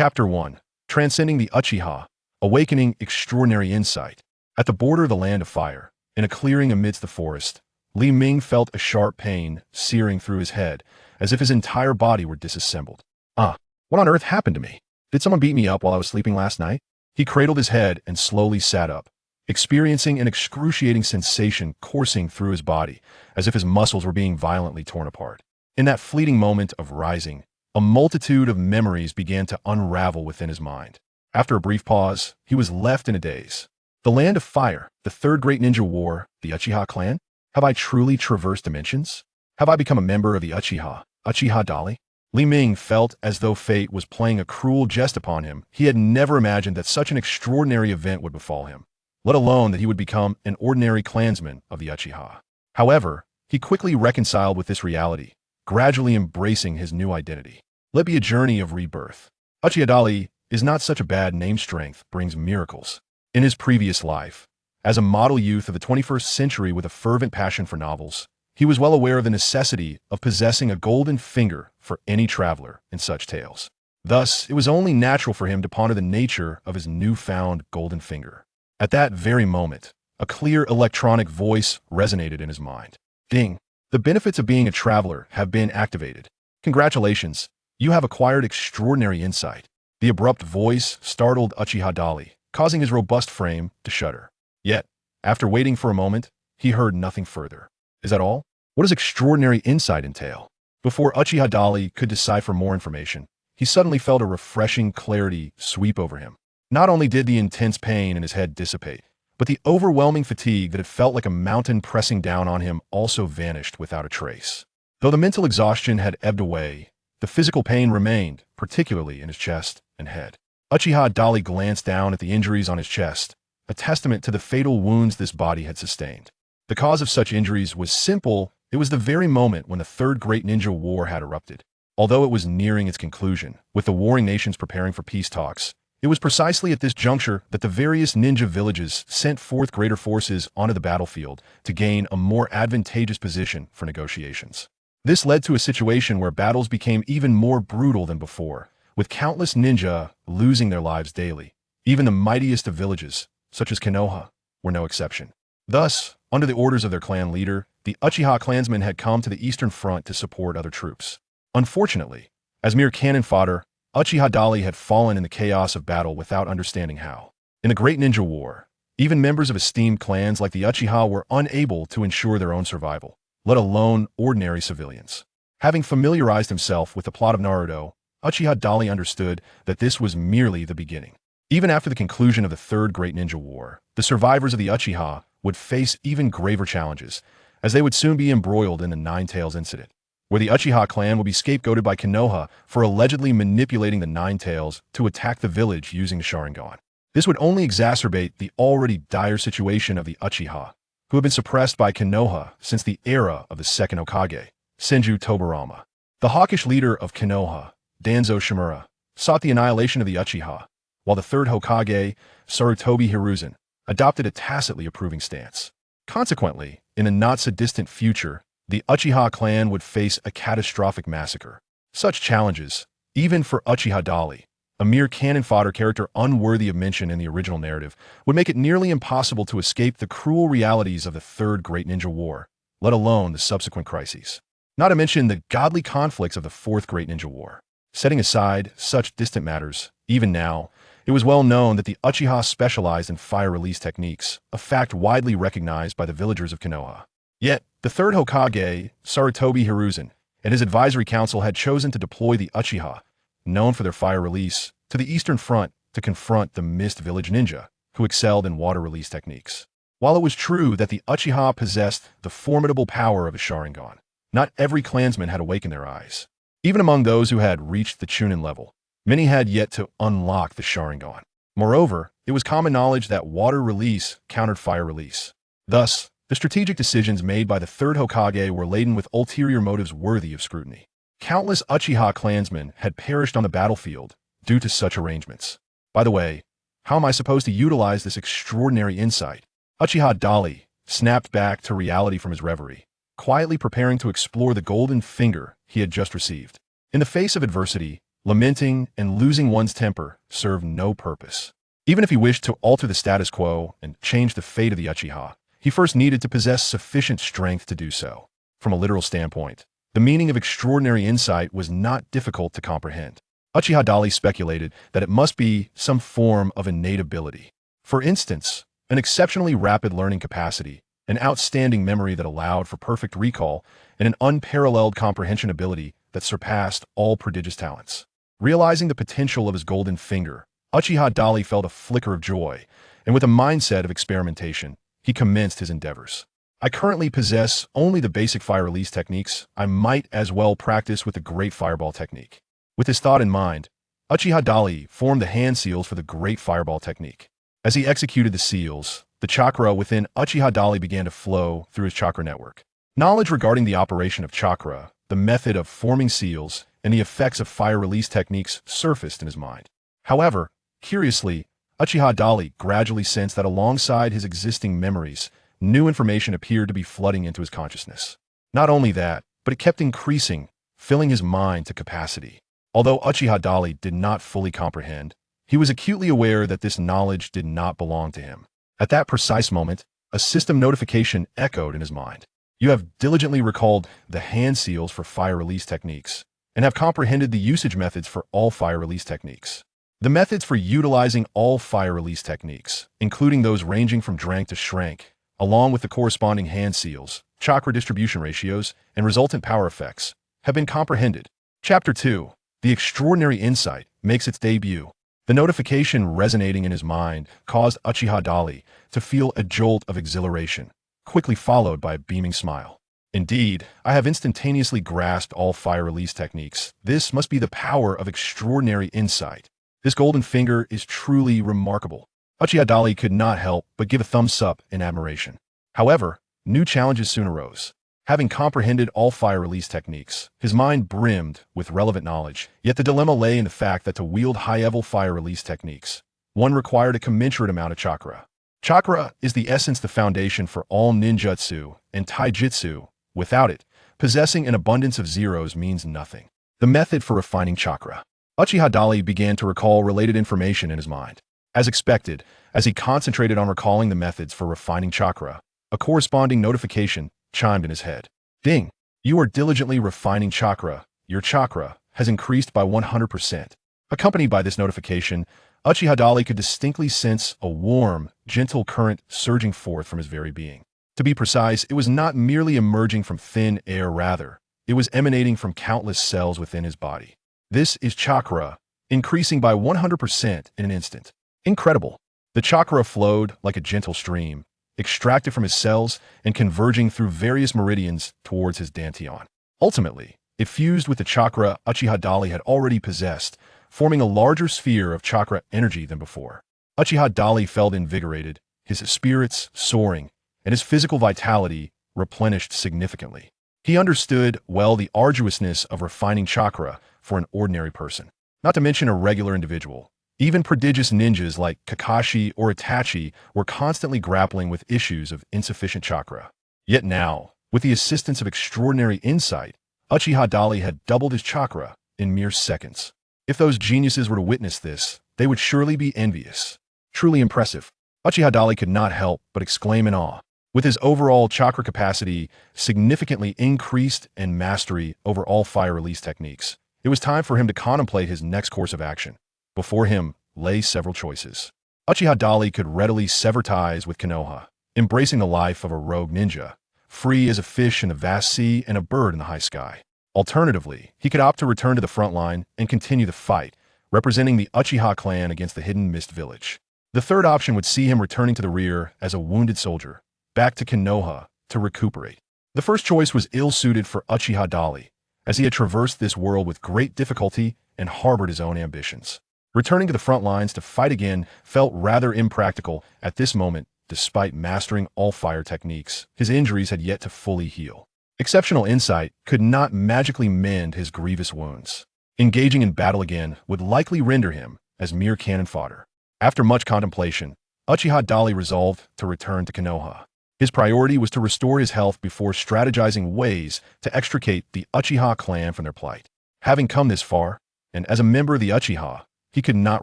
Chapter 1. Transcending the Uchiha, Awakening Extraordinary Insight. At the border of the Land of Fire, in a clearing amidst the forest, Li Ming felt a sharp pain searing through his head, as if his entire body were disassembled. What on earth happened to me? Did someone beat me up while I was sleeping last night? He cradled his head and slowly sat up, experiencing an excruciating sensation coursing through his body, as if his muscles were being violently torn apart. In that fleeting moment of rising, a multitude of memories began to unravel within his mind. After a brief pause, he was left in a daze. The Land of Fire, the Third Great Ninja War, the Uchiha clan? Have I truly traversed dimensions? Have I become a member of the Uchiha Dali? Li Ming felt as though fate was playing a cruel jest upon him. He had never imagined that such an extraordinary event would befall him, let alone that he would become an ordinary clansman of the Uchiha. However, he quickly reconciled with this reality, gradually embracing his new identity. Let be a journey of rebirth. Uchiha Dali is not such a bad name. Strength brings miracles. In his previous life, as a model youth of the 21st century with a fervent passion for novels, he was well aware of the necessity of possessing a golden finger for any traveler in such tales. Thus, it was only natural for him to ponder the nature of his newfound golden finger. At that very moment, a clear electronic voice resonated in his mind. Ding! The benefits of being a traveler have been activated. Congratulations, you have acquired extraordinary insight. The abrupt voice startled Uchiha Dali, causing his robust frame to shudder. Yet, after waiting for a moment, he heard nothing further. Is that all? What does extraordinary insight entail? Before Uchiha Dali could decipher more information, he suddenly felt a refreshing clarity sweep over him. Not only did the intense pain in his head dissipate, but the overwhelming fatigue that had felt like a mountain pressing down on him also vanished without a trace. Though the mental exhaustion had ebbed away, the physical pain remained, particularly in his chest and head. Uchiha Dali glanced down at the injuries on his chest, a testament to the fatal wounds this body had sustained. The cause of such injuries was simple. It was the very moment when the Third Great Ninja War had erupted. Although it was nearing its conclusion, with the warring nations preparing for peace talks, it was precisely at this juncture that the various ninja villages sent forth greater forces onto the battlefield to gain a more advantageous position for negotiations. This led to a situation where battles became even more brutal than before, with countless ninja losing their lives daily. Even the mightiest of villages, such as Konoha, were no exception. Thus, under the orders of their clan leader, the Uchiha clansmen had come to the Eastern Front to support other troops. Unfortunately, as mere cannon fodder, Uchiha Dali had fallen in the chaos of battle without understanding how. In the Great Ninja War, even members of esteemed clans like the Uchiha were unable to ensure their own survival, let alone ordinary civilians. Having familiarized himself with the plot of Naruto, Uchiha Dali understood that this was merely the beginning. Even after the conclusion of the Third Great Ninja War, the survivors of the Uchiha would face even graver challenges, as they would soon be embroiled in the Nine Tails incident, where the Uchiha clan would be scapegoated by Konoha for allegedly manipulating the Nine Tails to attack the village using the Sharingan. This would only exacerbate the already dire situation of the Uchiha, who had been suppressed by Konoha since the era of the second Hokage, Senju Tobirama. The hawkish leader of Konoha, Danzo Shimura, sought the annihilation of the Uchiha, while the third Hokage, Sarutobi Hiruzen, adopted a tacitly approving stance. Consequently, in a not-so-distant future, the Uchiha clan would face a catastrophic massacre. Such challenges, even for Uchiha Dali, a mere cannon fodder character unworthy of mention in the original narrative, would make it nearly impossible to escape the cruel realities of the Third Great Ninja War, let alone the subsequent crises. Not to mention the godly conflicts of the Fourth Great Ninja War. Setting aside such distant matters, even now, it was well known that the Uchiha specialized in fire release techniques, a fact widely recognized by the villagers of Konoha. Yet, the third Hokage, Sarutobi Hiruzen, and his advisory council had chosen to deploy the Uchiha, known for their fire release, to the Eastern Front to confront the Mist Village ninja, who excelled in water release techniques. While it was true that the Uchiha possessed the formidable power of a Sharingan, not every clansman had awakened their eyes. Even among those who had reached the Chunin level, many had yet to unlock the Sharingan. Moreover, it was common knowledge that water release countered fire release. Thus, the strategic decisions made by the third Hokage were laden with ulterior motives worthy of scrutiny. Countless Uchiha clansmen had perished on the battlefield due to such arrangements. By the way, how am I supposed to utilize this extraordinary insight? Uchiha Dali snapped back to reality from his reverie, quietly preparing to explore the golden finger he had just received. In the face of adversity, Lamenting and losing one's temper served no purpose. Even if he wished to alter the status quo and change the fate of the Uchiha, he first needed to possess sufficient strength to do so. From a literal standpoint, the meaning of extraordinary insight was not difficult to comprehend. Uchiha Dali speculated that it must be some form of innate ability. For instance, an exceptionally rapid learning capacity, an outstanding memory that allowed for perfect recall, and an unparalleled comprehension ability that surpassed all prodigious talents. Realizing the potential of his golden finger, Uchiha Dali felt a flicker of joy, and with a mindset of experimentation, he commenced his endeavors. I currently possess only the basic fire release techniques. I might as well practice with the Great Fireball technique. With this thought in mind, Uchiha Dali formed the hand seals for the Great Fireball technique. As he executed the seals, the chakra within Uchiha Dali began to flow through his chakra network. Knowledge regarding the operation of chakra, the method of forming seals, and the effects of fire release techniques surfaced in his mind. However, curiously, Uchiha Dali gradually sensed that alongside his existing memories, new information appeared to be flooding into his consciousness. Not only that, but it kept increasing, filling his mind to capacity. Although Uchiha Dali did not fully comprehend, he was acutely aware that this knowledge did not belong to him. At that precise moment, a system notification echoed in his mind. You have diligently recalled the hand seals for fire release techniques, and have comprehended the usage methods for all fire release techniques. The methods for utilizing all fire release techniques, including those ranging from drank to shrank, along with the corresponding hand seals, chakra distribution ratios, and resultant power effects, have been comprehended. Chapter 2. The extraordinary insight makes its debut. The notification resonating in his mind caused Uchiha Dali to feel a jolt of exhilaration, quickly followed by a beaming smile. Indeed, I have instantaneously grasped all fire release techniques. This must be the power of extraordinary insight. This golden finger is truly remarkable. Uchiha Dali could not help but give a thumbs up in admiration. However, new challenges soon arose. Having comprehended all fire release techniques, his mind brimmed with relevant knowledge, yet the dilemma lay in the fact that to wield high-level fire release techniques, one required a commensurate amount of chakra. Chakra is the essence, the foundation for all ninjutsu and taijutsu. Without it, possessing an abundance of zeros means nothing. The method for refining chakra. Uchiha Dali began to recall related information in his mind. As expected, as he concentrated on recalling the methods for refining chakra, a corresponding notification chimed in his head. Ding! You are diligently refining chakra. Your chakra has increased by 100%. Accompanied by this notification, Uchiha Dali could distinctly sense a warm, gentle current surging forth from his very being. To be precise, it was not merely emerging from thin air, rather, it was emanating from countless cells within his body. This is chakra, increasing by 100% in an instant. Incredible! The chakra flowed like a gentle stream, extracted from his cells and converging through various meridians towards his dantian. Ultimately, it fused with the chakra Uchiha Dali had already possessed, forming a larger sphere of chakra energy than before. Uchiha Dali felt invigorated, his spirits soaring, and his physical vitality replenished significantly. He understood well the arduousness of refining chakra for an ordinary person, not to mention a regular individual. Even prodigious ninjas like Kakashi or Itachi were constantly grappling with issues of insufficient chakra. Yet now, with the assistance of extraordinary insight, Uchiha Dali had doubled his chakra in mere seconds. If those geniuses were to witness this, they would surely be envious. Truly impressive. Uchiha Dali could not help but exclaim in awe. With his overall chakra capacity significantly increased and mastery over all fire release techniques, it was time for him to contemplate his next course of action. Before him lay several choices. Uchiha Dali could readily sever ties with Konoha, embracing the life of a rogue ninja, free as a fish in the vast sea and a bird in the high sky. Alternatively, he could opt to return to the front line and continue the fight, representing the Uchiha clan against the hidden mist village. The third option would see him returning to the rear as a wounded soldier, back to Konoha to recuperate. The first choice was ill-suited for Uchiha Dali, as he had traversed this world with great difficulty and harbored his own ambitions. Returning to the front lines to fight again felt rather impractical at this moment. Despite mastering all fire techniques, his injuries had yet to fully heal. Exceptional insight could not magically mend his grievous wounds. Engaging in battle again would likely render him as mere cannon fodder. After much contemplation, Uchiha Dali resolved to return to Konoha. His priority was to restore his health before strategizing ways to extricate the Uchiha clan from their plight. Having come this far, and as a member of the Uchiha, he could not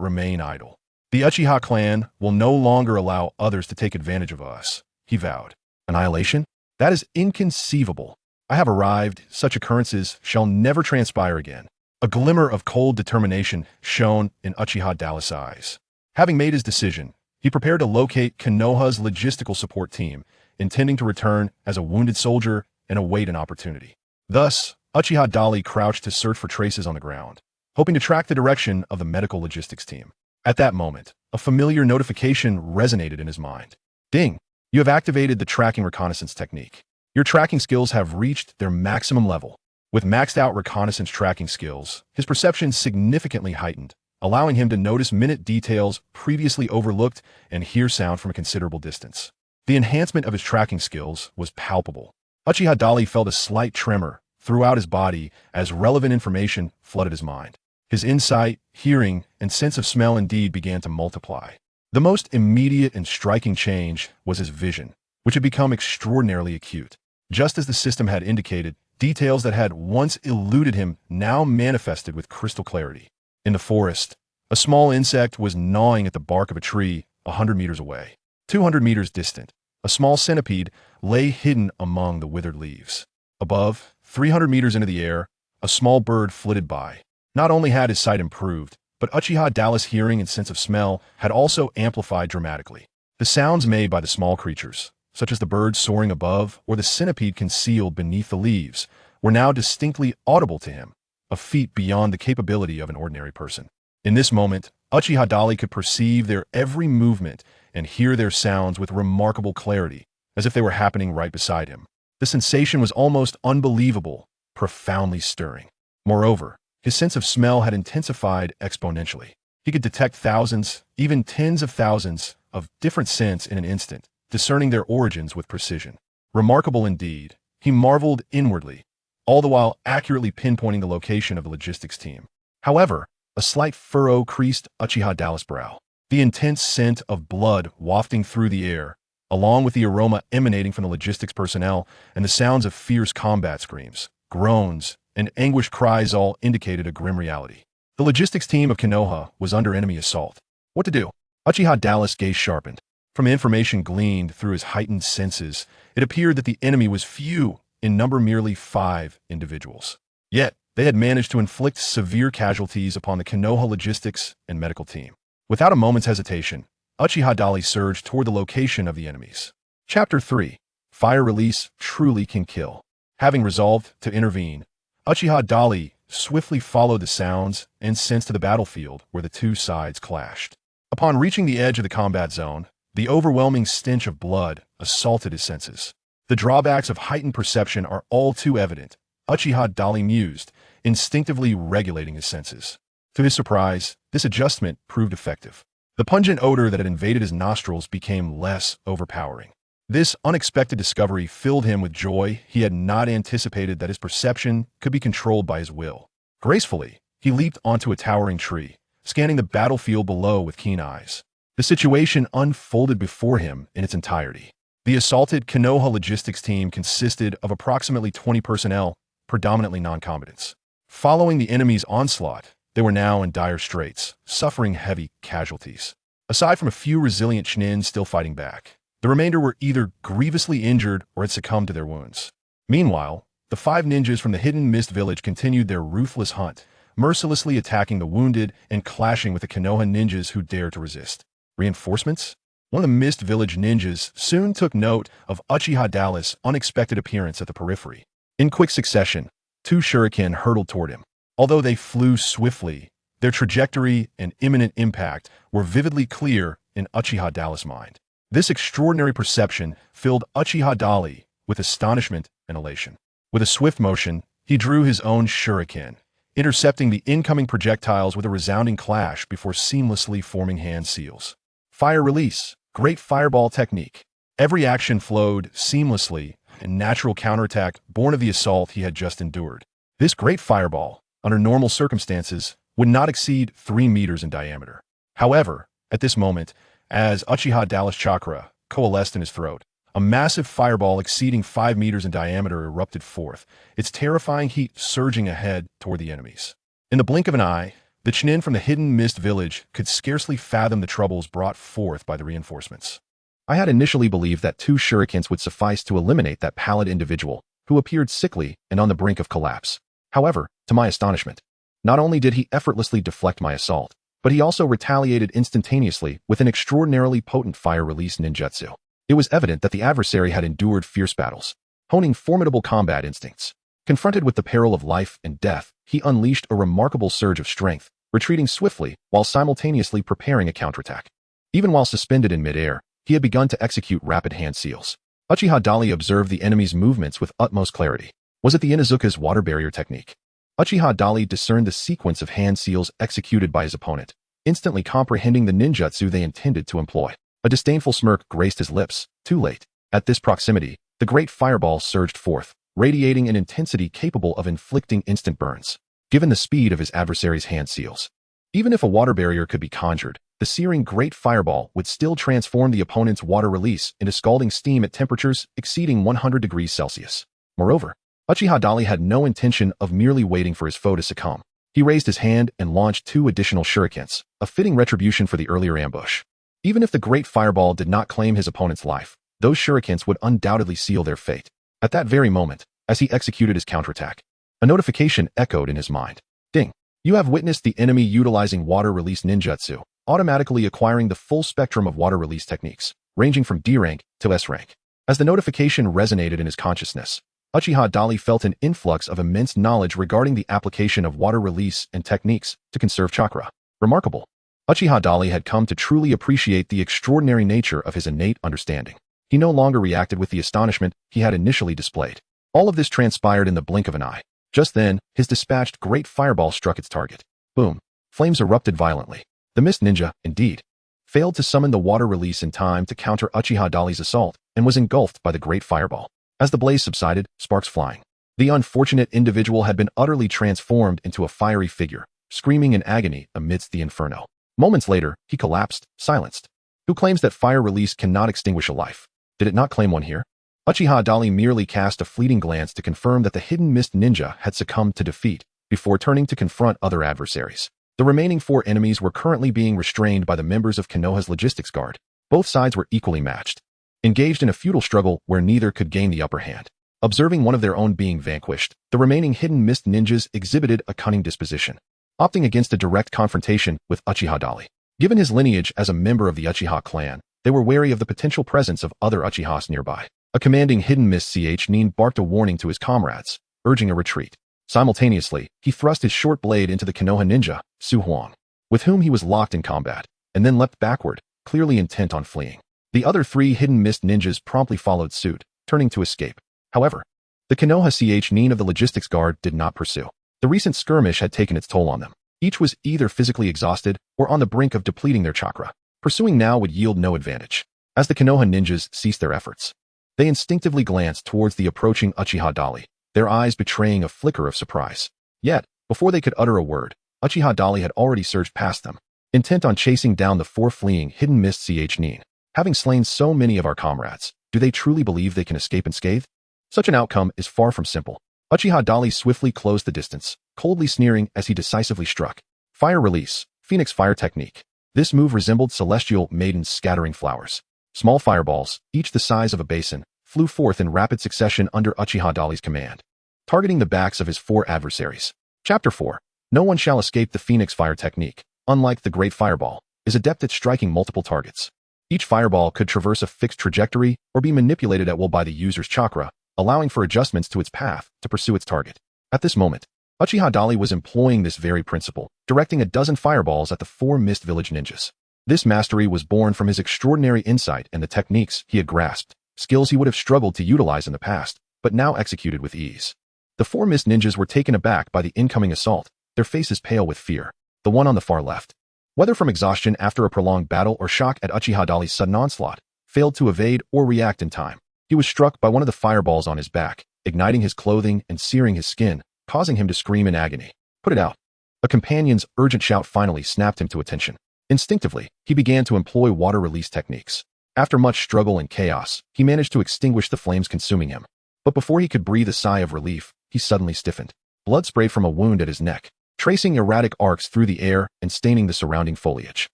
remain idle. The Uchiha clan will no longer allow others to take advantage of us, he vowed. Annihilation? That is inconceivable. I have arrived. Such occurrences shall never transpire again. A glimmer of cold determination shone in Uchiha Dali's eyes. Having made his decision, he prepared to locate Konoha's logistical support team, intending to return as a wounded soldier and await an opportunity. Thus, Uchiha Dali crouched to search for traces on the ground, hoping to track the direction of the medical logistics team. At that moment, a familiar notification resonated in his mind. Ding! You have activated the tracking reconnaissance technique. Your tracking skills have reached their maximum level. With maxed-out reconnaissance tracking skills, his perception significantly heightened, allowing him to notice minute details previously overlooked and hear sound from a considerable distance. The enhancement of his tracking skills was palpable. Uchiha Dali felt a slight tremor throughout his body as relevant information flooded his mind. His insight, hearing, and sense of smell indeed began to multiply. The most immediate and striking change was his vision, which had become extraordinarily acute. Just as the system had indicated, details that had once eluded him now manifested with crystal clarity. In the forest, a small insect was gnawing at the bark of a tree 100 meters away. 200 meters distant, a small centipede lay hidden among the withered leaves. Above, 300 meters into the air, a small bird flitted by. Not only had his sight improved, but Uchiha Dali's hearing and sense of smell had also amplified dramatically. The sounds made by the small creatures, such as the bird soaring above or the centipede concealed beneath the leaves, were now distinctly audible to him, a feat beyond the capability of an ordinary person. In this moment, Uchiha Dali could perceive their every movement and hear their sounds with remarkable clarity, as if they were happening right beside him. The sensation was almost unbelievable, profoundly stirring. Moreover, his sense of smell had intensified exponentially. He could detect thousands, even tens of thousands, of different scents in an instant, discerning their origins with precision. Remarkable indeed, he marveled inwardly, all the while accurately pinpointing the location of the logistics team. However, a slight furrow creased Uchiha Dali's brow. The intense scent of blood wafting through the air, along with the aroma emanating from the logistics personnel and the sounds of fierce combat screams, groans, and anguished cries all indicated a grim reality. The logistics team of Konoha was under enemy assault. What to do? Uchiha Dali's gaze sharpened. From information gleaned through his heightened senses, it appeared that the enemy was few in number, merely 5 individuals. Yet, they had managed to inflict severe casualties upon the Konoha logistics and medical team. Without a moment's hesitation, Uchiha Dali surged toward the location of the enemies. Chapter 3. Fire Release Truly Can Kill. Having resolved to intervene, Uchiha Dali swiftly followed the sounds and scents to the battlefield where the two sides clashed. Upon reaching the edge of the combat zone, the overwhelming stench of blood assaulted his senses. The drawbacks of heightened perception are all too evident, Uchiha Dali mused, instinctively regulating his senses. To his surprise, this adjustment proved effective. The pungent odor that had invaded his nostrils became less overpowering. This unexpected discovery filled him with joy. He had not anticipated that his perception could be controlled by his will. Gracefully, he leaped onto a towering tree, scanning the battlefield below with keen eyes. The situation unfolded before him in its entirety. The assaulted Konoha logistics team consisted of approximately 20 personnel, predominantly non-combatants. Following the enemy's onslaught, they were now in dire straits, suffering heavy casualties. Aside from a few resilient Chunin still fighting back, the remainder were either grievously injured or had succumbed to their wounds. Meanwhile, the 5 ninjas from the hidden mist village continued their ruthless hunt, mercilessly attacking the wounded and clashing with the Konoha ninjas who dared to resist. Reinforcements? One of the mist village ninjas soon took note of Uchiha Dali's unexpected appearance at the periphery. In quick succession, 2 shuriken hurtled toward him. Although they flew swiftly, their trajectory and imminent impact were vividly clear in Uchiha Dali's mind. This extraordinary perception filled Uchiha Dali with astonishment and elation. With a swift motion, he drew his own shuriken, intercepting the incoming projectiles with a resounding clash before seamlessly forming hand seals. Fire Release, Great Fireball Technique. Every action flowed seamlessly, a natural counterattack born of the assault he had just endured. This great fireball, under normal circumstances, would not exceed 3 meters in diameter. However, at this moment, as Uchiha Dali's chakra coalesced in his throat, a massive fireball exceeding 5 meters in diameter erupted forth, its terrifying heat surging ahead toward the enemies. In the blink of an eye, the Chunin from the hidden mist village could scarcely fathom the troubles brought forth by the reinforcements. I had initially believed that 2 shurikens would suffice to eliminate that pallid individual who appeared sickly and on the brink of collapse. However, to my astonishment, not only did he effortlessly deflect my assault, but he also retaliated instantaneously with an extraordinarily potent fire release ninjutsu. It was evident that the adversary had endured fierce battles, honing formidable combat instincts. Confronted with the peril of life and death, he unleashed a remarkable surge of strength, retreating swiftly while simultaneously preparing a counterattack. Even while suspended in midair, he had begun to execute rapid hand seals. Uchiha Dali observed the enemy's movements with utmost clarity. Was it the Inuzuka's water barrier technique? Uchiha Dali discerned the sequence of hand seals executed by his opponent, instantly comprehending the ninjutsu they intended to employ. A disdainful smirk graced his lips. Too late. At this proximity, the great fireball surged forth, radiating an intensity capable of inflicting instant burns, given the speed of his adversary's hand seals. Even if a water barrier could be conjured, the searing great fireball would still transform the opponent's water release into scalding steam at temperatures exceeding 100 degrees Celsius. Moreover, Uchiha Dali had no intention of merely waiting for his foe to succumb. He raised his hand and launched 2 additional shurikens, a fitting retribution for the earlier ambush. Even if the great fireball did not claim his opponent's life, those shurikens would undoubtedly seal their fate. At that very moment, as he executed his counterattack, a notification echoed in his mind. Ding! You have witnessed the enemy utilizing water release ninjutsu, automatically acquiring the full spectrum of water release techniques, ranging from D rank to S rank. As the notification resonated in his consciousness, Uchiha Dali felt an influx of immense knowledge regarding the application of water release and techniques to conserve chakra. Remarkable. Uchiha Dali had come to truly appreciate the extraordinary nature of his innate understanding. He no longer reacted with the astonishment he had initially displayed. All of this transpired in the blink of an eye. Just then, his dispatched great fireball struck its target. Boom. Flames erupted violently. The Mist Ninja, indeed, failed to summon the water release in time to counter Uchiha Dali's assault and was engulfed by the great fireball. As the blaze subsided, sparks flying, the unfortunate individual had been utterly transformed into a fiery figure, screaming in agony amidst the inferno. Moments later, he collapsed, silenced. Who claims that fire release cannot extinguish a life? Did it not claim one here? Uchiha Dali merely cast a fleeting glance to confirm that the hidden Mist Ninja had succumbed to defeat, before turning to confront other adversaries. The remaining 4 enemies were currently being restrained by the members of Konoha's logistics guard. Both sides were equally matched, engaged in a futile struggle where neither could gain the upper hand. Observing one of their own being vanquished, the remaining hidden Mist Ninjas exhibited a cunning disposition, opting against a direct confrontation with Uchiha Dali. Given his lineage as a member of the Uchiha clan, they were wary of the potential presence of other Uchihas nearby. A commanding hidden Mist Nin barked a warning to his comrades, urging a retreat. Simultaneously, he thrust his short blade into the Konoha ninja, Su Huang, with whom he was locked in combat, and then leapt backward, clearly intent on fleeing. The other 3 hidden Mist Ninjas promptly followed suit, turning to escape. However, the Konoha Nin of the logistics guard did not pursue. The recent skirmish had taken its toll on them. Each was either physically exhausted or on the brink of depleting their chakra. Pursuing now would yield no advantage. As the Konoha ninjas ceased their efforts, they instinctively glanced towards the approaching Uchiha Dali, their eyes betraying a flicker of surprise. Yet, before they could utter a word, Uchiha Dali had already surged past them, intent on chasing down the 4 fleeing hidden Mist Nin. Having slain so many of our comrades, do they truly believe they can escape unscathed? Such an outcome is far from simple. Uchiha Dali swiftly closed the distance, coldly sneering as he decisively struck. Fire release, Phoenix fire technique. This move resembled celestial maidens scattering flowers. Small fireballs, each the size of a basin, flew forth in rapid succession under Uchiha Dali's command, targeting the backs of his 4 adversaries. Chapter 4. No one shall escape. The Phoenix fire technique, unlike the Great Fireball, is adept at striking multiple targets. Each fireball could traverse a fixed trajectory or be manipulated at will by the user's chakra, allowing for adjustments to its path to pursue its target. At this moment, Uchiha Dali was employing this very principle, directing a dozen fireballs at the 4 Mist Village ninjas. This mastery was born from his extraordinary insight and the techniques he had grasped, skills he would have struggled to utilize in the past, but now executed with ease. The 4 Mist ninjas were taken aback by the incoming assault, their faces pale with fear. The one on the far left, whether from exhaustion after a prolonged battle or shock at Uchiha Dali's sudden onslaught, failed to evade or react in time. He was struck by one of the fireballs on his back, igniting his clothing and searing his skin, causing him to scream in agony. Put it out. A companion's urgent shout finally snapped him to attention. Instinctively, he began to employ water release techniques. After much struggle and chaos, he managed to extinguish the flames consuming him. But before he could breathe a sigh of relief, he suddenly stiffened. Blood sprayed from a wound at his neck. tracing erratic arcs through the air and staining the surrounding foliage.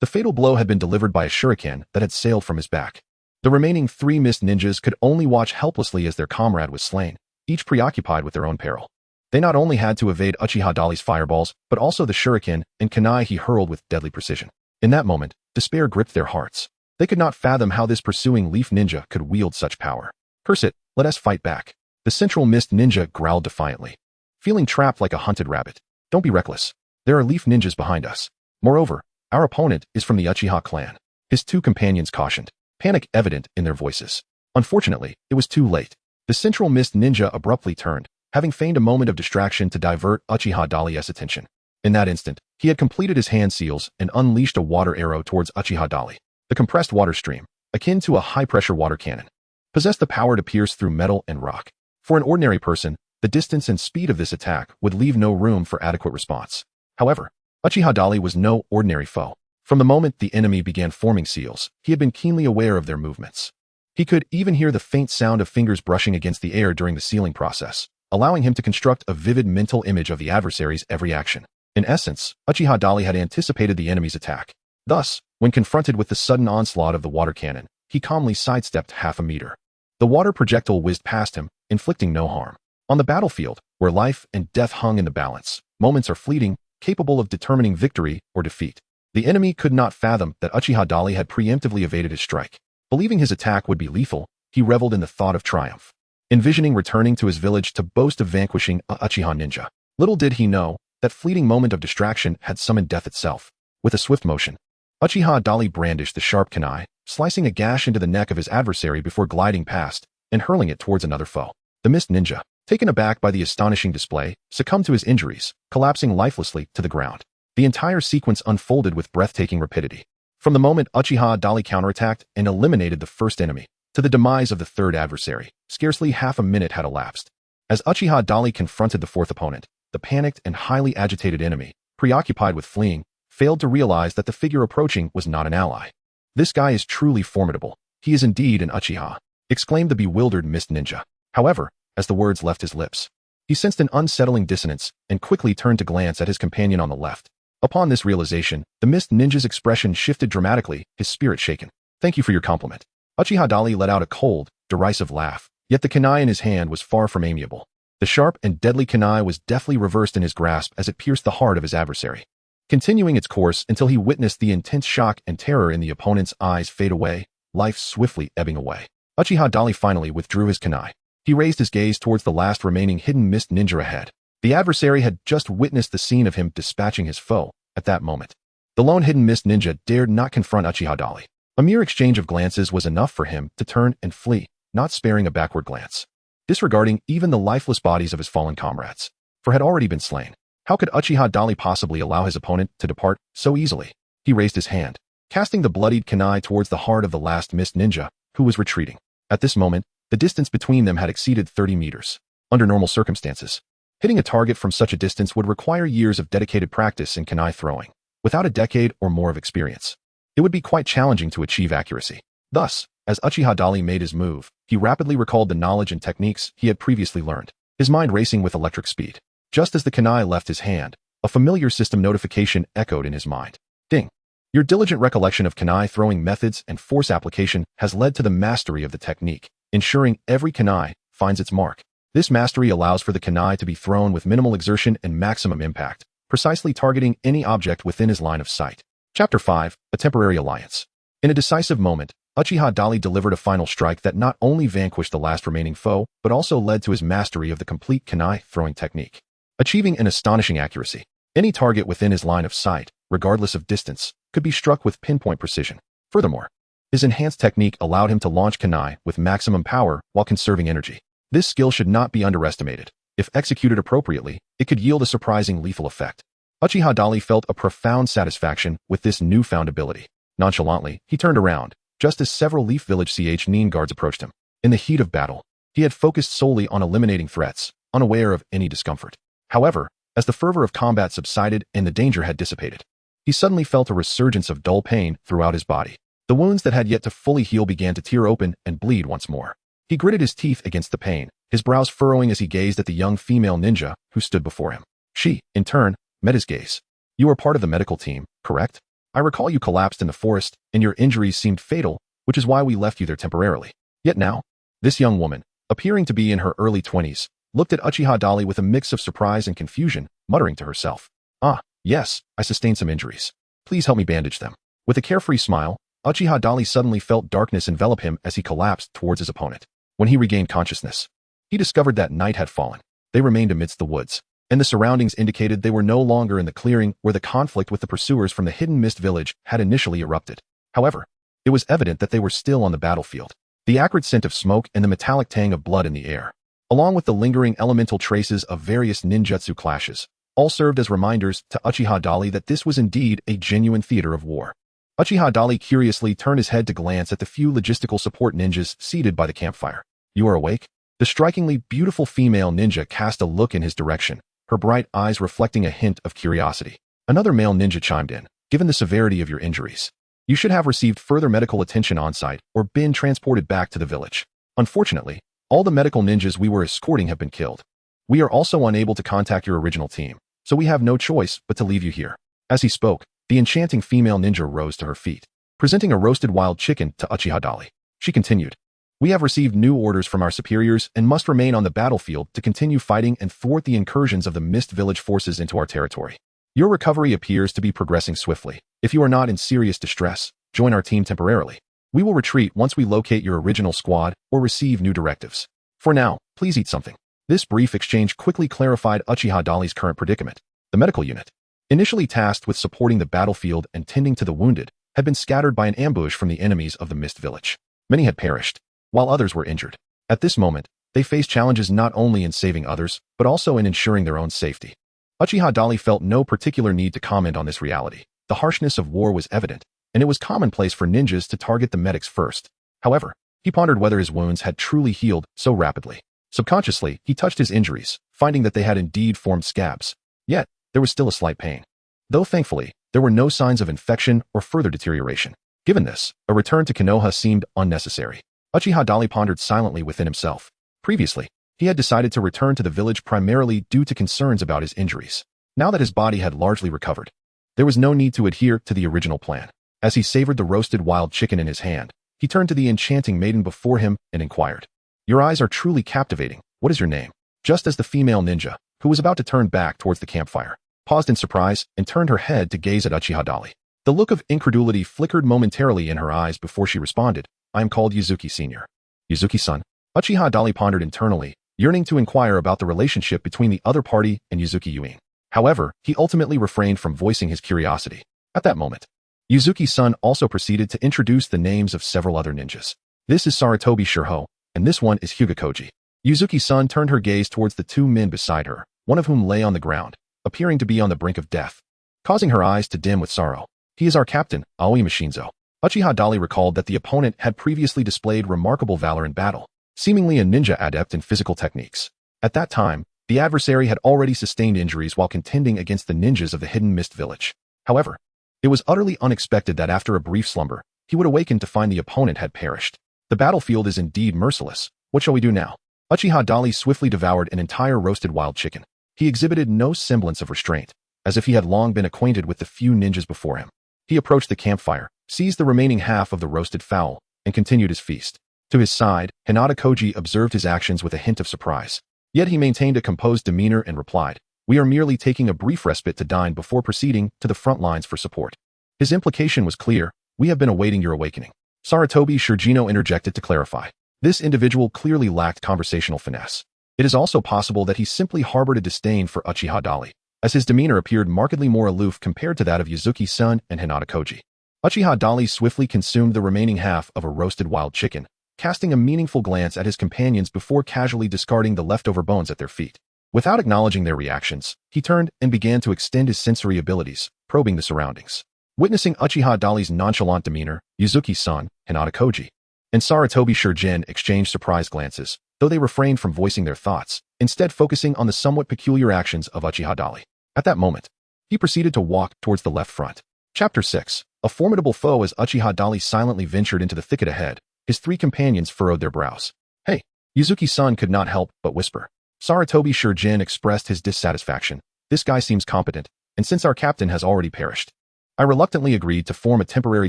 The fatal blow had been delivered by a shuriken that had sailed from his back. The remaining 3 mist ninjas could only watch helplessly as their comrade was slain, each preoccupied with their own peril. They not only had to evade Uchiha Dali's fireballs, but also the shuriken and kunai he hurled with deadly precision. In that moment, despair gripped their hearts. They could not fathom how this pursuing leaf ninja could wield such power. Curse it, let us fight back. The central mist ninja growled defiantly. Feeling trapped like a hunted rabbit. Don't be reckless. There are leaf ninjas behind us. Moreover, our opponent is from the Uchiha clan. His 2 companions cautioned, panic evident in their voices. Unfortunately, it was too late. The central mist ninja abruptly turned, having feigned a moment of distraction to divert Uchiha Dali's attention. In that instant, he had completed his hand seals and unleashed a water arrow towards Uchiha Dali. The compressed water stream, akin to a high-pressure water cannon, possessed the power to pierce through metal and rock. For an ordinary person, the distance and speed of this attack would leave no room for adequate response. However, Uchiha Dali was no ordinary foe. From the moment the enemy began forming seals, he had been keenly aware of their movements. He could even hear the faint sound of fingers brushing against the air during the sealing process, allowing him to construct a vivid mental image of the adversary's every action. In essence, Uchiha Dali had anticipated the enemy's attack. Thus, when confronted with the sudden onslaught of the water cannon, he calmly sidestepped half a meter. The water projectile whizzed past him, inflicting no harm. On the battlefield, where life and death hung in the balance, moments are fleeting, capable of determining victory or defeat. The enemy could not fathom that Uchiha Dali had preemptively evaded his strike. Believing his attack would be lethal, he reveled in the thought of triumph, envisioning returning to his village to boast of vanquishing a Uchiha ninja. Little did he know, that fleeting moment of distraction had summoned death itself. With a swift motion, Uchiha Dali brandished the sharp kunai, slicing a gash into the neck of his adversary before gliding past and hurling it towards another foe. The mist ninja, taken aback by the astonishing display, succumbed to his injuries, collapsing lifelessly to the ground. The entire sequence unfolded with breathtaking rapidity. From the moment Uchiha Dali counterattacked and eliminated the first enemy, to the demise of the third adversary, scarcely half a minute had elapsed. As Uchiha Dali confronted the fourth opponent, the panicked and highly agitated enemy, preoccupied with fleeing, failed to realize that the figure approaching was not an ally. This guy is truly formidable. He is indeed an Uchiha, exclaimed the bewildered mist ninja. However, as the words left his lips, he sensed an unsettling dissonance and quickly turned to glance at his companion on the left. Upon this realization, the mist ninja's expression shifted dramatically, his spirit shaken. Thank you for your compliment. Uchiha Dali let out a cold, derisive laugh, yet the kunai in his hand was far from amiable. The sharp and deadly kunai was deftly reversed in his grasp as it pierced the heart of his adversary, continuing its course until he witnessed the intense shock and terror in the opponent's eyes fade away, life swiftly ebbing away. Uchiha Dali finally withdrew his kunai. He raised his gaze towards the last remaining hidden mist ninja ahead. The adversary had just witnessed the scene of him dispatching his foe. At that moment, the lone hidden mist ninja dared not confront Uchiha Dali. A mere exchange of glances was enough for him to turn and flee, not sparing a backward glance, disregarding even the lifeless bodies of his fallen comrades, for had already been slain. How could Uchiha Dali possibly allow his opponent to depart so easily? He raised his hand, casting the bloodied kunai towards the heart of the last mist ninja, who was retreating. At this moment, the distance between them had exceeded 30 meters. Under normal circumstances, hitting a target from such a distance would require years of dedicated practice in kunai throwing. Without a decade or more of experience, it would be quite challenging to achieve accuracy. Thus, as Uchiha Dali made his move, he rapidly recalled the knowledge and techniques he had previously learned, his mind racing with electric speed. Just as the kunai left his hand, a familiar system notification echoed in his mind. Ding! Your diligent recollection of kunai throwing methods and force application has led to the mastery of the technique, ensuring every kunai finds its mark. This mastery allows for the kunai to be thrown with minimal exertion and maximum impact, precisely targeting any object within his line of sight. Chapter 5, A Temporary Alliance. In a decisive moment, Uchiha Dali delivered a final strike that not only vanquished the last remaining foe, but also led to his mastery of the complete kunai throwing technique. Achieving an astonishing accuracy, any target within his line of sight, regardless of distance, could be struck with pinpoint precision. Furthermore, his enhanced technique allowed him to launch kunai with maximum power while conserving energy. This skill should not be underestimated. If executed appropriately, it could yield a surprising lethal effect. Uchiha Dali felt a profound satisfaction with this newfound ability. Nonchalantly, he turned around, just as several Leaf Village Nin guards approached him. In the heat of battle, he had focused solely on eliminating threats, unaware of any discomfort. However, as the fervor of combat subsided and the danger had dissipated, he suddenly felt a resurgence of dull pain throughout his body. The wounds that had yet to fully heal began to tear open and bleed once more. He gritted his teeth against the pain, his brows furrowing as he gazed at the young female ninja who stood before him. She, in turn, met his gaze. You are part of the medical team, correct? I recall you collapsed in the forest, and your injuries seemed fatal, which is why we left you there temporarily. Yet now, this young woman, appearing to be in her early 20s, looked at Uchiha Dali with a mix of surprise and confusion, muttering to herself. Ah, yes, I sustained some injuries. Please help me bandage them. With a carefree smile, Uchiha Dali suddenly felt darkness envelop him as he collapsed towards his opponent. When he regained consciousness, he discovered that night had fallen. They remained amidst the woods, and the surroundings indicated they were no longer in the clearing where the conflict with the pursuers from the hidden mist village had initially erupted. However, it was evident that they were still on the battlefield. The acrid scent of smoke and the metallic tang of blood in the air, along with the lingering elemental traces of various ninjutsu clashes, all served as reminders to Uchiha Dali that this was indeed a genuine theater of war. Uchiha Dali curiously turned his head to glance at the few logistical support ninjas seated by the campfire. You are awake? The strikingly beautiful female ninja cast a look in his direction, her bright eyes reflecting a hint of curiosity. Another male ninja chimed in. Given the severity of your injuries, you should have received further medical attention on-site or been transported back to the village. Unfortunately, all the medical ninjas we were escorting have been killed. We are also unable to contact your original team, so we have no choice but to leave you here. As he spoke, the enchanting female ninja rose to her feet, presenting a roasted wild chicken to Uchiha Dali. She continued. We have received new orders from our superiors and must remain on the battlefield to continue fighting and thwart the incursions of the Mist Village forces into our territory. Your recovery appears to be progressing swiftly. If you are not in serious distress, join our team temporarily. We will retreat once we locate your original squad or receive new directives. For now, please eat something. This brief exchange quickly clarified Uchiha Dali's current predicament. The medical unit, initially tasked with supporting the battlefield and tending to the wounded, had been scattered by an ambush from the enemies of the Mist Village. Many had perished, while others were injured. At this moment, they faced challenges not only in saving others, but also in ensuring their own safety. Uchiha Dali felt no particular need to comment on this reality. The harshness of war was evident, and it was commonplace for ninjas to target the medics first. However, he pondered whether his wounds had truly healed so rapidly. Subconsciously, he touched his injuries, finding that they had indeed formed scabs. Yet, there was still a slight pain. Though thankfully, there were no signs of infection or further deterioration. Given this, a return to Konoha seemed unnecessary. Uchiha Dali pondered silently within himself. Previously, he had decided to return to the village primarily due to concerns about his injuries. Now that his body had largely recovered, there was no need to adhere to the original plan. As he savored the roasted wild chicken in his hand, he turned to the enchanting maiden before him and inquired. Your eyes are truly captivating. What is your name? Just as the female ninja, who was about to turn back towards the campfire, paused in surprise and turned her head to gaze at Uchiha Dali. The look of incredulity flickered momentarily in her eyes before she responded. I am called Yuzuki Sr. Yuzuki-san. Uchiha Dali pondered internally, yearning to inquire about the relationship between the other party and Yuzuki Yuin. However, he ultimately refrained from voicing his curiosity. At that moment, Yuzuki-san also proceeded to introduce the names of several other ninjas. This is Sarutobi Shirho, and this one is Hyuga-koji. Yuzuki-san turned her gaze towards the two men beside her, one of whom lay on the ground, appearing to be on the brink of death, causing her eyes to dim with sorrow. He is our captain, Aoi Shinzo. Uchiha Dali recalled that the opponent had previously displayed remarkable valor in battle, seemingly a ninja adept in physical techniques. At that time, the adversary had already sustained injuries while contending against the ninjas of the hidden mist village. However, it was utterly unexpected that after a brief slumber, he would awaken to find the opponent had perished. The battlefield is indeed merciless. What shall we do now? Uchiha Dali swiftly devoured an entire roasted wild chicken. He exhibited no semblance of restraint, as if he had long been acquainted with the few ninjas before him. He approached the campfire, seized the remaining half of the roasted fowl, and continued his feast. To his side, Hinata Koji observed his actions with a hint of surprise. Yet he maintained a composed demeanor and replied, We are merely taking a brief respite to dine before proceeding to the front lines for support. His implication was clear, we have been awaiting your awakening. Sarutobi Shirgino interjected to clarify. This individual clearly lacked conversational finesse. It is also possible that he simply harbored a disdain for Uchiha Dali, as his demeanor appeared markedly more aloof compared to that of Yuzuki-san and Hinata Koji. Uchiha Dali swiftly consumed the remaining half of a roasted wild chicken, casting a meaningful glance at his companions before casually discarding the leftover bones at their feet. Without acknowledging their reactions, he turned and began to extend his sensory abilities, probing the surroundings. Witnessing Uchiha Dali's nonchalant demeanor, Yuzuki-san, Hinata Koji, and Sarutobi Shirjin exchanged surprised glances, though they refrained from voicing their thoughts, instead focusing on the somewhat peculiar actions of Uchiha Dali. At that moment, he proceeded to walk towards the left front. Chapter 6. A formidable foe. As Uchiha Dali silently ventured into the thicket ahead, his three companions furrowed their brows. Hey, Yuzuki-san could not help but whisper. Sarutobi Shirjin expressed his dissatisfaction. This guy seems competent, and since our captain has already perished, I reluctantly agreed to form a temporary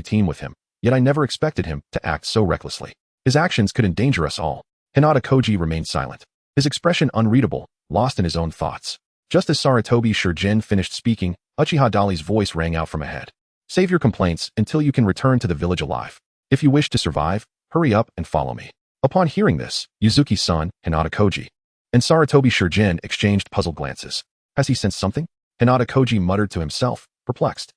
team with him, yet I never expected him to act so recklessly. His actions could endanger us all. Hinata Koji remained silent, his expression unreadable, lost in his own thoughts. Just as Sarutobi Shurjin finished speaking, Uchiha Dali's voice rang out from ahead. Save your complaints until you can return to the village alive. If you wish to survive, hurry up and follow me. Upon hearing this, Yuzuki-san, Hinata Koji, and Sarutobi Shurjin exchanged puzzled glances. Has he sensed something? Hinata Koji muttered to himself, perplexed.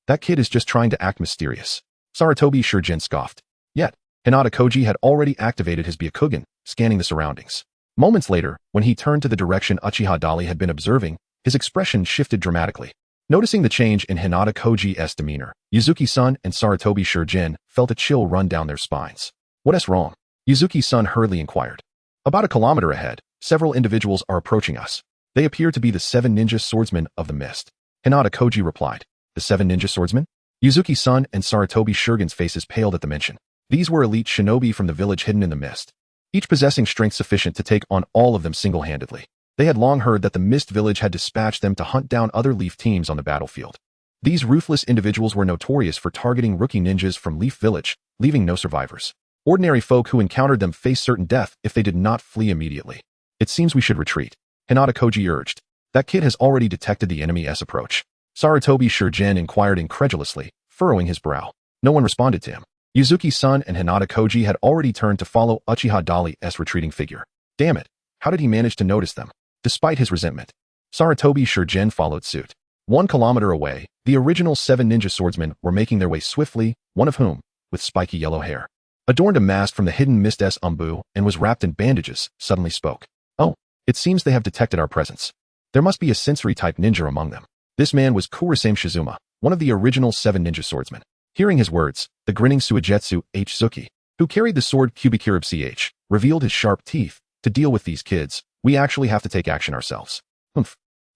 That kid is just trying to act mysterious. Sarutobi Shurjin scoffed. Yet, Hinata Koji had already activated his Byakugan, scanning the surroundings. Moments later, when he turned to the direction Uchiha Dali had been observing, his expression shifted dramatically. Noticing the change in Hinata Koji's demeanor, Yuzuki-san and Sarutobi Shurjin felt a chill run down their spines. What is wrong? Yuzuki-san hurriedly inquired. About a kilometer ahead, several individuals are approaching us. They appear to be the 7 ninja swordsmen of the mist. Hinata Koji replied. The 7 ninja swordsmen? Yuzuki-san and Sarutobi Shurgin's faces paled at the mention. These were elite shinobi from the village hidden in the mist, each possessing strength sufficient to take on all of them single-handedly. They had long heard that the Mist Village had dispatched them to hunt down other Leaf teams on the battlefield. These ruthless individuals were notorious for targeting rookie ninjas from Leaf Village, leaving no survivors. Ordinary folk who encountered them faced certain death if they did not flee immediately. It seems we should retreat, Hinata Koji urged. That kid has already detected the enemy's approach. Sarutobi Shurjin inquired incredulously, furrowing his brow. No one responded to him. Yuzuki-san and Hinata Koji had already turned to follow Uchiha Dali's retreating figure. Damn it, how did he manage to notice them? Despite his resentment, Sarutobi Shurjin followed suit. 1 kilometer away, the original 7 ninja swordsmen were making their way swiftly, one of whom, with spiky yellow hair, adorned a mask from the hidden mist's umbu and was wrapped in bandages, suddenly spoke. Oh, it seems they have detected our presence. There must be a sensory-type ninja among them. This man was Kurasame Shizuma, one of the original 7 ninja swordsmen. Hearing his words, the grinning Suigetsu H. Zuki, who carried the sword Kubikirib Ch, revealed his sharp teeth. To deal with these kids, we actually have to take action ourselves.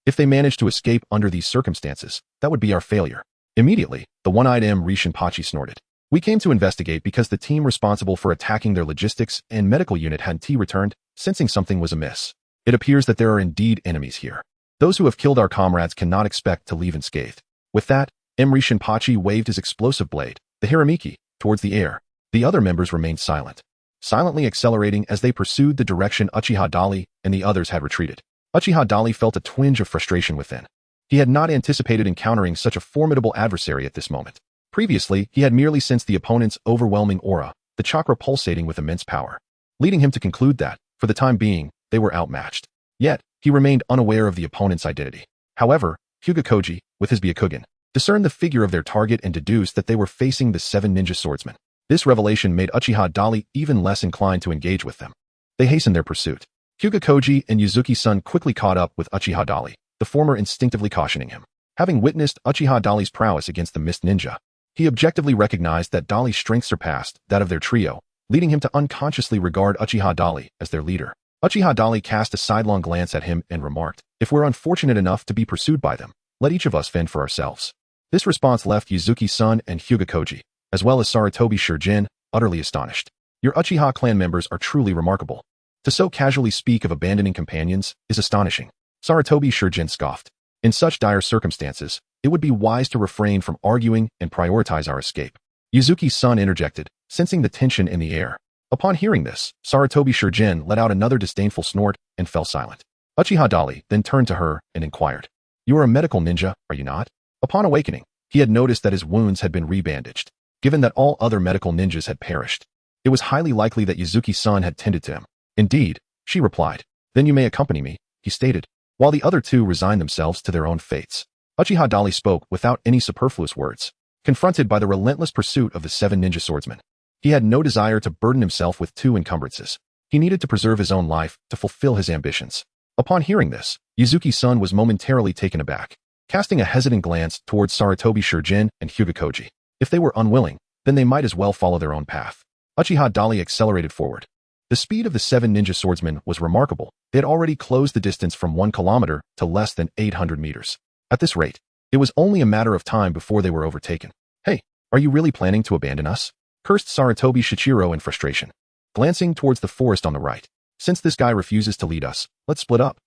If they manage to escape under these circumstances, that would be our failure. Immediately, the one-eyed M. Rishinpachi snorted. We came to investigate because the team responsible for attacking their logistics and medical unit had returned, sensing something was amiss. It appears that there are indeed enemies here. Those who have killed our comrades cannot expect to leave unscathed. With that, M. Rishinpachi waved his explosive blade, the Hiramiki, towards the air. The other members remained silently accelerating as they pursued the direction Uchiha Dali and the others had retreated. Uchiha Dali felt a twinge of frustration within. He had not anticipated encountering such a formidable adversary at this moment. Previously, he had merely sensed the opponent's overwhelming aura, the chakra pulsating with immense power, leading him to conclude that, for the time being, they were outmatched. Yet, he remained unaware of the opponent's identity. However, Hyuga Koji, with his Byakugan, discerned the figure of their target and deduced that they were facing the 7 ninja swordsmen. This revelation made Uchiha Dali even less inclined to engage with them. They hastened their pursuit. Hyuga Koji and Yuzuki-san quickly caught up with Uchiha Dali, the former instinctively cautioning him. Having witnessed Uchiha Dali's prowess against the Mist Ninja, he objectively recognized that Dali's strength surpassed that of their trio, leading him to unconsciously regard Uchiha Dali as their leader. Uchiha Dali cast a sidelong glance at him and remarked, "If we're unfortunate enough to be pursued by them, let each of us fend for ourselves." This response left Yuzuki-san and Hyuga Koji, as well as Sarutobi Shurjin, utterly astonished. Your Uchiha clan members are truly remarkable. To so casually speak of abandoning companions is astonishing. Sarutobi Shurjin scoffed. In such dire circumstances, it would be wise to refrain from arguing and prioritize our escape. Yuzuki-san interjected, sensing the tension in the air. Upon hearing this, Sarutobi Shurjin let out another disdainful snort and fell silent. Uchiha Dali then turned to her and inquired, "You are a medical ninja, are you not?" Upon awakening, he had noticed that his wounds had been rebandaged. Given that all other medical ninjas had perished, it was highly likely that Yuzuki-san had tended to him. Indeed, she replied. Then you may accompany me, he stated, while the other two resigned themselves to their own fates. Uchiha Dali spoke without any superfluous words. Confronted by the relentless pursuit of the 7 ninja swordsmen, he had no desire to burden himself with 2 encumbrances. He needed to preserve his own life to fulfill his ambitions. Upon hearing this, Yuzuki-san was momentarily taken aback, casting a hesitant glance towards Sarutobi Shurjin and Hyuga Koji. If they were unwilling, then they might as well follow their own path. Uchiha Dali accelerated forward. The speed of the 7 ninja swordsmen was remarkable. They had already closed the distance from 1 kilometer to less than 800 meters. At this rate, it was only a matter of time before they were overtaken. Hey, are you really planning to abandon us? Cursed Sarutobi Shichiro in frustration, glancing towards the forest on the right. Since this guy refuses to lead us, let's split up.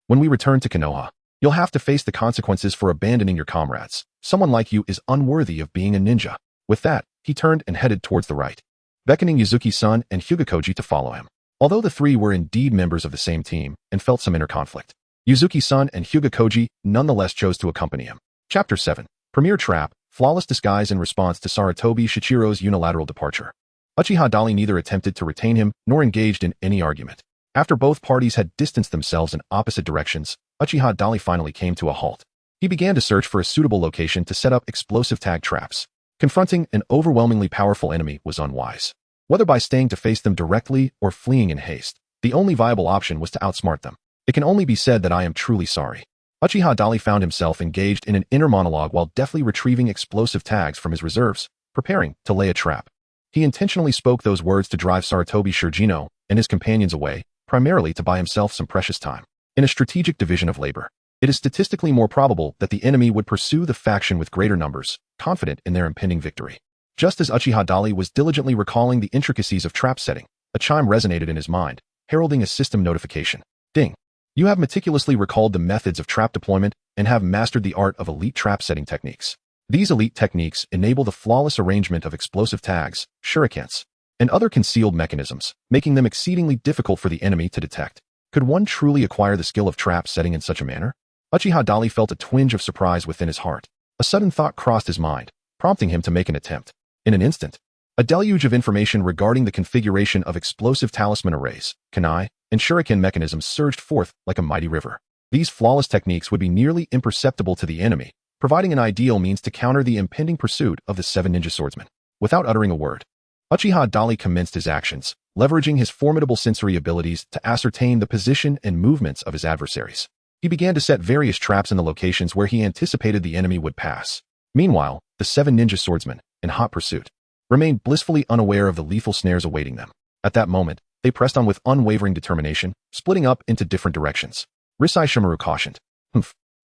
When we return to Konoha, You'll have to face the consequences for abandoning your comrades. Someone like you is unworthy of being a ninja. With that, he turned and headed towards the right, beckoning Yuzuki-san and Hokage to follow him. Although the three were indeed members of the same team and felt some inner conflict, Yuzuki-san and Hokage nonetheless chose to accompany him. Chapter 7. Premier Trap, Flawless Disguise in response to Sarutobi Shichiro's unilateral departure. Uchiha Dali neither attempted to retain him nor engaged in any argument. After both parties had distanced themselves in opposite directions, Uchiha Dali finally came to a halt. He began to search for a suitable location to set up explosive tag traps. Confronting an overwhelmingly powerful enemy was unwise. Whether by staying to face them directly or fleeing in haste, the only viable option was to outsmart them. It can only be said that I am truly sorry. Uchiha Dali found himself engaged in an inner monologue while deftly retrieving explosive tags from his reserves, preparing to lay a trap. He intentionally spoke those words to drive Sarutobi Shirogino and his companions away, primarily to buy himself some precious time. In a strategic division of labor, it is statistically more probable that the enemy would pursue the faction with greater numbers, confident in their impending victory. Just as Uchiha Dali was diligently recalling the intricacies of trap setting, a chime resonated in his mind, heralding a system notification. Ding! You have meticulously recalled the methods of trap deployment and have mastered the art of elite trap setting techniques. These elite techniques enable the flawless arrangement of explosive tags, shurikens, and other concealed mechanisms, making them exceedingly difficult for the enemy to detect. Could one truly acquire the skill of trap setting in such a manner? Uchiha Dali felt a twinge of surprise within his heart. A sudden thought crossed his mind, prompting him to make an attempt. In an instant, a deluge of information regarding the configuration of explosive talisman arrays, kunai, and shuriken mechanisms surged forth like a mighty river. These flawless techniques would be nearly imperceptible to the enemy, providing an ideal means to counter the impending pursuit of the 7 ninja swordsmen. Without uttering a word, Uchiha Dali commenced his actions, leveraging his formidable sensory abilities to ascertain the position and movements of his adversaries. He began to set various traps in the locations where he anticipated the enemy would pass. Meanwhile, the 7 ninja swordsmen, in hot pursuit, remained blissfully unaware of the lethal snares awaiting them. At that moment, they pressed on with unwavering determination, splitting up into different directions. Risai Shimaru cautioned.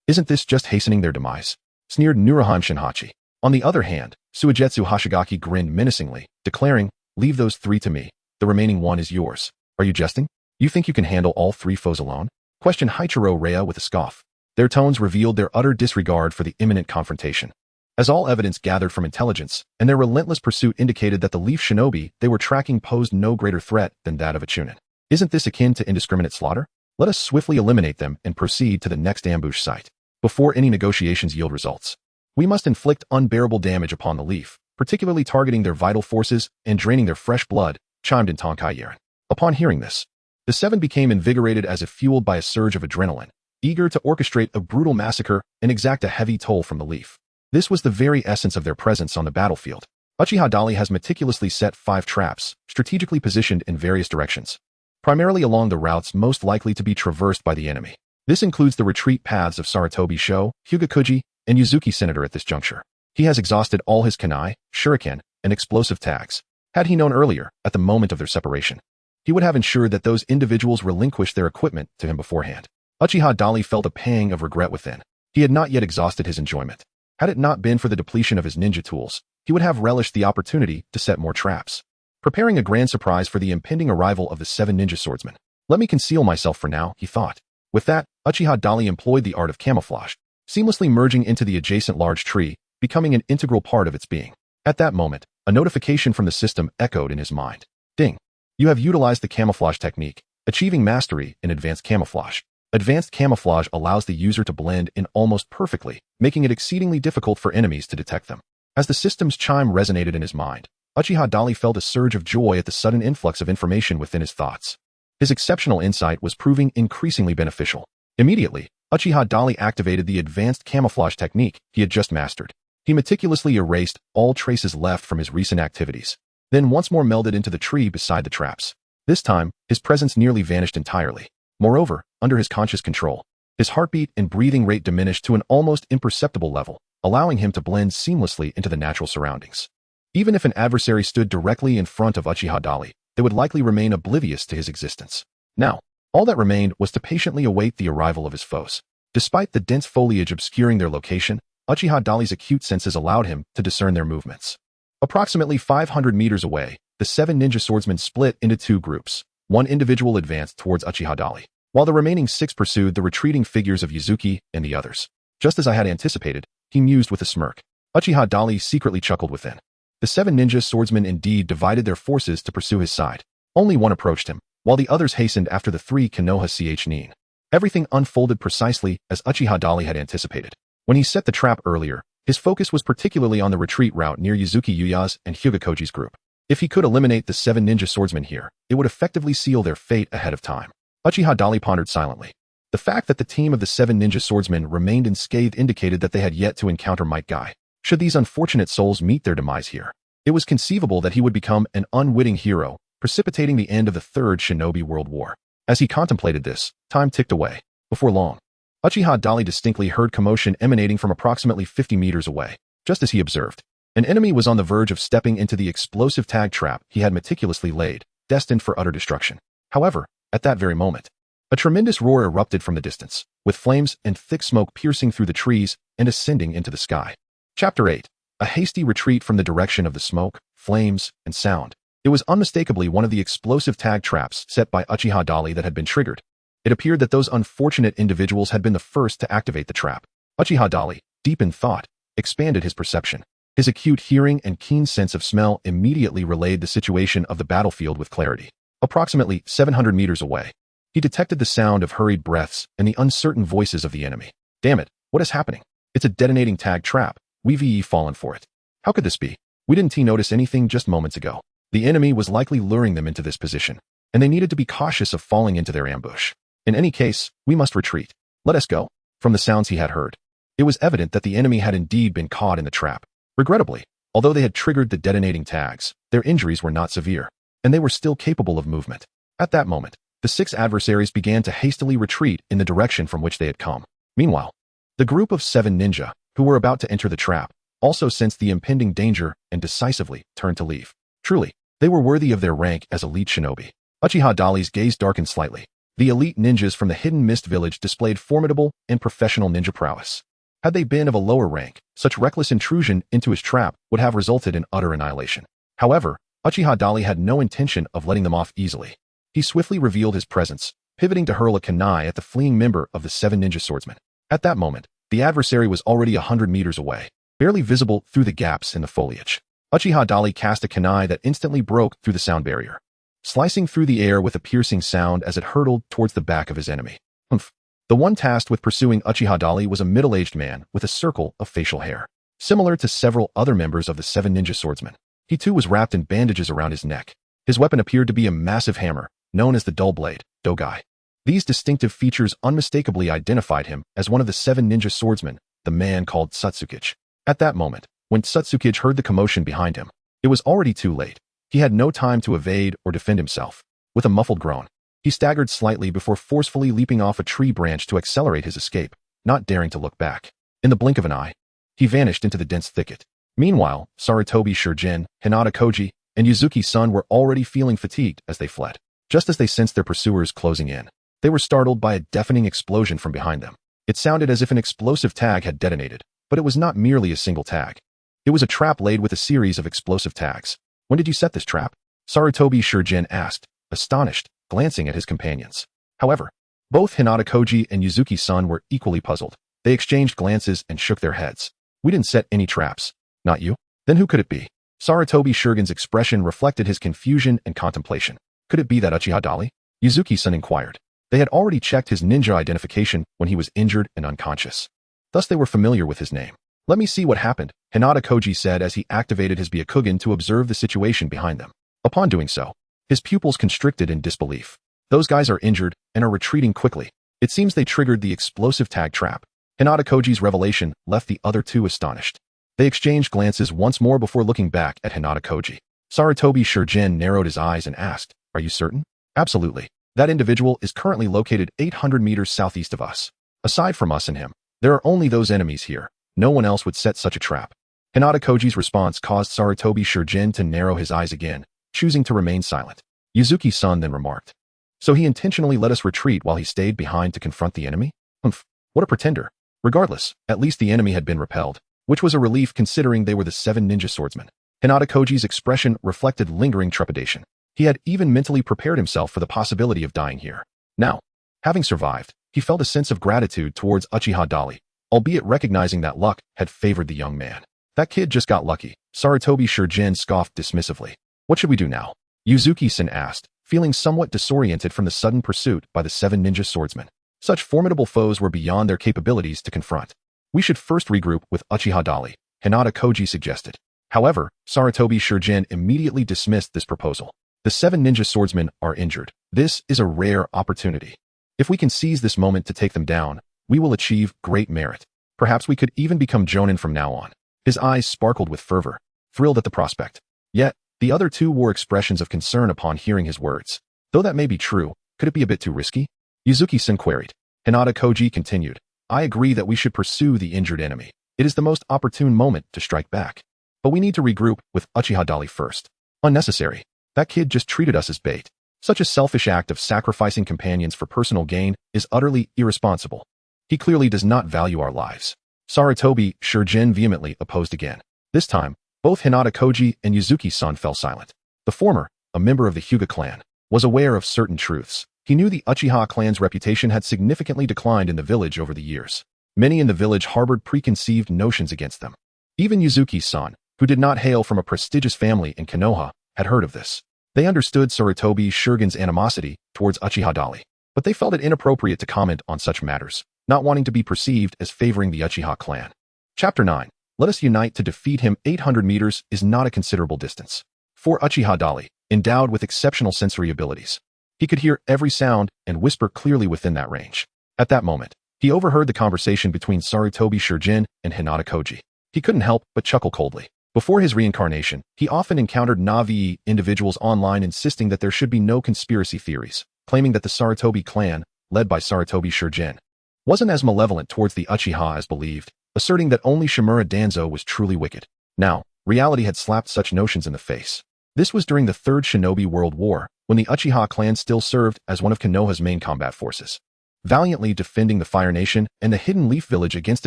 Isn't this just hastening their demise? Sneered Nuruhan Shinhachi. On the other hand, Suigetsu Hashigaki grinned menacingly, declaring, Leave those 3 to me. The remaining one is yours. Are you jesting? You think you can handle all 3 foes alone? Questioned Haichiro Rhea with a scoff. Their tones revealed their utter disregard for the imminent confrontation. As all evidence gathered from intelligence, and their relentless pursuit indicated that the Leaf Shinobi they were tracking posed no greater threat than that of a Chunin. Isn't this akin to indiscriminate slaughter? Let us swiftly eliminate them and proceed to the next ambush site. Before any negotiations yield results, we must inflict unbearable damage upon the Leaf, particularly targeting their vital forces and draining their fresh blood, chimed in Tonkai Yaren. Upon hearing this, the 7 became invigorated as if fueled by a surge of adrenaline, eager to orchestrate a brutal massacre and exact a heavy toll from the Leaf. This was the very essence of their presence on the battlefield. Uchiha Dali has meticulously set 5 traps, strategically positioned in various directions, primarily along the routes most likely to be traversed by the enemy. This includes the retreat paths of Sarutobi Sho, Hokage, and Yuzuki Senator at this juncture. He has exhausted all his kunai, shuriken, and explosive tags. Had he known earlier, at the moment of their separation, he would have ensured that those individuals relinquished their equipment to him beforehand. Uchiha Dali felt a pang of regret within. He had not yet exhausted his enjoyment. Had it not been for the depletion of his ninja tools, he would have relished the opportunity to set more traps, preparing a grand surprise for the impending arrival of the 7 ninja swordsmen. Let me conceal myself for now, he thought. With that, Uchiha Dali employed the art of camouflage, seamlessly merging into the adjacent large tree, becoming an integral part of its being. At that moment, a notification from the system echoed in his mind. Ding! You have utilized the camouflage technique, achieving mastery in advanced camouflage. Advanced camouflage allows the user to blend in almost perfectly, making it exceedingly difficult for enemies to detect them. As the system's chime resonated in his mind, Uchiha Dali felt a surge of joy at the sudden influx of information within his thoughts. His exceptional insight was proving increasingly beneficial. Immediately, Uchiha Dali activated the advanced camouflage technique he had just mastered. He meticulously erased all traces left from his recent activities, then once more melded into the tree beside the traps. This time, his presence nearly vanished entirely. Moreover, under his conscious control, his heartbeat and breathing rate diminished to an almost imperceptible level, allowing him to blend seamlessly into the natural surroundings. Even if an adversary stood directly in front of Uchiha Dali, they would likely remain oblivious to his existence. Now, all that remained was to patiently await the arrival of his foes. Despite the dense foliage obscuring their location, Uchiha Dali's acute senses allowed him to discern their movements. Approximately 500 meters away, the 7 ninja swordsmen split into 2 groups. One individual advanced towards Uchiha Dali, while the remaining 6 pursued the retreating figures of Yuzuki and the others. Just as I had anticipated, he mused with a smirk. Uchiha Dali secretly chuckled within. The 7 ninja swordsmen indeed divided their forces to pursue his side. Only one approached him, while the others hastened after the 3 Konoha nin. Everything unfolded precisely as Uchiha Dali had anticipated. When he set the trap earlier, his focus was particularly on the retreat route near Yuzuki Yuya's and Hyugakoji's group. If he could eliminate the 7 ninja swordsmen here, it would effectively seal their fate ahead of time. Uchiha Dali pondered silently. The fact that the team of the 7 ninja swordsmen remained unscathed indicated that they had yet to encounter Might Guy. Should these unfortunate souls meet their demise here, it was conceivable that he would become an unwitting hero, precipitating the end of the Third Shinobi World War. As he contemplated this, time ticked away. Before long, Uchiha Dali distinctly heard commotion emanating from approximately 50 meters away. Just as he observed, an enemy was on the verge of stepping into the explosive tag trap he had meticulously laid, destined for utter destruction. However, at that very moment, a tremendous roar erupted from the distance, with flames and thick smoke piercing through the trees and ascending into the sky. Chapter 8. A hasty retreat from the direction of the smoke, flames, and sound. It was unmistakably one of the explosive tag traps set by Uchiha Dali that had been triggered. It appeared that those unfortunate individuals had been the first to activate the trap. Uchiha Dali, deep in thought, expanded his perception. His acute hearing and keen sense of smell immediately relayed the situation of the battlefield with clarity. Approximately 700 meters away, he detected the sound of hurried breaths and the uncertain voices of the enemy. Damn it, what is happening? It's a detonating tag trap. We've fallen for it. How could this be? We didn't notice anything just moments ago. The enemy was likely luring them into this position, and they needed to be cautious of falling into their ambush. In any case, we must retreat. Let us go. From the sounds he had heard, it was evident that the enemy had indeed been caught in the trap. Regrettably, although they had triggered the detonating tags, their injuries were not severe, and they were still capable of movement. At that moment, the 6 adversaries began to hastily retreat in the direction from which they had come. Meanwhile, the group of 7 ninja, who were about to enter the trap, also sensed the impending danger and decisively turned to leave. Truly, they were worthy of their rank as elite shinobi. Uchiha Dali's gaze darkened slightly. The elite ninjas from the hidden mist village displayed formidable and professional ninja prowess. Had they been of a lower rank, such reckless intrusion into his trap would have resulted in utter annihilation. However, Uchiha Dali had no intention of letting them off easily. He swiftly revealed his presence, pivoting to hurl a kunai at the fleeing member of the 7 ninja swordsmen. At that moment, the adversary was already 100 meters away, barely visible through the gaps in the foliage. Uchiha Dali cast a kunai that instantly broke through the sound barrier, slicing through the air with a piercing sound as it hurtled towards the back of his enemy. Humph. The one tasked with pursuing Uchiha Dali was a middle-aged man with a circle of facial hair. Similar to several other members of the 7 ninja swordsmen, he too was wrapped in bandages around his neck. His weapon appeared to be a massive hammer, known as the dull blade, dogai. These distinctive features unmistakably identified him as one of the 7 ninja swordsmen, the man called Satsukage. At that moment, when Satsukage heard the commotion behind him, it was already too late. He had no time to evade or defend himself. With a muffled groan, he staggered slightly before forcefully leaping off a tree branch to accelerate his escape, not daring to look back. In the blink of an eye, he vanished into the dense thicket. Meanwhile, Sarutobi Shuriken, Hinata Koji, and Yuzuki-san were already feeling fatigued as they fled. Just as they sensed their pursuers closing in, they were startled by a deafening explosion from behind them. It sounded as if an explosive tag had detonated, but it was not merely a single tag. It was a trap laid with a series of explosive tags. When did you set this trap? Sarutobi Shuriken asked, astonished, glancing at his companions. However, both Hinata Koji and Yuzuki-san were equally puzzled. They exchanged glances and shook their heads. We didn't set any traps. Not you? Then who could it be? Sarutobi Shuriken's expression reflected his confusion and contemplation. Could it be that Uchiha Dali? Yuzuki-san inquired. They had already checked his ninja identification when he was injured and unconscious. Thus they were familiar with his name. Let me see what happened, Hinata Koji said as he activated his Byakugan to observe the situation behind them. Upon doing so, his pupils constricted in disbelief. Those guys are injured and are retreating quickly. It seems they triggered the explosive tag trap. Hinata Koji's revelation left the other two astonished. They exchanged glances once more before looking back at Hinata Koji. Sarutobi Shuriken narrowed his eyes and asked, "Are you certain?" "Absolutely. That individual is currently located 800 meters southeast of us. Aside from us and him, there are only those enemies here. No one else would set such a trap." Hinata Koji's response caused Sarutobi Shuriken to narrow his eyes again, choosing to remain silent. Yuzuki-san then remarked, "So he intentionally let us retreat while he stayed behind to confront the enemy? Humph, what a pretender." Regardless, at least the enemy had been repelled, which was a relief considering they were the 7 ninja swordsmen. Hinata Koji's expression reflected lingering trepidation. He had even mentally prepared himself for the possibility of dying here. Now, Having survived, he felt a sense of gratitude towards Uchiha Dali, albeit recognizing that luck had favored the young man. That kid just got lucky, Sarutobi Shurjin scoffed dismissively. What should we do now? Yuzuki-san asked, feeling somewhat disoriented from the sudden pursuit by the 7 ninja swordsmen. Such formidable foes were beyond their capabilities to confront. We should first regroup with Uchiha Dali, Hinata Koji suggested. However, Sarutobi Shurjin immediately dismissed this proposal. The 7 ninja swordsmen are injured. This is a rare opportunity. If we can seize this moment to take them down, we will achieve great merit. Perhaps we could even become Jonin from now on. His eyes sparkled with fervor, thrilled at the prospect. Yet, the other two wore expressions of concern upon hearing his words. Though that may be true, could it be a bit too risky? Yuzuki-san queried. Hinata Koji continued. I agree that we should pursue the injured enemy. It is the most opportune moment to strike back. But we need to regroup with Uchiha Dali first. Unnecessary. That kid just treated us as bait. Such a selfish act of sacrificing companions for personal gain is utterly irresponsible. He clearly does not value our lives. Sarutobi Shurjin vehemently opposed again. This time, both Hinata Koji and Yuzuki-san fell silent. The former, a member of the Hyuga clan, was aware of certain truths. He knew the Uchiha clan's reputation had significantly declined in the village over the years. Many in the village harbored preconceived notions against them. Even Yuzuki-san, who did not hail from a prestigious family in Konoha, had heard of this. They understood Sarutobi Shurjin's animosity towards Uchiha Dali, but they felt it inappropriate to comment on such matters, not wanting to be perceived as favoring the Uchiha clan. Chapter 9. Let us unite to defeat him. 800 meters is not a considerable distance. For Uchiha Dali, endowed with exceptional sensory abilities, he could hear every sound and whisper clearly within that range. At that moment, he overheard the conversation between Sarutobi Shurjin and Hinata Koji. He couldn't help but chuckle coldly. Before his reincarnation, he often encountered Navi individuals online insisting that there should be no conspiracy theories, claiming that the Sarutobi clan, led by Sarutobi Shurjin, wasn't as malevolent towards the Uchiha as believed, asserting that only Shimura Danzo was truly wicked. Now, reality had slapped such notions in the face. This was during the Third Shinobi World War, when the Uchiha clan still served as one of Konoha's main combat forces, valiantly defending the Fire Nation and the Hidden Leaf Village against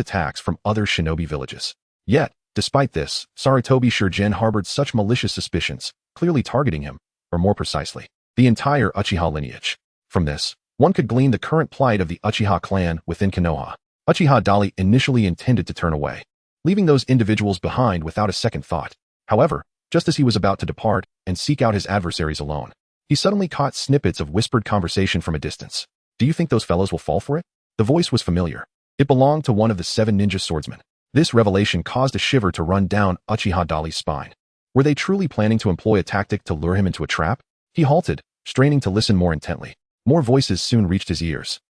attacks from other shinobi villages. Yet, despite this, Sarutobi Shurjin harbored such malicious suspicions, clearly targeting him, or more precisely, the entire Uchiha lineage. From this, one could glean the current plight of the Uchiha clan within Konoha. Uchiha Dali initially intended to turn away, leaving those individuals behind without a second thought. However, just as he was about to depart and seek out his adversaries alone, he suddenly caught snippets of whispered conversation from a distance. Do you think those fellows will fall for it? The voice was familiar. It belonged to one of the 7 ninja swordsmen. This revelation caused a shiver to run down Uchiha Dali's spine. Were they truly planning to employ a tactic to lure him into a trap? He halted, straining to listen more intently. More voices soon reached his ears.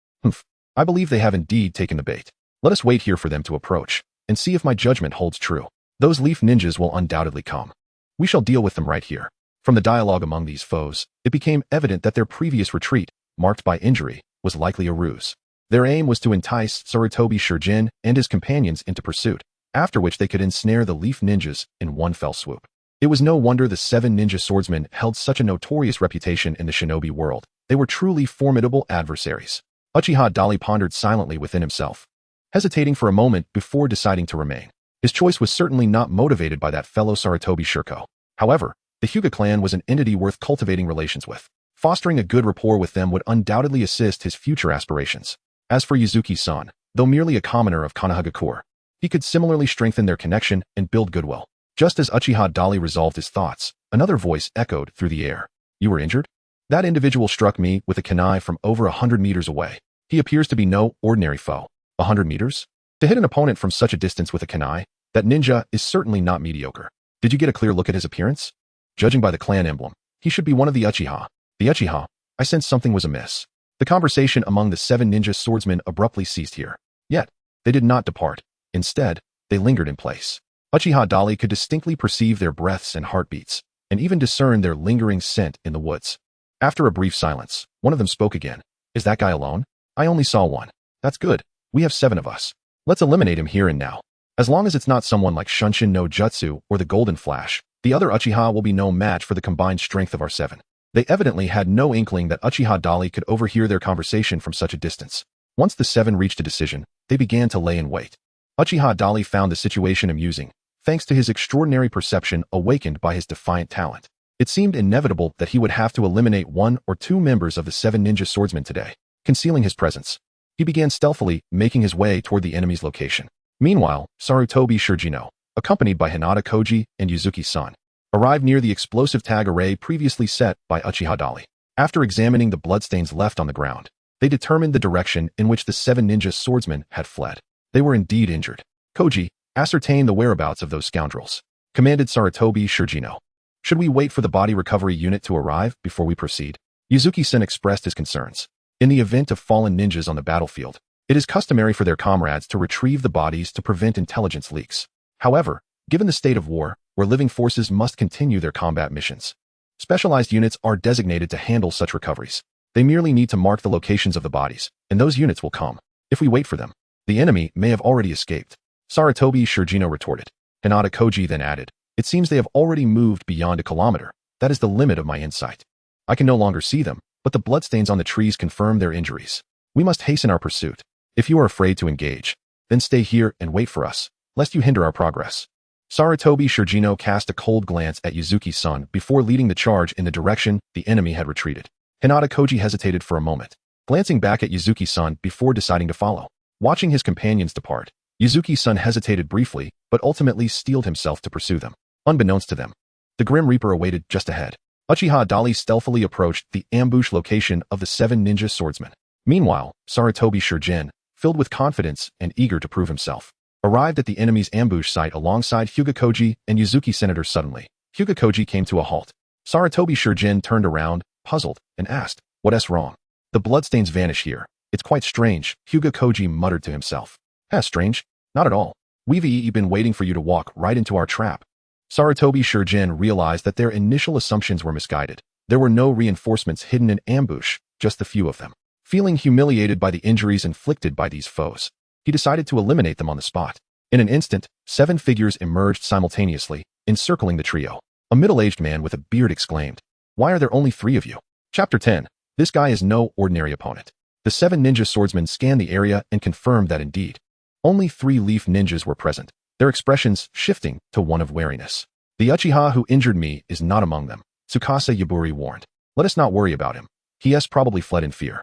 I believe they have indeed taken the bait. Let us wait here for them to approach, and see if my judgment holds true. Those leaf ninjas will undoubtedly come. We shall deal with them right here. From the dialogue among these foes, it became evident that their previous retreat, marked by injury, was likely a ruse. Their aim was to entice Sarutobi Shurjin and his companions into pursuit, after which they could ensnare the leaf ninjas in one fell swoop. It was no wonder the 7 ninja swordsmen held such a notorious reputation in the shinobi world. They were truly formidable adversaries. Uchiha Dali pondered silently within himself, hesitating for a moment before deciding to remain. His choice was certainly not motivated by that fellow Sarutobi Shurko. However, the Hyuga clan was an entity worth cultivating relations with. Fostering a good rapport with them would undoubtedly assist his future aspirations. As for Yuzuki-san, though merely a commoner of Konohagakure, he could similarly strengthen their connection and build goodwill. Just as Uchiha Dali resolved his thoughts, another voice echoed through the air. You were injured? That individual struck me with a kunai from over 100 meters away. He appears to be no ordinary foe. 100 meters? To hit an opponent from such a distance with a kunai, that ninja is certainly not mediocre. Did you get a clear look at his appearance? Judging by the clan emblem, he should be one of the Uchiha. The Uchiha, I sensed something was amiss. The conversation among the 7 ninja swordsmen abruptly ceased here. Yet, they did not depart. Instead, they lingered in place. Uchiha Dali could distinctly perceive their breaths and heartbeats, and even discern their lingering scent in the woods. After a brief silence, one of them spoke again. Is that guy alone? I only saw one. That's good. We have 7 of us. Let's eliminate him here and now. As long as it's not someone like Shunshin no Jutsu or the Golden Flash, the other Uchiha will be no match for the combined strength of our 7. They evidently had no inkling that Uchiha Dali could overhear their conversation from such a distance. Once the 7 reached a decision, they began to lay in wait. Uchiha Dali found the situation amusing, thanks to his extraordinary perception awakened by his defiant talent. It seemed inevitable that he would have to eliminate 1 or 2 members of the 7 ninja swordsmen today. concealing his presence. He began stealthily making his way toward the enemy's location. Meanwhile, Sarutobi Shirogino, accompanied by Hinata Koji and Yuzuki-san, arrived near the explosive tag array previously set by Uchiha Dali. After examining the bloodstains left on the ground, they determined the direction in which the 7 ninja swordsmen had fled. They were indeed injured. Koji, ascertain the whereabouts of those scoundrels, commanded Sarutobi Shirogino. Should we wait for the body recovery unit to arrive before we proceed? Yuzuki-san expressed his concerns. In the event of fallen ninjas on the battlefield, it is customary for their comrades to retrieve the bodies to prevent intelligence leaks. However, given the state of war, where living forces must continue their combat missions, specialized units are designated to handle such recoveries. They merely need to mark the locations of the bodies, and those units will come. If we wait for them, the enemy may have already escaped. Sarutobi Shirogino retorted. Hinata Koji then added, it seems they have already moved beyond a kilometer. That is the limit of my insight. I can no longer see them, but the bloodstains on the trees confirm their injuries. We must hasten our pursuit. If you are afraid to engage, then stay here and wait for us, lest you hinder our progress. Sarutobi Shirogino cast a cold glance at Yuzuki-san before leading the charge in the direction the enemy had retreated. Hinata Koji hesitated for a moment, glancing back at Yuzuki-san before deciding to follow. Watching his companions depart, Yuzuki-san hesitated briefly, but ultimately steeled himself to pursue them. Unbeknownst to them, the Grim Reaper awaited just ahead. Uchiha Dali stealthily approached the ambush location of the 7 ninja swordsmen. Meanwhile, Sarutobi Shirogino, filled with confidence and eager to prove himself, arrived at the enemy's ambush site alongside Hokage Koji and Yuzuki Senator suddenly. Hokage Koji came to a halt. Sarutobi Shirogino turned around, puzzled, and asked, what's wrong? The bloodstains vanish here. It's quite strange, Hokage Koji muttered to himself. Strange? Not at all. We've been waiting for you to walk right into our trap. Sarutobi Shirogino realized that their initial assumptions were misguided. There were no reinforcements hidden in ambush, just a few of them. Feeling humiliated by the injuries inflicted by these foes, he decided to eliminate them on the spot. In an instant, 7 figures emerged simultaneously, encircling the trio. A middle-aged man with a beard exclaimed, why are there only 3 of you? Chapter 10. This guy is no ordinary opponent. The 7 ninja swordsmen scanned the area and confirmed that indeed, only 3 leaf ninjas were present, their expressions shifting to one of wariness. The Uchiha who injured me is not among them, Tsukasa Yaburi warned. Let us not worry about him. He has probably fled in fear.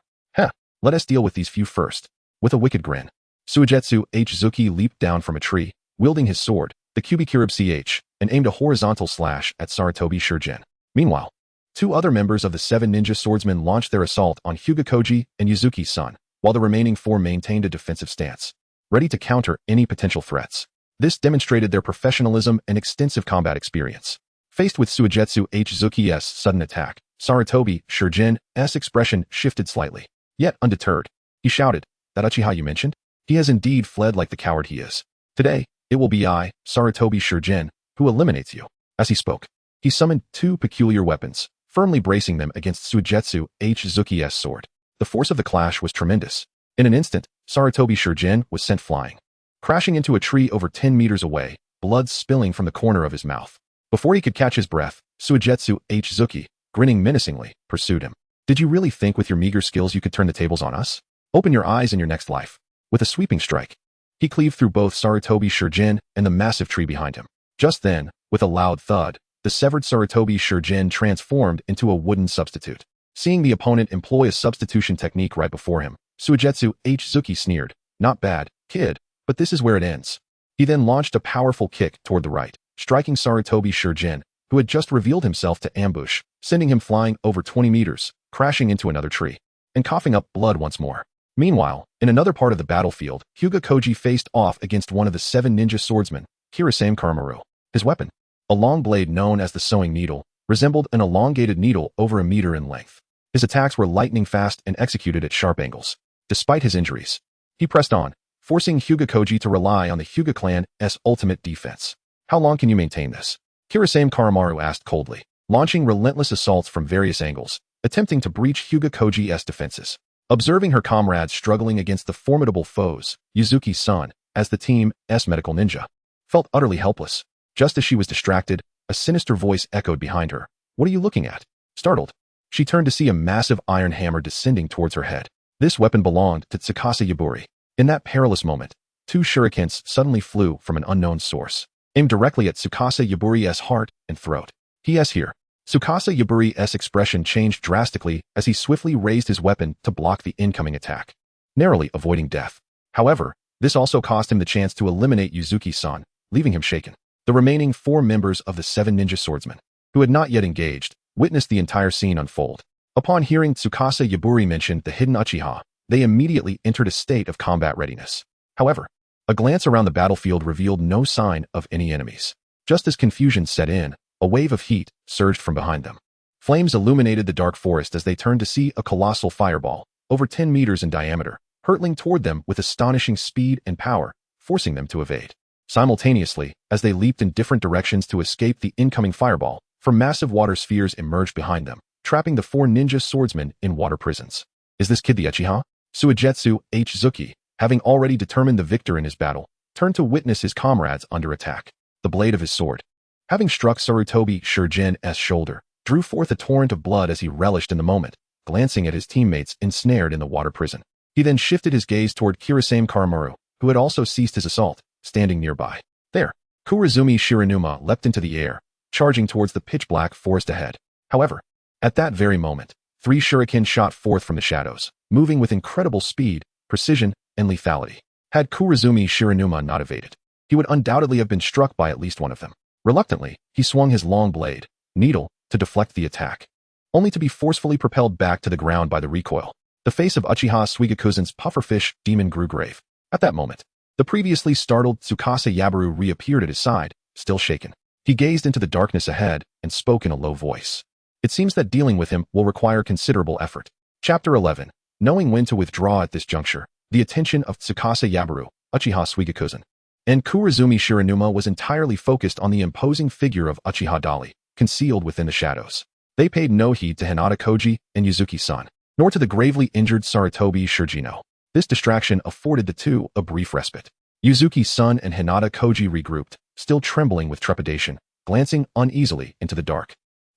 Let us deal with these few first. With a wicked grin, Suigetsu Zuki leaped down from a tree, wielding his sword, the Kubikirib Ch, and aimed a horizontal slash at Sarutobi Shirogino. Meanwhile, 2 other members of the 7 ninja swordsmen launched their assault on Hokage Koji and Yuzuki-san, while the remaining 4 maintained a defensive stance, ready to counter any potential threats. This demonstrated their professionalism and extensive combat experience. Faced with Suigetsu Zuki's sudden attack, Sarutobi Shirogino's expression shifted slightly. Yet undeterred, he shouted, that Uchiha you mentioned? He has indeed fled like the coward he is. Today, it will be I, Sarutobi Shirogino, who eliminates you. As he spoke, he summoned 2 peculiar weapons, firmly bracing them against Suigetsu Zuki's sword. The force of the clash was tremendous. In an instant, Sarutobi Shirogino was sent flying, crashing into a tree over 10 meters away, blood spilling from the corner of his mouth. Before he could catch his breath, Suigetsu Zuki, grinning menacingly, pursued him. Did you really think with your meager skills you could turn the tables on us? Open your eyes in your next life. With a sweeping strike, he cleaved through both Sarutobi Shirogino and the massive tree behind him. Just then, with a loud thud, the severed Sarutobi Shirogino transformed into a wooden substitute. Seeing the opponent employ a substitution technique right before him, Suigetsu Zuki sneered, not bad, kid, but this is where it ends. He then launched a powerful kick toward the right, striking Sarutobi Shirogino, who had just revealed himself to ambush, sending him flying over 20 meters, crashing into another tree, and coughing up blood once more. Meanwhile, in another part of the battlefield, Hokage Koji faced off against one of the 7 ninja swordsmen, Kirasame Karamaru. His weapon, a long blade known as the sewing needle, resembled an elongated needle over a meter in length. His attacks were lightning fast and executed at sharp angles. Despite his injuries, he pressed on, forcing Hokage Koji to rely on the Hokage clan's ultimate defense. How long can you maintain this? Kirasame Karamaru asked coldly, launching relentless assaults from various angles, attempting to breach Hokage Koji's defenses. Observing her comrades struggling against the formidable foes, Yuzuki-san, as the team's medical ninja, felt utterly helpless. Just as she was distracted, a sinister voice echoed behind her. What are you looking at? Startled, she turned to see a massive iron hammer descending towards her head. This weapon belonged to Tsukasa Yaburi. In that perilous moment, 2 shurikens suddenly flew from an unknown source, aimed directly at Tsukasa Yaburi's heart and throat. He is here. Tsukasa Yaburi's expression changed drastically as he swiftly raised his weapon to block the incoming attack, narrowly avoiding death. However, this also cost him the chance to eliminate Yuzuki-san, leaving him shaken. The remaining 4 members of the 7 ninja swordsmen, who had not yet engaged, witnessed the entire scene unfold. Upon hearing Tsukasa Yaburi mention the hidden Uchiha, they immediately entered a state of combat readiness. However, a glance around the battlefield revealed no sign of any enemies. Just as confusion set in, a wave of heat surged from behind them. Flames illuminated the dark forest as they turned to see a colossal fireball, over 10 meters in diameter, hurtling toward them with astonishing speed and power, forcing them to evade. Simultaneously, as they leaped in different directions to escape the incoming fireball, from massive water spheres emerged behind them, trapping the 4 ninja swordsmen in water prisons. Is this kid the Uchiha? Suigetsu Zuki, having already determined the victor in his battle, turned to witness his comrades under attack. The blade of his sword, having struck Sarutobi Shurigen's shoulder, drew forth a torrent of blood as he relished in the moment, glancing at his teammates ensnared in the water prison. He then shifted his gaze toward Kirasame Karamaru, who had also ceased his assault, standing nearby. There, Kurazumi Shiranuma leapt into the air, charging towards the pitch-black forest ahead. However, at that very moment, 3 shuriken shot forth from the shadows, moving with incredible speed, precision, and lethality. Had Kurazumi Shiranuma not evaded, he would undoubtedly have been struck by at least one of them. Reluctantly, he swung his long blade, needle, to deflect the attack, only to be forcefully propelled back to the ground by the recoil. The face of Uchiha Suigakuzen's pufferfish demon grew grave. At that moment, the previously startled Tsukasa Yaburu reappeared at his side, still shaken. He gazed into the darkness ahead and spoke in a low voice. It seems that dealing with him will require considerable effort. Chapter 11. Knowing when to withdraw at this juncture, the attention of Tsukasa Yaburu, Uchiha Suigakuzen, and Kurazumi Shiranuma was entirely focused on the imposing figure of Uchiha Dali, concealed within the shadows. They paid no heed to Hinata Koji and Yuzuki-san, nor to the gravely injured Sarutobi Shurigino. This distraction afforded the two a brief respite. Yuzuki-san and Hinata Koji regrouped, still trembling with trepidation, glancing uneasily into the dark.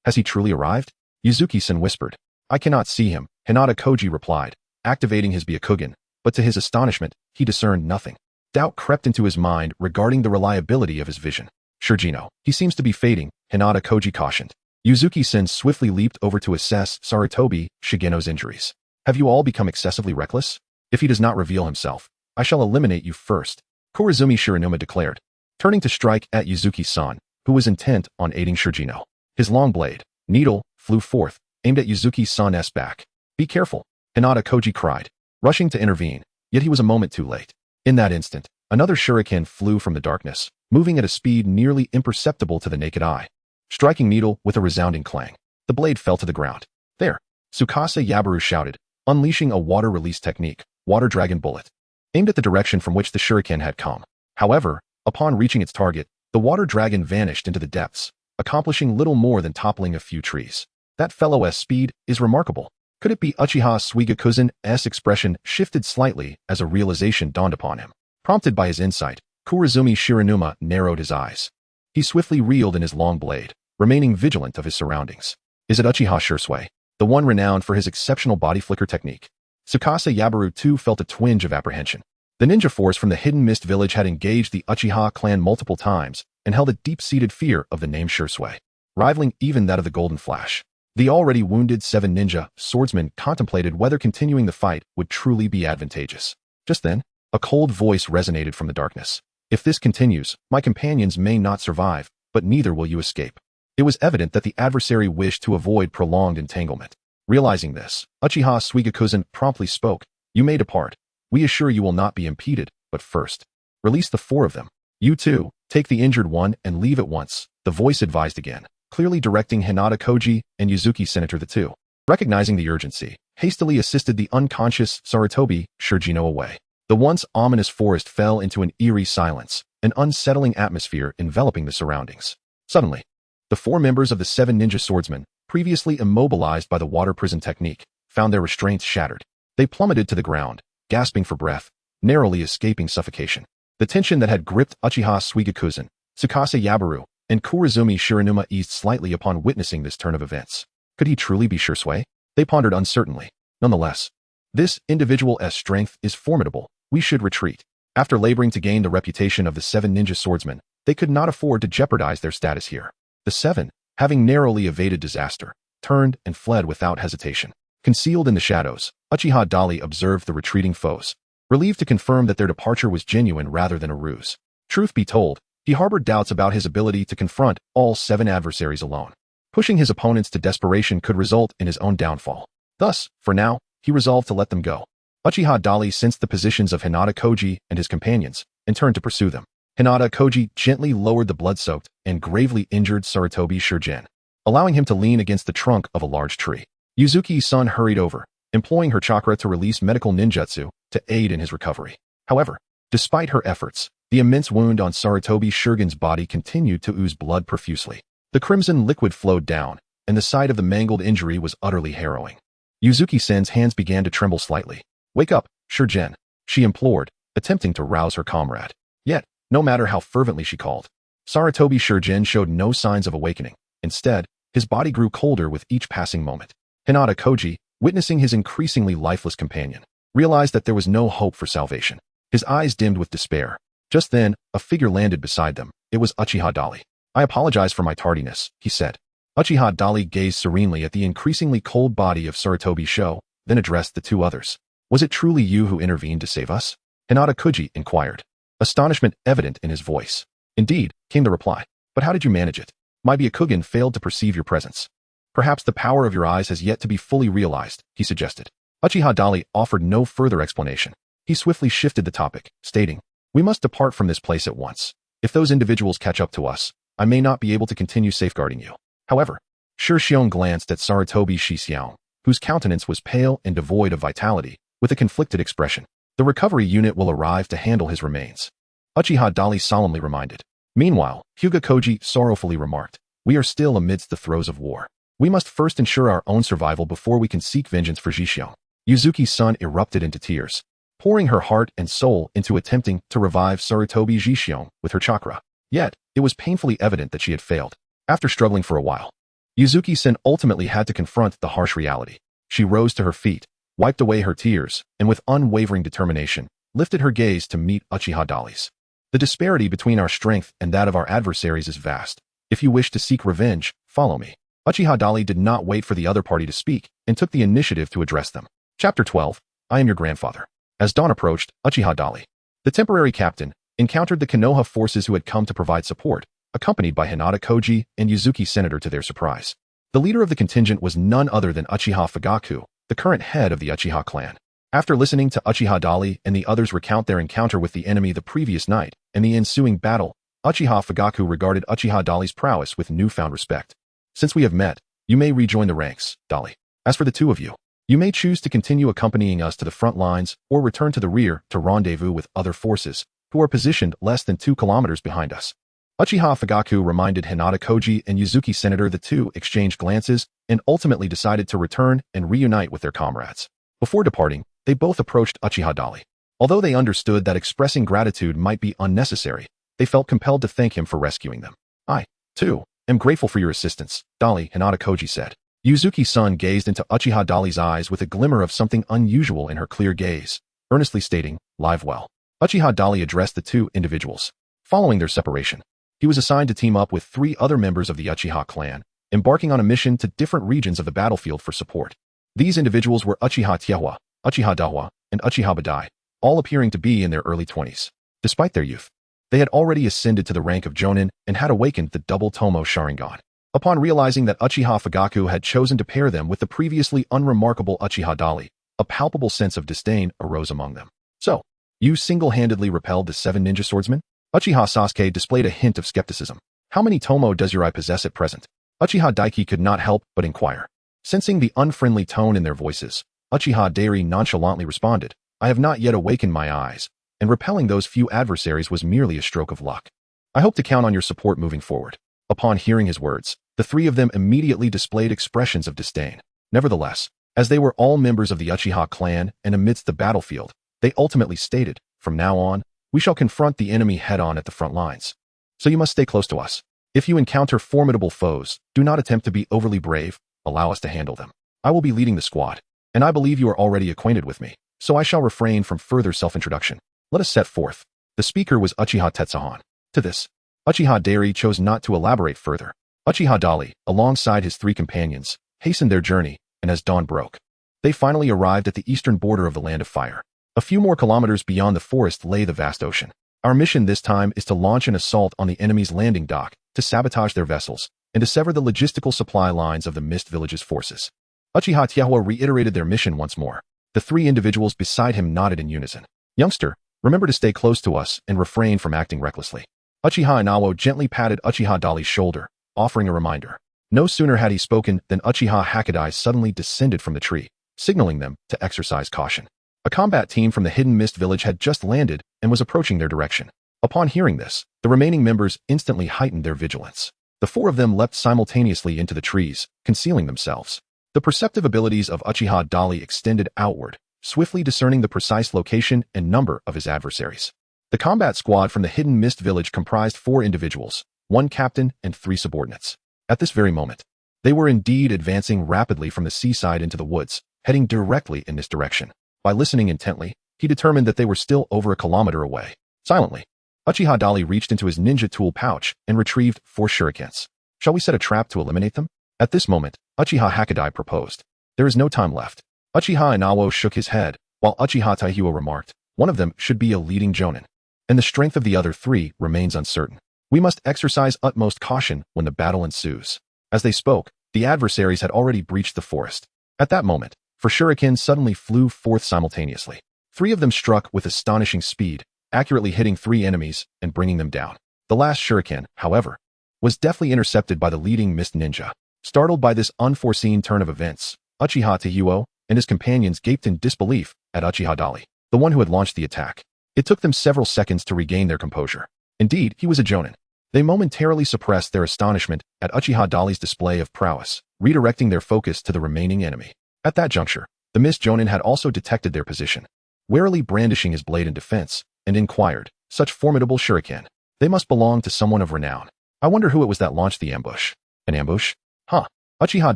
Has he truly arrived? Yuzuki-san whispered. I cannot see him, Hinata Koji replied, activating his Byakugan, but to his astonishment, he discerned nothing. Doubt crept into his mind regarding the reliability of his vision. Shurigino, he seems to be fading, Hinata Koji cautioned. Yuzuki-san swiftly leaped over to assess Sarutobi Shigeno's injuries. Have you all become excessively reckless? If he does not reveal himself, I shall eliminate you first, Kurazumi Shiranuma declared, turning to strike at Yuzuki-san, who was intent on aiding Shurigino. His long blade, needle, flew forth, aimed at Yuzuki-san's back. Be careful, Hinata Koji cried, rushing to intervene, yet he was a moment too late. In that instant, another shuriken flew from the darkness, moving at a speed nearly imperceptible to the naked eye. Striking needle with a resounding clang, the blade fell to the ground. There, Tsukasa Yaburu shouted, unleashing a water release technique, Water Dragon Bullet, aimed at the direction from which the shuriken had come. However, upon reaching its target, the water dragon vanished into the depths, accomplishing little more than toppling a few trees. That fellow's speed is remarkable. Could it be Uchiha Suigakuzen's expression shifted slightly as a realization dawned upon him? Prompted by his insight, Kurazumi Shiranuma narrowed his eyes. He swiftly reeled in his long blade, remaining vigilant of his surroundings. Is it Uchiha Shursui, the one renowned for his exceptional body flicker technique? Tsukasa Yaburu too felt a twinge of apprehension. The ninja force from the hidden mist village had engaged the Uchiha clan multiple times and held a deep-seated fear of the name Shursui, rivaling even that of the Golden Flash. The already wounded 7 ninja swordsmen contemplated whether continuing the fight would truly be advantageous. Just then, a cold voice resonated from the darkness. If this continues, my companions may not survive, but neither will you escape. It was evident that the adversary wished to avoid prolonged entanglement. Realizing this, Uchiha Suigakuzen promptly spoke. You may depart. We assure you will not be impeded, but first, release the 4 of them. You too, take the injured one and leave at once, the voice advised again, clearly directing Hinata Koji and Yuzuki-san the two. Recognizing the urgency, hastily assisted the unconscious Sarutobi Shurigino away. The once ominous forest fell into an eerie silence, an unsettling atmosphere enveloping the surroundings. Suddenly, the 4 members of the 7 ninja swordsmen, previously immobilized by the water prison technique, found their restraints shattered. They plummeted to the ground, gasping for breath, narrowly escaping suffocation. The tension that had gripped Uchiha Suigakuzen, Tsukasa Yaburu, and Kurazumi Shiranuma eased slightly upon witnessing this turn of events. Could he truly be Shursui? They pondered uncertainly. Nonetheless, this individual's strength is formidable. We should retreat. After laboring to gain the reputation of the 7 ninja swordsmen, they could not afford to jeopardize their status here. The 7, having narrowly evaded disaster, turned and fled without hesitation. Concealed in the shadows, Uchiha Dali observed the retreating foes, relieved to confirm that their departure was genuine rather than a ruse. Truth be told, he harbored doubts about his ability to confront all 7 adversaries alone. Pushing his opponents to desperation could result in his own downfall. Thus, for now, he resolved to let them go. Uchiha Dali sensed the positions of Hinata Koji and his companions, and turned to pursue them. Hinata Koji gently lowered the blood-soaked and gravely injured Sarutobi Shuriken, allowing him to lean against the trunk of a large tree. Yuzuki's son hurried over, employing her chakra to release medical ninjutsu to aid in his recovery. However, despite her efforts, the immense wound on Sarutobi Shuriken's body continued to ooze blood profusely. The crimson liquid flowed down, and the sight of the mangled injury was utterly harrowing. Yuzuki-sen's hands began to tremble slightly. "Wake up, Shuriken," she implored, attempting to rouse her comrade. Yet, no matter how fervently she called, Sarutobi Shuriken showed no signs of awakening. Instead, his body grew colder with each passing moment. Hinata Koji, witnessing his increasingly lifeless companion, realized that there was no hope for salvation. His eyes dimmed with despair. Just then, a figure landed beside them. It was Uchiha Dali. "I apologize for my tardiness," he said. Uchiha Dali gazed serenely at the increasingly cold body of Sarutobi Sho, then addressed the 2 others. "Was it truly you who intervened to save us?" Hinata Koji inquired, astonishment evident in his voice. "Indeed," came the reply. "But how did you manage it? My Byakugan failed to perceive your presence. Perhaps the power of your eyes has yet to be fully realized," he suggested. Uchiha Dali offered no further explanation. He swiftly shifted the topic, stating, "We must depart from this place at once. If those individuals catch up to us, I may not be able to continue safeguarding you." However, Shuriken glanced at Sarutobi Shixiang, whose countenance was pale and devoid of vitality, with a conflicted expression. "The recovery unit will arrive to handle his remains," Uchiha Dali solemnly reminded. Meanwhile, Hyuga Koji sorrowfully remarked, "We are still amidst the throes of war. We must first ensure our own survival before we can seek vengeance for Jixiang." Yuzuki's son erupted into tears, pouring her heart and soul into attempting to revive Sarutobi Jixiang with her chakra. Yet, it was painfully evident that she had failed. After struggling for a while, Yuzuki-sen ultimately had to confront the harsh reality. She rose to her feet, wiped away her tears, and with unwavering determination, lifted her gaze to meet Uchiha Dali's. "The disparity between our strength and that of our adversaries is vast. If you wish to seek revenge, follow me." Uchiha Dali did not wait for the other party to speak, and took the initiative to address them. Chapter 12, I Am Your Grandfather. As dawn approached, Uchiha Dali, the temporary captain, encountered the Konoha forces who had come to provide support, accompanied by Hinata Koji and Yuzuki Senator to their surprise. The leader of the contingent was none other than Uchiha Fugaku, the current head of the Uchiha clan. After listening to Uchiha Dali and the others recount their encounter with the enemy the previous night and the ensuing battle, Uchiha Fugaku regarded Uchiha Dali's prowess with newfound respect. "Since we have met, you may rejoin the ranks, Dali. As for the 2 of you, you may choose to continue accompanying us to the front lines or return to the rear to rendezvous with other forces who are positioned less than 2 kilometers behind us." Uchiha Fugaku reminded Hinata Koji and Yuzuki Senator. The 2 exchanged glances and ultimately decided to return and reunite with their comrades. Before departing, they both approached Uchiha Dali. Although they understood that expressing gratitude might be unnecessary, they felt compelled to thank him for rescuing them. "I, too, am grateful for your assistance, Dali," Hinata Koji said. Yuzuki's son gazed into Uchiha Dali's eyes with a glimmer of something unusual in her clear gaze, earnestly stating, "Live well." Uchiha Dali addressed the 2 individuals. Following their separation, he was assigned to team up with 3 other members of the Uchiha clan, embarking on a mission to different regions of the battlefield for support. These individuals were Uchiha Tiehua, Uchiha Dahua, and Uchiha Badai, all appearing to be in their early 20s. Despite their youth, they had already ascended to the rank of Jonin and had awakened the double Tomo Sharingan. Upon realizing that Uchiha Fugaku had chosen to pair them with the previously unremarkable Uchiha Dali, a palpable sense of disdain arose among them. "So, you single-handedly repelled the 7 ninja swordsmen?" Uchiha Sasuke displayed a hint of skepticism. "How many Tomo does your eye possess at present?" Uchiha Daiki could not help but inquire. Sensing the unfriendly tone in their voices, Uchiha Dari nonchalantly responded, "I have not yet awakened my eyes, and repelling those few adversaries was merely a stroke of luck. I hope to count on your support moving forward." Upon hearing his words, the 3 of them immediately displayed expressions of disdain. Nevertheless, as they were all members of the Uchiha clan and amidst the battlefield, they ultimately stated, "From now on, we shall confront the enemy head-on at the front lines. So you must stay close to us. If you encounter formidable foes, do not attempt to be overly brave, allow us to handle them. I will be leading the squad, and I believe you are already acquainted with me, so I shall refrain from further self-introduction. Let us set forth." The speaker was Uchiha Tetsuhan. To this, Uchiha Dari chose not to elaborate further. Uchiha Dali, alongside his three companions, hastened their journey, and as dawn broke, they finally arrived at the eastern border of the Land of Fire. A few more kilometers beyond the forest lay the vast ocean. Our mission this time is to launch an assault on the enemy's landing dock, to sabotage their vessels, and to sever the logistical supply lines of the Mist Village's forces. Uchiha Dali reiterated their mission once more. The three individuals beside him nodded in unison. Youngster, remember to stay close to us and refrain from acting recklessly. Uchiha Inawo gently patted Uchiha Dali's shoulder, offering a reminder. No sooner had he spoken than Uchiha Hokage suddenly descended from the tree, signaling them to exercise caution. A combat team from the hidden Mist Village had just landed and was approaching their direction. Upon hearing this, the remaining members instantly heightened their vigilance. The four of them leapt simultaneously into the trees, concealing themselves. The perceptive abilities of Uchiha Dali extended outward, swiftly discerning the precise location and number of his adversaries. The combat squad from the hidden Mist Village comprised 4 individuals, 1 captain and 3 subordinates. At this very moment, they were indeed advancing rapidly from the seaside into the woods, heading directly in this direction. By listening intently, he determined that they were still over a kilometer away. Silently, Uchiha Dali reached into his ninja tool pouch and retrieved 4 shurikens. Shall we set a trap to eliminate them? At this moment, Uchiha Hokage proposed. There is no time left. Uchiha Inawo shook his head, while Uchiha Taihua remarked, one of them should be a leading jonin, and the strength of the other 3 remains uncertain. We must exercise utmost caution when the battle ensues. As they spoke, the adversaries had already breached the forest. At that moment, 4 shurikens suddenly flew forth simultaneously. 3 of them struck with astonishing speed, accurately hitting 3 enemies and bringing them down. The last shuriken, however, was deftly intercepted by the leading mist ninja. Startled by this unforeseen turn of events, Uchiha Taihua and his companions gaped in disbelief at Uchiha Dali, the one who had launched the attack. It took them several seconds to regain their composure. Indeed, he was a jonin. They momentarily suppressed their astonishment at Uchiha Dali's display of prowess, redirecting their focus to the remaining enemy. At that juncture, the mist jonin had also detected their position, warily brandishing his blade in defense, and inquired, such formidable shuriken. They must belong to someone of renown. I wonder who it was that launched the ambush. An ambush? Huh. Uchiha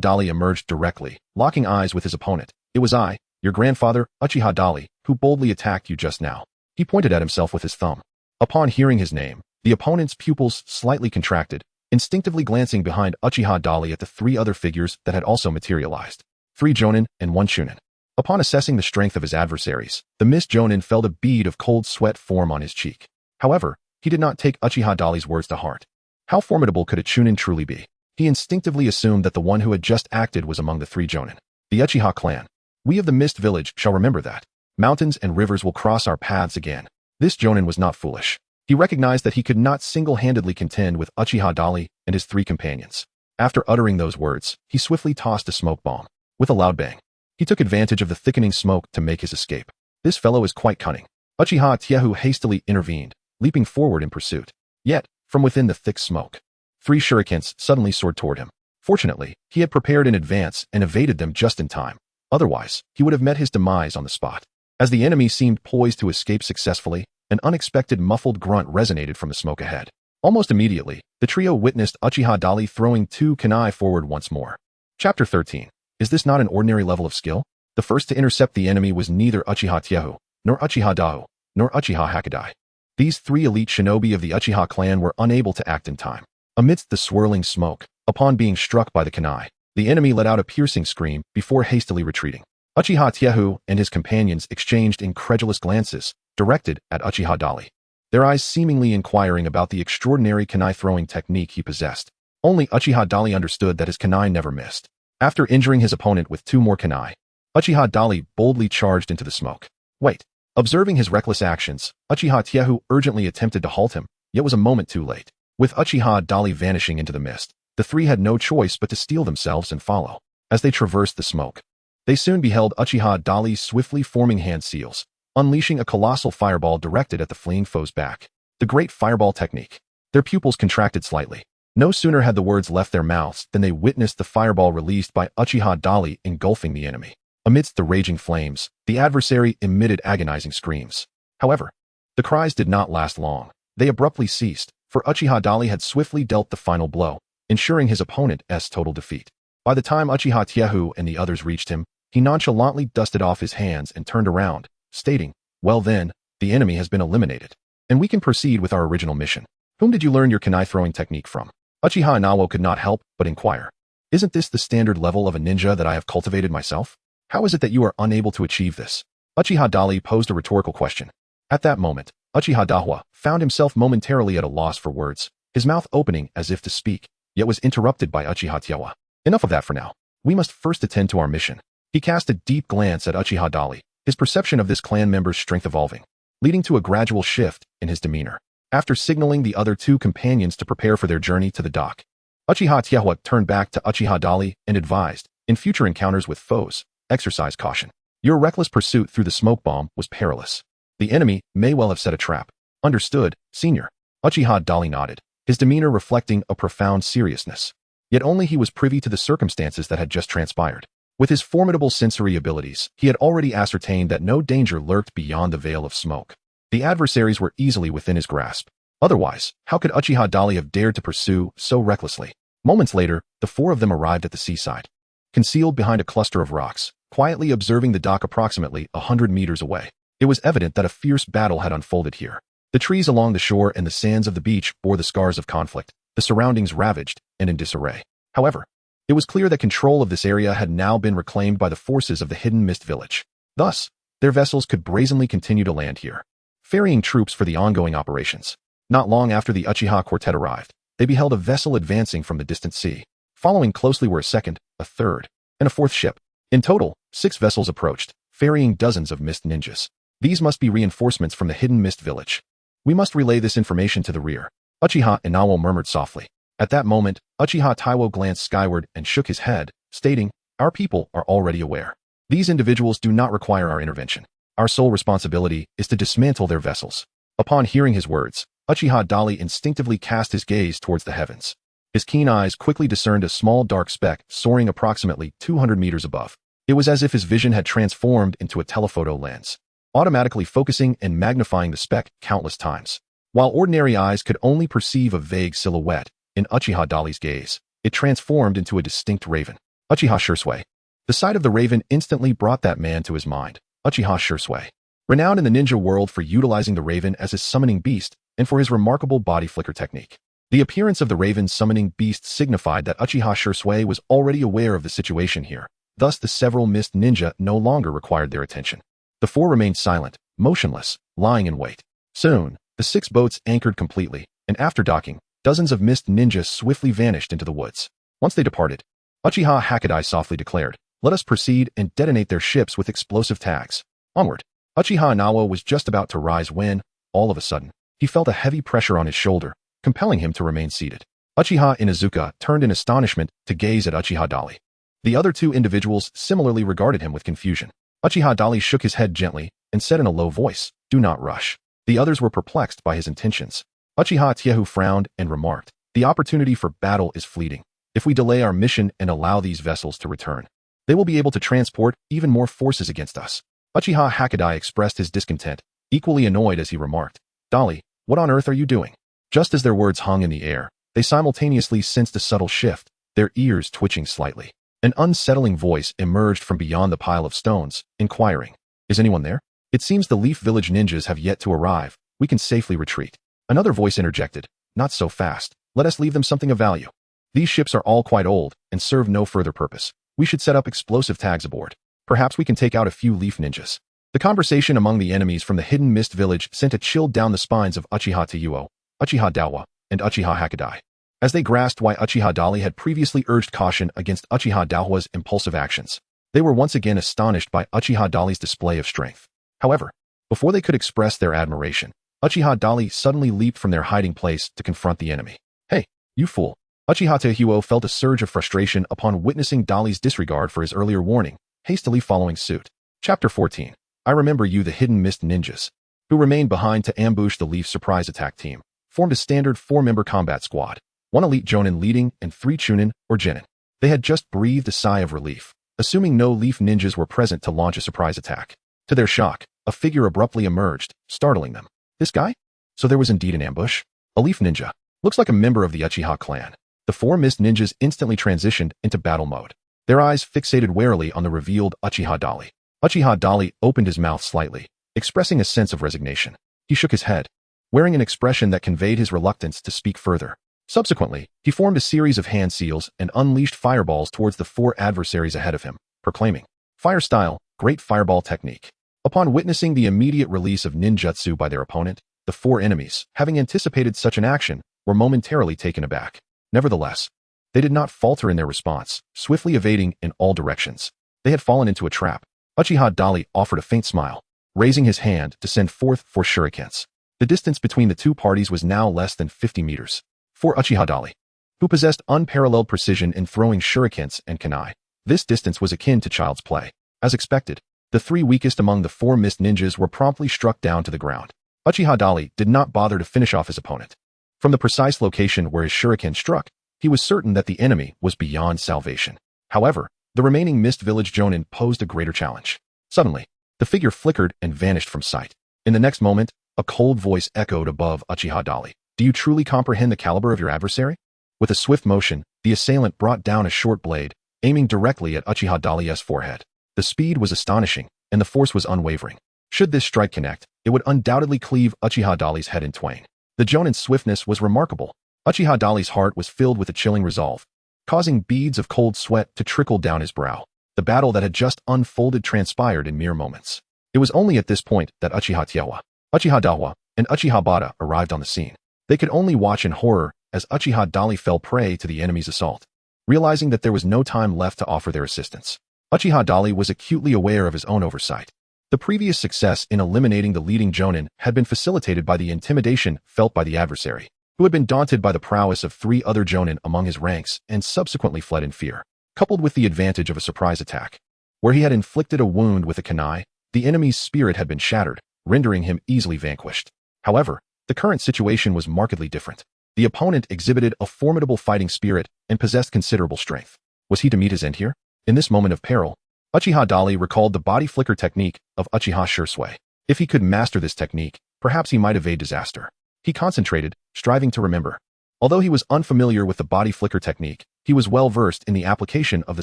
Dali emerged directly, locking eyes with his opponent. It was I, your grandfather, Uchiha Dali, who boldly attacked you just now. He pointed at himself with his thumb. Upon hearing his name, the opponent's pupils slightly contracted, instinctively glancing behind Uchiha Dali at the 3 other figures that had also materialized. 3 jonin and 1 chunin. Upon assessing the strength of his adversaries, the mist jonin felt a bead of cold sweat form on his cheek. However, he did not take Uchiha Dali's words to heart. How formidable could a chunin truly be? He instinctively assumed that the one who had just acted was among the 3 jonin. The Uchiha clan. We of the Mist Village shall remember that. Mountains and rivers will cross our paths again. This jonin was not foolish. He recognized that he could not single-handedly contend with Uchiha Dali and his 3 companions. After uttering those words, he swiftly tossed a smoke bomb. With a loud bang, he took advantage of the thickening smoke to make his escape. This fellow is quite cunning. Uchiha Taihua hastily intervened, leaping forward in pursuit. Yet, from within the thick smoke, 3 shurikens suddenly soared toward him. Fortunately, he had prepared in advance and evaded them just in time. Otherwise, he would have met his demise on the spot. As the enemy seemed poised to escape successfully, an unexpected muffled grunt resonated from the smoke ahead. Almost immediately, the trio witnessed Uchiha Dali throwing 2 kunai forward once more. Chapter 13. Is this not an ordinary level of skill? The first to intercept the enemy was neither Uchiha Taihua, nor Uchiha Dali, nor Uchiha Hokage. These 3 elite shinobi of the Uchiha clan were unable to act in time. Amidst the swirling smoke, upon being struck by the kunai, the enemy let out a piercing scream before hastily retreating. Uchiha Taihua and his companions exchanged incredulous glances, directed at Uchiha Dali, their eyes seemingly inquiring about the extraordinary kunai throwing technique he possessed. Only Uchiha Dali understood that his kunai never missed. After injuring his opponent with 2 more kunai, Uchiha Dali boldly charged into the smoke. Wait. Observing his reckless actions, Uchiha Taihua urgently attempted to halt him, yet was a moment too late. With Uchiha Dali vanishing into the mist, the 3 had no choice but to steel themselves and follow. As they traversed the smoke, they soon beheld Uchiha Dali's swiftly forming hand seals, unleashing a colossal fireball directed at the fleeing foe's back. The great fireball technique. Their pupils contracted slightly. No sooner had the words left their mouths than they witnessed the fireball released by Uchiha Dali engulfing the enemy. Amidst the raging flames, the adversary emitted agonizing screams. However, the cries did not last long. They abruptly ceased, for Uchiha Dali had swiftly dealt the final blow, ensuring his opponent's total defeat. By the time Uchiha Taihua and the others reached him, he nonchalantly dusted off his hands and turned around, stating, well then, the enemy has been eliminated, and we can proceed with our original mission. Whom did you learn your kunai throwing technique from? Uchiha Inawo could not help but inquire. Isn't this the standard level of a ninja that I have cultivated myself? How is it that you are unable to achieve this? Uchiha Dali posed a rhetorical question. At that moment, Uchiha Dahua found himself momentarily at a loss for words, his mouth opening as if to speak, yet was interrupted by Uchiha Tiawa. Enough of that for now. We must first attend to our mission. He cast a deep glance at Uchiha Dali, his perception of this clan member's strength evolving, leading to a gradual shift in his demeanor. After signaling the other two companions to prepare for their journey to the dock, Uchiha Tiawa turned back to Uchiha Dali and advised, in future encounters with foes, exercise caution. Your reckless pursuit through the smoke bomb was perilous. The enemy may well have set a trap. Understood, senior. Uchiha Dali nodded, his demeanor reflecting a profound seriousness. Yet only he was privy to the circumstances that had just transpired. With his formidable sensory abilities, he had already ascertained that no danger lurked beyond the veil of smoke. The adversaries were easily within his grasp. Otherwise, how could Uchiha Dali have dared to pursue so recklessly? Moments later, the four of them arrived at the seaside. Concealed behind a cluster of rocks, quietly observing the dock approximately 100 meters away, it was evident that a fierce battle had unfolded here. The trees along the shore and the sands of the beach bore the scars of conflict, the surroundings ravaged and in disarray. However, it was clear that control of this area had now been reclaimed by the forces of the hidden mist village. Thus, their vessels could brazenly continue to land here, ferrying troops for the ongoing operations. Not long after the Uchiha quartet arrived, they beheld a vessel advancing from the distant sea. Following closely were a second, a third, and a fourth ship. In total, 6 vessels approached, ferrying dozens of mist ninjas. These must be reinforcements from the hidden mist village. We must relay this information to the rear. Uchiha Inawo murmured softly. At that moment, Uchiha Taiwo glanced skyward and shook his head, stating, Our people are already aware. These individuals do not require our intervention. Our sole responsibility is to dismantle their vessels. Upon hearing his words, Uchiha Dali instinctively cast his gaze towards the heavens. His keen eyes quickly discerned a small dark speck soaring approximately 200 meters above. It was as if his vision had transformed into a telephoto lens, automatically focusing and magnifying the speck countless times. While ordinary eyes could only perceive a vague silhouette, in Uchiha Dali's gaze, it transformed into a distinct raven. Uchiha Shursui. The sight of the raven instantly brought that man to his mind. Uchiha Shursui. Renowned in the ninja world for utilizing the raven as his summoning beast and for his remarkable body flicker technique. The appearance of the raven summoning beast signified that Uchiha Shursui was already aware of the situation here. Thus the several mist ninja no longer required their attention. The four remained silent, motionless, lying in wait. Soon, the 6 boats anchored completely, and after docking, dozens of mist ninjas swiftly vanished into the woods. Once they departed, Uchiha Hakadai softly declared, Let us proceed and detonate their ships with explosive tags. Onward. Uchiha Inawo was just about to rise when, all of a sudden, he felt a heavy pressure on his shoulder, compelling him to remain seated. Uchiha Inuzuka turned in astonishment to gaze at Uchiha Dali. The other 2 individuals similarly regarded him with confusion. Uchiha Dali shook his head gently and said in a low voice, Do not rush. The others were perplexed by his intentions. Uchiha Tiehu frowned and remarked, The opportunity for battle is fleeting. If we delay our mission and allow these vessels to return, they will be able to transport even more forces against us. Uchiha Hakadai expressed his discontent, equally annoyed as he remarked, Dali, what on earth are you doing? Just as their words hung in the air, they simultaneously sensed a subtle shift, their ears twitching slightly. An unsettling voice emerged from beyond the pile of stones, inquiring, Is anyone there? It seems the Leaf Village ninjas have yet to arrive. We can safely retreat. Another voice interjected, Not so fast. Let us leave them something of value. These ships are all quite old and serve no further purpose. We should set up explosive tags aboard. Perhaps we can take out a few leaf ninjas. The conversation among the enemies from the hidden mist village sent a chill down the spines of Uchiha Tayuo, Uchiha Dawa, and Uchiha Hakadai, as they grasped why Uchiha Dali had previously urged caution against Uchiha Dawa's impulsive actions. They were once again astonished by Uchiha Dali's display of strength. However, before they could express their admiration, Uchiha Dali suddenly leaped from their hiding place to confront the enemy. Hey, you fool! Uchiha Tayuo felt a surge of frustration upon witnessing Dali's disregard for his earlier warning, hastily following suit. Chapter 14. I remember you. The hidden mist ninjas, who remained behind to ambush the Leaf surprise attack team, formed a standard 4-member combat squad, 1 elite jonin leading and 3 chunin or genin. They had just breathed a sigh of relief, assuming no Leaf ninjas were present to launch a surprise attack. To their shock, a figure abruptly emerged, startling them. This guy? So there was indeed an ambush? A Leaf ninja. Looks like a member of the Uchiha clan. The 4 mist ninjas instantly transitioned into battle mode, their eyes fixated warily on the revealed Uchiha Dali. Uchiha Dali opened his mouth slightly, expressing a sense of resignation. He shook his head, wearing an expression that conveyed his reluctance to speak further. Subsequently, he formed a series of hand seals and unleashed fireballs towards the 4 adversaries ahead of him, proclaiming, "Fire style, great fireball technique." Upon witnessing the immediate release of ninjutsu by their opponent, the 4 enemies, having anticipated such an action, were momentarily taken aback. Nevertheless, they did not falter in their response, swiftly evading in all directions. They had fallen into a trap. Uchiha Dali offered a faint smile, raising his hand to send forth 4 shurikens. The distance between the two parties was now less than 50 meters. For Uchiha Dali, who possessed unparalleled precision in throwing shurikens and kunai, this distance was akin to child's play. As expected, the 3 weakest among the 4 mist ninjas were promptly struck down to the ground. Uchiha Dali did not bother to finish off his opponent. From the precise location where his shuriken struck, he was certain that the enemy was beyond salvation. However, the remaining mist village jonin posed a greater challenge. Suddenly, the figure flickered and vanished from sight. In the next moment, a cold voice echoed above Uchiha Dali. "Do you truly comprehend the caliber of your adversary?" With a swift motion, the assailant brought down a short blade, aiming directly at Uchiha Dali's forehead. The speed was astonishing, and the force was unwavering. Should this strike connect, it would undoubtedly cleave Uchiha Dali's head in twain. The jonin's swiftness was remarkable. Uchiha Dali's heart was filled with a chilling resolve, causing beads of cold sweat to trickle down his brow. The battle that had just unfolded transpired in mere moments. It was only at this point that Uchiha Tiewa, Uchiha Dawa, and Uchiha Bada arrived on the scene. They could only watch in horror as Uchiha Dali fell prey to the enemy's assault. Realizing that there was no time left to offer their assistance, Uchiha Dali was acutely aware of his own oversight. The previous success in eliminating the leading jonin had been facilitated by the intimidation felt by the adversary, who had been daunted by the prowess of 3 other jonin among his ranks and subsequently fled in fear. Coupled with the advantage of a surprise attack, where he had inflicted a wound with a kunai, the enemy's spirit had been shattered, rendering him easily vanquished. However, the current situation was markedly different. The opponent exhibited a formidable fighting spirit and possessed considerable strength. Was he to meet his end here? In this moment of peril, Uchiha Dali recalled the body flicker technique of Uchiha Shursui. If he could master this technique, perhaps he might evade disaster. He concentrated, striving to remember. Although he was unfamiliar with the body flicker technique, he was well versed in the application of the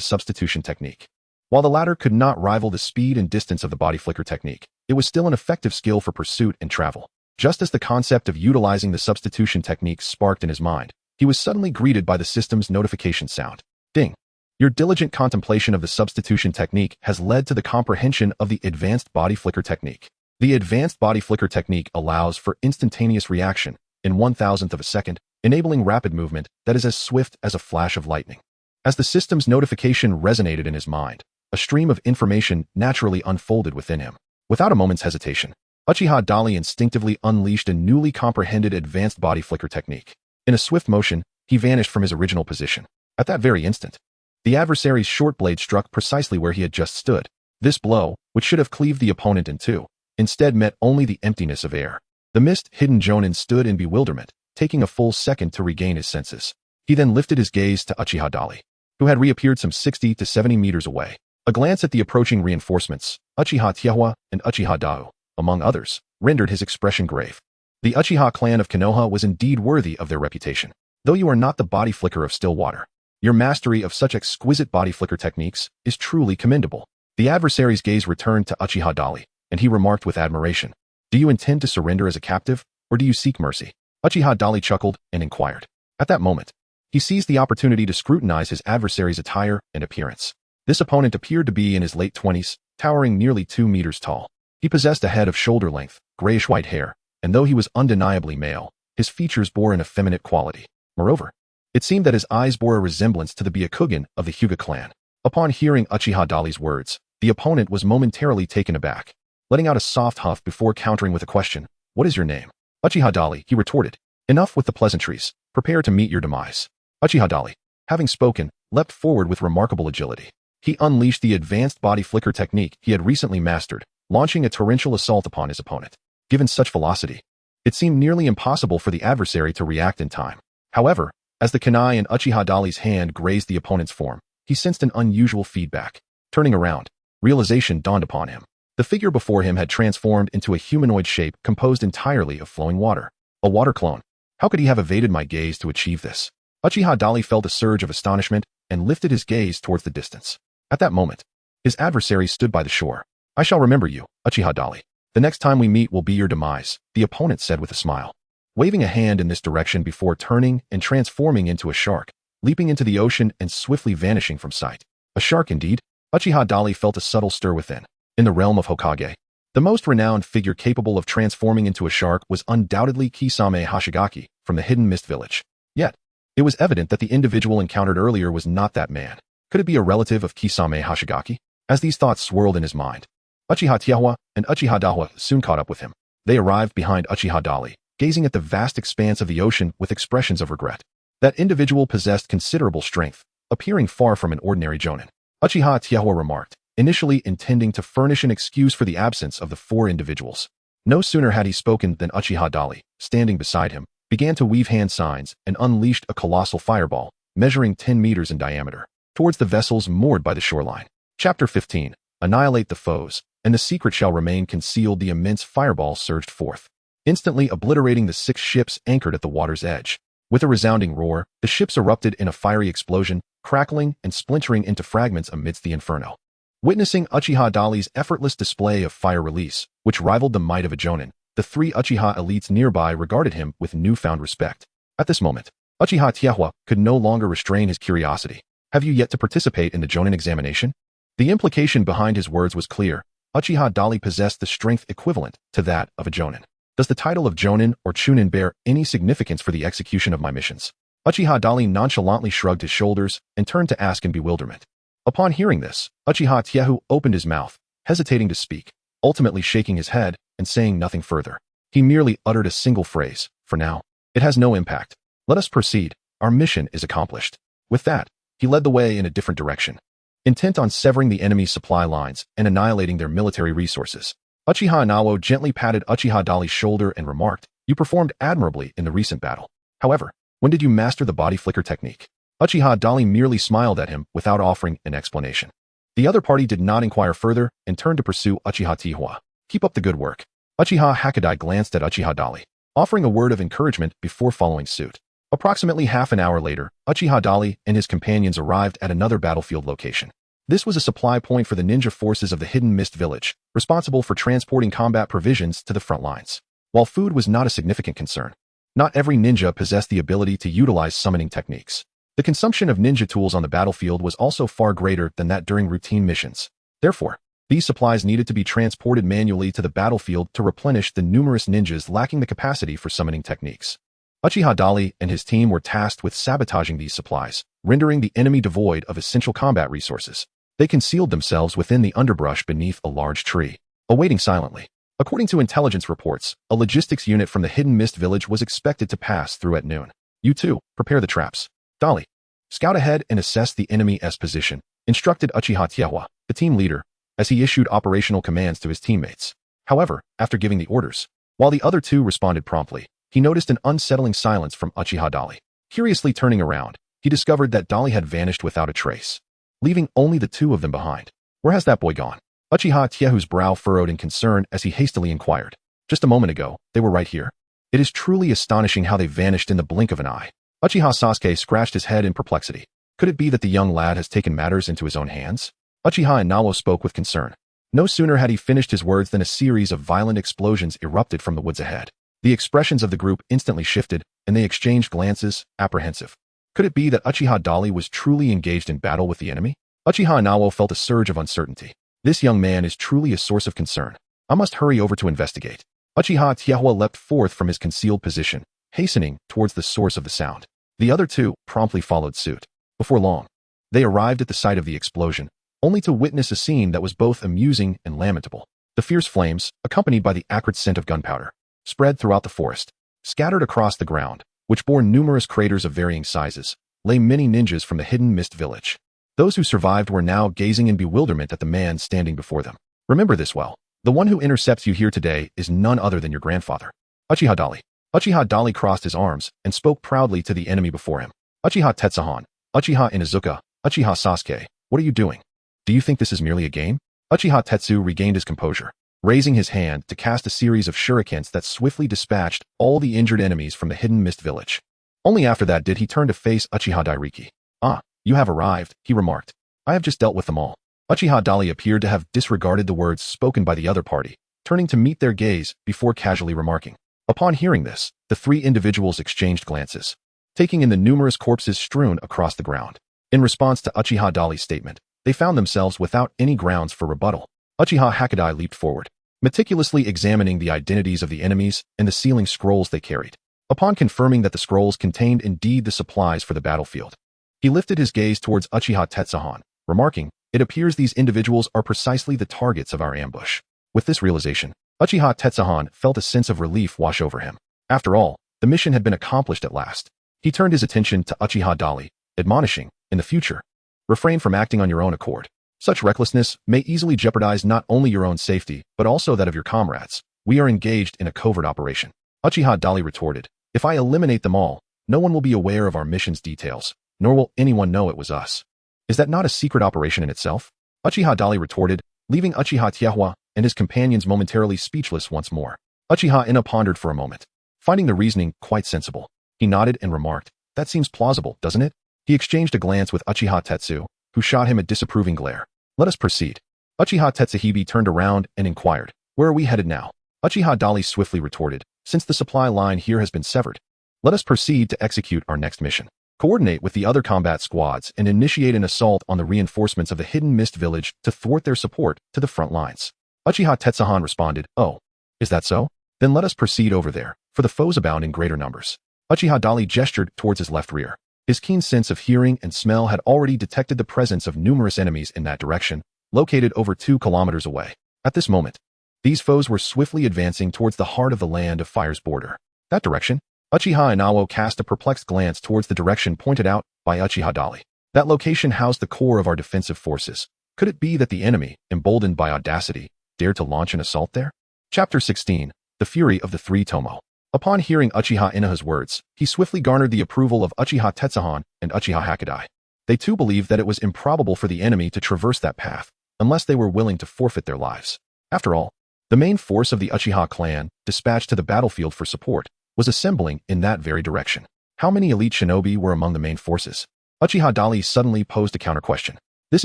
substitution technique. While the latter could not rival the speed and distance of the body flicker technique, it was still an effective skill for pursuit and travel. Just as the concept of utilizing the substitution technique sparked in his mind, he was suddenly greeted by the system's notification sound. Ding. Your diligent contemplation of the substitution technique has led to the comprehension of the advanced body flicker technique. The advanced body flicker technique allows for instantaneous reaction in 1,000th of a second, enabling rapid movement that is as swift as a flash of lightning. As the system's notification resonated in his mind, a stream of information naturally unfolded within him. Without a moment's hesitation, Uchiha Dali instinctively unleashed a newly comprehended advanced body flicker technique. In a swift motion, he vanished from his original position. At that very instant, the adversary's short blade struck precisely where he had just stood. This blow, which should have cleaved the opponent in two, instead met only the emptiness of air. The mist-hidden jonin stood in bewilderment, taking a full second to regain his senses. He then lifted his gaze to Uchiha Dali, who had reappeared some 60 to 70 meters away. A glance at the approaching reinforcements, Uchiha Tiewa and Uchiha Dao, among others, rendered his expression grave. The Uchiha clan of Konoha was indeed worthy of their reputation. Though you are not the body flicker of Stillwater, your mastery of such exquisite body flicker techniques is truly commendable. The adversary's gaze returned to Uchiha Dali, and he remarked with admiration, "Do you intend to surrender as a captive, or do you seek mercy?" Uchiha Dali chuckled and inquired. At that moment, he seized the opportunity to scrutinize his adversary's attire and appearance. This opponent appeared to be in his late 20s, towering nearly 2 meters tall. He possessed a head of shoulder-length, grayish-white hair, and though he was undeniably male, his features bore an effeminate quality. Moreover, it seemed that his eyes bore a resemblance to the Byakugan of the Hyuga clan. Upon hearing Uchiha Dali's words, the opponent was momentarily taken aback, letting out a soft huff before countering with a question, "What is your name?" "Uchiha Dali," he retorted. "Enough with the pleasantries. Prepare to meet your demise." Uchiha Dali, having spoken, leapt forward with remarkable agility. He unleashed the advanced body flicker technique he had recently mastered, launching a torrential assault upon his opponent. Given such velocity, it seemed nearly impossible for the adversary to react in time. However, as the kunai in Uchiha Dali's hand grazed the opponent's form, he sensed an unusual feedback. Turning around, realization dawned upon him. The figure before him had transformed into a humanoid shape composed entirely of flowing water. A water clone. How could he have evaded my gaze to achieve this? Uchiha Dali felt a surge of astonishment and lifted his gaze towards the distance. At that moment, his adversary stood by the shore. "I shall remember you, Uchiha Dali. The next time we meet will be your demise," the opponent said with a smile. waving a hand in this direction before turning and transforming into a shark, leaping into the ocean and swiftly vanishing from sight. A shark indeed. Uchiha Dali felt a subtle stir within. In the realm of Hokage, the most renowned figure capable of transforming into a shark was undoubtedly Kisame Hashigaki from the Hidden Mist Village. Yet, it was evident that the individual encountered earlier was not that man. Could it be a relative of Kisame Hashigaki? As these thoughts swirled in his mind, Uchiha Tiahua and Uchiha Dahua soon caught up with him. They arrived behind Uchiha Dali, gazing at the vast expanse of the ocean with expressions of regret. That individual possessed considerable strength, appearing far from an ordinary jonin. Uchiha Tiahua remarked, initially intending to furnish an excuse for the absence of the four individuals. No sooner had he spoken than Uchiha Dali, standing beside him, began to weave hand signs and unleashed a colossal fireball, measuring 10 meters in diameter, towards the vessels moored by the shoreline. Chapter 15. Annihilate the foes, and the secret shall remain concealed. The immense fireball surged forth, instantly obliterating the 6 ships anchored at the water's edge. With a resounding roar, the ships erupted in a fiery explosion, crackling and splintering into fragments amidst the inferno. Witnessing Uchiha Dali's effortless display of fire release, which rivaled the might of a jonin, the 3 Uchiha elites nearby regarded him with newfound respect. At this moment, Uchiha Tiahua could no longer restrain his curiosity. Have you yet to participate in the jonin examination? The implication behind his words was clear. Uchiha Dali possessed the strength equivalent to that of a jonin. Does the title of jonin or chunin bear any significance for the execution of my missions? Uchiha Dali nonchalantly shrugged his shoulders and turned to ask in bewilderment. Upon hearing this, Uchiha Tiahu opened his mouth, hesitating to speak, ultimately shaking his head and saying nothing further. He merely uttered a single phrase, "For now. It has no impact. Let us proceed. Our mission is accomplished." With that, he led the way in a different direction, intent on severing the enemy's supply lines and annihilating their military resources. Uchiha Inawo gently patted Uchiha Dali's shoulder and remarked, "You performed admirably in the recent battle. However, when did you master the body flicker technique?" Uchiha Dali merely smiled at him without offering an explanation. The other party did not inquire further and turned to pursue Uchiha Tiahua. "Keep up the good work." Uchiha Hakadai glanced at Uchiha Dali, offering a word of encouragement before following suit. Approximately half an hour later, Uchiha Dali and his companions arrived at another battlefield location. This was a supply point for the ninja forces of the Hidden Mist Village, responsible for transporting combat provisions to the front lines. While food was not a significant concern, not every ninja possessed the ability to utilize summoning techniques. The consumption of ninja tools on the battlefield was also far greater than that during routine missions. Therefore, these supplies needed to be transported manually to the battlefield to replenish the numerous ninjas lacking the capacity for summoning techniques. Uchiha Dali and his team were tasked with sabotaging these supplies, rendering the enemy devoid of essential combat resources. They concealed themselves within the underbrush beneath a large tree, awaiting silently. According to intelligence reports, a logistics unit from the Hidden Mist Village was expected to pass through at noon. "You too, prepare the traps. Dali, scout ahead and assess the enemy's position," instructed Uchiha Tiahua, the team leader, as he issued operational commands to his teammates. However, after giving the orders, while the other two responded promptly, he noticed an unsettling silence from Uchiha Dali. Curiously turning around, he discovered that Dali had vanished without a trace, leaving only the two of them behind. "Where has that boy gone?" Uchiha Tiahu's brow furrowed in concern as he hastily inquired. "Just a moment ago, they were right here. It is truly astonishing how they vanished in the blink of an eye." Uchiha Sasuke scratched his head in perplexity. Could it be that the young lad has taken matters into his own hands? Uchiha Inawo spoke with concern. No sooner had he finished his words than a series of violent explosions erupted from the woods ahead. The expressions of the group instantly shifted, and they exchanged glances, apprehensive. Could it be that Uchiha Dali was truly engaged in battle with the enemy? Uchiha Inawo felt a surge of uncertainty. This young man is truly a source of concern. I must hurry over to investigate. Uchiha Tiahua leapt forth from his concealed position, hastening towards the source of the sound. The other two promptly followed suit. Before long, they arrived at the site of the explosion, only to witness a scene that was both amusing and lamentable. The fierce flames, accompanied by the acrid scent of gunpowder, spread throughout the forest. Scattered across the ground, which bore numerous craters of varying sizes, lay many ninjas from the Hidden Mist Village. Those who survived were now gazing in bewilderment at the man standing before them. "Remember this well. The one who intercepts you here today is none other than your grandfather, Uchiha Dali." Uchiha Dali crossed his arms and spoke proudly to the enemy before him. "Uchiha Tetsuhan, Uchiha Inazuka, Uchiha Sasuke, what are you doing? Do you think this is merely a game?" Uchiha Tetsu regained his composure, raising his hand to cast a series of shurikens that swiftly dispatched all the injured enemies from the Hidden Mist Village. Only after that did he turn to face Uchiha Dairiki. "Ah, you have arrived," he remarked. "I have just dealt with them all." Uchiha Dali appeared to have disregarded the words spoken by the other party, turning to meet their gaze before casually remarking, Upon hearing this, the three individuals exchanged glances, taking in the numerous corpses strewn across the ground. In response to Uchiha Dali's statement, they found themselves without any grounds for rebuttal. Uchiha Hokage leaped forward, meticulously examining the identities of the enemies and the sealing scrolls they carried. Upon confirming that the scrolls contained indeed the supplies for the battlefield, he lifted his gaze towards Uchiha Tetsuhan, remarking, "It appears these individuals are precisely the targets of our ambush." With this realization, Uchiha Tetsuhan felt a sense of relief wash over him. After all, the mission had been accomplished at last. He turned his attention to Uchiha Dali, admonishing, "In the future, refrain from acting on your own accord. Such recklessness may easily jeopardize not only your own safety, but also that of your comrades. We are engaged in a covert operation." Uchiha Dali retorted, "If I eliminate them all, no one will be aware of our mission's details, nor will anyone know it was us. Is that not a secret operation in itself?" Uchiha Dali retorted, leaving Uchiha Tiehua and his companions momentarily speechless once more. Uchiha Ina pondered for a moment, finding the reasoning quite sensible. He nodded and remarked, "That seems plausible, doesn't it?" He exchanged a glance with Uchiha Tetsu, who shot him a disapproving glare. "Let us proceed." Uchiha Tetsuhebe turned around and inquired, "Where are we headed now?" Uchiha Dali swiftly retorted, "Since the supply line here has been severed, let us proceed to execute our next mission. Coordinate with the other combat squads and initiate an assault on the reinforcements of the hidden mist village to thwart their support to the front lines." Uchiha Tetsuhan responded, "Oh, is that so? Then let us proceed over there, for the foes abound in greater numbers." Uchiha Dali gestured towards his left rear. His keen sense of hearing and smell had already detected the presence of numerous enemies in that direction, located over 2 kilometers away. At this moment, these foes were swiftly advancing towards the heart of the Land of Fire's border. That direction? Uchiha Inawo cast a perplexed glance towards the direction pointed out by Uchiha Dali. That location housed the core of our defensive forces. Could it be that the enemy, emboldened by audacity, dared to launch an assault there? Chapter 16. The Fury of the Three Tomo. Upon hearing Uchiha Inaha's words, he swiftly garnered the approval of Uchiha Tetsuhan and Uchiha Hokage. They too believed that it was improbable for the enemy to traverse that path, unless they were willing to forfeit their lives. After all, the main force of the Uchiha clan, dispatched to the battlefield for support, was assembling in that very direction. How many elite shinobi were among the main forces? Uchiha Dali suddenly posed a counter-question. This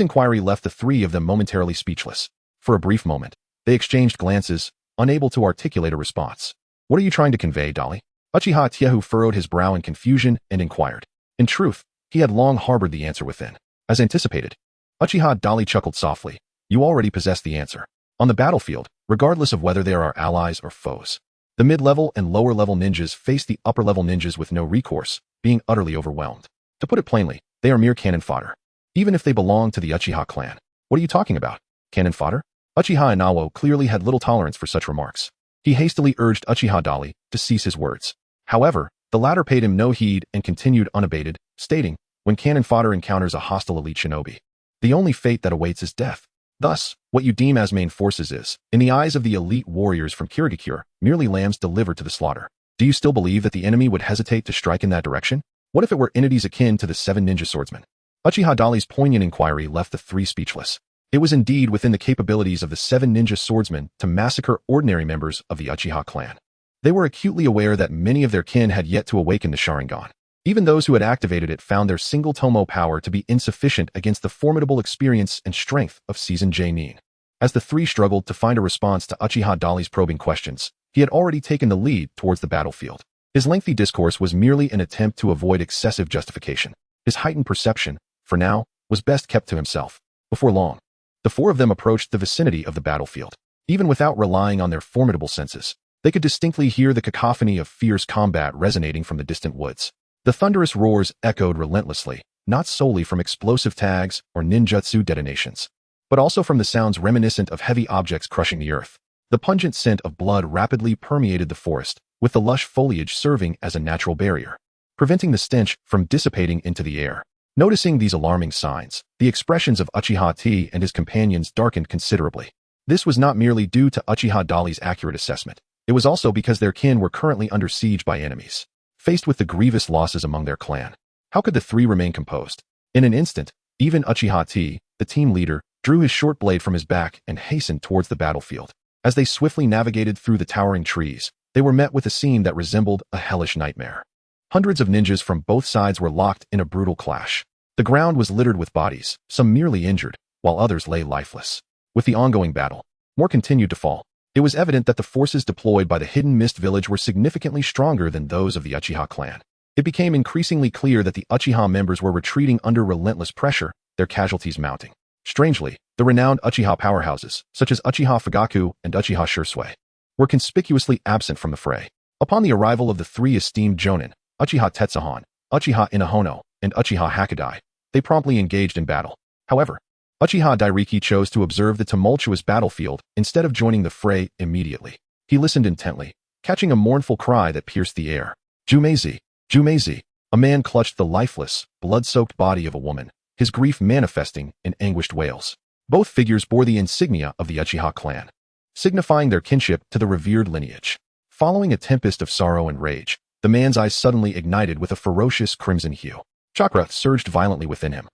inquiry left the three of them momentarily speechless. For a brief moment, they exchanged glances, unable to articulate a response. "What are you trying to convey, Dali?" Uchiha Tiehu furrowed his brow in confusion and inquired. In truth, he had long harbored the answer within. As anticipated, Uchiha Dali chuckled softly. "You already possess the answer. On the battlefield, regardless of whether they are our allies or foes, the mid-level and lower-level ninjas face the upper-level ninjas with no recourse, being utterly overwhelmed. To put it plainly, they are mere cannon fodder, even if they belong to the Uchiha clan." "What are you talking about? Cannon fodder?" Uchiha Inawo clearly had little tolerance for such remarks. He hastily urged Uchiha Dali to cease his words. However, the latter paid him no heed and continued unabated, stating, "When cannon fodder encounters a hostile elite shinobi, the only fate that awaits is death. Thus, what you deem as main forces is, in the eyes of the elite warriors from Kirigakure, merely lambs delivered to the slaughter. Do you still believe that the enemy would hesitate to strike in that direction? What if it were entities akin to the 7 ninja swordsmen?" Uchiha Dali's poignant inquiry left the three speechless. It was indeed within the capabilities of the 7 ninja swordsmen to massacre ordinary members of the Uchiha clan. They were acutely aware that many of their kin had yet to awaken the Sharingan. Even those who had activated it found their single tomo power to be insufficient against the formidable experience and strength of seasoned J-nin. As the three struggled to find a response to Uchiha Dali's probing questions, he had already taken the lead towards the battlefield. His lengthy discourse was merely an attempt to avoid excessive justification. His heightened perception, for now, was best kept to himself. Before long, the four of them approached the vicinity of the battlefield. Even without relying on their formidable senses, they could distinctly hear the cacophony of fierce combat resonating from the distant woods. The thunderous roars echoed relentlessly, not solely from explosive tags or ninjutsu detonations, but also from the sounds reminiscent of heavy objects crushing the earth. The pungent scent of blood rapidly permeated the forest, with the lush foliage serving as a natural barrier, preventing the stench from dissipating into the air. Noticing these alarming signs, the expressions of Uchiha T and his companions darkened considerably. This was not merely due to Uchiha Dali's accurate assessment. It was also because their kin were currently under siege by enemies. Faced with the grievous losses among their clan, how could the three remain composed? In an instant, even Uchiha T, the team leader, drew his short blade from his back and hastened towards the battlefield. As they swiftly navigated through the towering trees, they were met with a scene that resembled a hellish nightmare. Hundreds of ninjas from both sides were locked in a brutal clash. The ground was littered with bodies, some merely injured, while others lay lifeless. With the ongoing battle, more continued to fall. It was evident that the forces deployed by the hidden mist village were significantly stronger than those of the Uchiha clan. It became increasingly clear that the Uchiha members were retreating under relentless pressure, their casualties mounting. Strangely, the renowned Uchiha powerhouses, such as Uchiha Fugaku and Uchiha Shursui, were conspicuously absent from the fray. Upon the arrival of the three esteemed jonin, Uchiha Tetsuhan, Uchiha Inahono, and Uchiha Hakadai, they promptly engaged in battle. However, Uchiha Dairiki chose to observe the tumultuous battlefield instead of joining the fray immediately. He listened intently, catching a mournful cry that pierced the air. Jumeizi! Jumeizi! A man clutched the lifeless, blood-soaked body of a woman, his grief manifesting in anguished wails. Both figures bore the insignia of the Uchiha clan, signifying their kinship to the revered lineage. Following a tempest of sorrow and rage, the man's eyes suddenly ignited with a ferocious crimson hue. Chakra surged violently within him.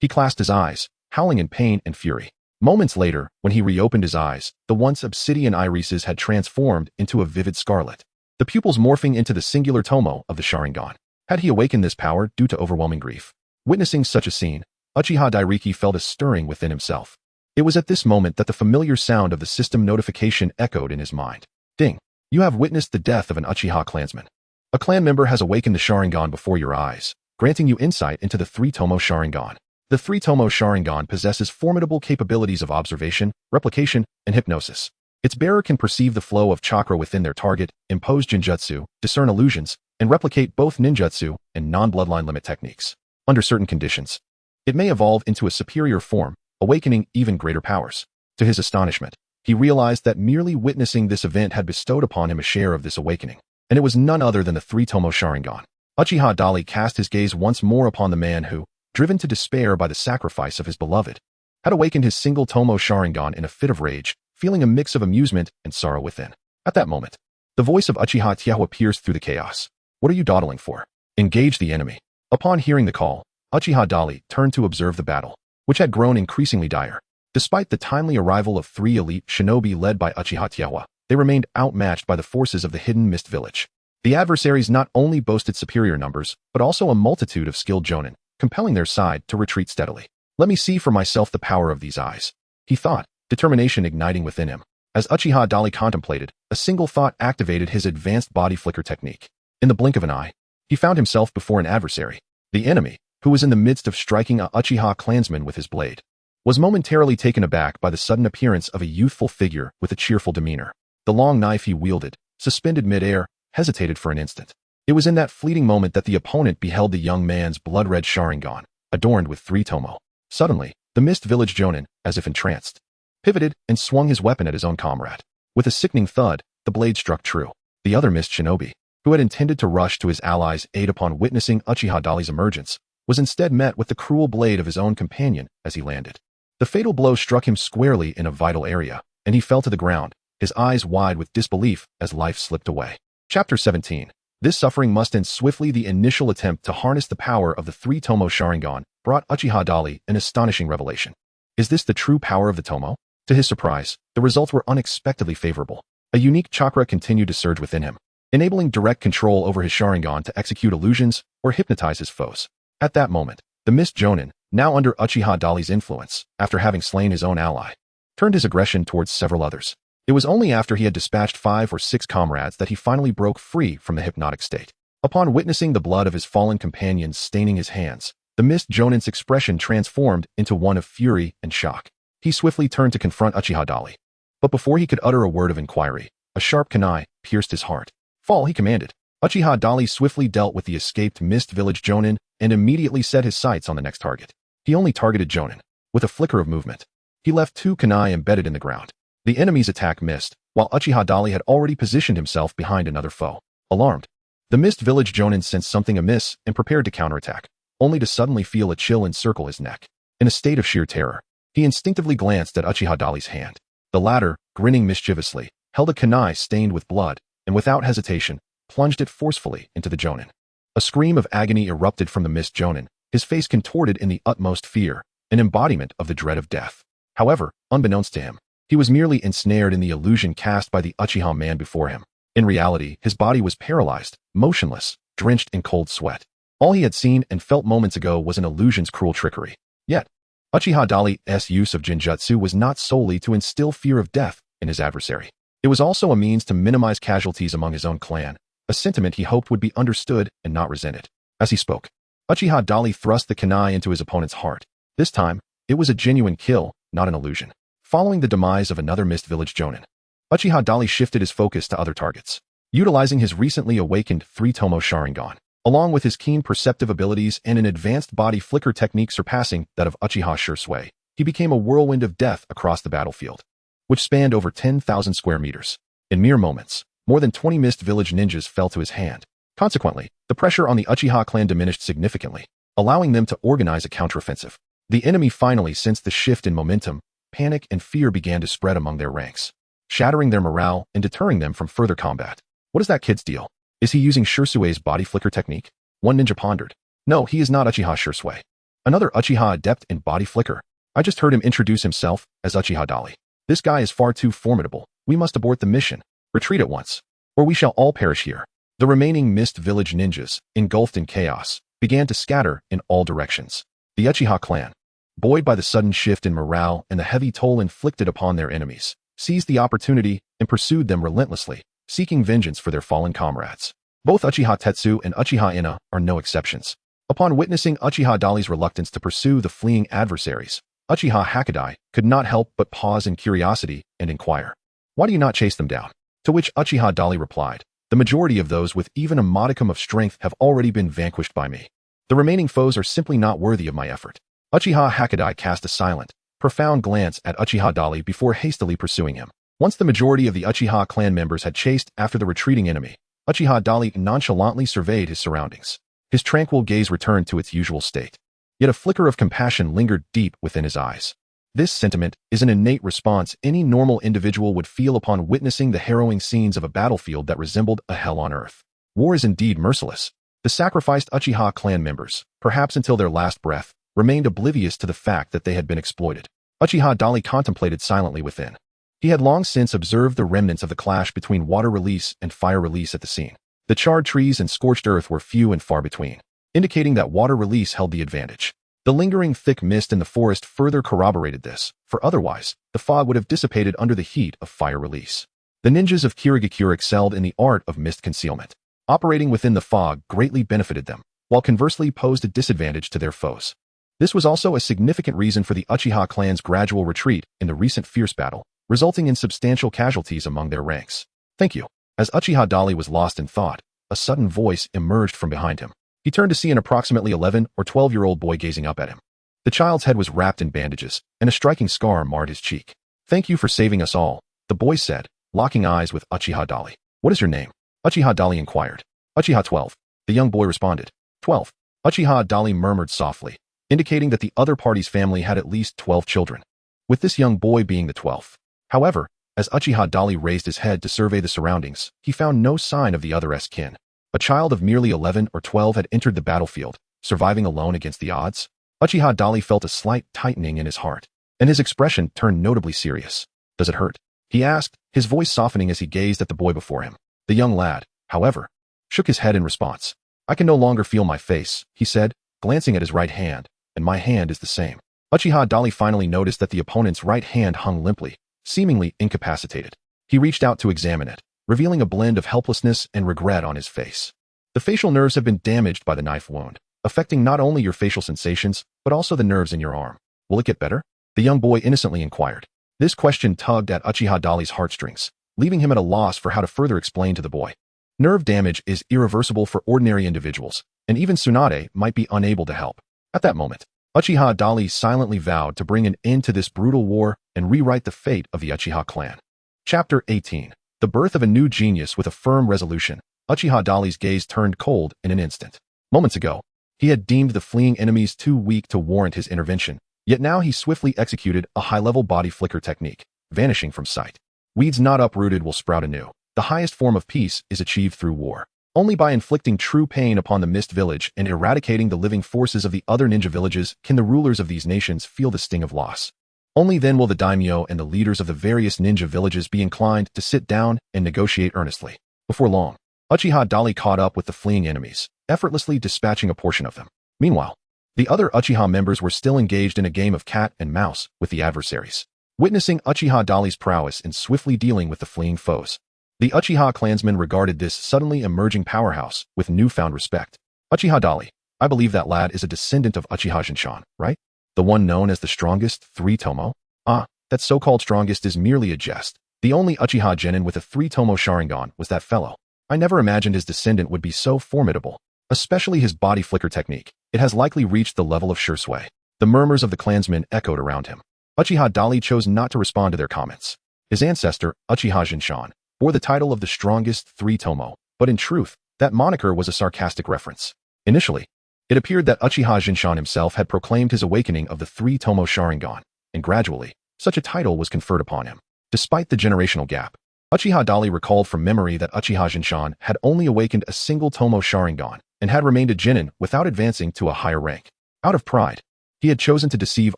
He clasped his eyes, howling in pain and fury. Moments later, when he reopened his eyes, the once obsidian irises had transformed into a vivid scarlet, the pupils morphing into the singular tomo of the Sharingan. Had he awakened this power due to overwhelming grief? Witnessing such a scene, Uchiha Dairiki felt a stirring within himself. It was at this moment that the familiar sound of the system notification echoed in his mind. Ding! You have witnessed the death of an Uchiha clansman. A clan member has awakened the Sharingan before your eyes, granting you insight into the three-tomo Sharingan. The three-tomo Sharingan possesses formidable capabilities of observation, replication, and hypnosis. Its bearer can perceive the flow of chakra within their target, impose genjutsu, discern illusions, and replicate both ninjutsu and non-bloodline limit techniques. Under certain conditions, it may evolve into a superior form, awakening even greater powers. To his astonishment, he realized that merely witnessing this event had bestowed upon him a share of this awakening, and it was none other than the three-tomo Sharingan. Uchiha Dali cast his gaze once more upon the man who, driven to despair by the sacrifice of his beloved, had awakened his single tomo Sharingan in a fit of rage, feeling a mix of amusement and sorrow within. At that moment, the voice of Uchiha Tiahua pierced through the chaos. What are you dawdling for? Engage the enemy. Upon hearing the call, Uchiha Dali turned to observe the battle, which had grown increasingly dire. Despite the timely arrival of three elite shinobi led by Uchiha Tiahua, they remained outmatched by the forces of the hidden mist village. The adversaries not only boasted superior numbers, but also a multitude of skilled jonin, compelling their side to retreat steadily. Let me see for myself the power of these eyes, he thought, determination igniting within him. As Uchiha Dali contemplated, a single thought activated his advanced body flicker technique. In the blink of an eye, he found himself before an adversary. The enemy, who was in the midst of striking a Uchiha clansman with his blade, was momentarily taken aback by the sudden appearance of a youthful figure with a cheerful demeanor. The long knife he wielded, suspended mid-air, hesitated for an instant. It was in that fleeting moment that the opponent beheld the young man's blood-red Sharingan, adorned with three tomo. Suddenly, the mist village jonin, as if entranced, pivoted and swung his weapon at his own comrade. With a sickening thud, the blade struck true. The other mist shinobi, who had intended to rush to his allies' aid upon witnessing Uchiha Dali's emergence, was instead met with the cruel blade of his own companion as he landed. The fatal blow struck him squarely in a vital area, and he fell to the ground, his eyes wide with disbelief as life slipped away. Chapter 17. This suffering must end swiftly. The initial attempt to harness the power of the three-tomo Sharingan brought Uchiha Dali an astonishing revelation. Is this the true power of the tomo? To his surprise, the results were unexpectedly favorable. A unique chakra continued to surge within him, enabling direct control over his Sharingan to execute illusions or hypnotize his foes. At that moment, the mist jonin, now under Uchiha Dali's influence, after having slain his own ally, turned his aggression towards several others. It was only after he had dispatched 5 or 6 comrades that he finally broke free from the hypnotic state. Upon witnessing the blood of his fallen companions staining his hands, the mist jonin's expression transformed into one of fury and shock. He swiftly turned to confront Uchiha Dali. But before he could utter a word of inquiry, a sharp kunai pierced his heart. Fall, he commanded. Uchiha Dali swiftly dealt with the escaped mist village jonin and immediately set his sights on the next target. He only targeted jonin. With a flicker of movement, he left 2 kunai embedded in the ground. The enemy's attack missed, while Uchiha Dali had already positioned himself behind another foe. Alarmed, the mist village jonin sensed something amiss and prepared to counterattack, only to suddenly feel a chill encircle his neck. In a state of sheer terror, he instinctively glanced at Uchiha Dali's hand. The latter, grinning mischievously, held a kunai stained with blood, and without hesitation, plunged it forcefully into the jonin. A scream of agony erupted from the mist jonin, his face contorted in the utmost fear, an embodiment of the dread of death. However, unbeknownst to him, he was merely ensnared in the illusion cast by the Uchiha man before him. In reality, his body was paralyzed, motionless, drenched in cold sweat. All he had seen and felt moments ago was an illusion's cruel trickery. Yet, Uchiha Dali's use of genjutsu was not solely to instill fear of death in his adversary. It was also a means to minimize casualties among his own clan, a sentiment he hoped would be understood and not resented. As he spoke, Uchiha Dali thrust the kunai into his opponent's heart. This time, it was a genuine kill, not an illusion. Following the demise of another Mist Village Jonin, Uchiha Dali shifted his focus to other targets. Utilizing his recently awakened 3-tomo Sharingan, along with his keen perceptive abilities and an advanced body flicker technique surpassing that of Uchiha Shursui, he became a whirlwind of death across the battlefield, which spanned over 10,000 square meters. In mere moments, more than 20 Mist Village ninjas fell to his hand. Consequently, the pressure on the Uchiha clan diminished significantly, allowing them to organize a counteroffensive. The enemy finally sensed the shift in momentum. Panic and fear began to spread among their ranks, shattering their morale and deterring them from further combat. What is that kid's deal? Is he using Shursui's body flicker technique? One ninja pondered. No, he is not Uchiha Shursui. Another Uchiha adept in body flicker. I just heard him introduce himself as Uchiha Dali. This guy is far too formidable. We must abort the mission. Retreat at once, or we shall all perish here. The remaining Mist Village ninjas, engulfed in chaos, began to scatter in all directions. The Uchiha clan, buoyed by the sudden shift in morale and the heavy toll inflicted upon their enemies, seized the opportunity and pursued them relentlessly, seeking vengeance for their fallen comrades. Both Uchiha Tetsu and Uchiha Ina are no exceptions. Upon witnessing Uchiha Dali's reluctance to pursue the fleeing adversaries, Uchiha Hokage could not help but pause in curiosity and inquire, "Why do you not chase them down?" To which Uchiha Dali replied, "The majority of those with even a modicum of strength have already been vanquished by me. The remaining foes are simply not worthy of my effort." Uchiha Hokage cast a silent, profound glance at Uchiha Dali before hastily pursuing him. Once the majority of the Uchiha clan members had chased after the retreating enemy, Uchiha Dali nonchalantly surveyed his surroundings. His tranquil gaze returned to its usual state. Yet a flicker of compassion lingered deep within his eyes. This sentiment is an innate response any normal individual would feel upon witnessing the harrowing scenes of a battlefield that resembled a hell on earth. War is indeed merciless. The sacrificed Uchiha clan members, perhaps until their last breath, remained oblivious to the fact that they had been exploited. Uchiha Dali contemplated silently within. He had long since observed the remnants of the clash between water release and fire release at the scene. The charred trees and scorched earth were few and far between, indicating that water release held the advantage. The lingering thick mist in the forest further corroborated this, for otherwise, the fog would have dissipated under the heat of fire release. The ninjas of Kirigakure excelled in the art of mist concealment. Operating within the fog greatly benefited them, while conversely posed a disadvantage to their foes. This was also a significant reason for the Uchiha clan's gradual retreat in the recent fierce battle, resulting in substantial casualties among their ranks. "Thank you." As Uchiha Dali was lost in thought, a sudden voice emerged from behind him. He turned to see an approximately 11 or 12-year-old boy gazing up at him. The child's head was wrapped in bandages, and a striking scar marred his cheek. "Thank you for saving us all," the boy said, locking eyes with Uchiha Dali. "What is your name?" Uchiha Dali inquired. "Uchiha 12. The young boy responded. 12. Uchiha Dali murmured softly, indicating that the other party's family had at least 12 children, with this young boy being the 12th. However, as Uchiha Dali raised his head to survey the surroundings, he found no sign of the other's kin. A child of merely 11 or 12 had entered the battlefield, surviving alone against the odds. Uchiha Dali felt a slight tightening in his heart, and his expression turned notably serious. "Does it hurt?" he asked, his voice softening as he gazed at the boy before him. The young lad, however, shook his head in response. "I can no longer feel my face," he said, glancing at his right hand, "and my hand is the same." Uchiha Dali finally noticed that the opponent's right hand hung limply, seemingly incapacitated. He reached out to examine it, revealing a blend of helplessness and regret on his face. "The facial nerves have been damaged by the knife wound, affecting not only your facial sensations, but also the nerves in your arm. Will it get better?" the young boy innocently inquired. This question tugged at Uchiha Dali's heartstrings, leaving him at a loss for how to further explain to the boy. Nerve damage is irreversible for ordinary individuals, and even Tsunade might be unable to help. At that moment, Uchiha Dali silently vowed to bring an end to this brutal war and rewrite the fate of the Uchiha clan. Chapter 18. The birth of a new genius. With a firm resolution, Uchiha Dali's gaze turned cold in an instant. Moments ago, he had deemed the fleeing enemies too weak to warrant his intervention, yet now he swiftly executed a high-level body flicker technique, vanishing from sight. Weeds not uprooted will sprout anew. The highest form of peace is achieved through war. Only by inflicting true pain upon the Mist Village and eradicating the living forces of the other ninja villages can the rulers of these nations feel the sting of loss. Only then will the daimyo and the leaders of the various ninja villages be inclined to sit down and negotiate earnestly. Before long, Uchiha Dali caught up with the fleeing enemies, effortlessly dispatching a portion of them. Meanwhile, the other Uchiha members were still engaged in a game of cat and mouse with the adversaries. witnessing Uchiha Dali's prowess in swiftly dealing with the fleeing foes. The Uchiha clansmen regarded this suddenly emerging powerhouse with newfound respect. Uchiha Dali, I believe that lad is a descendant of Uchiha Jinshan, right? The one known as the strongest 3-tomo? Ah, that so-called strongest is merely a jest. The only Uchiha genin with a 3-tomo Sharingan was that fellow. I never imagined his descendant would be so formidable. Especially his body flicker technique. It has likely reached the level of sure sway. The murmurs of the clansmen echoed around him. Uchiha Dali chose not to respond to their comments. His ancestor, Uchiha Jinshan, bore the title of the strongest 3-tomo, but in truth, that moniker was a sarcastic reference. Initially, it appeared that Uchiha Jinshan himself had proclaimed his awakening of the 3-tomo Sharingan, and gradually, such a title was conferred upon him. Despite the generational gap, Uchiha Dali recalled from memory that Uchiha Jinshan had only awakened a single tomo Sharingan and had remained a genin without advancing to a higher rank. Out of pride, he had chosen to deceive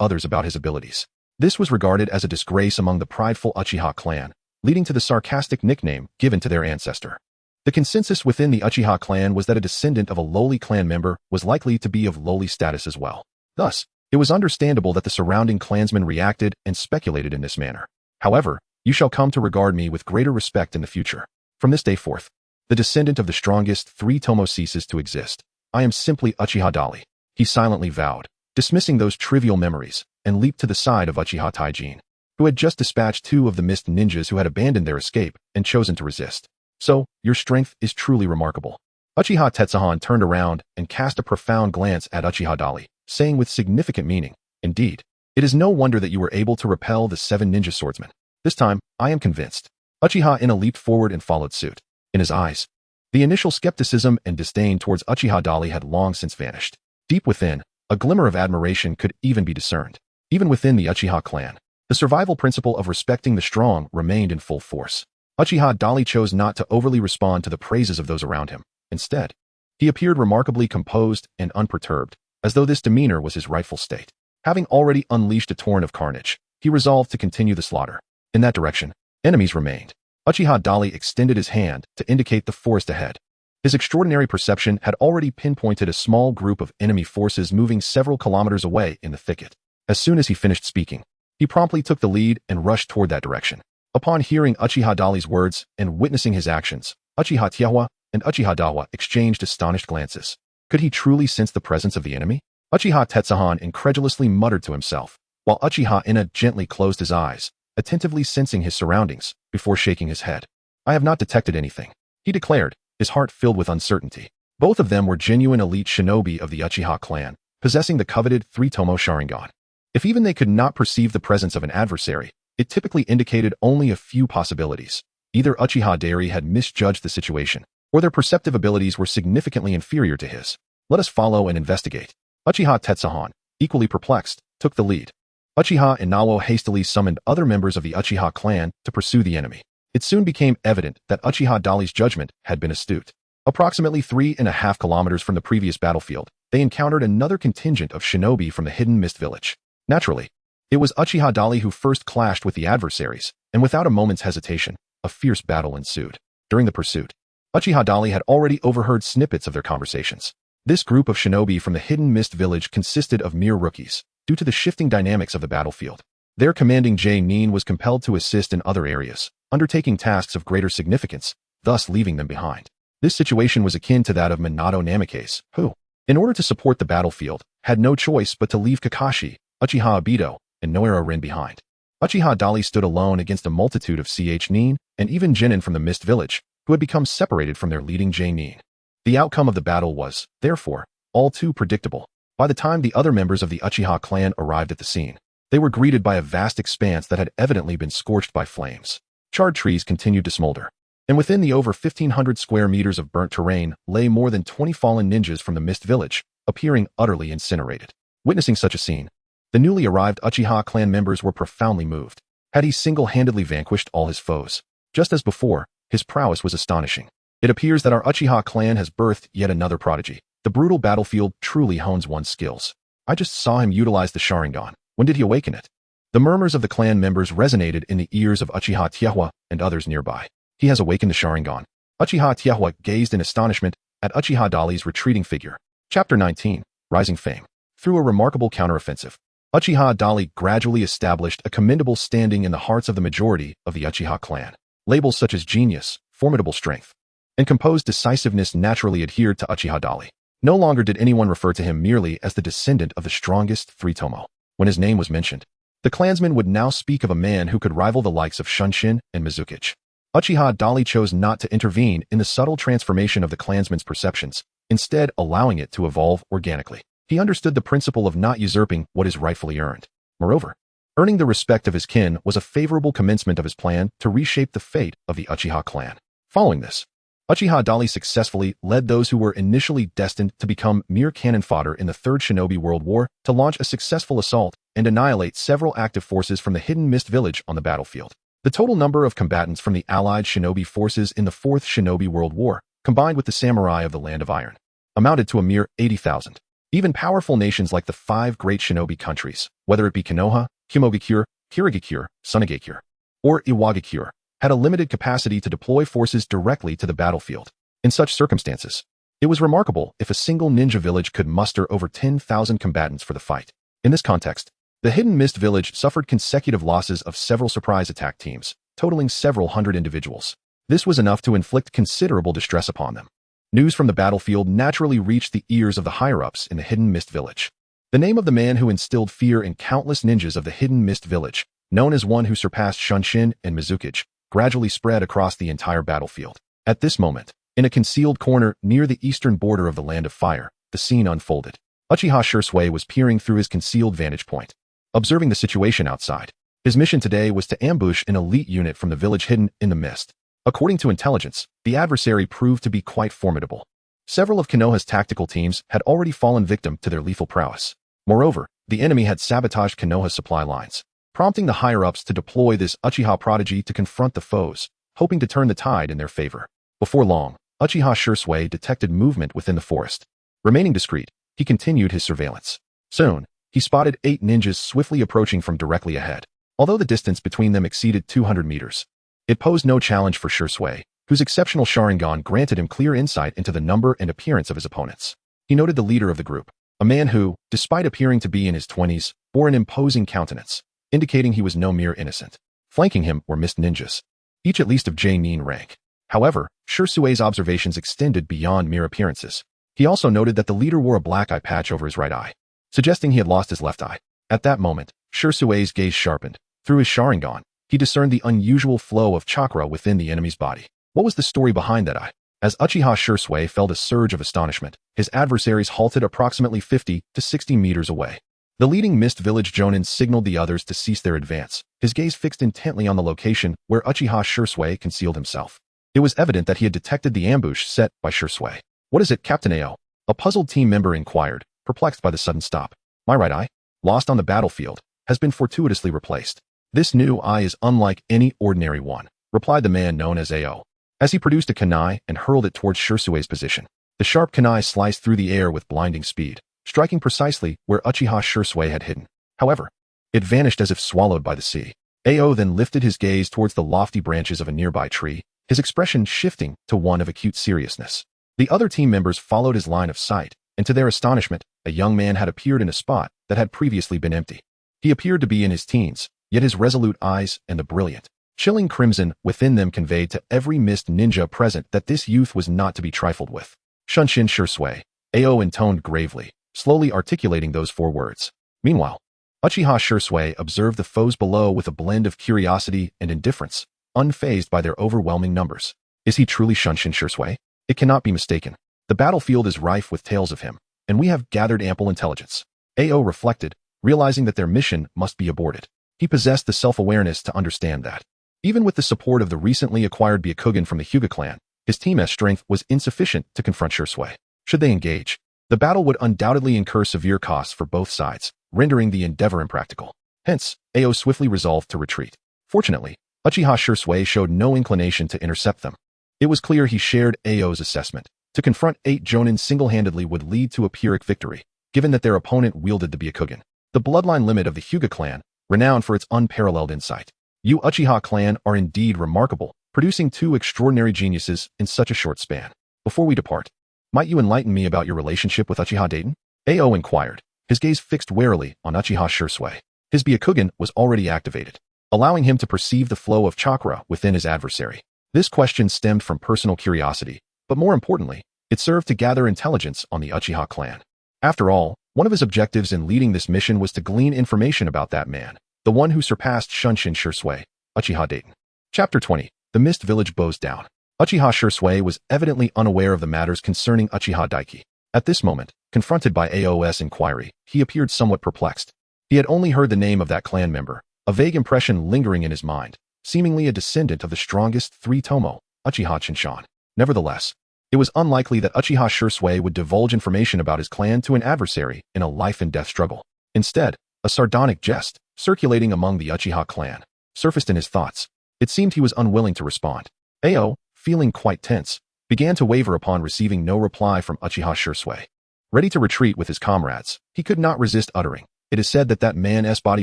others about his abilities. This was regarded as a disgrace among the prideful Uchiha clan, leading to the sarcastic nickname given to their ancestor. The consensus within the Uchiha clan was that a descendant of a lowly clan member was likely to be of lowly status as well. Thus, it was understandable that the surrounding clansmen reacted and speculated in this manner. However, you shall come to regard me with greater respect in the future. From this day forth, the descendant of the strongest 3-tomo ceases to exist. I am simply Uchiha Dali, he silently vowed, dismissing those trivial memories, and leaped to the side of Uchiha Taijin, who had just dispatched 2 of the mist ninjas who had abandoned their escape and chosen to resist. So, your strength is truly remarkable. Uchiha Tetsuhan turned around and cast a profound glance at Uchiha Dali, saying with significant meaning, indeed, it is no wonder that you were able to repel the 7 ninja swordsmen. This time, I am convinced. Uchiha Ina leaped forward and followed suit. In his eyes, the initial skepticism and disdain towards Uchiha Dali had long since vanished. Deep within, a glimmer of admiration could even be discerned. Even within the Uchiha clan, the survival principle of respecting the strong remained in full force. Uchiha Dali chose not to overly respond to the praises of those around him. Instead, he appeared remarkably composed and unperturbed, as though this demeanor was his rightful state. Having already unleashed a torrent of carnage, he resolved to continue the slaughter. In that direction, enemies remained. Uchiha Dali extended his hand to indicate the forest ahead. His extraordinary perception had already pinpointed a small group of enemy forces moving several kilometers away in the thicket. As soon as he finished speaking, he promptly took the lead and rushed toward that direction. Upon hearing Uchiha Dali's words and witnessing his actions, Uchiha Tiahua and Uchiha Dawa exchanged astonished glances. Could he truly sense the presence of the enemy? Uchiha Tetsuhan incredulously muttered to himself, while Uchiha Ina gently closed his eyes, attentively sensing his surroundings, before shaking his head. I have not detected anything, he declared, his heart filled with uncertainty. Both of them were genuine elite shinobi of the Uchiha clan, possessing the coveted 3-tomo Sharingan. If even they could not perceive the presence of an adversary, it typically indicated only a few possibilities. Either Uchiha Dali had misjudged the situation, or their perceptive abilities were significantly inferior to his. Let us follow and investigate. Uchiha Tetsuhan, equally perplexed, took the lead. Uchiha Inawo hastily summoned other members of the Uchiha clan to pursue the enemy. It soon became evident that Uchiha Dali's judgment had been astute. Approximately 3.5 kilometers from the previous battlefield, they encountered another contingent of shinobi from the hidden mist village. Naturally, it was Uchiha Dali who first clashed with the adversaries, and without a moment's hesitation, a fierce battle ensued. During the pursuit, Uchiha Dali had already overheard snippets of their conversations. This group of shinobi from the hidden mist village consisted of mere rookies, due to the shifting dynamics of the battlefield. Their commanding Nin was compelled to assist in other areas, undertaking tasks of greater significance, thus leaving them behind. This situation was akin to that of Minato Namikaze, who, in order to support the battlefield, had no choice but to leave Kakashi, Uchiha Obito, and Noira Rin behind. Uchiha Dali stood alone against a multitude of Nin and even genin from the Mist Village, who had become separated from their leading Nin. The outcome of the battle was, therefore, all too predictable. By the time the other members of the Uchiha clan arrived at the scene, they were greeted by a vast expanse that had evidently been scorched by flames. Charred trees continued to smolder, and within the over 1,500 square meters of burnt terrain lay more than 20 fallen ninjas from the Mist Village, appearing utterly incinerated. Witnessing such a scene, the newly arrived Uchiha clan members were profoundly moved. Had he single-handedly vanquished all his foes? Just as before, his prowess was astonishing. It appears that our Uchiha clan has birthed yet another prodigy. The brutal battlefield truly hones one's skills. I just saw him utilize the Sharingan. When did he awaken it? The murmurs of the clan members resonated in the ears of Uchiha Tiahua and others nearby. He has awakened the Sharingan. Uchiha Tiahua gazed in astonishment at Uchiha Dali's retreating figure. Chapter 19, Rising Fame. Through a remarkable counteroffensive, Uchiha Dali gradually established a commendable standing in the hearts of the majority of the Uchiha clan. Labels such as genius, formidable strength, and composed decisiveness naturally adhered to Uchiha Dali. No longer did anyone refer to him merely as the descendant of the strongest three Tomo. When his name was mentioned, the clansmen would now speak of a man who could rival the likes of Shunshin and Mizukichi. Uchiha Dali chose not to intervene in the subtle transformation of the clansmen's perceptions, instead allowing it to evolve organically. He understood the principle of not usurping what is rightfully earned. Moreover, earning the respect of his kin was a favorable commencement of his plan to reshape the fate of the Uchiha clan. Following this, Uchiha Dali successfully led those who were initially destined to become mere cannon fodder in the Third Shinobi World War to launch a successful assault and annihilate several active forces from the Hidden Mist village on the battlefield. The total number of combatants from the allied shinobi forces in the Fourth Shinobi World War, combined with the samurai of the Land of Iron, amounted to a mere 80,000. Even powerful nations like the five great shinobi countries, whether it be Konoha, Himogakure, Hiragakure, Sunagakure, or Iwagakure, had a limited capacity to deploy forces directly to the battlefield. In such circumstances, it was remarkable if a single ninja village could muster over 10,000 combatants for the fight. In this context, the Hidden Mist village suffered consecutive losses of several surprise attack teams, totaling several hundred individuals. This was enough to inflict considerable distress upon them. News from the battlefield naturally reached the ears of the higher-ups in the Hidden Mist village. The name of the man who instilled fear in countless ninjas of the Hidden Mist village, known as one who surpassed Shunshin and Mizukichi, gradually spread across the entire battlefield. At this moment, in a concealed corner near the eastern border of the Land of Fire, the scene unfolded. Uchiha Shursui was peering through his concealed vantage point, observing the situation outside. His mission today was to ambush an elite unit from the village hidden in the mist. According to intelligence, the adversary proved to be quite formidable. Several of Konoha's tactical teams had already fallen victim to their lethal prowess. Moreover, the enemy had sabotaged Konoha's supply lines, prompting the higher-ups to deploy this Uchiha prodigy to confront the foes, hoping to turn the tide in their favor. Before long, Uchiha Shursui detected movement within the forest. Remaining discreet, he continued his surveillance. Soon, he spotted 8 ninjas swiftly approaching from directly ahead. Although the distance between them exceeded 200 meters, it posed no challenge for Shursui, whose exceptional Sharingan granted him clear insight into the number and appearance of his opponents. He noted the leader of the group, a man who, despite appearing to be in his 20s, bore an imposing countenance, indicating he was no mere innocent. Flanking him were mist ninjas, each at least of J-nin rank. However, Shursui's observations extended beyond mere appearances. He also noted that the leader wore a black eye patch over his right eye, suggesting he had lost his left eye. At that moment, Shursui's gaze sharpened. Through his Sharingan, he discerned the unusual flow of chakra within the enemy's body. What was the story behind that eye? As Uchiha Shursui felt a surge of astonishment, his adversaries halted approximately 50 to 60 meters away. The leading mist village jonin signaled the others to cease their advance, his gaze fixed intently on the location where Uchiha Shursui concealed himself. It was evident that he had detected the ambush set by Shursui. What is it, Captain Ao? A puzzled team member inquired, perplexed by the sudden stop. My right eye, lost on the battlefield, has been fortuitously replaced. This new eye is unlike any ordinary one, replied the man known as Ao, as he produced a kunai and hurled it towards Shursui's position. The sharp kunai sliced through the air with blinding speed, striking precisely where Uchiha Shursui had hidden. However, it vanished as if swallowed by the sea. Ao then lifted his gaze towards the lofty branches of a nearby tree, his expression shifting to one of acute seriousness. The other team members followed his line of sight, and to their astonishment, a young man had appeared in a spot that had previously been empty. He appeared to be in his teens, yet his resolute eyes and the brilliant, chilling crimson within them conveyed to every mist ninja present that this youth was not to be trifled with. Shunshin Shursui, Ao intoned gravely, slowly articulating those 4 words. Meanwhile, Uchiha Shursui observed the foes below with a blend of curiosity and indifference, unfazed by their overwhelming numbers. Is he truly Shunshin Shursui? It cannot be mistaken. The battlefield is rife with tales of him, and we have gathered ample intelligence. Ao reflected, realizing that their mission must be aborted. He possessed the self-awareness to understand that, even with the support of the recently acquired Byakugan from the Hyuga clan, his team's strength was insufficient to confront Shursui. Should they engage, the battle would undoubtedly incur severe costs for both sides, rendering the endeavor impractical. Hence, Ao swiftly resolved to retreat. Fortunately, Uchiha Shursui showed no inclination to intercept them. It was clear he shared Ao's assessment. To confront 8 jonin single-handedly would lead to a Pyrrhic victory, given that their opponent wielded the Byakugan, the bloodline limit of the Hyuga clan, renowned for its unparalleled insight. You Uchiha clan are indeed remarkable, producing 2 extraordinary geniuses in such a short span. Before we depart, might you enlighten me about your relationship with Uchiha Dayton? Ao inquired, his gaze fixed warily on Uchiha Shursui. His Byakugan was already activated, allowing him to perceive the flow of chakra within his adversary. This question stemmed from personal curiosity, but more importantly, it served to gather intelligence on the Uchiha clan. After all, one of his objectives in leading this mission was to glean information about that man, the one who surpassed Shunshin Shursui, Uchiha Dayton. Chapter 20. The Mist Village bows down. Uchiha Shursui was evidently unaware of the matters concerning Uchiha Daiki. At this moment, confronted by AOS inquiry, he appeared somewhat perplexed. He had only heard the name of that clan member, a vague impression lingering in his mind, seemingly a descendant of the strongest three Tomo, Uchiha Chinshan. Nevertheless, it was unlikely that Uchiha Shursui would divulge information about his clan to an adversary in a life-and-death struggle. Instead, a sardonic jest, circulating among the Uchiha clan, surfaced in his thoughts. It seemed he was unwilling to respond. Ao, feeling quite tense, began to waver upon receiving no reply from Uchiha Shursui. Ready to retreat with his comrades, he could not resist uttering, "It is said that that man's body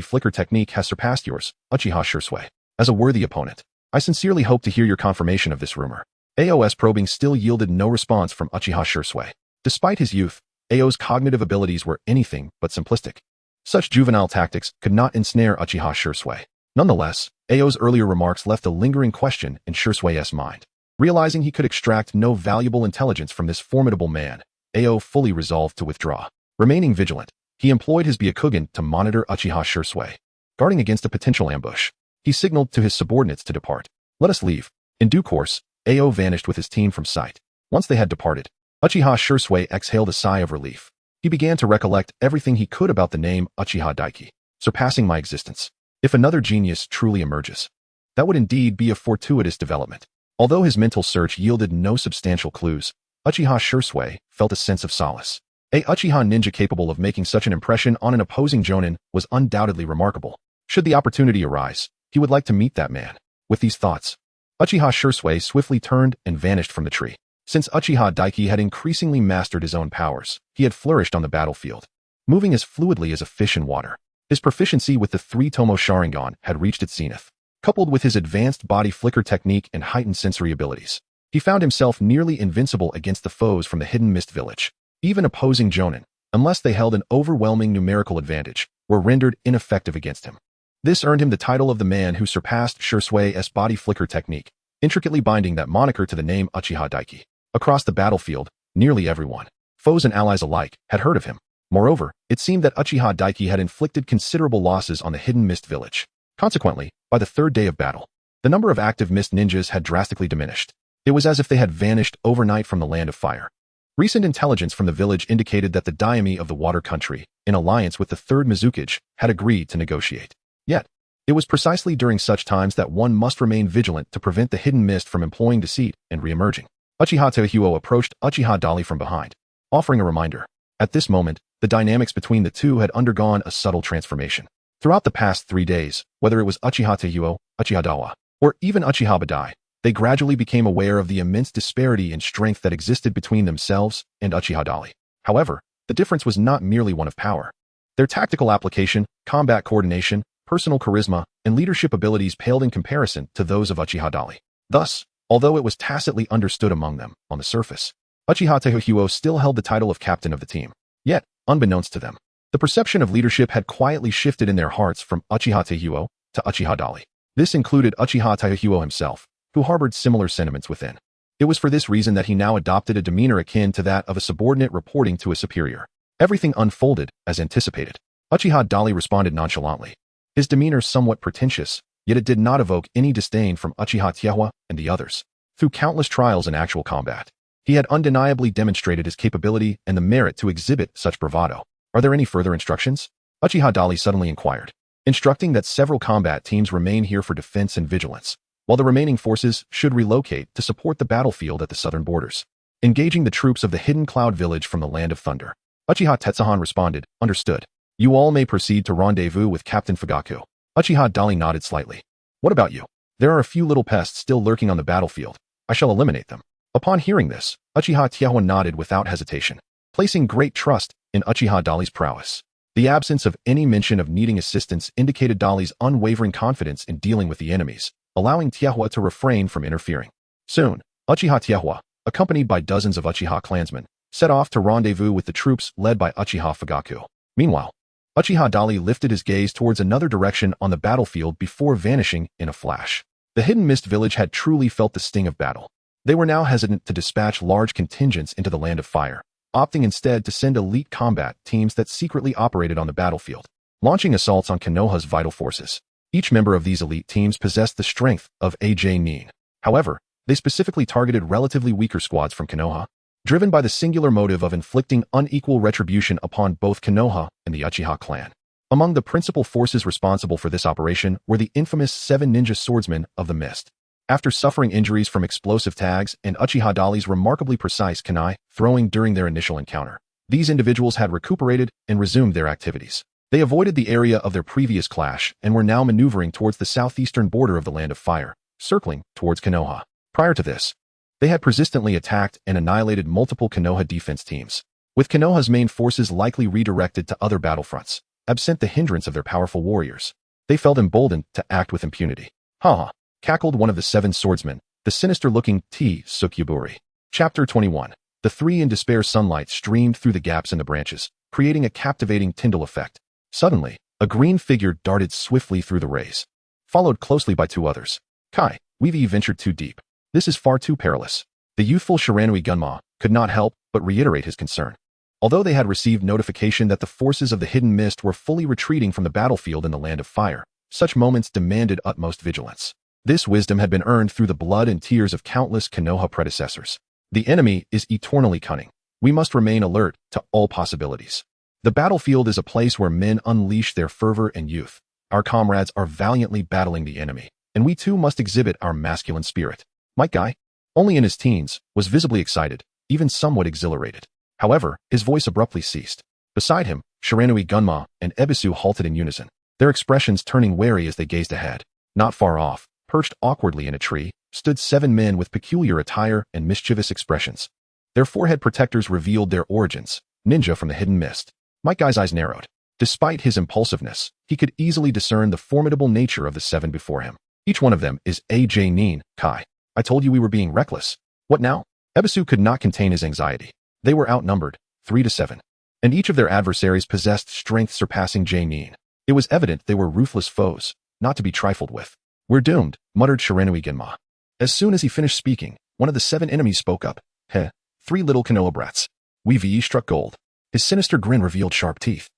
flicker technique has surpassed yours, Uchiha Shursui. As a worthy opponent, I sincerely hope to hear your confirmation of this rumor." AOS probing still yielded no response from Uchiha Shursui. Despite his youth, Ao's cognitive abilities were anything but simplistic. Such juvenile tactics could not ensnare Uchiha Shursui. Nonetheless, Ao's earlier remarks left a lingering question in Shursui's mind. Realizing he could extract no valuable intelligence from this formidable man, Ao fully resolved to withdraw. Remaining vigilant, he employed his Byakugan to monitor Uchiha Shursui. Guarding against a potential ambush, he signaled to his subordinates to depart. "Let us leave." In due course, Ao vanished with his team from sight. Once they had departed, Uchiha Shursui exhaled a sigh of relief. He began to recollect everything he could about the name Uchiha Daiki, surpassing my existence. If another genius truly emerges, that would indeed be a fortuitous development. Although his mental search yielded no substantial clues, Uchiha Shursui felt a sense of solace. A Uchiha ninja capable of making such an impression on an opposing jonin was undoubtedly remarkable. Should the opportunity arise, he would like to meet that man. With these thoughts, Uchiha Shursui swiftly turned and vanished from the tree. Since Uchiha Daiki had increasingly mastered his own powers, he had flourished on the battlefield, moving as fluidly as a fish in water. His proficiency with the three Tomo Sharingan had reached its zenith. Coupled with his advanced body flicker technique and heightened sensory abilities, he found himself nearly invincible against the foes from the hidden mist village. Even opposing jonin, unless they held an overwhelming numerical advantage, were rendered ineffective against him. This earned him the title of the man who surpassed Shursui's body flicker technique, intricately binding that moniker to the name Uchiha Daiki. Across the battlefield, nearly everyone, foes and allies alike, had heard of him. Moreover, it seemed that Uchiha Daiki had inflicted considerable losses on the hidden mist village. Consequently, by the third day of battle, the number of active mist ninjas had drastically diminished. It was as if they had vanished overnight from the land of fire. Recent intelligence from the village indicated that the daimyo of the water country, in alliance with the third Mizukage, had agreed to negotiate. Yet, it was precisely during such times that one must remain vigilant to prevent the hidden mist from employing deceit and re-emerging. Uchiha Tehuo approached Uchiha Dali from behind, offering a reminder. At this moment, the dynamics between the two had undergone a subtle transformation. Throughout the past 3 days, whether it was Uchiha Tehuo, Uchiha Dawa, or even Uchiha Badai, they gradually became aware of the immense disparity in strength that existed between themselves and Uchiha Dali. However, the difference was not merely one of power. Their tactical application, combat coordination, personal charisma, and leadership abilities paled in comparison to those of Uchiha Dali. Thus, although it was tacitly understood among them, on the surface, Uchiha Tehuo still held the title of captain of the team. Yet, unbeknownst to them, the perception of leadership had quietly shifted in their hearts from Uchiha Tehuo to Uchiha Dali. This included Uchiha Tehuo himself, who harbored similar sentiments within. It was for this reason that he now adopted a demeanor akin to that of a subordinate reporting to a superior. Everything unfolded as anticipated. Uchiha Dali responded nonchalantly. His demeanor somewhat pretentious, yet it did not evoke any disdain from Uchiha Tehuo and the others. Through countless trials in actual combat, he had undeniably demonstrated his capability and the merit to exhibit such bravado. "Are there any further instructions?" Uchiha Dali suddenly inquired, instructing that several combat teams remain here for defense and vigilance, while the remaining forces should relocate to support the battlefield at the southern borders, engaging the troops of the hidden cloud village from the land of thunder. Uchiha Tetsuhan responded, "Understood. You all may proceed to rendezvous with Captain Fugaku." Uchiha Dali nodded slightly. "What about you? There are a few little pests still lurking on the battlefield. I shall eliminate them." Upon hearing this, Uchiha Tehuo nodded without hesitation, placing great trust in Uchiha Dali's prowess. The absence of any mention of needing assistance indicated Dali's unwavering confidence in dealing with the enemies, allowing Tehuo to refrain from interfering. Soon, Uchiha Tehuo, accompanied by dozens of Uchiha clansmen, set off to rendezvous with the troops led by Uchiha Fugaku. Meanwhile, Uchiha Dali lifted his gaze towards another direction on the battlefield before vanishing in a flash. The hidden mist village had truly felt the sting of battle. They were now hesitant to dispatch large contingents into the Land of Fire, opting instead to send elite combat teams that secretly operated on the battlefield, launching assaults on Konoha's vital forces. Each member of these elite teams possessed the strength of AJ Nin. However, they specifically targeted relatively weaker squads from Konoha, driven by the singular motive of inflicting unequal retribution upon both Konoha and the Uchiha clan. Among the principal forces responsible for this operation were the infamous 7 ninja swordsmen of the mist. After suffering injuries from explosive tags and Uchiha Dali's remarkably precise kunai throwing during their initial encounter, these individuals had recuperated and resumed their activities. They avoided the area of their previous clash and were now maneuvering towards the southeastern border of the Land of Fire, circling towards Konoha. Prior to this, they had persistently attacked and annihilated multiple Konoha defense teams, with Konoha's main forces likely redirected to other battlefronts, absent the hindrance of their powerful warriors. They felt emboldened to act with impunity. Ha! Cackled one of the 7 swordsmen, the sinister-looking T. Sukyuburi. Chapter 21. The 3 in despair sunlight streamed through the gaps in the branches, creating a captivating Tyndall effect. Suddenly, a green figure darted swiftly through the rays, followed closely by 2 others. Kai, we've ventured too deep. This is far too perilous. The youthful Shiranui Gunma could not help but reiterate his concern. Although they had received notification that the forces of the Hidden Mist were fully retreating from the battlefield in the Land of Fire, such moments demanded utmost vigilance. This wisdom had been earned through the blood and tears of countless Konoha predecessors. The enemy is eternally cunning. We must remain alert to all possibilities. The battlefield is a place where men unleash their fervor and youth. Our comrades are valiantly battling the enemy, and we too must exhibit our masculine spirit. Might Guy, only in his teens, was visibly excited, even somewhat exhilarated. However, his voice abruptly ceased. Beside him, Shiranui Gunma and Ebisu halted in unison, their expressions turning wary as they gazed ahead. Not far off, perched awkwardly in a tree, stood 7 men with peculiar attire and mischievous expressions. Their forehead protectors revealed their origins, ninja from the Hidden Mist. Might Guy's eyes narrowed. Despite his impulsiveness, he could easily discern the formidable nature of the 7 before him. Each one of them is AJ Nin, Kai. I told you we were being reckless. What now? Ebisu could not contain his anxiety. They were outnumbered, 3 to 7, and each of their adversaries possessed strength surpassing Nin. It was evident they were ruthless foes, not to be trifled with. We're doomed, muttered Shiranui Gunma. As soon as he finished speaking, one of the 7 enemies spoke up. 3 little Konoha brats. We've struck gold. His sinister grin revealed sharp teeth,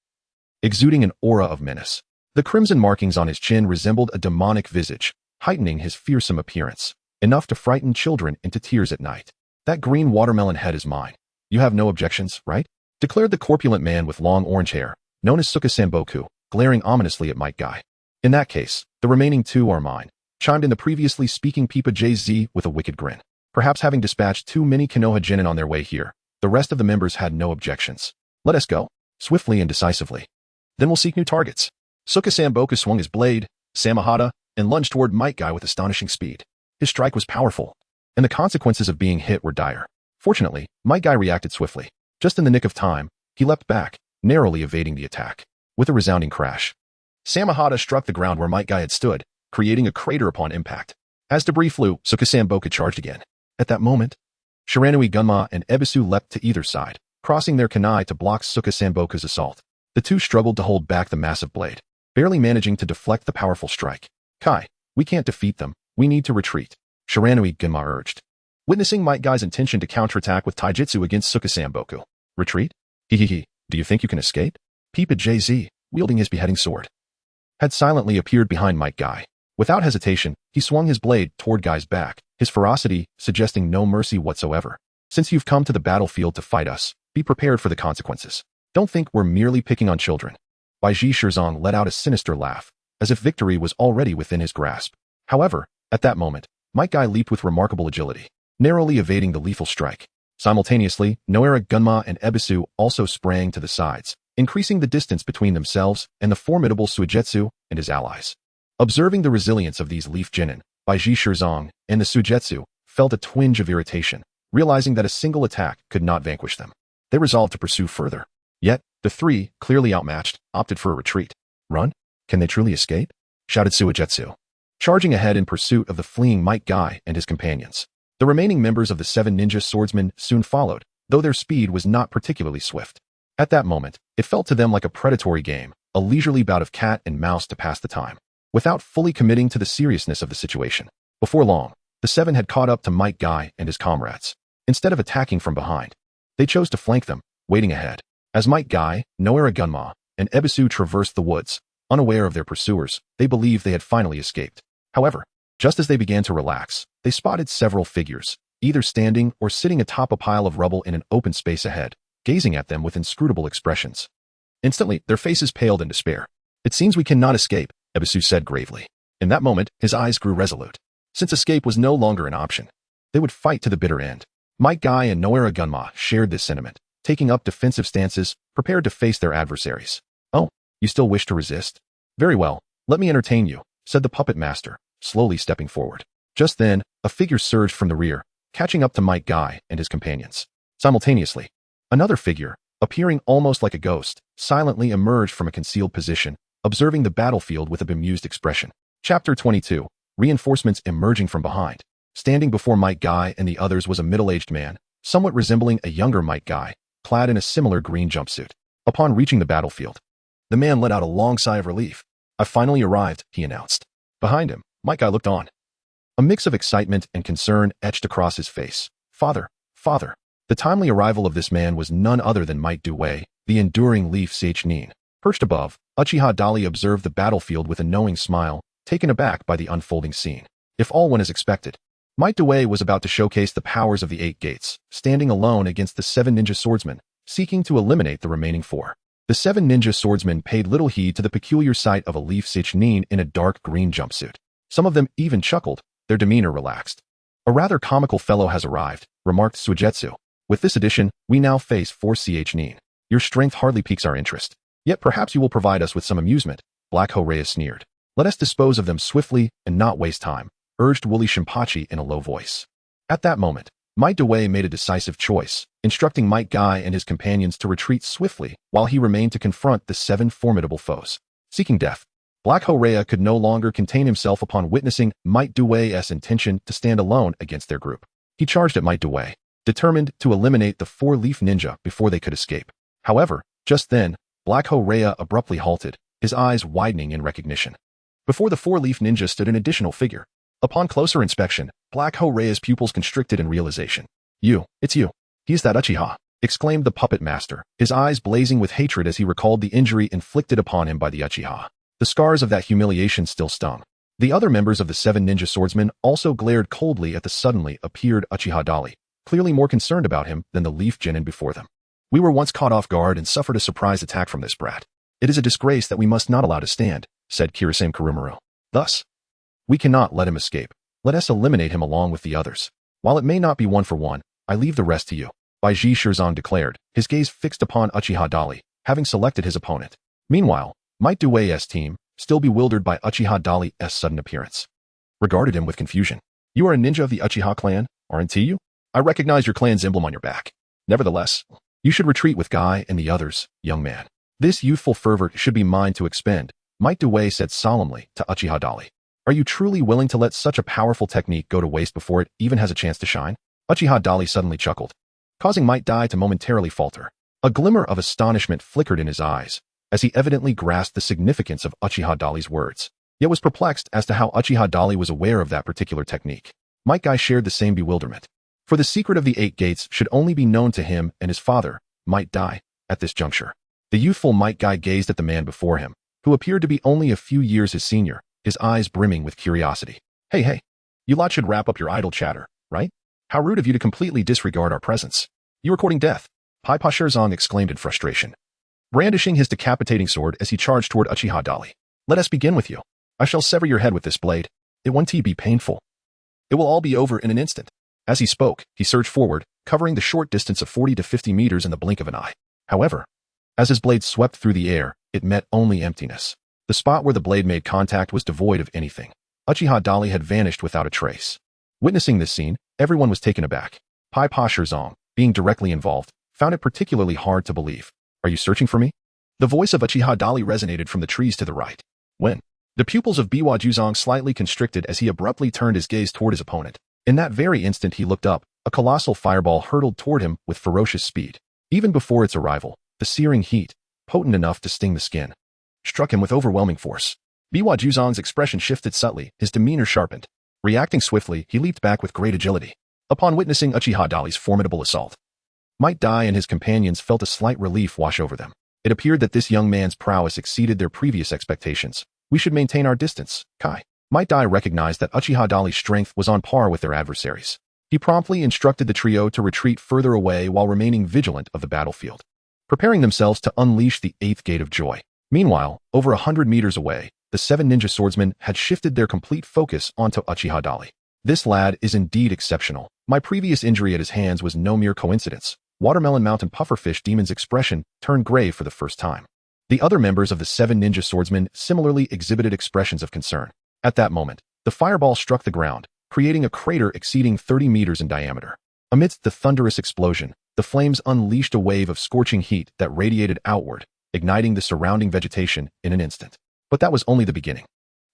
exuding an aura of menace. The crimson markings on his chin resembled a demonic visage, heightening his fearsome appearance, enough to frighten children into tears at night. That green watermelon head is mine. You have no objections, right? Declared the corpulent man with long orange hair, known as Suka Samboku, glaring ominously at Might Guy. In that case, the remaining 2 are mine, chimed in the previously speaking Peepa JZ with a wicked grin. Perhaps having dispatched too many Konoha genin on their way here, the rest of the members had no objections. Let us go, swiftly and decisively. Then we'll seek new targets. Suka Samboku swung his blade, Samahata, and lunged toward Might Guy with astonishing speed. His strike was powerful, and the consequences of being hit were dire. Fortunately, Might Guy reacted swiftly. Just in the nick of time, he leapt back, narrowly evading the attack. With a resounding crash, Samahata struck the ground where Might Guy had stood, creating a crater upon impact. As debris flew, Suka Samboku charged again. At that moment, Shiranui Gunma and Ebisu leapt to either side, crossing their kunai to block Suka Samboku's assault. The 2 struggled to hold back the massive blade, barely managing to deflect the powerful strike. Kai, we can't defeat them. We need to retreat, Shiranui Gunma urged. Witnessing Might Guy's intention to counterattack with taijutsu against Suka Samboku. Retreat? Do you think you can escape? Peepa JZ, wielding his beheading sword, had silently appeared behind Might Guy. Without hesitation, he swung his blade toward Guy's back, his ferocity suggesting no mercy whatsoever. Since you've come to the battlefield to fight us, be prepared for the consequences. Don't think we're merely picking on children. Baiji Shirzong let out a sinister laugh, as if victory was already within his grasp. However, at that moment, Might Guy leaped with remarkable agility, narrowly evading the lethal strike. Simultaneously, Noera Gunma and Ebisu also sprang to the sides, increasing the distance between themselves and the formidable Suigetsu and his allies. Observing the resilience of these leaf genin, Baiji Shirzong and the Suigetsu felt a twinge of irritation, realizing that a single attack could not vanquish them. They resolved to pursue further. Yet, the 3, clearly outmatched, opted for a retreat. Run? Can they truly escape? Shouted Suigetsu, charging ahead in pursuit of the fleeing Might Guy and his companions. The remaining members of the 7 ninja swordsmen soon followed, though their speed was not particularly swift. At that moment, it felt to them like a predatory game, a leisurely bout of cat and mouse to pass the time, without fully committing to the seriousness of the situation. Before long, the seven had caught up to Might Guy and his comrades. Instead of attacking from behind, they chose to flank them, waiting ahead. As Might Guy, Noera Gunma, and Ebisu traversed the woods, unaware of their pursuers, they believed they had finally escaped. However, just as they began to relax, they spotted several figures, either standing or sitting atop a pile of rubble in an open space ahead, gazing at them with inscrutable expressions. Instantly, their faces paled in despair. "It seems we cannot escape," Ebisu said gravely. In that moment, his eyes grew resolute. Since escape was no longer an option, they would fight to the bitter end. Might Guy and Noera Gunma shared this sentiment, taking up defensive stances, prepared to face their adversaries. "Oh, you still wish to resist? Very well, let me entertain you," said the puppet master, slowly stepping forward. Just then, a figure surged from the rear, catching up to Might Guy and his companions. Simultaneously, another figure, appearing almost like a ghost, silently emerged from a concealed position, observing the battlefield with a bemused expression. Chapter 22. Reinforcements emerging from behind. Standing before Might Guy and the others was a middle-aged man, somewhat resembling a younger Might Guy, clad in a similar green jumpsuit. Upon reaching the battlefield, the man let out a long sigh of relief. "I've finally arrived," he announced. Behind him, Might Guy looked on. A mix of excitement and concern etched across his face. "Father, father." The timely arrival of this man was none other than Might Duwei, the enduring Leaf Seichnin. Perched above, Uchiha Dali observed the battlefield with a knowing smile, taken aback by the unfolding scene. If all went as expected, Might Duwei was about to showcase the powers of the 8 gates, standing alone against the 7 ninja swordsmen, seeking to eliminate the remaining 4. The 7 ninja swordsmen paid little heed to the peculiar sight of a Leaf Seichnin in a dark green jumpsuit. Some of them even chuckled, their demeanor relaxed. "A rather comical fellow has arrived," remarked Suigetsu. "With this addition, we now face 4 Ch. Your strength hardly piques our interest. Yet perhaps you will provide us with some amusement." Black Horea sneered. "Let us dispose of them swiftly and not waste time," urged Wooly Shinpachi in a low voice. At that moment, Might Duwei made a decisive choice, instructing Might Guy and his companions to retreat swiftly while he remained to confront the 7 formidable foes. Seeking death, Black Horea could no longer contain himself upon witnessing Might Duwei's intention to stand alone against their group. He charged at Might Duwei, determined to eliminate the 4 Leaf Ninja before they could escape. However, just then, Black Horea abruptly halted, his eyes widening in recognition. Before the 4 Leaf Ninja stood an additional figure. Upon closer inspection, Black Horea's pupils constricted in realization. It's you. He's that Uchiha," exclaimed the puppet master, his eyes blazing with hatred as he recalled the injury inflicted upon him by the Uchiha. The scars of that humiliation still stung. The other members of the 7 ninja swordsmen also glared coldly at the suddenly appeared Uchiha Dali, clearly more concerned about him than the Leaf Genin before them. "We were once caught off guard and suffered a surprise attack from this brat. It is a disgrace that we must not allow to stand," said Kirisame Kurumaro. "Thus, we cannot let him escape. Let us eliminate him along with the others. While it may not be 1 for 1, I leave the rest to you," Baiji Shirzong declared, his gaze fixed upon Uchiha Dali, having selected his opponent. Meanwhile, Might Duwei's team, still bewildered by Uchiha Dali's sudden appearance, regarded him with confusion. "You are a ninja of the Uchiha clan, aren't you? I recognize your clan's emblem on your back. Nevertheless, you should retreat with Guy and the others, young man. This youthful fervor should be mine to expend," Might Duwei said solemnly to Uchiha Dali. "Are you truly willing to let such a powerful technique go to waste before it even has a chance to shine?" Uchiha Dali suddenly chuckled, causing Might Dai to momentarily falter. A glimmer of astonishment flickered in his eyes, as he evidently grasped the significance of Uchiha Dali's words, yet was perplexed as to how Uchiha Dali was aware of that particular technique. Might Guy shared the same bewilderment, for the secret of the 8 gates should only be known to him and his father, Might Dai, at this juncture. The youthful Might Guy gazed at the man before him, who appeared to be only a few years his senior, his eyes brimming with curiosity. Hey, you lot should wrap up your idle chatter, right? How rude of you to completely disregard our presence. You are courting death," Pai Pa Shirzong exclaimed in frustration, brandishing his decapitating sword as he charged toward Uchiha Dali. "Let us begin with you. I shall sever your head with this blade. It won't be painful. It will all be over in an instant." As he spoke, he surged forward, covering the short distance of 40 to 50 meters in the blink of an eye. However, as his blade swept through the air, it met only emptiness. The spot where the blade made contact was devoid of anything. Uchiha Dali had vanished without a trace. Witnessing this scene, everyone was taken aback. Pai Pa Shirzong, being directly involved, found it particularly hard to believe. "Are you searching for me?" The voice of Uchiha Dali resonated from the trees to the right. When? The pupils of Biwa Juzong slightly constricted as he abruptly turned his gaze toward his opponent. In that very instant he looked up, a colossal fireball hurtled toward him with ferocious speed. Even before its arrival, The searing heat, potent enough to sting the skin, struck him with overwhelming force. Biwa Juzong's expression shifted subtly, his demeanor sharpened. Reacting swiftly, he leaped back with great agility. Upon witnessing Uchiha Dali's formidable assault, Might Dai and his companions felt a slight relief wash over them. It appeared that this young man's prowess exceeded their previous expectations. We should maintain our distance, Kai. Might Dai recognized that Uchiha Dali's strength was on par with their adversaries. He promptly instructed the trio to retreat further away while remaining vigilant of the battlefield, preparing themselves to unleash the eighth gate of joy. Meanwhile, over 100 meters away, the 7 ninja swordsmen had shifted their complete focus onto Uchiha Dali. This lad is indeed exceptional. My previous injury at his hands was no mere coincidence. Watermelon Mountain Pufferfish Demon's expression turned gray for the first time. The other members of the 7 ninja swordsmen similarly exhibited expressions of concern. At that moment, the fireball struck the ground, creating a crater exceeding 30 meters in diameter. Amidst the thunderous explosion, the flames unleashed a wave of scorching heat that radiated outward, igniting the surrounding vegetation in an instant. But that was only the beginning.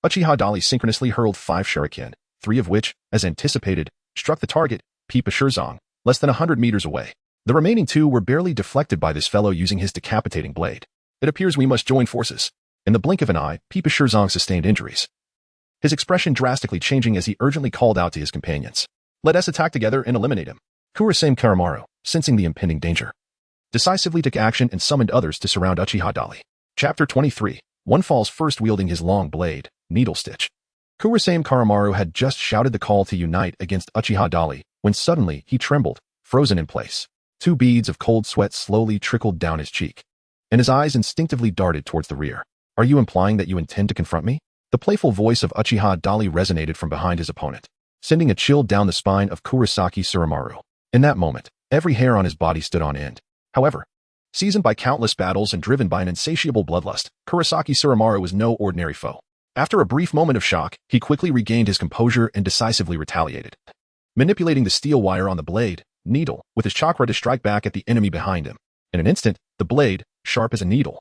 Uchiha Dali synchronously hurled 5 shuriken, 3 of which, as anticipated, struck the target, Pipa Shirzong, less than 100 meters away. The remaining 2 were barely deflected by this fellow using his decapitating blade. It appears we must join forces. In the blink of an eye, Pipa Shirzong sustained injuries, his expression drastically changing as he urgently called out to his companions. Let us attack together and eliminate him. Kurasame Karamaru, sensing the impending danger, decisively took action and summoned others to surround Uchiha Dali. Chapter 23. One falls first wielding his long blade, Needle Stitch. Kurasame Karamaru had just shouted the call to unite against Uchiha Dali when suddenly he trembled, frozen in place. 2 beads of cold sweat slowly trickled down his cheek, and his eyes instinctively darted towards the rear. Are you implying that you intend to confront me? The playful voice of Uchiha Dali resonated from behind his opponent, sending a chill down the spine of Kurosaki Suramaru. In that moment, every hair on his body stood on end. However, seasoned by countless battles and driven by an insatiable bloodlust, Kurosaki Suramaru was no ordinary foe. After a brief moment of shock, he quickly regained his composure and decisively retaliated, manipulating the steel wire on the blade, Needle, with his chakra to strike back at the enemy behind him. In an instant, the blade, sharp as a needle,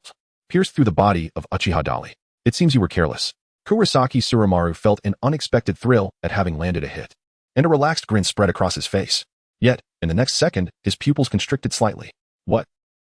pierced through the body of Uchiha Dali. It seems you were careless. Kurosaki Suramaru felt an unexpected thrill at having landed a hit, and a relaxed grin spread across his face. Yet, in the next second, his pupils constricted slightly. What?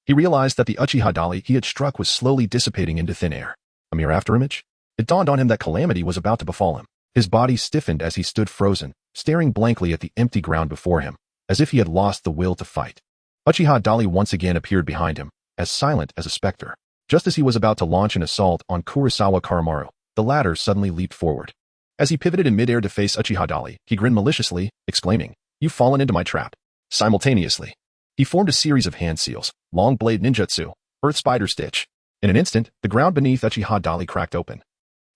He realized that the Uchiha Dali he had struck was slowly dissipating into thin air. A mere afterimage? It dawned on him that calamity was about to befall him. His body stiffened as he stood frozen, staring blankly at the empty ground before him, as if he had lost the will to fight. Uchiha Dali once again appeared behind him, as silent as a specter. Just as he was about to launch an assault on Kurosawa Karamaru, the latter suddenly leaped forward. As he pivoted in midair to face Uchiha Dali, he grinned maliciously, exclaiming, "You've fallen into my trap." Simultaneously, he formed a series of hand seals, long blade ninjutsu, earth spider stitch. In an instant, the ground beneath Uchiha Dali cracked open,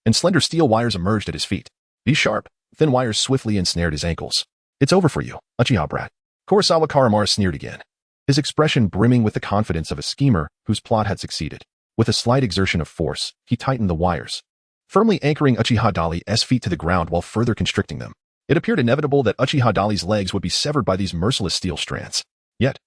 and slender steel wires emerged at his feet. These sharp, thin wires swiftly ensnared his ankles. "It's over for you, Uchiha brat." Kurosawa Karamaru sneered again, his expression brimming with the confidence of a schemer whose plot had succeeded. With a slight exertion of force, he tightened the wires, firmly anchoring Uchiha Dali's feet to the ground while further constricting them. It appeared inevitable that Uchiha Dali's legs would be severed by these merciless steel strands. Yet,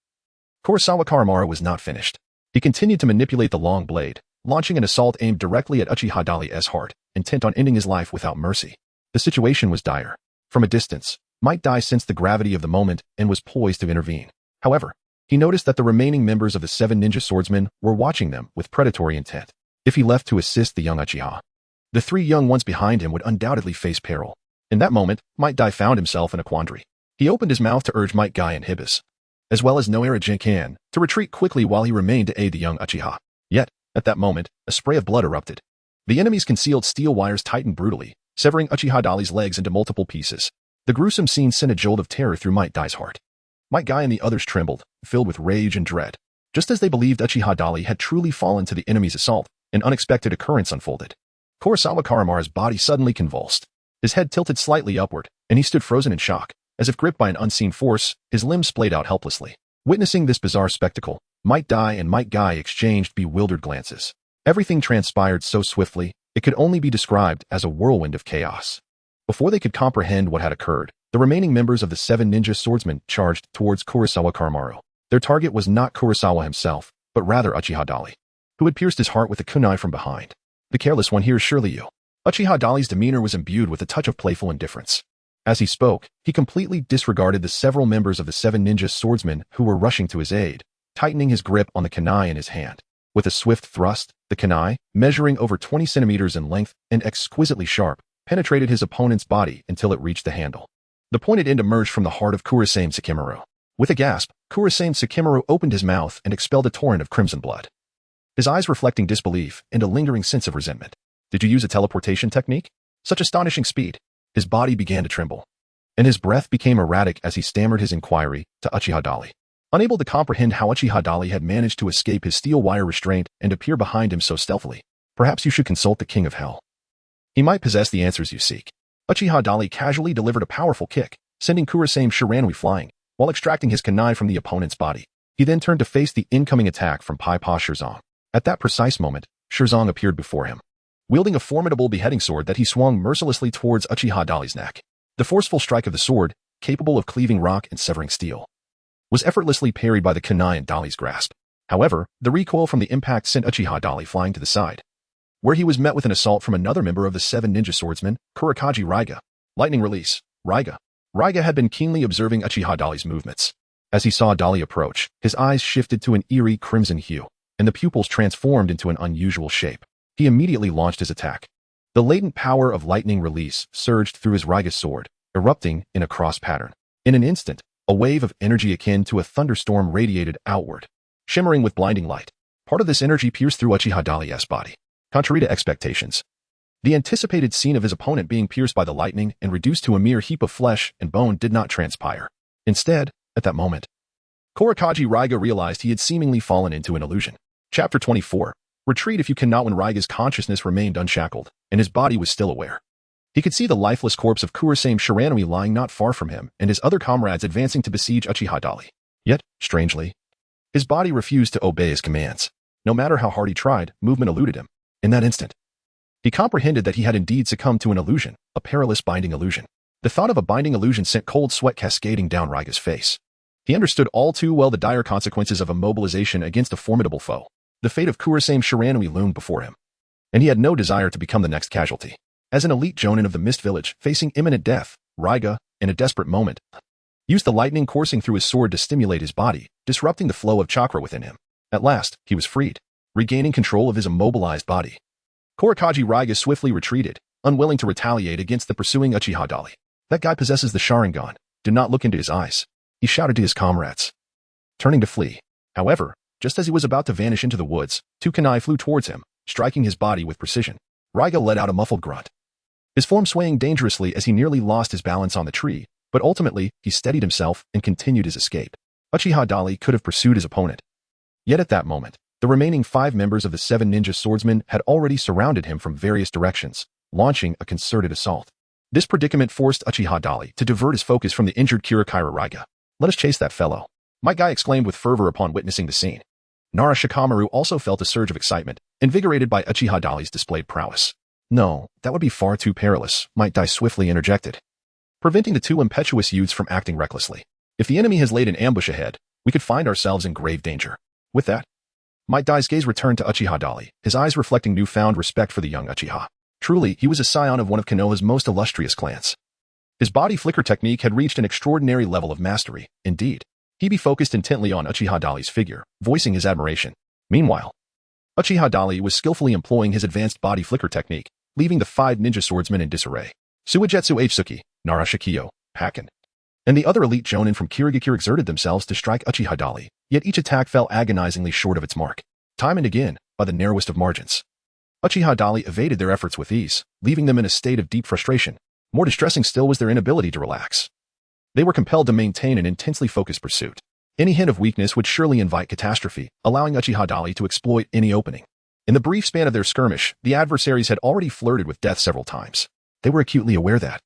Kurosawa Karamaru was not finished. He continued to manipulate the long blade, launching an assault aimed directly at Uchiha Dali's heart, intent on ending his life without mercy. The situation was dire. From a distance, Might Dai sensed the gravity of the moment and was poised to intervene. However, he noticed that the remaining members of the 7 ninja swordsmen were watching them with predatory intent. If he left to assist the young Uchiha, the 3 young ones behind him would undoubtedly face peril. In that moment, Might Dai found himself in a quandary. He opened his mouth to urge Might Guy and Hibis, as well as Noera Jinkan, to retreat quickly while he remained to aid the young Uchiha. Yet, at that moment, a spray of blood erupted. The enemy's concealed steel wires tightened brutally, severing Uchiha Dali's legs into multiple pieces. The gruesome scene sent a jolt of terror through Might Dai's heart. Might Guy and the others trembled, filled with rage and dread. Just as they believed Uchiha Dali had truly fallen to the enemy's assault, an unexpected occurrence unfolded. Kurosawa Karamaru's body suddenly convulsed. His head tilted slightly upward, and he stood frozen in shock. As if gripped by an unseen force, his limbs splayed out helplessly. Witnessing this bizarre spectacle, Might Dai and Might Guy exchanged bewildered glances. Everything transpired so swiftly, it could only be described as a whirlwind of chaos. Before they could comprehend what had occurred, the remaining members of the 7 ninja swordsmen charged towards Kurosawa Karamaru. Their target was not Kurosawa himself, but rather Uchiha Dali, who had pierced his heart with a kunai from behind. The careless one here is surely you. Uchiha Dali's demeanor was imbued with a touch of playful indifference. As he spoke, he completely disregarded the several members of the 7 ninja swordsmen who were rushing to his aid, tightening his grip on the kunai in his hand. With a swift thrust, the kunai, measuring over 20 centimeters in length and exquisitely sharp, penetrated his opponent's body until it reached the handle. The pointed end emerged from the heart of Kurosame Tsukimaru. With a gasp, Kurosame Tsukimaru opened his mouth and expelled a torrent of crimson blood, his eyes reflecting disbelief and a lingering sense of resentment. Did you use a teleportation technique? Such astonishing speed. His body began to tremble, and his breath became erratic as he stammered his inquiry to Uchiha Dali. Unable to comprehend how Uchiha Dali had managed to escape his steel wire restraint and appear behind him so stealthily, perhaps you should consult the King of Hell. He might possess the answers you seek. Uchiha Dali casually delivered a powerful kick, sending Kurosame Shiranui flying, while extracting his kunai from the opponent's body. He then turned to face the incoming attack from Pai Pa Shirzong. At that precise moment, Shirzong appeared before him, wielding a formidable beheading sword that he swung mercilessly towards Uchiha Dali's neck. The forceful strike of the sword, capable of cleaving rock and severing steel, was effortlessly parried by the kunai in Dali's grasp. However, the recoil from the impact sent Uchiha Dali flying to the side, where he was met with an assault from another member of the 7 ninja swordsmen, Kurakaji Raiga. Lightning release. Raiga. Raiga had been keenly observing Uchiha Dali's movements. As he saw Dali approach, his eyes shifted to an eerie crimson hue, and the pupils transformed into an unusual shape. He immediately launched his attack. The latent power of lightning release surged through his Raiga sword, erupting in a cross pattern. In an instant, a wave of energy akin to a thunderstorm radiated outward, shimmering with blinding light. Part of this energy pierced through Uchiha Dali's body. Contrary to expectations, the anticipated scene of his opponent being pierced by the lightning and reduced to a mere heap of flesh and bone did not transpire. Instead, at that moment, Kurakaji Raiga realized he had seemingly fallen into an illusion. Chapter 24. Retreat if you cannot. When Raiga's consciousness remained unshackled, and his body was still aware, he could see the lifeless corpse of Kurosame Shiranui lying not far from him and his other comrades advancing to besiege Uchiha Dali. Yet, strangely, his body refused to obey his commands. No matter how hard he tried, movement eluded him. In that instant, he comprehended that he had indeed succumbed to an illusion, a perilous binding illusion. The thought of a binding illusion sent cold sweat cascading down Raiga's face. He understood all too well the dire consequences of immobilization against a formidable foe. The fate of Kurosame Shiranui loomed before him, and he had no desire to become the next casualty. As an elite jonin of the Mist Village facing imminent death, Raiga, in a desperate moment, used the lightning coursing through his sword to stimulate his body, disrupting the flow of chakra within him. At last, he was freed, regaining control of his immobilized body. Kurakaji Raiga swiftly retreated, unwilling to retaliate against the pursuing Uchiha Dali. That guy possesses the Sharingan. Do not look into his eyes, he shouted to his comrades, turning to flee. However, just as he was about to vanish into the woods, 2 kunai flew towards him, striking his body with precision. Raiga let out a muffled grunt, his form swaying dangerously as he nearly lost his balance on the tree, but ultimately, he steadied himself and continued his escape. Uchiha Dali could have pursued his opponent. Yet at that moment, the remaining 5 members of the 7 ninja swordsmen had already surrounded him from various directions, launching a concerted assault. This predicament forced Uchiha Dali to divert his focus from the injured Kurakaji Raiga. Let us chase that fellow, my guy exclaimed with fervor upon witnessing the scene. Nara Shikamaru also felt a surge of excitement, invigorated by Uchiha Dali's displayed prowess. No, that would be far too perilous, Might Dai swiftly interjected, preventing the 2 impetuous youths from acting recklessly. If the enemy has laid an ambush ahead, we could find ourselves in grave danger. With that, Might Dai's gaze returned to Uchiha Dali, his eyes reflecting newfound respect for the young Uchiha. Truly, he was a scion of one of Konoha's most illustrious clans. His body flicker technique had reached an extraordinary level of mastery. Indeed, he focused intently on Uchiha Dali's figure, voicing his admiration. Meanwhile, Uchiha Dali was skillfully employing his advanced body flicker technique, leaving the 5 ninja swordsmen in disarray. Suigetsu Hsuki, Nara Shikiyo, Hakken, and the other elite jonin from Kirigakure exerted themselves to strike Uchiha Dali, yet each attack fell agonizingly short of its mark. Time and again, by the narrowest of margins, Uchiha Dali evaded their efforts with ease, leaving them in a state of deep frustration. More distressing still was their inability to relax. They were compelled to maintain an intensely focused pursuit. Any hint of weakness would surely invite catastrophe, allowing Uchiha Dali to exploit any opening. In the brief span of their skirmish, the adversaries had already flirted with death several times. They were acutely aware that,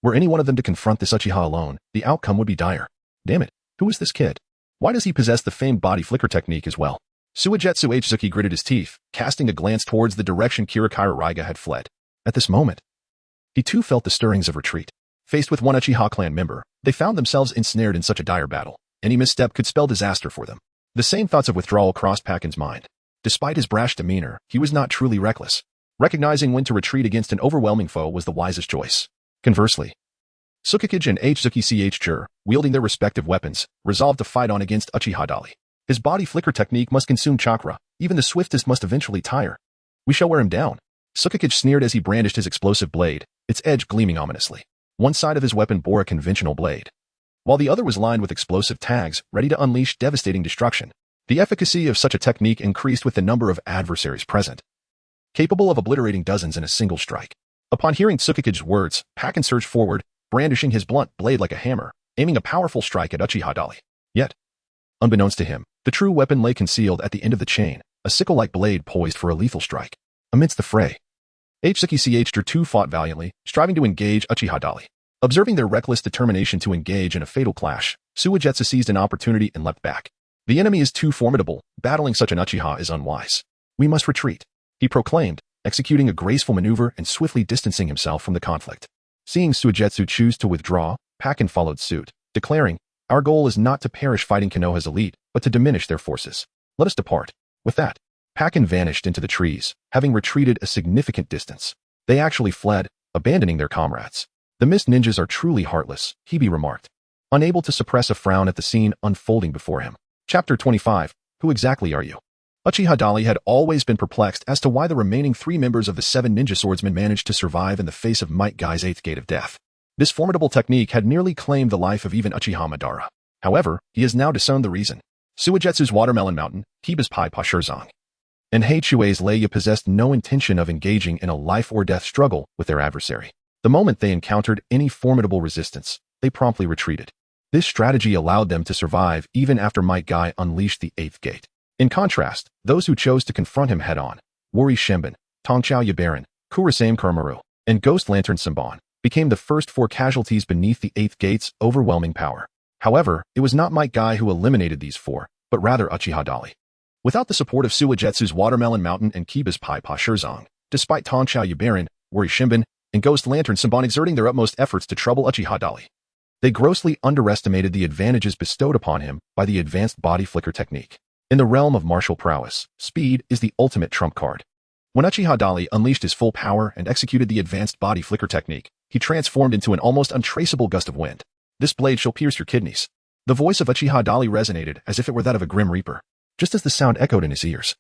were any one of them to confront this Uchiha alone, the outcome would be dire. Damn it, who is this kid? Why does he possess the famed body flicker technique as well? Suigetsu Hsuki gritted his teeth, casting a glance towards the direction Kurakaji Raiga had fled. At this moment, he too felt the stirrings of retreat. Faced with one Uchiha clan member, they found themselves ensnared in such a dire battle. Any misstep could spell disaster for them. The same thoughts of withdrawal crossed Pakken's mind. Despite his brash demeanor, he was not truly reckless. Recognizing when to retreat against an overwhelming foe was the wisest choice. Conversely, Tsukikage and Hsuki Chur, wielding their respective weapons, resolved to fight on against Uchiha Dali. His body flicker technique must consume chakra. Even the swiftest must eventually tire. We shall wear him down. Sukikage sneered as he brandished his explosive blade, its edge gleaming ominously. One side of his weapon bore a conventional blade, while the other was lined with explosive tags, ready to unleash devastating destruction. The efficacy of such a technique increased with the number of adversaries present, capable of obliterating dozens in a single strike. Upon hearing Tsukikage's words, Pakken surged forward, brandishing his blunt blade like a hammer, aiming a powerful strike at Uchiha Dali. Yet, unbeknownst to him, the true weapon lay concealed at the end of the chain, a sickle-like blade poised for a lethal strike. Amidst the fray, H2 fought valiantly, striving to engage Uchiha Dali. Observing their reckless determination to engage in a fatal clash, Suigetsu seized an opportunity and leapt back. The enemy is too formidable. Battling such an Uchiha is unwise. We must retreat, he proclaimed, executing a graceful maneuver and swiftly distancing himself from the conflict. Seeing Suigetsu choose to withdraw, Pakken followed suit, declaring, "Our goal is not to perish fighting Konoha's elite, but to diminish their forces. Let us depart." With that, Pakken vanished into the trees, having retreated a significant distance. They actually fled, abandoning their comrades. The mist ninjas are truly heartless, Hebe remarked, unable to suppress a frown at the scene unfolding before him. Chapter 25. Who exactly are you? Uchiha Dali had always been perplexed as to why the remaining 3 members of the 7 ninja swordsmen managed to survive in the face of Might Guy's 8th gate of death. This formidable technique had nearly claimed the life of even Uchiha Madara. However, he has now discerned the reason. Suigetsu's Watermelon Mountain, Heba's Pai Pa Shirzong, and Heichue's Leia possessed no intention of engaging in a life-or-death struggle with their adversary. The moment they encountered any formidable resistance, they promptly retreated. This strategy allowed them to survive even after Might Guy unleashed the 8th gate. In contrast, those who chose to confront him head-on, Wori Shimbun, Tongchao Yabaran, Kurasame Kuramaru, and Ghost Lantern Samban, became the first 4 casualties beneath the 8th gate's overwhelming power. However, it was not Might Guy who eliminated these 4, but rather Uchiha Dali. Without the support of Suigetsu's Watermelon Mountain and Kiba's Pai Pa Shirzong, despite Tongchao Yabaran, Wori Shimbun, and Ghost Lantern Samban exerting their utmost efforts to trouble Uchiha Dali, they grossly underestimated the advantages bestowed upon him by the advanced body flicker technique. In the realm of martial prowess, speed is the ultimate trump card. When Uchiha Dali unleashed his full power and executed the advanced body flicker technique, he transformed into an almost untraceable gust of wind. "This blade shall pierce your kidneys." The voice of Uchiha Dali resonated as if it were that of a grim reaper, just as the sound echoed in his ears.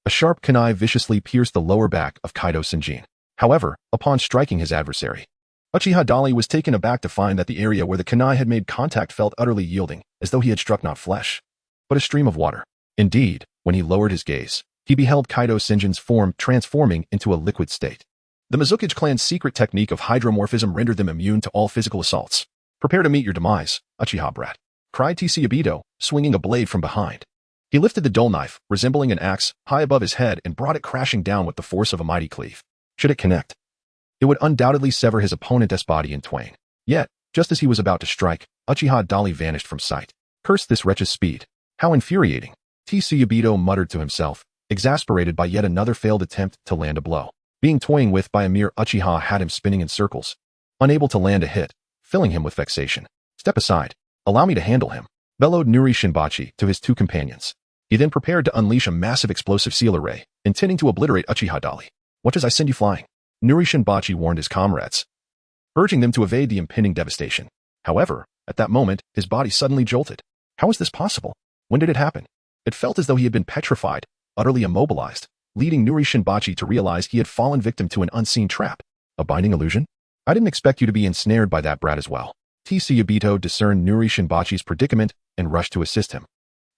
A sharp kunai viciously pierced the lower back of Kaido Senjin. However, upon striking his adversary, Uchiha Dali was taken aback to find that the area where the kunai had made contact felt utterly yielding, as though he had struck not flesh, but a stream of water. Indeed, when he lowered his gaze, he beheld Kaido Senjin's form transforming into a liquid state. The Mizukage clan's secret technique of hydromorphism rendered them immune to all physical assaults. "Prepare to meet your demise, Uchiha brat," cried Tsuyabito, swinging a blade from behind. He lifted the dull knife, resembling an axe, high above his head and brought it crashing down with the force of a mighty cleave. Should it connect, it would undoubtedly sever his opponent's body in twain. Yet, just as he was about to strike, Uchiha Dali vanished from sight. "Curse this wretch's speed. How infuriating," Tsuyabito muttered to himself, exasperated by yet another failed attempt to land a blow. Being toying with by a mere Uchiha had him spinning in circles, unable to land a hit, filling him with vexation. "Step aside. Allow me to handle him," bellowed Nuri Shinbachi to his 2 companions. He then prepared to unleash a massive explosive seal array, intending to obliterate Uchiha Dali. "What does I send you flying?" Nuri Shinbachi warned his comrades, urging them to evade the impending devastation. However, at that moment, his body suddenly jolted. How was this possible? When did it happen? It felt as though he had been petrified, utterly immobilized, leading Nuri Shinbachi to realize he had fallen victim to an unseen trap. A binding illusion? "I didn't expect you to be ensnared by that brat as well." Tsuyabito discerned Nuri Shinbachi's predicament and rushed to assist him,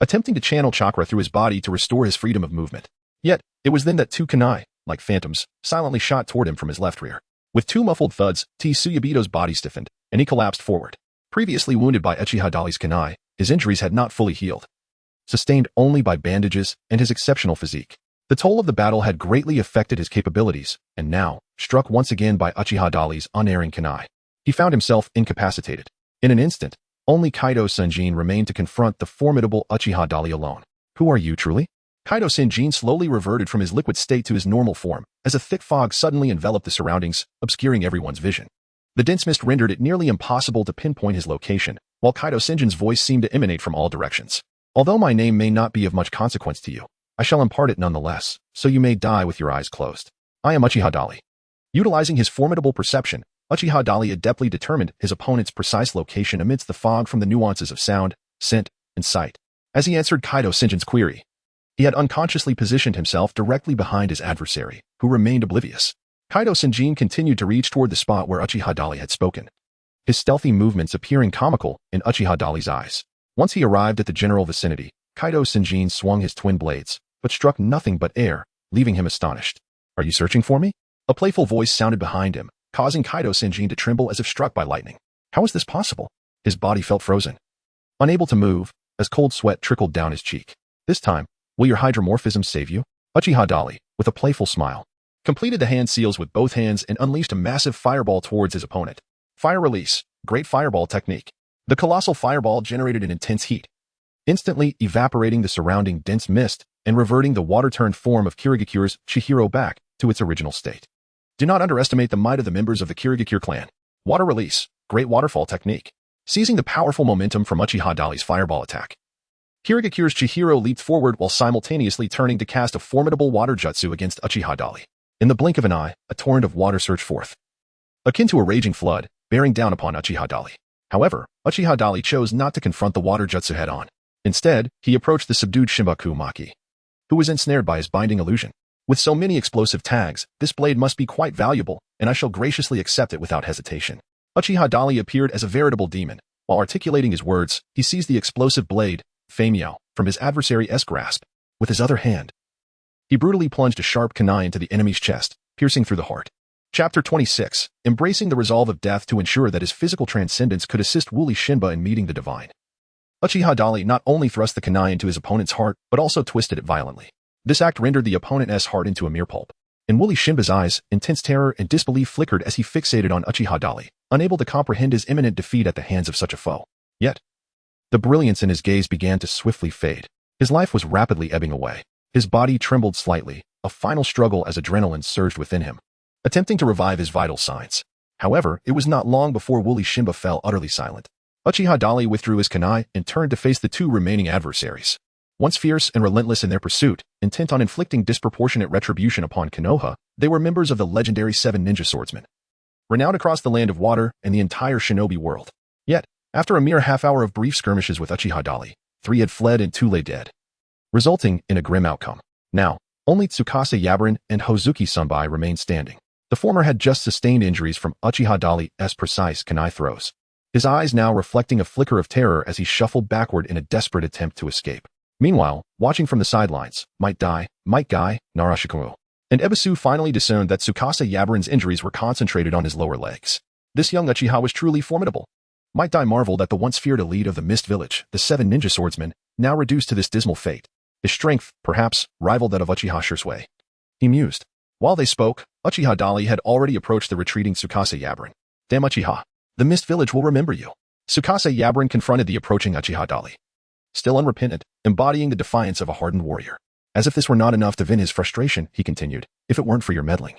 attempting to channel chakra through his body to restore his freedom of movement. Yet, it was then that 2 kunai, like phantoms, silently shot toward him from his left rear. With 2 muffled thuds, Tsuyabito's body stiffened, and he collapsed forward. Previously wounded by Uchiha Dali's kunai, his injuries had not fully healed, sustained only by bandages and his exceptional physique. The toll of the battle had greatly affected his capabilities, and now, struck once again by Uchiha Dali's unerring kunai, he found himself incapacitated. In an instant, only Kaido Senjin remained to confront the formidable Uchiha Dali alone. "Who are you truly?" Kaido Senjin slowly reverted from his liquid state to his normal form, as a thick fog suddenly enveloped the surroundings, obscuring everyone's vision. The dense mist rendered it nearly impossible to pinpoint his location, while Kaido Senjin's voice seemed to emanate from all directions. "Although my name may not be of much consequence to you, I shall impart it nonetheless, so you may die with your eyes closed. I am Uchiha Dali." Utilizing his formidable perception, Uchiha Dali adeptly determined his opponent's precise location amidst the fog from the nuances of sound, scent, and sight. As he answered Kaido Shinjin's query, he had unconsciously positioned himself directly behind his adversary, who remained oblivious. Kaido Shinjin continued to reach toward the spot where Uchiha Dali had spoken, his stealthy movements appearing comical in Uchiha Dali's eyes. Once he arrived at the general vicinity, Kaido Shinjin swung his twin blades, but struck nothing but air, leaving him astonished. "Are you searching for me?" A playful voice sounded behind him, causing Kaido Shinjin to tremble as if struck by lightning. How is this possible? His body felt frozen, unable to move, as cold sweat trickled down his cheek. "This time, will your hydromorphism save you?" Uchiha Dali, with a playful smile, completed the hand seals with both hands and unleashed a massive fireball towards his opponent. Fire release, great fireball technique. The colossal fireball generated an intense heat, instantly evaporating the surrounding dense mist and reverting the water-turned form of Kirigakure's Chihiro back to its original state. Do not underestimate the might of the members of the Kirigakure clan. Water release, great waterfall technique. Seizing the powerful momentum from Uchiha Dali's fireball attack, Kirigakure's Chihiro leaped forward while simultaneously turning to cast a formidable water jutsu against Uchiha Dali. In the blink of an eye, a torrent of water surged forth, akin to a raging flood, bearing down upon Uchiha Dali. However, Uchiha Dali chose not to confront the water jutsu head-on. Instead, he approached the subdued Shimbaku Maki, who was ensnared by his binding illusion. With so many explosive tags, this blade must be quite valuable, and I shall graciously accept it without hesitation. Uchiha Dali appeared as a veritable demon. While articulating his words, he seized the explosive blade, Feimiao, from his adversary's grasp. With his other hand, he brutally plunged a sharp kunai into the enemy's chest, piercing through the heart. Chapter 26, embracing the resolve of death to ensure that his physical transcendence could assist Wooly Shinba in meeting the divine. Uchiha Dali not only thrust the kunai into his opponent's heart, but also twisted it violently. This act rendered the opponent's heart into a mere pulp. In Wooly Shinba's eyes, intense terror and disbelief flickered as he fixated on Uchiha Dali, unable to comprehend his imminent defeat at the hands of such a foe. Yet, the brilliance in his gaze began to swiftly fade. His life was rapidly ebbing away. His body trembled slightly, a final struggle as adrenaline surged within him, attempting to revive his vital signs. However, it was not long before Wooly Shinba fell utterly silent. Uchiha Dali withdrew his kunai and turned to face the two remaining adversaries. Once fierce and relentless in their pursuit, intent on inflicting disproportionate retribution upon Konoha, they were members of the legendary 7 ninja swordsmen, renowned across the Land of Water and the entire shinobi world. Yet, after a mere half-hour of brief skirmishes with Uchiha Dali, 3 had fled and 2 lay dead, resulting in a grim outcome. Now, only Tsukasa Yaburin and Hozuki Sunbai remained standing. The former had just sustained injuries from Uchiha Dali's precise kunai throws, his eyes now reflecting a flicker of terror as he shuffled backward in a desperate attempt to escape. Meanwhile, watching from the sidelines, Might Guy, Narashikuru, and Ebisu finally discerned that Tsukasa Yaburin's injuries were concentrated on his lower legs. This young Uchiha was truly formidable. Might Guy marveled at the once feared elite of the Mist Village, the 7 ninja swordsmen, now reduced to this dismal fate. His strength, perhaps, rivaled that of Uchiha Shisui. He mused. While they spoke, Uchiha Dali had already approached the retreating Tsukasa Yaburin. Damn Uchiha, the Mist Village will remember you. Tsukasa Yaburin confronted the approaching Uchiha Dali, still unrepentant, embodying the defiance of a hardened warrior. As if this were not enough to vent his frustration, he continued, if it weren't for your meddling,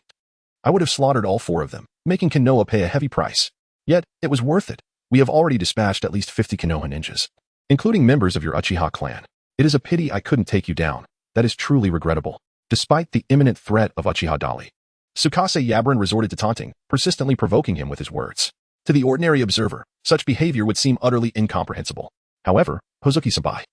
I would have slaughtered all 4 of them, making Konoha pay a heavy price. Yet, it was worth it. We have already dispatched at least 50 Konoha ninjas, including members of your Uchiha clan. It is a pity I couldn't take you down. That is truly regrettable. Despite the imminent threat of Uchiha Dali, Tsukasa Yaburin resorted to taunting, persistently provoking him with his words. To the ordinary observer, such behavior would seem utterly incomprehensible. However, Hozuki Sunbai,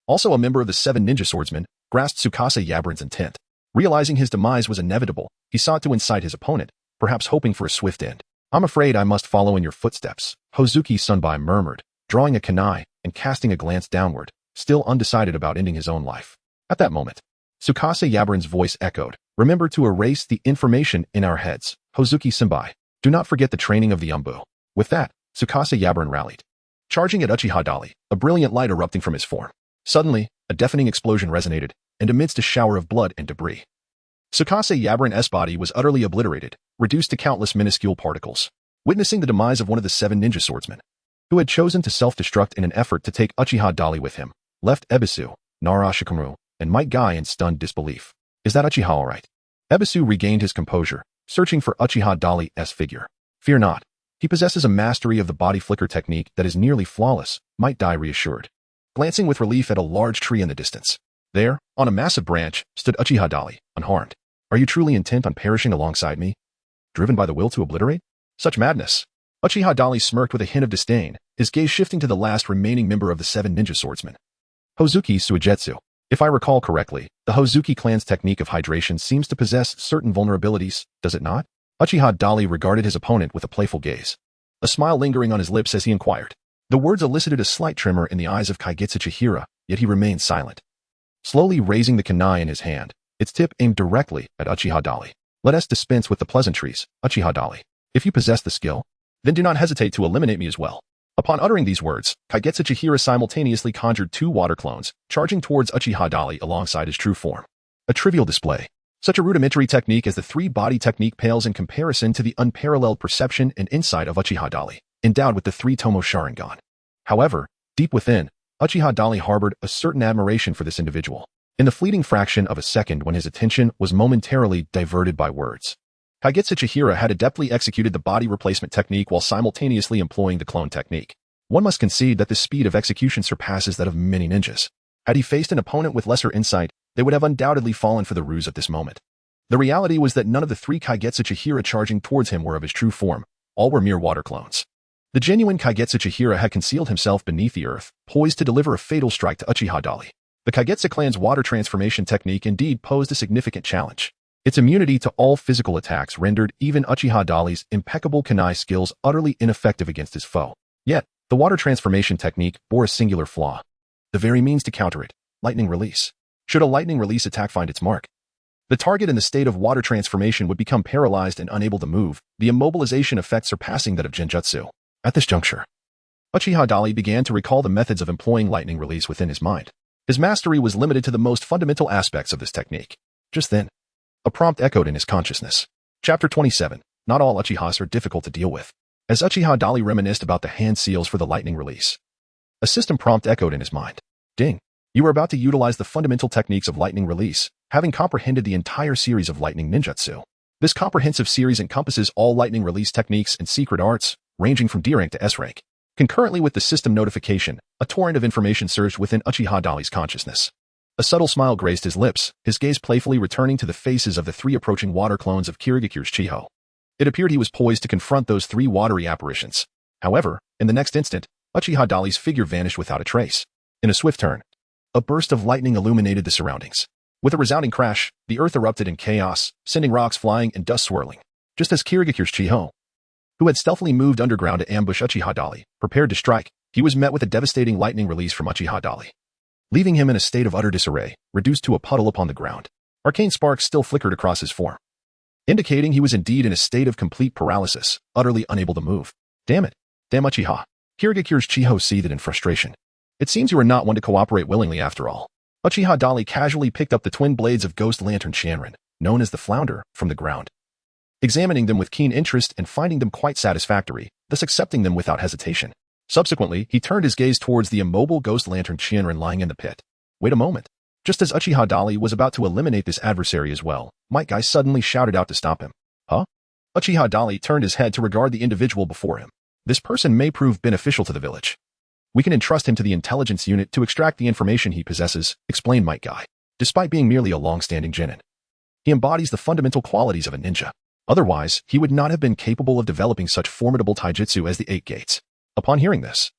also a member of the 7 ninja swordsmen, grasped Tsukasa Yaburin's intent. Realizing his demise was inevitable, he sought to incite his opponent, perhaps hoping for a swift end. I'm afraid I must follow in your footsteps, Hozuki Sunbai murmured, drawing a kunai and casting a glance downward, still undecided about ending his own life. At that moment, Tsukasa Yaburin's voice echoed, remember to erase the information in our heads, Hozuki Sunbai. Do not forget the training of the Umbu. With that, Tsukasa Yaburin rallied, charging at Uchiha Dali, a brilliant light erupting from his form. Suddenly, a deafening explosion resonated, and amidst a shower of blood and debris, Tsukasa Yaburin's body was utterly obliterated, reduced to countless minuscule particles. Witnessing the demise of one of the 7 ninja swordsmen, who had chosen to self-destruct in an effort to take Uchiha Dali with him, left Ebisu, Narashikuru, and Might Guy in stunned disbelief. Is that Uchiha all right? Ebisu regained his composure, searching for Uchiha Dali's figure. Fear not. He possesses a mastery of the body flicker technique that is nearly flawless, Might Guy reassured, glancing with relief at a large tree in the distance. There, on a massive branch, stood Uchiha Dali, unharmed. Are you truly intent on perishing alongside me? Driven by the will to obliterate? Such madness. Uchiha Dali smirked with a hint of disdain, his gaze shifting to the last remaining member of the 7 ninja swordsmen, Hozuki Suigetsu. If I recall correctly, the Hozuki clan's technique of hydration seems to possess certain vulnerabilities, does it not? Uchiha Dali regarded his opponent with a playful gaze, a smile lingering on his lips as he inquired. The words elicited a slight tremor in the eyes of Kaigetsu Chihira, yet he remained silent. Slowly raising the kunai in his hand, its tip aimed directly at Uchiha Dali. Let us dispense with the pleasantries, Uchiha Dali. If you possess the skill, then do not hesitate to eliminate me as well. Upon uttering these words, Kaigetsu Chihira simultaneously conjured 2 water clones, charging towards Uchiha Dali alongside his true form. A trivial display. Such a rudimentary technique as the 3-body technique pales in comparison to the unparalleled perception and insight of Uchiha Dali, endowed with the 3-tomo Sharingan. However, deep within, Uchiha Dali harbored a certain admiration for this individual. In the fleeting fraction of a second when his attention was momentarily diverted by words, Kaigetsu Chihira had adeptly executed the body replacement technique while simultaneously employing the clone technique. One must concede that the speed of execution surpasses that of many ninjas. Had he faced an opponent with lesser insight, they would have undoubtedly fallen for the ruse at this moment. The reality was that none of the 3 Kaigetsu Chihira charging towards him were of his true form. All were mere water clones. The genuine Kaigetsu Chihira had concealed himself beneath the earth, poised to deliver a fatal strike to Uchiha Dali. The Kaigetsu clan's water transformation technique indeed posed a significant challenge. Its immunity to all physical attacks rendered even Uchiha Dali's impeccable kunai skills utterly ineffective against his foe. Yet, the water transformation technique bore a singular flaw. The very means to counter it, lightning release. Should a lightning release attack find its mark, the target in the state of water transformation would become paralyzed and unable to move, the immobilization effect surpassing that of genjutsu. At this juncture, Uchiha Dali began to recall the methods of employing lightning release within his mind. His mastery was limited to the most fundamental aspects of this technique. Just then, a prompt echoed in his consciousness. Chapter 27. Not all Uchihas are difficult to deal with. As Uchiha Dali reminisced about the hand seals for the lightning release, a system prompt echoed in his mind. Ding. You are about to utilize the fundamental techniques of lightning release, having comprehended the entire series of lightning ninjutsu. This comprehensive series encompasses all lightning release techniques and secret arts, ranging from D rank to S rank. Concurrently with the system notification, a torrent of information surged within Uchiha Dali's consciousness. A subtle smile graced his lips, his gaze playfully returning to the faces of the 3 approaching water clones of Kirigakure's Chiho. It appeared he was poised to confront those 3 watery apparitions. However, in the next instant, Uchiha Dali's figure vanished without a trace. In a swift turn, a burst of lightning illuminated the surroundings. With a resounding crash, the earth erupted in chaos, sending rocks flying and dust swirling. Just as Kirigakure's Chiho, who had stealthily moved underground to ambush Uchiha Dali, prepared to strike, he was met with a devastating lightning release from Uchiha Dali, leaving him in a state of utter disarray, reduced to a puddle upon the ground. Arcane sparks still flickered across his form, indicating he was indeed in a state of complete paralysis, utterly unable to move. Damn it. Damn Uchiha. Kirigakure's Chiho seethed in frustration. It seems you are not one to cooperate willingly after all. Uchiha Dali casually picked up the twin blades of Ghost Lantern Shanrin, known as the Flounder, from the ground, examining them with keen interest and finding them quite satisfactory, thus accepting them without hesitation. Subsequently, he turned his gaze towards the immobile Ghost Lantern Shanrin lying in the pit. Wait a moment. Just as Uchiha Dali was about to eliminate this adversary as well, Might Guy suddenly shouted out to stop him. Huh? Uchiha Dali turned his head to regard the individual before him. This person may prove beneficial to the village. We can entrust him to the intelligence unit to extract the information he possesses, explained Might Guy. Despite being merely a long-standing genin, he embodies the fundamental qualities of a ninja. Otherwise, he would not have been capable of developing such formidable taijutsu as the 8 gates. Upon hearing this,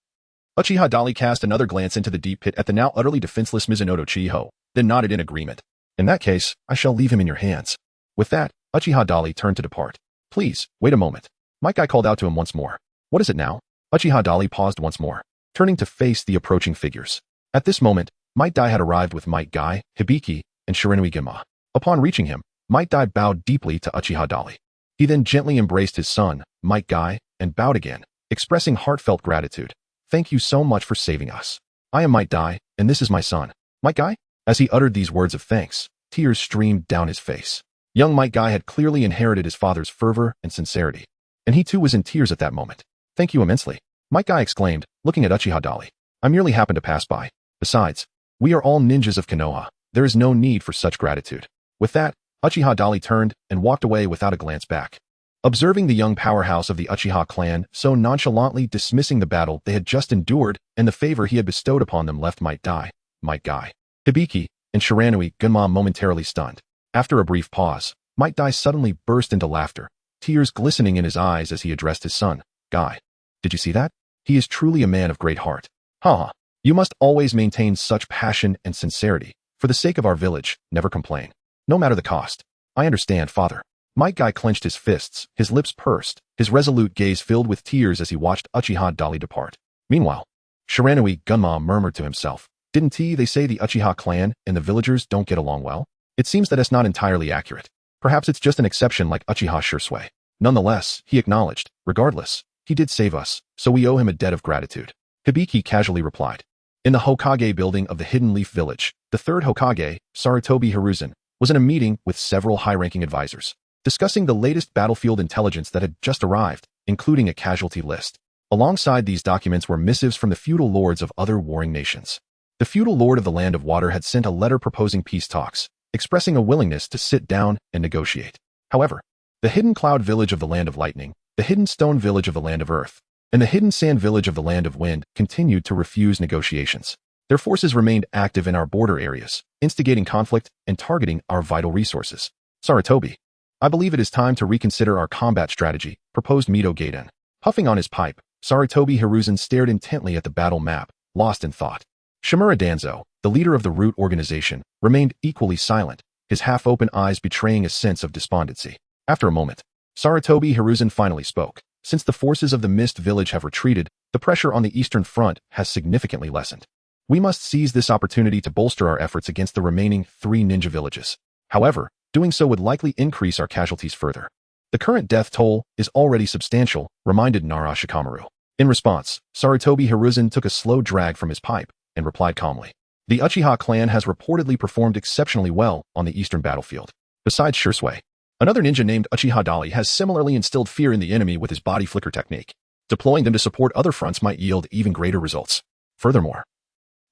Uchiha Dali cast another glance into the deep pit at the now utterly defenseless Mizunoto Chiho, then nodded in agreement. In that case, I shall leave him in your hands. With that, Uchiha Dali turned to depart. Please, wait a moment. Might Guy called out to him once more. What is it now? Uchiha Dali paused once more, turning to face the approaching figures. At this moment, Might Guy had arrived with Might Guy, Hibiki, and Shiranui Gema. Upon reaching him, Might Guy bowed deeply to Uchiha Dali. He then gently embraced his son, Might Guy, and bowed again, expressing heartfelt gratitude. Thank you so much for saving us. I am Might Guy, and this is my son, Might Guy. As he uttered these words of thanks, tears streamed down his face. Young Might Guy had clearly inherited his father's fervor and sincerity, and he too was in tears at that moment. Thank you immensely, Might Guy exclaimed, looking at Uchiha Dali. I merely happened to pass by. Besides, we are all ninjas of Konoha. There is no need for such gratitude. With that, Uchiha Dali turned and walked away without a glance back. Observing the young powerhouse of the Uchiha clan so nonchalantly dismissing the battle they had just endured and the favor he had bestowed upon them left Might Guy, Hibiki, and Shiranui Gunma momentarily stunned. After a brief pause, Might Guy suddenly burst into laughter, tears glistening in his eyes as he addressed his son. Guy, did you see that? He is truly a man of great heart. Ha ha. You must always maintain such passion and sincerity. For the sake of our village, never complain. No matter the cost. I understand, father. Might Guy clenched his fists, his lips pursed, his resolute gaze filled with tears as he watched Uchiha Dali depart. Meanwhile, Shiranui Gunma murmured to himself, "Didn't they say the Uchiha clan and the villagers don't get along well? It seems that it's not entirely accurate. Perhaps it's just an exception like Uchiha Shursui." Nonetheless, he acknowledged, regardless, he did save us, so we owe him a debt of gratitude. Hibiki casually replied. In the Hokage building of the Hidden Leaf Village, the third Hokage, Sarutobi Hiruzen, was in a meeting with several high-ranking advisors, discussing the latest battlefield intelligence that had just arrived, including a casualty list. Alongside these documents were missives from the feudal lords of other warring nations. The feudal lord of the Land of Water had sent a letter proposing peace talks, expressing a willingness to sit down and negotiate. However, the Hidden Cloud Village of the Land of Lightning, the Hidden Stone Village of the Land of Earth, and the Hidden Sand Village of the Land of Wind continued to refuse negotiations. Their forces remained active in our border areas, instigating conflict and targeting our vital resources. Sarutobi, I believe it is time to reconsider our combat strategy, proposed Mito Gaiden. Puffing on his pipe, Sarutobi Hiruzen stared intently at the battle map, lost in thought. Shimura Danzo, the leader of the Root organization, remained equally silent, his half-open eyes betraying a sense of despondency. After a moment, Sarutobi Hiruzen finally spoke. Since the forces of the Mist Village have retreated, the pressure on the Eastern Front has significantly lessened. We must seize this opportunity to bolster our efforts against the remaining 3 ninja villages. However, doing so would likely increase our casualties further. The current death toll is already substantial, reminded Nara Shikamaru. In response, Sarutobi Hiruzen took a slow drag from his pipe and replied calmly. The Uchiha clan has reportedly performed exceptionally well on the eastern battlefield. Besides Shursui, another ninja named Uchiha Dali has similarly instilled fear in the enemy with his body flicker technique. Deploying them to support other fronts might yield even greater results. Furthermore,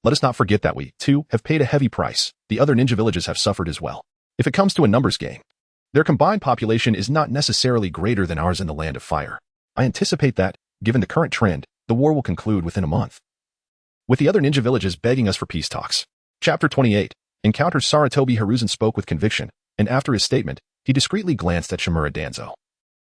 let us not forget that we, too, have paid a heavy price. The other ninja villages have suffered as well. If it comes to a numbers game, their combined population is not necessarily greater than ours in the Land of Fire. I anticipate that, given the current trend, the war will conclude within a month. With the other ninja villages begging us for peace talks. Chapter 28. Encounters Sarutobi Hiruzen spoke with conviction, and after his statement, he discreetly glanced at Shimura Danzo.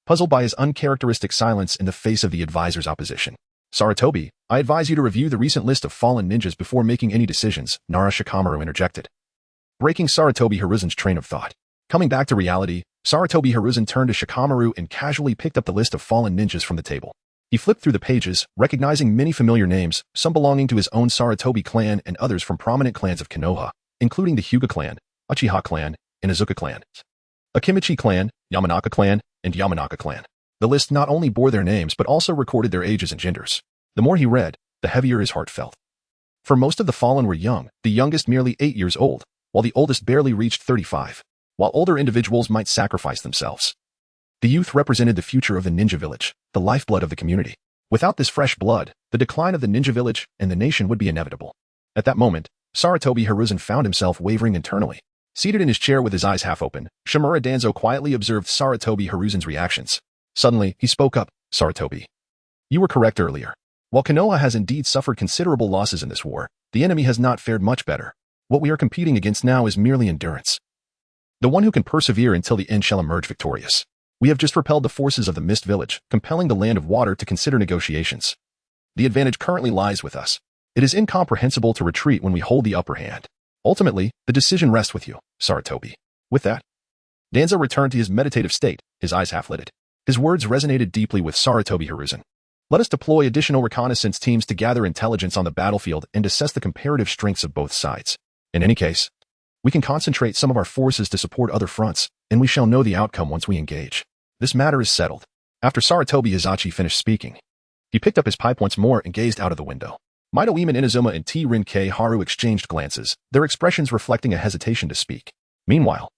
Puzzled by his uncharacteristic silence in the face of the advisor's opposition. Sarutobi, I advise you to review the recent list of fallen ninjas before making any decisions, Nara Shikamaru interjected. Breaking Sarutobi Hiruzen's train of thought. Coming back to reality, Sarutobi Hiruzen turned to Shikamaru and casually picked up the list of fallen ninjas from the table. He flipped through the pages, recognizing many familiar names, some belonging to his own Sarutobi clan and others from prominent clans of Konoha, including the Hyuga clan, Uchiha clan, and Izuka clan, Akimichi clan, Yamanaka clan, and Yamanaka clan. The list not only bore their names but also recorded their ages and genders. The more he read, the heavier his heart felt. For most of the fallen were young, the youngest merely 8 years old, while the oldest barely reached 35, while older individuals might sacrifice themselves. The youth represented the future of the ninja village, the lifeblood of the community. Without this fresh blood, the decline of the ninja village and the nation would be inevitable. At that moment, Sarutobi Hiruzen found himself wavering internally. Seated in his chair with his eyes half open, Shimura Danzo quietly observed Sarutobi Hiruzen's reactions. Suddenly, he spoke up, Sarutobi. You were correct earlier. While Konoha has indeed suffered considerable losses in this war, the enemy has not fared much better. What we are competing against now is merely endurance. The one who can persevere until the end shall emerge victorious. We have just repelled the forces of the Mist Village, compelling the Land of Water to consider negotiations. The advantage currently lies with us. It is incomprehensible to retreat when we hold the upper hand. Ultimately, the decision rests with you, Sarutobi. With that, Danzo returned to his meditative state, his eyes half-lidded. His words resonated deeply with Sarutobi Hiruzen. Let us deploy additional reconnaissance teams to gather intelligence on the battlefield and assess the comparative strengths of both sides. In any case, we can concentrate some of our forces to support other fronts, and we shall know the outcome once we engage. This matter is settled. After Sarutobi Hizachi finished speaking, he picked up his pipe once more and gazed out of the window. Mito Ueman Inazuma and T-Rin-K Haru exchanged glances, their expressions reflecting a hesitation to speak. Meanwhile,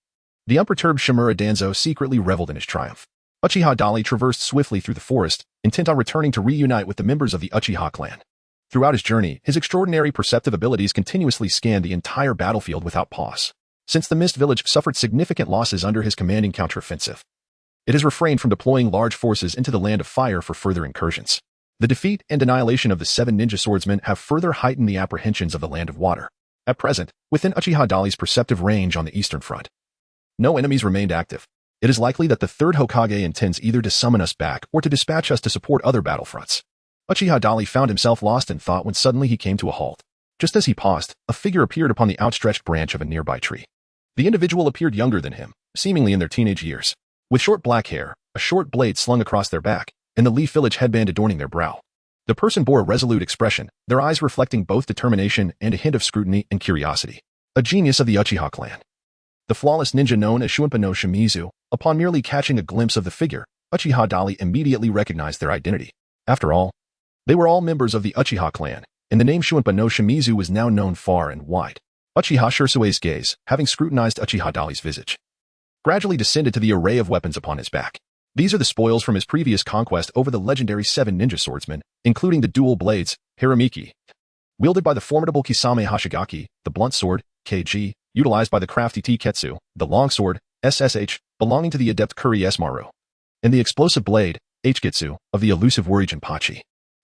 the unperturbed Shimura Danzo secretly reveled in his triumph. Uchiha Dali traversed swiftly through the forest, intent on returning to reunite with the members of the Uchiha clan. Throughout his journey, his extraordinary perceptive abilities continuously scanned the entire battlefield without pause. Since the Mist Village suffered significant losses under his commanding counteroffensive, it has refrained from deploying large forces into the Land of Fire for further incursions. The defeat and annihilation of the 7 ninja swordsmen have further heightened the apprehensions of the Land of Water. At present, within Uchiha Dali's perceptive range on the eastern front, no enemies remained active. It is likely that the third Hokage intends either to summon us back or to dispatch us to support other battlefronts. Uchiha Dali found himself lost in thought when suddenly he came to a halt. Just as he paused, a figure appeared upon the outstretched branch of a nearby tree. The individual appeared younger than him, seemingly in their teenage years, with short black hair, a short blade slung across their back, and the Leaf Village headband adorning their brow. The person bore a resolute expression, their eyes reflecting both determination and a hint of scrutiny and curiosity. A genius of the Uchiha clan. The flawless ninja known as Shuunpa no Shimizu, upon merely catching a glimpse of the figure, Uchiha Dali immediately recognized their identity. After all, they were all members of the Uchiha clan, and the name Shuunpa no Shimizu was now known far and wide. Uchiha Shirsue's gaze, having scrutinized Uchiha Dali's visage, gradually descended to the array of weapons upon his back. These are the spoils from his previous conquest over the legendary 7 ninja swordsmen, including the dual blades, Hiramiki, wielded by the formidable Kisame Hashigaki, the blunt sword, KG, utilized by the crafty Tiketsu, the long sword, SSH, belonging to the adept Kuri Maru, and the explosive blade, Hgitsu, of the elusive warrior Jinpachi.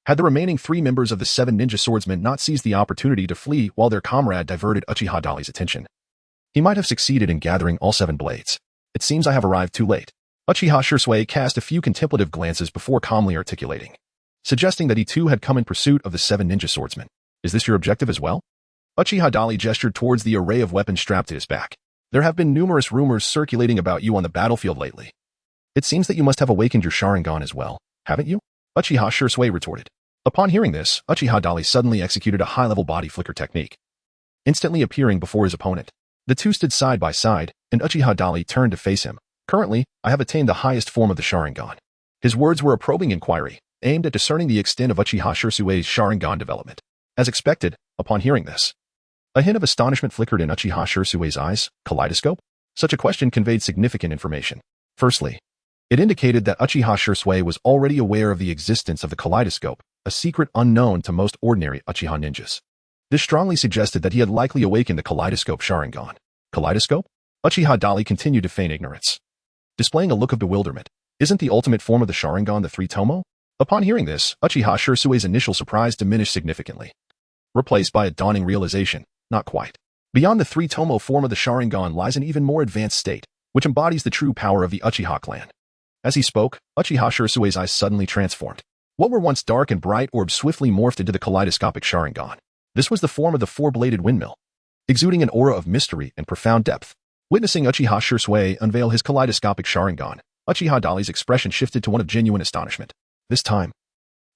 Had the remaining 3 members of the 7 ninja swordsmen not seized the opportunity to flee while their comrade diverted Uchiha Dali's attention, he might have succeeded in gathering all 7 blades. It seems I have arrived too late. Uchiha Shirsue cast a few contemplative glances before calmly articulating, suggesting that he too had come in pursuit of the 7 ninja swordsmen. Is this your objective as well? Uchiha Dali gestured towards the array of weapons strapped to his back. There have been numerous rumors circulating about you on the battlefield lately. It seems that you must have awakened your Sharingan as well, haven't you? Uchiha Shirsue retorted. Upon hearing this, Uchiha Dali suddenly executed a high-level body flicker technique, instantly appearing before his opponent. The two stood side by side, and Uchiha Dali turned to face him. Currently, I have attained the highest form of the Sharingan. His words were a probing inquiry, aimed at discerning the extent of Uchiha Shirsue's Sharingan development. As expected, upon hearing this, a hint of astonishment flickered in Uchiha Shirsue's eyes. Kaleidoscope? Such a question conveyed significant information. Firstly, it indicated that Uchiha Shirsue was already aware of the existence of the kaleidoscope, a secret unknown to most ordinary Uchiha ninjas. This strongly suggested that he had likely awakened the kaleidoscope Sharingan. Kaleidoscope? Uchiha Dali continued to feign ignorance, displaying a look of bewilderment. Isn't the ultimate form of the Sharingan the 3 tomo? Upon hearing this, Uchiha Shirsue's initial surprise diminished significantly, replaced by a dawning realization. Not quite. Beyond the 3 tomo form of the Sharingan lies an even more advanced state, which embodies the true power of the Uchiha clan. As he spoke, Uchiha Shirsue's eyes suddenly transformed. What were once dark and bright orbs swiftly morphed into the kaleidoscopic Sharingan. This was the form of the 4-bladed windmill, exuding an aura of mystery and profound depth. Witnessing Uchiha Shirsue unveil his kaleidoscopic Sharingan, Uchiha Dali's expression shifted to one of genuine astonishment. This time,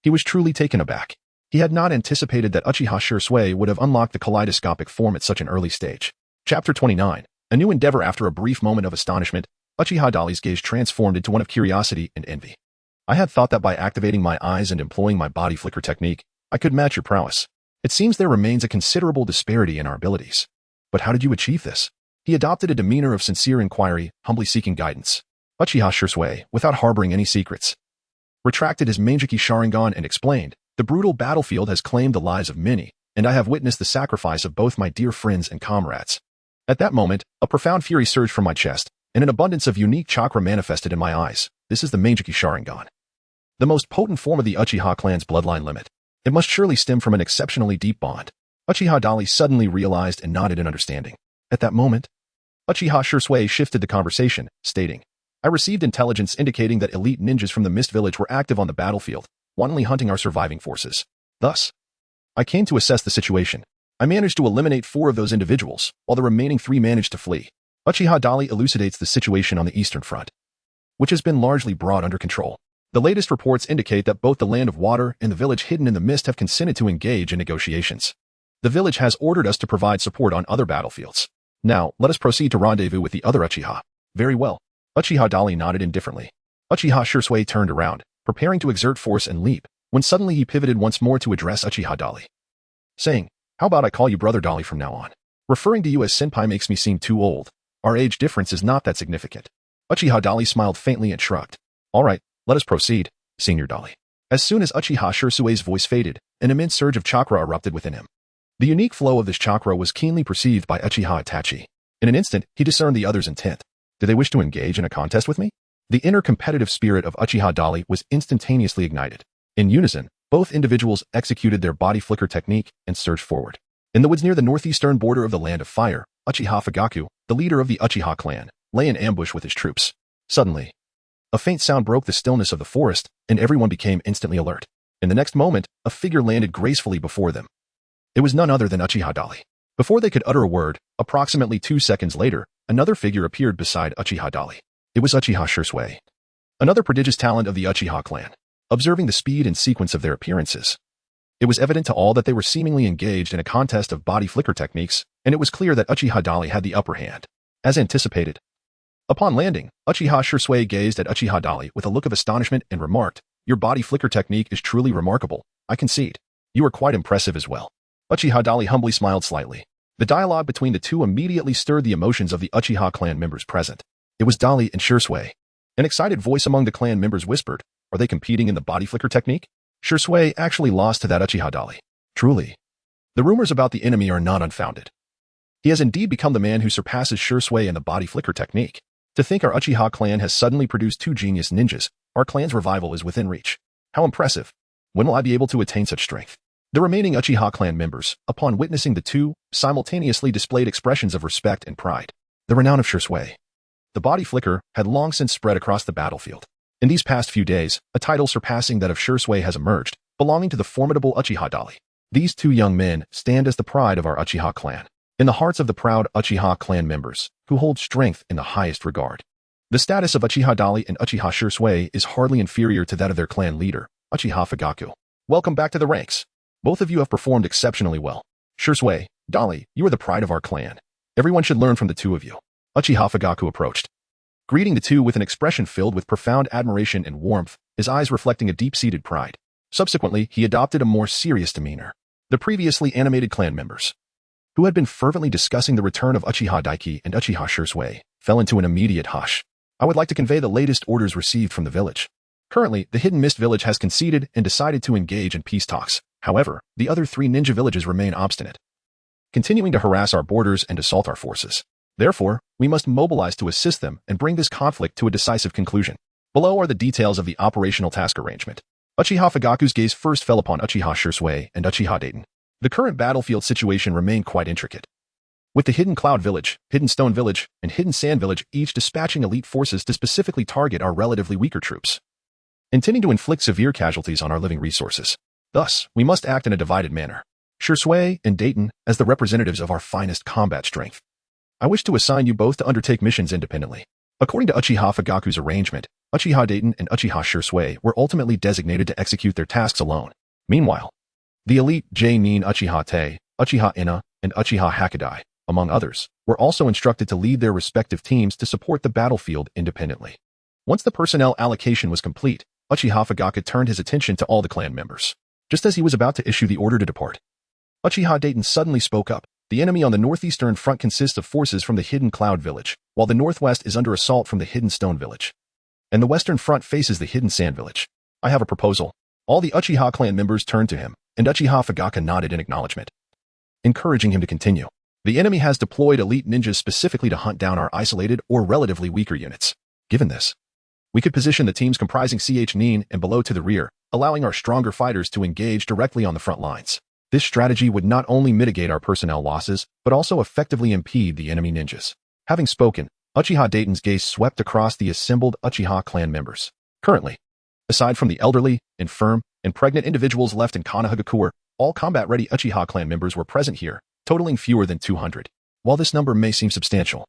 he was truly taken aback. He had not anticipated that Uchiha Shirsue would have unlocked the kaleidoscopic form at such an early stage. Chapter 29. A new endeavor. After a brief moment of astonishment, Uchiha Dali's gaze transformed into one of curiosity and envy. I had thought that by activating my eyes and employing my body flicker technique, I could match your prowess. It seems there remains a considerable disparity in our abilities. But how did you achieve this? He adopted a demeanor of sincere inquiry, humbly seeking guidance. Uchiha Shirsue, without harboring any secrets, retracted his Mangeki Sharingan and explained, the brutal battlefield has claimed the lives of many, and I have witnessed the sacrifice of both my dear friends and comrades. At that moment, a profound fury surged from my chest, and an abundance of unique chakra manifested in my eyes. This is the Mangeki Sharingan, the most potent form of the Uchiha clan's bloodline limit. It must surely stem from an exceptionally deep bond. Uchiha Dali suddenly realized and nodded in understanding. At that moment, Uchiha Shirsue shifted the conversation, stating, I received intelligence indicating that elite ninjas from the Mist Village were active on the battlefield, wantonly hunting our surviving forces. Thus, I came to assess the situation. I managed to eliminate 4 of those individuals, while the remaining 3 managed to flee. Uchiha Dali elucidates the situation on the Eastern Front, which has been largely brought under control. The latest reports indicate that both the Land of Water and the village hidden in the mist have consented to engage in negotiations. The village has ordered us to provide support on other battlefields. Now, let us proceed to rendezvous with the other Uchiha. Very well. Uchiha Dali nodded indifferently. Uchiha Shirsue turned around, preparing to exert force and leap, when suddenly he pivoted once more to address Uchiha Dali, saying, how about I call you Brother Dali from now on? Referring to you as senpai makes me seem too old. Our age difference is not that significant. Uchiha Dali smiled faintly and shrugged. All right, let us proceed, Senior Dali. As soon as Uchiha Shirsue's voice faded, an immense surge of chakra erupted within him. The unique flow of this chakra was keenly perceived by Uchiha Itachi. In an instant, he discerned the other's intent. Do they wish to engage in a contest with me? The inner competitive spirit of Uchiha Dali was instantaneously ignited. In unison, both individuals executed their body flicker technique and surged forward. In the woods near the northeastern border of the Land of Fire, Uchiha Fugaku, the leader of the Uchiha clan, lay in ambush with his troops. Suddenly, a faint sound broke the stillness of the forest, and everyone became instantly alert. In the next moment, a figure landed gracefully before them. It was none other than Uchiha Dali. Before they could utter a word, approximately 2 seconds later, another figure appeared beside Uchiha Dali. It was Uchiha Shursui, another prodigious talent of the Uchiha clan. Observing the speed and sequence of their appearances, it was evident to all that they were seemingly engaged in a contest of body flicker techniques, and it was clear that Uchiha Dali had the upper hand. As anticipated, upon landing, Uchiha Shursui gazed at Uchiha Dali with a look of astonishment and remarked, "Your body flicker technique is truly remarkable, I concede. You are quite impressive as well." Uchiha Dali humbly smiled slightly. The dialogue between the two immediately stirred the emotions of the Uchiha clan members present. It was Dali and Shursui. An excited voice among the clan members whispered, "Are they competing in the body flicker technique?" Shursui actually lost to that Uchiha Dali. Truly, the rumors about the enemy are not unfounded. He has indeed become the man who surpasses Shursui in the body flicker technique. To think our Uchiha clan has suddenly produced two genius ninjas, our clan's revival is within reach. How impressive. When will I be able to attain such strength? The remaining Uchiha clan members, upon witnessing the two, simultaneously displayed expressions of respect and pride. The renown of Shursui, the body flicker, had long since spread across the battlefield. In these past few days, a title surpassing that of Shursui has emerged, belonging to the formidable Uchiha Dali. These two young men stand as the pride of our Uchiha clan, in the hearts of the proud Uchiha clan members, who hold strength in the highest regard. The status of Uchiha Dali and Uchiha Shursui is hardly inferior to that of their clan leader, Uchiha Fugaku. Welcome back to the ranks. Both of you have performed exceptionally well. Shursui, Dali, you are the pride of our clan. Everyone should learn from the two of you. Uchiha Fugaku approached, greeting the two with an expression filled with profound admiration and warmth, his eyes reflecting a deep-seated pride. Subsequently, he adopted a more serious demeanor. The previously animated clan members, who had been fervently discussing the return of Uchiha Daiki and Uchiha Shursui, fell into an immediate hush. I would like to convey the latest orders received from the village. Currently, the Hidden Mist village has conceded and decided to engage in peace talks. However, the other three ninja villages remain obstinate, continuing to harass our borders and assault our forces. Therefore, we must mobilize to assist them and bring this conflict to a decisive conclusion. Below are the details of the operational task arrangement. Uchiha Fugaku's gaze first fell upon Uchiha Shursui and Uchiha Dayton. The current battlefield situation remained quite intricate, with the Hidden Cloud Village, Hidden Stone Village, and Hidden Sand Village each dispatching elite forces to specifically target our relatively weaker troops, intending to inflict severe casualties on our living resources. Thus, we must act in a divided manner. Shursui and Dayton as the representatives of our finest combat strength. I wish to assign you both to undertake missions independently. According to Uchiha Fugaku's arrangement, Uchiha Dayton and Uchiha Shursui were ultimately designated to execute their tasks alone. Meanwhile, the elite J-Nin Uchiha Te, Uchiha Ina, and Uchiha Hakadai, among others, were also instructed to lead their respective teams to support the battlefield independently. Once the personnel allocation was complete, Uchiha Fugaku turned his attention to all the clan members. Just as he was about to issue the order to depart, Uchiha Dayton suddenly spoke up. The enemy on the northeastern front consists of forces from the Hidden Cloud Village, while the northwest is under assault from the Hidden Stone Village, and the western front faces the Hidden Sand Village. I have a proposal. All the Uchiha clan members turned to him, and Uchiha Fugaku nodded in acknowledgement, encouraging him to continue. The enemy has deployed elite ninjas specifically to hunt down our isolated or relatively weaker units. Given this, we could position the teams comprising Ch-Nin and below to the rear, allowing our stronger fighters to engage directly on the front lines. This strategy would not only mitigate our personnel losses, but also effectively impede the enemy ninjas. Having spoken, Uchiha Dayton's gaze swept across the assembled Uchiha clan members. Currently, aside from the elderly, infirm, and pregnant individuals left in Konohagakure, all combat-ready Uchiha clan members were present here, totaling fewer than 200. While this number may seem substantial,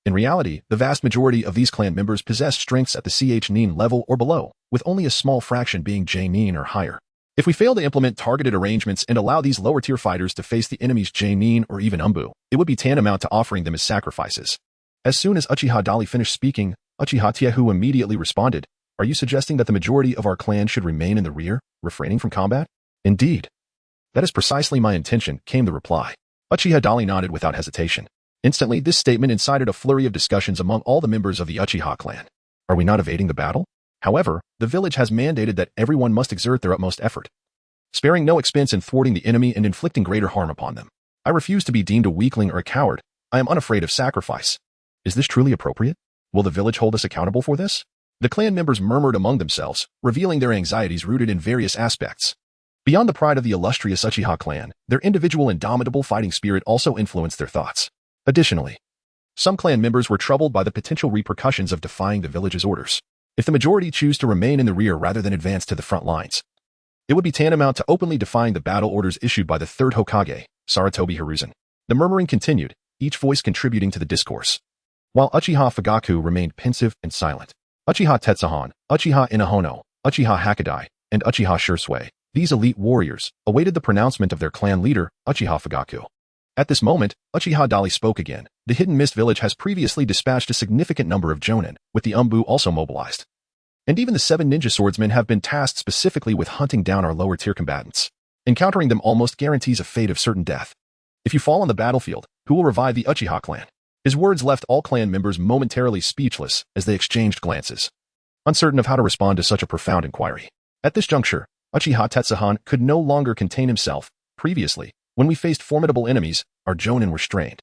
in reality, the vast majority of these clan members possess strengths at the Ch-Nin level or below, with only a small fraction being J-Nin or higher. If we fail to implement targeted arrangements and allow these lower-tier fighters to face the enemy's J-Nin or even Umbu, it would be tantamount to offering them as sacrifices. As soon as Uchiha Dali finished speaking, Uchiha Tiehu immediately responded, "Are you suggesting that the majority of our clan should remain in the rear, refraining from combat?" "Indeed. That is precisely my intention," came the reply. Uchiha Dali nodded without hesitation. Instantly, this statement incited a flurry of discussions among all the members of the Uchiha clan. Are we not evading the battle? However, the village has mandated that everyone must exert their utmost effort, sparing no expense in thwarting the enemy and inflicting greater harm upon them. I refuse to be deemed a weakling or a coward. I am unafraid of sacrifice. Is this truly appropriate? Will the village hold us accountable for this? The clan members murmured among themselves, revealing their anxieties rooted in various aspects. Beyond the pride of the illustrious Uchiha clan, their individual indomitable fighting spirit also influenced their thoughts. Additionally, some clan members were troubled by the potential repercussions of defying the village's orders. If the majority choose to remain in the rear rather than advance to the front lines, It would be tantamount to openly defying the battle orders issued by the third Hokage, Sarutobi Hiruzen. The murmuring continued, each voice contributing to the discourse. While Uchiha Fugaku remained pensive and silent, Uchiha Tetsuhan, Uchiha Inahono, Uchiha Hakadai, and Uchiha Shursui, these elite warriors, awaited the pronouncement of their clan leader, Uchiha Fugaku. At this moment, Uchiha Dali spoke again. The Hidden Mist village has previously dispatched a significant number of jonin, with the Umbu also mobilized. And even the 7 ninja swordsmen have been tasked specifically with hunting down our lower-tier combatants. Encountering them almost guarantees a fate of certain death. If you fall on the battlefield, who will revive the Uchiha clan? His words left all clan members momentarily speechless as they exchanged glances, uncertain of how to respond to such a profound inquiry. At this juncture, Uchiha Tetsuhan could no longer contain himself. Previously, when we faced formidable enemies, our jonin were strained,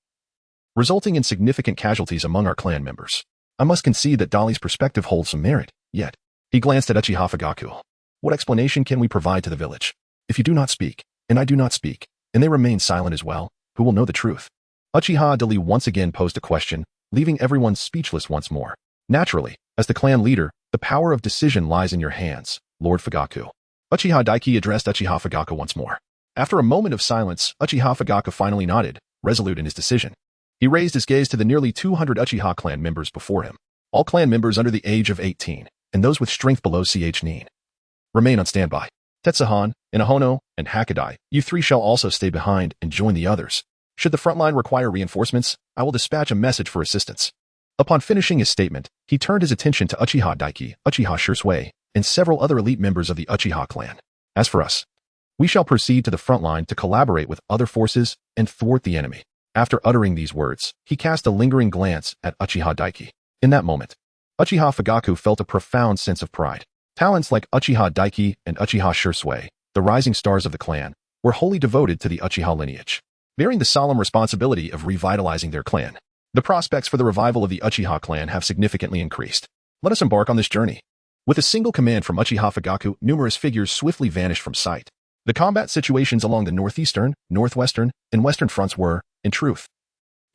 resulting in significant casualties among our clan members. I must concede that Dali's perspective holds some merit, yet. He glanced at Uchiha Fugaku. What explanation can we provide to the village? If you do not speak, and I do not speak, and they remain silent as well, who will know the truth? Uchiha Dali once again posed a question, leaving everyone speechless once more. Naturally, as the clan leader, the power of decision lies in your hands, Lord Fugaku. Uchiha Daiki addressed Uchiha Fugaku once more. After a moment of silence, Uchiha Fugaku finally nodded, resolute in his decision. He raised his gaze to the nearly 200 Uchiha clan members before him, all clan members under the age of 18, and those with strength below ch9. Remain on standby. Tetsuhan, Inahono, and Hakadai, you 3 shall also stay behind and join the others. Should the frontline require reinforcements, I will dispatch a message for assistance. Upon finishing his statement, he turned his attention to Uchiha Daiki, Uchiha Shursui, and several other elite members of the Uchiha clan. As for us, we shall proceed to the front line to collaborate with other forces and thwart the enemy. After uttering these words, he cast a lingering glance at Uchiha Daiki. In that moment, Uchiha Fugaku felt a profound sense of pride. Talents like Uchiha Daiki and Uchiha Shursui, the rising stars of the clan, were wholly devoted to the Uchiha lineage, bearing the solemn responsibility of revitalizing their clan. The prospects for the revival of the Uchiha clan have significantly increased. Let us embark on this journey. With a single command from Uchiha Fugaku, numerous figures swiftly vanished from sight. The combat situations along the northeastern, northwestern, and western fronts were, in truth,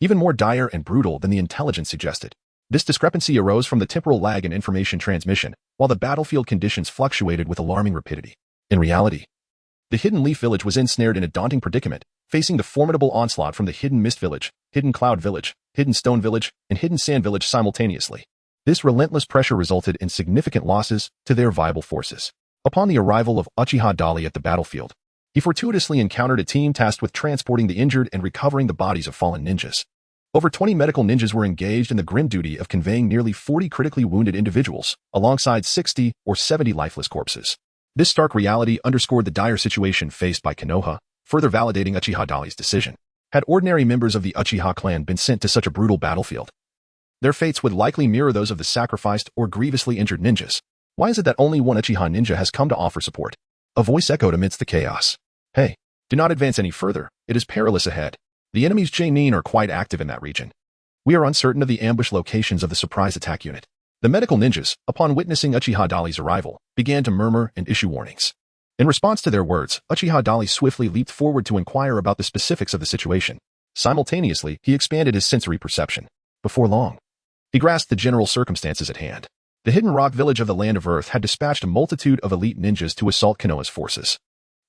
even more dire and brutal than the intelligence suggested. This discrepancy arose from the temporal lag in information transmission, while the battlefield conditions fluctuated with alarming rapidity. In reality, the Hidden Leaf Village was ensnared in a daunting predicament, facing the formidable onslaught from the Hidden Mist Village, Hidden Cloud Village, Hidden Stone Village, and Hidden Sand Village simultaneously. This relentless pressure resulted in significant losses to their viable forces. Upon the arrival of Uchiha Dali at the battlefield, he fortuitously encountered a team tasked with transporting the injured and recovering the bodies of fallen ninjas. Over 20 medical ninjas were engaged in the grim duty of conveying nearly 40 critically wounded individuals, alongside 60 or 70 lifeless corpses. This stark reality underscored the dire situation faced by Konoha, further validating Uchiha Dali's decision. Had ordinary members of the Uchiha clan been sent to such a brutal battlefield, their fates would likely mirror those of the sacrificed or grievously injured ninjas. Why is it that only one Uchiha ninja has come to offer support? A voice echoed amidst the chaos. Hey, do not advance any further. It is perilous ahead. The enemy's ch9 are quite active in that region. We are uncertain of the ambush locations of the surprise attack unit. The medical ninjas, upon witnessing Uchiha Dali's arrival, began to murmur and issue warnings. In response to their words, Uchiha Dali swiftly leaped forward to inquire about the specifics of the situation. Simultaneously, he expanded his sensory perception. Before long, he grasped the general circumstances at hand. The Hidden Rock Village of the Land of Earth had dispatched a multitude of elite ninjas to assault Konoha's forces.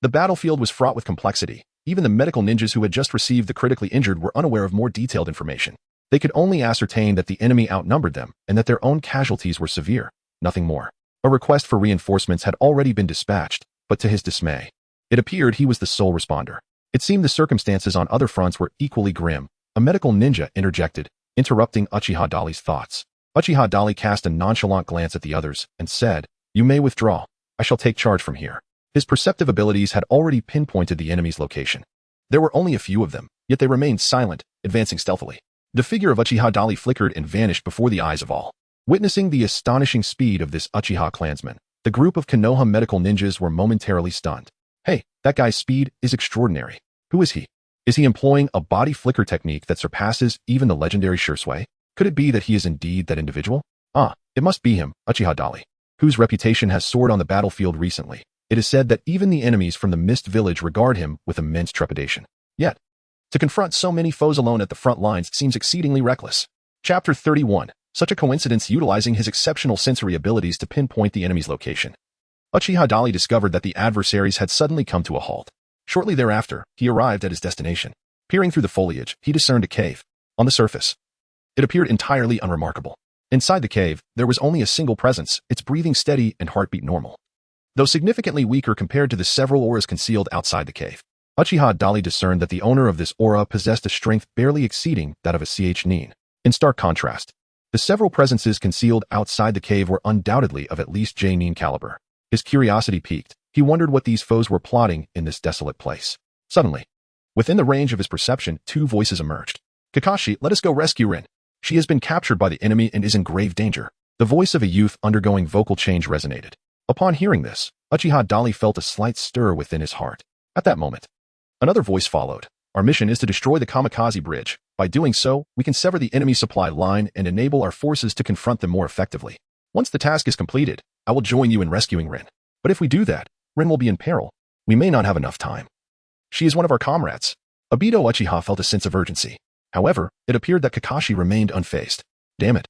The battlefield was fraught with complexity. Even the medical ninjas who had just received the critically injured were unaware of more detailed information. They could only ascertain that the enemy outnumbered them and that their own casualties were severe, nothing more. A request for reinforcements had already been dispatched, but to his dismay, it appeared he was the sole responder. It seemed the circumstances on other fronts were equally grim. A medical ninja interjected, interrupting Uchiha Dali's thoughts. Uchiha Dali cast a nonchalant glance at the others and said, "You may withdraw. I shall take charge from here." His perceptive abilities had already pinpointed the enemy's location. There were only a few of them, yet they remained silent, advancing stealthily. The figure of Uchiha Dali flickered and vanished before the eyes of all. Witnessing the astonishing speed of this Uchiha clansman, the group of Konoha medical ninjas were momentarily stunned. Hey, that guy's speed is extraordinary. Who is he? Is he employing a body flicker technique that surpasses even the legendary Shursui? Could it be that he is indeed that individual? It must be him, Uchiha Dali, whose reputation has soared on the battlefield recently. It is said that even the enemies from the Mist Village regard him with immense trepidation. Yet, to confront so many foes alone at the front lines seems exceedingly reckless. Chapter 31. Such a coincidence, utilizing his exceptional sensory abilities to pinpoint the enemy's location. Uchiha Dali discovered that the adversaries had suddenly come to a halt. Shortly thereafter, he arrived at his destination. Peering through the foliage, he discerned a cave. On the surface, it appeared entirely unremarkable. Inside the cave, there was only a single presence, its breathing steady and heartbeat normal, though significantly weaker compared to the several auras concealed outside the cave. Uchiha Dali discerned that the owner of this aura possessed a strength barely exceeding that of a nin. In stark contrast, the several presences concealed outside the cave were undoubtedly of at least nin caliber. His curiosity piqued. He wondered what these foes were plotting in this desolate place. Suddenly, within the range of his perception, two voices emerged. "Kakashi, let us go rescue Rin. She has been captured by the enemy and is in grave danger." The voice of a youth undergoing vocal change resonated. Upon hearing this, Uchiha Dali felt a slight stir within his heart. At that moment, another voice followed. "Our mission is to destroy the Kamikaze Bridge. By doing so, we can sever the enemy supply line and enable our forces to confront them more effectively. Once the task is completed, I will join you in rescuing Rin. But if we do that, Rin will be in peril. We may not have enough time. She is one of our comrades." Obito Uchiha felt a sense of urgency. However, it appeared that Kakashi remained unfazed. "Damn it.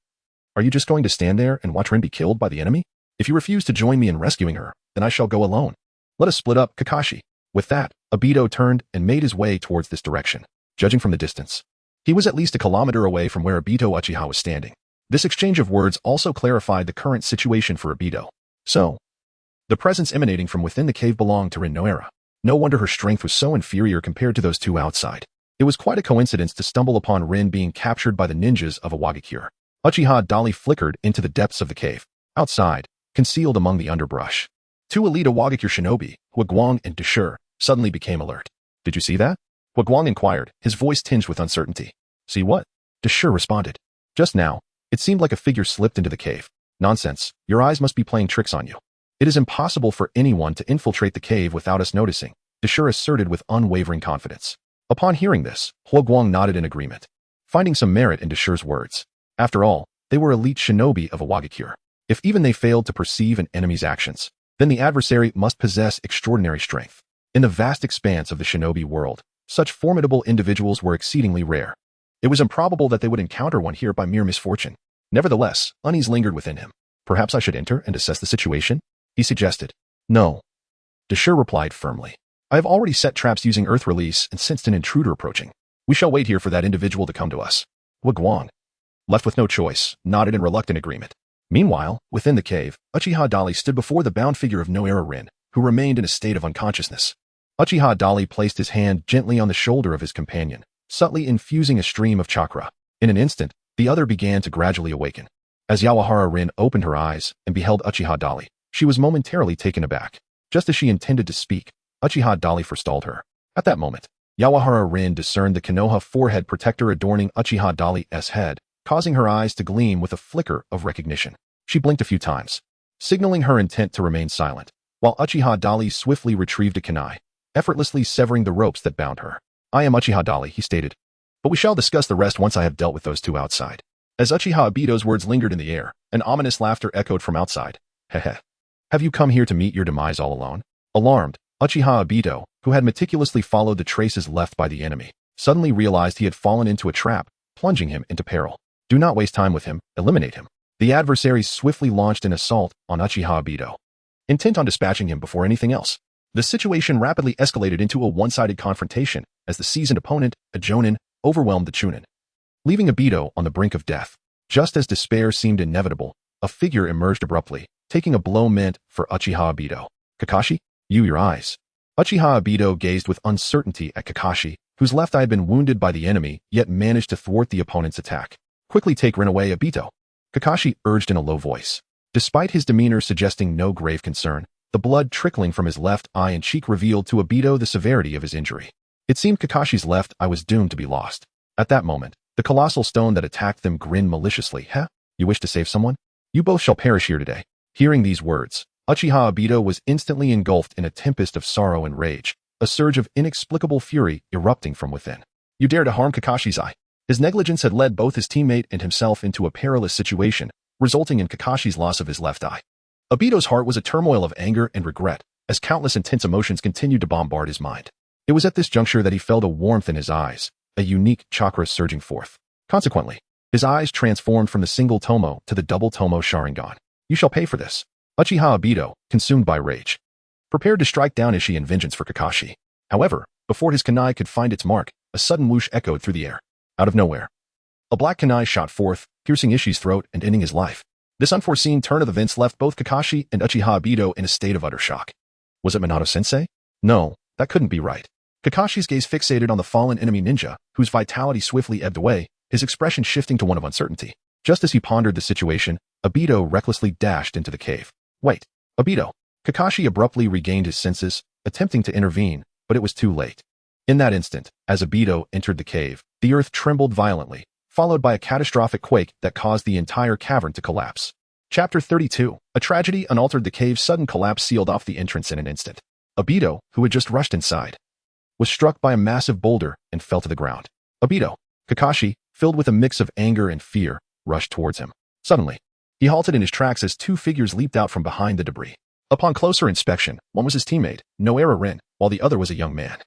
Are you just going to stand there and watch Rin be killed by the enemy? If you refuse to join me in rescuing her, then I shall go alone. Let us split up, Kakashi." With that, Obito turned and made his way towards this direction. Judging from the distance, he was at least a kilometer away from where Obito Uchiha was standing. This exchange of words also clarified the current situation for Obito. So, the presence emanating from within the cave belonged to Rin Noera. No wonder her strength was so inferior compared to those two outside. It was quite a coincidence to stumble upon Rin being captured by the ninjas of Awakens. Uchiha Dali flickered into the depths of the cave. Outside, concealed among the underbrush, two elite Awakens shinobi, Huaguang and Deshur, suddenly became alert. "Did you see that?" Huaguang inquired, his voice tinged with uncertainty. "See what?" Deshur responded. "Just now, it seemed like a figure slipped into the cave." "Nonsense, your eyes must be playing tricks on you. It is impossible for anyone to infiltrate the cave without us noticing," Deshur asserted with unwavering confidence. Upon hearing this, Huaguang nodded in agreement, finding some merit in Deshur's words. After all, they were elite shinobi of Awakens. If even they failed to perceive an enemy's actions, then the adversary must possess extraordinary strength. In the vast expanse of the shinobi world, such formidable individuals were exceedingly rare. It was improbable that they would encounter one here by mere misfortune. Nevertheless, unease lingered within him. "Perhaps I should enter and assess the situation?" he suggested. "No," Deshur replied firmly. "I have already set traps using Earth Release and sensed an intruder approaching. We shall wait here for that individual to come to us." Huaguang, left with no choice, nodded in reluctant agreement. Meanwhile, within the cave, Uchiha Dali stood before the bound figure of Noera Rin, who remained in a state of unconsciousness. Uchiha Dali placed his hand gently on the shoulder of his companion, subtly infusing a stream of chakra. In an instant, the other began to gradually awaken. As Yawahara Rin opened her eyes and beheld Uchiha Dali, she was momentarily taken aback. Just as she intended to speak, Uchiha Dali forestalled her. At that moment, Yawahara Rin discerned the Konoha forehead protector adorning Uchiha Dali's head, causing her eyes to gleam with a flicker of recognition. She blinked a few times, signaling her intent to remain silent, while Uchiha Dali swiftly retrieved a kunai, effortlessly severing the ropes that bound her. "I am Uchiha Dali," he stated, "but we shall discuss the rest once I have dealt with those two outside." As Uchiha Obito's words lingered in the air, an ominous laughter echoed from outside. "Heh. Have you come here to meet your demise all alone?" Alarmed, Uchiha Obito, who had meticulously followed the traces left by the enemy, suddenly realized he had fallen into a trap, plunging him into peril. "Do not waste time with him, eliminate him." The adversaries swiftly launched an assault on Uchiha Obito, intent on dispatching him before anything else. The situation rapidly escalated into a one-sided confrontation as the seasoned opponent, a Jonin, overwhelmed the Chunin, leaving Obito on the brink of death. Just as despair seemed inevitable, a figure emerged abruptly, taking a blow meant for Uchiha Obito. "Kakashi, your eyes." Uchiha Obito gazed with uncertainty at Kakashi, whose left eye had been wounded by the enemy, yet managed to thwart the opponent's attack. "Quickly take Rin away, Obito," Kakashi urged in a low voice. Despite his demeanor suggesting no grave concern, the blood trickling from his left eye and cheek revealed to Obito the severity of his injury. It seemed Kakashi's left eye was doomed to be lost. At that moment, the colossal stone that attacked them grinned maliciously. "Huh? You wish to save someone? You both shall perish here today." Hearing these words, Uchiha Obito was instantly engulfed in a tempest of sorrow and rage, a surge of inexplicable fury erupting from within. "You dare to harm Kakashi's eye." His negligence had led both his teammate and himself into a perilous situation, resulting in Kakashi's loss of his left eye. Obito's heart was a turmoil of anger and regret, as countless intense emotions continued to bombard his mind. It was at this juncture that he felt a warmth in his eyes, a unique chakra surging forth. Consequently, his eyes transformed from the single Tomo to the double Tomo Sharingan. "You shall pay for this." Uchiha Obito, consumed by rage, prepared to strike down Ishii in vengeance for Kakashi. However, before his kunai could find its mark, a sudden whoosh echoed through the air. Out of nowhere, a black kunai shot forth, piercing Ishii's throat and ending his life. This unforeseen turn of events left both Kakashi and Uchiha Obito in a state of utter shock. Was it Minato-sensei? No, that couldn't be right. Kakashi's gaze fixated on the fallen enemy ninja, whose vitality swiftly ebbed away, his expression shifting to one of uncertainty. Just as he pondered the situation, Obito recklessly dashed into the cave. Wait, Obito! Kakashi abruptly regained his senses, attempting to intervene, but it was too late. In that instant, as Obito entered the cave, the earth trembled violently, followed by a catastrophic quake that caused the entire cavern to collapse. Chapter 32. A tragedy unaltered. The cave's sudden collapse sealed off the entrance in an instant. Obito, who had just rushed inside, was struck by a massive boulder and fell to the ground. Obito! Kakashi, filled with a mix of anger and fear, rushed towards him. Suddenly, he halted in his tracks as two figures leaped out from behind the debris. Upon closer inspection, one was his teammate, Noara Rin, while the other was a young man,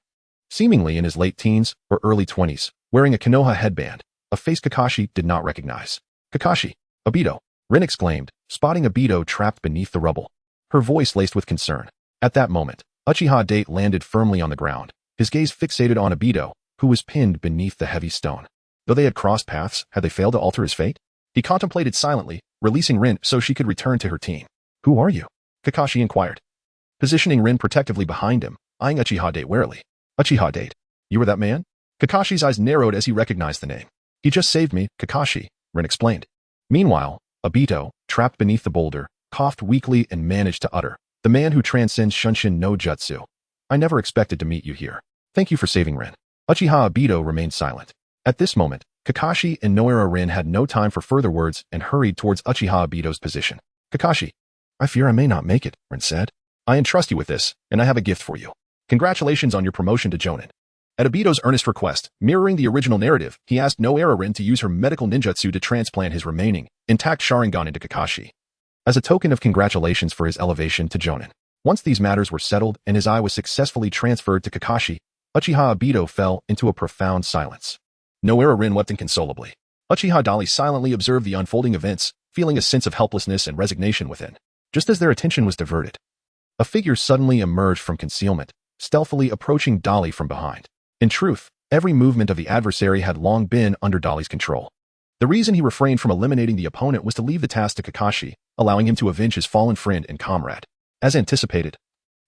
seemingly in his late teens or early 20s, wearing a Konoha headband, a face Kakashi did not recognize. Kakashi! Obito! Rin exclaimed, spotting Obito trapped beneath the rubble, her voice laced with concern. At that moment, Uchiha Date landed firmly on the ground, his gaze fixated on Obito, who was pinned beneath the heavy stone. Though they had crossed paths, had they failed to alter his fate? He contemplated silently, releasing Rin so she could return to her team. Who are you? Kakashi inquired, positioning Rin protectively behind him, eyeing Uchiha Date warily. Uchiha Date, you were that man? Kakashi's eyes narrowed as he recognized the name. He just saved me, Kakashi, Rin explained. Meanwhile, Obito, trapped beneath the boulder, coughed weakly and managed to utter, the man who transcends Shunshin no Jutsu. I never expected to meet you here. Thank you for saving Rin. Uchiha Obito remained silent. At this moment, Kakashi and Noara Rin had no time for further words and hurried towards Uchiha Obito's position. Kakashi, I fear I may not make it, Rin said. I entrust you with this, and I have a gift for you. Congratulations on your promotion to Jonin. At Obito's earnest request, mirroring the original narrative, he asked Noara Rin to use her medical ninjutsu to transplant his remaining, intact Sharingan into Kakashi, as a token of congratulations for his elevation to Jonin. Once these matters were settled and his eye was successfully transferred to Kakashi, Uchiha Obito fell into a profound silence. Noara Rin wept inconsolably. Uchiha Dali silently observed the unfolding events, feeling a sense of helplessness and resignation within. Just as their attention was diverted, a figure suddenly emerged from concealment, stealthily approaching Dali from behind. In truth, every movement of the adversary had long been under Dali's control. The reason he refrained from eliminating the opponent was to leave the task to Kakashi, allowing him to avenge his fallen friend and comrade. As anticipated,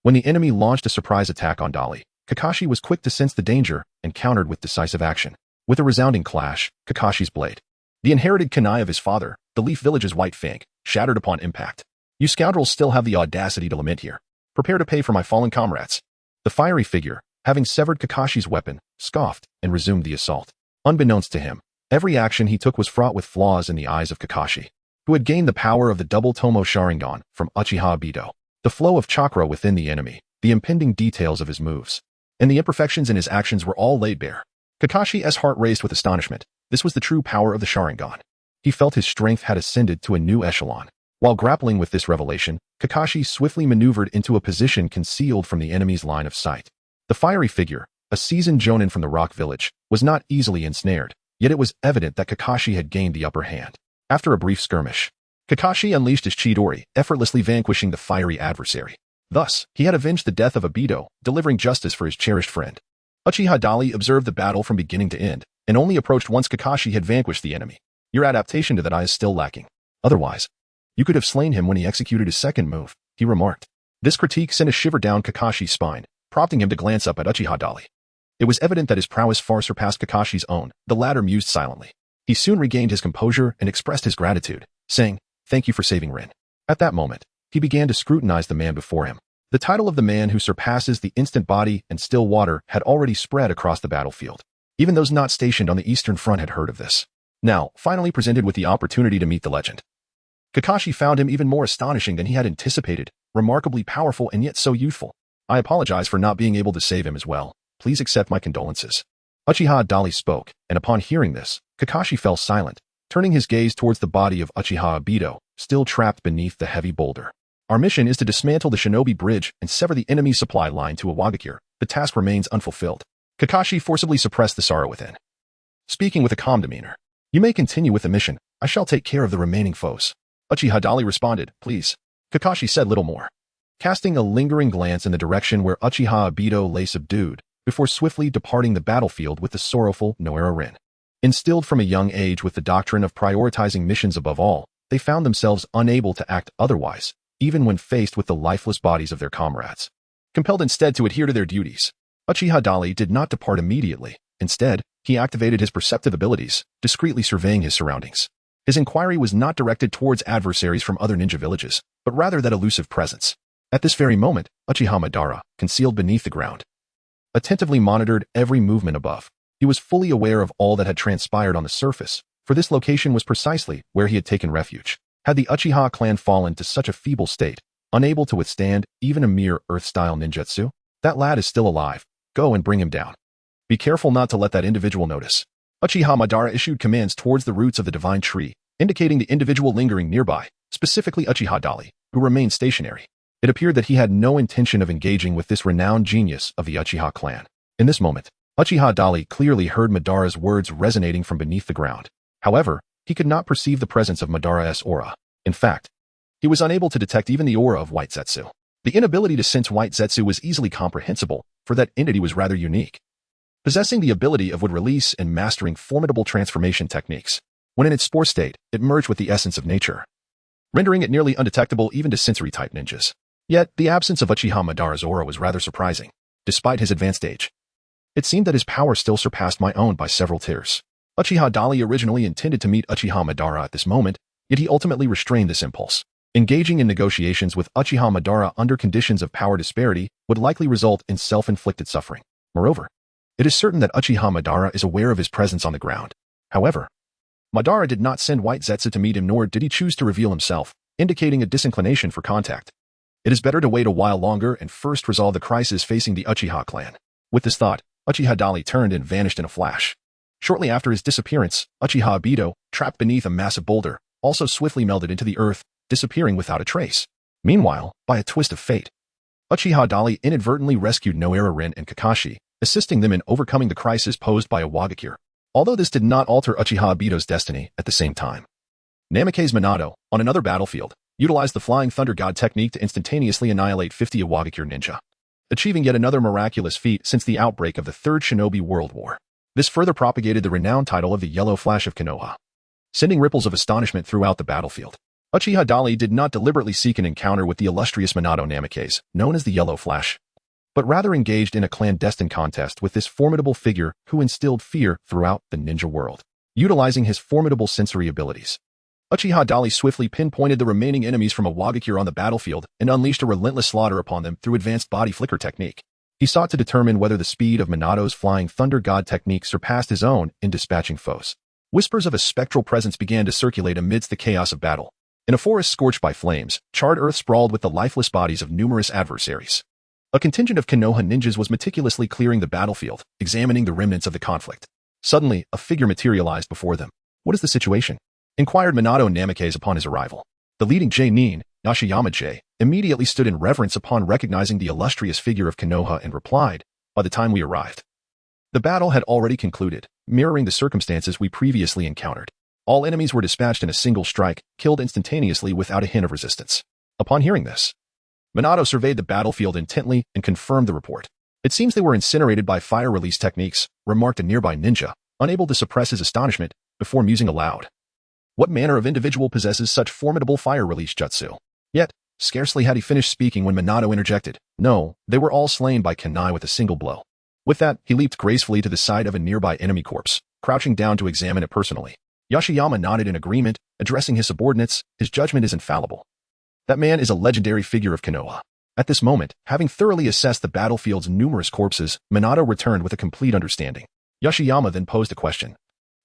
when the enemy launched a surprise attack on Dali, Kakashi was quick to sense the danger and countered with decisive action. With a resounding clash, Kakashi's blade, the inherited kunai of his father, the Leaf Village's White Fang, shattered upon impact. You scoundrels still have the audacity to lament here. Prepare to pay for my fallen comrades. The fiery figure, having severed Kakashi's weapon, scoffed and resumed the assault. Unbeknownst to him, every action he took was fraught with flaws in the eyes of Kakashi, who had gained the power of the double Tomo Sharingan from Uchiha Obito. The flow of chakra within the enemy, the impending details of his moves, and the imperfections in his actions were all laid bare. Kakashi's heart raced with astonishment. This was the true power of the Sharingan. He felt his strength had ascended to a new echelon. While grappling with this revelation, Kakashi swiftly maneuvered into a position concealed from the enemy's line of sight. The fiery figure, a seasoned jonin from the Rock Village, was not easily ensnared, yet it was evident that Kakashi had gained the upper hand. After a brief skirmish, Kakashi unleashed his Chidori, effortlessly vanquishing the fiery adversary. Thus, he had avenged the death of Obito, delivering justice for his cherished friend. Uchiha Dali observed the battle from beginning to end, and only approached once Kakashi had vanquished the enemy. Your adaptation to that eye is still lacking. Otherwise, you could have slain him when he executed his second move, he remarked. This critique sent a shiver down Kakashi's spine, prompting him to glance up at Uchiha Dali. It was evident that his prowess far surpassed Kakashi's own. The latter mused silently. He soon regained his composure and expressed his gratitude, saying, "Thank you for saving Rin." At that moment, he began to scrutinize the man before him. The title of the man who surpasses the instant body and still water had already spread across the battlefield. Even those not stationed on the Eastern Front had heard of this. Now, finally presented with the opportunity to meet the legend, Kakashi found him even more astonishing than he had anticipated, remarkably powerful and yet so youthful. I apologize for not being able to save him as well. Please accept my condolences. Uchiha Dali spoke, and upon hearing this, Kakashi fell silent, turning his gaze towards the body of Uchiha Obito, still trapped beneath the heavy boulder. Our mission is to dismantle the Shinobi Bridge and sever the enemy supply line to Awakens. The task remains unfulfilled. Kakashi forcibly suppressed the sorrow within, speaking with a calm demeanor. You may continue with the mission. I shall take care of the remaining foes. Uchiha Dali responded, please. Kakashi said little more, casting a lingering glance in the direction where Uchiha Obito lay subdued, before swiftly departing the battlefield with the sorrowful Noera Rin. Instilled from a young age with the doctrine of prioritizing missions above all, they found themselves unable to act otherwise, even when faced with the lifeless bodies of their comrades. Compelled instead to adhere to their duties, Uchiha Dali did not depart immediately. Instead, he activated his perceptive abilities, discreetly surveying his surroundings. His inquiry was not directed towards adversaries from other ninja villages, but rather that elusive presence. At this very moment, Uchiha Madara, concealed beneath the ground, attentively monitored every movement above. He was fully aware of all that had transpired on the surface, for this location was precisely where he had taken refuge. Had the Uchiha clan fallen to such a feeble state, unable to withstand even a mere earth-style ninjutsu? That lad is still alive. Go and bring him down. Be careful not to let that individual notice. Uchiha Madara issued commands towards the roots of the divine tree, indicating the individual lingering nearby, specifically Uchiha Dali, who remained stationary. It appeared that he had no intention of engaging with this renowned genius of the Uchiha clan. In this moment, Uchiha Dali clearly heard Madara's words resonating from beneath the ground. However, he could not perceive the presence of Madara's aura. In fact, he was unable to detect even the aura of White Zetsu. The inability to sense White Zetsu was easily comprehensible, for that entity was rather unique, possessing the ability of would release and mastering formidable transformation techniques. When in its spore state, it merged with the essence of nature, rendering it nearly undetectable even to sensory-type ninjas. Yet, the absence of Uchiha Madara's aura was rather surprising. Despite his advanced age, it seemed that his power still surpassed my own by several tiers. Uchiha Dali originally intended to meet Uchiha Madara at this moment, yet he ultimately restrained this impulse. Engaging in negotiations with Uchiha Madara under conditions of power disparity would likely result in self-inflicted suffering. Moreover, it is certain that Uchiha Madara is aware of his presence on the ground. However, Madara did not send White Zetsu to meet him, nor did he choose to reveal himself, indicating a disinclination for contact. It is better to wait a while longer and first resolve the crisis facing the Uchiha clan. With this thought, Uchiha Dali turned and vanished in a flash. Shortly after his disappearance, Uchiha Obito, trapped beneath a massive boulder, also swiftly melded into the earth, disappearing without a trace. Meanwhile, by a twist of fate, Uchiha Dali inadvertently rescued Noera Rin and Kakashi, assisting them in overcoming the crisis posed by Awakens. Although this did not alter Uchiha Obito's destiny at the same time. Namake's Minato, on another battlefield, utilized the Flying Thunder God technique to instantaneously annihilate 50 Awakens ninja, achieving yet another miraculous feat since the outbreak of the Third Shinobi World War. This further propagated the renowned title of the Yellow Flash of Konoha, sending ripples of astonishment throughout the battlefield. Uchiha Dali did not deliberately seek an encounter with the illustrious Minato Namakes, known as the Yellow Flash, but rather engaged in a clandestine contest with this formidable figure who instilled fear throughout the ninja world. Utilizing his formidable sensory abilities, Uchiha Dali swiftly pinpointed the remaining enemies from Awakens on the battlefield and unleashed a relentless slaughter upon them through advanced body flicker technique. He sought to determine whether the speed of Minato's Flying Thunder God technique surpassed his own in dispatching foes. Whispers of a spectral presence began to circulate amidst the chaos of battle. In a forest scorched by flames, charred earth sprawled with the lifeless bodies of numerous adversaries. A contingent of Konoha ninjas was meticulously clearing the battlefield, examining the remnants of the conflict. Suddenly, a figure materialized before them. "What is the situation?" inquired Minato Namakes upon his arrival. The leading J-nin, Yashiyama J, immediately stood in reverence upon recognizing the illustrious figure of Konoha and replied, "By the time we arrived, the battle had already concluded, mirroring the circumstances we previously encountered. All enemies were dispatched in a single strike, killed instantaneously without a hint of resistance." Upon hearing this, Minato surveyed the battlefield intently and confirmed the report. "It seems they were incinerated by fire release techniques," remarked a nearby ninja, unable to suppress his astonishment, before musing aloud. What manner of individual possesses such formidable fire release jutsu? Yet, scarcely had he finished speaking when Minato interjected, "No, they were all slain by Kunai with a single blow." With that, he leaped gracefully to the side of a nearby enemy corpse, crouching down to examine it personally. Yashiyama nodded in agreement, addressing his subordinates, "His judgment is infallible. That man is a legendary figure of Konoha." At this moment, having thoroughly assessed the battlefield's numerous corpses, Minato returned with a complete understanding. Yashiyama then posed a question.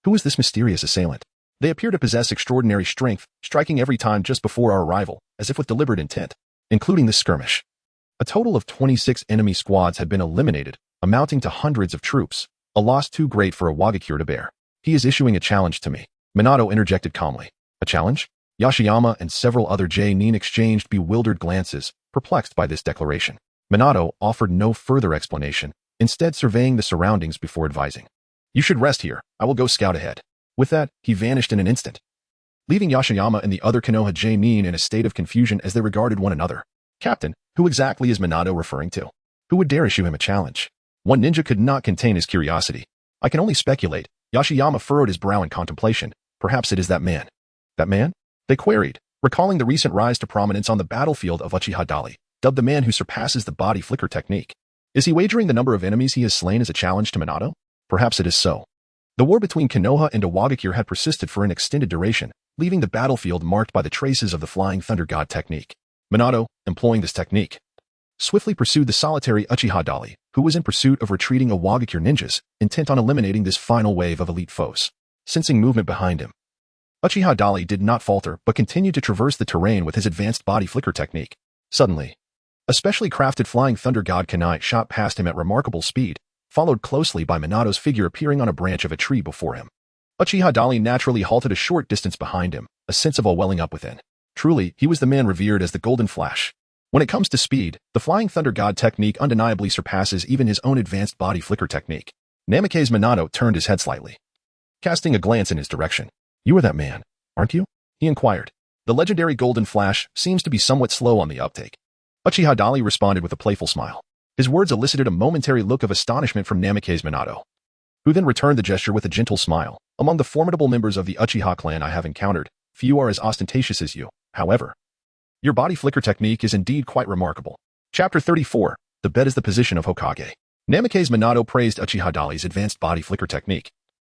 "Who is this mysterious assailant? They appear to possess extraordinary strength, striking every time just before our arrival, as if with deliberate intent, including this skirmish." A total of 26 enemy squads had been eliminated, amounting to hundreds of troops, a loss too great for Awakens to bear. "He is issuing a challenge to me," Minato interjected calmly. "A challenge?" Yashiyama and several other J-nin exchanged bewildered glances, perplexed by this declaration. Minato offered no further explanation, instead surveying the surroundings before advising, "You should rest here, I will go scout ahead." With that, he vanished in an instant. leaving Yashiyama and the other Konoha J-nin in a state of confusion as they regarded one another. Captain, who exactly is Minato referring to? Who would dare issue him a challenge? One ninja could not contain his curiosity. I can only speculate. Yashiyama furrowed his brow in contemplation. Perhaps it is that man. That man? They queried, recalling the recent rise to prominence on the battlefield of Uchiha Dali, dubbed the man who surpasses the body flicker technique. Is he wagering the number of enemies he has slain as a challenge to Minato? Perhaps it is so. The war between Konoha and Awakens had persisted for an extended duration, leaving the battlefield marked by the traces of the Flying Thunder God technique. Minato, employing this technique, swiftly pursued the solitary Uchiha Dali, who was in pursuit of retreating Awakens ninjas, intent on eliminating this final wave of elite foes. Sensing movement behind him, Uchiha Dali did not falter but continued to traverse the terrain with his advanced body flicker technique. Suddenly, a specially crafted Flying Thunder God Kunai shot past him at remarkable speed, followed closely by Minato's figure appearing on a branch of a tree before him. Uchiha Dali naturally halted a short distance behind him, a sense of awe welling up within. Truly, he was the man revered as the Golden Flash. When it comes to speed, the Flying Thunder God technique undeniably surpasses even his own advanced body flicker technique. Namake's Minato turned his head slightly, casting a glance in his direction. You are that man, aren't you? He inquired. The legendary Golden Flash seems to be somewhat slow on the uptake. Uchiha Dali responded with a playful smile. His words elicited a momentary look of astonishment from Namake's Minato, who then returned the gesture with a gentle smile. Among the formidable members of the Uchiha clan I have encountered, few are as ostentatious as you. However, your body flicker technique is indeed quite remarkable. Chapter 34. The bed is the position of Hokage. Namake's Minato praised Uchiha Dali's advanced body flicker technique.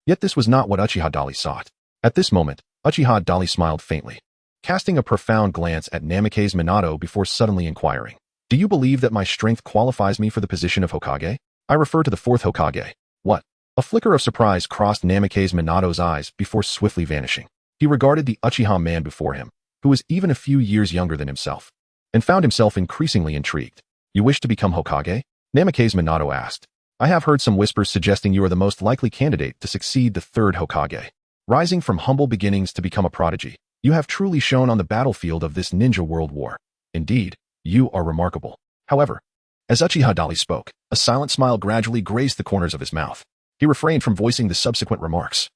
Yet this was not what Uchiha Dali sought. At this moment, Uchiha Dali smiled faintly, casting a profound glance at Namake's Minato before suddenly inquiring, do you believe that my strength qualifies me for the position of Hokage? I refer to the fourth Hokage. What? A flicker of surprise crossed Namake's Minato's eyes before swiftly vanishing. He regarded the Uchiha man before him, who was even a few years younger than himself, and found himself increasingly intrigued. You wish to become Hokage? Namake's Minato asked. I have heard some whispers suggesting you are the most likely candidate to succeed the third Hokage. Rising from humble beginnings to become a prodigy, you have truly shown on the battlefield of this ninja world war. Indeed, you are remarkable. However, as Uchiha Dali spoke, a silent smile gradually grazed the corners of his mouth. He refrained from voicing the subsequent remarks,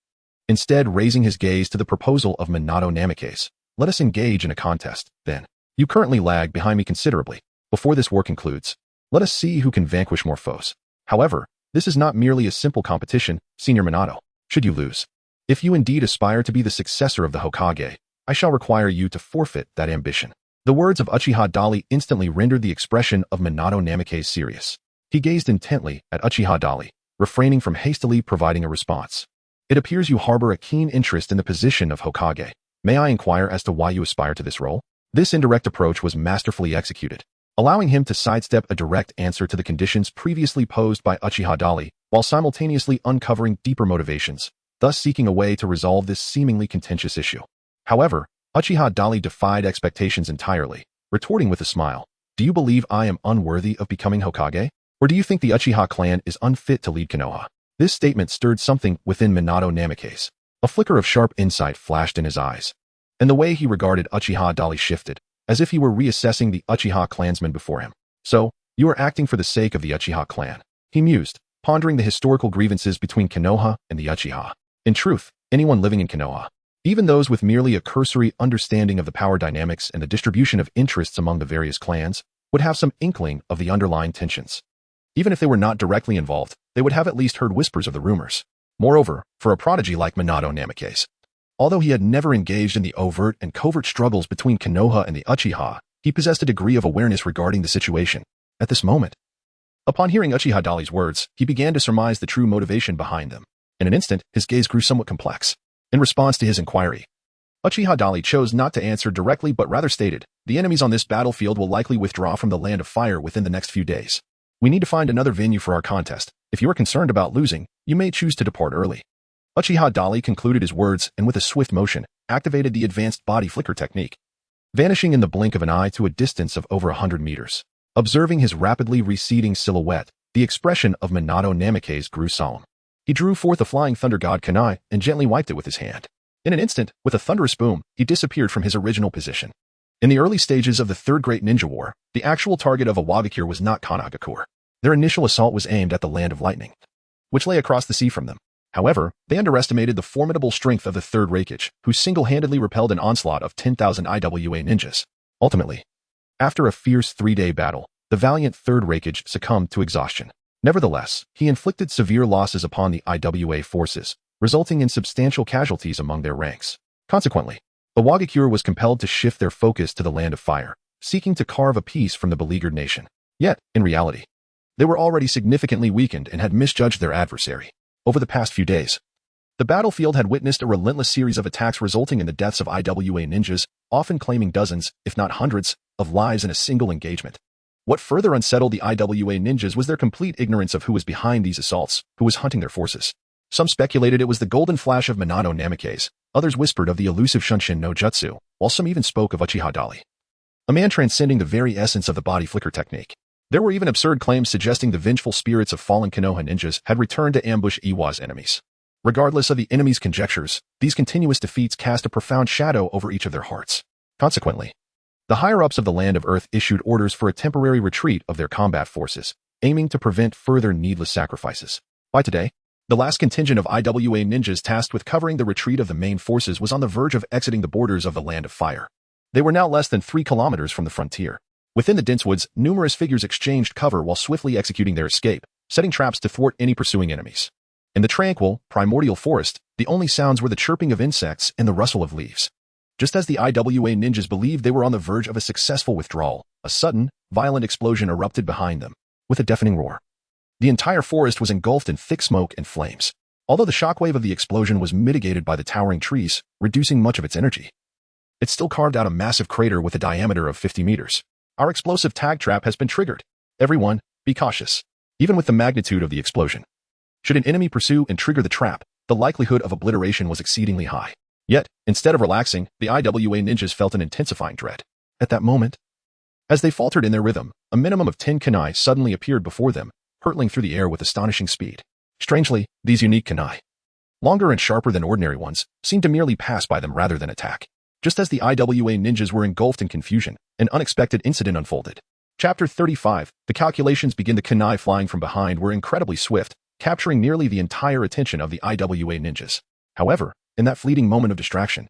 instead raising his gaze to the proposal of Minato Namake's. Let us engage in a contest, then. You currently lag behind me considerably. Before this war concludes, let us see who can vanquish more foes. However, this is not merely a simple competition, Senior Minato. Should you lose, if you indeed aspire to be the successor of the Hokage, I shall require you to forfeit that ambition. The words of Uchiha Dali instantly rendered the expression of Minato Namake's serious. He gazed intently at Uchiha Dali, refraining from hastily providing a response. It appears you harbor a keen interest in the position of Hokage. May I inquire as to why you aspire to this role? This indirect approach was masterfully executed, allowing him to sidestep a direct answer to the conditions previously posed by Uchiha Dali, while simultaneously uncovering deeper motivations, thus seeking a way to resolve this seemingly contentious issue. However, Uchiha Dali defied expectations entirely, retorting with a smile. Do you believe I am unworthy of becoming Hokage? Or do you think the Uchiha clan is unfit to lead Konoha? This statement stirred something within Minato Namake's. A flicker of sharp insight flashed in his eyes, and the way he regarded Uchiha Dali shifted, as if he were reassessing the Uchiha clansmen before him. So, you are acting for the sake of the Uchiha clan, he mused, pondering the historical grievances between Konoha and the Uchiha. In truth, anyone living in Konoha, even those with merely a cursory understanding of the power dynamics and the distribution of interests among the various clans, would have some inkling of the underlying tensions. Even if they were not directly involved, they would have at least heard whispers of the rumors. Moreover, for a prodigy like Minato Namake's, although he had never engaged in the overt and covert struggles between Konoha and the Uchiha, he possessed a degree of awareness regarding the situation. At this moment, upon hearing Uchiha Dali's words, he began to surmise the true motivation behind them. In an instant, his gaze grew somewhat complex. In response to his inquiry, Uchiha Dali chose not to answer directly but rather stated, the enemies on this battlefield will likely withdraw from the Land of Fire within the next few days. We need to find another venue for our contest. If you are concerned about losing, you may choose to depart early. Uchiha Dali concluded his words and with a swift motion, activated the advanced body flicker technique, vanishing in the blink of an eye to a distance of over 100 meters. Observing his rapidly receding silhouette, the expression of Minato Namake's grew solemn. He drew forth the Flying Thunder God Kunai and gently wiped it with his hand. In an instant, with a thunderous boom, he disappeared from his original position. In the early stages of the Third Great Ninja War, the actual target of Awakens was not Kanagakur. Their initial assault was aimed at the Land of Lightning, which lay across the sea from them. However, they underestimated the formidable strength of the third Reikage, who single-handedly repelled an onslaught of 10,000 IWA ninjas. Ultimately, after a fierce 3-day battle, the valiant third Reikage succumbed to exhaustion. Nevertheless, he inflicted severe losses upon the IWA forces, resulting in substantial casualties among their ranks. Consequently, the Awakens was compelled to shift their focus to the Land of Fire, seeking to carve a peace from the beleaguered nation. Yet, in reality, they were already significantly weakened and had misjudged their adversary. Over the past few days, the battlefield had witnessed a relentless series of attacks resulting in the deaths of IWA ninjas, often claiming dozens, if not hundreds, of lives in a single engagement. What further unsettled the IWA ninjas was their complete ignorance of who was behind these assaults, who was hunting their forces. Some speculated it was the golden flash of Minato Namikaze, others whispered of the elusive Shunshin no Jutsu, while some even spoke of Uchiha Dali, a man transcending the very essence of the body flicker technique. There were even absurd claims suggesting the vengeful spirits of fallen Konoha ninjas had returned to ambush Iwa's enemies. Regardless of the enemy's conjectures, these continuous defeats cast a profound shadow over each of their hearts. Consequently, the higher-ups of the Land of Earth issued orders for a temporary retreat of their combat forces, aiming to prevent further needless sacrifices. By today, the last contingent of IWA ninjas tasked with covering the retreat of the main forces was on the verge of exiting the borders of the Land of Fire. They were now less than 3 kilometers from the frontier. Within the dense woods, numerous figures exchanged cover while swiftly executing their escape, setting traps to thwart any pursuing enemies. In the tranquil, primordial forest, the only sounds were the chirping of insects and the rustle of leaves. Just as the IWA ninjas believed they were on the verge of a successful withdrawal, a sudden, violent explosion erupted behind them, with a deafening roar. The entire forest was engulfed in thick smoke and flames. Although the shockwave of the explosion was mitigated by the towering trees, reducing much of its energy, it still carved out a massive crater with a diameter of 50 meters. Our explosive tag trap has been triggered. Everyone, be cautious. Even with the magnitude of the explosion, should an enemy pursue and trigger the trap, the likelihood of obliteration was exceedingly high. Yet, instead of relaxing, the IWA ninjas felt an intensifying dread. At that moment, as they faltered in their rhythm, a minimum of 10 kunai suddenly appeared before them, hurtling through the air with astonishing speed. Strangely, these unique kunai, longer and sharper than ordinary ones, seemed to merely pass by them rather than attack. Just as the IWA ninjas were engulfed in confusion, an unexpected incident unfolded. Chapter 35, the calculations begin. The kunai flying from behind were incredibly swift, capturing nearly the entire attention of the IWA ninjas. However, in that fleeting moment of distraction,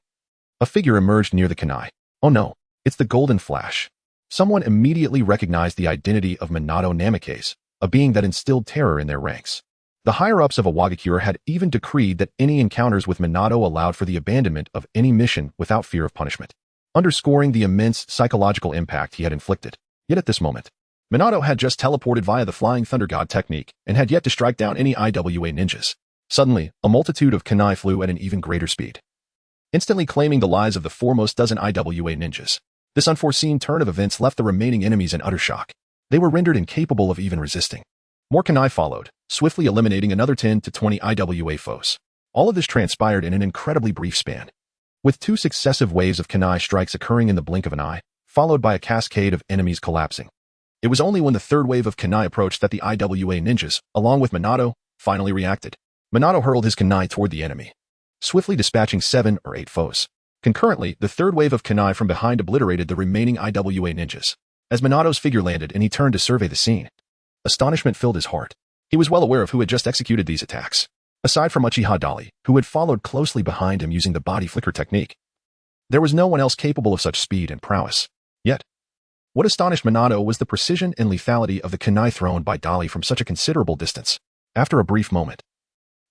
a figure emerged near the kunai. Oh no, it's the Golden Flash. Someone immediately recognized the identity of Minato Namikaze, a being that instilled terror in their ranks. The higher-ups of Awakens had even decreed that any encounters with Minato allowed for the abandonment of any mission without fear of punishment, underscoring the immense psychological impact he had inflicted. Yet at this moment, Minato had just teleported via the Flying Thunder God technique and had yet to strike down any IWA ninjas. Suddenly, a multitude of kunai flew at an even greater speed, instantly claiming the lives of the foremost dozen IWA ninjas. This unforeseen turn of events left the remaining enemies in utter shock. They were rendered incapable of even resisting. More kunai followed, swiftly eliminating another 10 to 20 IWA foes. All of this transpired in an incredibly brief span, with 2 successive waves of kunai strikes occurring in the blink of an eye, followed by a cascade of enemies collapsing. It was only when the third wave of kunai approached that the IWA ninjas, along with Minato, finally reacted. Minato hurled his kunai toward the enemy, swiftly dispatching 7 or 8 foes. Concurrently, the third wave of kunai from behind obliterated the remaining IWA ninjas. As Minato's figure landed and he turned to survey the scene, astonishment filled his heart. He was well aware of who had just executed these attacks. Aside from Uchiha Dali, who had followed closely behind him using the body flicker technique, there was no one else capable of such speed and prowess. Yet, what astonished Minato was the precision and lethality of the kunai thrown by Dali from such a considerable distance. After a brief moment,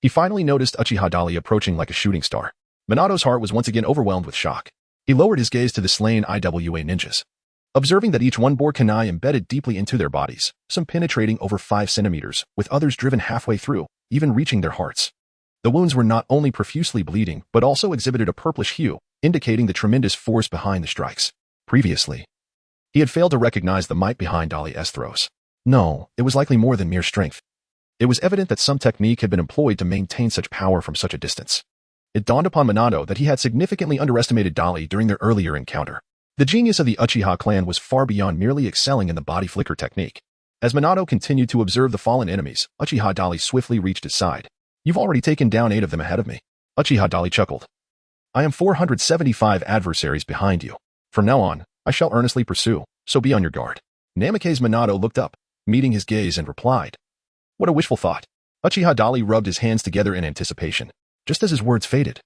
he finally noticed Uchiha Dali approaching like a shooting star. Minato's heart was once again overwhelmed with shock. He lowered his gaze to the slain IWA ninjas, observing that each one bore kunai embedded deeply into their bodies, some penetrating over 5 centimeters, with others driven halfway through, even reaching their hearts. The wounds were not only profusely bleeding, but also exhibited a purplish hue, indicating the tremendous force behind the strikes. Previously, he had failed to recognize the might behind Dali's throws. No, it was likely more than mere strength. It was evident that some technique had been employed to maintain such power from such a distance. It dawned upon Minato that he had significantly underestimated Dali during their earlier encounter. The genius of the Uchiha clan was far beyond merely excelling in the body flicker technique. As Minato continued to observe the fallen enemies, Uchiha Dali swiftly reached his side. You've already taken down 8 of them ahead of me. Uchiha Dali chuckled. I am 475 adversaries behind you. From now on, I shall earnestly pursue, so be on your guard. Namikaze Minato looked up, meeting his gaze and replied. What a wishful thought. Uchiha Dali rubbed his hands together in anticipation, just as his words faded.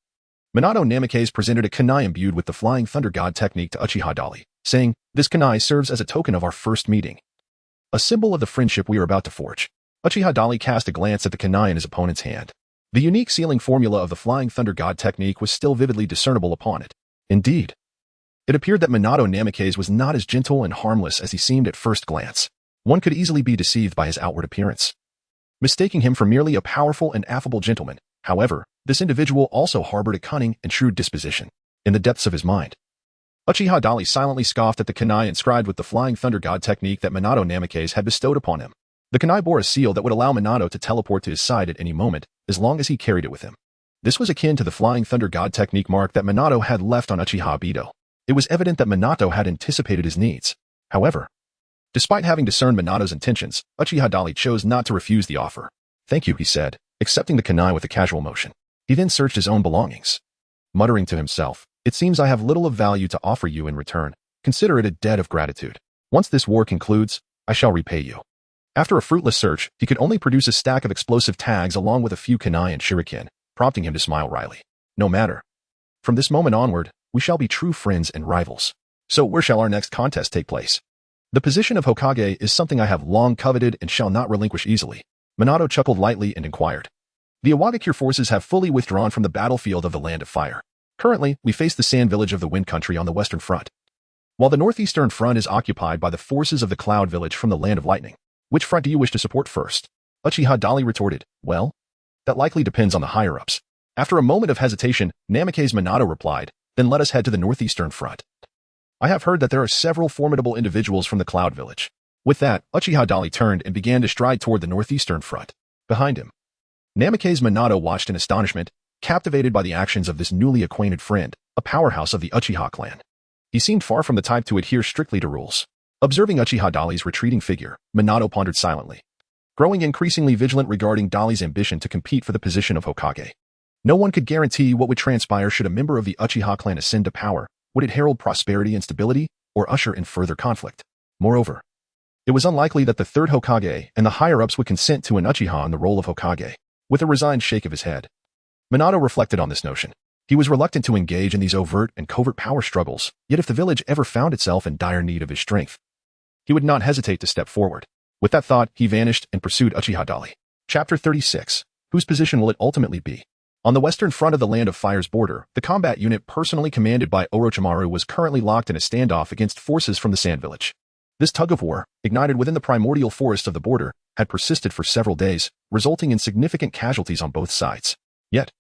Minato Namikaze presented a kunai imbued with the Flying Thunder God technique to Uchiha Dali, saying, "This kunai serves as a token of our first meeting, a symbol of the friendship we are about to forge." Uchiha Dali cast a glance at the kunai in his opponent's hand. The unique sealing formula of the Flying Thunder God technique was still vividly discernible upon it. Indeed, it appeared that Minato Namikaze was not as gentle and harmless as he seemed at first glance. One could easily be deceived by his outward appearance, mistaking him for merely a powerful and affable gentleman. However, this individual also harbored a cunning and shrewd disposition in the depths of his mind. Uchiha Dali silently scoffed at the kunai inscribed with the Flying Thunder God technique that Minato Namikaze had bestowed upon him. The kunai bore a seal that would allow Minato to teleport to his side at any moment, as long as he carried it with him. This was akin to the Flying Thunder God technique mark that Minato had left on Uchiha Obito. It was evident that Minato had anticipated his needs. However, despite having discerned Minato's intentions, Uchiha Dali chose not to refuse the offer. "Thank you," he said, accepting the kunai with a casual motion. He then searched his own belongings, muttering to himself, "It seems I have little of value to offer you in return. Consider it a debt of gratitude. Once this war concludes, I shall repay you." After a fruitless search, he could only produce a stack of explosive tags along with a few kunai and shuriken, prompting him to smile wryly. "No matter. From this moment onward, we shall be true friends and rivals. So where shall our next contest take place?" "The position of Hokage is something I have long coveted and shall not relinquish easily." Minato chuckled lightly and inquired. "The Awakens forces have fully withdrawn from the battlefield of the Land of Fire. Currently, we face the sand village of the Wind Country on the western front, while the northeastern front is occupied by the forces of the Cloud Village from the Land of Lightning. Which front do you wish to support first?" Uchiha Dali retorted, "Well, that likely depends on the higher-ups." After a moment of hesitation, Namikaze Minato replied, "Then let us head to the northeastern front. I have heard that there are several formidable individuals from the Cloud Village." With that, Uchiha Dali turned and began to stride toward the northeastern front. Behind him, Namikaze Minato watched in astonishment, captivated by the actions of this newly acquainted friend, a powerhouse of the Uchiha clan. He seemed far from the type to adhere strictly to rules. Observing Uchiha Dali's retreating figure, Minato pondered silently, growing increasingly vigilant regarding Dali's ambition to compete for the position of Hokage. No one could guarantee what would transpire should a member of the Uchiha clan ascend to power. Would it herald prosperity and stability, or usher in further conflict? Moreover, it was unlikely that the third Hokage and the higher-ups would consent to an Uchiha in the role of Hokage. With a resigned shake of his head, Minato reflected on this notion. He was reluctant to engage in these overt and covert power struggles, yet if the village ever found itself in dire need of his strength, he would not hesitate to step forward. With that thought, he vanished and pursued Uchiha Dali. Chapter 36. Whose position will it ultimately be? On the western front of the Land of Fire's border, the combat unit personally commanded by Orochimaru was currently locked in a standoff against forces from the Sand Village. This tug-of-war, ignited within the primordial forest of the border, had persisted for several days, resulting in significant casualties on both sides. Yet,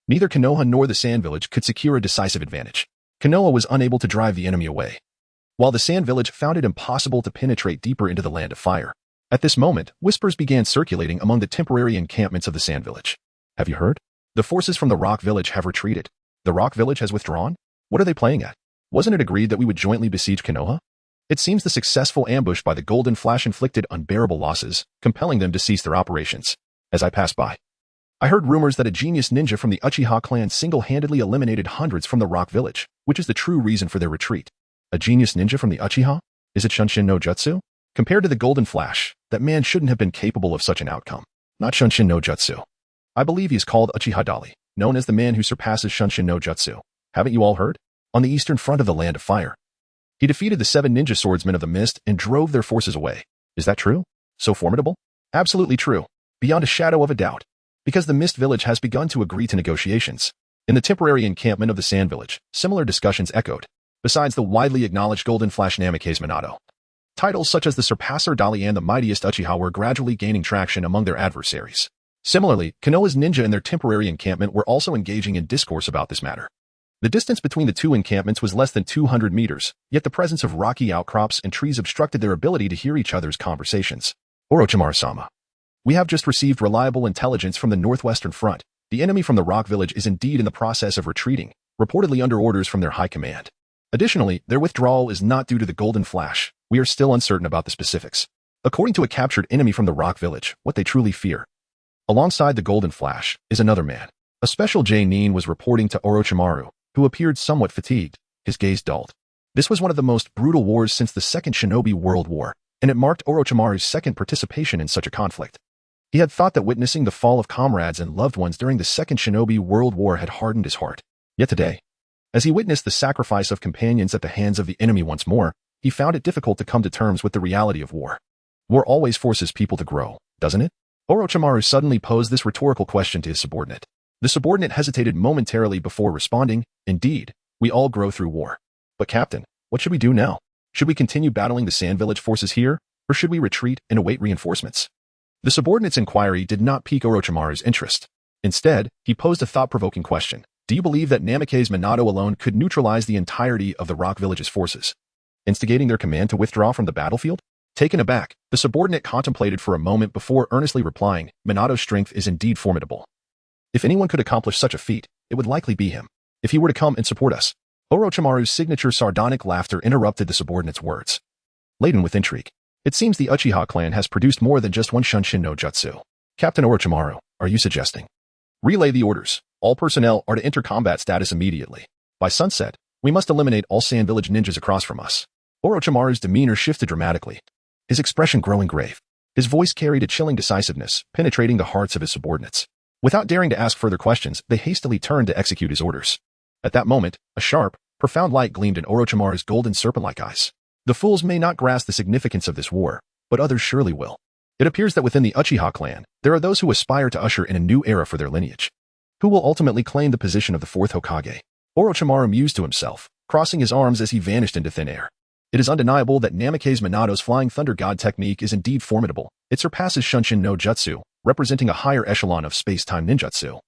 neither Konoha nor the Sand Village could secure a decisive advantage. Konoha was unable to drive the enemy away, while the Sand Village found it impossible to penetrate deeper into the Land of Fire. At this moment, whispers began circulating among the temporary encampments of the Sand Village. "Have you heard? The forces from the Rock Village have retreated. The Rock Village has withdrawn? What are they playing at? Wasn't it agreed that we would jointly besiege Konoha? It seems the successful ambush by the Golden Flash inflicted unbearable losses, compelling them to cease their operations. As I passed by, I heard rumors that a genius ninja from the Uchiha clan single-handedly eliminated hundreds from the Rock Village, which is the true reason for their retreat." "A genius ninja from the Uchiha? Is it Shunshin no Jutsu?" Compared to the Golden Flash, that man shouldn't have been capable of such an outcome. "Not Shunshin no Jutsu. I believe he is called Uchiha Dali, known as the man who surpasses Shunshin no Jutsu. Haven't you all heard? On the eastern front of the Land of Fire, he defeated the 7 ninja swordsmen of the mist and drove their forces away. Is that true? So formidable?" "Absolutely true, beyond a shadow of a doubt, because the Mist Village has begun to agree to negotiations." In the temporary encampment of the Sand Village, similar discussions echoed. Besides the widely acknowledged Golden Flash Namikaze Minato, titles such as the Surpasser Dali and the Mightiest Uchiha were gradually gaining traction among their adversaries. Similarly, Konoha's ninja in their temporary encampment were also engaging in discourse about this matter. The distance between the two encampments was less than 200 meters, yet the presence of rocky outcrops and trees obstructed their ability to hear each other's conversations. "Orochimaru-sama, we have just received reliable intelligence from the northwestern front. The enemy from the Rock Village is indeed in the process of retreating, reportedly under orders from their high command. Additionally, their withdrawal is not due to the Golden Flash. We are still uncertain about the specifics. According to a captured enemy from the Rock Village, what they truly fear, alongside the Golden Flash, is another man. A special J-Nin was reporting to Orochimaru, who appeared somewhat fatigued, his gaze dulled. This was one of the most brutal wars since the Second Shinobi World War, and it marked Orochimaru's second participation in such a conflict. He had thought that witnessing the fall of comrades and loved ones during the Second Shinobi World War had hardened his heart. Yet today, as he witnessed the sacrifice of companions at the hands of the enemy once more, he found it difficult to come to terms with the reality of war. War always forces people to grow, doesn't it? Orochimaru suddenly posed this rhetorical question to his subordinate. The subordinate hesitated momentarily before responding, "Indeed, we all grow through war. But Captain, what should we do now? Should we continue battling the Sand Village forces here, or should we retreat and await reinforcements?" The subordinate's inquiry did not pique Orochimaru's interest. Instead, he posed a thought-provoking question. Do you believe that Namake's Minato alone could neutralize the entirety of the Rock Village's forces, instigating their command to withdraw from the battlefield? Taken aback, the subordinate contemplated for a moment before earnestly replying, "Minato's strength is indeed formidable. If anyone could accomplish such a feat, it would likely be him. If he were to come and support us." Orochimaru's signature sardonic laughter interrupted the subordinate's words. Laden with intrigue, it seems the Uchiha clan has produced more than just one Shunshin no Jutsu. Captain Orochimaru, are you suggesting? Relay the orders. All personnel are to enter combat status immediately. By sunset, we must eliminate all Sand Village ninjas across from us. Orochimaru's demeanor shifted dramatically, his expression growing grave. His voice carried a chilling decisiveness, penetrating the hearts of his subordinates. Without daring to ask further questions, they hastily turned to execute his orders. At that moment, a sharp, profound light gleamed in Orochimaru's golden serpent-like eyes. The fools may not grasp the significance of this war, but others surely will. It appears that within the Uchiha clan, there are those who aspire to usher in a new era for their lineage. Who will ultimately claim the position of the fourth Hokage? Orochimaru mused to himself, crossing his arms as he vanished into thin air. It is undeniable that Namake's Minato's Flying Thunder God technique is indeed formidable. It surpasses Shunshin no Jutsu, representing a higher echelon of space-time ninjutsu.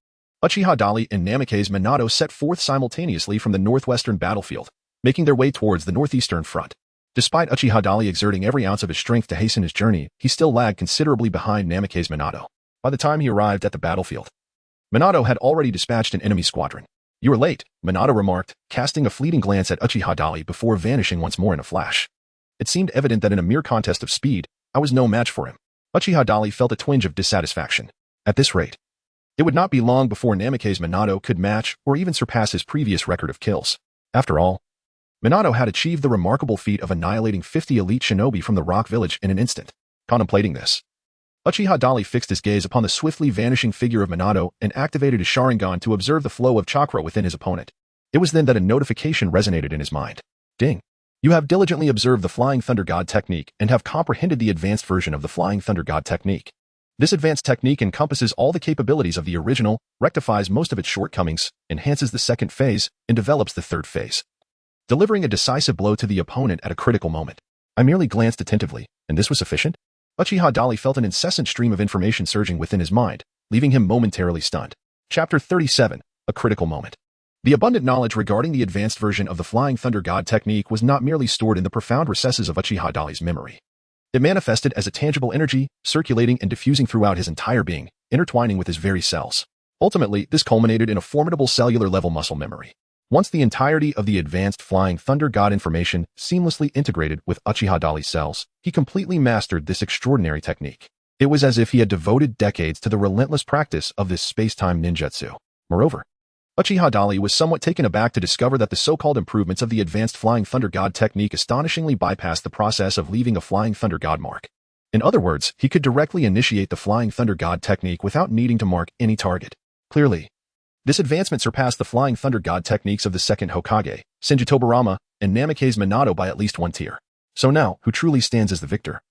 Uchiha Dali and Namake's Minato set forth simultaneously from the northwestern battlefield, making their way towards the northeastern front. Despite Uchiha Dali exerting every ounce of his strength to hasten his journey, he still lagged considerably behind Namake's Minato. By the time he arrived at the battlefield, Minato had already dispatched an enemy squadron. "You are late," Minato remarked, casting a fleeting glance at Uchiha Dali before vanishing once more in a flash. It seemed evident that in a mere contest of speed, I was no match for him. Uchiha Dali felt a twinge of dissatisfaction. At this rate, it would not be long before Namake's Minato could match or even surpass his previous record of kills. After all, Minato had achieved the remarkable feat of annihilating 50 elite shinobi from the Rock Village in an instant. Contemplating this, Uchiha Dali fixed his gaze upon the swiftly vanishing figure of Minato and activated his Sharingan to observe the flow of chakra within his opponent. It was then that a notification resonated in his mind. Ding! You have diligently observed the Flying Thunder God technique and have comprehended the advanced version of the Flying Thunder God technique. This advanced technique encompasses all the capabilities of the original, rectifies most of its shortcomings, enhances the second phase, and develops the third phase, delivering a decisive blow to the opponent at a critical moment. I merely glanced attentively, and this was sufficient? Uchiha Dali felt an incessant stream of information surging within his mind, leaving him momentarily stunned. Chapter 37, A Critical Moment. The abundant knowledge regarding the advanced version of the Flying Thunder God technique was not merely stored in the profound recesses of Uchiha Dali's memory. It manifested as a tangible energy, circulating and diffusing throughout his entire being, intertwining with his very cells. Ultimately, this culminated in a formidable cellular-level muscle memory. Once the entirety of the advanced Flying Thunder God information seamlessly integrated with Uchiha Dali's cells, he completely mastered this extraordinary technique. It was as if he had devoted decades to the relentless practice of this space-time ninjutsu. Moreover, Uchiha Dali was somewhat taken aback to discover that the so-called improvements of the advanced Flying Thunder God technique astonishingly bypassed the process of leaving a Flying Thunder God mark. In other words, he could directly initiate the Flying Thunder God technique without needing to mark any target. Clearly, this advancement surpassed the Flying Thunder God techniques of the second Hokage, Senjutobirama, and Namake's Minato by at least one tier. So now, who truly stands as the victor?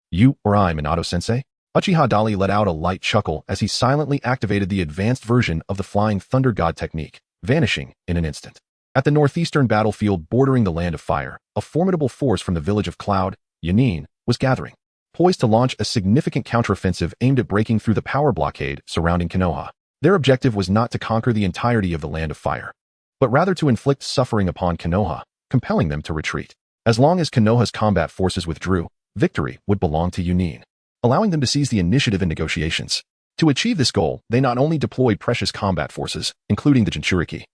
You or I, Minato-sensei? Uchiha Dali let out a light chuckle as he silently activated the advanced version of the Flying Thunder God technique, vanishing in an instant. At the northeastern battlefield bordering the Land of Fire, a formidable force from the village of Cloud, Yanin, was gathering, poised to launch a significant counteroffensive aimed at breaking through the power blockade surrounding Konoha. Their objective was not to conquer the entirety of the Land of Fire, but rather to inflict suffering upon Konoha, compelling them to retreat. As long as Konoha's combat forces withdrew, victory would belong to Yanin, allowing them to seize the initiative in negotiations. To achieve this goal, they not only deployed precious combat forces, including the Jinchuriki,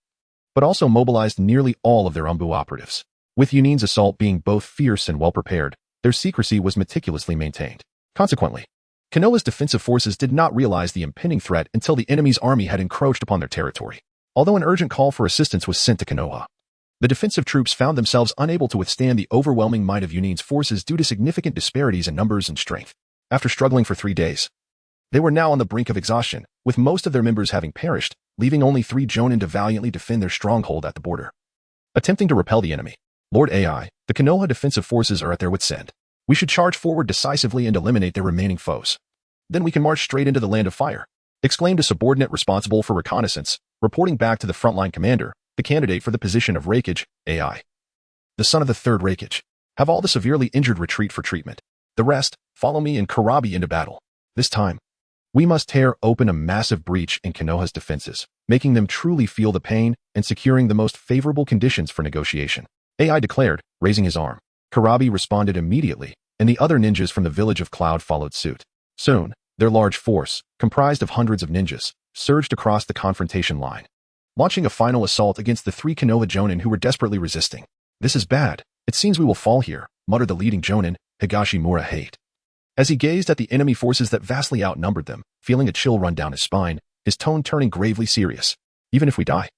but also mobilized nearly all of their Umbu operatives. With Yanin's assault being both fierce and well-prepared, their secrecy was meticulously maintained. Consequently, Konoha's defensive forces did not realize the impending threat until the enemy's army had encroached upon their territory. Although an urgent call for assistance was sent to Konoha, the defensive troops found themselves unable to withstand the overwhelming might of Yanin's forces due to significant disparities in numbers and strength. After struggling for 3 days, They were now on the brink of exhaustion, with most of their members having perished, leaving only 3 jonin to valiantly defend their stronghold at the border. Attempting to repel the enemy. Lord AI, the Konoha defensive forces are at their wits' end. We should charge forward decisively and eliminate their remaining foes. Then we can march straight into the land of fire, exclaimed a subordinate responsible for reconnaissance, reporting back to the frontline commander, the candidate for the position of Hokage, AI. The son of the third Hokage. Have all the severely injured retreat for treatment. The rest, follow me and Karabi into battle. This time, we must tear open a massive breach in Konoha's defenses, making them truly feel the pain and securing the most favorable conditions for negotiation. AI declared, raising his arm. Karabi responded immediately, and the other ninjas from the village of Cloud followed suit. Soon, their large force, comprised of hundreds of ninjas, surged across the confrontation line, launching a final assault against the 3 Konoha jonin who were desperately resisting. This is bad. It seems we will fall here, muttered the leading jonin, Higashimura Hate. As he gazed at the enemy forces that vastly outnumbered them, feeling a chill run down his spine, his tone turning gravely serious. Even if we die,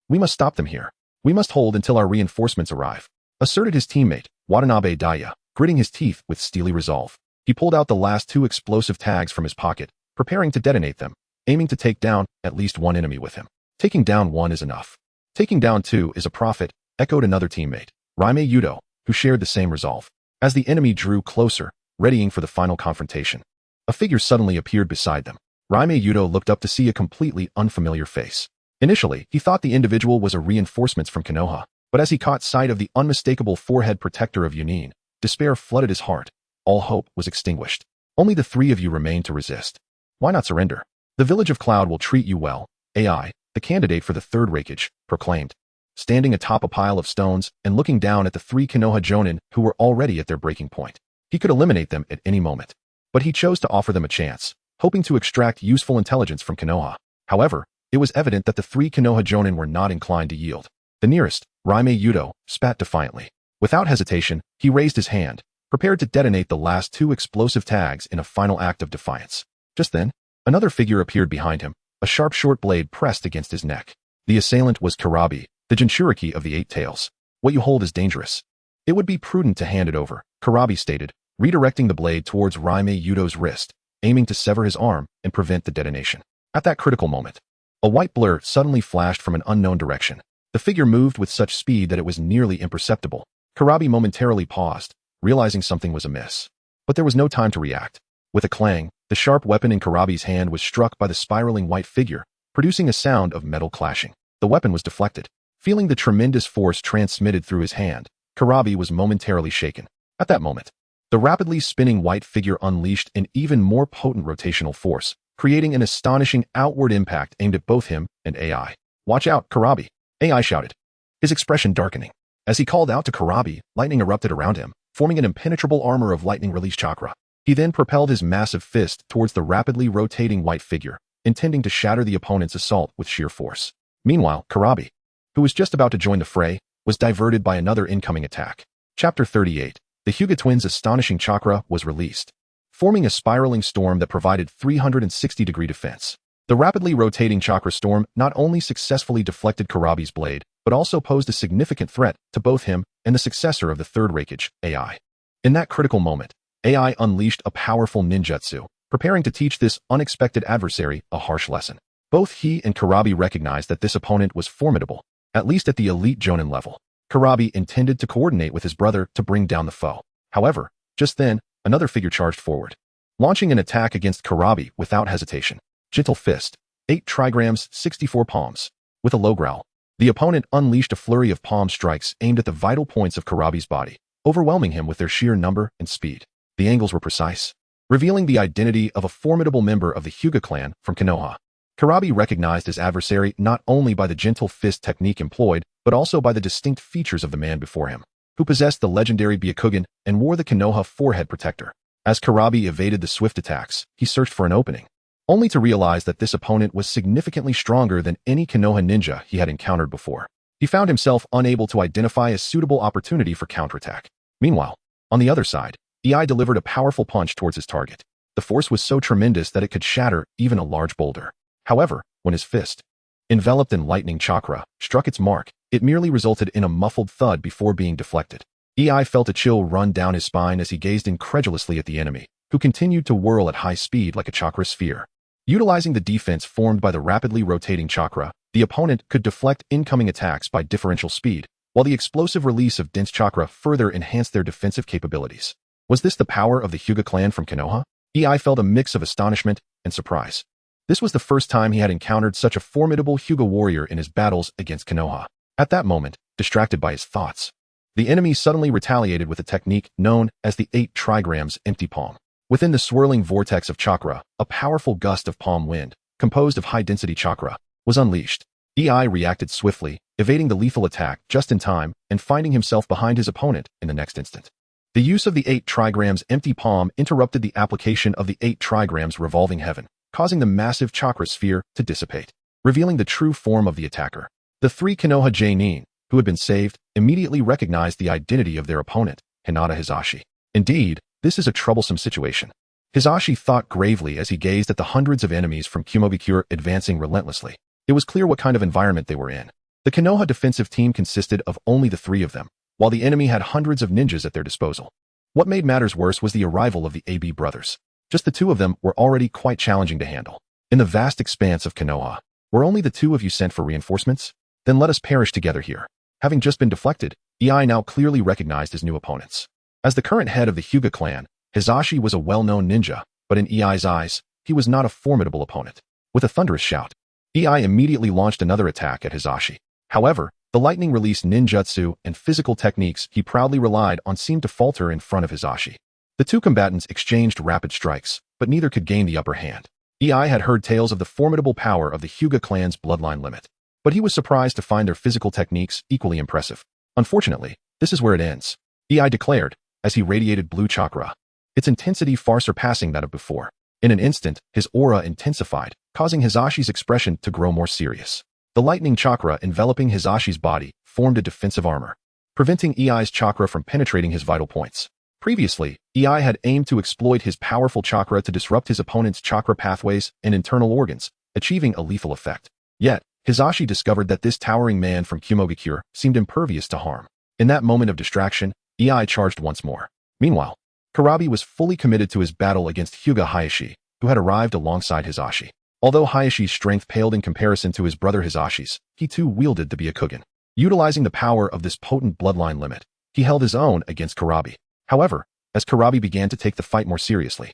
we must stop them here. We must hold until our reinforcements arrive, asserted his teammate, Watanabe Daya, gritting his teeth with steely resolve. He pulled out the last 2 explosive tags from his pocket, preparing to detonate them, aiming to take down at least 1 enemy with him. Taking down 1 is enough. Taking down 2 is a profit, echoed another teammate, Raime Yudo, who shared the same resolve. As the enemy drew closer, readying for the final confrontation, a figure suddenly appeared beside them. Raime Yudo looked up to see a completely unfamiliar face. Initially, he thought the individual was a reinforcement from Konoha, but as he caught sight of the unmistakable forehead protector of Yunin, despair flooded his heart. All hope was extinguished. Only the 3 of you remained to resist. Why not surrender? The village of Cloud will treat you well, AI, the candidate for the third Hokage, proclaimed. Standing atop a pile of stones and looking down at the 3 Konoha jonin who were already at their breaking point. He could eliminate them at any moment. But he chose to offer them a chance, hoping to extract useful intelligence from Konoha. However, it was evident that the 3 Konoha jonin were not inclined to yield. The nearest, Raime Yudo, spat defiantly. Without hesitation, he raised his hand, prepared to detonate the last 2 explosive tags in a final act of defiance. Just then, another figure appeared behind him, a sharp short blade pressed against his neck. The assailant was Karabi, the Jinchuriki of the 8 Tails. What you hold is dangerous. It would be prudent to hand it over, Karabi stated, redirecting the blade towards Raime Yudo's wrist, aiming to sever his arm and prevent the detonation. At that critical moment, a white blur suddenly flashed from an unknown direction. The figure moved with such speed that it was nearly imperceptible. Karabi momentarily paused, realizing something was amiss. But there was no time to react. With a clang, the sharp weapon in Karabi's hand was struck by the spiraling white figure, producing a sound of metal clashing. The weapon was deflected. Feeling the tremendous force transmitted through his hand, Karabi was momentarily shaken. At that moment, the rapidly spinning white figure unleashed an even more potent rotational force, creating an astonishing outward impact aimed at both him and AI. Watch out, Karabi! AI shouted, his expression darkening. As he called out to Karabi, lightning erupted around him, forming an impenetrable armor of lightning release chakra. He then propelled his massive fist towards the rapidly rotating white figure, intending to shatter the opponent's assault with sheer force. Meanwhile, Karabi, who was just about to join the fray, was diverted by another incoming attack. Chapter 38. The Hyuga twins' astonishing chakra was released, forming a spiraling storm that provided 360-degree defense. The rapidly rotating chakra storm not only successfully deflected Karabi's blade, but also posed a significant threat to both him and the successor of the third Hokage, AI. In that critical moment, AI unleashed a powerful ninjutsu, preparing to teach this unexpected adversary a harsh lesson. Both he and Karabi recognized that this opponent was formidable, at least at the elite jonin level. Karabi intended to coordinate with his brother to bring down the foe. However, just then, another figure charged forward, launching an attack against Karabi without hesitation. Gentle fist, 8 trigrams, 64 palms. With a low growl, the opponent unleashed a flurry of palm strikes aimed at the vital points of Karabi's body, overwhelming him with their sheer number and speed. The angles were precise, revealing the identity of a formidable member of the Hyuga clan from Konoha. Karabi recognized his adversary not only by the gentle fist technique employed, but also by the distinct features of the man before him, who possessed the legendary Byakugan and wore the Konoha forehead protector. As Karabi evaded the swift attacks, he searched for an opening, only to realize that this opponent was significantly stronger than any Konoha ninja he had encountered before. He found himself unable to identify a suitable opportunity for counterattack. Meanwhile, on the other side, AI delivered a powerful punch towards his target. The force was so tremendous that it could shatter even a large boulder. However, when his fist, enveloped in lightning chakra, struck its mark, it merely resulted in a muffled thud before being deflected. AI felt a chill run down his spine as he gazed incredulously at the enemy, who continued to whirl at high speed like a chakra sphere. Utilizing the defense formed by the rapidly rotating chakra, the opponent could deflect incoming attacks by differential speed, while the explosive release of dense chakra further enhanced their defensive capabilities. Was this the power of the Hyuga clan from Konoha? EI felt a mix of astonishment and surprise. This was the first time he had encountered such a formidable Hyuga warrior in his battles against Konoha. At that moment, distracted by his thoughts, the enemy suddenly retaliated with a technique known as the 8 trigrams empty palm. Within the swirling vortex of chakra, a powerful gust of palm wind, composed of high-density chakra, was unleashed. EI reacted swiftly, evading the lethal attack just in time and finding himself behind his opponent in the next instant. The use of the 8 trigrams empty palm interrupted the application of the 8 trigrams revolving heaven, causing the massive chakra sphere to dissipate, revealing the true form of the attacker. The 3 Konoha Genin, who had been saved, immediately recognized the identity of their opponent, Hinata Hisashi. Indeed, this is a troublesome situation. Hisashi thought gravely as he gazed at the hundreds of enemies from Kumogakure advancing relentlessly. It was clear what kind of environment they were in. The Konoha defensive team consisted of only the 3 of them, while the enemy had hundreds of ninjas at their disposal. What made matters worse was the arrival of the AB brothers. Just the 2 of them were already quite challenging to handle. In the vast expanse of Konoha, were only the 2 of you sent for reinforcements? Then let us perish together here. Having just been deflected, EI now clearly recognized his new opponents. As the current head of the Hyuga clan, Hisashi was a well-known ninja, but in EI's eyes, he was not a formidable opponent. With a thunderous shout, EI immediately launched another attack at Hisashi. However, the lightning-released ninjutsu and physical techniques he proudly relied on seemed to falter in front of Hisashi. The 2 combatants exchanged rapid strikes, but neither could gain the upper hand. EI had heard tales of the formidable power of the Hyuga clan's bloodline limit, but he was surprised to find their physical techniques equally impressive. Unfortunately, this is where it ends, EI declared, as he radiated blue chakra, its intensity far surpassing that of before. In an instant, his aura intensified, causing Hisashi's expression to grow more serious. The lightning chakra enveloping Hisashi's body formed a defensive armor, preventing EI's chakra from penetrating his vital points. Previously, EI had aimed to exploit his powerful chakra to disrupt his opponent's chakra pathways and internal organs, achieving a lethal effect. Yet, Hisashi discovered that this towering man from Kumogakure seemed impervious to harm. In that moment of distraction, EI charged once more. Meanwhile, Kurabi was fully committed to his battle against Hyuga Hayashi, who had arrived alongside Hisashi. Although Hayashi's strength paled in comparison to his brother Hisashi's, he too wielded the Byakugan. Utilizing the power of this potent bloodline limit, he held his own against Kurabi. However, as Kurabi began to take the fight more seriously,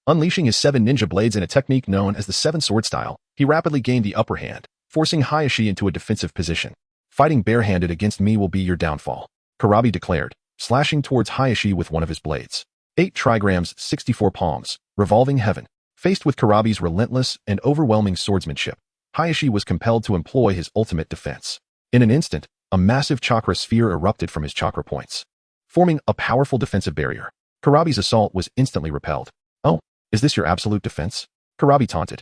unleashing his 7 ninja blades in a technique known as the 7 sword style, he rapidly gained the upper hand, forcing Hayashi into a defensive position. Fighting barehanded against me will be your downfall, Kurabi declared, slashing towards Hayashi with one of his blades. 8 trigrams, 64 palms, revolving heaven. Faced with Kurabi's relentless and overwhelming swordsmanship, Hayashi was compelled to employ his ultimate defense. In an instant, a massive chakra sphere erupted from his chakra points, forming a powerful defensive barrier. Kurabi's assault was instantly repelled. "Oh, is this your absolute defense?" Kurabi taunted,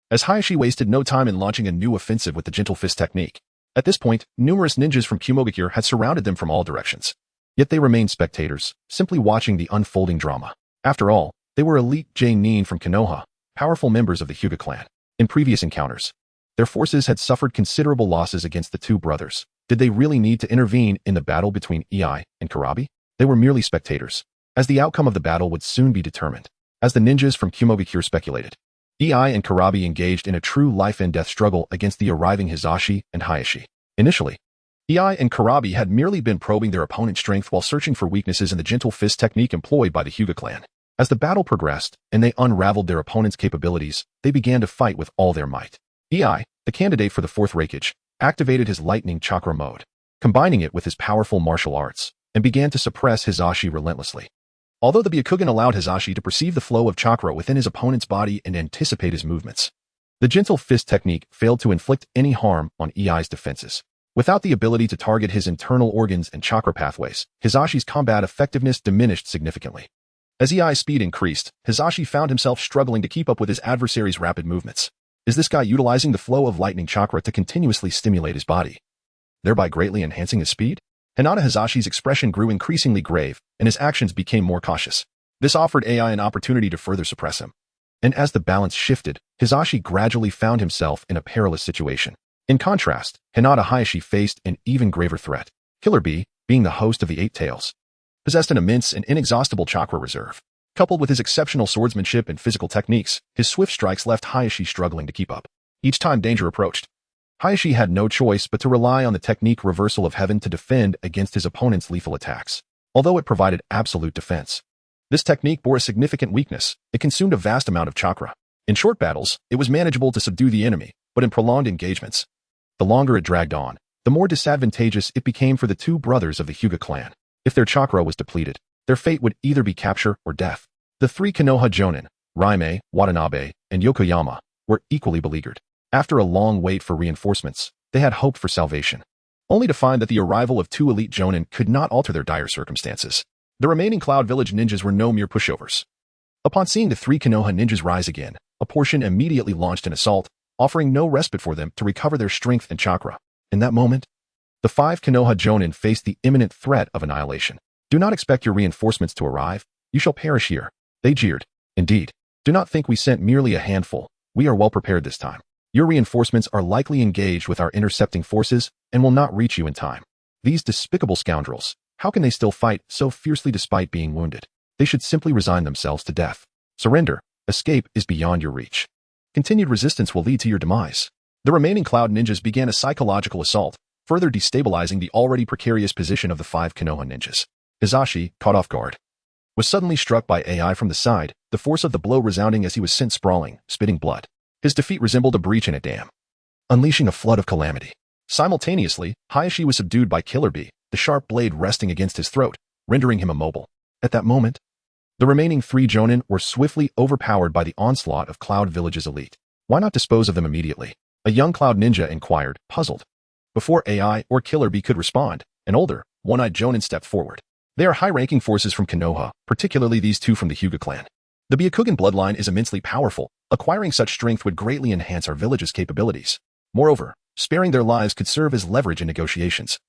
as Hayashi wasted no time in launching a new offensive with the gentle fist technique. At this point, numerous ninjas from Kumogakure had surrounded them from all directions. Yet they remained spectators, simply watching the unfolding drama. After all, they were elite Genin from Konoha, powerful members of the Hyuga clan. In previous encounters, their forces had suffered considerable losses against the 2 brothers. Did they really need to intervene in the battle between EI and Kurabi? They were merely spectators, as the outcome of the battle would soon be determined. As the ninjas from Kumogakure speculated, EI and Kurabi engaged in a true life-and-death struggle against the arriving Hisashi and Hayashi. Initially, EI and Kurabi had merely been probing their opponent's strength while searching for weaknesses in the gentle fist technique employed by the Hyuga clan. As the battle progressed and they unraveled their opponent's capabilities, they began to fight with all their might. EI, the candidate for the 4th Reikage, activated his lightning chakra mode, combining it with his powerful martial arts, and began to suppress Hisashi relentlessly. Although the Byakugan allowed Hisashi to perceive the flow of chakra within his opponent's body and anticipate his movements, the gentle fist technique failed to inflict any harm on EI's defenses. Without the ability to target his internal organs and chakra pathways, Hisashi's combat effectiveness diminished significantly. As EI's speed increased, Hisashi found himself struggling to keep up with his adversary's rapid movements. Is this guy utilizing the flow of lightning chakra to continuously stimulate his body, thereby greatly enhancing his speed? Hinata Hisashi's expression grew increasingly grave, and his actions became more cautious. This offered AI an opportunity to further suppress him. And as the balance shifted, Hisashi gradually found himself in a perilous situation. In contrast, Hinata Hayashi faced an even graver threat. Killer Bee, being the host of the 8 Tails, possessed an immense and inexhaustible chakra reserve. Coupled with his exceptional swordsmanship and physical techniques, his swift strikes left Hayashi struggling to keep up. Each time danger approached, Hayashi had no choice but to rely on the technique reversal of heaven to defend against his opponent's lethal attacks. Although it provided absolute defense, this technique bore a significant weakness. It consumed a vast amount of chakra. In short battles, it was manageable to subdue the enemy, but in prolonged engagements, the longer it dragged on, the more disadvantageous it became for the two brothers of the Hyuga clan. If their chakra was depleted, their fate would either be capture or death. The three Konoha Jonin, Raime, Watanabe, and Yokoyama, were equally beleaguered. After a long wait for reinforcements, they had hoped for salvation, only to find that the arrival of two elite Jonin could not alter their dire circumstances. The remaining Cloud Village ninjas were no mere pushovers. Upon seeing the three Konoha ninjas rise again, a portion immediately launched an assault, offering no respite for them to recover their strength and chakra. In that moment, the five Konoha Jonin faced the imminent threat of annihilation. Do not expect your reinforcements to arrive. You shall perish here. They jeered. Indeed. Do not think we sent merely a handful. We are well prepared this time. Your reinforcements are likely engaged with our intercepting forces and will not reach you in time. These despicable scoundrels, how can they still fight so fiercely despite being wounded? They should simply resign themselves to death. Surrender. Escape is beyond your reach. Continued resistance will lead to your demise. The remaining Cloud ninjas began a psychological assault, further destabilizing the already precarious position of the five Konoha ninjas. Hizashi, caught off guard, was suddenly struck by AI from the side, the force of the blow resounding as he was sent sprawling, spitting blood. His defeat resembled a breach in a dam, unleashing a flood of calamity. Simultaneously, Hayashi was subdued by Killer Bee, the sharp blade resting against his throat, rendering him immobile. At that moment, the remaining three Jonin were swiftly overpowered by the onslaught of Cloud Village's elite. Why not dispose of them immediately? A young Cloud ninja inquired, puzzled. Before AI or Killer Bee could respond, an older, one-eyed Jonin stepped forward. They are high-ranking forces from Konoha, particularly these two from the Hyuga clan. The Byakugan bloodline is immensely powerful. Acquiring such strength would greatly enhance our village's capabilities. Moreover, sparing their lives could serve as leverage in negotiations,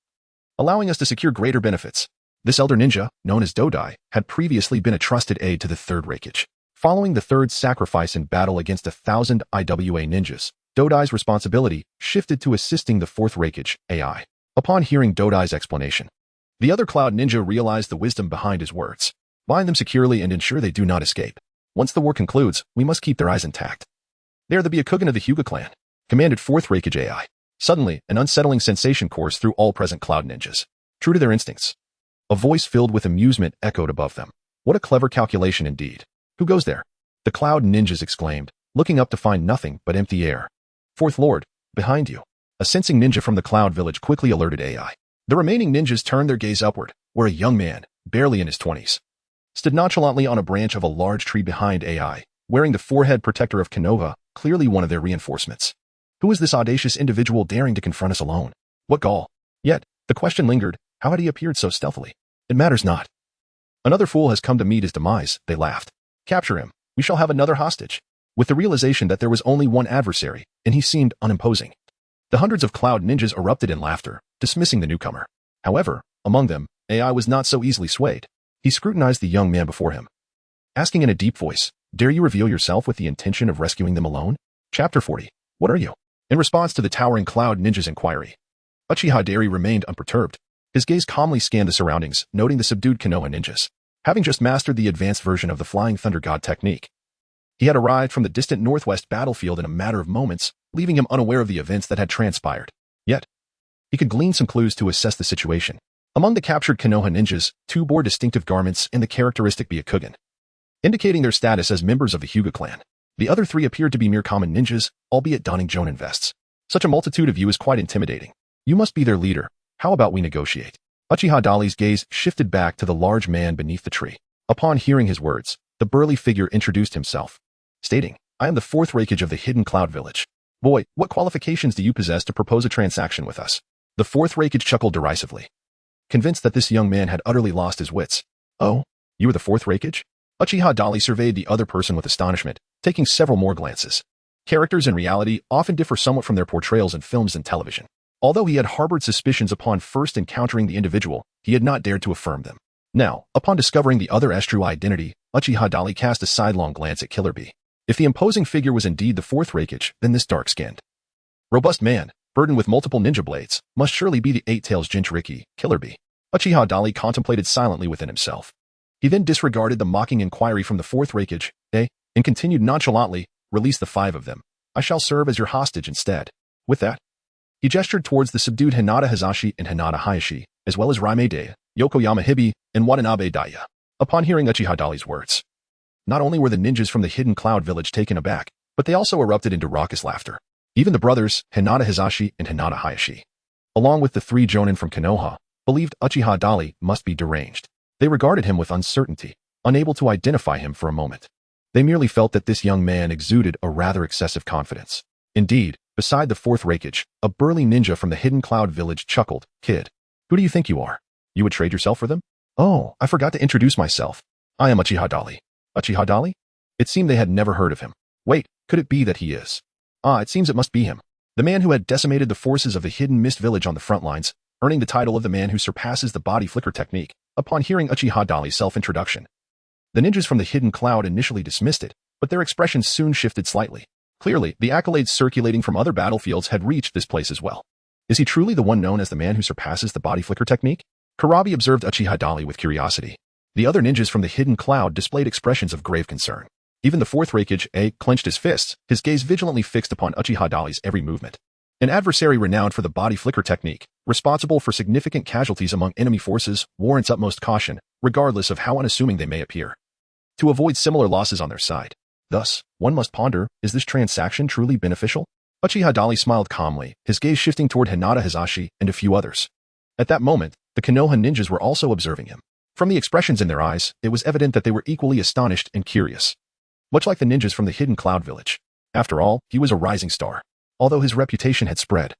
allowing us to secure greater benefits. This elder ninja, known as Dodai, had previously been a trusted aide to the third Reikage. Following the third sacrifice in battle against 1,000 IWA ninjas, Dodai's responsibility shifted to assisting the fourth Reikage, AI. Upon hearing Dodai's explanation, the other Cloud ninja realized the wisdom behind his words. Bind them securely and ensure they do not escape. Once the war concludes, we must keep their eyes intact. They are the Byakugan of the Hyuga clan, commanded fourth Reikage AI. Suddenly, an unsettling sensation coursed through all present Cloud ninjas. True to their instincts, a voice filled with amusement echoed above them. What a clever calculation indeed. Who goes there? The Cloud ninjas exclaimed, looking up to find nothing but empty air. Fourth Lord, behind you. A sensing ninja from the Cloud village quickly alerted AI. The remaining ninjas turned their gaze upward, where a young man, barely in his 20s, stood nonchalantly on a branch of a large tree behind AI, wearing the forehead protector of Konoha, clearly one of their reinforcements. Who is this audacious individual daring to confront us alone? What gall? Yet, the question lingered, how had he appeared so stealthily? It matters not. Another fool has come to meet his demise, they laughed. Capture him. We shall have another hostage. With the realization that there was only one adversary, and he seemed unimposing, the hundreds of Cloud ninjas erupted in laughter, dismissing the newcomer. However, among them, AI was not so easily swayed. He scrutinized the young man before him, asking in a deep voice, dare you reveal yourself with the intention of rescuing them alone? Chapter 40. What are you? In response to the towering Cloud ninja's inquiry, Uchiha Dali remained unperturbed. His gaze calmly scanned the surroundings, noting the subdued Konoha ninjas. Having just mastered the advanced version of the Flying Thunder God technique, he had arrived from the distant northwest battlefield in a matter of moments, leaving him unaware of the events that had transpired. Yet, he could glean some clues to assess the situation. Among the captured Konoha ninjas, two bore distinctive garments and the characteristic Byakugan, indicating their status as members of the Hyuga clan. The other three appeared to be mere common ninjas, albeit donning Jonin vests. Such a multitude of you is quite intimidating. You must be their leader. How about we negotiate? Uchiha Dali's gaze shifted back to the large man beneath the tree. Upon hearing his words, the burly figure introduced himself, stating, I am the fourth Reikage of the Hidden Cloud Village. Boy, what qualifications do you possess to propose a transaction with us? The fourth Reikage chuckled derisively, convinced that this young man had utterly lost his wits. Oh, you are the fourth Reikage? Uchiha Dali surveyed the other person with astonishment, taking several more glances. Characters in reality often differ somewhat from their portrayals in films and television. Although he had harbored suspicions upon first encountering the individual, he had not dared to affirm them. Now, upon discovering the other's true identity, Uchiha Dali cast a sidelong glance at Killer Bee. If the imposing figure was indeed the fourth Reikage, then this dark-skinned, robust man, burdened with multiple ninja blades, must surely be the Eight-Tails Jinchuriki, Killer Bee. Uchiha Dali contemplated silently within himself. He then disregarded the mocking inquiry from the fourth Reikage, and continued nonchalantly, "Release the 5 of them. I shall serve as your hostage instead." With that, he gestured towards the subdued Hinata Hazashi and Hinata Hayashi, as well as Raime Daya, Yokoyama Hibi, and Watanabe Daya. Upon hearing Uchiha Dali's words, not only were the ninjas from the hidden cloud village taken aback, but they also erupted into raucous laughter. Even the brothers, Hinata Hazashi and Hinata Hayashi, along with the 3 jonin from Konoha, believed Uchiha Dali must be deranged. They regarded him with uncertainty, unable to identify him for a moment. They merely felt that this young man exuded a rather excessive confidence. Indeed, beside the fourth Reikage, a burly ninja from the hidden cloud village chuckled, "Kid, who do you think you are? You would trade yourself for them? Oh, I forgot to introduce myself. I am Uchiha Dali." Uchiha Dali? It seemed they had never heard of him. Wait, could it be that he is? It seems it must be him. The man who had decimated the forces of the hidden mist village on the front lines, earning the title of the man who surpasses the body flicker technique, upon hearing Uchiha Dali's self-introduction. The ninjas from the hidden cloud initially dismissed it, but their expressions soon shifted slightly. Clearly, the accolades circulating from other battlefields had reached this place as well. Is he truly the one known as the man who surpasses the body flicker technique? Karabi observed Uchiha Dali with curiosity. The other ninjas from the hidden cloud displayed expressions of grave concern. Even the fourth Reikage, clenched his fists, his gaze vigilantly fixed upon Uchiha Dali's every movement. An adversary renowned for the body flicker technique, responsible for significant casualties among enemy forces, warrants utmost caution, regardless of how unassuming they may appear, to avoid similar losses on their side. Thus, one must ponder, is this transaction truly beneficial? Uchiha Dali smiled calmly, his gaze shifting toward Hinata Hazashi and a few others. At that moment, the Konoha ninjas were also observing him. From the expressions in their eyes, it was evident that they were equally astonished and curious. Much like the ninjas from the hidden cloud village. After all, he was a rising star. Although his reputation had spread,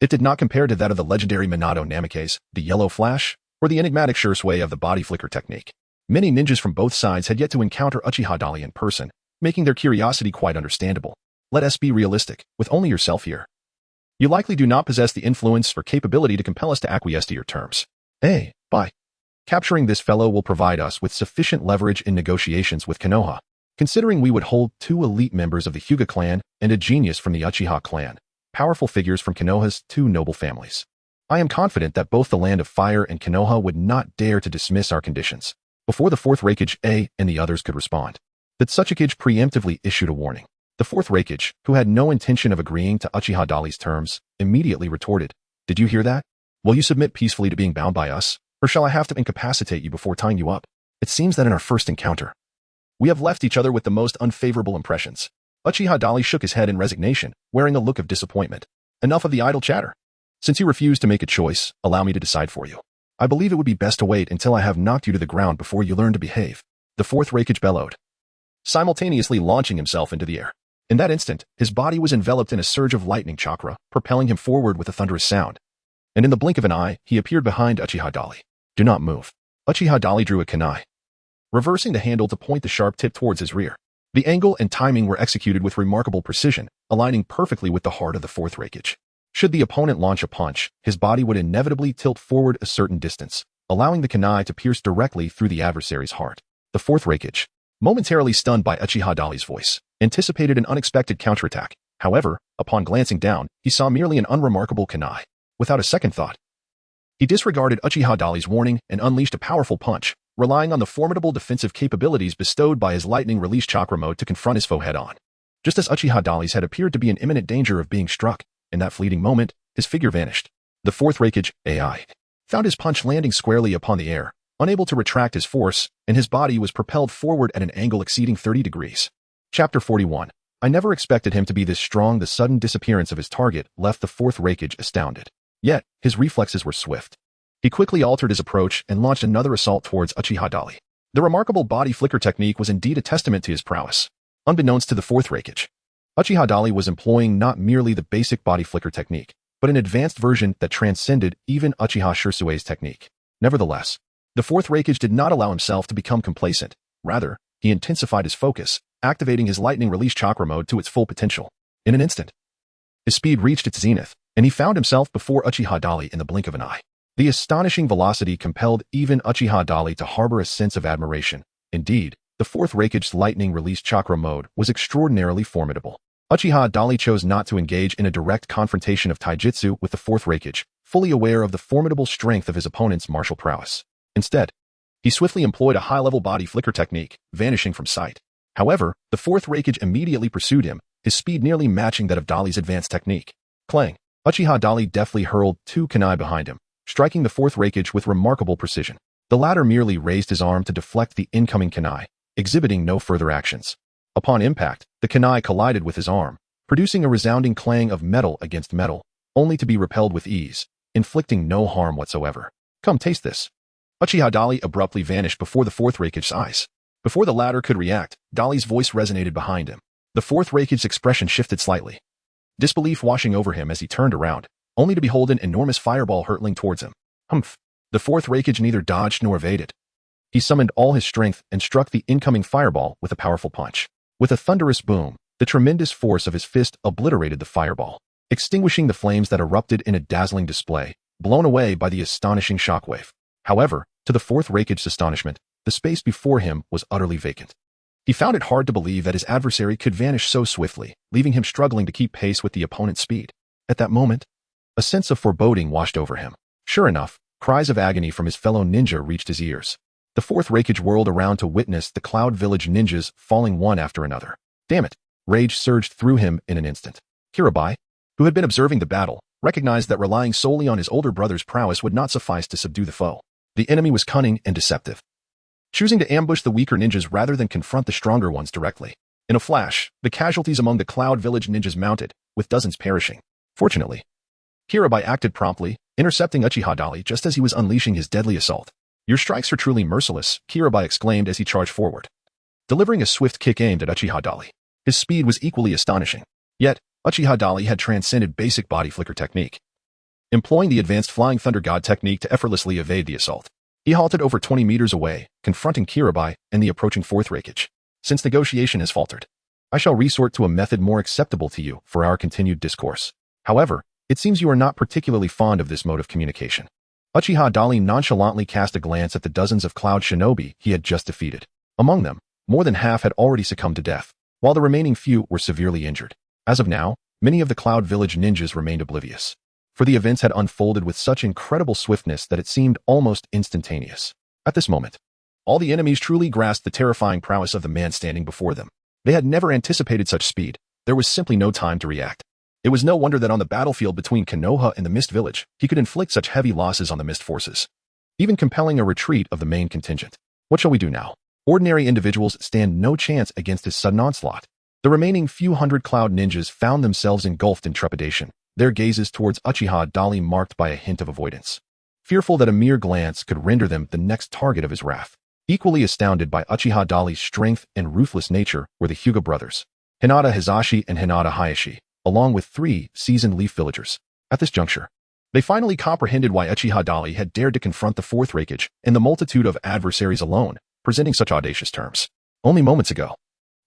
it did not compare to that of the legendary Minato Namikaze, the Yellow Flash, or the enigmatic Shursui of the body flicker technique. Many ninjas from both sides had yet to encounter Uchiha Dali in person, making their curiosity quite understandable. Let us be realistic, with only yourself here. You likely do not possess the influence or capability to compel us to acquiesce to your terms. Bye. Capturing this fellow will provide us with sufficient leverage in negotiations with Konoha, considering we would hold 2 elite members of the Hyuga clan and a genius from the Uchiha clan, powerful figures from Konoha's 2 noble families. I am confident that both the Land of Fire and Konoha would not dare to dismiss our conditions. Before the fourth Reikage and the others could respond, the Tsuchikage preemptively issued a warning. The fourth Reikage, who had no intention of agreeing to Uchiha Dali's terms, immediately retorted, "Did you hear that? Will you submit peacefully to being bound by us, or shall I have to incapacitate you before tying you up? It seems that in our first encounter, we have left each other with the most unfavorable impressions." Uchiha Dali shook his head in resignation, wearing a look of disappointment. "Enough of the idle chatter. Since you refuse to make a choice, allow me to decide for you. I believe it would be best to wait until I have knocked you to the ground before you learn to behave." The fourth Reikage bellowed, simultaneously launching himself into the air. In that instant, his body was enveloped in a surge of lightning chakra, propelling him forward with a thunderous sound. And in the blink of an eye, he appeared behind Uchiha Dali. "Do not move." Uchiha Dali drew a kunai, reversing the handle to point the sharp tip towards his rear. The angle and timing were executed with remarkable precision, aligning perfectly with the heart of the fourth Reikage. Should the opponent launch a punch, his body would inevitably tilt forward a certain distance, allowing the kunai to pierce directly through the adversary's heart. The fourth Reikage, momentarily stunned by Uchiha Dali's voice, anticipated an unexpected counterattack. However, upon glancing down, he saw merely an unremarkable kunai. Without a second thought, he disregarded Uchiha Dali's warning and unleashed a powerful punch, relying on the formidable defensive capabilities bestowed by his lightning release chakra mode to confront his foe head-on. Just as Uchiha Dali's had appeared to be in imminent danger of being struck, in that fleeting moment, his figure vanished. The fourth Reikage, found his punch landing squarely upon the air, unable to retract his force, and his body was propelled forward at an angle exceeding 30 degrees. Chapter 41. I never expected him to be this strong. The sudden disappearance of his target left the fourth Reikage astounded. Yet, his reflexes were swift. He quickly altered his approach and launched another assault towards Uchiha Dali. The remarkable body flicker technique was indeed a testament to his prowess. Unbeknownst to the fourth Reikage, Uchiha Dali was employing not merely the basic body flicker technique, but an advanced version that transcended even Uchiha Shursui's technique. Nevertheless, the fourth Reikage did not allow himself to become complacent. Rather, he intensified his focus, activating his lightning release chakra mode to its full potential. In an instant, his speed reached its zenith, and he found himself before Uchiha Dali in the blink of an eye. The astonishing velocity compelled even Uchiha Dali to harbor a sense of admiration. Indeed, the fourth Reikage's lightning release chakra mode was extraordinarily formidable. Uchiha Dali chose not to engage in a direct confrontation of taijutsu with the fourth Reikage, fully aware of the formidable strength of his opponent's martial prowess. Instead, He swiftly employed a high-level body flicker technique, vanishing from sight. However, the fourth Reikage immediately pursued him, his speed nearly matching that of Dali's advanced technique. Clang! Uchiha Dali deftly hurled two kunai behind him, striking the fourth Reikage with remarkable precision. The latter merely raised his arm to deflect the incoming kunai, exhibiting no further actions. Upon impact, the kunai collided with his arm, producing a resounding clang of metal against metal, only to be repelled with ease, inflicting no harm whatsoever. Come taste this. Uchiha Dali abruptly vanished before the fourth Reikage's eyes. Before the latter could react, Dali's voice resonated behind him. The fourth Reikage's expression shifted slightly, disbelief washing over him as he turned around, only to behold an enormous fireball hurtling towards him. Humph! The fourth Reikage neither dodged nor evaded. He summoned all his strength and struck the incoming fireball with a powerful punch. With a thunderous boom, the tremendous force of his fist obliterated the fireball, extinguishing the flames that erupted in a dazzling display, blown away by the astonishing shockwave. However, to the fourth Reikage's astonishment, the space before him was utterly vacant. He found it hard to believe that his adversary could vanish so swiftly, leaving him struggling to keep pace with the opponent's speed. At that moment, a sense of foreboding washed over him. Sure enough, cries of agony from his fellow ninja reached his ears. The fourth Reikage whirled around to witness the Cloud Village ninjas falling one after another. Damn it! Rage surged through him in an instant. Kirabai, who had been observing the battle, recognized that relying solely on his older brother's prowess would not suffice to subdue the foe. The enemy was cunning and deceptive, choosing to ambush the weaker ninjas rather than confront the stronger ones directly. In a flash, the casualties among the Cloud Village ninjas mounted, with dozens perishing. Fortunately, Kirabai acted promptly, intercepting Uchiha Dali just as he was unleashing his deadly assault. Your strikes are truly merciless, Kirabai exclaimed as he charged forward, delivering a swift kick aimed at Uchiha Dali. His speed was equally astonishing. Yet, Uchiha Dali had transcended basic body flicker technique, employing the advanced Flying Thunder God technique to effortlessly evade the assault. He halted over 20 meters away, confronting Kirabai and the approaching fourth Reikage. Since negotiation has faltered, I shall resort to a method more acceptable to you for our continued discourse. However, it seems you are not particularly fond of this mode of communication. Uchiha Dali nonchalantly cast a glance at the dozens of Cloud Shinobi he had just defeated. Among them, more than half had already succumbed to death, while the remaining few were severely injured. As of now, many of the Cloud Village ninjas remained oblivious, for the events had unfolded with such incredible swiftness that it seemed almost instantaneous. At this moment, all the enemies truly grasped the terrifying prowess of the man standing before them. They had never anticipated such speed. There was simply no time to react. It was no wonder that on the battlefield between Konoha and the Mist Village, he could inflict such heavy losses on the Mist forces, even compelling a retreat of the main contingent. What shall we do now? Ordinary individuals stand no chance against his sudden onslaught. The remaining few hundred Cloud ninjas found themselves engulfed in trepidation, their gazes towards Uchiha Dali marked by a hint of avoidance, fearful that a mere glance could render them the next target of his wrath. Equally astounded by Uchiha Dali's strength and ruthless nature were the Hyuga brothers, Hinata Hizashi and Hinata Hayashi, along with 3 seasoned Leaf villagers. At this juncture, they finally comprehended why Uchiha Dali had dared to confront the fourth Reikage and the multitude of adversaries alone, presenting such audacious terms. Only moments ago,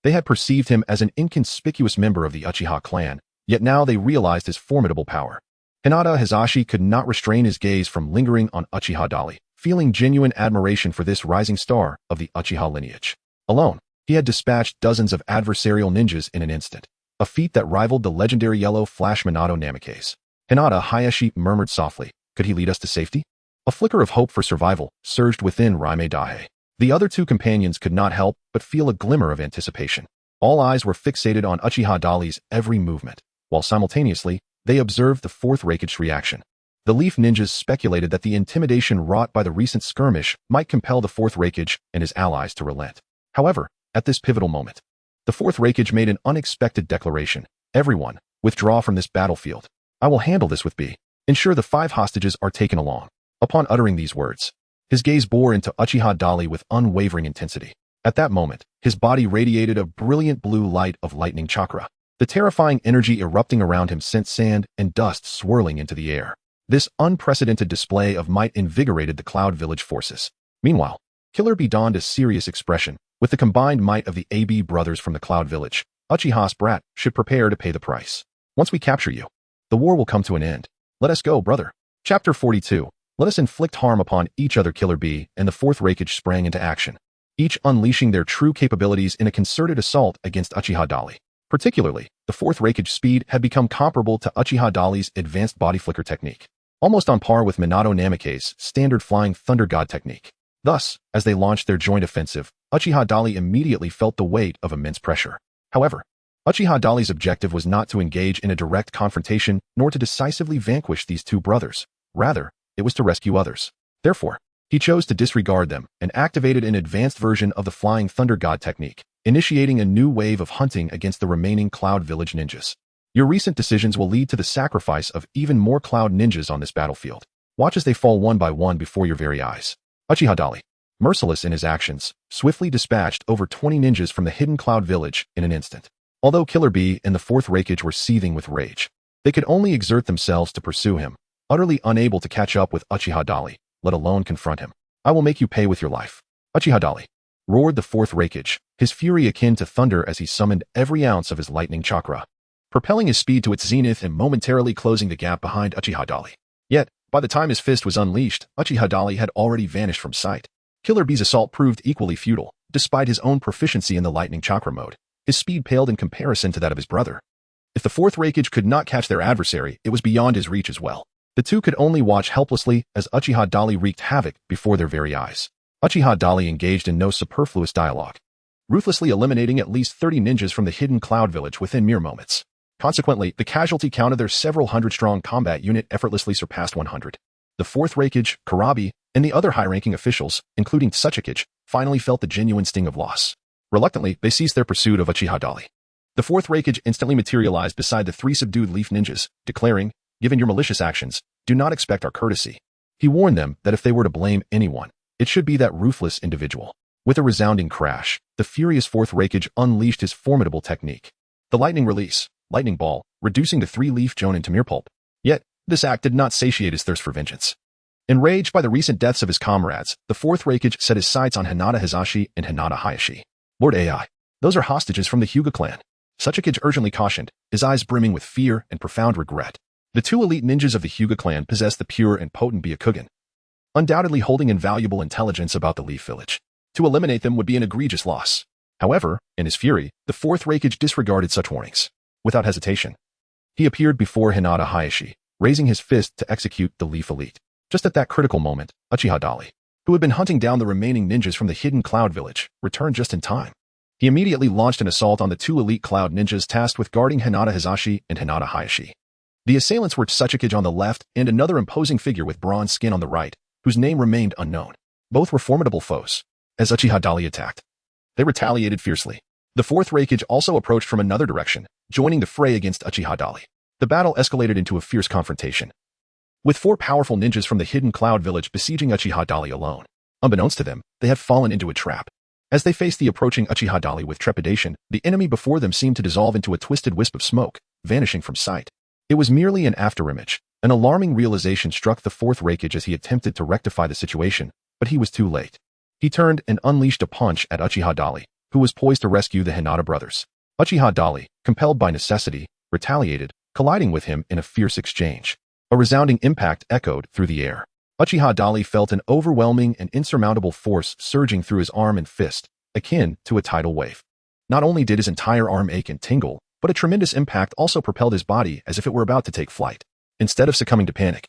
they had perceived him as an inconspicuous member of the Uchiha clan, yet now they realized his formidable power. Hinata Hizashi could not restrain his gaze from lingering on Uchiha Dali, feeling genuine admiration for this rising star of the Uchiha lineage. Alone, he had dispatched dozens of adversarial ninjas in an instant, a feat that rivaled the legendary yellow Flash Minato Namikaze. Hinata Hayashi murmured softly, could he lead us to safety? A flicker of hope for survival surged within Raime Dahe. The other 2 companions could not help but feel a glimmer of anticipation. All eyes were fixated on Uchiha Dali's every movement, while simultaneously, they observed the fourth Reikage's reaction. The Leaf ninjas speculated that the intimidation wrought by the recent skirmish might compel the fourth Reikage and his allies to relent. However, at this pivotal moment, the fourth Reikage made an unexpected declaration. Everyone, withdraw from this battlefield. I will handle this with B. Ensure the 5 hostages are taken along. Upon uttering these words, his gaze bore into Uchiha Dali with unwavering intensity. At that moment, his body radiated a brilliant blue light of lightning chakra. The terrifying energy erupting around him sent sand and dust swirling into the air. This unprecedented display of might invigorated the Cloud Village forces. Meanwhile, Killer Bee donned a serious expression. With the combined might of the AB brothers from the Cloud Village, Uchiha's brat should prepare to pay the price. Once we capture you, the war will come to an end. Let us go, brother. Chapter 42. Let us inflict harm upon each other. Killer Bee and the fourth Reikage sprang into action, each unleashing their true capabilities in a concerted assault against Uchiha Dali. Particularly, the fourth Reikage's speed had become comparable to Uchiha Dali's advanced body flicker technique, almost on par with Minato Namikaze's standard Flying Thunder God technique. Thus, as they launched their joint offensive, Uchiha Dali immediately felt the weight of immense pressure. However, Uchiha Dali's objective was not to engage in a direct confrontation nor to decisively vanquish these two brothers. Rather, it was to rescue others. Therefore, he chose to disregard them and activated an advanced version of the Flying Thunder God technique, initiating a new wave of hunting against the remaining Cloud Village ninjas. Your recent decisions will lead to the sacrifice of even more Cloud ninjas on this battlefield. Watch as they fall one by one before your very eyes. Uchiha Dali, merciless in his actions, swiftly dispatched over 20 ninjas from the hidden Cloud Village in an instant. Although Killer Bee and the Fourth Reikage were seething with rage, they could only exert themselves to pursue him, utterly unable to catch up with Uchiha Dali, let alone confront him. I will make you pay with your life. Uchiha Dali, roared the Fourth Reikage, his fury akin to thunder as he summoned every ounce of his lightning chakra, propelling his speed to its zenith and momentarily closing the gap behind Uchiha Dali. Yet, by the time his fist was unleashed, Uchiha Dali had already vanished from sight. Killer Bee's assault proved equally futile, despite his own proficiency in the lightning chakra mode. His speed paled in comparison to that of his brother. If the Fourth Reikage could not catch their adversary, it was beyond his reach as well. The two could only watch helplessly as Uchiha Dali wreaked havoc before their very eyes. Uchiha Dali engaged in no superfluous dialogue, ruthlessly eliminating at least 30 ninjas from the hidden Cloud Village within mere moments. Consequently, the casualty count of their several hundred-strong combat unit effortlessly surpassed 100. The Fourth Reikage, Kurabi, and the other high-ranking officials, including Tsuchikage, finally felt the genuine sting of loss. Reluctantly, they ceased their pursuit of Uchiha Dali. The Fourth Reikage instantly materialized beside the three subdued leaf ninjas, declaring, "Given your malicious actions, do not expect our courtesy." He warned them that if they were to blame anyone, it should be that ruthless individual. With a resounding crash, the furious Fourth Reikage unleashed his formidable technique, the lightning release, lightning ball, reducing the three-leaf jonin to mere pulp. Yet, this act did not satiate his thirst for vengeance. Enraged by the recent deaths of his comrades, the Fourth Reikage set his sights on Hinata Hizashi and Hinata Hayashi. Lord Ai, those are hostages from the Hyuga clan. Tsuchikage urgently cautioned, his eyes brimming with fear and profound regret. The two elite ninjas of the Hyuga clan possessed the pure and potent Byakugan, undoubtedly holding invaluable intelligence about the Leaf Village. To eliminate them would be an egregious loss. However, in his fury, the Fourth Reikage disregarded such warnings. Without hesitation, he appeared before Hinata Hayashi, raising his fist to execute the Leaf Elite. Just at that critical moment, Uchiha Dali, who had been hunting down the remaining ninjas from the hidden Cloud Village, returned just in time. He immediately launched an assault on the two elite Cloud ninjas tasked with guarding Hinata Hizashi and Hinata Hayashi. The assailants were Tsuchikage on the left and another imposing figure with bronze skin on the right, whose name remained unknown. Both were formidable foes. As Uchiha Dali attacked, they retaliated fiercely. The Fourth Reikage also approached from another direction, joining the fray against Uchiha Dali. The battle escalated into a fierce confrontation, with four powerful ninjas from the hidden Cloud Village besieging Uchiha Dali alone. Unbeknownst to them, they had fallen into a trap. As they faced the approaching Uchiha Dali with trepidation, the enemy before them seemed to dissolve into a twisted wisp of smoke, vanishing from sight. It was merely an afterimage. An alarming realization struck the Fourth Reikage as he attempted to rectify the situation, but he was too late. He turned and unleashed a punch at Uchiha Dali, who was poised to rescue the Hinata brothers. Uchiha Dali, compelled by necessity, retaliated, colliding with him in a fierce exchange. A resounding impact echoed through the air. Uchiha Dali felt an overwhelming and insurmountable force surging through his arm and fist, akin to a tidal wave. Not only did his entire arm ache and tingle, but a tremendous impact also propelled his body as if it were about to take flight. Instead of succumbing to panic,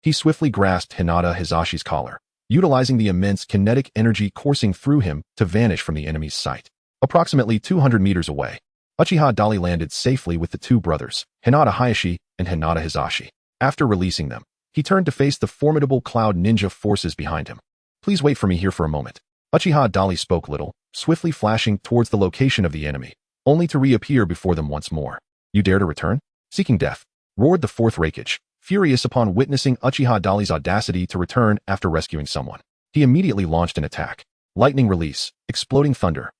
he swiftly grasped Hinata Hizashi's collar, utilizing the immense kinetic energy coursing through him to vanish from the enemy's sight. Approximately 200 meters away, Uchiha Dali landed safely with the two brothers, Hinata Hayashi and Hinata Hizashi. After releasing them, he turned to face the formidable Cloud Ninja forces behind him. "Please wait for me here for a moment." Uchiha Dali spoke little, swiftly flashing towards the location of the enemy, only to reappear before them once more. "You dare to return? Seeking death," roared the Fourth Reikage, furious upon witnessing Uchiha Dali's audacity to return after rescuing someone. He immediately launched an attack. Lightning release, exploding thunder.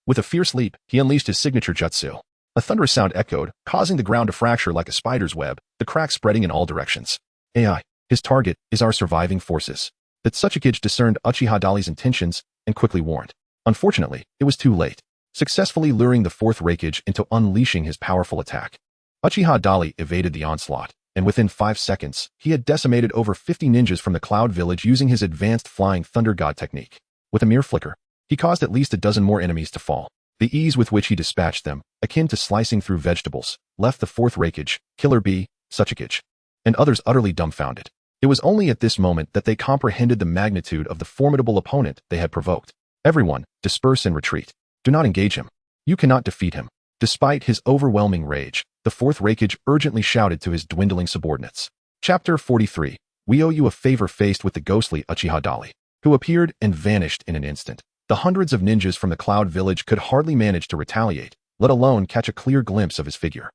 With a fierce leap, he unleashed his signature jutsu. A thunderous sound echoed, causing the ground to fracture like a spider's web, the cracks spreading in all directions. "Ai, his target is our surviving forces." The Tsuchikage discerned Uchiha Dali's intentions and quickly warned. Unfortunately, it was too late, successfully luring the Fourth Reikage into unleashing his powerful attack. Uchiha Dali evaded the onslaught, and within 5 seconds, he had decimated over 50 ninjas from the Cloud Village using his advanced Flying Thunder God technique. With a mere flicker, he caused at least a dozen more enemies to fall. The ease with which he dispatched them, akin to slicing through vegetables, left the Fourth Reikage, Killer Bee, Tsuchikage, and others utterly dumbfounded. It was only at this moment that they comprehended the magnitude of the formidable opponent they had provoked. Everyone, disperse and retreat. Do not engage him. You cannot defeat him. Despite his overwhelming rage, the fourth Reikage urgently shouted to his dwindling subordinates. Chapter 43. We owe you a favor. Faced with the ghostly Uchiha Dali, who appeared and vanished in an instant, the hundreds of ninjas from the Cloud Village could hardly manage to retaliate, let alone catch a clear glimpse of his figure.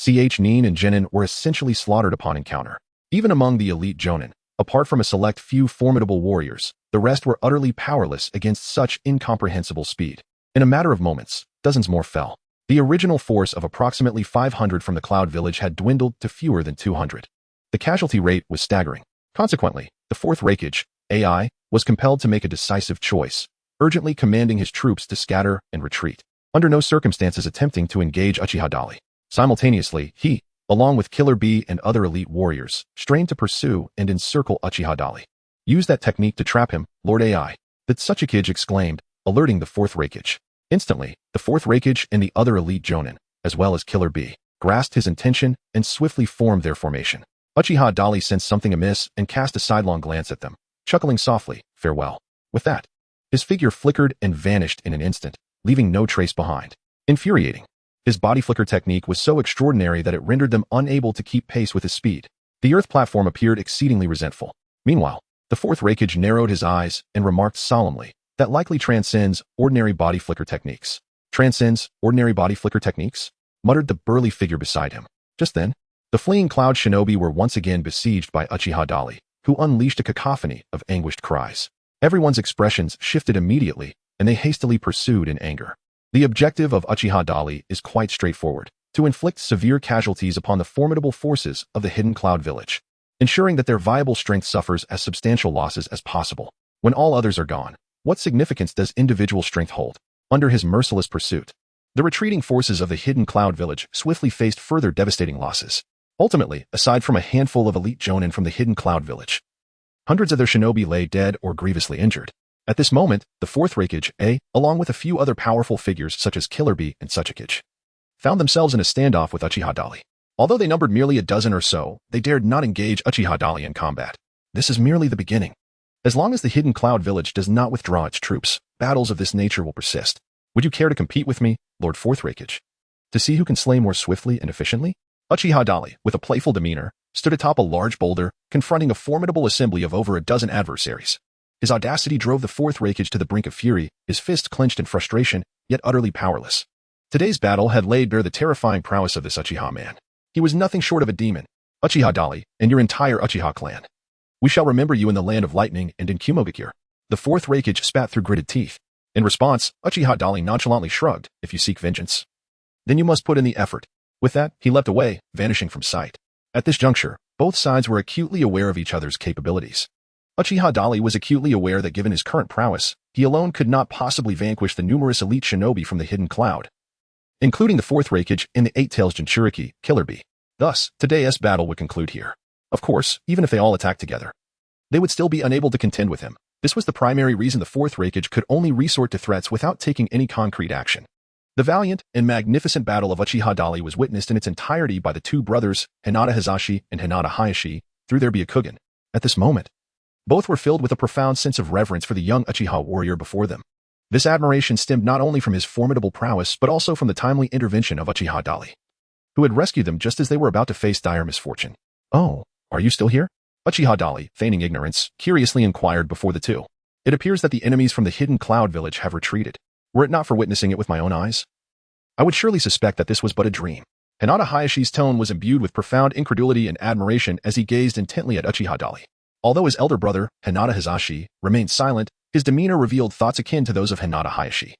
Nin and Genin were essentially slaughtered upon encounter. Even among the elite Jonin, apart from a select few formidable warriors, the rest were utterly powerless against such incomprehensible speed. In a matter of moments, dozens more fell. The original force of approximately 500 from the Cloud Village had dwindled to fewer than 200. The casualty rate was staggering. Consequently, the fourth Reikage, AI, was compelled to make a decisive choice, urgently commanding his troops to scatter and retreat, under no circumstances attempting to engage Uchiha Dali. Simultaneously, he, along with Killer Bee and other elite warriors, strained to pursue and encircle Uchiha Dali. Use that technique to trap him, Lord AI, that Sabotage exclaimed, alerting the fourth Reikage. Instantly, the fourth Reikage and the other elite Jonin, as well as Killer Bee, grasped his intention and swiftly formed their formation. Uchiha Dali sensed something amiss and cast a sidelong glance at them, chuckling softly, farewell. With that, his figure flickered and vanished in an instant, leaving no trace behind. Infuriating. His body flicker technique was so extraordinary that it rendered them unable to keep pace with his speed. The Earth platform appeared exceedingly resentful. Meanwhile, the fourth Reikage narrowed his eyes and remarked solemnly, that likely transcends ordinary body flicker techniques. Transcends ordinary body flicker techniques? Muttered the burly figure beside him. Just then, the fleeing Cloud Shinobi were once again besieged by Uchiha Dali, who unleashed a cacophony of anguished cries. Everyone's expressions shifted immediately, and they hastily pursued in anger. The objective of Uchiha Dali is quite straightforward, to inflict severe casualties upon the formidable forces of the hidden Cloud Village, ensuring that their viable strength suffers as substantial losses as possible. When all others are gone, what significance does individual strength hold? Under his merciless pursuit, the retreating forces of the hidden Cloud Village swiftly faced further devastating losses. Ultimately, aside from a handful of elite Jonin from the hidden Cloud Village, hundreds of their shinobi lay dead or grievously injured. At this moment, the fourth Reikage, along with a few other powerful figures such as Killer Bee and Sabotage, found themselves in a standoff with Uchiha Dali. Although they numbered merely a dozen or so, they dared not engage Uchiha Dali in combat. This is merely the beginning. As long as the hidden Cloud Village does not withdraw its troops, battles of this nature will persist. Would you care to compete with me, Lord Fourth Reikage, to see who can slay more swiftly and efficiently? Uchiha Dali, with a playful demeanor, stood atop a large boulder, confronting a formidable assembly of over a dozen adversaries. His audacity drove the fourth Reikage to the brink of fury, his fists clenched in frustration, yet utterly powerless. Today's battle had laid bare the terrifying prowess of this Uchiha man. He was nothing short of a demon. Uchiha Dali, and your entire Uchiha clan. We shall remember you in the land of lightning and in Kumogakure. The fourth Reikage spat through gritted teeth. In response, Uchiha Dali nonchalantly shrugged, if you seek vengeance, then you must put in the effort. With that, he leapt away, vanishing from sight. At this juncture, both sides were acutely aware of each other's capabilities. Uchiha Dali was acutely aware that given his current prowess, he alone could not possibly vanquish the numerous elite shinobi from the hidden cloud, including the fourth Reikage and the Eight-Tails Jinchuriki, Killer Bee. Thus, today's battle would conclude here. Of course, even if they all attacked together, they would still be unable to contend with him. This was the primary reason the fourth Reikage could only resort to threats without taking any concrete action. The valiant and magnificent battle of Uchiha Dali was witnessed in its entirety by the two brothers, Hinata Hizashi and Hinata Hayashi, through their Byakugan. At this moment, both were filled with a profound sense of reverence for the young Uchiha warrior before them. This admiration stemmed not only from his formidable prowess but also from the timely intervention of Uchiha Dali, who had rescued them just as they were about to face dire misfortune. Oh, are you still here? Uchiha Dali, feigning ignorance, curiously inquired before the two. It appears that the enemies from the hidden Cloud Village have retreated. Were it not for witnessing it with my own eyes, I would surely suspect that this was but a dream. Hinata Hayashi's tone was imbued with profound incredulity and admiration as he gazed intently at Uchiha Dali. Although his elder brother, Hinata Hizashi, remained silent, his demeanor revealed thoughts akin to those of Hinata Hayashi.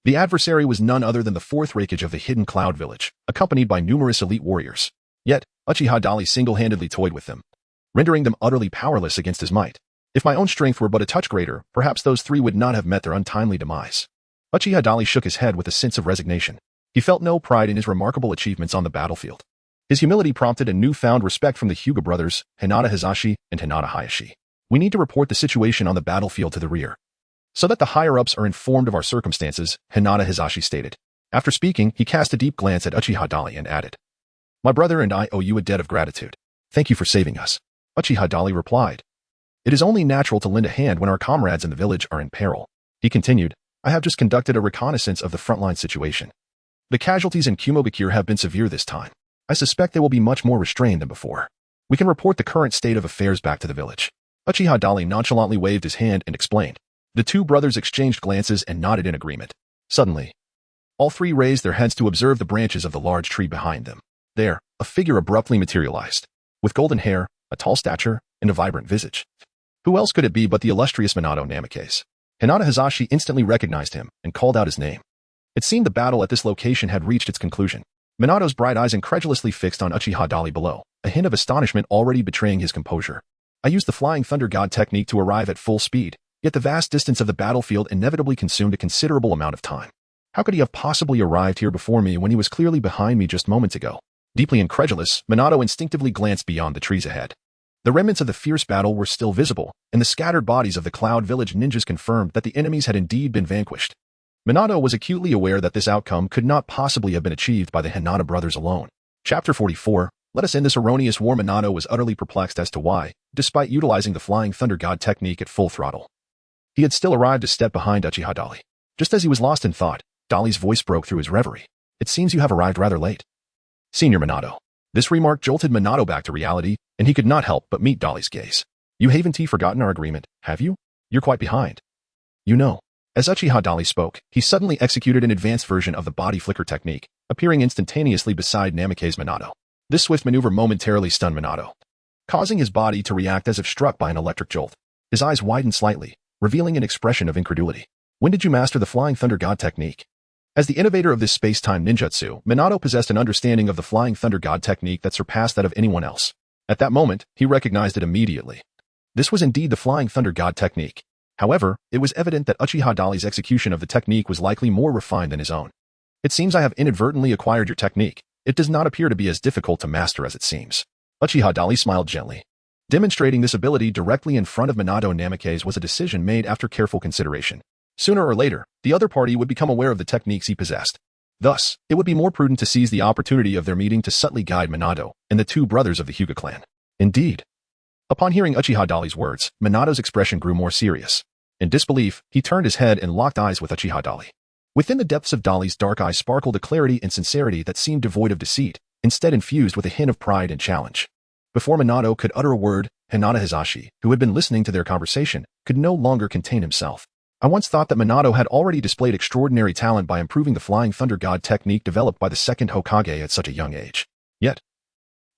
The adversary was none other than the fourth Reikage of the hidden Cloud Village, accompanied by numerous elite warriors. Yet, Uchiha Dali single-handedly toyed with them, rendering them utterly powerless against his might. If my own strength were but a touch greater, perhaps those three would not have met their untimely demise. Uchiha Dali shook his head with a sense of resignation. He felt no pride in his remarkable achievements on the battlefield. His humility prompted a newfound respect from the Hyuga brothers, Hinata Hizashi and Hinata Hayashi. We need to report the situation on the battlefield to the rear, so that the higher-ups are informed of our circumstances, Hinata Hizashi stated. After speaking, he cast a deep glance at Uchiha Dali and added, My brother and I owe you a debt of gratitude. Thank you for saving us. Uchiha Dali replied. It is only natural to lend a hand when our comrades in the village are in peril. He continued, I have just conducted a reconnaissance of the frontline situation. The casualties in Kumogakure have been severe this time. I suspect they will be much more restrained than before. We can report the current state of affairs back to the village. Uchiha Dali nonchalantly waved his hand and explained. The two brothers exchanged glances and nodded in agreement. Suddenly, all three raised their heads to observe the branches of the large tree behind them. There, a figure abruptly materialized, with golden hair, a tall stature, and a vibrant visage. Who else could it be but the illustrious Minato Namikaze? Hinata Hizashi instantly recognized him and called out his name. It seemed the battle at this location had reached its conclusion. Minato's bright eyes incredulously fixed on Uchiha Dali below, a hint of astonishment already betraying his composure. I used the Flying Thunder God technique to arrive at full speed, yet the vast distance of the battlefield inevitably consumed a considerable amount of time. How could he have possibly arrived here before me when he was clearly behind me just moments ago? Deeply incredulous, Minato instinctively glanced beyond the trees ahead. The remnants of the fierce battle were still visible, and the scattered bodies of the Cloud Village ninjas confirmed that the enemies had indeed been vanquished. Minato was acutely aware that this outcome could not possibly have been achieved by the Hinata brothers alone. Chapter 44. Let us end this erroneous war. Minato was utterly perplexed as to why, despite utilizing the Flying Thunder God technique at full throttle, he had still arrived a step behind Uchiha Dali. Just as he was lost in thought, Dali's voice broke through his reverie. It seems you have arrived rather late. Senior Minato. This remark jolted Minato back to reality, and he could not help but meet Dali's gaze. You haven't forgotten our agreement, have you? You're quite behind. You know. As Uchiha Dali spoke, he suddenly executed an advanced version of the body flicker technique, appearing instantaneously beside Namikaze Minato. This swift maneuver momentarily stunned Minato, causing his body to react as if struck by an electric jolt. His eyes widened slightly, revealing an expression of incredulity. When did you master the Flying Thunder God technique? As the innovator of this space-time ninjutsu, Minato possessed an understanding of the Flying Thunder God technique that surpassed that of anyone else. At that moment, he recognized it immediately. This was indeed the Flying Thunder God technique. However, it was evident that Uchiha Dali's execution of the technique was likely more refined than his own. It seems I have inadvertently acquired your technique. It does not appear to be as difficult to master as it seems. Uchiha Dali smiled gently. Demonstrating this ability directly in front of Minato Namikaze was a decision made after careful consideration. Sooner or later, the other party would become aware of the techniques he possessed. Thus, it would be more prudent to seize the opportunity of their meeting to subtly guide Minato and the two brothers of the Hyuga clan. Indeed. Upon hearing Uchiha Dali's words, Minato's expression grew more serious. In disbelief, he turned his head and locked eyes with Uchiha Dali. Within the depths of Dali's dark eyes sparkled a clarity and sincerity that seemed devoid of deceit, instead infused with a hint of pride and challenge. Before Minato could utter a word, Hinata Hizashi, who had been listening to their conversation, could no longer contain himself. I once thought that Minato had already displayed extraordinary talent by improving the Flying Thunder God technique developed by the second Hokage at such a young age. Yet,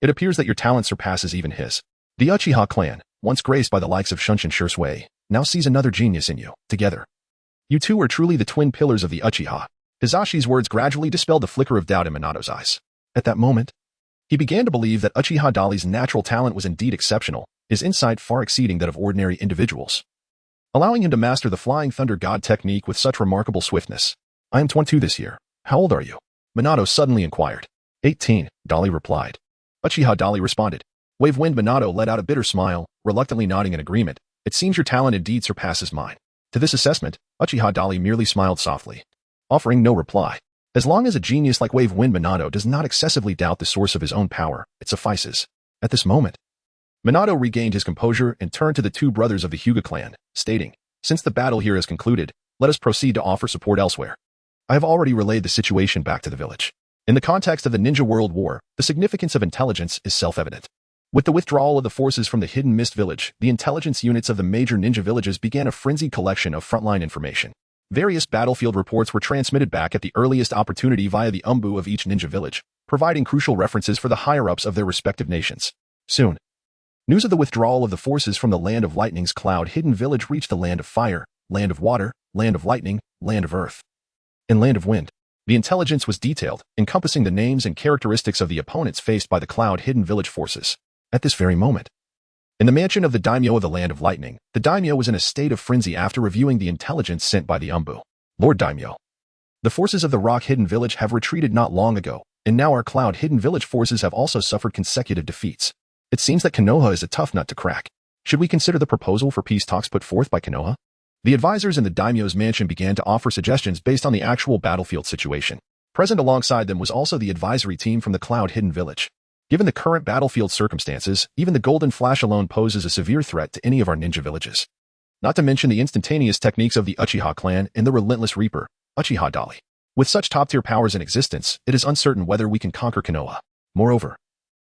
it appears that your talent surpasses even his. The Uchiha clan, once graced by the likes of Shunshin Shursui, now sees another genius in you. Together, you two are truly the twin pillars of the Uchiha. Hizashi's words gradually dispelled the flicker of doubt in Minato's eyes. At that moment, he began to believe that Uchiha Dali's natural talent was indeed exceptional, his insight far exceeding that of ordinary individuals, allowing him to master the Flying Thunder God technique with such remarkable swiftness. I am 22 this year. How old are you? Minato suddenly inquired. 18, Dali replied. Uchiha Dali responded. Wave-Wind Minato let out a bitter smile, reluctantly nodding in agreement. It seems your talent indeed surpasses mine. To this assessment, Uchiha Dali merely smiled softly, offering no reply. As long as a genius like Wave-Wind Minato does not excessively doubt the source of his own power, it suffices. At this moment, Minato regained his composure and turned to the two brothers of the Hyuga clan, stating, since the battle here has concluded, let us proceed to offer support elsewhere. I have already relayed the situation back to the village. In the context of the Ninja World War, the significance of intelligence is self-evident. With the withdrawal of the forces from the Hidden Mist village, the intelligence units of the major ninja villages began a frenzied collection of frontline information. Various battlefield reports were transmitted back at the earliest opportunity via the umbu of each ninja village, providing crucial references for the higher-ups of their respective nations. Soon, news of the withdrawal of the forces from the Land of Lightning's cloud-hidden village reached the Land of Fire, Land of Water, Land of Lightning, Land of Earth, and Land of Wind. The intelligence was detailed, encompassing the names and characteristics of the opponents faced by the cloud-hidden village forces. At this very moment, in the mansion of the daimyo of the Land of Lightning, the daimyo was in a state of frenzy after reviewing the intelligence sent by the umbu. Lord Daimyo, the forces of the rock-hidden village have retreated not long ago, and now our cloud-hidden village forces have also suffered consecutive defeats. It seems that Konoha is a tough nut to crack. Should we consider the proposal for peace talks put forth by Konoha? The advisors in the daimyo's mansion began to offer suggestions based on the actual battlefield situation. Present alongside them was also the advisory team from the cloud-hidden village. Given the current battlefield circumstances, even the golden flash alone poses a severe threat to any of our ninja villages. Not to mention the instantaneous techniques of the Uchiha clan and the relentless reaper, Uchiha Dali. With such top-tier powers in existence, it is uncertain whether we can conquer Konoha. Moreover,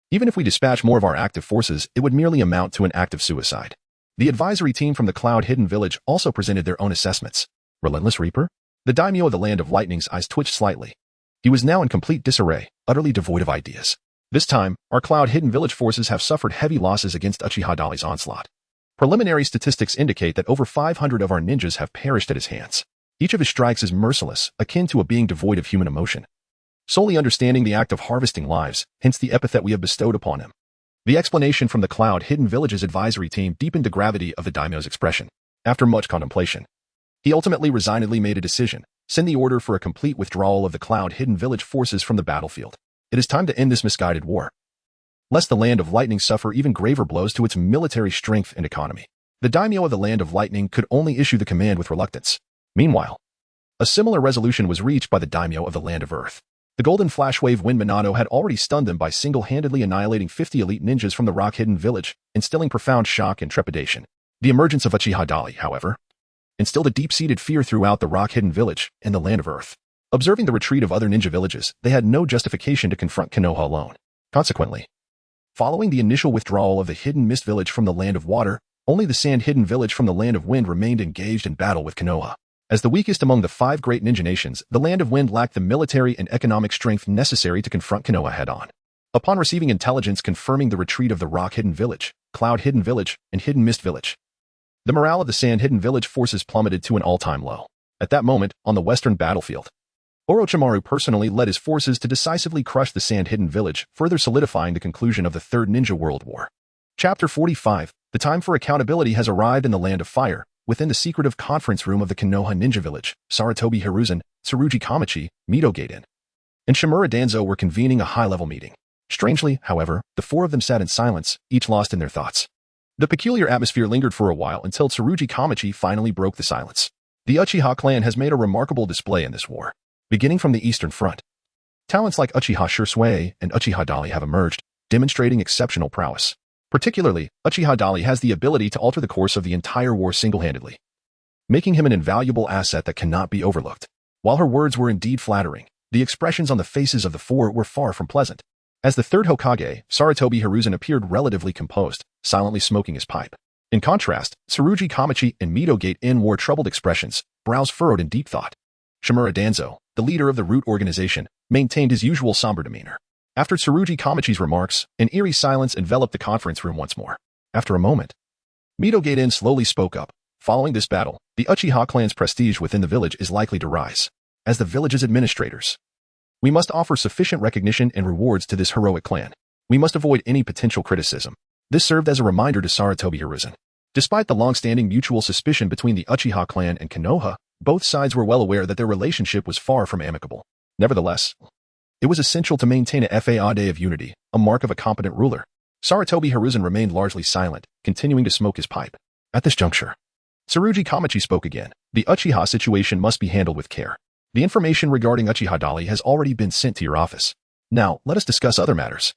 even if we dispatch more of our active forces, it would merely amount to an act of suicide. The advisory team from the Cloud Hidden Village also presented their own assessments. Relentless Reaper? The daimyo of the Land of Lightning's eyes twitched slightly. He was now in complete disarray, utterly devoid of ideas. This time, our Cloud Hidden Village forces have suffered heavy losses against Uchiha Dali's onslaught. Preliminary statistics indicate that over 500 of our ninjas have perished at his hands. Each of his strikes is merciless, akin to a being devoid of human emotion. Solely understanding the act of harvesting lives, hence the epithet we have bestowed upon him. The explanation from the Cloud Hidden Village's advisory team deepened the gravity of the daimyo's expression. After much contemplation, he ultimately resignedly made a decision, send the order for a complete withdrawal of the Cloud Hidden Village forces from the battlefield. It is time to end this misguided war, lest the Land of Lightning suffer even graver blows to its military strength and economy. The daimyo of the Land of Lightning could only issue the command with reluctance. Meanwhile, a similar resolution was reached by the daimyo of the Land of Earth. The Golden Flashwave Wind Minato had already stunned them by single-handedly annihilating 50 elite ninjas from the Rock Hidden Village, instilling profound shock and trepidation. The emergence of Uchiha Dali, however, instilled a deep-seated fear throughout the Rock Hidden Village and the Land of Earth. Observing the retreat of other ninja villages, they had no justification to confront Konoha alone. Consequently, following the initial withdrawal of the Hidden Mist Village from the Land of Water, only the Sand Hidden Village from the Land of Wind remained engaged in battle with Konoha. As the weakest among the 5 great ninja nations, the Land of Wind lacked the military and economic strength necessary to confront Konoha head-on. Upon receiving intelligence confirming the retreat of the Rock Hidden Village, Cloud Hidden Village, and Hidden Mist Village, the morale of the Sand Hidden Village forces plummeted to an all-time low. At that moment, on the western battlefield, Orochimaru personally led his forces to decisively crush the Sand Hidden Village, further solidifying the conclusion of the Third Ninja World War. Chapter 45. The time for accountability has arrived in the Land of Fire. Within the secretive conference room of the Konoha Ninja Village, Sarutobi Hiruzen, Tsurugi Kamachi, Mito Gaiden, and Shimura Danzo were convening a high-level meeting. Strangely, however, the 4 of them sat in silence, each lost in their thoughts. The peculiar atmosphere lingered for a while until Tsurugi Kamachi finally broke the silence. The Uchiha clan has made a remarkable display in this war. Beginning from the Eastern Front, talents like Uchiha Shursui and Uchiha Dali have emerged, demonstrating exceptional prowess. Particularly, Uchiha Dali has the ability to alter the course of the entire war single-handedly, making him an invaluable asset that cannot be overlooked. While her words were indeed flattering, the expressions on the faces of the 4 were far from pleasant. As the 3rd Hokage, Sarutobi Hiruzen appeared relatively composed, silently smoking his pipe. In contrast, Tsurugi Kamachi and Mito Gaiden wore troubled expressions, brows furrowed in deep thought. Shimura Danzo, the leader of the Root organization, maintained his usual somber demeanor. After Tsurugi Kamachi's remarks, an eerie silence enveloped the conference room once more. After a moment, Mito Gaiden slowly spoke up. Following this battle, the Uchiha clan's prestige within the village is likely to rise. As the village's administrators, we must offer sufficient recognition and rewards to this heroic clan. We must avoid any potential criticism. This served as a reminder to Sarutobi Hiruzen. Despite the long-standing mutual suspicion between the Uchiha clan and Konoha, both sides were well aware that their relationship was far from amicable. Nevertheless, it was essential to maintain a Day of unity, a mark of a competent ruler. Sarutobi Hiruzen remained largely silent, continuing to smoke his pipe. At this juncture, Tsurugi Kamachi spoke again. The Uchiha situation must be handled with care. The information regarding Uchiha Dali has already been sent to your office. Now, let us discuss other matters.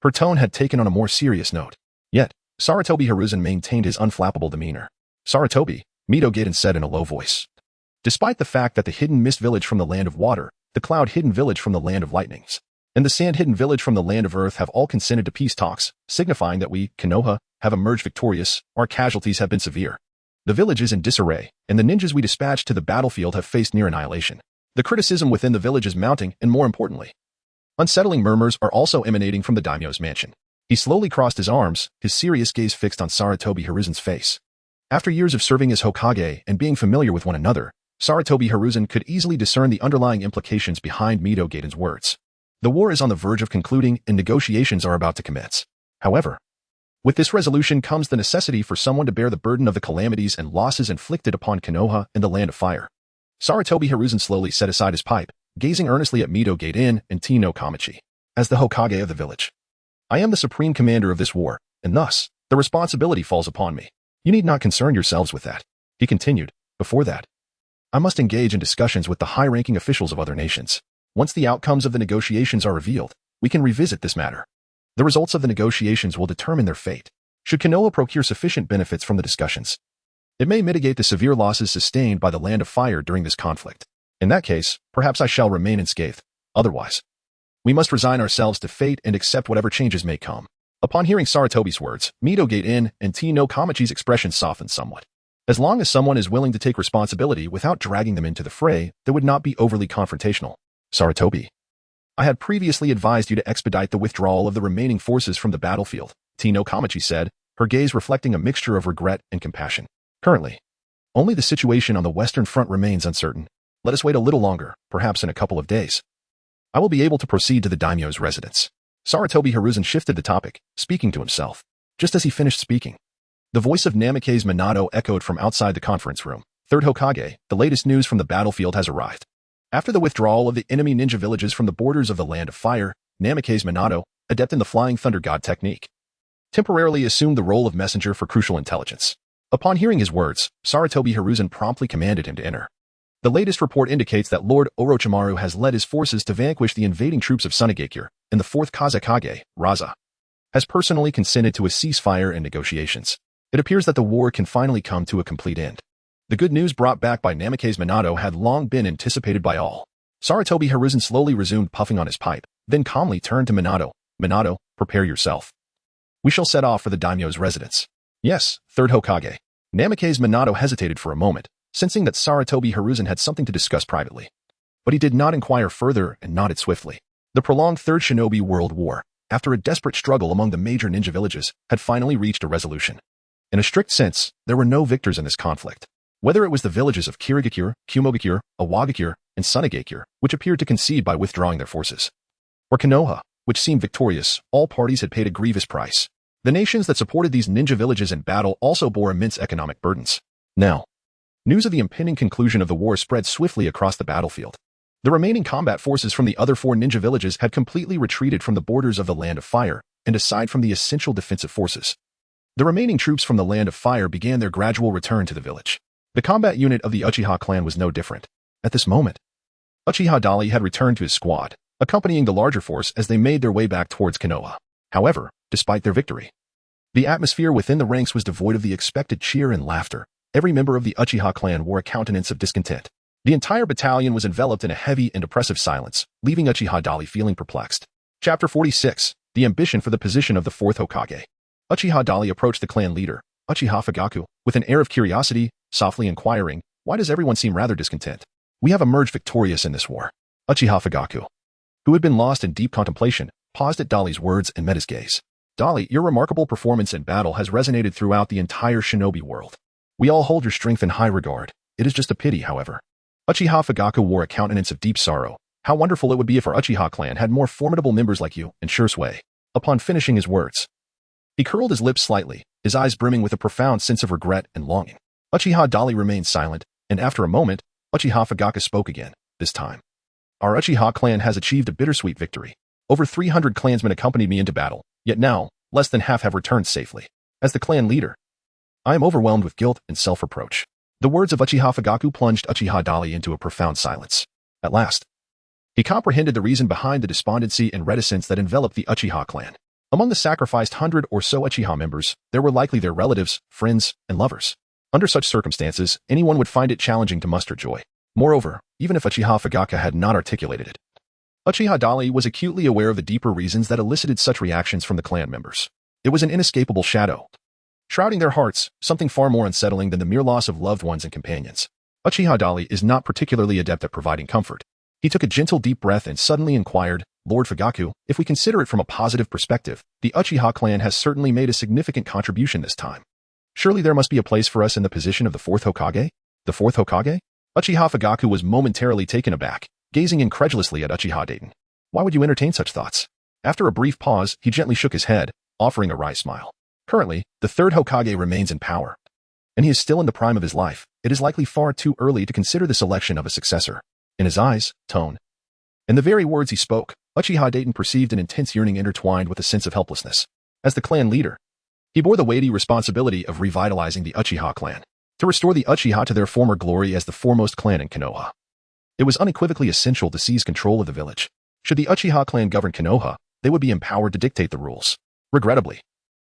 Her tone had taken on a more serious note. Yet, Sarutobi Hiruzen maintained his unflappable demeanor. Sarutobi, Mito Gaiden said in a low voice. Despite the fact that the Hidden Mist Village from the Land of Water, the Cloud Hidden Village from the Land of Lightnings, and the Sand Hidden Village from the Land of Earth have all consented to peace talks, signifying that we, Konoha, have emerged victorious, our casualties have been severe. The village is in disarray, and the ninjas we dispatched to the battlefield have faced near annihilation. The criticism within the village is mounting, and more importantly, unsettling murmurs are also emanating from the daimyo's mansion. He slowly crossed his arms, his serious gaze fixed on Sarutobi Hiruzen's face. After years of serving as Hokage and being familiar with one another, Sarutobi Hiruzen could easily discern the underlying implications behind Mito Gaiden's words. The war is on the verge of concluding and negotiations are about to commence. However, with this resolution comes the necessity for someone to bear the burden of the calamities and losses inflicted upon Konoha and the Land of Fire. Sarutobi Hiruzen slowly set aside his pipe, gazing earnestly at Mito Gaiden and Tino Kamachi. As the Hokage of the village, I am the supreme commander of this war, and thus, the responsibility falls upon me. You need not concern yourselves with that. He continued. Before that, I must engage in discussions with the high-ranking officials of other nations. Once the outcomes of the negotiations are revealed, we can revisit this matter. The results of the negotiations will determine their fate. Should Konoha procure sufficient benefits from the discussions, it may mitigate the severe losses sustained by the Land of Fire during this conflict. In that case, perhaps I shall remain unscathed. Otherwise, we must resign ourselves to fate and accept whatever changes may come. Upon hearing Sarutobi's words, Midogate-in and T no Kamachi's expression softened somewhat. As long as someone is willing to take responsibility without dragging them into the fray, they would not be overly confrontational. Sarutobi, I had previously advised you to expedite the withdrawal of the remaining forces from the battlefield, T no Kamachi said, her gaze reflecting a mixture of regret and compassion. Currently, only the situation on the Western Front remains uncertain. Let us wait a little longer, perhaps in a couple of days. I will be able to proceed to the daimyo's residence. Sarutobi Hiruzen shifted the topic, speaking to himself. Just as he finished speaking, the voice of Namikaze Minato echoed from outside the conference room. Third Hokage, the latest news from the battlefield has arrived. After the withdrawal of the enemy ninja villages from the borders of the Land of Fire, Namikaze Minato, adept in the Flying Thunder God technique, temporarily assumed the role of messenger for crucial intelligence. Upon hearing his words, Sarutobi Hiruzen promptly commanded him to enter. The latest report indicates that Lord Orochimaru has led his forces to vanquish the invading troops of Tsunegakure, and the 4th Kazekage, Raza, has personally consented to a ceasefire and negotiations. It appears that the war can finally come to a complete end. The good news brought back by Namikaze Minato had long been anticipated by all. Sarutobi Hiruzen slowly resumed puffing on his pipe, then calmly turned to Minato. Minato, prepare yourself. We shall set off for the daimyo's residence. Yes, Third Hokage. Namikaze Minato hesitated for a moment, sensing that Sarutobi Hiruzen had something to discuss privately. But he did not inquire further and nodded swiftly. The prolonged Third Shinobi World War, after a desperate struggle among the major ninja villages, had finally reached a resolution. In a strict sense, there were no victors in this conflict. Whether it was the villages of Kirigakure, Kumogakure, Awagakure, and Tsunegakure, which appeared to concede by withdrawing their forces, or Konoha, which seemed victorious, all parties had paid a grievous price. The nations that supported these ninja villages in battle also bore immense economic burdens. Now, news of the impending conclusion of the war spread swiftly across the battlefield. The remaining combat forces from the other 4 ninja villages had completely retreated from the borders of the Land of Fire, and aside from the essential defensive forces, the remaining troops from the Land of Fire began their gradual return to the village. The combat unit of the Uchiha clan was no different. At this moment, Uchiha Dali had returned to his squad, accompanying the larger force as they made their way back towards Konoha. However, despite their victory, the atmosphere within the ranks was devoid of the expected cheer and laughter. Every member of the Uchiha clan wore a countenance of discontent. The entire battalion was enveloped in a heavy and oppressive silence, leaving Uchiha Dali feeling perplexed. Chapter 46, The Ambition for the Position of the 4th Hokage. Uchiha Dali approached the clan leader, Uchiha Fugaku, with an air of curiosity, softly inquiring, "Why does everyone seem rather discontent? We have emerged victorious in this war." Uchiha Fugaku, who had been lost in deep contemplation, paused at Dali's words and met his gaze. "Dali, your remarkable performance in battle has resonated throughout the entire shinobi world. We all hold your strength in high regard. It is just a pity, however." Uchiha Fugaku wore a countenance of deep sorrow. How wonderful it would be if our Uchiha clan had more formidable members like you, and sure sway. Upon finishing his words, he curled his lips slightly, his eyes brimming with a profound sense of regret and longing. Uchiha Dali remained silent, and after a moment, Uchiha Fugaku spoke again, this time. "Our Uchiha clan has achieved a bittersweet victory. Over 300 clansmen accompanied me into battle, yet now, less than half have returned safely. As the clan leader, I am overwhelmed with guilt and self-reproach." The words of Uchiha Fugaku plunged Uchiha Dali into a profound silence. At last, he comprehended the reason behind the despondency and reticence that enveloped the Uchiha clan. Among the sacrificed 100 or so Uchiha members, there were likely their relatives, friends, and lovers. Under such circumstances, anyone would find it challenging to muster joy. Moreover, even if Uchiha Fugaku had not articulated it, Uchiha Dali was acutely aware of the deeper reasons that elicited such reactions from the clan members. It was an inescapable shadow, shrouding their hearts, something far more unsettling than the mere loss of loved ones and companions. Uchiha Dali is not particularly adept at providing comfort. He took a gentle deep breath and suddenly inquired, "Lord Fugaku, if we consider it from a positive perspective, the Uchiha clan has certainly made a significant contribution this time. Surely there must be a place for us in the position of the 4th Hokage? The 4th Hokage?" Uchiha Fugaku was momentarily taken aback, gazing incredulously at Uchiha Dayton. "Why would you entertain such thoughts?" After a brief pause, he gently shook his head, offering a wry smile. "Currently, the 3rd Hokage remains in power, and he is still in the prime of his life. It is likely far too early to consider the selection of a successor." In his eyes, tone, and the very words he spoke, Uchiha Dayton perceived an intense yearning intertwined with a sense of helplessness. As the clan leader, he bore the weighty responsibility of revitalizing the Uchiha clan, to restore the Uchiha to their former glory as the foremost clan in Konoha. It was unequivocally essential to seize control of the village. Should the Uchiha clan govern Konoha, they would be empowered to dictate the rules. Regrettably,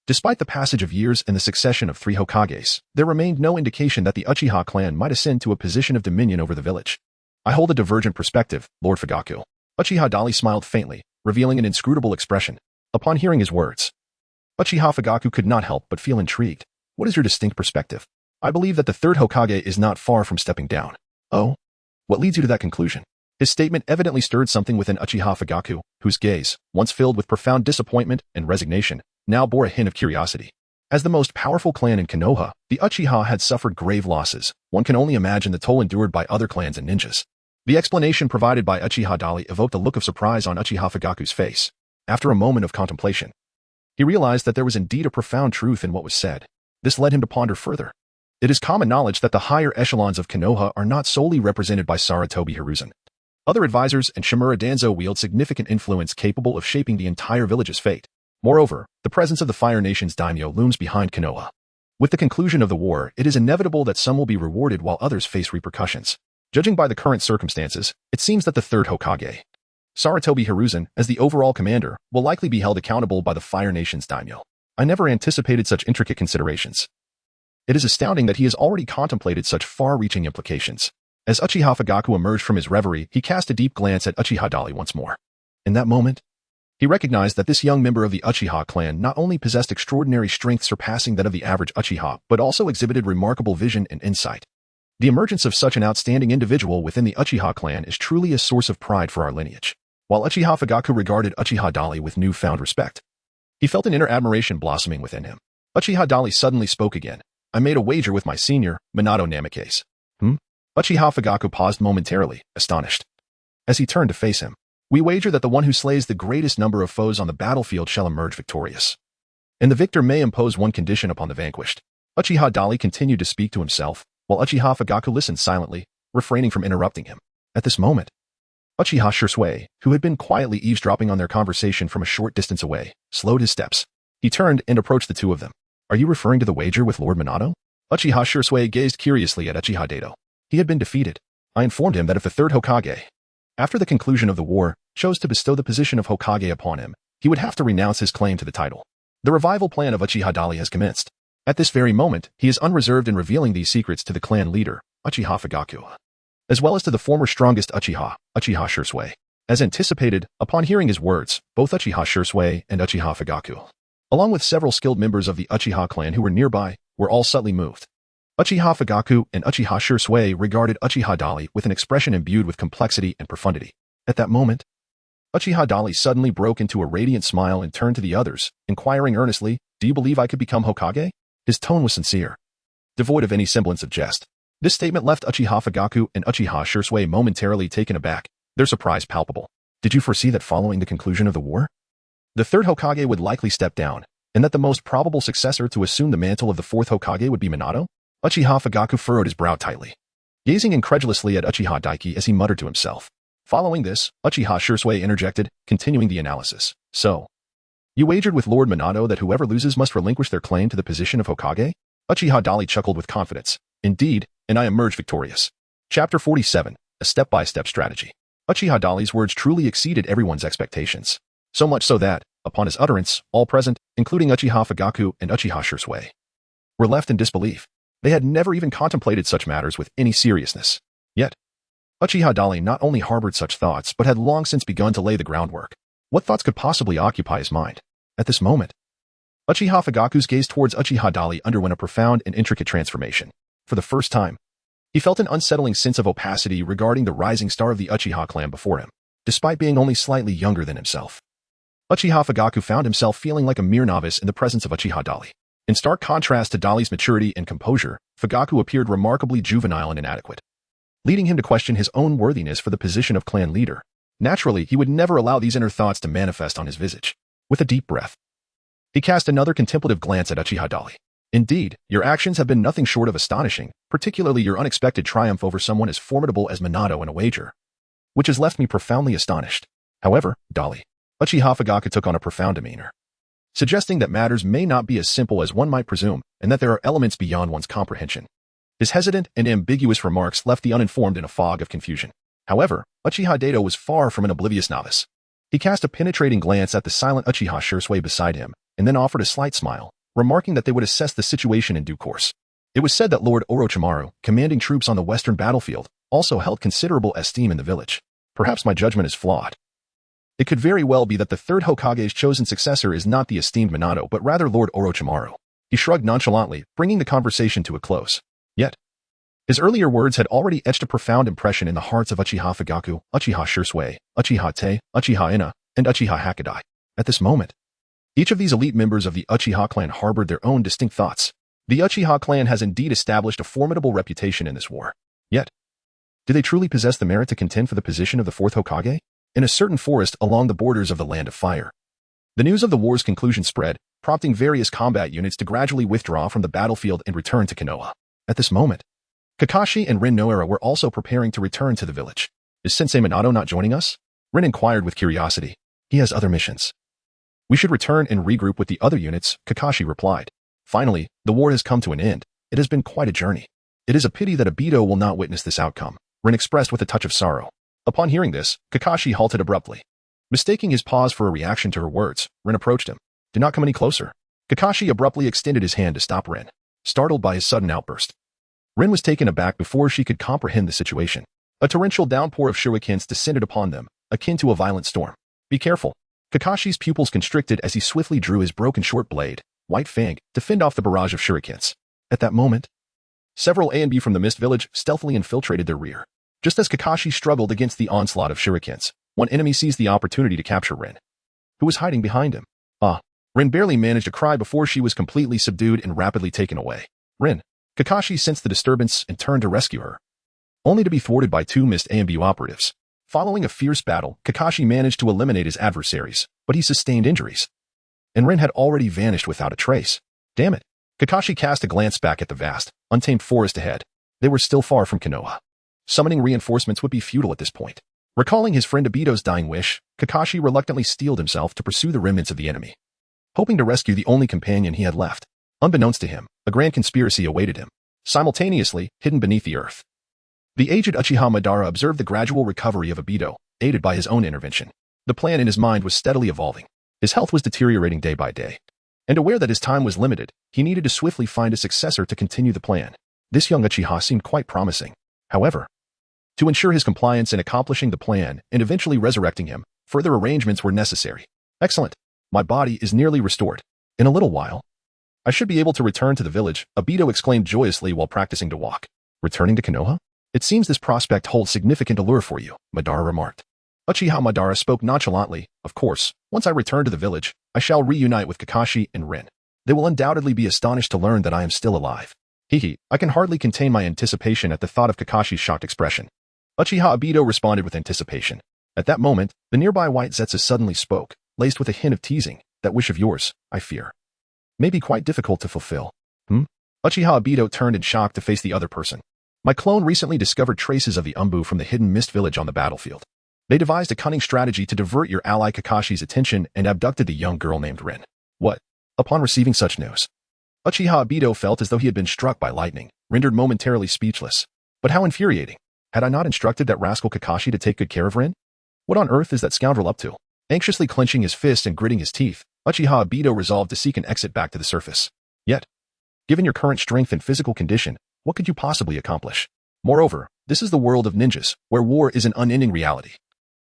despite the passage of years and the succession of 3 Hokages, there remained no indication that the Uchiha clan might ascend to a position of dominion over the village. I hold a divergent perspective, Lord Fugaku. Uchiha Dali smiled faintly, revealing an inscrutable expression. Upon hearing his words, Uchiha Fugaku could not help but feel intrigued. What is your distinct perspective? I believe that the 3rd Hokage is not far from stepping down. Oh? What leads you to that conclusion? His statement evidently stirred something within Uchiha Fugaku, whose gaze, once filled with profound disappointment and resignation, now bore a hint of curiosity. As the most powerful clan in Konoha, the Uchiha had suffered grave losses. One can only imagine the toll endured by other clans and ninjas. The explanation provided by Uchiha Dali evoked a look of surprise on Uchiha Fugaku's face. After a moment of contemplation, he realized that there was indeed a profound truth in what was said. This led him to ponder further. It is common knowledge that the higher echelons of Konoha are not solely represented by Sarutobi Hiruzen. Other advisors and Shimura Danzo wield significant influence capable of shaping the entire village's fate. Moreover, the presence of the Fire Nation's daimyo looms behind Konoha. With the conclusion of the war, it is inevitable that some will be rewarded while others face repercussions. Judging by the current circumstances, it seems that the 3rd Hokage, Sarutobi Hiruzen, as the overall commander, will likely be held accountable by the Fire Nation's daimyo. I never anticipated such intricate considerations. It is astounding that he has already contemplated such far-reaching implications. As Uchiha Fugaku emerged from his reverie, he cast a deep glance at Uchiha Dali once more. In that moment, he recognized that this young member of the Uchiha clan not only possessed extraordinary strength surpassing that of the average Uchiha, but also exhibited remarkable vision and insight. The emergence of such an outstanding individual within the Uchiha clan is truly a source of pride for our lineage. While Uchiha Fugaku regarded Uchiha Dali with newfound respect, he felt an inner admiration blossoming within him. Uchiha Dali suddenly spoke again. I made a wager with my senior, Minato Namikaze. Uchiha Fugaku paused momentarily, astonished. As he turned to face him, we wager that the one who slays the greatest number of foes on the battlefield shall emerge victorious. And the victor may impose one condition upon the vanquished. Uchiha Dali continued to speak to himself, while Uchiha Fugaku listened silently, refraining from interrupting him. At this moment, Uchiha Shursui, who had been quietly eavesdropping on their conversation from a short distance away, slowed his steps. He turned and approached the two of them. Are you referring to the wager with Lord Minato? Uchiha Shursui gazed curiously at Uchiha Dato. He had been defeated. I informed him that if the 3rd Hokage, after the conclusion of the war, chose to bestow the position of Hokage upon him, he would have to renounce his claim to the title. The revival plan of Uchiha Dali has commenced. At this very moment, he is unreserved in revealing these secrets to the clan leader, Uchiha Fugaku, as well as to the former strongest Uchiha, Uchiha Shursui. As anticipated, upon hearing his words, both Uchiha Shursui and Uchiha Fugaku, along with several skilled members of the Uchiha clan who were nearby, were all subtly moved. Uchiha Fugaku and Uchiha Shursui regarded Uchiha Dali with an expression imbued with complexity and profundity. At that moment, Uchiha Dali suddenly broke into a radiant smile and turned to the others, inquiring earnestly, "Do you believe I could become Hokage?" His tone was sincere, devoid of any semblance of jest. This statement left Uchiha Fugaku and Uchiha Shursui momentarily taken aback, their surprise palpable. Did you foresee that following the conclusion of the war, the 3rd Hokage would likely step down, and that the most probable successor to assume the mantle of the 4th Hokage would be Minato? Uchiha Fugaku furrowed his brow tightly, gazing incredulously at Uchiha Daiki as he muttered to himself. Following this, Uchiha Shursui interjected, continuing the analysis. So, you wagered with Lord Minato that whoever loses must relinquish their claim to the position of Hokage? Uchiha Dali chuckled with confidence. Indeed, and I emerged victorious. Chapter 47, A Step-by-Step Strategy. Uchiha Dali's words truly exceeded everyone's expectations. So much so that, upon his utterance, all present, including Uchiha Fugaku and Uchiha Shursui, were left in disbelief. They had never even contemplated such matters with any seriousness. Yet, Uchiha Dali not only harbored such thoughts but had long since begun to lay the groundwork. What thoughts could possibly occupy his mind? At this moment, Uchiha Fugaku's gaze towards Uchiha Dali underwent a profound and intricate transformation. For the first time, he felt an unsettling sense of opacity regarding the rising star of the Uchiha clan before him, despite being only slightly younger than himself. Uchiha Fugaku found himself feeling like a mere novice in the presence of Uchiha Dali. In stark contrast to Dali's maturity and composure, Fugaku appeared remarkably juvenile and inadequate, leading him to question his own worthiness for the position of clan leader. Naturally, he would never allow these inner thoughts to manifest on his visage. With a deep breath, he cast another contemplative glance at Uchiha Dali. Indeed, your actions have been nothing short of astonishing, particularly your unexpected triumph over someone as formidable as Minato in a wager, which has left me profoundly astonished. However, Dali, Uchiha Fugaku took on a profound demeanor, suggesting that matters may not be as simple as one might presume, and that there are elements beyond one's comprehension. His hesitant and ambiguous remarks left the uninformed in a fog of confusion. However, Uchiha Dato was far from an oblivious novice. He cast a penetrating glance at the silent Uchiha Shursui beside him, and then offered a slight smile, remarking that they would assess the situation in due course. It was said that Lord Orochimaru, commanding troops on the western battlefield, also held considerable esteem in the village. Perhaps my judgment is flawed. It could very well be that the third Hokage's chosen successor is not the esteemed Minato, but rather Lord Orochimaru. He shrugged nonchalantly, bringing the conversation to a close. Yet, his earlier words had already etched a profound impression in the hearts of Uchiha Fugaku, Uchiha Shursui, Uchiha Te, Uchiha Ina, and Uchiha Hakadai. At this moment, each of these elite members of the Uchiha clan harbored their own distinct thoughts. The Uchiha clan has indeed established a formidable reputation in this war. Yet, do they truly possess the merit to contend for the position of the fourth Hokage? In a certain forest along the borders of the Land of Fire, the news of the war's conclusion spread, prompting various combat units to gradually withdraw from the battlefield and return to Konoha. At this moment, Kakashi and Rin Noara were also preparing to return to the village. Is Sensei Minato not joining us? Rin inquired with curiosity. He has other missions. We should return and regroup with the other units, Kakashi replied. Finally, the war has come to an end. It has been quite a journey. It is a pity that Obito will not witness this outcome, Rin expressed with a touch of sorrow. Upon hearing this, Kakashi halted abruptly. Mistaking his pause for a reaction to her words, Rin approached him. Do not come any closer. Kakashi abruptly extended his hand to stop Rin, startled by his sudden outburst. Rin was taken aback before she could comprehend the situation. A torrential downpour of shurikens descended upon them, akin to a violent storm. Be careful. Kakashi's pupils constricted as he swiftly drew his broken short blade, White Fang, to fend off the barrage of shurikens. At that moment, several A and B from the Mist Village stealthily infiltrated their rear. Just as Kakashi struggled against the onslaught of shurikens, one enemy seized the opportunity to capture Rin, who was hiding behind him. Rin barely managed a cry before she was completely subdued and rapidly taken away. Rin. Kakashi sensed the disturbance and turned to rescue her, only to be thwarted by two Mist AMBU operatives. Following a fierce battle, Kakashi managed to eliminate his adversaries, but he sustained injuries, and Rin had already vanished without a trace. Damn it. Kakashi cast a glance back at the vast, untamed forest ahead. They were still far from Konoha. Summoning reinforcements would be futile at this point. Recalling his friend Obito's dying wish, Kakashi reluctantly steeled himself to pursue the remnants of the enemy, hoping to rescue the only companion he had left. Unbeknownst to him, a grand conspiracy awaited him, simultaneously hidden beneath the earth. The aged Uchiha Madara observed the gradual recovery of Obito, aided by his own intervention. The plan in his mind was steadily evolving. His health was deteriorating day by day, and aware that his time was limited, he needed to swiftly find a successor to continue the plan. This young Uchiha seemed quite promising. However, to ensure his compliance in accomplishing the plan and eventually resurrecting him, further arrangements were necessary. Excellent. My body is nearly restored. In a little while, I should be able to return to the village, Obito exclaimed joyously while practicing to walk. Returning to Konoha? It seems this prospect holds significant allure for you, Madara remarked. Uchiha Madara spoke nonchalantly. Of course, once I return to the village, I shall reunite with Kakashi and Rin. They will undoubtedly be astonished to learn that I am still alive. Hehe, I can hardly contain my anticipation at the thought of Kakashi's shocked expression. Uchiha Obito responded with anticipation. At that moment, the nearby White Zetsu suddenly spoke, laced with a hint of teasing. That wish of yours, I fear, may be quite difficult to fulfill. Uchiha Obito turned in shock to face the other person. My clone recently discovered traces of the Umbu from the hidden Mist Village on the battlefield. They devised a cunning strategy to divert your ally Kakashi's attention and abducted the young girl named Rin. What? Upon receiving such news, Uchiha Obito felt as though he had been struck by lightning, rendered momentarily speechless. But how infuriating. Had I not instructed that rascal Kakashi to take good care of Rin? What on earth is that scoundrel up to? Anxiously clenching his fist and gritting his teeth, Uchiha Obito resolved to seek an exit back to the surface. Yet, given your current strength and physical condition, what could you possibly accomplish? Moreover, this is the world of ninjas, where war is an unending reality.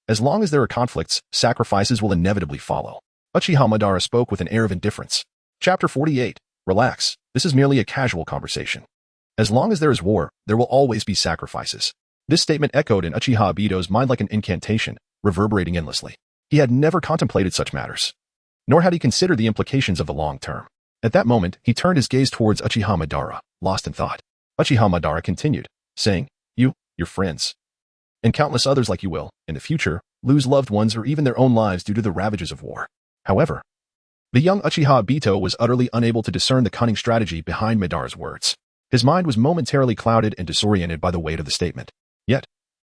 As long as there are conflicts, sacrifices will inevitably follow. Uchiha Madara spoke with an air of indifference. Chapter 48. Relax, this is merely a casual conversation. As long as there is war, there will always be sacrifices. This statement echoed in Uchiha Obito's mind like an incantation, reverberating endlessly. He had never contemplated such matters, nor had he considered the implications of the long term. At that moment, he turned his gaze towards Uchiha Madara, lost in thought. Uchiha Madara continued, saying, You, your friends, and countless others like you will, in the future, lose loved ones or even their own lives due to the ravages of war. However, the young Uchiha Obito was utterly unable to discern the cunning strategy behind Madara's words. His mind was momentarily clouded and disoriented by the weight of the statement. Yet,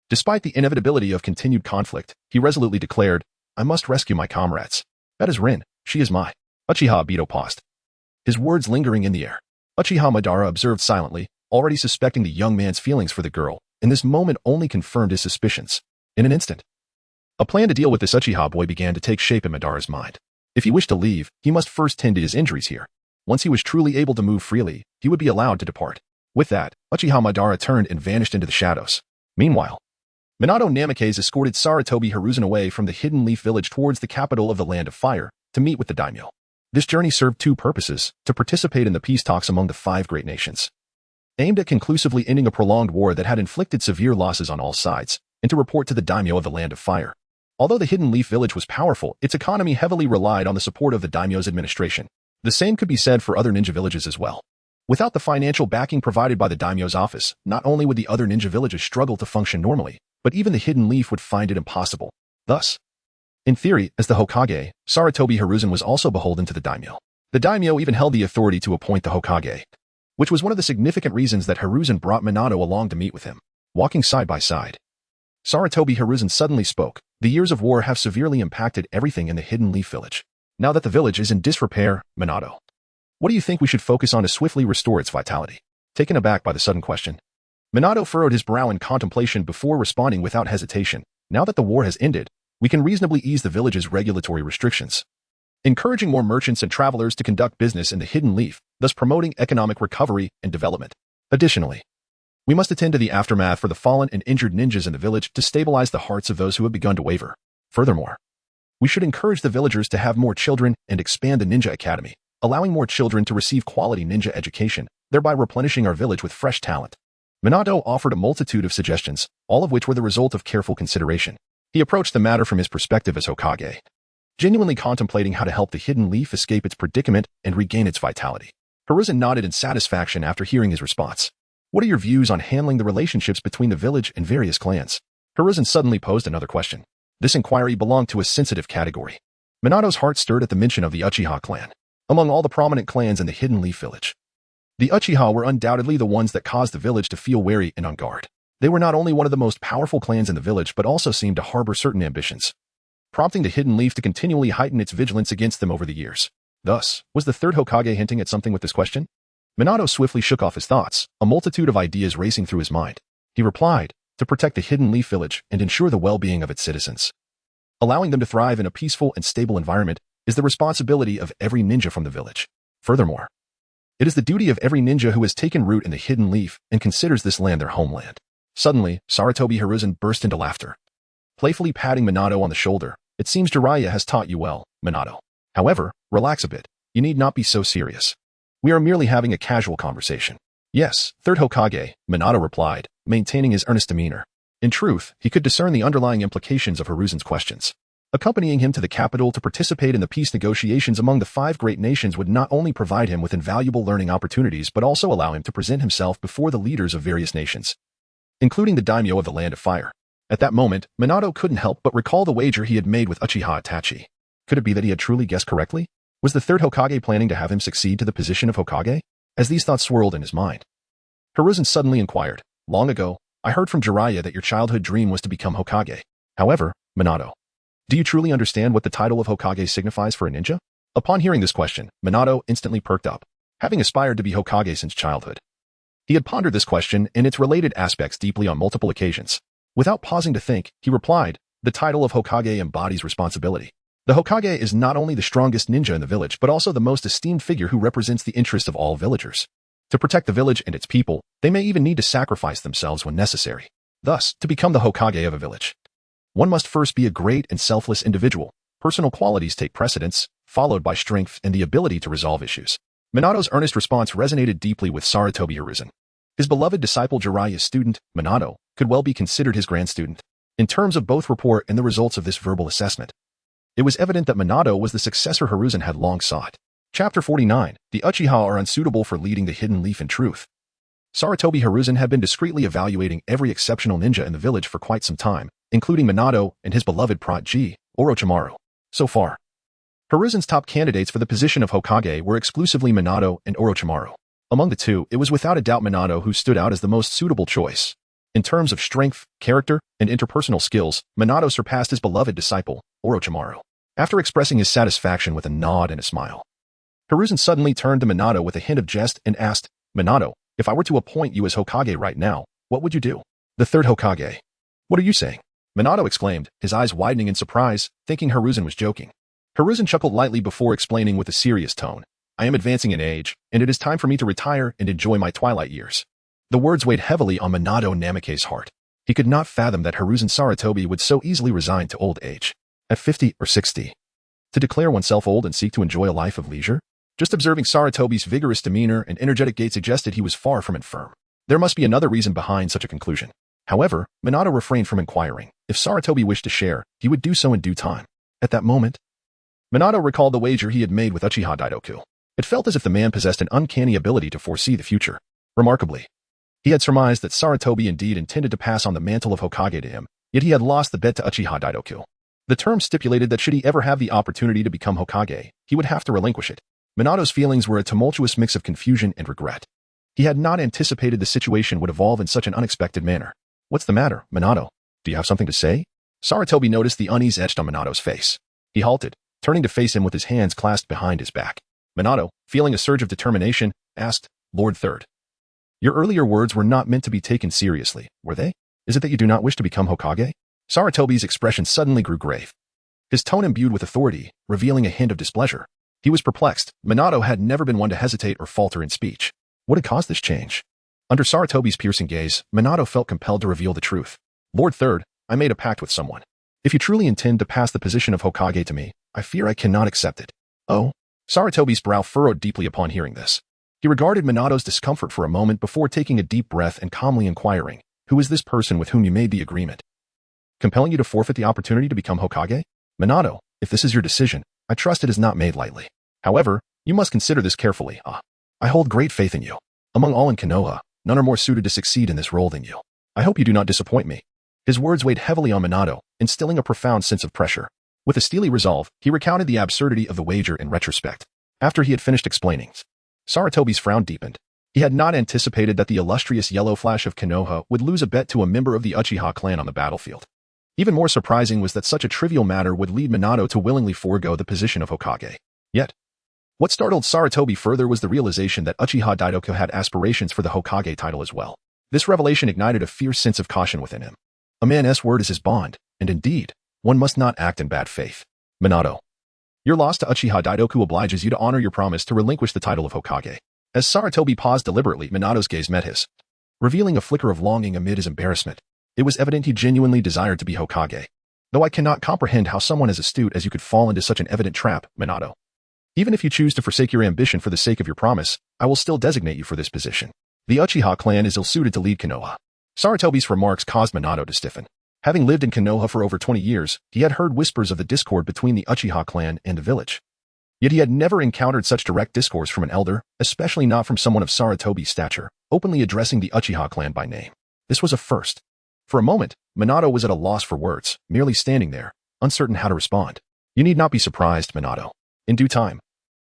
despite the inevitability of continued conflict, he resolutely declared, I must rescue my comrades. That is Rin, she is my. Uchiha Obito paused, his words lingering in the air. Uchiha Madara observed silently, already suspecting the young man's feelings for the girl, and this moment only confirmed his suspicions. In an instant, A plan to deal with this Uchiha boy began to take shape in Madara's mind. If he wished to leave, he must first tend to his injuries here. Once he was truly able to move freely, he would be allowed to depart. With that, Uchiha Madara turned and vanished into the shadows. Meanwhile, Minato Namikaze escorted Sarutobi Hiruzen away from the Hidden Leaf Village towards the capital of the Land of Fire to meet with the daimyo. This journey served two purposes: to participate in the peace talks among the five great nations, aimed at conclusively ending a prolonged war that had inflicted severe losses on all sides, and to report to the daimyo of the Land of Fire. Although the Hidden Leaf Village was powerful, its economy heavily relied on the support of the daimyo's administration. The same could be said for other ninja villages as well. Without the financial backing provided by the daimyo's office, not only would the other ninja villages struggle to function normally, but even the Hidden Leaf would find it impossible. Thus, in theory, as the Hokage, Sarutobi Hiruzen was also beholden to the daimyo. The daimyo even held the authority to appoint the Hokage, which was one of the significant reasons that Hiruzen brought Minato along to meet with him. Walking side by side, Sarutobi Hiruzen suddenly spoke. The years of war have severely impacted everything in the Hidden Leaf Village. Now that the village is in disrepair, Minato, what do you think we should focus on to swiftly restore its vitality? Taken aback by the sudden question, Minato furrowed his brow in contemplation before responding without hesitation. Now that the war has ended, we can reasonably ease the village's regulatory restrictions, encouraging more merchants and travelers to conduct business in the Hidden Leaf, thus promoting economic recovery and development. Additionally, we must attend to the aftermath for the fallen and injured ninjas in the village to stabilize the hearts of those who have begun to waver. Furthermore, we should encourage the villagers to have more children and expand the Ninja Academy, allowing more children to receive quality ninja education, thereby replenishing our village with fresh talent. Minato offered a multitude of suggestions, all of which were the result of careful consideration. He approached the matter from his perspective as Hokage, genuinely contemplating how to help the Hidden Leaf escape its predicament and regain its vitality. Hiruzen nodded in satisfaction after hearing his response. What are your views on handling the relationships between the village and various clans? Hiruzen suddenly posed another question. This inquiry belonged to a sensitive category. Minato's heart stirred at the mention of the Uchiha clan. Among all the prominent clans in the Hidden Leaf Village, the Uchiha were undoubtedly the ones that caused the village to feel wary and on guard. They were not only one of the most powerful clans in the village but also seemed to harbor certain ambitions, prompting the Hidden Leaf to continually heighten its vigilance against them over the years. Thus, was the third Hokage hinting at something with this question? Minato swiftly shook off his thoughts, a multitude of ideas racing through his mind. He replied, to protect the Hidden Leaf Village and ensure the well-being of its citizens, allowing them to thrive in a peaceful and stable environment, is the responsibility of every ninja from the village. Furthermore, it is the duty of every ninja who has taken root in the Hidden Leaf and considers this land their homeland. Suddenly, Sarutobi Hiruzen burst into laughter, playfully patting Minato on the shoulder. It seems Jiraiya has taught you well, Minato. However, relax a bit. You need not be so serious. We are merely having a casual conversation. Yes, third Hokage, Minato replied, maintaining his earnest demeanor. In truth, he could discern the underlying implications of Hiruzen's questions. Accompanying him to the capital to participate in the peace negotiations among the five great nations would not only provide him with invaluable learning opportunities but also allow him to present himself before the leaders of various nations, including the daimyo of the Land of Fire. At that moment, Minato couldn't help but recall the wager he had made with Uchiha Itachi. Could it be that he had truly guessed correctly? Was the third Hokage planning to have him succeed to the position of Hokage? As these thoughts swirled in his mind, Hiruzen suddenly inquired, long ago, I heard from Jiraiya that your childhood dream was to become Hokage. However, Minato, do you truly understand what the title of Hokage signifies for a ninja? Upon hearing this question, Minato instantly perked up. Having aspired to be Hokage since childhood, he had pondered this question and its related aspects deeply on multiple occasions. Without pausing to think, he replied, the title of Hokage embodies responsibility. The Hokage is not only the strongest ninja in the village but also the most esteemed figure who represents the interest of all villagers. To protect the village and its people, they may even need to sacrifice themselves when necessary. Thus, to become the Hokage of a village, one must first be a great and selfless individual. Personal qualities take precedence, followed by strength and the ability to resolve issues. Minato's earnest response resonated deeply with Sarutobi Hiruzen. His beloved disciple Jiraiya's student, Minato, could well be considered his grand student. In terms of both rapport and the results of this verbal assessment, it was evident that Minato was the successor Hiruzen had long sought. Chapter 49, The Uchiha are unsuitable for leading the Hidden Leaf in truth. Sarutobi Hiruzen had been discreetly evaluating every exceptional ninja in the village for quite some time, including Minato and his beloved protege, Orochimaru. So far, Hiruzen's top candidates for the position of Hokage were exclusively Minato and Orochimaru. Among the two, it was without a doubt Minato who stood out as the most suitable choice. In terms of strength, character, and interpersonal skills, Minato surpassed his beloved disciple, Orochimaru. After expressing his satisfaction with a nod and a smile, Hiruzen suddenly turned to Minato with a hint of jest and asked, Minato, if I were to appoint you as Hokage right now, what would you do? The third Hokage. What are you saying? Minato exclaimed, his eyes widening in surprise, thinking Hiruzen was joking. Hiruzen chuckled lightly before explaining with a serious tone, I am advancing in age, and it is time for me to retire and enjoy my twilight years. The words weighed heavily on Minato Namake's heart. He could not fathom that Hiruzen Sarutobi would so easily resign to old age. At 50 or 60. To declare oneself old and seek to enjoy a life of leisure? Just observing Sarutobi's vigorous demeanor and energetic gait suggested he was far from infirm. There must be another reason behind such a conclusion. However, Minato refrained from inquiring. If Sarutobi wished to share, he would do so in due time. At that moment, Minato recalled the wager he had made with Uchiha Daidoku. It felt as if the man possessed an uncanny ability to foresee the future. Remarkably, he had surmised that Sarutobi indeed intended to pass on the mantle of Hokage to him, yet he had lost the bet to Uchiha Daidoku. The term stipulated that should he ever have the opportunity to become Hokage, he would have to relinquish it. Minato's feelings were a tumultuous mix of confusion and regret. He had not anticipated the situation would evolve in such an unexpected manner. What's the matter, Minato? Do you have something to say? Sarutobi noticed the unease etched on Minato's face. He halted, turning to face him with his hands clasped behind his back. Minato, feeling a surge of determination, asked, Lord Third. Your earlier words were not meant to be taken seriously, were they? Is it that you do not wish to become Hokage? Sarutobi's expression suddenly grew grave. His tone imbued with authority, revealing a hint of displeasure. He was perplexed. Minato had never been one to hesitate or falter in speech. What had caused this change? Under Sarutobi's piercing gaze, Minato felt compelled to reveal the truth. Lord Third, I made a pact with someone. If you truly intend to pass the position of Hokage to me, I fear I cannot accept it. Oh? Sarutobi's brow furrowed deeply upon hearing this. He regarded Minato's discomfort for a moment before taking a deep breath and calmly inquiring, who is this person with whom you made the agreement? Compelling you to forfeit the opportunity to become Hokage? Minato, if this is your decision, I trust it is not made lightly. However, you must consider this carefully. I hold great faith in you. Among all in Konoha, none are more suited to succeed in this role than you. I hope you do not disappoint me. His words weighed heavily on Minato, instilling a profound sense of pressure. With a steely resolve, he recounted the absurdity of the wager in retrospect. After he had finished explaining, Sarutobi's frown deepened. He had not anticipated that the illustrious Yellow Flash of Konoha would lose a bet to a member of the Uchiha clan on the battlefield. Even more surprising was that such a trivial matter would lead Minato to willingly forego the position of Hokage. Yet, what startled Sarutobi further was the realization that Uchiha Daidoku had aspirations for the Hokage title as well. This revelation ignited a fierce sense of caution within him. A man's word is his bond, and indeed, one must not act in bad faith. Minato, your loss to Uchiha Daidoku obliges you to honor your promise to relinquish the title of Hokage. As Sarutobi paused deliberately, Minato's gaze met his, revealing a flicker of longing amid his embarrassment. It was evident he genuinely desired to be Hokage. Though I cannot comprehend how someone as astute as you could fall into such an evident trap, Minato. Even if you choose to forsake your ambition for the sake of your promise, I will still designate you for this position. The Uchiha clan is ill-suited to lead Konoha. Sarutobi's remarks caused Minato to stiffen. Having lived in Konoha for over 20 years, he had heard whispers of the discord between the Uchiha clan and the village. Yet he had never encountered such direct discourse from an elder, especially not from someone of Sarutobi's stature, openly addressing the Uchiha clan by name. This was a first. For a moment, Minato was at a loss for words, merely standing there, uncertain how to respond. You need not be surprised, Minato. In due time,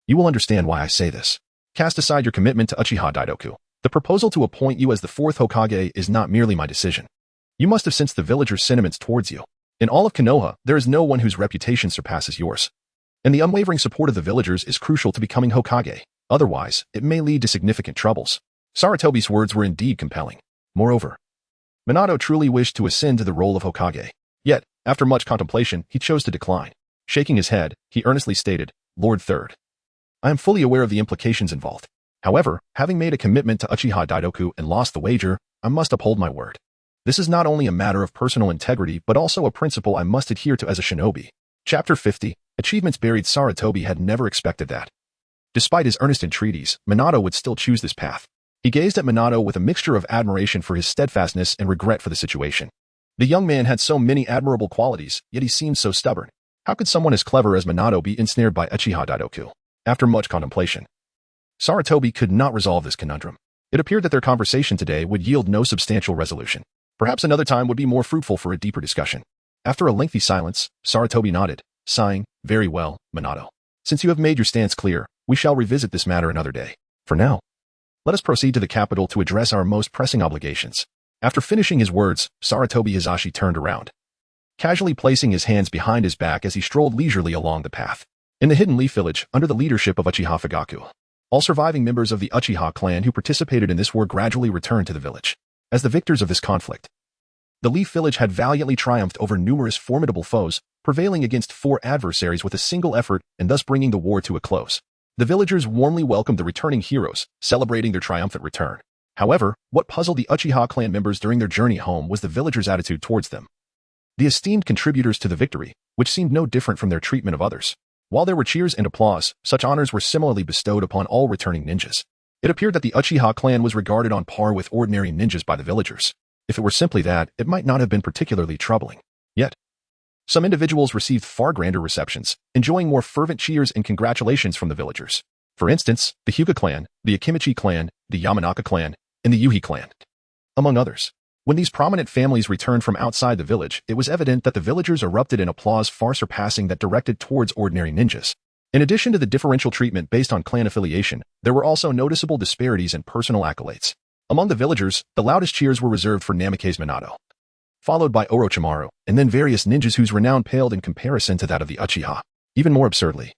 you will understand why I say this. Cast aside your commitment to Uchiha Daidoku. The proposal to appoint you as the fourth Hokage is not merely my decision. You must have sensed the villagers' sentiments towards you. In all of Konoha, there is no one whose reputation surpasses yours. And the unwavering support of the villagers is crucial to becoming Hokage. Otherwise, it may lead to significant troubles. Sarutobi's words were indeed compelling. Moreover, Minato truly wished to ascend to the role of Hokage. Yet, after much contemplation, he chose to decline. Shaking his head, he earnestly stated, Lord Third, I am fully aware of the implications involved. However, having made a commitment to Uchiha Daidoku and lost the wager, I must uphold my word. This is not only a matter of personal integrity but also a principle I must adhere to as a shinobi. Chapter 50, Achievements Buried. Sarutobi had never expected that. Despite his earnest entreaties, Minato would still choose this path. He gazed at Minato with a mixture of admiration for his steadfastness and regret for the situation. The young man had so many admirable qualities, yet he seemed so stubborn. How could someone as clever as Minato be ensnared by Uchiha Daidoku? After much contemplation, Sarutobi could not resolve this conundrum. It appeared that their conversation today would yield no substantial resolution. Perhaps another time would be more fruitful for a deeper discussion. After a lengthy silence, Sarutobi nodded, sighing, Very well, Minato. Since you have made your stance clear, we shall revisit this matter another day. For now, let us proceed to the capital to address our most pressing obligations. After finishing his words, Sarutobi Hizashi turned around, casually placing his hands behind his back as he strolled leisurely along the path. In the Hidden Leaf Village, under the leadership of Uchiha Fugaku, all surviving members of the Uchiha clan who participated in this war gradually returned to the village. As the victors of this conflict, The Leaf Village had valiantly triumphed over numerous formidable foes, prevailing against 4 adversaries with a single effort and thus bringing the war to a close. The villagers warmly welcomed the returning heroes, celebrating their triumphant return. However, what puzzled the Uchiha clan members during their journey home was the villagers' attitude towards them. The esteemed contributors to the victory, which seemed no different from their treatment of others. While there were cheers and applause, such honors were similarly bestowed upon all returning ninjas. It appeared that the Uchiha clan was regarded on par with ordinary ninjas by the villagers. If it were simply that, it might not have been particularly troubling. Yet, some individuals received far grander receptions, enjoying more fervent cheers and congratulations from the villagers. For instance, the Hyuga clan, the Akimichi clan, the Yamanaka clan, and the Yuhi clan, among others. When these prominent families returned from outside the village, it was evident that the villagers erupted in applause far surpassing that directed towards ordinary ninjas. In addition to the differential treatment based on clan affiliation, there were also noticeable disparities in personal accolades. Among the villagers, the loudest cheers were reserved for Namikaze Minato, followed by Orochimaru, and then various ninjas whose renown paled in comparison to that of the Uchiha. Even more absurdly,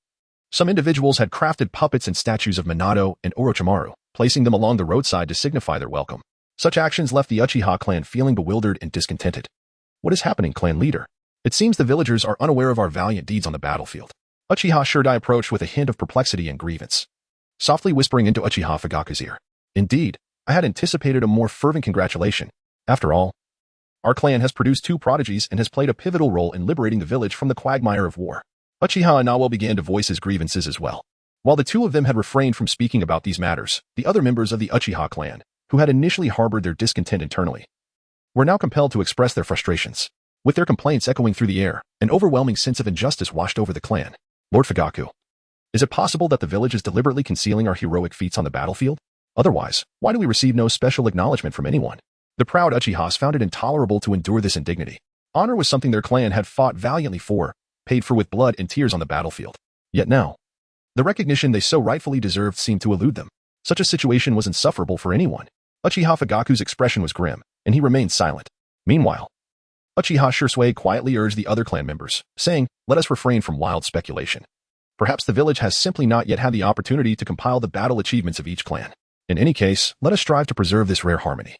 some individuals had crafted puppets and statues of Minato and Orochimaru, placing them along the roadside to signify their welcome. Such actions left the Uchiha clan feeling bewildered and discontented. What is happening, clan leader? It seems the villagers are unaware of our valiant deeds on the battlefield. Uchiha Shirdai approached with a hint of perplexity and grievance, softly whispering into Uchiha Fugaku's ear. Indeed, I had anticipated a more fervent congratulation. After all, our clan has produced 2 prodigies and has played a pivotal role in liberating the village from the quagmire of war. Uchiha Inawa began to voice his grievances as well. While the 2 of them had refrained from speaking about these matters, the other members of the Uchiha clan, who had initially harbored their discontent internally, were now compelled to express their frustrations. With their complaints echoing through the air, an overwhelming sense of injustice washed over the clan. Lord Fugaku, is it possible that the village is deliberately concealing our heroic feats on the battlefield? Otherwise, why do we receive no special acknowledgement from anyone? The proud Uchihas found it intolerable to endure this indignity. Honor was something their clan had fought valiantly for, paid for with blood and tears on the battlefield. Yet now, the recognition they so rightfully deserved seemed to elude them. Such a situation was insufferable for anyone. Uchiha Fugaku's expression was grim, and he remained silent. Meanwhile, Uchiha Shursui quietly urged the other clan members, saying, "Let us refrain from wild speculation. Perhaps the village has simply not yet had the opportunity to compile the battle achievements of each clan. In any case, let us strive to preserve this rare harmony.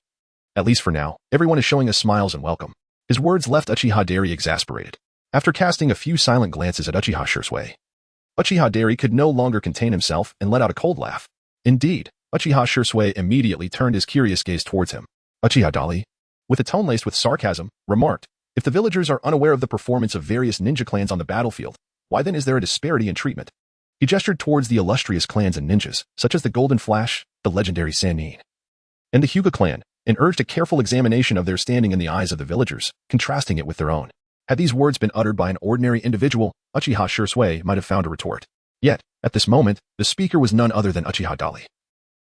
At least for now, everyone is showing us smiles and welcome." His words left Uchiha Dali exasperated. After casting a few silent glances at Uchiha Shursui, Uchiha Dali could no longer contain himself and let out a cold laugh. Indeed, Uchiha Shursui immediately turned his curious gaze towards him. Uchiha Dali, with a tone laced with sarcasm, remarked, "If the villagers are unaware of the performance of various ninja clans on the battlefield, why then is there a disparity in treatment?" He gestured towards the illustrious clans and ninjas, such as the Golden Flash, the legendary Sannin, and the Hyuga clan, and urged a careful examination of their standing in the eyes of the villagers, contrasting it with their own. Had these words been uttered by an ordinary individual, Uchiha Shursui might have found a retort. Yet, at this moment, the speaker was none other than Uchiha Dali,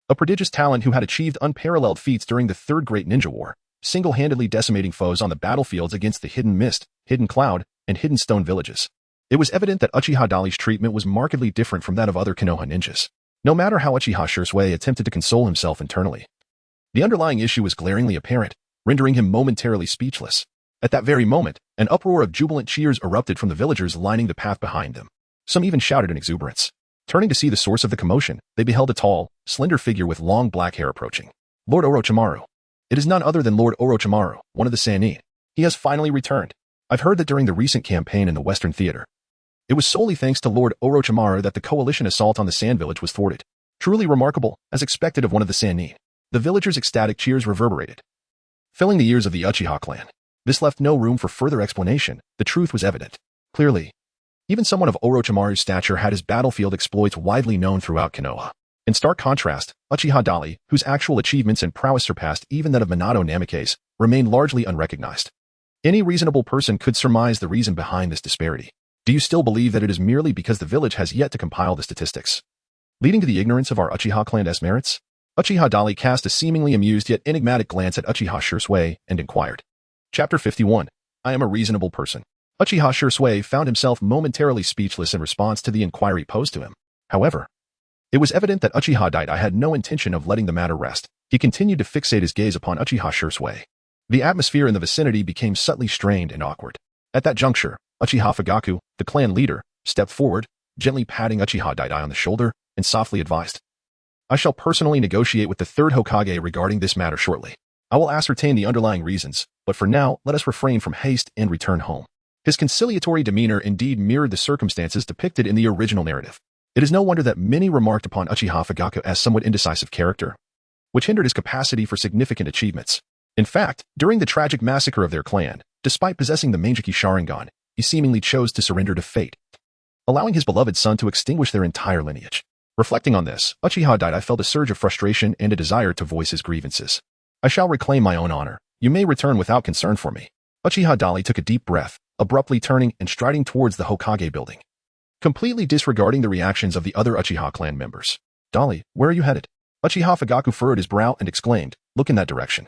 a prodigious talent who had achieved unparalleled feats during the Third Great Ninja War, single-handedly decimating foes on the battlefields against the Hidden Mist, Hidden Cloud, and Hidden Stone villages. It was evident that Uchiha Dali's treatment was markedly different from that of other Konoha ninjas. No matter how Uchiha Shursui attempted to console himself internally, the underlying issue was glaringly apparent, rendering him momentarily speechless. At that very moment, an uproar of jubilant cheers erupted from the villagers lining the path behind them. Some even shouted in exuberance. Turning to see the source of the commotion, they beheld a tall, slender figure with long black hair approaching. Lord Orochimaru. It is none other than Lord Orochimaru, one of the Sannin. He has finally returned. I've heard that during the recent campaign in the Western Theater, it was solely thanks to Lord Orochimaru that the coalition assault on the Sand Village was thwarted. Truly remarkable, as expected of one of the Sannin. The villagers' ecstatic cheers reverberated, filling the ears of the Uchiha clan. This left no room for further explanation. The truth was evident. Clearly, even someone of Orochimaru's stature had his battlefield exploits widely known throughout Konoha. In stark contrast, Uchiha Dali, whose actual achievements and prowess surpassed even that of Minato Namikaze, remained largely unrecognized. Any reasonable person could surmise the reason behind this disparity. Do you still believe that it is merely because the village has yet to compile the statistics, leading to the ignorance of our Uchiha clan's merits? Uchiha Dali cast a seemingly amused yet enigmatic glance at Uchiha Shursui and inquired. Chapter 51. I am a reasonable person. Uchiha Shursui found himself momentarily speechless in response to the inquiry posed to him. However, it was evident that Uchiha Dali had no intention of letting the matter rest. He continued to fixate his gaze upon Uchiha Shursui. The atmosphere in the vicinity became subtly strained and awkward. At that juncture, Uchiha Fugaku, the clan leader, stepped forward, gently patting Uchiha Dali on the shoulder, and softly advised, "I shall personally negotiate with the third Hokage regarding this matter shortly. I will ascertain the underlying reasons, but for now, let us refrain from haste and return home. His conciliatory demeanor indeed mirrored the circumstances depicted in the original narrative. It is no wonder that many remarked upon Uchiha Fugaku as somewhat indecisive character, which hindered his capacity for significant achievements. In fact, during the tragic massacre of their clan, despite possessing the Manjiki Sharingan, he seemingly chose to surrender to fate, allowing his beloved son to extinguish their entire lineage. Reflecting on this, Uchiha Dali felt a surge of frustration and a desire to voice his grievances. I shall reclaim my own honor. You may return without concern for me. Uchiha Dali took a deep breath, abruptly turning and striding towards the Hokage building, completely disregarding the reactions of the other Uchiha clan members. Dali, where are you headed? Uchiha Fugaku furrowed his brow and exclaimed, look in that direction.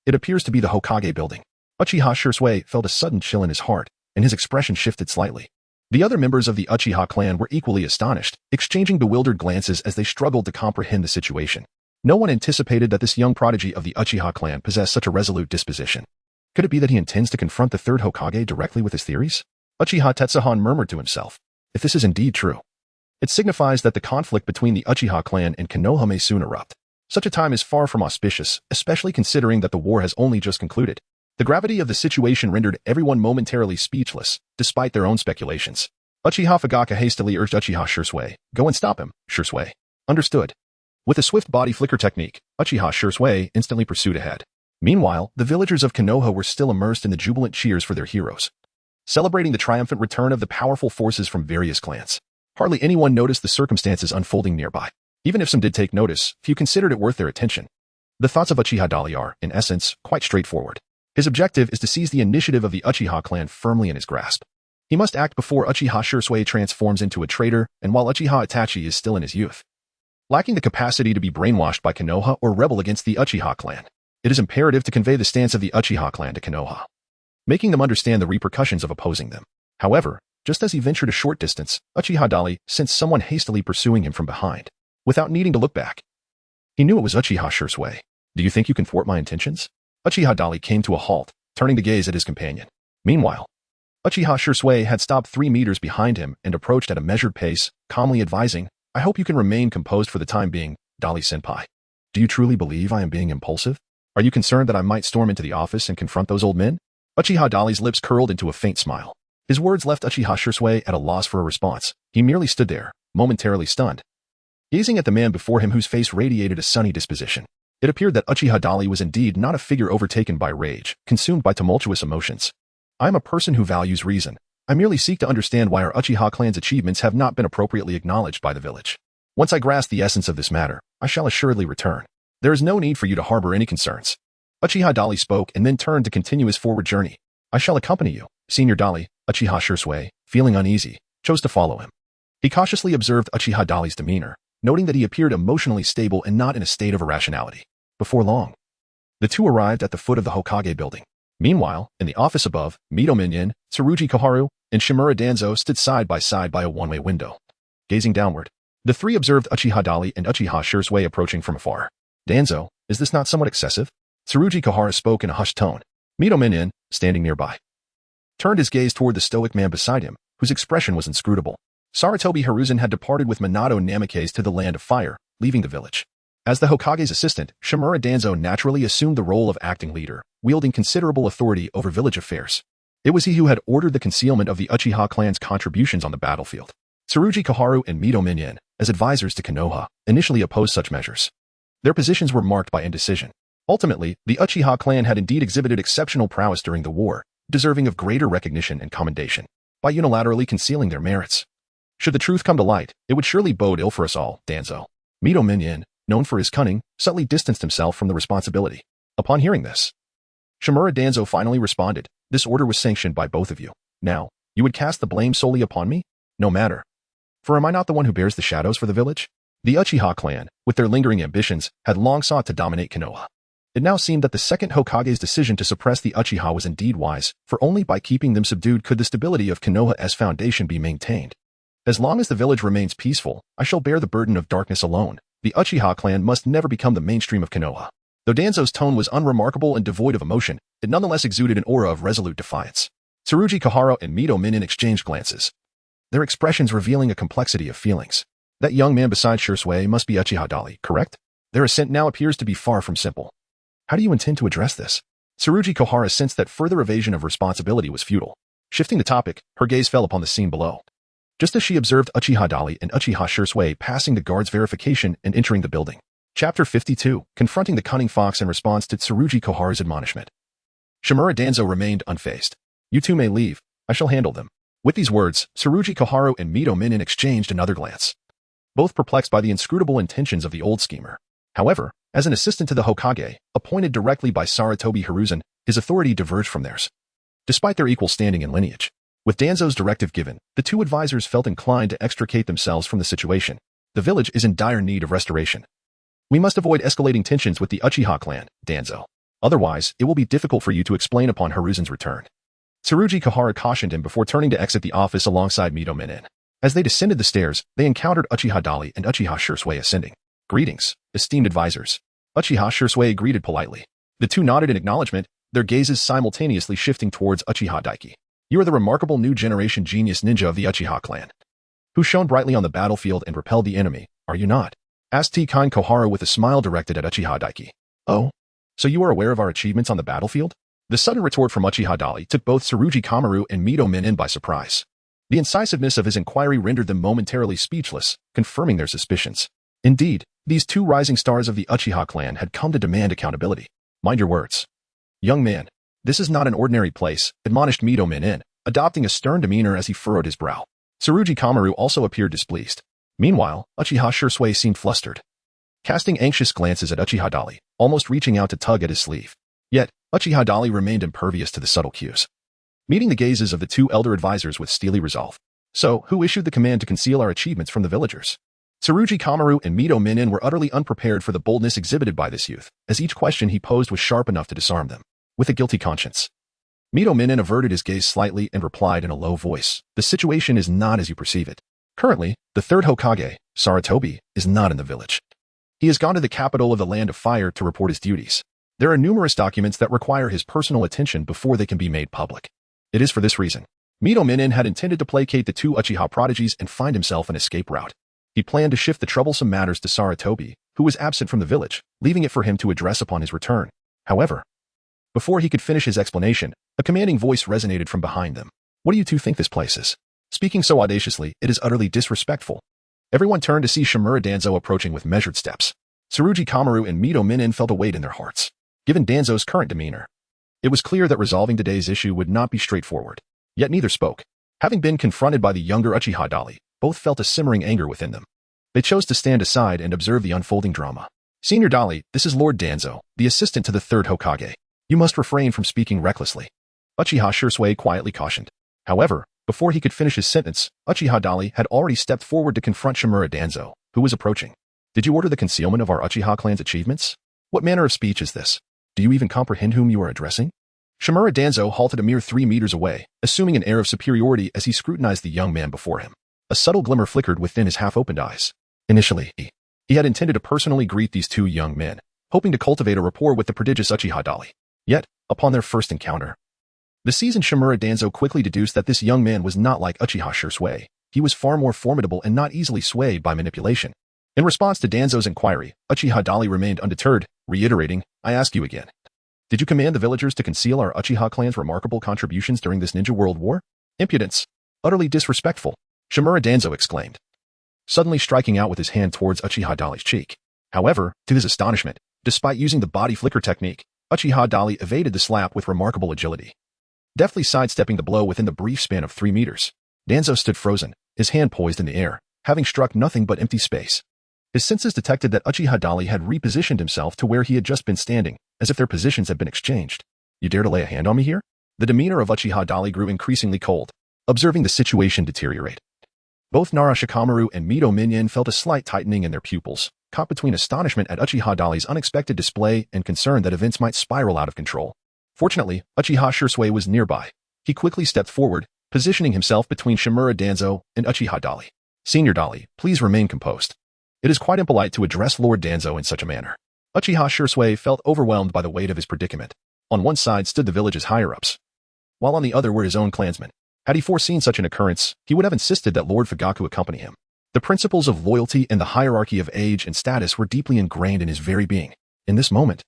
It appears to be the Hokage building. Uchiha Shursui felt a sudden chill in his heart, and his expression shifted slightly. The other members of the Uchiha clan were equally astonished, exchanging bewildered glances as they struggled to comprehend the situation. No one anticipated that this young prodigy of the Uchiha clan possessed such a resolute disposition. Could it be that he intends to confront the third Hokage directly with his theories? Uchiha Tetsuhan murmured to himself. If this is indeed true, it signifies that the conflict between the Uchiha clan and Konoha may soon erupt. Such a time is far from auspicious, especially considering that the war has only just concluded. The gravity of the situation rendered everyone momentarily speechless, despite their own speculations. Uchiha Fugaku hastily urged Uchiha Shursui, go and stop him, Shursui. Understood. With a swift body flicker technique, Uchiha Shursui instantly pursued ahead. Meanwhile, the villagers of Konoha were still immersed in the jubilant cheers for their heroes, celebrating the triumphant return of the powerful forces from various clans. Hardly anyone noticed the circumstances unfolding nearby. Even if some did take notice, few considered it worth their attention. The thoughts of Uchiha Dali are, in essence, quite straightforward. His objective is to seize the initiative of the Uchiha clan firmly in his grasp. He must act before Uchiha Shursui transforms into a traitor, and while Uchiha Itachi is still in his youth, lacking the capacity to be brainwashed by Konoha or rebel against the Uchiha clan, it is imperative to convey the stance of the Uchiha clan to Konoha, making them understand the repercussions of opposing them. However, just as he ventured a short distance, Uchiha Dali sensed someone hastily pursuing him from behind. Without needing to look back, he knew it was Uchiha Shursui. Do you think you can thwart my intentions? Uchiha Dali came to a halt, turning to gaze at his companion. Meanwhile, Uchiha Shursui had stopped 3 meters behind him and approached at a measured pace, calmly advising, I hope you can remain composed for the time being, Dali-senpai. Do you truly believe I am being impulsive? Are you concerned that I might storm into the office and confront those old men? Uchiha Dali's lips curled into a faint smile. His words left Uchiha Shursui at a loss for a response. He merely stood there, momentarily stunned, gazing at the man before him whose face radiated a sunny disposition. It appeared that Uchiha Dali was indeed not a figure overtaken by rage, consumed by tumultuous emotions. I am a person who values reason. I merely seek to understand why our Uchiha clan's achievements have not been appropriately acknowledged by the village. Once I grasp the essence of this matter, I shall assuredly return. There is no need for you to harbor any concerns. Uchiha Dali spoke and then turned to continue his forward journey. I shall accompany you, Senior Dali. Uchiha Shursui, feeling uneasy, chose to follow him. He cautiously observed Uchiha Dali's demeanor, noting that he appeared emotionally stable and not in a state of irrationality. Before long, the two arrived at the foot of the Hokage building. Meanwhile, in the office above, Mito Minion, Tsurugi Koharu, and Shimura Danzo stood side by side by a one-way window. Gazing downward, the three observed Uchiha Dali and Uchiha Shursui approaching from afar. Danzo, is this not somewhat excessive? Tsurugi Koharu spoke in a hushed tone. Mito Minion, standing nearby, turned his gaze toward the stoic man beside him, whose expression was inscrutable. Sarutobi Hiruzen had departed with Minato Namikaze to the Land of Fire, leaving the village. As the Hokage's assistant, Shimura Danzo naturally assumed the role of acting leader, wielding considerable authority over village affairs. It was he who had ordered the concealment of the Uchiha clan's contributions on the battlefield. Tsurugi Koharu and Mito Minion, as advisors to Konoha, initially opposed such measures. Their positions were marked by indecision. Ultimately, the Uchiha clan had indeed exhibited exceptional prowess during the war, deserving of greater recognition and commendation, by unilaterally concealing their merits. Should the truth come to light, it would surely bode ill for us all, Danzo. Mito Minion, known for his cunning, subtly distanced himself from the responsibility. Upon hearing this, Shimura Danzo finally responded, this order was sanctioned by both of you. Now, you would cast the blame solely upon me? No matter. For am I not the one who bears the shadows for the village? The Uchiha clan, with their lingering ambitions, had long sought to dominate Konoha. It now seemed that the second Hokage's decision to suppress the Uchiha was indeed wise, for only by keeping them subdued could the stability of Konoha's foundation be maintained. As long as the village remains peaceful, I shall bear the burden of darkness alone. The Uchiha clan must never become the mainstream of Konoha. Though Danzo's tone was unremarkable and devoid of emotion, it nonetheless exuded an aura of resolute defiance. Tsurugi Koharu and Mito Minin exchanged glances, their expressions revealing a complexity of feelings. That young man beside Shursui must be Uchiha Dali, correct? Their assent now appears to be far from simple. How do you intend to address this? Tsurugi Kohara sensed that further evasion of responsibility was futile. Shifting the topic, her gaze fell upon the scene below. Just as she observed Uchiha Dali and Uchiha Shursui passing the guard's verification and entering the building. Chapter 52, Confronting the Cunning Fox in response to Tsurugi Kohara's admonishment. Shimura Danzo remained unfazed. You two may leave. I shall handle them. With these words, Tsurugi Kohara and Mito Minin exchanged another glance. Both perplexed by the inscrutable intentions of the old schemer. However, as an assistant to the Hokage, appointed directly by Sarutobi Hiruzen, his authority diverged from theirs. Despite their equal standing and lineage, with Danzo's directive given, the two advisors felt inclined to extricate themselves from the situation. The village is in dire need of restoration. We must avoid escalating tensions with the Uchiha clan, Danzo. Otherwise, it will be difficult for you to explain upon Hiruzen's return. Tsurugi Kohara cautioned him before turning to exit the office alongside Mito Minin. As they descended the stairs, they encountered Uchiha Dali and Uchiha Shursui ascending. Greetings, esteemed advisors. Uchiha Shursui greeted politely. The two nodded in acknowledgement, their gazes simultaneously shifting towards Uchiha Daiki. You are the remarkable new generation genius ninja of the Uchiha clan, who shone brightly on the battlefield and repelled the enemy, are you not? Asked T-Kind Kohara with a smile directed at Uchiha Daiki. Oh? So you are aware of our achievements on the battlefield? The sudden retort from Uchiha Dali took both Tsurugi Kamaru and Mito Minin by surprise. The incisiveness of his inquiry rendered them momentarily speechless, confirming their suspicions. Indeed, these two rising stars of the Uchiha clan had come to demand accountability. Mind your words. Young man, this is not an ordinary place, admonished Mito Minin, adopting a stern demeanor as he furrowed his brow. Tsurugi Kamaru also appeared displeased. Meanwhile, Uchiha Shursui seemed flustered, casting anxious glances at Uchiha Dali, almost reaching out to tug at his sleeve. Yet, Uchiha Dali remained impervious to the subtle cues, meeting the gazes of the two elder advisors with steely resolve. So, who issued the command to conceal our achievements from the villagers? Tsurugi Kamaru and Mito Minin were utterly unprepared for the boldness exhibited by this youth, as each question he posed was sharp enough to disarm them. With a guilty conscience, Mito Minin averted his gaze slightly and replied in a low voice, the situation is not as you perceive it. Currently, the third Hokage, Sarutobi, is not in the village. He has gone to the capital of the Land of Fire to report his duties. There are numerous documents that require his personal attention before they can be made public. It is for this reason. Mito Minin had intended to placate the two Uchiha prodigies and find himself an escape route. He planned to shift the troublesome matters to Sarutobi, who was absent from the village, leaving it for him to address upon his return. However, before he could finish his explanation, a commanding voice resonated from behind them. What do you two think this place is? Speaking so audaciously, it is utterly disrespectful. Everyone turned to see Shimura Danzo approaching with measured steps. Tsurugi Kamaru and Mito Minin felt a weight in their hearts. Given Danzo's current demeanor, it was clear that resolving today's issue would not be straightforward. Yet neither spoke. Having been confronted by the younger Uchiha Dali, both felt a simmering anger within them. They chose to stand aside and observe the unfolding drama. Senior Dali, this is Lord Danzo, the assistant to the third Hokage. You must refrain from speaking recklessly. Uchiha Shursui quietly cautioned. However, before he could finish his sentence, Uchiha Dali had already stepped forward to confront Shimura Danzo, who was approaching. Did you order the concealment of our Uchiha clan's achievements? What manner of speech is this? Do you even comprehend whom you are addressing? Shimura Danzo halted a mere 3 meters away, assuming an air of superiority as he scrutinized the young man before him. A subtle glimmer flickered within his half-opened eyes. Initially, he had intended to personally greet these two young men, hoping to cultivate a rapport with the prodigious Uchiha Dali. Yet, upon their first encounter, the seasoned Shimura Danzo quickly deduced that this young man was not like Uchiha Shursui. He was far more formidable and not easily swayed by manipulation. In response to Danzo's inquiry, Uchiha Dali remained undeterred, reiterating, I ask you again. Did you command the villagers to conceal our Uchiha clan's remarkable contributions during this ninja world war? Impudence. Utterly disrespectful. Shimura Danzo exclaimed, suddenly striking out with his hand towards Uchiha Dali's cheek. However, to his astonishment, despite using the body flicker technique, Uchiha Dali evaded the slap with remarkable agility, deftly sidestepping the blow within the brief span of 3 meters. Danzo stood frozen, his hand poised in the air, having struck nothing but empty space. His senses detected that Uchiha Dali had repositioned himself to where he had just been standing, as if their positions had been exchanged. You dare to lay a hand on me here? The demeanor of Uchiha Dali grew increasingly cold, observing the situation deteriorate. Both Nara Shikamaru and Mito Minin felt a slight tightening in their pupils, caught between astonishment at Uchiha Dali's unexpected display and concern that events might spiral out of control. Fortunately, Uchiha Shursui was nearby. He quickly stepped forward, positioning himself between Shimura Danzo and Uchiha Dali. Senior Dali, please remain composed. It is quite impolite to address Lord Danzo in such a manner. Uchiha Shursui felt overwhelmed by the weight of his predicament. On one side stood the village's higher-ups, while on the other were his own clansmen. Had he foreseen such an occurrence, he would have insisted that Lord Fugaku accompany him. The principles of loyalty and the hierarchy of age and status were deeply ingrained in his very being. In this moment,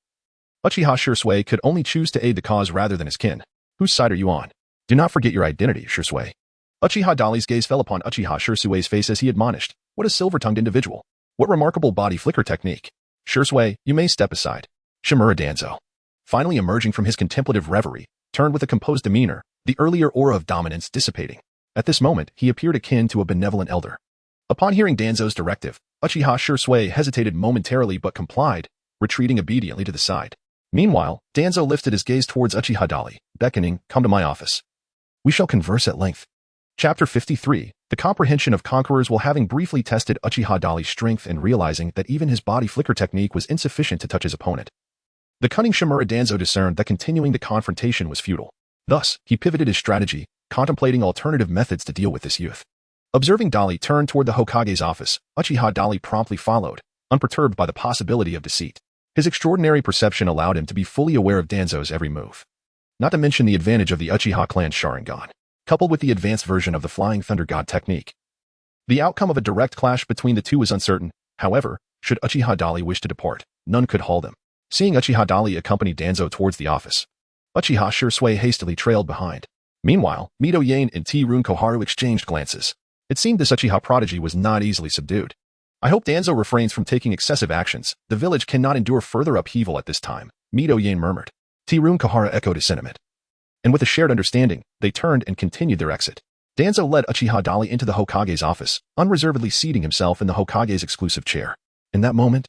Uchiha Shursui could only choose to aid the cause rather than his kin. Whose side are you on? Do not forget your identity, Shursui. Uchiha Dali's gaze fell upon Uchiha Shursui's face as he admonished. What a silver-tongued individual. What remarkable body flicker technique. Shursui, you may step aside. Shimura Danzo, finally emerging from his contemplative reverie, turned with a composed demeanor, the earlier aura of dominance dissipating. At this moment, he appeared akin to a benevolent elder. Upon hearing Danzo's directive, Uchiha Shursui hesitated momentarily but complied, retreating obediently to the side. Meanwhile, Danzo lifted his gaze towards Uchiha Dali, beckoning, come to my office. We shall converse at length. Chapter 53, The Comprehension of Conquerors. While having briefly tested Uchiha Dali's strength and realizing that even his body flicker technique was insufficient to touch his opponent, the cunning Shimura Danzo discerned that continuing the confrontation was futile. Thus, he pivoted his strategy, contemplating alternative methods to deal with this youth. Observing Dali turn toward the Hokage's office, Uchiha Dali promptly followed, unperturbed by the possibility of deceit. His extraordinary perception allowed him to be fully aware of Danzo's every move. Not to mention the advantage of the Uchiha clan's Sharingan, coupled with the advanced version of the Flying Thunder God technique. The outcome of a direct clash between the two was uncertain. However, should Uchiha Dali wish to depart, none could halt him. Seeing Uchiha Dali accompany Danzo towards the office, Uchiha Shursui hastily trailed behind. Meanwhile, Mito Yain and T-Rune Koharu exchanged glances. It seemed this Uchiha prodigy was not easily subdued. I hope Danzo refrains from taking excessive actions. The village cannot endure further upheaval at this time, Mito Yain murmured. T-Rune Koharu echoed his sentiment. And with a shared understanding, they turned and continued their exit. Danzo led Uchiha Dali into the Hokage's office, unreservedly seating himself in the Hokage's exclusive chair. In that moment,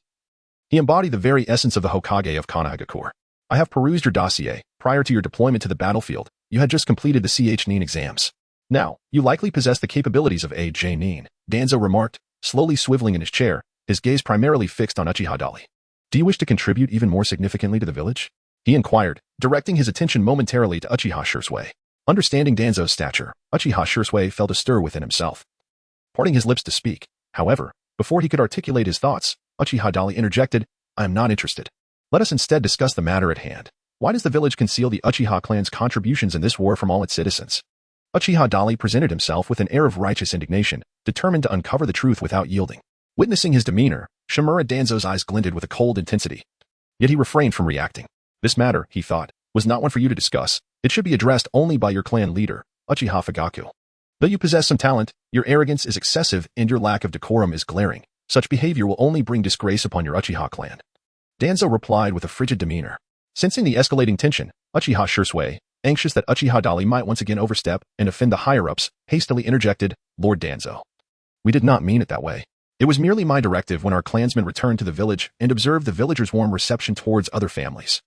he embodied the very essence of the Hokage of Konohagakure. I have perused your dossier. Prior to your deployment to the battlefield, you had just completed the CH Nin exams. Now, you likely possess the capabilities of A.J. Nin, Danzo remarked, slowly swiveling in his chair, his gaze primarily fixed on Uchiha Dali. Do you wish to contribute even more significantly to the village? He inquired, directing his attention momentarily to Uchiha Shursui. Understanding Danzo's stature, Uchiha Shursui felt a stir within himself, parting his lips to speak. However, before he could articulate his thoughts, Uchiha Dali interjected, I am not interested. Let us instead discuss the matter at hand. Why does the village conceal the Uchiha clan's contributions in this war from all its citizens? Uchiha Dali presented himself with an air of righteous indignation, determined to uncover the truth without yielding. Witnessing his demeanor, Shimura Danzo's eyes glinted with a cold intensity. Yet he refrained from reacting. This matter, he thought, was not one for you to discuss. It should be addressed only by your clan leader, Uchiha Fugaku. Though you possess some talent, your arrogance is excessive and your lack of decorum is glaring. Such behavior will only bring disgrace upon your Uchiha clan. Danzo replied with a frigid demeanor. Sensing the escalating tension, Uchiha Shursui, anxious that Uchiha Dali might once again overstep and offend the higher-ups, hastily interjected, Lord Danzo. We did not mean it that way. It was merely my directive when our clansmen returned to the village and observed the villagers' warm reception towards other families.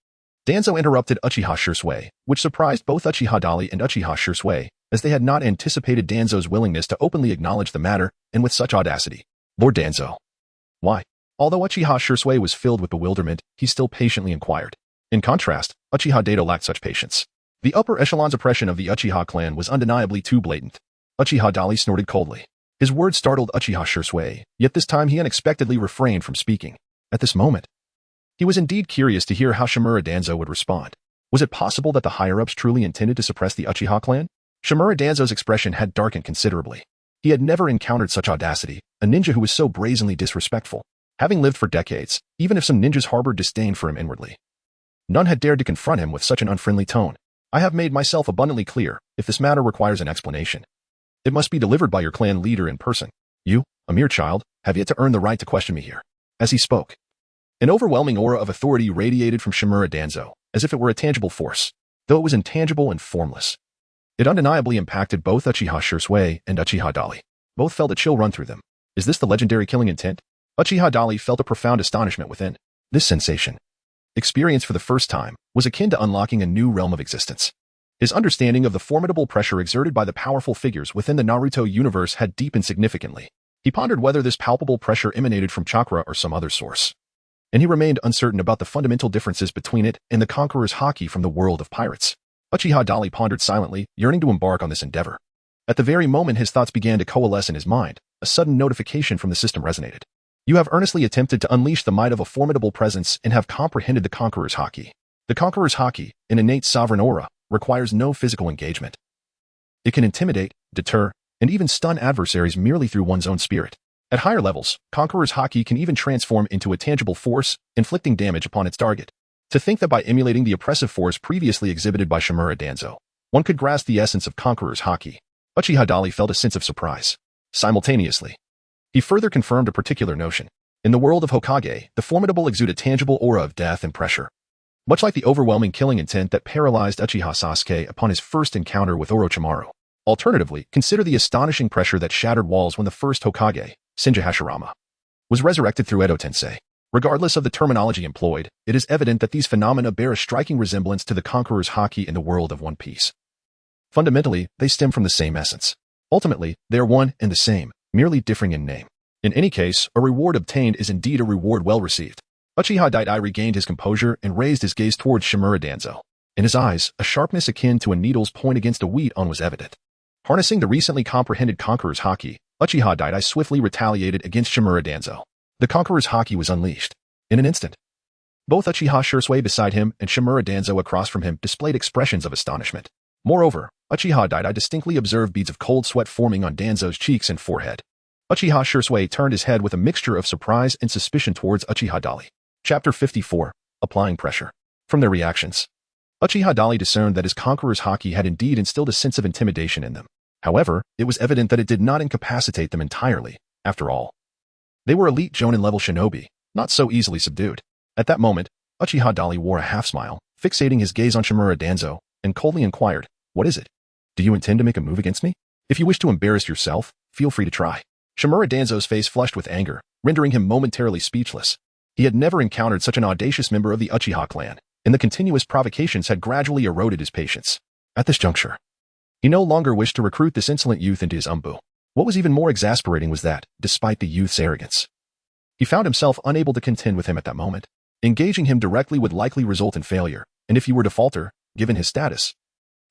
Danzo interrupted Uchiha Shursui, which surprised both Uchiha Dali and Uchiha Shursui, as they had not anticipated Danzo's willingness to openly acknowledge the matter, and with such audacity. Lord Danzo. Why? Although Uchiha Shursui was filled with bewilderment, he still patiently inquired. In contrast, Uchiha Dado lacked such patience. The upper echelon's oppression of the Uchiha clan was undeniably too blatant. Uchiha Dali snorted coldly. His words startled Uchiha Shursui, yet this time he unexpectedly refrained from speaking. At this moment, he was indeed curious to hear how Shimura Danzo would respond. Was it possible that the higher-ups truly intended to suppress the Uchiha clan? Shimura Danzo's expression had darkened considerably. He had never encountered such audacity, a ninja who was so brazenly disrespectful. Having lived for decades, even if some ninjas harbored disdain for him inwardly, none had dared to confront him with such an unfriendly tone. I have made myself abundantly clear. If this matter requires an explanation, it must be delivered by your clan leader in person. You, a mere child, have yet to earn the right to question me here. As he spoke, an overwhelming aura of authority radiated from Shimura Danzo, as if it were a tangible force, though it was intangible and formless. It undeniably impacted both Uchiha Shursui and Uchiha Dali. Both felt a chill run through them. Is this the legendary killing intent? Uchiha Dali felt a profound astonishment within. This sensation, experienced for the first time, was akin to unlocking a new realm of existence. His understanding of the formidable pressure exerted by the powerful figures within the Naruto universe had deepened significantly. He pondered whether this palpable pressure emanated from chakra or some other source, and he remained uncertain about the fundamental differences between it and the conqueror's haki from the world of pirates. Uchiha Dali pondered silently, yearning to embark on this endeavor. At the very moment his thoughts began to coalesce in his mind, a sudden notification from the system resonated. You have earnestly attempted to unleash the might of a formidable presence and have comprehended the conqueror's haki. The conqueror's haki, an innate sovereign aura, requires no physical engagement. It can intimidate, deter, and even stun adversaries merely through one's own spirit. At higher levels, conqueror's haki can even transform into a tangible force, inflicting damage upon its target. To think that by emulating the oppressive force previously exhibited by Shimura Danzo, one could grasp the essence of Conqueror's Haki, Uchiha Dali felt a sense of surprise. Simultaneously, he further confirmed a particular notion. In the world of Hokage, the Formidable exude a tangible aura of death and pressure. Much like the overwhelming killing intent that paralyzed Uchiha Sasuke upon his first encounter with Orochimaru. Alternatively, consider the astonishing pressure that shattered walls when the first Hokage, Shinja Hashirama, was resurrected through Edo Tensei. Regardless of the terminology employed, it is evident that these phenomena bear a striking resemblance to the Conqueror's Haki in the world of One Piece. Fundamentally, they stem from the same essence. Ultimately, they are one and the same, merely differing in name. In any case, a reward obtained is indeed a reward well received. Uchiha Dali regained his composure and raised his gaze towards Shimura Danzo. In his eyes, a sharpness akin to a needle's point against a wheat on was evident. Harnessing the recently comprehended Conqueror's Haki, Uchiha Dali swiftly retaliated against Shimura Danzo. The Conqueror's Haki was unleashed. In an instant, both Uchiha Shursui beside him and Shimura Danzo across from him displayed expressions of astonishment. Moreover, Uchiha Dali distinctly observed beads of cold sweat forming on Danzo's cheeks and forehead. Uchiha Shursui turned his head with a mixture of surprise and suspicion towards Uchiha Dali. Chapter 54. Applying Pressure. From their reactions, Uchiha Dali discerned that his Conqueror's Haki had indeed instilled a sense of intimidation in them. However, it was evident that it did not incapacitate them entirely. After all, they were elite Jonin-level shinobi, not so easily subdued. At that moment, Uchiha Dali wore a half-smile, fixating his gaze on Shimura Danzo, and coldly inquired, "What is it? Do you intend to make a move against me? If you wish to embarrass yourself, feel free to try." Shimura Danzo's face flushed with anger, rendering him momentarily speechless. He had never encountered such an audacious member of the Uchiha clan, and the continuous provocations had gradually eroded his patience. At this juncture, he no longer wished to recruit this insolent youth into his umbu. What was even more exasperating was that, despite the youth's arrogance, he found himself unable to contend with him at that moment. Engaging him directly would likely result in failure, and if he were to falter, given his status,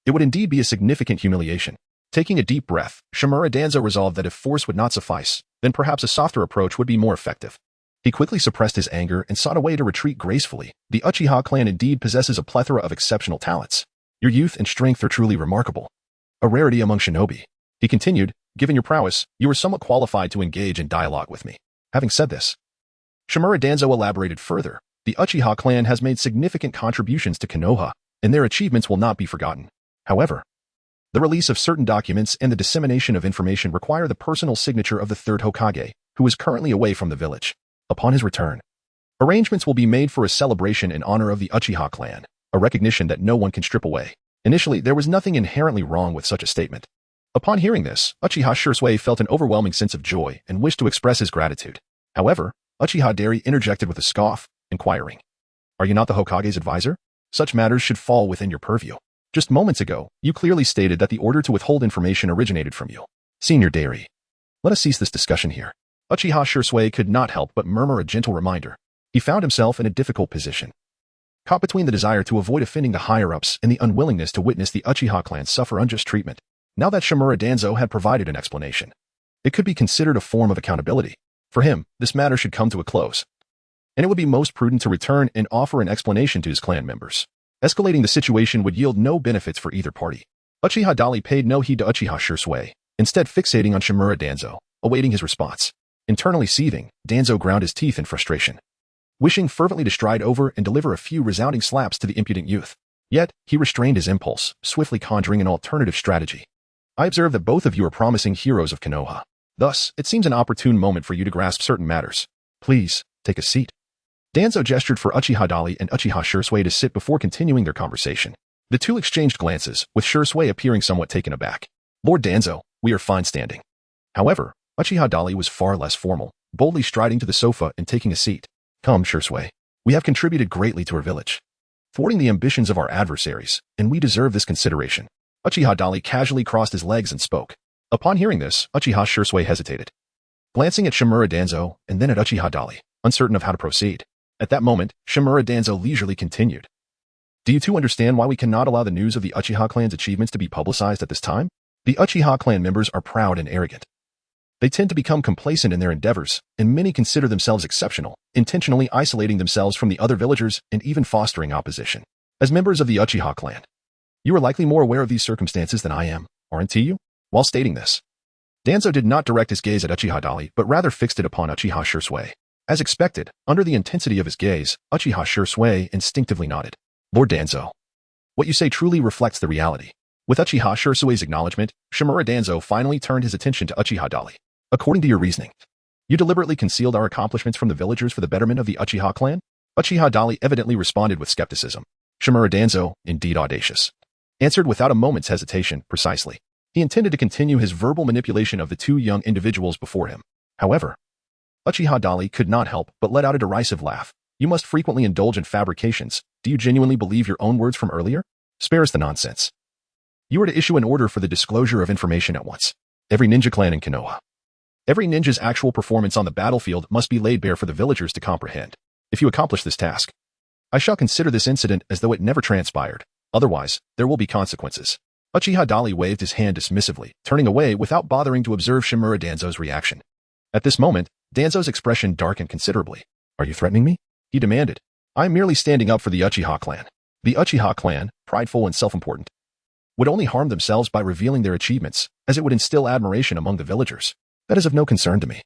it would indeed be a significant humiliation. Taking a deep breath, Shimura Danzo resolved that if force would not suffice, then perhaps a softer approach would be more effective. He quickly suppressed his anger and sought a way to retreat gracefully. The Uchiha clan indeed possesses a plethora of exceptional talents. Your youth and strength are truly remarkable. A rarity among shinobi. He continued, "Given your prowess, you are somewhat qualified to engage in dialogue with me." Having said this, Shimura Danzo elaborated further. The Uchiha clan has made significant contributions to Konoha, and their achievements will not be forgotten. However, the release of certain documents and the dissemination of information require the personal signature of the third Hokage, who is currently away from the village. Upon his return, arrangements will be made for a celebration in honor of the Uchiha clan, a recognition that no one can strip away. Initially, there was nothing inherently wrong with such a statement. Upon hearing this, Uchiha Shursui felt an overwhelming sense of joy and wished to express his gratitude. However, Uchiha Dali interjected with a scoff, inquiring, "Are you not the Hokage's advisor? Such matters should fall within your purview. Just moments ago, you clearly stated that the order to withhold information originated from you. Senior Dali, let us cease this discussion here." Uchiha Shursui could not help but murmur a gentle reminder. He found himself in a difficult position, caught between the desire to avoid offending the higher-ups and the unwillingness to witness the Uchiha clan suffer unjust treatment. Now that Shimura Danzo had provided an explanation, it could be considered a form of accountability. For him, this matter should come to a close, and it would be most prudent to return and offer an explanation to his clan members. Escalating the situation would yield no benefits for either party. Uchiha Dali paid no heed to Uchiha Shursui, instead fixating on Shimura Danzo, awaiting his response. Internally seething, Danzo ground his teeth in frustration, wishing fervently to stride over and deliver a few resounding slaps to the impudent youth. Yet, he restrained his impulse, swiftly conjuring an alternative strategy. "I observe that both of you are promising heroes of Konoha. Thus, it seems an opportune moment for you to grasp certain matters. Please, take a seat." Danzo gestured for Uchiha Dali and Uchiha Shursui to sit before continuing their conversation. The two exchanged glances, with Shursui appearing somewhat taken aback. "Lord Danzo, we are fine standing." However, Uchiha Dali was far less formal, boldly striding to the sofa and taking a seat. "Come, Shursui. We have contributed greatly to our village, thwarting the ambitions of our adversaries, and we deserve this consideration." Uchiha Dali casually crossed his legs and spoke. Upon hearing this, Uchiha Shursui hesitated, glancing at Shimura Danzo and then at Uchiha Dali, uncertain of how to proceed. At that moment, Shimura Danzo leisurely continued. "Do you two understand why we cannot allow the news of the Uchiha clan's achievements to be publicized at this time? The Uchiha clan members are proud and arrogant. They tend to become complacent in their endeavors, and many consider themselves exceptional, intentionally isolating themselves from the other villagers and even fostering opposition. As members of the Uchiha clan, you are likely more aware of these circumstances than I am, aren't you?" While stating this, Danzo did not direct his gaze at Uchiha Dali, but rather fixed it upon Uchiha Shursui. As expected, under the intensity of his gaze, Uchiha Shursui instinctively nodded. Lord Danzo, what you say truly reflects the reality. With Uchiha Shursui's acknowledgement, Shimura Danzo finally turned his attention to Uchiha Dali. According to your reasoning, you deliberately concealed our accomplishments from the villagers for the betterment of the Uchiha clan? Uchiha Dali evidently responded with skepticism. Shimura Danzo, indeed audacious, answered without a moment's hesitation, precisely. He intended to continue his verbal manipulation of the two young individuals before him. However, Uchiha Dali could not help but let out a derisive laugh. You must frequently indulge in fabrications. Do you genuinely believe your own words from earlier? Spare us the nonsense. You are to issue an order for the disclosure of information at once. Every ninja clan in Konoha. Every ninja's actual performance on the battlefield must be laid bare for the villagers to comprehend. If you accomplish this task, I shall consider this incident as though it never transpired. Otherwise, there will be consequences. Uchiha Dali waved his hand dismissively, turning away without bothering to observe Shimura Danzo's reaction. At this moment, Danzo's expression darkened considerably. Are you threatening me? He demanded. I am merely standing up for the Uchiha clan. The Uchiha clan, prideful and self-important, would only harm themselves by revealing their achievements, as it would instill admiration among the villagers. That is of no concern to me.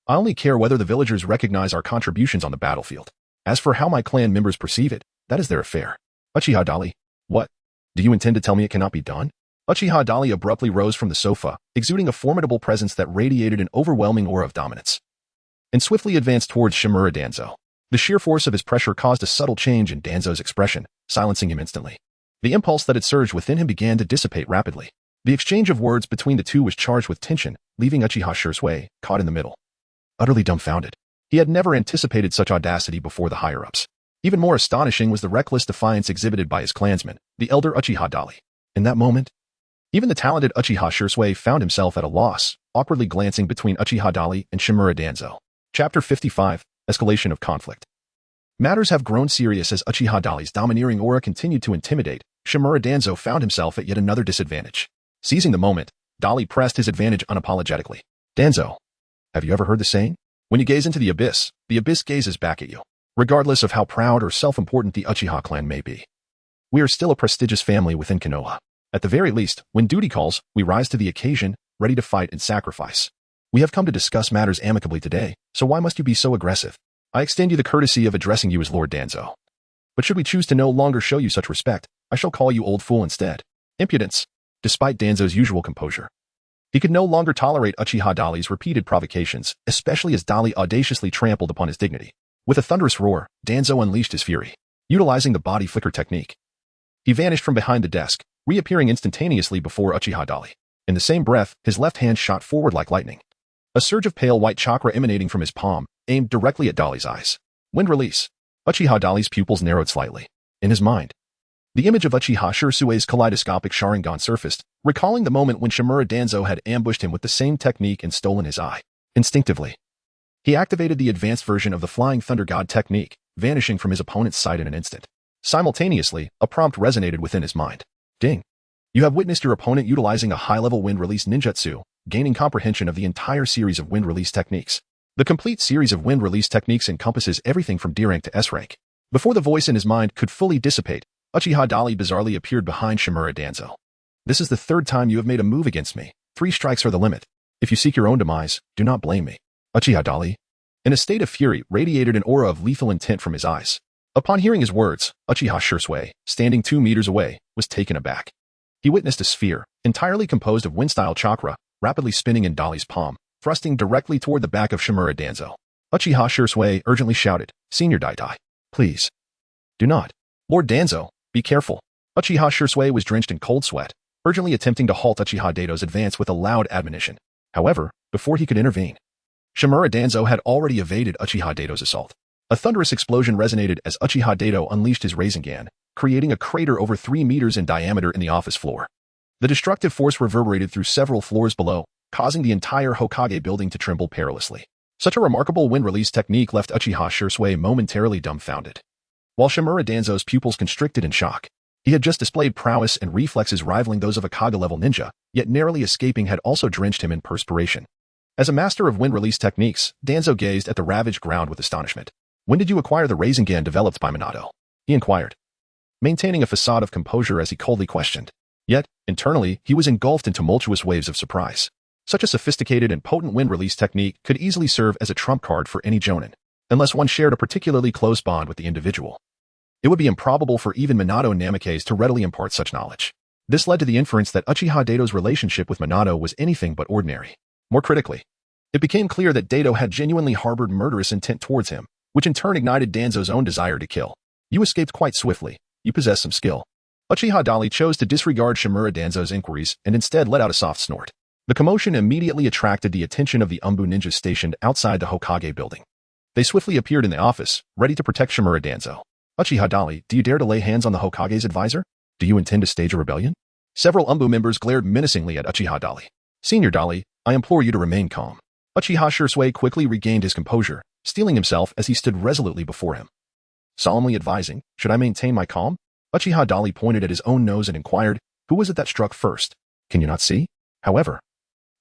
I only care whether the villagers recognize our contributions on the battlefield. As for how my clan members perceive it, that is their affair. Uchiha Dali, what? Do you intend to tell me it cannot be done? Uchiha Dali abruptly rose from the sofa, exuding a formidable presence that radiated an overwhelming aura of dominance, and swiftly advanced towards Shimura Danzo. The sheer force of his pressure caused a subtle change in Danzo's expression, silencing him instantly. The impulse that had surged within him began to dissipate rapidly. The exchange of words between the two was charged with tension, leaving Uchiha Shursui caught in the middle, utterly dumbfounded. He had never anticipated such audacity before the higher-ups. Even more astonishing was the reckless defiance exhibited by his clansman, the elder Uchiha Dali. In that moment, even the talented Uchiha Shursui found himself at a loss, awkwardly glancing between Uchiha Dali and Shimura Danzo. Chapter 55, Escalation of Conflict. Matters have grown serious as Uchiha Dali's domineering aura continued to intimidate. Shimura Danzo found himself at yet another disadvantage. Seizing the moment, Dali pressed his advantage unapologetically. Danzo, have you ever heard the saying? When you gaze into the abyss gazes back at you. Regardless of how proud or self-important the Uchiha clan may be, we are still a prestigious family within Konoha. At the very least, when duty calls, we rise to the occasion, ready to fight and sacrifice. We have come to discuss matters amicably today, so why must you be so aggressive? I extend you the courtesy of addressing you as Lord Danzo. But should we choose to no longer show you such respect, I shall call you old fool instead. Impudence. Despite Danzo's usual composure, he could no longer tolerate Uchiha Dali's repeated provocations, especially as Dali audaciously trampled upon his dignity. With a thunderous roar, Danzo unleashed his fury. Utilizing the body flicker technique, he vanished from behind the desk, reappearing instantaneously before Uchiha Dali. In the same breath, his left hand shot forward like lightning. A surge of pale white chakra emanating from his palm, aimed directly at Dali's eyes. Wind release. Uchiha Dali's pupils narrowed slightly. In his mind, the image of Uchiha Shursui's kaleidoscopic Sharingan surfaced, recalling the moment when Shimura Danzo had ambushed him with the same technique and stolen his eye. Instinctively, he activated the advanced version of the Flying Thunder God technique, vanishing from his opponent's sight in an instant. Simultaneously, a prompt resonated within his mind. Ding. You have witnessed your opponent utilizing a high-level wind release ninjutsu, gaining comprehension of the entire series of wind release techniques. The complete series of wind release techniques encompasses everything from D rank to S rank. Before the voice in his mind could fully dissipate, Uchiha Dali bizarrely appeared behind Shimura Danzo. This is the third time you have made a move against me. 3 strikes are the limit. If you seek your own demise, do not blame me. Uchiha Dali, in a state of fury, radiated an aura of lethal intent from his eyes. Upon hearing his words, Uchiha Shursui, standing 2 meters away, was taken aback. He witnessed a sphere, entirely composed of wind-style chakra, rapidly spinning in Dali's palm, thrusting directly toward the back of Shimura Danzo. Uchiha Shursui urgently shouted, Senior Dai, please. Do not. Lord Danzo, be careful. Uchiha Shursui was drenched in cold sweat, urgently attempting to halt Uchiha Dato's advance with a loud admonition. However, before he could intervene, Shimura Danzo had already evaded Uchiha Dato's assault. A thunderous explosion resonated as Uchiha Dato unleashed his Rasengan, creating a crater over 3 meters in diameter in the office floor. The destructive force reverberated through several floors below, causing the entire Hokage building to tremble perilously. Such a remarkable wind release technique left Uchiha Shursui momentarily dumbfounded, while Shimura Danzo's pupils constricted in shock. He had just displayed prowess and reflexes rivaling those of a Kage-level ninja, yet narrowly escaping had also drenched him in perspiration. As a master of wind release techniques, Danzo gazed at the ravaged ground with astonishment. When did you acquire the Rasengan developed by Minato? He inquired, maintaining a facade of composure as he coldly questioned. Yet, internally, he was engulfed in tumultuous waves of surprise. Such a sophisticated and potent wind release technique could easily serve as a trump card for any jonin. unless one shared a particularly close bond with the individual. It would be improbable for even Minato and Namikaze to readily impart such knowledge. This led to the inference that Uchiha Dato's relationship with Minato was anything but ordinary. More critically, it became clear that Dato had genuinely harbored murderous intent towards him, which in turn ignited Danzo's own desire to kill. You escaped quite swiftly. You possess some skill. Uchiha Dali chose to disregard Shimura Danzo's inquiries and instead let out a soft snort. The commotion immediately attracted the attention of the Umbu ninjas stationed outside the Hokage building. They swiftly appeared in the office, ready to protect Shimura Danzo. Uchiha Dali, do you dare to lay hands on the Hokage's advisor? Do you intend to stage a rebellion? Several Umbu members glared menacingly at Uchiha Dali. Senior Dali, I implore you to remain calm. Uchiha Shursui quickly regained his composure, steeling himself as he stood resolutely before him. Solemnly advising, should I maintain my calm? Uchiha Dali pointed at his own nose and inquired, who was it that struck first? Can you not see? However,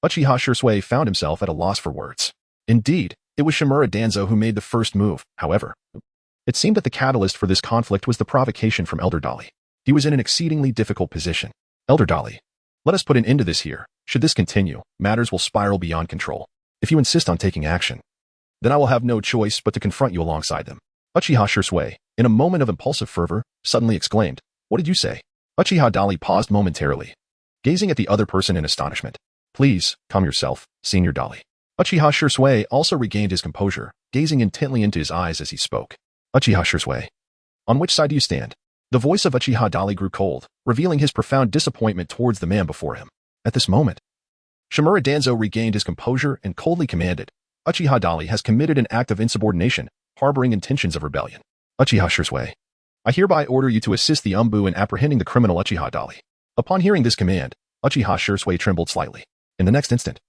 Uchiha Shursui found himself at a loss for words. Indeed, it was Shimura Danzo who made the first move. However, it seemed that the catalyst for this conflict was the provocation from Elder Dali. He was in an exceedingly difficult position. Elder Dali, let us put an end to this here. Should this continue, matters will spiral beyond control. If you insist on taking action, then I will have no choice but to confront you alongside them. Uchiha Shursui, in a moment of impulsive fervor, suddenly exclaimed, what did you say? Uchiha Dali paused momentarily, gazing at the other person in astonishment. Please, calm yourself, Senior Dali. Uchiha Shursui also regained his composure, gazing intently into his eyes as he spoke. Uchiha Shursui, on which side do you stand? The voice of Uchiha Dali grew cold, revealing his profound disappointment towards the man before him. At this moment, Shimura Danzo regained his composure and coldly commanded, Uchiha Dali has committed an act of insubordination, harboring intentions of rebellion. Uchiha Shursui, I hereby order you to assist the Umbu in apprehending the criminal Uchiha Dali. Upon hearing this command, Uchiha Shursui trembled slightly. In the next instant,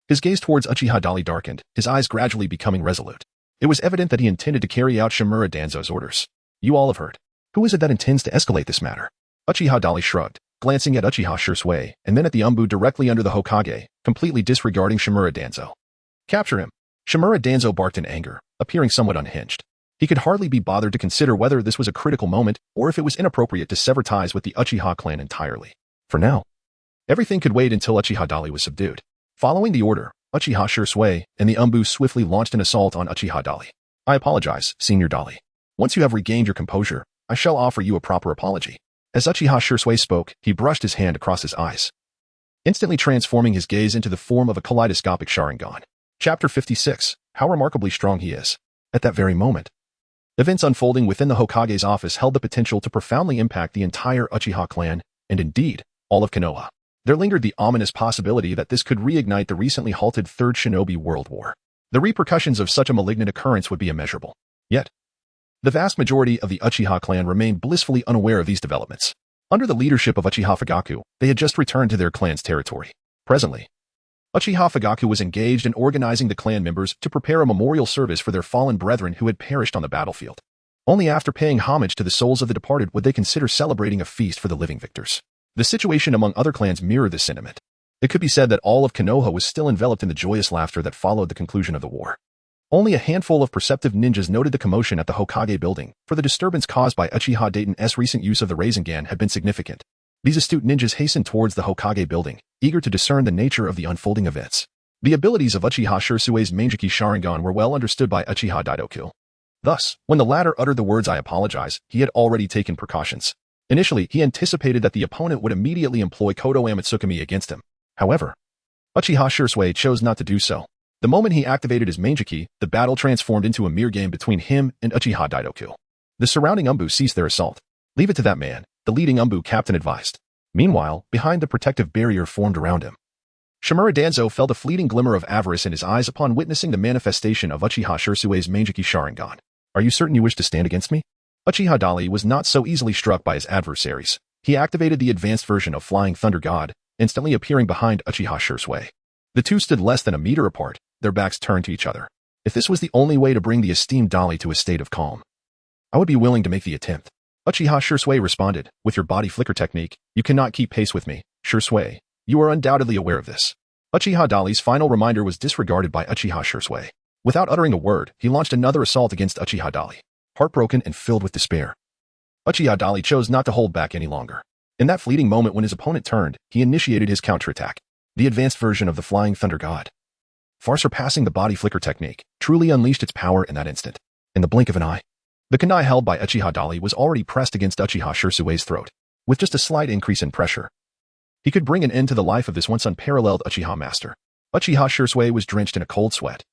his gaze towards Uchiha Dali darkened, his eyes gradually becoming resolute. It was evident that he intended to carry out Shimura Danzo's orders. You all have heard. Who is it that intends to escalate this matter? Uchiha Dali shrugged, glancing at Uchiha Shursui and then at the Umbu directly under the Hokage, completely disregarding Shimura Danzo. Capture him. Shimura Danzo barked in anger, appearing somewhat unhinged. He could hardly be bothered to consider whether this was a critical moment or if it was inappropriate to sever ties with the Uchiha clan entirely. For now, everything could wait until Uchiha Dali was subdued. Following the order, Uchiha Shursui and the Umbu swiftly launched an assault on Uchiha Dali. I apologize, Senior Dali. Once you have regained your composure, I shall offer you a proper apology. As Uchiha Shursui spoke, he brushed his hand across his eyes, instantly transforming his gaze into the form of a kaleidoscopic Sharingan. Chapter 56, How Remarkably Strong He Is. At that very moment, events unfolding within the Hokage's office held the potential to profoundly impact the entire Uchiha clan, and indeed, all of Konoha. There lingered the ominous possibility that this could reignite the recently halted Third Shinobi World War. The repercussions of such a malignant occurrence would be immeasurable. Yet, the vast majority of the Uchiha clan remained blissfully unaware of these developments. Under the leadership of Uchiha Fugaku, they had just returned to their clan's territory. Presently, Uchiha Fugaku was engaged in organizing the clan members to prepare a memorial service for their fallen brethren who had perished on the battlefield. Only after paying homage to the souls of the departed would they consider celebrating a feast for the living victors. The situation among other clans mirrored this sentiment. It could be said that all of Konoha was still enveloped in the joyous laughter that followed the conclusion of the war. Only a handful of perceptive ninjas noted the commotion at the Hokage building, for the disturbance caused by Uchiha Dayton's recent use of the Rasengan had been significant. These astute ninjas hastened towards the Hokage building, eager to discern the nature of the unfolding events. The abilities of Uchiha Shursui's Mangeki Sharingan were well understood by Uchiha Daidoku. Thus, when the latter uttered the words I apologize, he had already taken precautions. Initially, he anticipated that the opponent would immediately employ Kodo Amatsukami against him. However, Uchiha Shursui chose not to do so. The moment he activated his Mangeki, the battle transformed into a mere game between him and Uchiha Daidoku. The surrounding Umbu ceased their assault. Leave it to that man, the leading Umbu captain advised. Meanwhile, behind the protective barrier formed around him, Shimura Danzo felt a fleeting glimmer of avarice in his eyes upon witnessing the manifestation of Uchiha Shursui's Mangeki Sharingan. Are you certain you wish to stand against me? Uchiha Dali was not so easily struck by his adversaries. He activated the advanced version of Flying Thunder God, instantly appearing behind Uchiha Shursui. The two stood less than a meter apart, their backs turned to each other. If this was the only way to bring the esteemed Dali to a state of calm, I would be willing to make the attempt. Uchiha Shursui responded, with your body flicker technique, you cannot keep pace with me, Shursui. You are undoubtedly aware of this. Uchiha Dali's final reminder was disregarded by Uchiha Shursui. Without uttering a word, he launched another assault against Uchiha Dali. Heartbroken and filled with despair, Uchiha Dali chose not to hold back any longer. In that fleeting moment when his opponent turned, he initiated his counterattack, the advanced version of the Flying Thunder God. far surpassing the body flicker technique, truly unleashed its power in that instant. In the blink of an eye, the kunai held by Uchiha Dali was already pressed against Uchiha Shirsue's throat, with just a slight increase in pressure. He could bring an end to the life of this once unparalleled Uchiha master. Uchiha Shirsue was drenched in a cold sweat,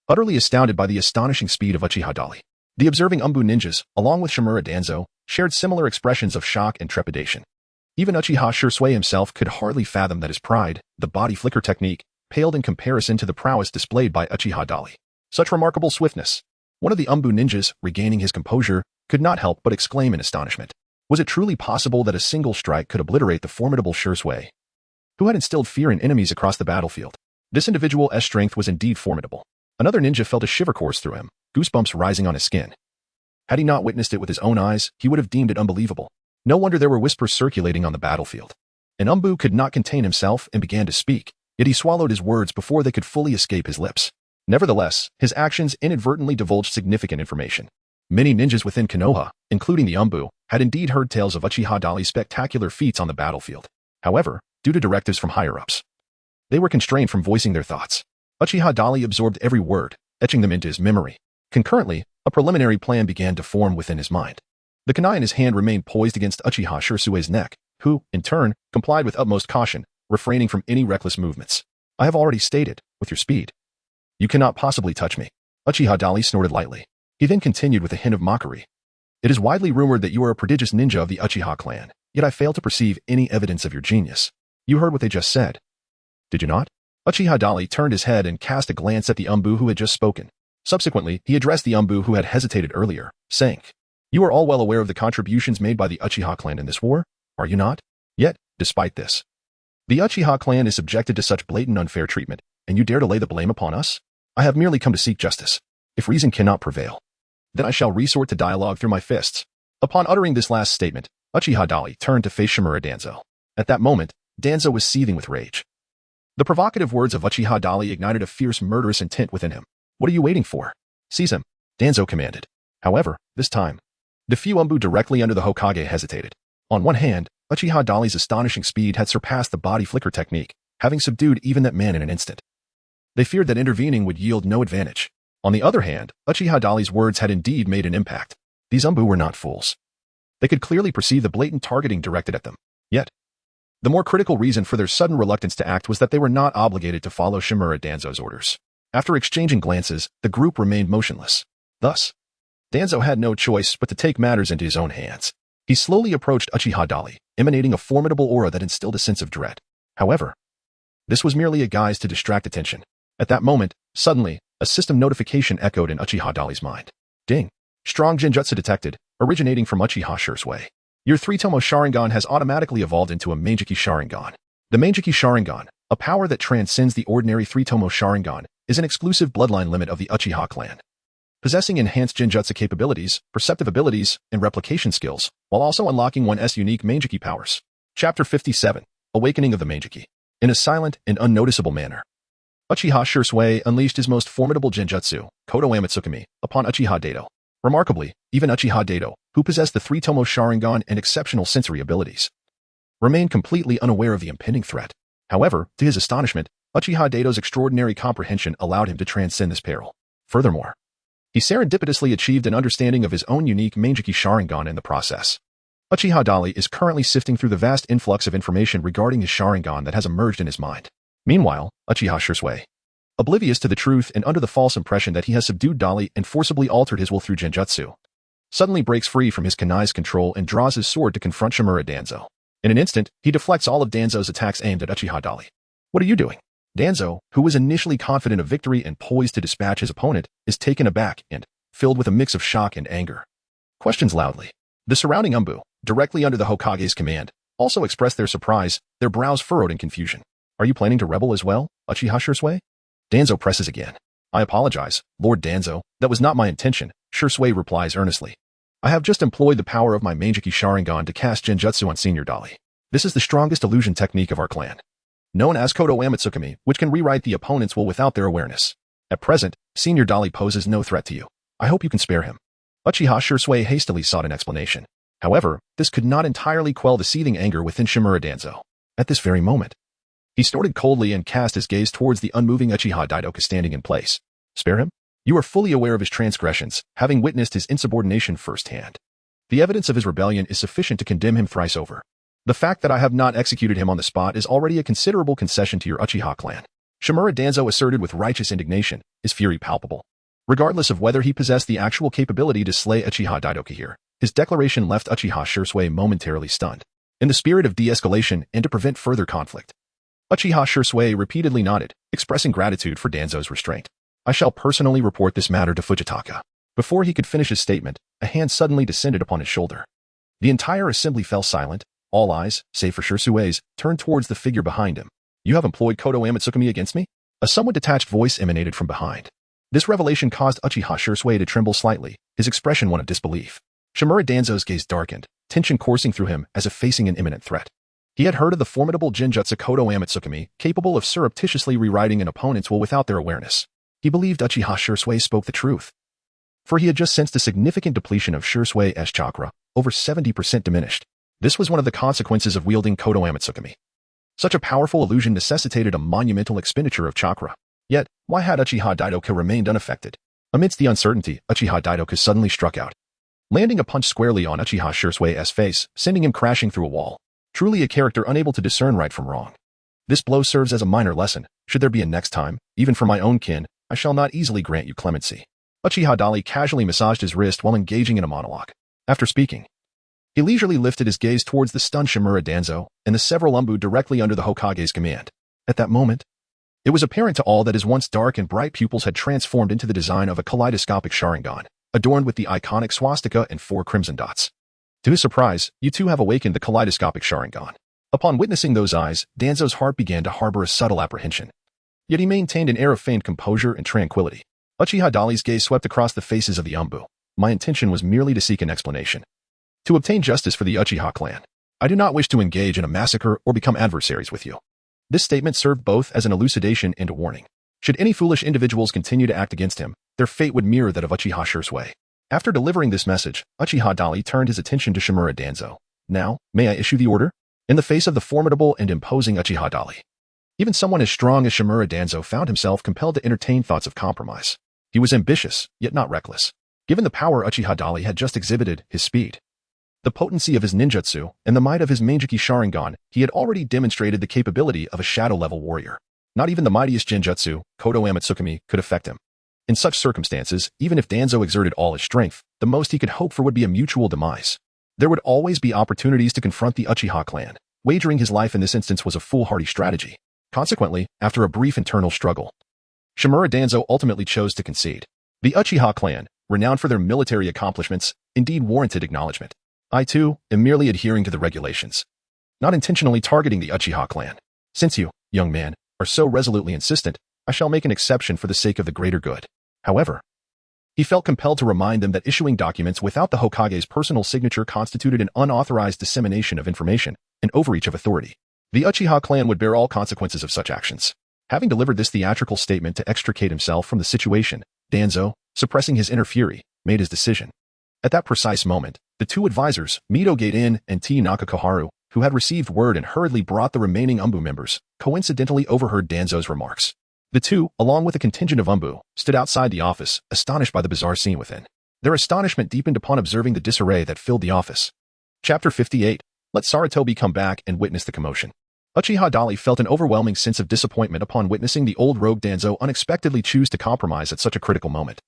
utterly astounded by the astonishing speed of Uchiha Dali. The observing Umbu ninjas, along with Shimura Danzo, shared similar expressions of shock and trepidation. Even Uchiha Shirsue himself could hardly fathom that his pride, the body flicker technique, paled in comparison to the prowess displayed by Uchiha Dali. Such remarkable swiftness. One of the Umbu ninjas, regaining his composure, could not help but exclaim in astonishment. Was it truly possible that a single strike could obliterate the formidable Shirsue, who had instilled fear in enemies across the battlefield? This individual's strength was indeed formidable. Another ninja felt a shiver course through him, goosebumps rising on his skin. Had he not witnessed it with his own eyes, he would have deemed it unbelievable. No wonder there were whispers circulating on the battlefield. An Umbu could not contain himself and began to speak, yet he swallowed his words before they could fully escape his lips. Nevertheless, his actions inadvertently divulged significant information. Many ninjas within Konoha, including the Umbu, had indeed heard tales of Uchiha Dali's spectacular feats on the battlefield. However, due to directives from higher-ups, they were constrained from voicing their thoughts. Uchiha Dali absorbed every word, etching them into his memory. Concurrently, a preliminary plan began to form within his mind. The kunai in his hand remained poised against Uchiha Shirsue's neck, who, in turn, complied with utmost caution, refraining from any reckless movements. I have already stated, with your speed, you cannot possibly touch me. Uchiha Dali snorted lightly. He then continued with a hint of mockery. It is widely rumored that you are a prodigious ninja of the Uchiha clan, yet I fail to perceive any evidence of your genius. You heard what they just said, did you not? Uchiha Dali turned his head and cast a glance at the Umbu who had just spoken. Subsequently, he addressed the Umbu who had hesitated earlier, saying, you are all well aware of the contributions made by the Uchiha clan in this war, are you not? Yet, despite this, the Uchiha clan is subjected to such blatant unfair treatment, and you dare to lay the blame upon us? I have merely come to seek justice. If reason cannot prevail, then I shall resort to dialogue through my fists. Upon uttering this last statement, Uchiha Dali turned to face Shimura Danzo. At that moment, Danzo was seething with rage. The provocative words of Uchiha Dali ignited a fierce murderous intent within him. What are you waiting for? Seize him, Danzo commanded. However, this time, the few Umbu directly under the Hokage hesitated. On one hand, Uchiha Dali's astonishing speed had surpassed the body flicker technique, having subdued even that man in an instant. They feared that intervening would yield no advantage. On the other hand, Uchiha Dali's words had indeed made an impact. These Umbu were not fools. They could clearly perceive the blatant targeting directed at them. Yet, the more critical reason for their sudden reluctance to act was that they were not obligated to follow Shimura Danzo's orders. After exchanging glances, the group remained motionless. Thus, Danzo had no choice but to take matters into his own hands. He slowly approached Uchiha Dali, emanating a formidable aura that instilled a sense of dread. However, this was merely a guise to distract attention. At that moment, suddenly, a system notification echoed in Uchiha Dali's mind. Ding! Strong Genjutsu detected, originating from Uchiha Shirsue. Your 3-tomo Sharingan has automatically evolved into a Meijiki Sharingan. The Meijiki Sharingan, a power that transcends the ordinary 3-tomo Sharingan, is an exclusive bloodline limit of the Uchiha clan. Possessing enhanced Genjutsu capabilities, perceptive abilities, and replication skills, while also unlocking one's unique Meijiki powers. Chapter 57, Awakening of the Meijiki. In a silent and unnoticeable manner, Uchiha Shirsue unleashed his most formidable Genjutsu, Kodo Amatsukami, upon Uchiha Dado. Remarkably, even Uchiha Dado, who possessed the 3-tomo Sharingan and exceptional sensory abilities, remained completely unaware of the impending threat. However, to his astonishment, Uchiha Dado's extraordinary comprehension allowed him to transcend this peril. Furthermore, he serendipitously achieved an understanding of his own unique Meijiki Sharingan in the process. Uchiha Dali is currently sifting through the vast influx of information regarding his Sharingan that has emerged in his mind. Meanwhile, Uchiha Shirsue, oblivious to the truth and under the false impression that he has subdued Dali and forcibly altered his will through Genjutsu, suddenly breaks free from his kunai's control and draws his sword to confront Shimura Danzo. In an instant, he deflects all of Danzo's attacks aimed at Uchiha Dali. What are you doing? Danzo, who was initially confident of victory and poised to dispatch his opponent, is taken aback and filled with a mix of shock and anger. Questions loudly. The surrounding Umbu, directly under the Hokage's command, also expressed their surprise, their brows furrowed in confusion. Are you planning to rebel as well, Uchiha Shirsue? Danzo presses again. I apologize, Lord Danzo, that was not my intention, Shirsue replies earnestly. I have just employed the power of my Meijiki Sharingan to cast Genjutsu on Senior Dali. This is the strongest illusion technique of our clan, known as Kodo Amatsukami, which can rewrite the opponent's will without their awareness. At present, Senior Dali poses no threat to you. I hope you can spare him. Uchiha Shirsue hastily sought an explanation. However, this could not entirely quell the seething anger within Shimura Danzo. At this very moment, He snorted coldly and cast his gaze towards the unmoving Uchiha Daidoka standing in place. Spare him? You are fully aware of his transgressions, having witnessed his insubordination firsthand. The evidence of his rebellion is sufficient to condemn him thrice over. The fact that I have not executed him on the spot is already a considerable concession to your Uchiha clan. Shimura Danzo asserted with righteous indignation, his fury palpable. Regardless of whether he possessed the actual capability to slay Uchiha Daidoka here, his declaration left Uchiha Shursui momentarily stunned. In the spirit of de-escalation and to prevent further conflict, Uchiha Shursui repeatedly nodded, expressing gratitude for Danzo's restraint. I shall personally report this matter to Fujitaka. Before he could finish his statement, a hand suddenly descended upon his shoulder. The entire assembly fell silent. All eyes, save for Shursui's, turned towards the figure behind him. You have employed Kodo Amatsukami against me? A somewhat detached voice emanated from behind. This revelation caused Uchiha Shursui to tremble slightly, his expression one of disbelief. Shimura Danzo's gaze darkened, tension coursing through him as if facing an imminent threat. He had heard of the formidable genjutsu Kodo Amatsukami, capable of surreptitiously rewriting an opponent's will without their awareness. He believed Uchiha Shursui spoke the truth. For he had just sensed a significant depletion of Shursui's chakra, over 70% diminished. This was one of the consequences of wielding Kodo Amatsukami. Such a powerful illusion necessitated a monumental expenditure of chakra. Yet, why had Uchiha Daidoka remained unaffected? Amidst the uncertainty, Uchiha Daidoka suddenly struck out, landing a punch squarely on Uchiha Shursui's face, sending him crashing through a wall. Truly a character unable to discern right from wrong. This blow serves as a minor lesson. Should there be a next time, even for my own kin, I shall not easily grant you clemency. Uchiha Dali casually massaged his wrist while engaging in a monologue. After speaking, he leisurely lifted his gaze towards the stunned Shimura Danzo and the several Umbu directly under the Hokage's command. At that moment, it was apparent to all that his once dark and bright pupils had transformed into the design of a kaleidoscopic Sharingan, adorned with the iconic swastika and 4 crimson dots. To his surprise, you two have awakened the kaleidoscopic Sharingan. Upon witnessing those eyes, Danzo's heart began to harbor a subtle apprehension. Yet he maintained an air of feigned composure and tranquility. Uchiha Dali's gaze swept across the faces of the Umbu. My intention was merely to seek an explanation. To obtain justice for the Uchiha clan. I do not wish to engage in a massacre or become adversaries with you. This statement served both as an elucidation and a warning. Should any foolish individuals continue to act against him, their fate would mirror that of Uchiha Shursui. After delivering this message, Uchiha Dali turned his attention to Shimura Danzo. Now, may I issue the order? In the face of the formidable and imposing Uchiha Dali, even someone as strong as Shimura Danzo found himself compelled to entertain thoughts of compromise. He was ambitious, yet not reckless. Given the power Uchiha Dali had just exhibited, his speed, the potency of his ninjutsu, and the might of his Meijiki Sharingan, he had already demonstrated the capability of a shadow-level warrior. Not even the mightiest genjutsu, Kodo Amatsukami, could affect him. In such circumstances, even if Danzo exerted all his strength, the most he could hope for would be a mutual demise. There would always be opportunities to confront the Uchiha clan. Wagering his life in this instance was a foolhardy strategy. Consequently, after a brief internal struggle, Shimura Danzo ultimately chose to concede. The Uchiha clan, renowned for their military accomplishments, indeed warranted acknowledgement. I, too, am merely adhering to the regulations, not intentionally targeting the Uchiha clan. Since you, young man, are so resolutely insistent, I shall make an exception for the sake of the greater good. However, he felt compelled to remind them that issuing documents without the Hokage's personal signature constituted an unauthorized dissemination of information, an overreach of authority. The Uchiha clan would bear all consequences of such actions. Having delivered this theatrical statement to extricate himself from the situation, Danzo, suppressing his inner fury, made his decision. At that precise moment, the two advisors, Mito Gaiden and T. Nakakoharu, who had received word and hurriedly brought the remaining Umbu members, coincidentally overheard Danzo's remarks. The two, along with a contingent of Umbu, stood outside the office, astonished by the bizarre scene within. Their astonishment deepened upon observing the disarray that filled the office. Chapter 58. Let Sarutobi come back and witness the commotion. Uchiha Dali felt an overwhelming sense of disappointment upon witnessing the old rogue Danzo unexpectedly choose to compromise at such a critical moment.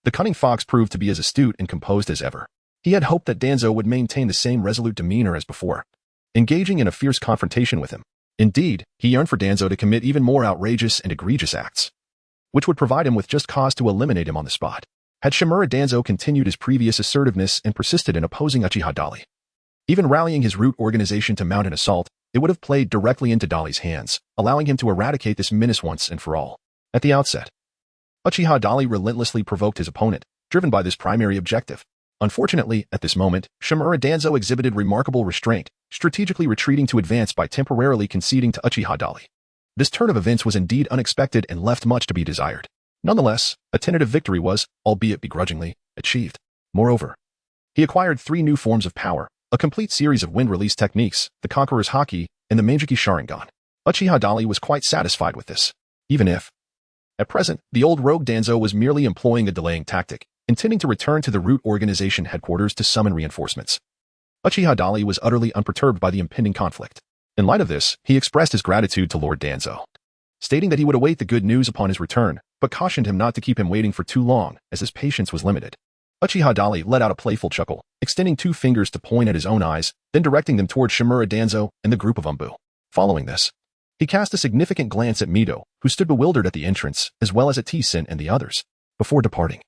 The cunning fox proved to be as astute and composed as ever. He had hoped that Danzo would maintain the same resolute demeanor as before, engaging in a fierce confrontation with him. Indeed, he yearned for Danzo to commit even more outrageous and egregious acts, which would provide him with just cause to eliminate him on the spot. Had Shimura Danzo continued his previous assertiveness and persisted in opposing Uchiha Dali, even rallying his root organization to mount an assault, it would have played directly into Dali's hands, allowing him to eradicate this menace once and for all. At the outset, Uchiha Dali relentlessly provoked his opponent, driven by this primary objective. Unfortunately, at this moment, Shimura Danzo exhibited remarkable restraint, strategically retreating to advance by temporarily conceding to Uchiha Dali. This turn of events was indeed unexpected and left much to be desired. Nonetheless, a tentative victory was, albeit begrudgingly, achieved. Moreover, he acquired 3 new forms of power, a complete series of wind release techniques, the Conqueror's Haki, and the Meijiki Sharingan. Uchiha Dali was quite satisfied with this, even if, at present, the old rogue Danzo was merely employing a delaying tactic, intending to return to the root organization headquarters to summon reinforcements. Uchiha Dali was utterly unperturbed by the impending conflict. In light of this, he expressed his gratitude to Lord Danzo, stating that he would await the good news upon his return, but cautioned him not to keep him waiting for too long, as his patience was limited. Uchiha Dali let out a playful chuckle, extending 2 fingers to point at his own eyes, then directing them toward Shimura Danzo and the group of Umbu. Following this, he cast a significant glance at Mito, who stood bewildered at the entrance, as well as at T-Sin and the others. Before departing,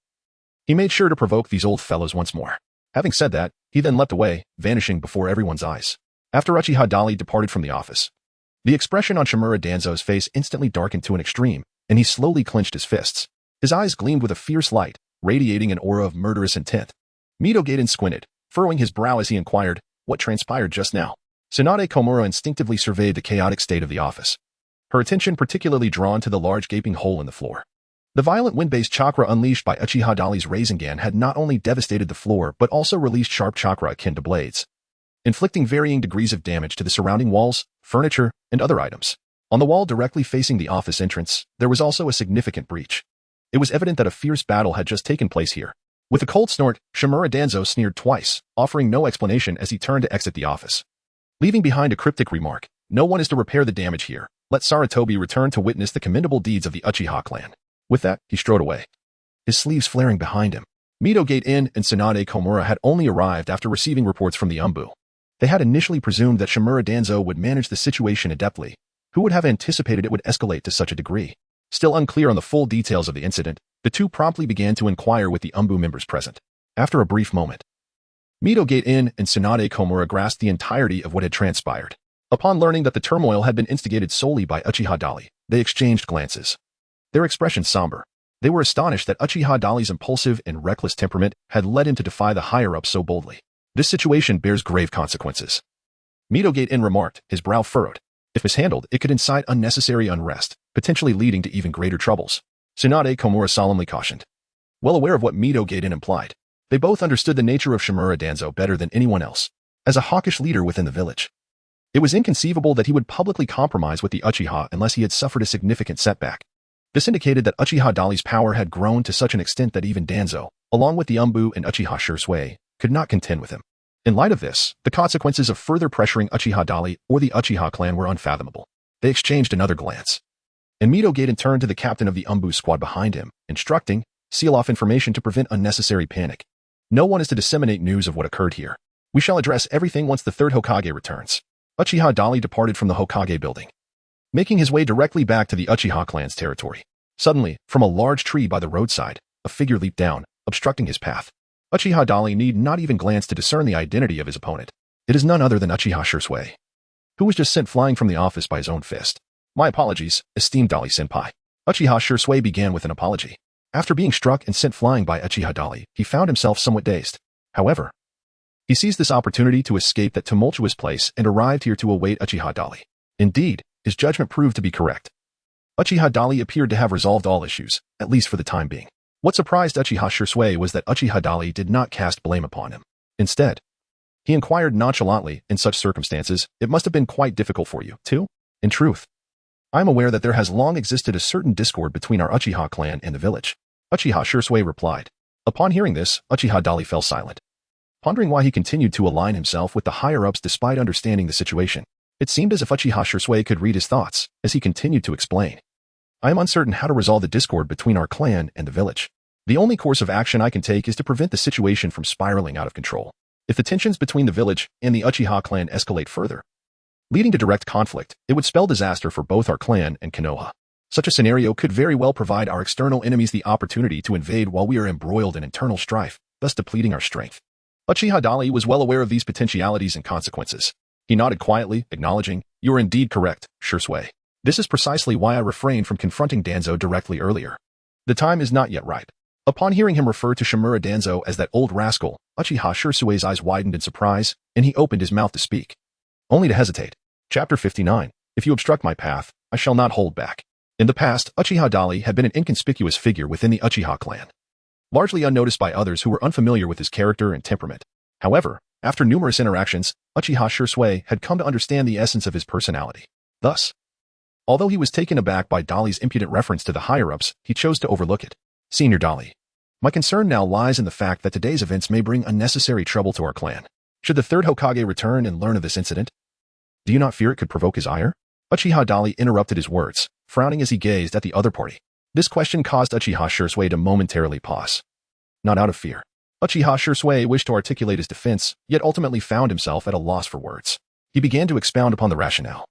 he made sure to provoke these old fellows once more. Having said that, he then leapt away, vanishing before everyone's eyes. After Uchiha Dali departed from the office, the expression on Shimura Danzo's face instantly darkened to an extreme, and he slowly clenched his fists. His eyes gleamed with a fierce light, radiating an aura of murderous intent. Mito Gaiden squinted, furrowing his brow as he inquired, what transpired just now? Tsunade Komura instinctively surveyed the chaotic state of the office, her attention particularly drawn to the large gaping hole in the floor. The violent wind-based chakra unleashed by Uchiha Dali's Rasengan had not only devastated the floor but also released sharp chakra akin to blades, inflicting varying degrees of damage to the surrounding walls, furniture, and other items. On the wall directly facing the office entrance, there was also a significant breach. It was evident that a fierce battle had just taken place here. With a cold snort, Shimura Danzo sneered twice, offering no explanation as he turned to exit the office, leaving behind a cryptic remark, "No one is to repair the damage here. Let Sarutobi return to witness the commendable deeds of the Uchiha clan." With that, he strode away, his sleeves flaring behind him. Mito Gaiden and Tsunade Komura had only arrived after receiving reports from the Umbu. They had initially presumed that Shimura Danzo would manage the situation adeptly. Who would have anticipated it would escalate to such a degree? Still unclear on the full details of the incident, the two promptly began to inquire with the Umbu members present. After a brief moment, Mito Gaiden and Tsunade Komura grasped the entirety of what had transpired. Upon learning that the turmoil had been instigated solely by Uchiha Dali, they exchanged glances, their expressions somber. They were astonished that Uchiha Dali's impulsive and reckless temperament had led him to defy the higher-ups so boldly. This situation bears grave consequences, Mito Gaiden remarked, his brow furrowed. If mishandled, it could incite unnecessary unrest, potentially leading to even greater troubles. Tsunade Komura solemnly cautioned. Well aware of what Mito Gaiden implied, they both understood the nature of Shimura Danzo better than anyone else. As a hawkish leader within the village, it was inconceivable that he would publicly compromise with the Uchiha unless he had suffered a significant setback. This indicated that Uchiha Dali's power had grown to such an extent that even Danzo, along with the Umbu and Uchiha Shursui, could not contend with him. In light of this, the consequences of further pressuring Uchiha Dali or the Uchiha clan were unfathomable. They exchanged another glance, and Mito Gaiden turned to the captain of the Umbu squad behind him, instructing, seal off information to prevent unnecessary panic. No one is to disseminate news of what occurred here. We shall address everything once the third Hokage returns. Uchiha Dali departed from the Hokage building, making his way directly back to the Uchiha clan's territory. Suddenly, from a large tree by the roadside, a figure leaped down, obstructing his path. Uchiha Dali need not even glance to discern the identity of his opponent. It is none other than Uchiha Shursui, who was just sent flying from the office by his own fist. My apologies, esteemed Dali-senpai. Uchiha Shursui began with an apology. After being struck and sent flying by Uchiha Dali, he found himself somewhat dazed. However, he seized this opportunity to escape that tumultuous place and arrived here to await Uchiha Dali. Indeed, his judgment proved to be correct. Uchiha Dali appeared to have resolved all issues, at least for the time being. What surprised Uchiha Shursui was that Uchiha Dali did not cast blame upon him. Instead, he inquired nonchalantly, in such circumstances, it must have been quite difficult for you, too? In truth, I am aware that there has long existed a certain discord between our Uchiha clan and the village. Uchiha Shursui replied. Upon hearing this, Uchiha Dali fell silent, pondering why he continued to align himself with the higher-ups despite understanding the situation. It seemed as if Uchiha Shursui could read his thoughts, as he continued to explain. I am uncertain how to resolve the discord between our clan and the village. The only course of action I can take is to prevent the situation from spiraling out of control. If the tensions between the village and the Uchiha clan escalate further, leading to direct conflict, it would spell disaster for both our clan and Konoha. Such a scenario could very well provide our external enemies the opportunity to invade while we are embroiled in internal strife, thus depleting our strength. Uchiha Dali was well aware of these potentialities and consequences. He nodded quietly, acknowledging, You are indeed correct, Shursui. This is precisely why I refrained from confronting Danzo directly earlier. The time is not yet ripe. Upon hearing him refer to Shimura Danzo as that old rascal, Uchiha Shursui's eyes widened in surprise, and he opened his mouth to speak, only to hesitate. Chapter 59. If you obstruct my path, I shall not hold back. In the past, Uchiha Dali had been an inconspicuous figure within the Uchiha clan, largely unnoticed by others who were unfamiliar with his character and temperament. However, after numerous interactions, Uchiha Shursui had come to understand the essence of his personality. Thus, Although he was taken aback by Dali's impudent reference to the higher-ups, he chose to overlook it. Senior Dali. My concern now lies in the fact that today's events may bring unnecessary trouble to our clan. Should the third Hokage return and learn of this incident, do you not fear it could provoke his ire? Uchiha Dali interrupted his words, frowning as he gazed at the other party. This question caused Uchiha Shursui to momentarily pause. Not out of fear. Uchiha Shursui wished to articulate his defense, yet ultimately found himself at a loss for words. He began to expound upon the rationale,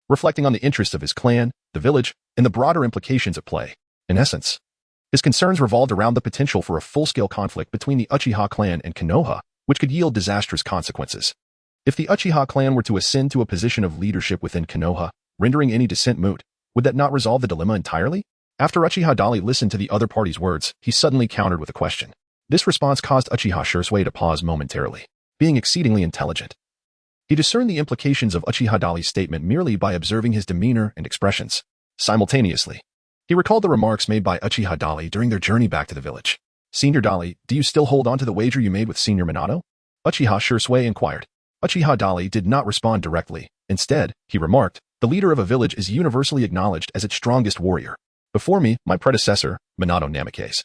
reflecting on the interests of his clan, the village, and the broader implications at play. In essence, his concerns revolved around the potential for a full-scale conflict between the Uchiha clan and Konoha, which could yield disastrous consequences. If the Uchiha clan were to ascend to a position of leadership within Konoha, rendering any dissent moot, would that not resolve the dilemma entirely? After Uchiha Dali listened to the other party's words, he suddenly countered with a question. This response caused Uchiha Shursui to pause momentarily. Being exceedingly intelligent, he discerned the implications of Uchiha Dali's statement merely by observing his demeanor and expressions. Simultaneously, he recalled the remarks made by Uchiha Dali during their journey back to the village. Senior Dali, do you still hold on to the wager you made with Senior Minato? Uchiha Shursui inquired. Uchiha Dali did not respond directly. Instead, he remarked, the leader of a village is universally acknowledged as its strongest warrior. Before me, my predecessor, Minato Namikaze,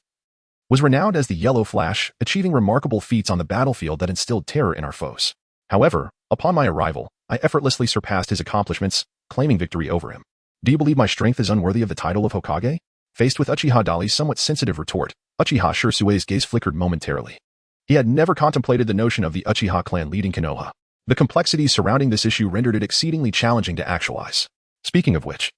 was renowned as the Yellow Flash, achieving remarkable feats on the battlefield that instilled terror in our foes. However, upon my arrival, I effortlessly surpassed his accomplishments, claiming victory over him. Do you believe my strength is unworthy of the title of Hokage? Faced with Uchiha Dali's somewhat sensitive retort, Uchiha Shursui's gaze flickered momentarily. He had never contemplated the notion of the Uchiha clan leading Konoha. The complexities surrounding this issue rendered it exceedingly challenging to actualize. Speaking of which,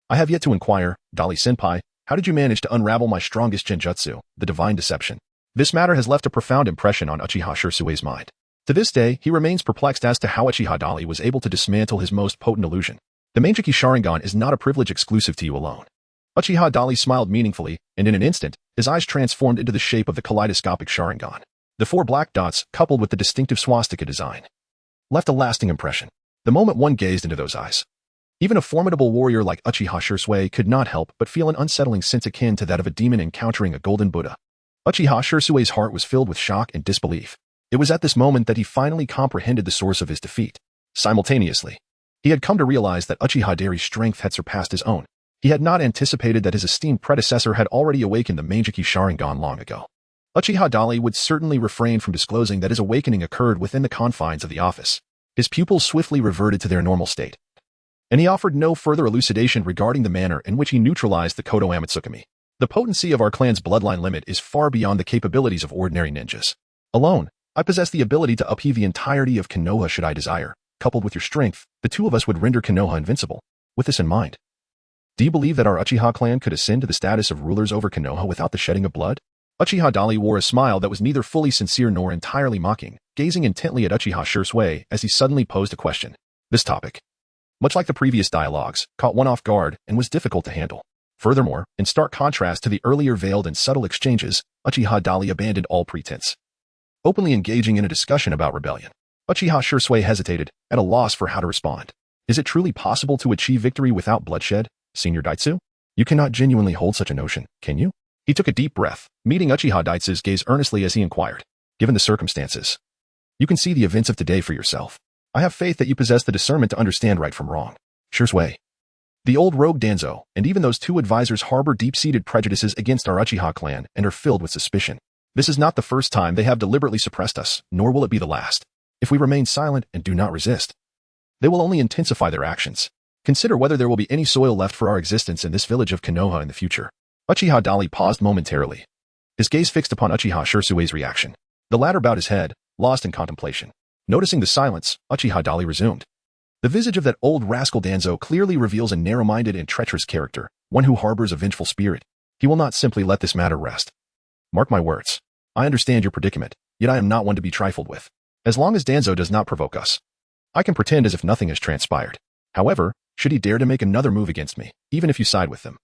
I have yet to inquire, Dali-senpai, how did you manage to unravel my strongest genjutsu, the divine deception? This matter has left a profound impression on Uchiha Shursui's mind. To this day, he remains perplexed as to how Uchiha Dali was able to dismantle his most potent illusion. The Mangekyou Sharingan is not a privilege exclusive to you alone. Uchiha Dali smiled meaningfully, and in an instant, his eyes transformed into the shape of the kaleidoscopic Sharingan. The 4 black dots, coupled with the distinctive swastika design, left a lasting impression. The moment one gazed into those eyes, even a formidable warrior like Uchiha Shursui could not help but feel an unsettling sense akin to that of a demon encountering a golden Buddha. Uchiha Shursui's heart was filled with shock and disbelief. It was at this moment that he finally comprehended the source of his defeat. Simultaneously, he had come to realize that Uchiha Dari's strength had surpassed his own. He had not anticipated that his esteemed predecessor had already awakened the Mangekyou Sharingan long ago. Uchiha Dali would certainly refrain from disclosing that his awakening occurred within the confines of the office. His pupils swiftly reverted to their normal state, and he offered no further elucidation regarding the manner in which he neutralized the Kodo Amatsukami. The potency of our clan's bloodline limit is far beyond the capabilities of ordinary ninjas. Alone, I possess the ability to upheave the entirety of Konoha should I desire. Coupled with your strength, the two of us would render Konoha invincible. With this in mind, do you believe that our Uchiha clan could ascend to the status of rulers over Konoha without the shedding of blood? Uchiha Dali wore a smile that was neither fully sincere nor entirely mocking, gazing intently at Uchiha Shursui as he suddenly posed a question. This topic, much like the previous dialogues, caught one off guard and was difficult to handle. Furthermore, in stark contrast to the earlier veiled and subtle exchanges, Uchiha Dali abandoned all pretense, openly engaging in a discussion about rebellion. Uchiha Shursui hesitated, at a loss for how to respond. Is it truly possible to achieve victory without bloodshed, Senior Daitsu? You cannot genuinely hold such a notion, can you? He took a deep breath, meeting Uchiha Daitsu's gaze earnestly as he inquired. Given the circumstances, you can see the events of today for yourself. I have faith that you possess the discernment to understand right from wrong. Shursui, the old rogue Danzo, and even those 2 advisors harbor deep-seated prejudices against our Uchiha clan and are filled with suspicion. This is not the first time they have deliberately suppressed us, nor will it be the last. If we remain silent and do not resist, they will only intensify their actions. Consider whether there will be any soil left for our existence in this village of Konoha in the future. Uchiha Dali paused momentarily, his gaze fixed upon Uchiha Shursui's reaction. The latter bowed his head, lost in contemplation. Noticing the silence, Uchiha Dali resumed. The visage of that old rascal Danzo clearly reveals a narrow-minded and treacherous character, one who harbors a vengeful spirit. He will not simply let this matter rest. Mark my words. I understand your predicament, yet I am not one to be trifled with. As long as Danzo does not provoke us, I can pretend as if nothing has transpired. However, should he dare to make another move against me, even if you side with them,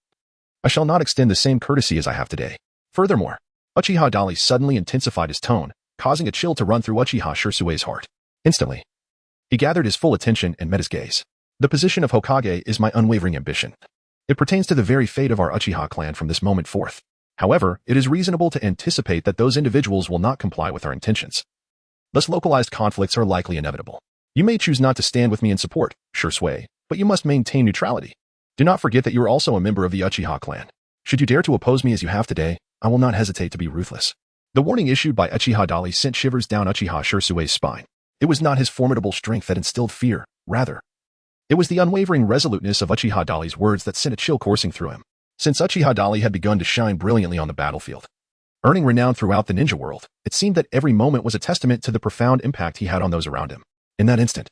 I shall not extend the same courtesy as I have today. Furthermore, Uchiha Dali suddenly intensified his tone, causing a chill to run through Uchiha Shursui's heart. Instantly, he gathered his full attention and met his gaze. The position of Hokage is my unwavering ambition. It pertains to the very fate of our Uchiha clan from this moment forth. However, it is reasonable to anticipate that those individuals will not comply with our intentions. Thus localized conflicts are likely inevitable. You may choose not to stand with me in support, Shursui, but you must maintain neutrality. Do not forget that you are also a member of the Uchiha clan. Should you dare to oppose me as you have today, I will not hesitate to be ruthless. The warning issued by Uchiha Dali sent shivers down Uchiha Shirsue's spine. It was not his formidable strength that instilled fear, rather. It was the unwavering resoluteness of Uchiha Dali's words that sent a chill coursing through him. Since Uchiha Dali had begun to shine brilliantly on the battlefield, earning renown throughout the ninja world, it seemed that every moment was a testament to the profound impact he had on those around him. In that instant,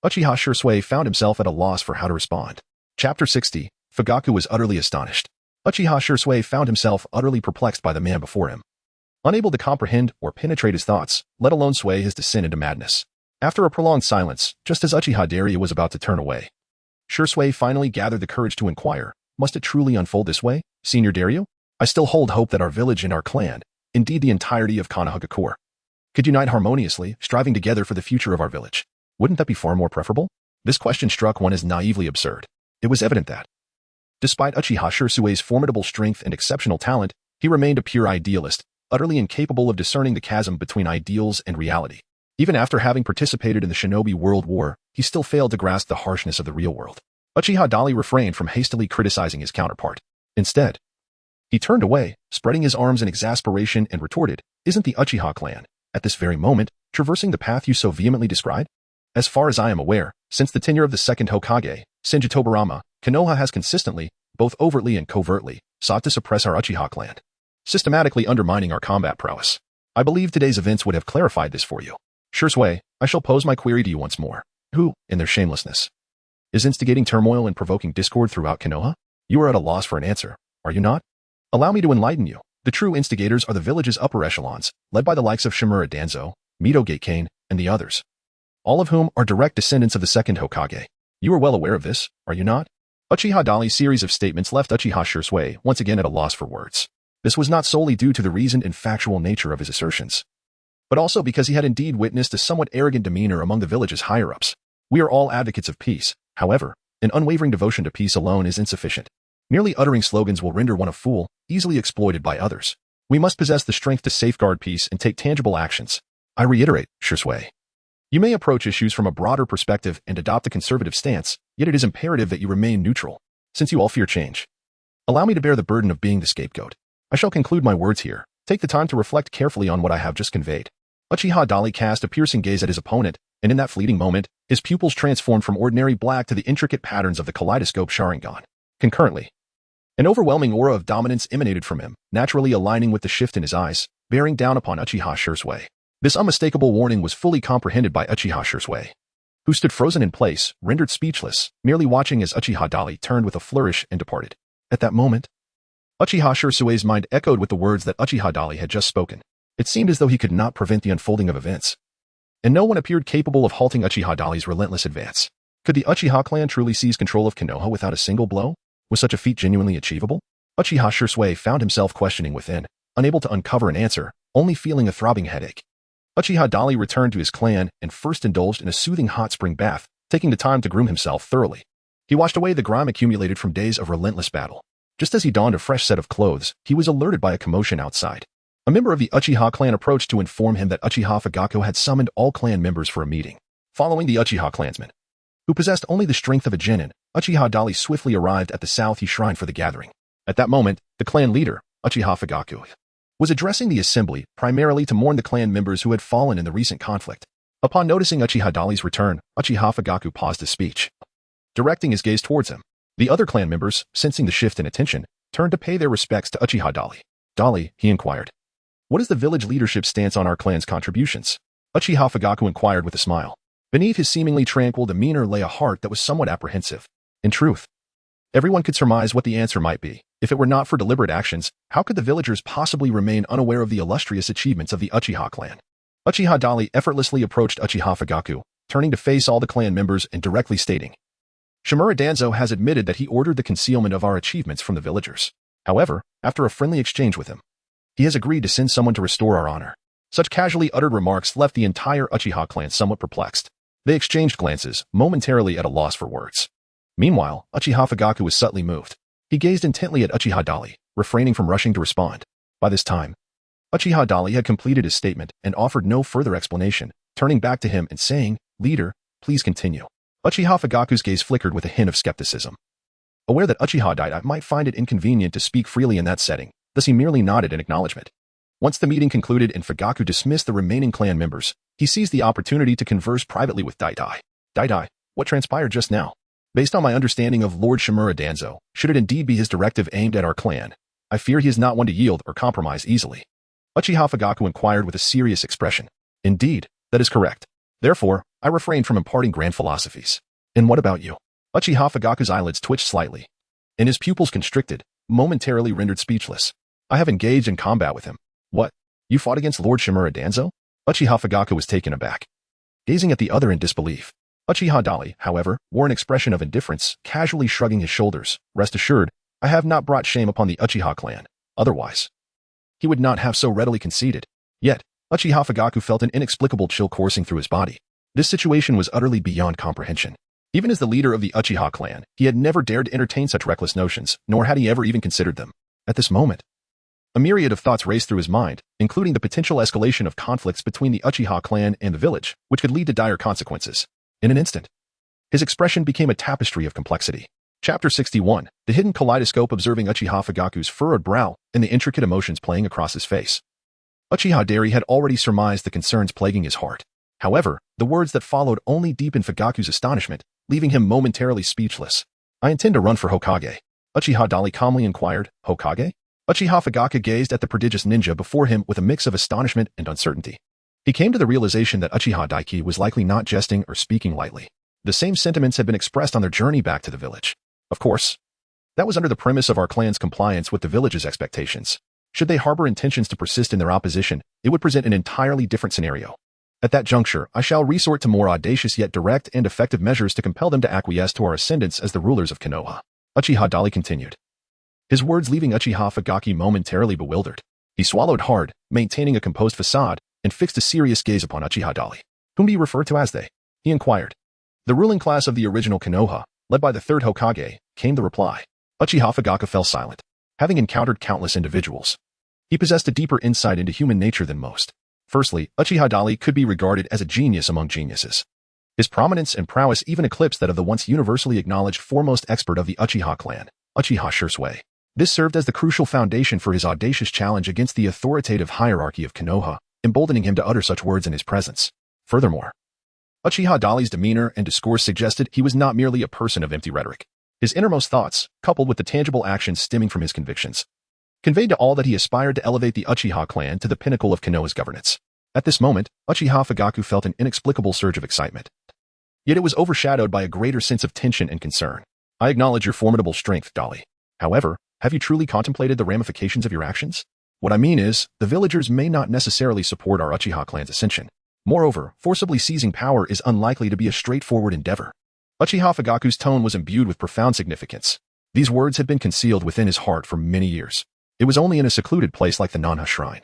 Uchiha Shirsue found himself at a loss for how to respond. Chapter 60, Fugaku was utterly astonished. Uchiha Shirsue found himself utterly perplexed by the man before him, unable to comprehend or penetrate his thoughts, let alone sway his descent into madness. After a prolonged silence, just as Uchiha Dali was about to turn away, Shirsue finally gathered the courage to inquire, must it truly unfold this way, Senior Dario? I still hold hope that our village and our clan, indeed the entirety of Konohagakure, could unite harmoniously, striving together for the future of our village. Wouldn't that be far more preferable? This question struck one as naively absurd. It was evident that, despite Uchiha Shirsue's formidable strength and exceptional talent, he remained a pure idealist, utterly incapable of discerning the chasm between ideals and reality. Even after having participated in the Shinobi World War, he still failed to grasp the harshness of the real world. Uchiha Dali refrained from hastily criticizing his counterpart. Instead, he turned away, spreading his arms in exasperation and retorted, "Isn't the Uchiha clan, at this very moment, traversing the path you so vehemently describe? As far as I am aware, since the tenure of the second Hokage, Senju Tobarama, Konoha has consistently, both overtly and covertly, sought to suppress our Uchiha clan, systematically undermining our combat prowess. I believe today's events would have clarified this for you. Shirsue, I shall pose my query to you once more. Who, in their shamelessness, is instigating turmoil and provoking discord throughout Konoha? You are at a loss for an answer, are you not? Allow me to enlighten you. The true instigators are the village's upper echelons, led by the likes of Shimura Danzo, Mito Gatekane, and the others, all of whom are direct descendants of the second Hokage. You are well aware of this, are you not? Uchiha Dali's series of statements left Uchiha Shirsue once again at a loss for words. This was not solely due to the reasoned and factual nature of his assertions, but also because he had indeed witnessed a somewhat arrogant demeanor among the village's higher-ups. We are all advocates of peace. However, an unwavering devotion to peace alone is insufficient. Merely uttering slogans will render one a fool, easily exploited by others. We must possess the strength to safeguard peace and take tangible actions. I reiterate, Shirsue. You may approach issues from a broader perspective and adopt a conservative stance, yet it is imperative that you remain neutral, since you all fear change. Allow me to bear the burden of being the scapegoat. I shall conclude my words here. Take the time to reflect carefully on what I have just conveyed. Uchiha Dali cast a piercing gaze at his opponent, and in that fleeting moment, his pupils transformed from ordinary black to the intricate patterns of the kaleidoscope Sharingan. Concurrently, an overwhelming aura of dominance emanated from him, naturally aligning with the shift in his eyes, bearing down upon Uchiha Shirsue. This unmistakable warning was fully comprehended by Uchiha Shirsue, who stood frozen in place, rendered speechless, merely watching as Uchiha Dali turned with a flourish and departed. At that moment, Uchiha Shirsue's mind echoed with the words that Uchiha Dali had just spoken. It seemed as though he could not prevent the unfolding of events, and no one appeared capable of halting Uchiha Dali's relentless advance. Could the Uchiha clan truly seize control of Konoha without a single blow? Was such a feat genuinely achievable? Uchiha Shirsue found himself questioning within, unable to uncover an answer, only feeling a throbbing headache. Uchiha Dali returned to his clan and first indulged in a soothing hot spring bath, taking the time to groom himself thoroughly. He washed away the grime accumulated from days of relentless battle. Just as he donned a fresh set of clothes, he was alerted by a commotion outside. A member of the Uchiha clan approached to inform him that Uchiha Fugaku had summoned all clan members for a meeting. Following the Uchiha clansman, who possessed only the strength of a genin, Uchiha Dali swiftly arrived at the South shrine for the gathering. At that moment, the clan leader, Uchiha Fugaku, was addressing the assembly primarily to mourn the clan members who had fallen in the recent conflict. Upon noticing Uchiha Dali's return, Uchiha Fugaku paused his speech, directing his gaze towards him. The other clan members, sensing the shift in attention, turned to pay their respects to Uchiha Dali. Dali, he inquired, what is the village leadership's stance on our clan's contributions? Uchiha Fugaku inquired with a smile. Beneath his seemingly tranquil demeanor lay a heart that was somewhat apprehensive. In truth, everyone could surmise what the answer might be. If it were not for deliberate actions, how could the villagers possibly remain unaware of the illustrious achievements of the Uchiha clan? Uchiha Dali effortlessly approached Uchiha Fugaku, turning to face all the clan members and directly stating, Shimura Danzo has admitted that he ordered the concealment of our achievements from the villagers. However, after a friendly exchange with him, he has agreed to send someone to restore our honor. Such casually uttered remarks left the entire Uchiha clan somewhat perplexed. They exchanged glances, momentarily at a loss for words. Meanwhile, Uchiha Fugaku was subtly moved. He gazed intently at Uchiha Dali, refraining from rushing to respond. By this time, Uchiha Dali had completed his statement and offered no further explanation, turning back to him and saying, Leader, please continue. Uchiha Fugaku's gaze flickered with a hint of skepticism. Aware that Uchiha Dali might find it inconvenient to speak freely in that setting, thus he merely nodded in acknowledgement. Once the meeting concluded and Fugaku dismissed the remaining clan members, he seized the opportunity to converse privately with Dai. Dai, what transpired just now? Based on my understanding of Lord Shimura Danzo, should it indeed be his directive aimed at our clan, I fear he is not one to yield or compromise easily. Uchiha Fugaku inquired with a serious expression. Indeed, that is correct. Therefore, I refrained from imparting grand philosophies. And what about you? Uchiha Fugaku's eyelids twitched slightly, and his pupils constricted, momentarily rendered speechless. I have engaged in combat with him. What? You fought against Lord Shimura Danzo? Uchiha Fugaku was taken aback, gazing at the other in disbelief. Uchiha Dali, however, wore an expression of indifference, casually shrugging his shoulders. Rest assured, I have not brought shame upon the Uchiha clan. Otherwise, he would not have so readily conceded. Yet, Uchiha Fugaku felt an inexplicable chill coursing through his body. This situation was utterly beyond comprehension. Even as the leader of the Uchiha clan, he had never dared to entertain such reckless notions, nor had he ever even considered them. At this moment, a myriad of thoughts raced through his mind, including the potential escalation of conflicts between the Uchiha clan and the village, which could lead to dire consequences. In an instant, his expression became a tapestry of complexity. Chapter 61, the hidden kaleidoscope observing Uchiha Fugaku's furrowed brow and the intricate emotions playing across his face. Uchiha Dali had already surmised the concerns plaguing his heart. However, the words that followed only deepened Fugaku's astonishment, leaving him momentarily speechless. I intend to run for Hokage. Uchiha Dali calmly inquired. Hokage? Uchiha Fugaku gazed at the prodigious ninja before him with a mix of astonishment and uncertainty. He came to the realization that Uchiha Dali was likely not jesting or speaking lightly. The same sentiments had been expressed on their journey back to the village. Of course, that was under the premise of our clan's compliance with the village's expectations. Should they harbor intentions to persist in their opposition, it would present an entirely different scenario. At that juncture, I shall resort to more audacious yet direct and effective measures to compel them to acquiesce to our ascendance as the rulers of Konoha. Uchiha Dali continued, his words leaving Uchiha Fugaku momentarily bewildered. He swallowed hard, maintaining a composed facade, and fixed a serious gaze upon Uchiha Dali. Whom do you refer to as they? He inquired. The ruling class of the original Konoha, led by the third Hokage, came the reply. Uchiha Fugaku fell silent. Having encountered countless individuals, he possessed a deeper insight into human nature than most. Firstly, Uchiha Dali could be regarded as a genius among geniuses. His prominence and prowess even eclipsed that of the once universally acknowledged foremost expert of the Uchiha clan, Uchiha Swordsman. This served as the crucial foundation for his audacious challenge against the authoritative hierarchy of Konoha, emboldening him to utter such words in his presence. Furthermore, Uchiha Dali's demeanor and discourse suggested he was not merely a person of empty rhetoric. His innermost thoughts, coupled with the tangible actions stemming from his convictions, conveyed to all that he aspired to elevate the Uchiha clan to the pinnacle of Konoha's governance. At this moment, Uchiha Fugaku felt an inexplicable surge of excitement. Yet it was overshadowed by a greater sense of tension and concern. I acknowledge your formidable strength, Dali. However, have you truly contemplated the ramifications of your actions? What I mean is, the villagers may not necessarily support our Uchiha clan's ascension. Moreover, forcibly seizing power is unlikely to be a straightforward endeavor. Uchiha Fugaku's tone was imbued with profound significance. These words had been concealed within his heart for many years. It was only in a secluded place like the Nanha Shrine,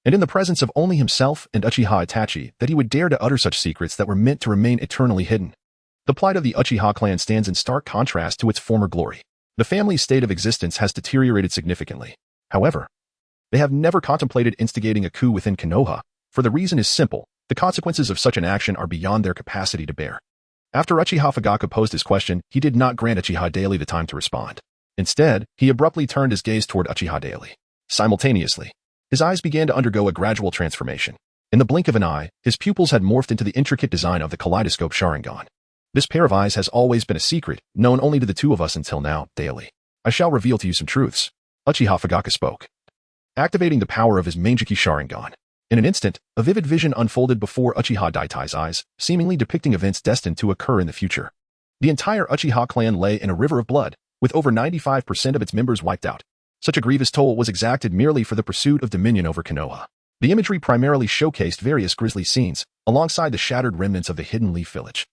and in the presence of only himself and Uchiha Itachi, that he would dare to utter such secrets that were meant to remain eternally hidden. The plight of the Uchiha clan stands in stark contrast to its former glory. The family's state of existence has deteriorated significantly. However, they have never contemplated instigating a coup within Konoha, for the reason is simple: the consequences of such an action are beyond their capacity to bear. After Uchiha Fugaku posed his question, he did not grant Uchiha Dali the time to respond. Instead, he abruptly turned his gaze toward Uchiha Dali. Simultaneously, his eyes began to undergo a gradual transformation. In the blink of an eye, his pupils had morphed into the intricate design of the kaleidoscope Sharingan. This pair of eyes has always been a secret, known only to the two of us until now, Dali. I shall reveal to you some truths. Uchiha Fugaku spoke, activating the power of his Mangeki Sharingan. In an instant, a vivid vision unfolded before Uchiha Daitai's eyes, seemingly depicting events destined to occur in the future. The entire Uchiha clan lay in a river of blood, with over 95% of its members wiped out. Such a grievous toll was exacted merely for the pursuit of dominion over Konoha. The imagery primarily showcased various grisly scenes, alongside the shattered remnants of the Hidden Leaf Village.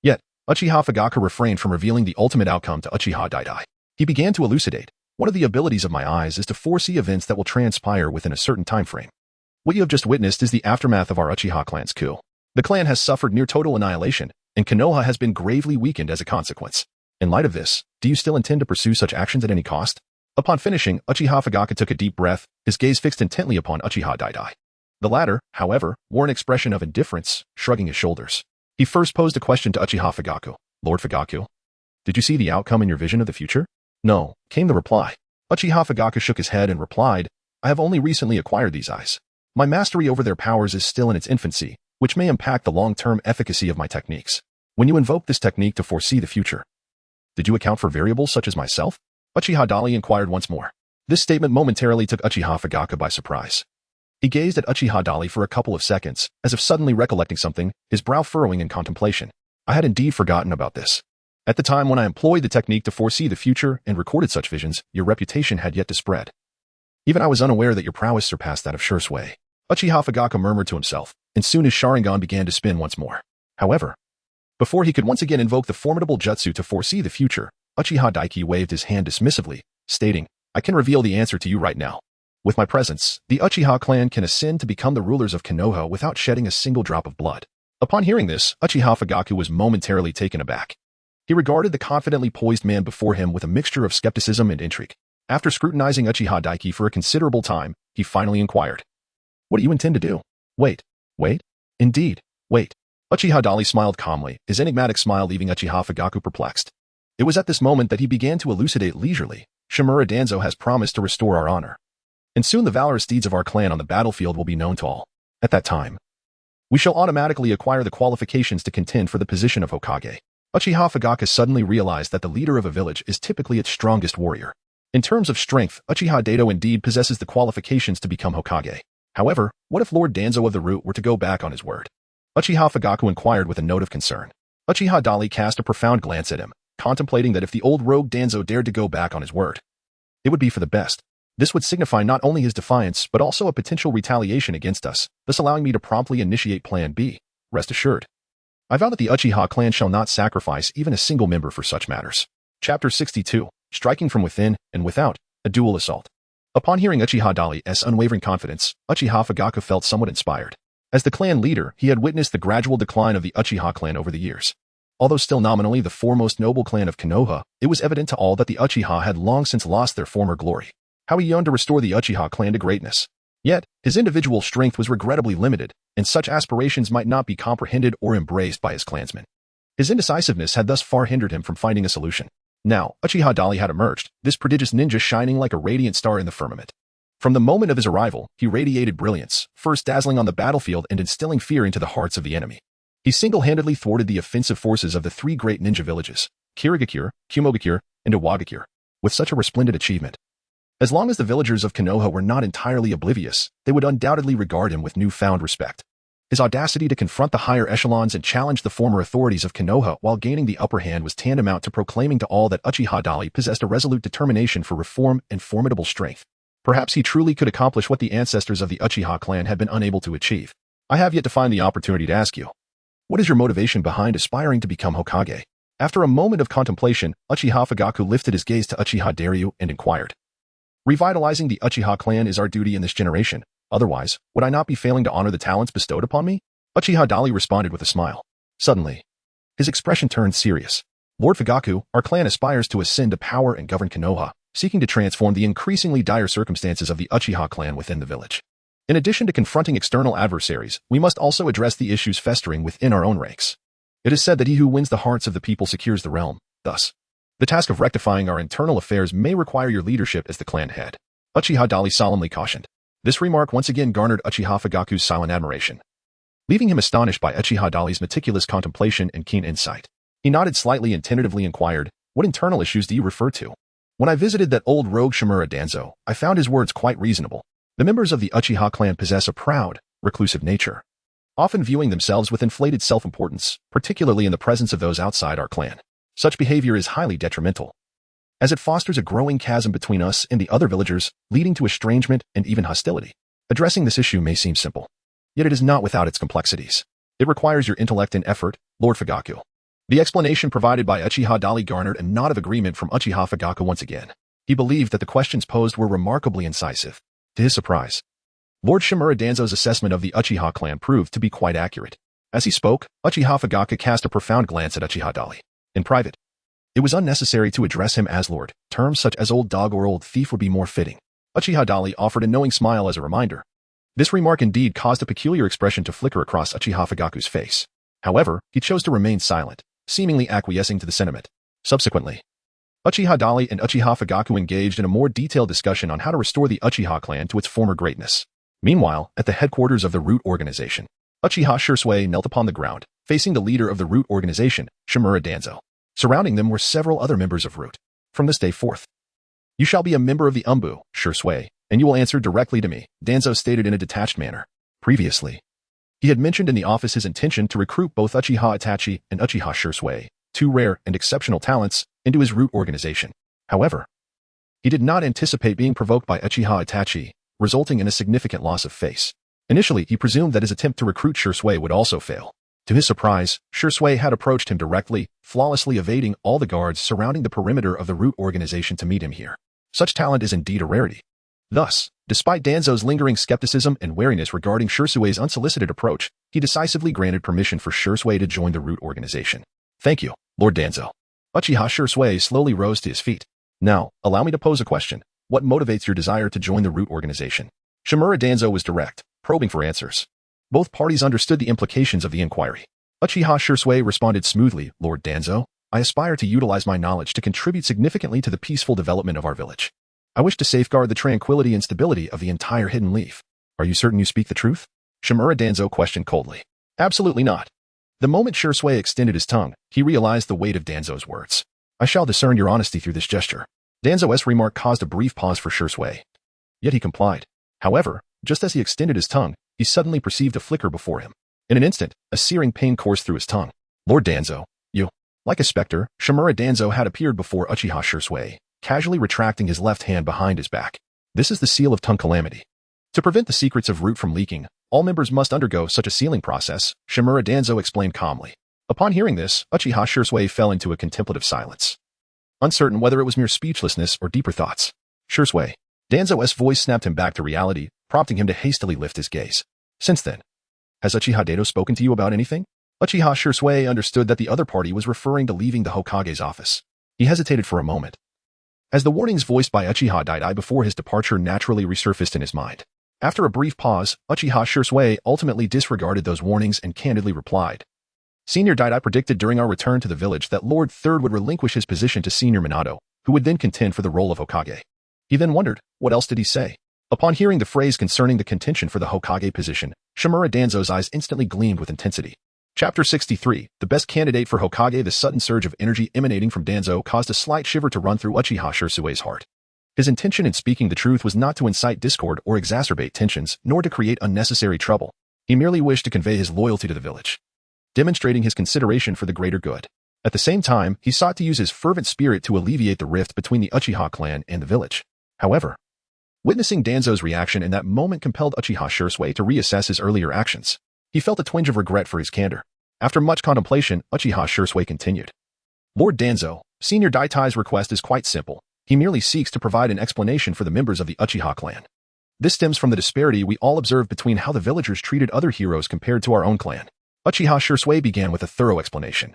Yet, Uchiha Fugaku refrained from revealing the ultimate outcome to Uchiha Dali. He began to elucidate. One of the abilities of my eyes is to foresee events that will transpire within a certain time frame. What you have just witnessed is the aftermath of our Uchiha clan's coup. The clan has suffered near total annihilation, and Konoha has been gravely weakened as a consequence. In light of this, do you still intend to pursue such actions at any cost? Upon finishing, Uchiha Fugaku took a deep breath, his gaze fixed intently upon Uchiha Dali. The latter, however, wore an expression of indifference, shrugging his shoulders. He first posed a question to Uchiha Fugaku. Lord Fugaku, did you see the outcome in your vision of the future? No, came the reply. Uchiha Fugaku shook his head and replied, I have only recently acquired these eyes. My mastery over their powers is still in its infancy, which may impact the long-term efficacy of my techniques. When you invoke this technique to foresee the future, did you account for variables such as myself? Uchiha Dali inquired once more. This statement momentarily took Uchiha Fugaku by surprise. He gazed at Uchiha Dali for a couple of seconds, as if suddenly recollecting something, his brow furrowing in contemplation. I had indeed forgotten about this. At the time when I employed the technique to foresee the future and recorded such visions, your reputation had yet to spread. Even I was unaware that your prowess surpassed that of Shursui. Uchiha Fugaku murmured to himself, and soon his Sharingan began to spin once more. However, before he could once again invoke the formidable jutsu to foresee the future, Uchiha Daiki waved his hand dismissively, stating, I can reveal the answer to you right now. With my presence, the Uchiha clan can ascend to become the rulers of Konoha without shedding a single drop of blood. Upon hearing this, Uchiha Fugaku was momentarily taken aback. He regarded the confidently poised man before him with a mixture of skepticism and intrigue. After scrutinizing Uchiha Daiki for a considerable time, he finally inquired, What do you intend to do? Wait. Indeed, wait. Uchiha Dali smiled calmly, his enigmatic smile leaving Uchiha Fugaku perplexed. It was at this moment that he began to elucidate leisurely. Shimura Danzo has promised to restore our honor. And soon the valorous deeds of our clan on the battlefield will be known to all. At that time, we shall automatically acquire the qualifications to contend for the position of Hokage. Uchiha Fugaku suddenly realized that the leader of a village is typically its strongest warrior. In terms of strength, Uchiha Dado indeed possesses the qualifications to become Hokage. However, what if Lord Danzo of the Root were to go back on his word? Uchiha Fugaku inquired with a note of concern. Uchiha Dali cast a profound glance at him, contemplating that if the old rogue Danzo dared to go back on his word, it would be for the best. This would signify not only his defiance but also a potential retaliation against us, thus allowing me to promptly initiate Plan B. Rest assured, I vow that the Uchiha clan shall not sacrifice even a single member for such matters. Chapter 62. Striking from within and without, a dual assault. Upon hearing Uchiha Dali's unwavering confidence, Uchiha Fugaku felt somewhat inspired. As the clan leader, he had witnessed the gradual decline of the Uchiha clan over the years. Although still nominally the foremost noble clan of Konoha, it was evident to all that the Uchiha had long since lost their former glory. How he yearned to restore the Uchiha clan to greatness. Yet, his individual strength was regrettably limited, and such aspirations might not be comprehended or embraced by his clansmen. His indecisiveness had thus far hindered him from finding a solution. Now, Uchiha Dali had emerged, this prodigious ninja shining like a radiant star in the firmament. From the moment of his arrival, he radiated brilliance, first dazzling on the battlefield and instilling fear into the hearts of the enemy. He single-handedly thwarted the offensive forces of the three great ninja villages, Kirigakure, Kumogakure, and Awagakure, with such a resplendent achievement. As long as the villagers of Konoha were not entirely oblivious, they would undoubtedly regard him with newfound respect. His audacity to confront the higher echelons and challenge the former authorities of Konoha while gaining the upper hand was tantamount to proclaiming to all that Uchiha Dali possessed a resolute determination for reform and formidable strength. Perhaps he truly could accomplish what the ancestors of the Uchiha clan had been unable to achieve. I have yet to find the opportunity to ask you, what is your motivation behind aspiring to become Hokage? After a moment of contemplation, Uchiha Fugaku lifted his gaze to Uchiha Daryu and inquired. Revitalizing the Uchiha clan is our duty in this generation. Otherwise, would I not be failing to honor the talents bestowed upon me? Uchiha Dali responded with a smile. Suddenly, his expression turned serious. Lord Fugaku, our clan aspires to ascend to power and govern Konoha, seeking to transform the increasingly dire circumstances of the Uchiha clan within the village. In addition to confronting external adversaries, we must also address the issues festering within our own ranks. It is said that he who wins the hearts of the people secures the realm. Thus, the task of rectifying our internal affairs may require your leadership as the clan head. Uchiha Dali solemnly cautioned. This remark once again garnered Uchiha Fugaku's silent admiration, leaving him astonished by Uchiha Dali's meticulous contemplation and keen insight. He nodded slightly and tentatively inquired, what internal issues do you refer to? When I visited that old rogue Shimura Danzo, I found his words quite reasonable. The members of the Uchiha clan possess a proud, reclusive nature, often viewing themselves with inflated self-importance, particularly in the presence of those outside our clan. Such behavior is highly detrimental, as it fosters a growing chasm between us and the other villagers, leading to estrangement and even hostility. Addressing this issue may seem simple, yet it is not without its complexities. It requires your intellect and effort, Lord Fugaku. The explanation provided by Uchiha Dali garnered a nod of agreement from Uchiha Fugaku once again. He believed that the questions posed were remarkably incisive. To his surprise, Lord Shimura Danzo's assessment of the Uchiha clan proved to be quite accurate. As he spoke, Uchiha Fugaku cast a profound glance at Uchiha Dali. In private, it was unnecessary to address him as Lord. Terms such as old dog or old thief would be more fitting. Uchiha Dali offered a knowing smile as a reminder. This remark indeed caused a peculiar expression to flicker across Uchiha Fugaku's face. However, he chose to remain silent, seemingly acquiescing to the sentiment. Subsequently, Uchiha Dali and Uchiha Fugaku engaged in a more detailed discussion on how to restore the Uchiha clan to its former greatness. Meanwhile, at the headquarters of the Root Organization, Uchiha Shursui knelt upon the ground, facing the leader of the Root Organization, Shimura Danzo. Surrounding them were several other members of Root. From this day forth, you shall be a member of the Umbu, Shursui, and you will answer directly to me, Danzo stated in a detached manner. Previously, he had mentioned in the office his intention to recruit both Uchiha Itachi and Uchiha Shursui, two rare and exceptional talents, into his Root Organization. However, he did not anticipate being provoked by Uchiha Itachi, resulting in a significant loss of face. Initially, he presumed that his attempt to recruit Shursui would also fail. To his surprise, Shursui had approached him directly, flawlessly evading all the guards surrounding the perimeter of the Root Organization to meet him here. Such talent is indeed a rarity. Thus, despite Danzo's lingering skepticism and wariness regarding Shursui's unsolicited approach, he decisively granted permission for Shursui to join the Root Organization. Thank you, Lord Danzo. Uchiha Shursui slowly rose to his feet. Now, allow me to pose a question. What motivates your desire to join the Root Organization? Shimura Danzo was direct, probing for answers. Both parties understood the implications of the inquiry. Uchiha Shursui responded smoothly, Lord Danzo, I aspire to utilize my knowledge to contribute significantly to the peaceful development of our village. I wish to safeguard the tranquility and stability of the entire Hidden Leaf. Are you certain you speak the truth? Shimura Danzo questioned coldly. Absolutely not. The moment Shursui extended his tongue, he realized the weight of Danzo's words. I shall discern your honesty through this gesture. Danzo's remark caused a brief pause for Shursui. Yet he complied. However, just as he extended his tongue, he suddenly perceived a flicker before him. In an instant, a searing pain coursed through his tongue. Lord Danzo, you. Like a specter, Shimura Danzo had appeared before Uchiha Shursui, casually retracting his left hand behind his back. This is the seal of tongue calamity. To prevent the secrets of Root from leaking, all members must undergo such a sealing process, Shimura Danzo explained calmly. Upon hearing this, Uchiha Shursui fell into a contemplative silence, uncertain whether it was mere speechlessness or deeper thoughts. Shursui. Danzo's voice snapped him back to reality, prompting him to hastily lift his gaze. Since then, has Uchiha Dado spoken to you about anything? Uchiha Shursui understood that the other party was referring to leaving the Hokage's office. He hesitated for a moment, as the warnings voiced by Uchiha Dai before his departure naturally resurfaced in his mind. After a brief pause, Uchiha Shursui ultimately disregarded those warnings and candidly replied. Senior Dai predicted during our return to the village that Lord Third would relinquish his position to Senior Minato, who would then contend for the role of Hokage. He then wondered, what else did he say? Upon hearing the phrase concerning the contention for the Hokage position, Shimura Danzo's eyes instantly gleamed with intensity. Chapter 63, the best candidate for Hokage. The sudden surge of energy emanating from Danzo caused a slight shiver to run through Uchiha Shursui's heart. His intention in speaking the truth was not to incite discord or exacerbate tensions, nor to create unnecessary trouble. He merely wished to convey his loyalty to the village, demonstrating his consideration for the greater good. At the same time, he sought to use his fervent spirit to alleviate the rift between the Uchiha clan and the village. However, witnessing Danzo's reaction in that moment compelled Uchiha Shursui to reassess his earlier actions. He felt a twinge of regret for his candor. After much contemplation, Uchiha Shursui continued. Lord Danzo, Senior Daitai's request is quite simple. He merely seeks to provide an explanation for the members of the Uchiha clan. This stems from the disparity we all observe between how the villagers treated other heroes compared to our own clan. Uchiha Shursui began with a thorough explanation,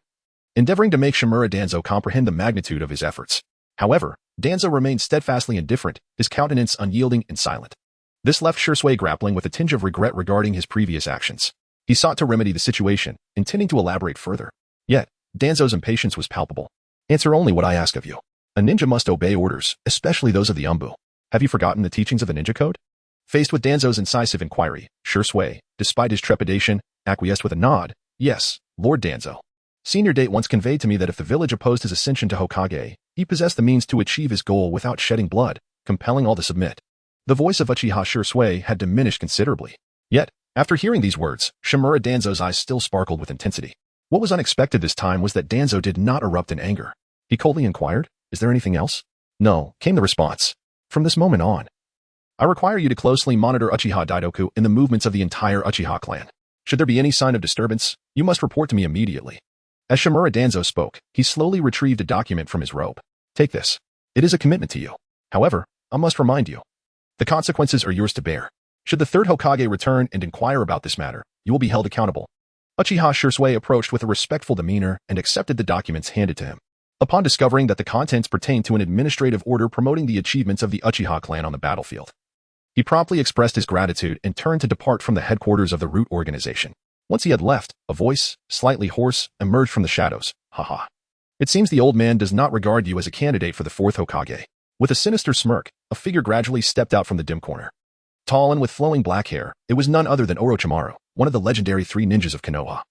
endeavoring to make Shimura Danzo comprehend the magnitude of his efforts. However, Danzo remained steadfastly indifferent, his countenance unyielding and silent. This left Shursui grappling with a tinge of regret regarding his previous actions. He sought to remedy the situation, intending to elaborate further. Yet, Danzo's impatience was palpable. Answer only what I ask of you. A ninja must obey orders, especially those of the Umbu. Have you forgotten the teachings of the ninja code? Faced with Danzo's incisive inquiry, Shursui, despite his trepidation, acquiesced with a nod. Yes, Lord Danzo. Senior Date once conveyed to me that if the village opposed his ascension to Hokage, he possessed the means to achieve his goal without shedding blood, compelling all to submit. The voice of Uchiha Shursui had diminished considerably. Yet, after hearing these words, Shimura Danzo's eyes still sparkled with intensity. What was unexpected this time was that Danzo did not erupt in anger. He coldly inquired, is there anything else? No, came the response. From this moment on, I require you to closely monitor Uchiha Daidoku and the movements of the entire Uchiha clan. Should there be any sign of disturbance, you must report to me immediately. As Shimura Danzo spoke, he slowly retrieved a document from his robe. Take this. It is a commitment to you. However, I must remind you, the consequences are yours to bear. Should the third Hokage return and inquire about this matter, you will be held accountable. Uchiha Shursui approached with a respectful demeanor and accepted the documents handed to him. Upon discovering that the contents pertained to an administrative order promoting the achievements of the Uchiha clan on the battlefield, he promptly expressed his gratitude and turned to depart from the headquarters of the Root Organization. Once he had left, a voice, slightly hoarse, emerged from the shadows. Haha. It seems the old man does not regard you as a candidate for the fourth Hokage. With a sinister smirk, a figure gradually stepped out from the dim corner. Tall and with flowing black hair, it was none other than Orochimaru, one of the legendary three ninjas of Konoha,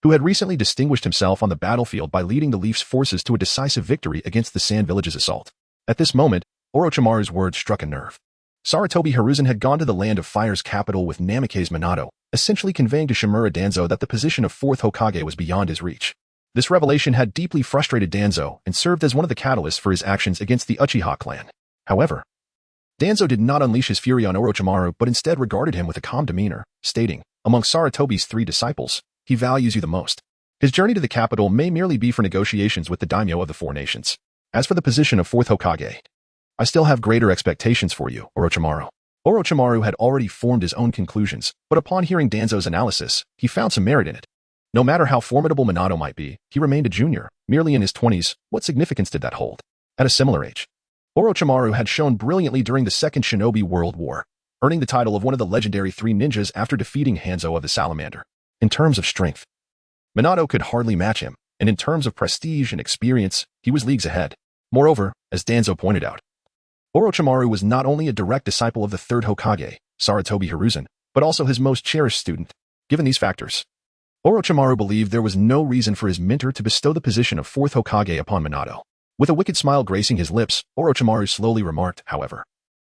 who had recently distinguished himself on the battlefield by leading the Leaf's forces to a decisive victory against the Sand Village's assault. At this moment, Orochimaru's words struck a nerve. Sarutobi Hiruzen had gone to the Land of Fire's capital with Namikaze Minato, essentially conveying to Shimura Danzo that the position of fourth Hokage was beyond his reach. This revelation had deeply frustrated Danzo and served as one of the catalysts for his actions against the Uchiha clan. However, Danzo did not unleash his fury on Orochimaru but instead regarded him with a calm demeanor, stating, "Among Sarutobi's three disciples, he values you the most. His journey to the capital may merely be for negotiations with the daimyo of the four nations. As for the position of fourth Hokage, I still have greater expectations for you, Orochimaru." Orochimaru had already formed his own conclusions, but upon hearing Danzo's analysis, he found some merit in it. No matter how formidable Minato might be, he remained a junior, merely in his 20s. What significance did that hold? At a similar age, Orochimaru had shown brilliantly during the Second Shinobi World War, earning the title of one of the legendary three ninjas after defeating Hanzo of the Salamander. In terms of strength, Minato could hardly match him, and in terms of prestige and experience, he was leagues ahead. Moreover, as Danzo pointed out, Orochimaru was not only a direct disciple of the third Hokage, Sarutobi Hiruzen, but also his most cherished student. Given these factors, Orochimaru believed there was no reason for his mentor to bestow the position of fourth Hokage upon Minato. With a wicked smile gracing his lips, Orochimaru slowly remarked, however,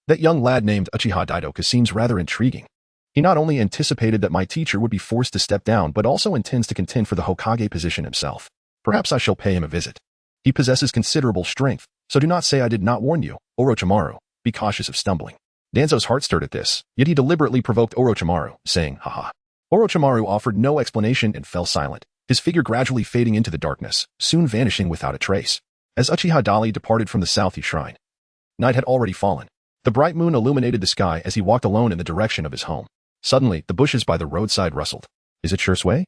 "That young lad named Uchiha Dali seems rather intriguing. He not only anticipated that my teacher would be forced to step down but also intends to contend for the Hokage position himself. Perhaps I shall pay him a visit. He possesses considerable strength, so do not say I did not warn you, Orochimaru. Be cautious of stumbling." Danzo's heart stirred at this, yet he deliberately provoked Orochimaru, saying, "Haha." Orochimaru offered no explanation and fell silent, his figure gradually fading into the darkness, soon vanishing without a trace. As Uchiha Dali departed from the Southi Shrine, night had already fallen. The bright moon illuminated the sky as he walked alone in the direction of his home. Suddenly, the bushes by the roadside rustled. "Is it Shursui?"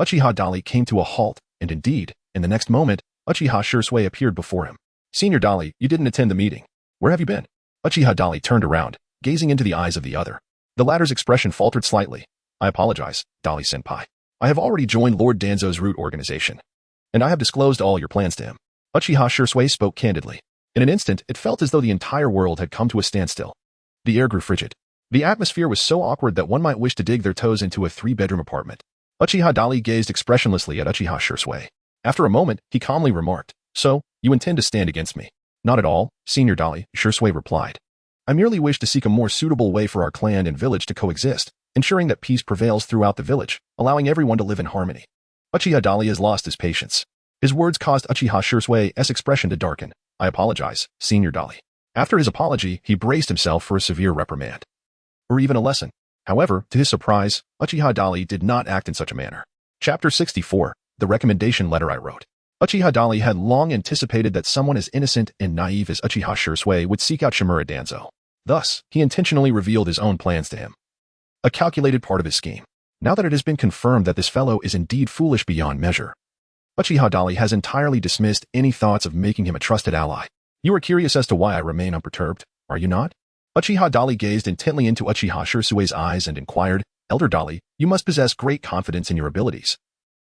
Uchiha Dali came to a halt, and indeed, in the next moment, Uchiha Shursui appeared before him. "Senior Dali, you didn't attend the meeting. Where have you been?" Uchiha Dali turned around, gazing into the eyes of the other. The latter's expression faltered slightly. "I apologize, Dali-senpai. I have already joined Lord Danzo's root organization, and I have disclosed all your plans to him." Uchiha Shursui spoke candidly. In an instant, it felt as though the entire world had come to a standstill. The air grew frigid. The atmosphere was so awkward that one might wish to dig their toes into a three-bedroom apartment. Uchiha Dali gazed expressionlessly at Uchiha Shursui. After a moment, he calmly remarked, "So, you intend to stand against me?" "Not at all, Senior Dali," Shursui replied. "I merely wish to seek a more suitable way for our clan and village to coexist, ensuring that peace prevails throughout the village, allowing everyone to live in harmony." Uchiha Dali has lost his patience. His words caused Uchiha Shursui's expression to darken. "I apologize, Senior Dali." After his apology, he braced himself for a severe reprimand, or even a lesson. However, to his surprise, Uchiha Dali did not act in such a manner. Chapter 64, The Recommendation Letter I Wrote. Uchiha Dali had long anticipated that someone as innocent and naive as Uchiha Shursui would seek out Shimura Danzo. Thus, he intentionally revealed his own plans to him, a calculated part of his scheme. Now that it has been confirmed that this fellow is indeed foolish beyond measure, Uchiha Dali has entirely dismissed any thoughts of making him a trusted ally. "You are curious as to why I remain unperturbed, are you not?" Uchiha Dali gazed intently into Uchiha Shursui's eyes and inquired, "Elder Dali, you must possess great confidence in your abilities,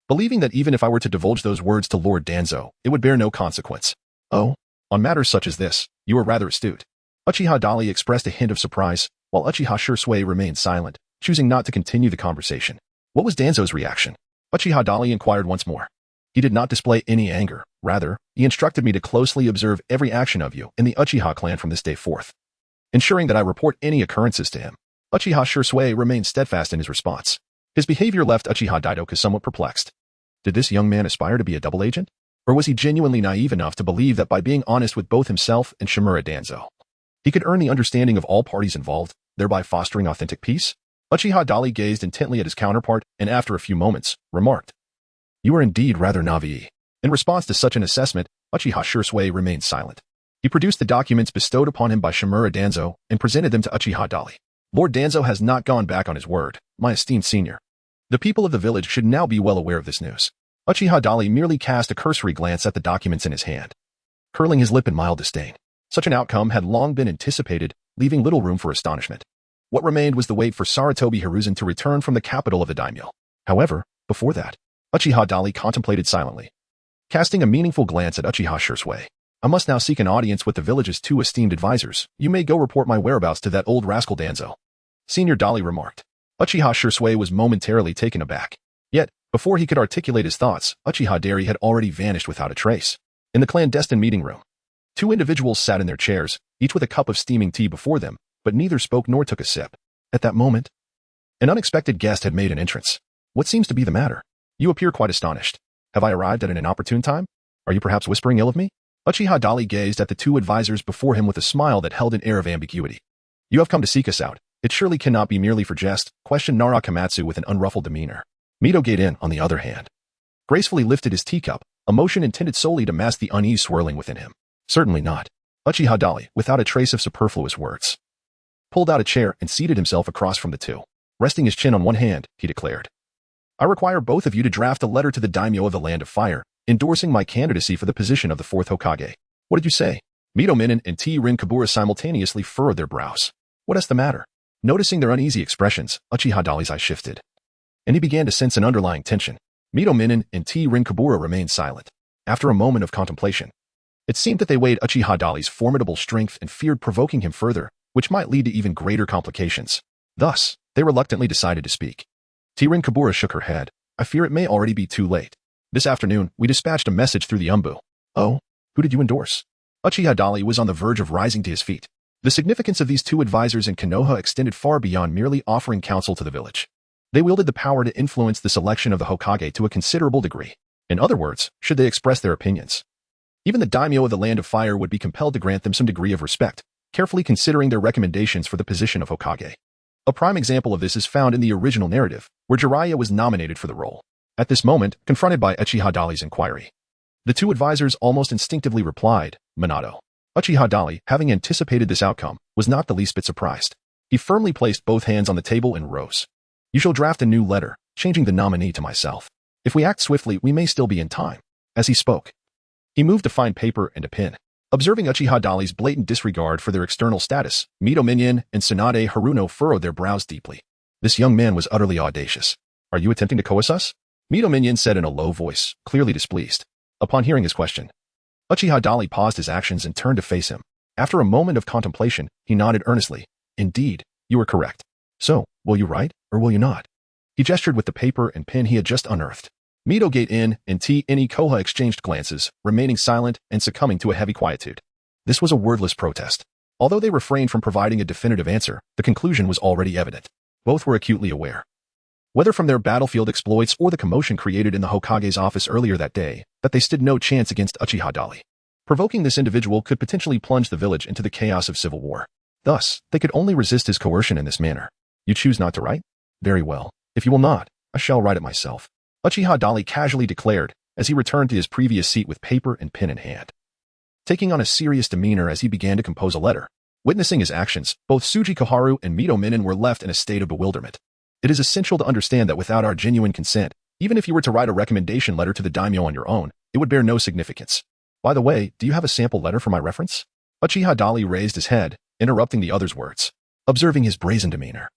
believing that even if I were to divulge those words to Lord Danzo, it would bear no consequence." "Oh, on matters such as this, you are rather astute." Uchiha Dali expressed a hint of surprise, while Uchiha Shursui remained silent, choosing not to continue the conversation. What was Danzo's reaction? Uchiha Dali inquired once more. "He did not display any anger. Rather, he instructed me to closely observe every action of you in the Uchiha clan from this day forth, ensuring that I report any occurrences to him." Uchiha Shursui remained steadfast in his response. His behavior left Uchiha Daidoka somewhat perplexed. Did this young man aspire to be a double agent? Or was he genuinely naive enough to believe that by being honest with both himself and Shimura Danzo, he could earn the understanding of all parties involved, thereby fostering authentic peace? Uchiha Dali gazed intently at his counterpart and after a few moments, remarked, "You are indeed rather naive." In response to such an assessment, Uchiha Shursui remained silent. He produced the documents bestowed upon him by Shimura Danzo and presented them to Uchiha Dali. "Lord Danzo has not gone back on his word, my esteemed senior. The people of the village should now be well aware of this news." Uchiha Dali merely cast a cursory glance at the documents in his hand, curling his lip in mild disdain. Such an outcome had long been anticipated, leaving little room for astonishment. What remained was the wait for Sarutobi Hiruzen to return from the capital of the daimyo. However, before that, Uchiha Dali contemplated silently. Casting a meaningful glance at Uchiha Shursui. I must now seek an audience with the village's 2 esteemed advisors. You may go report my whereabouts to that old rascal Danzo. Senior Dali remarked. Uchiha Shursui was momentarily taken aback. Yet, before he could articulate his thoughts, Uchiha Dali had already vanished without a trace. In the clandestine meeting room, 2 individuals sat in their chairs, each with a cup of steaming tea before them, but neither spoke nor took a sip. At that moment, an unexpected guest had made an entrance. What seems to be the matter? You appear quite astonished. Have I arrived at an inopportune time? Are you perhaps whispering ill of me? Uchiha Dali gazed at the 2 advisors before him with a smile that held an air of ambiguity. You have come to seek us out. It surely cannot be merely for jest, questioned Nara Kamatsu with an unruffled demeanor. Mito Gaiden, on the other hand, gracefully lifted his teacup, a motion intended solely to mask the unease swirling within him. Certainly not. Uchiha Dali, without a trace of superfluous words, pulled out a chair and seated himself across from the 2. Resting his chin on one hand, he declared, I require both of you to draft a letter to the daimyo of the Land of Fire, endorsing my candidacy for the position of the 4th Hokage. What did you say? Mito Minin and T-Rin Kabura simultaneously furrowed their brows. What is the matter? Noticing their uneasy expressions, Uchiha Dali's eyes shifted, and he began to sense an underlying tension. Mito Minin and T-Rin Kabura remained silent. After a moment of contemplation, it seemed that they weighed Uchiha Dali's formidable strength and feared provoking him further, which might lead to even greater complications. Thus, they reluctantly decided to speak. T-Rin Kabura shook her head. I fear it may already be too late. This afternoon, we dispatched a message through the Umbu. Oh, who did you endorse? Uchiha Dali was on the verge of rising to his feet. The significance of these 2 advisors in Konoha extended far beyond merely offering counsel to the village. They wielded the power to influence the selection of the Hokage to a considerable degree. In other words, should they express their opinions, even the daimyo of the Land of Fire would be compelled to grant them some degree of respect, carefully considering their recommendations for the position of Hokage. A prime example of this is found in the original narrative, where Jiraiya was nominated for the role. At this moment, confronted by Uchiha Dali's inquiry, the 2 advisors almost instinctively replied, Minato. Uchiha Dali, having anticipated this outcome, was not the least bit surprised. He firmly placed both hands on the table and rose. You shall draft a new letter, changing the nominee to myself. If we act swiftly, we may still be in time. As he spoke, he moved to find paper and a pen. Observing Uchiha Dali's blatant disregard for their external status, Mito Minin and Tsunade Haruno furrowed their brows deeply. This young man was utterly audacious. Are you attempting to coerce us? Mito Minin said in a low voice, clearly displeased. Upon hearing his question, Uchiha Dali paused his actions and turned to face him. After a moment of contemplation, he nodded earnestly. Indeed, you are correct. So, will you write, or will you not? He gestured with the paper and pen he had just unearthed. Mito Gaiden and T-Ni Koha exchanged glances, remaining silent and succumbing to a heavy quietude. This was a wordless protest. Although they refrained from providing a definitive answer, the conclusion was already evident. Both were acutely aware, whether from their battlefield exploits or the commotion created in the Hokage's office earlier that day, that they stood no chance against Uchiha Dali. Provoking this individual could potentially plunge the village into the chaos of civil war. Thus, they could only resist his coercion in this manner. You choose not to write? Very well. If you will not, I shall write it myself. Uchiha Dali casually declared, as he returned to his previous seat with paper and pen in hand, taking on a serious demeanor as he began to compose a letter. Witnessing his actions, both Tsuji Koharu and Mito Minin were left in a state of bewilderment. It is essential to understand that without our genuine consent, even if you were to write a recommendation letter to the daimyo on your own, it would bear no significance. By the way, do you have a sample letter for my reference? Uchiha Dali raised his head, interrupting the other's words. Observing his brazen demeanor,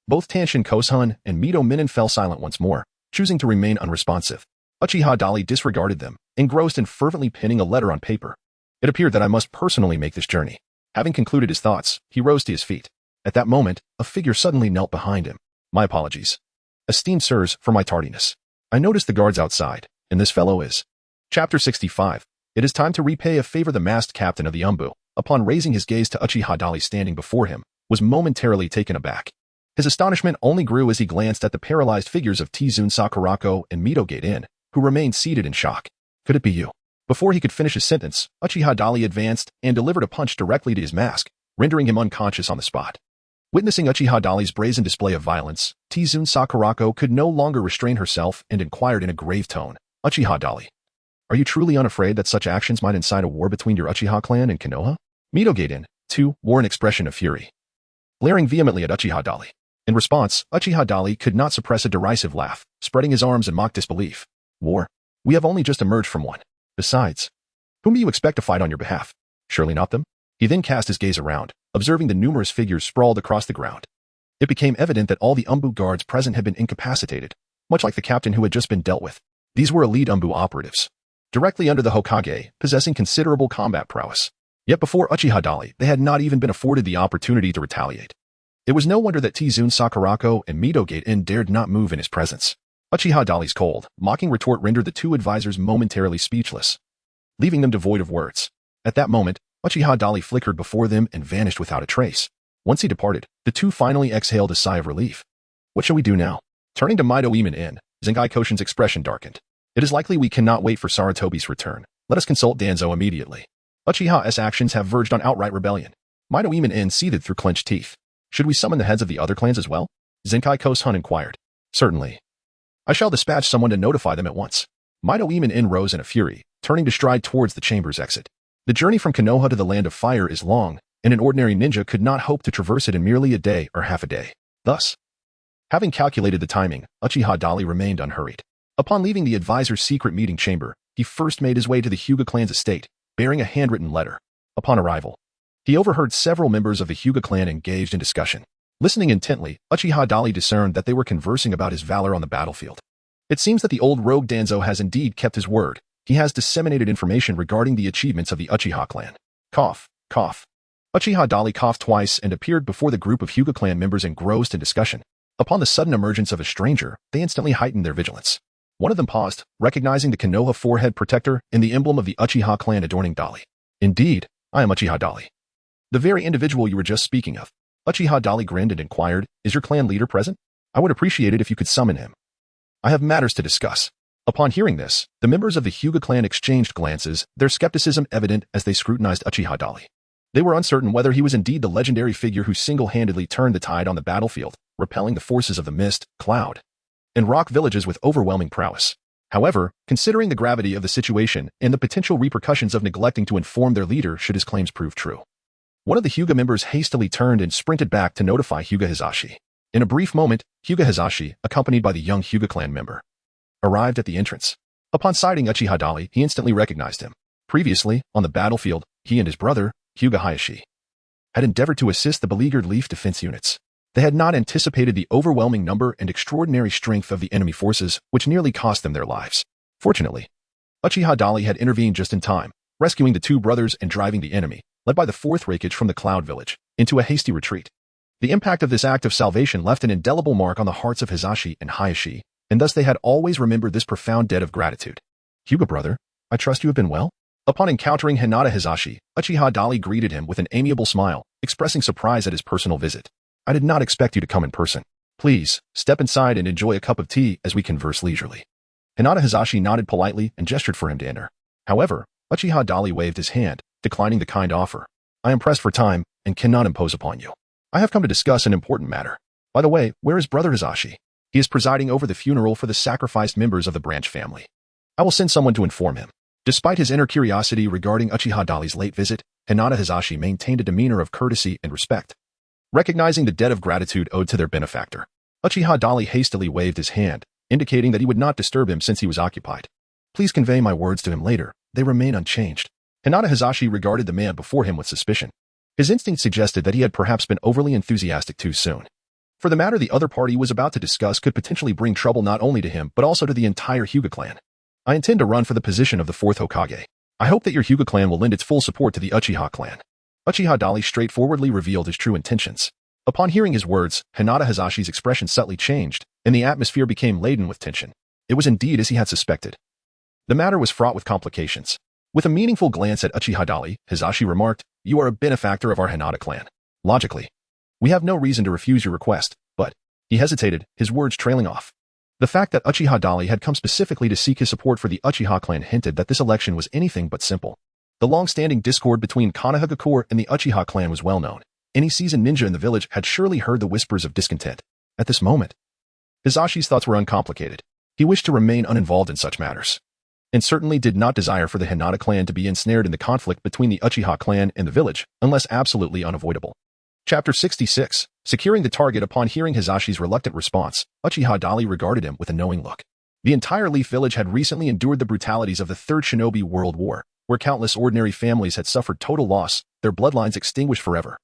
both Tanshin Koshun and Mito Minin fell silent once more, choosing to remain unresponsive. Uchiha Dali disregarded them, engrossed in fervently penning a letter on paper. It appeared that I must personally make this journey. Having concluded his thoughts, he rose to his feet. At that moment, a figure suddenly knelt behind him. My apologies, esteemed sirs, for my tardiness. I noticed the guards outside, and this fellow is. Chapter 65. It is time to repay a favor. The masked captain of the Umbu, upon raising his gaze to Uchiha Dali standing before him, was momentarily taken aback. His astonishment only grew as he glanced at the paralyzed figures of Tizun Sakurako and Mito Gaiden, who remained seated in shock. Could it be you? Before he could finish his sentence, Uchiha Dali advanced and delivered a punch directly to his mask, rendering him unconscious on the spot. Witnessing Uchiha Dali's brazen display of violence, Tizun Sakurako could no longer restrain herself and inquired in a grave tone, Uchiha Dali, are you truly unafraid that such actions might incite a war between your Uchiha clan and Konoha? Mito Gaiden, too, wore an expression of fury, glaring vehemently at Uchiha Dali. In response, Uchiha Dali could not suppress a derisive laugh, spreading his arms in mock disbelief. War? We have only just emerged from one. Besides, whom do you expect to fight on your behalf? Surely not them? He then cast his gaze around, observing the numerous figures sprawled across the ground. It became evident that all the Umbu guards present had been incapacitated, much like the captain who had just been dealt with. These were elite Umbu operatives, directly under the Hokage, possessing considerable combat prowess. Yet before Uchiha Dali, they had not even been afforded the opportunity to retaliate. It was no wonder that Tizune Sakurako and Midogate-in dared not move in his presence. Uchiha Dali's cold, mocking retort rendered the two advisors momentarily speechless, leaving them devoid of words. At that moment, Uchiha Dali flickered before them and vanished without a trace. Once he departed, the two finally exhaled a sigh of relief. What shall we do now? Turning to Midogate-in, Zenkai Koshin's expression darkened. It is likely we cannot wait for Sarutobi's return. Let us consult Danzo immediately. Uchiha's actions have verged on outright rebellion. Midogate-in seethed through clenched teeth. Should we summon the heads of the other clans as well? Zenkai Koshun inquired. Certainly. I shall dispatch someone to notify them at once. Midogate-in rose in a fury, turning to stride towards the chamber's exit. The journey from Konoha to the Land of Fire is long, and an ordinary ninja could not hope to traverse it in merely a day or half a day. Thus, having calculated the timing, Uchiha Dali remained unhurried. Upon leaving the advisor's secret meeting chamber, he first made his way to the Hyuga clan's estate, bearing a handwritten letter. Upon arrival, he overheard several members of the Hyuga clan engaged in discussion. Listening intently, Uchiha Dali discerned that they were conversing about his valor on the battlefield. It seems that the old rogue Danzo has indeed kept his word. He has disseminated information regarding the achievements of the Uchiha clan. Cough, cough. Uchiha Dali coughed twice and appeared before the group of Hyuga clan members engrossed in discussion. Upon the sudden emergence of a stranger, they instantly heightened their vigilance. One of them paused, recognizing the Konoha forehead protector and the emblem of the Uchiha clan adorning Dali. Indeed, I am Uchiha Dali. The very individual you were just speaking of. Uchiha Dali grinned and inquired, is your clan leader present? I would appreciate it if you could summon him. I have matters to discuss. Upon hearing this, the members of the Hyuga clan exchanged glances, their skepticism evident as they scrutinized Uchiha Dali. They were uncertain whether he was indeed the legendary figure who single-handedly turned the tide on the battlefield, repelling the forces of the mist, cloud, and rock villages with overwhelming prowess. However, considering the gravity of the situation and the potential repercussions of neglecting to inform their leader should his claims prove true, one of the Hyuga members hastily turned and sprinted back to notify Hyuga Hizashi. In a brief moment, Hyuga Hizashi, accompanied by the young Hyuga clan member, arrived at the entrance. Upon sighting Uchiha Dali, he instantly recognized him. Previously, on the battlefield, he and his brother, Hyuga Hayashi, had endeavored to assist the beleaguered Leaf defense units. They had not anticipated the overwhelming number and extraordinary strength of the enemy forces, which nearly cost them their lives. Fortunately, Uchiha Dali had intervened just in time, rescuing the two brothers and driving the enemy, led by the fourth Reikage from the Cloud Village, into a hasty retreat. The impact of this act of salvation left an indelible mark on the hearts of Hizashi and Hayashi, and thus they had always remembered this profound debt of gratitude. Hyuga brother, I trust you have been well? Upon encountering Hinata Hizashi, Uchiha Dali greeted him with an amiable smile, expressing surprise at his personal visit. I did not expect you to come in person. Please, step inside and enjoy a cup of tea as we converse leisurely. Hinata Hizashi nodded politely and gestured for him to enter. However, Uchiha Dali waved his hand, declining the kind offer. I am pressed for time and cannot impose upon you. I have come to discuss an important matter. By the way, where is Brother Hizashi? He is presiding over the funeral for the sacrificed members of the branch family. I will send someone to inform him. Despite his inner curiosity regarding Uchiha Dali's late visit, Hinata Hizashi maintained a demeanor of courtesy and respect. Recognizing the debt of gratitude owed to their benefactor, Uchiha Dali hastily waved his hand, indicating that he would not disturb him since he was occupied. Please convey my words to him later. They remain unchanged. Hinata Hizashi regarded the man before him with suspicion. His instinct suggested that he had perhaps been overly enthusiastic too soon. For the matter the other party was about to discuss could potentially bring trouble not only to him but also to the entire Hyuga clan. I intend to run for the position of the fourth Hokage. I hope that your Hyuga clan will lend its full support to the Uchiha clan. Uchiha Dali straightforwardly revealed his true intentions. Upon hearing his words, Hinata Hizashi's expression subtly changed, and the atmosphere became laden with tension. It was indeed as he had suspected. The matter was fraught with complications. With a meaningful glance at Uchiha Dali, Hizashi remarked, You are a benefactor of our Hinata clan. Logically, we have no reason to refuse your request, but... He hesitated, his words trailing off. The fact that Uchiha Dali had come specifically to seek his support for the Uchiha clan hinted that this election was anything but simple. The long-standing discord between Konoha and the Uchiha clan was well known. Any seasoned ninja in the village had surely heard the whispers of discontent. At this moment, Hizashi's thoughts were uncomplicated. He wished to remain uninvolved in such matters, and certainly did not desire for the Hinata clan to be ensnared in the conflict between the Uchiha clan and the village, unless absolutely unavoidable. Chapter 66. Securing the target. Upon hearing Hizashi's reluctant response, Uchiha Dali regarded him with a knowing look. The entire Leaf village had recently endured the brutalities of the Third Shinobi World War, where countless ordinary families had suffered total loss, their bloodlines extinguished forever.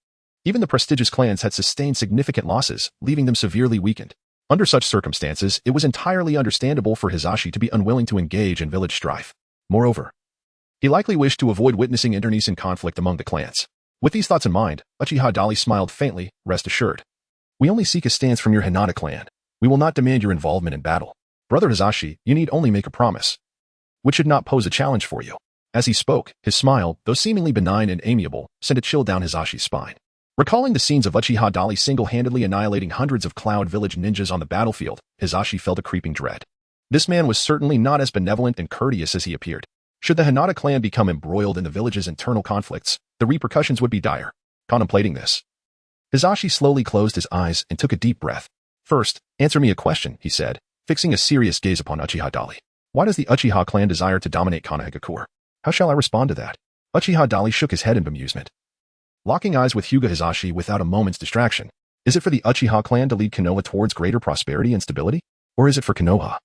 Even the prestigious clans had sustained significant losses, leaving them severely weakened. Under such circumstances, it was entirely understandable for Hizashi to be unwilling to engage in village strife. Moreover, he likely wished to avoid witnessing internecine conflict among the clans. With these thoughts in mind, Uchiha Dali smiled faintly, rest assured. We only seek a stance from your Hinata clan. We will not demand your involvement in battle. Brother Hisashi, you need only make a promise, which should not pose a challenge for you. As he spoke, his smile, though seemingly benign and amiable, sent a chill down Hisashi's spine. Recalling the scenes of Uchiha Dali single-handedly annihilating hundreds of Cloud Village ninjas on the battlefield, Hisashi felt a creeping dread. This man was certainly not as benevolent and courteous as he appeared. Should the Hinata clan become embroiled in the village's internal conflicts, the repercussions would be dire. Contemplating this, Hisashi slowly closed his eyes and took a deep breath. First, answer me a question, he said, fixing a serious gaze upon Uchiha Dali. Why does the Uchiha clan desire to dominate Konohagakure? How shall I respond to that? Uchiha Dali shook his head in bemusement, locking eyes with Hyuga Hisashi without a moment's distraction. Is it for the Uchiha clan to lead Konoha towards greater prosperity and stability? Or is it for Konoha,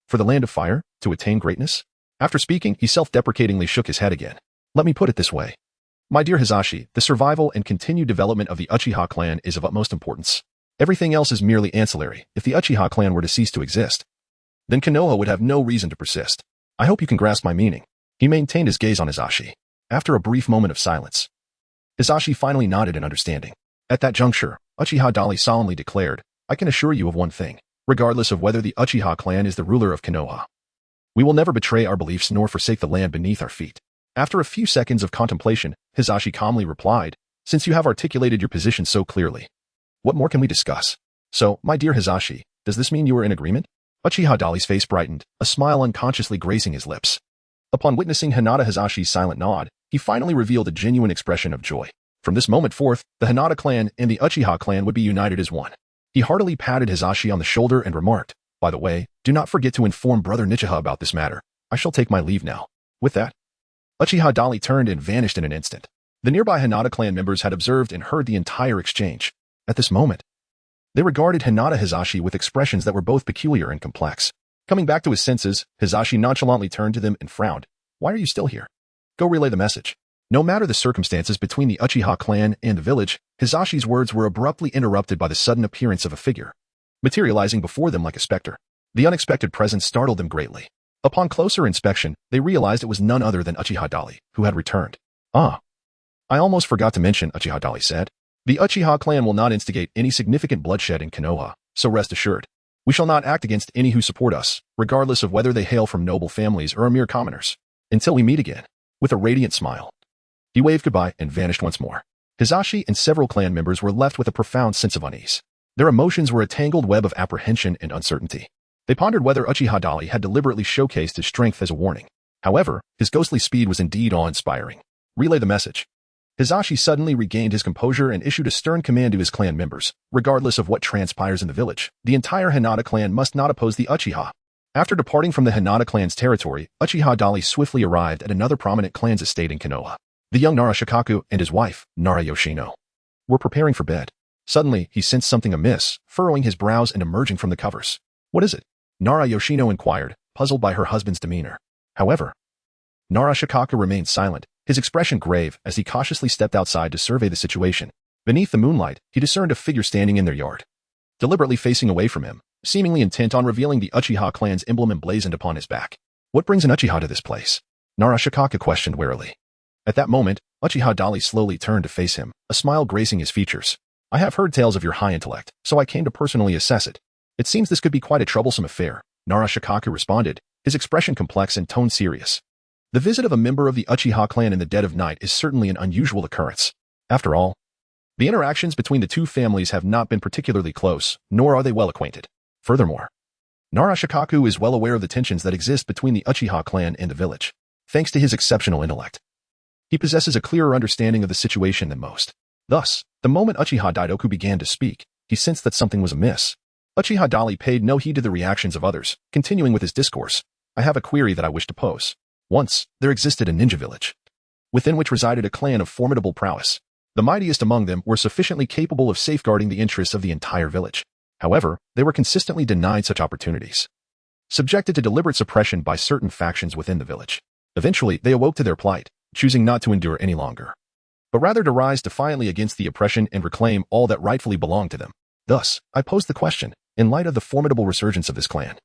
for the Land of Fire, to attain greatness? After speaking, he self-deprecatingly shook his head again. Let me put it this way. My dear Hisashi, the survival and continued development of the Uchiha clan is of utmost importance. Everything else is merely ancillary. If the Uchiha clan were to cease to exist, then Konoha would have no reason to persist. I hope you can grasp my meaning. He maintained his gaze on Hisashi. After a brief moment of silence, Hisashi finally nodded in understanding. At that juncture, Uchiha Dali solemnly declared, I can assure you of one thing. Regardless of whether the Uchiha clan is the ruler of Konoha, we will never betray our beliefs nor forsake the land beneath our feet. After a few seconds of contemplation, Hisashi calmly replied, since you have articulated your position so clearly, what more can we discuss? So, my dear Hisashi, does this mean you are in agreement? Uchiha Dali's face brightened, a smile unconsciously gracing his lips. Upon witnessing Hinata Hisashi's silent nod, he finally revealed a genuine expression of joy. From this moment forth, the Hinata clan and the Uchiha clan would be united as one. He heartily patted Hisashi on the shoulder and remarked, by the way, do not forget to inform Brother Uchiha about this matter. I shall take my leave now. With that, Uchiha Dali turned and vanished in an instant. The nearby Hinata clan members had observed and heard the entire exchange. At this moment, they regarded Hinata Hisashi with expressions that were both peculiar and complex. Coming back to his senses, Hisashi nonchalantly turned to them and frowned. Why are you still here? Go relay the message. No matter the circumstances between the Uchiha clan and the village, Hisashi's words were abruptly interrupted by the sudden appearance of a figure, materializing before them like a specter. The unexpected presence startled them greatly. Upon closer inspection, they realized it was none other than Uchiha Dali, who had returned. Ah. I almost forgot to mention, Uchiha Dali said. The Uchiha clan will not instigate any significant bloodshed in Konoha, so rest assured. We shall not act against any who support us, regardless of whether they hail from noble families or are mere commoners. Until we meet again. With a radiant smile, he waved goodbye and vanished once more. Hisashi and several clan members were left with a profound sense of unease. Their emotions were a tangled web of apprehension and uncertainty. They pondered whether Uchiha Dali had deliberately showcased his strength as a warning. However, his ghostly speed was indeed awe-inspiring. Relay the message. Hisashi suddenly regained his composure and issued a stern command to his clan members. Regardless of what transpires in the village, the entire Hinata clan must not oppose the Uchiha. After departing from the Hinata clan's territory, Uchiha Dali swiftly arrived at another prominent clan's estate in Konoha. The young Nara Shikaku and his wife, Nara Yoshino, were preparing for bed. Suddenly, he sensed something amiss, furrowing his brows and emerging from the covers. What is it? Nara Yoshino inquired, puzzled by her husband's demeanor. However, Nara Shikaku remained silent, his expression grave as he cautiously stepped outside to survey the situation. Beneath the moonlight, he discerned a figure standing in their yard, deliberately facing away from him, seemingly intent on revealing the Uchiha clan's emblem emblazoned upon his back. What brings an Uchiha to this place? Nara Shikaku questioned warily. At that moment, Uchiha Dali slowly turned to face him, a smile gracing his features. I have heard tales of your high intellect, so I came to personally assess it. It seems this could be quite a troublesome affair, Nara Shikaku responded, his expression complex and tone serious. The visit of a member of the Uchiha clan in the dead of night is certainly an unusual occurrence. After all, the interactions between the two families have not been particularly close, nor are they well acquainted. Furthermore, Nara Shikaku is well aware of the tensions that exist between the Uchiha clan and the village. Thanks to his exceptional intellect, he possesses a clearer understanding of the situation than most. Thus, the moment Uchiha Daidoku began to speak, he sensed that something was amiss. Uchiha Dali paid no heed to the reactions of others, continuing with his discourse. I have a query that I wish to pose. Once, there existed a ninja village, within which resided a clan of formidable prowess. The mightiest among them were sufficiently capable of safeguarding the interests of the entire village. However, they were consistently denied such opportunities, subjected to deliberate suppression by certain factions within the village. Eventually, they awoke to their plight, choosing not to endure any longer, but rather to rise defiantly against the oppression and reclaim all that rightfully belonged to them. Thus, I pose the question, in light of the formidable resurgence of this clan,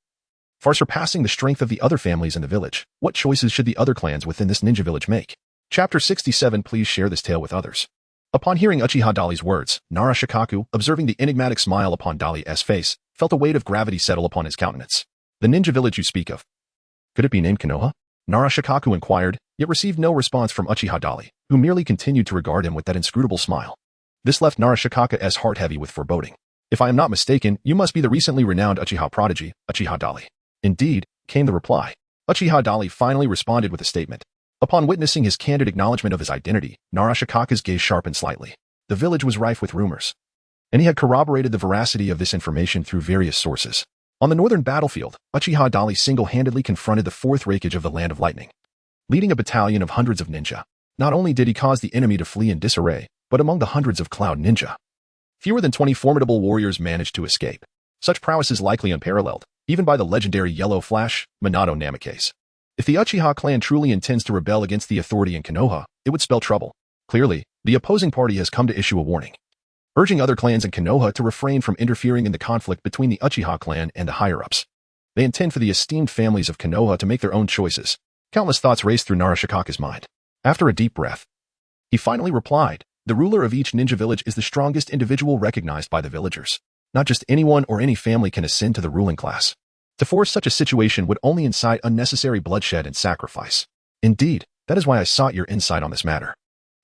far surpassing the strength of the other families in the village. What choices should the other clans within this ninja village make? Chapter 67. Please share this tale with others. Upon hearing Uchiha Dali's words, Nara Shikaku, observing the enigmatic smile upon Dali's face, felt a weight of gravity settle upon his countenance. The ninja village you speak of. Could it be named Konoha? Nara Shikaku inquired, yet received no response from Uchiha Dali, who merely continued to regard him with that inscrutable smile. This left Nara Shikaku's heart heavy with foreboding. If I am not mistaken, you must be the recently renowned Uchiha prodigy, Uchiha Dali. Indeed, came the reply. Uchiha Dali finally responded with a statement. Upon witnessing his candid acknowledgement of his identity, Nara Shikaku's gaze sharpened slightly. The village was rife with rumors, and he had corroborated the veracity of this information through various sources. On the northern battlefield, Uchiha Dali single-handedly confronted the fourth Raikage of the Land of Lightning. Leading a battalion of hundreds of ninja, not only did he cause the enemy to flee in disarray, but among the hundreds of Cloud Ninja, fewer than 20 formidable warriors managed to escape. Such prowess is likely unparalleled, even by the legendary Yellow Flash, Minato Namikaze. If the Uchiha clan truly intends to rebel against the authority in Konoha, it would spell trouble. Clearly, the opposing party has come to issue a warning, urging other clans in Konoha to refrain from interfering in the conflict between the Uchiha clan and the higher-ups. They intend for the esteemed families of Konoha to make their own choices. Countless thoughts raced through Nara Shikaku's mind. After a deep breath, he finally replied, the ruler of each ninja village is the strongest individual recognized by the villagers. Not just anyone or any family can ascend to the ruling class. To force such a situation would only incite unnecessary bloodshed and sacrifice. Indeed, that is why I sought your insight on this matter.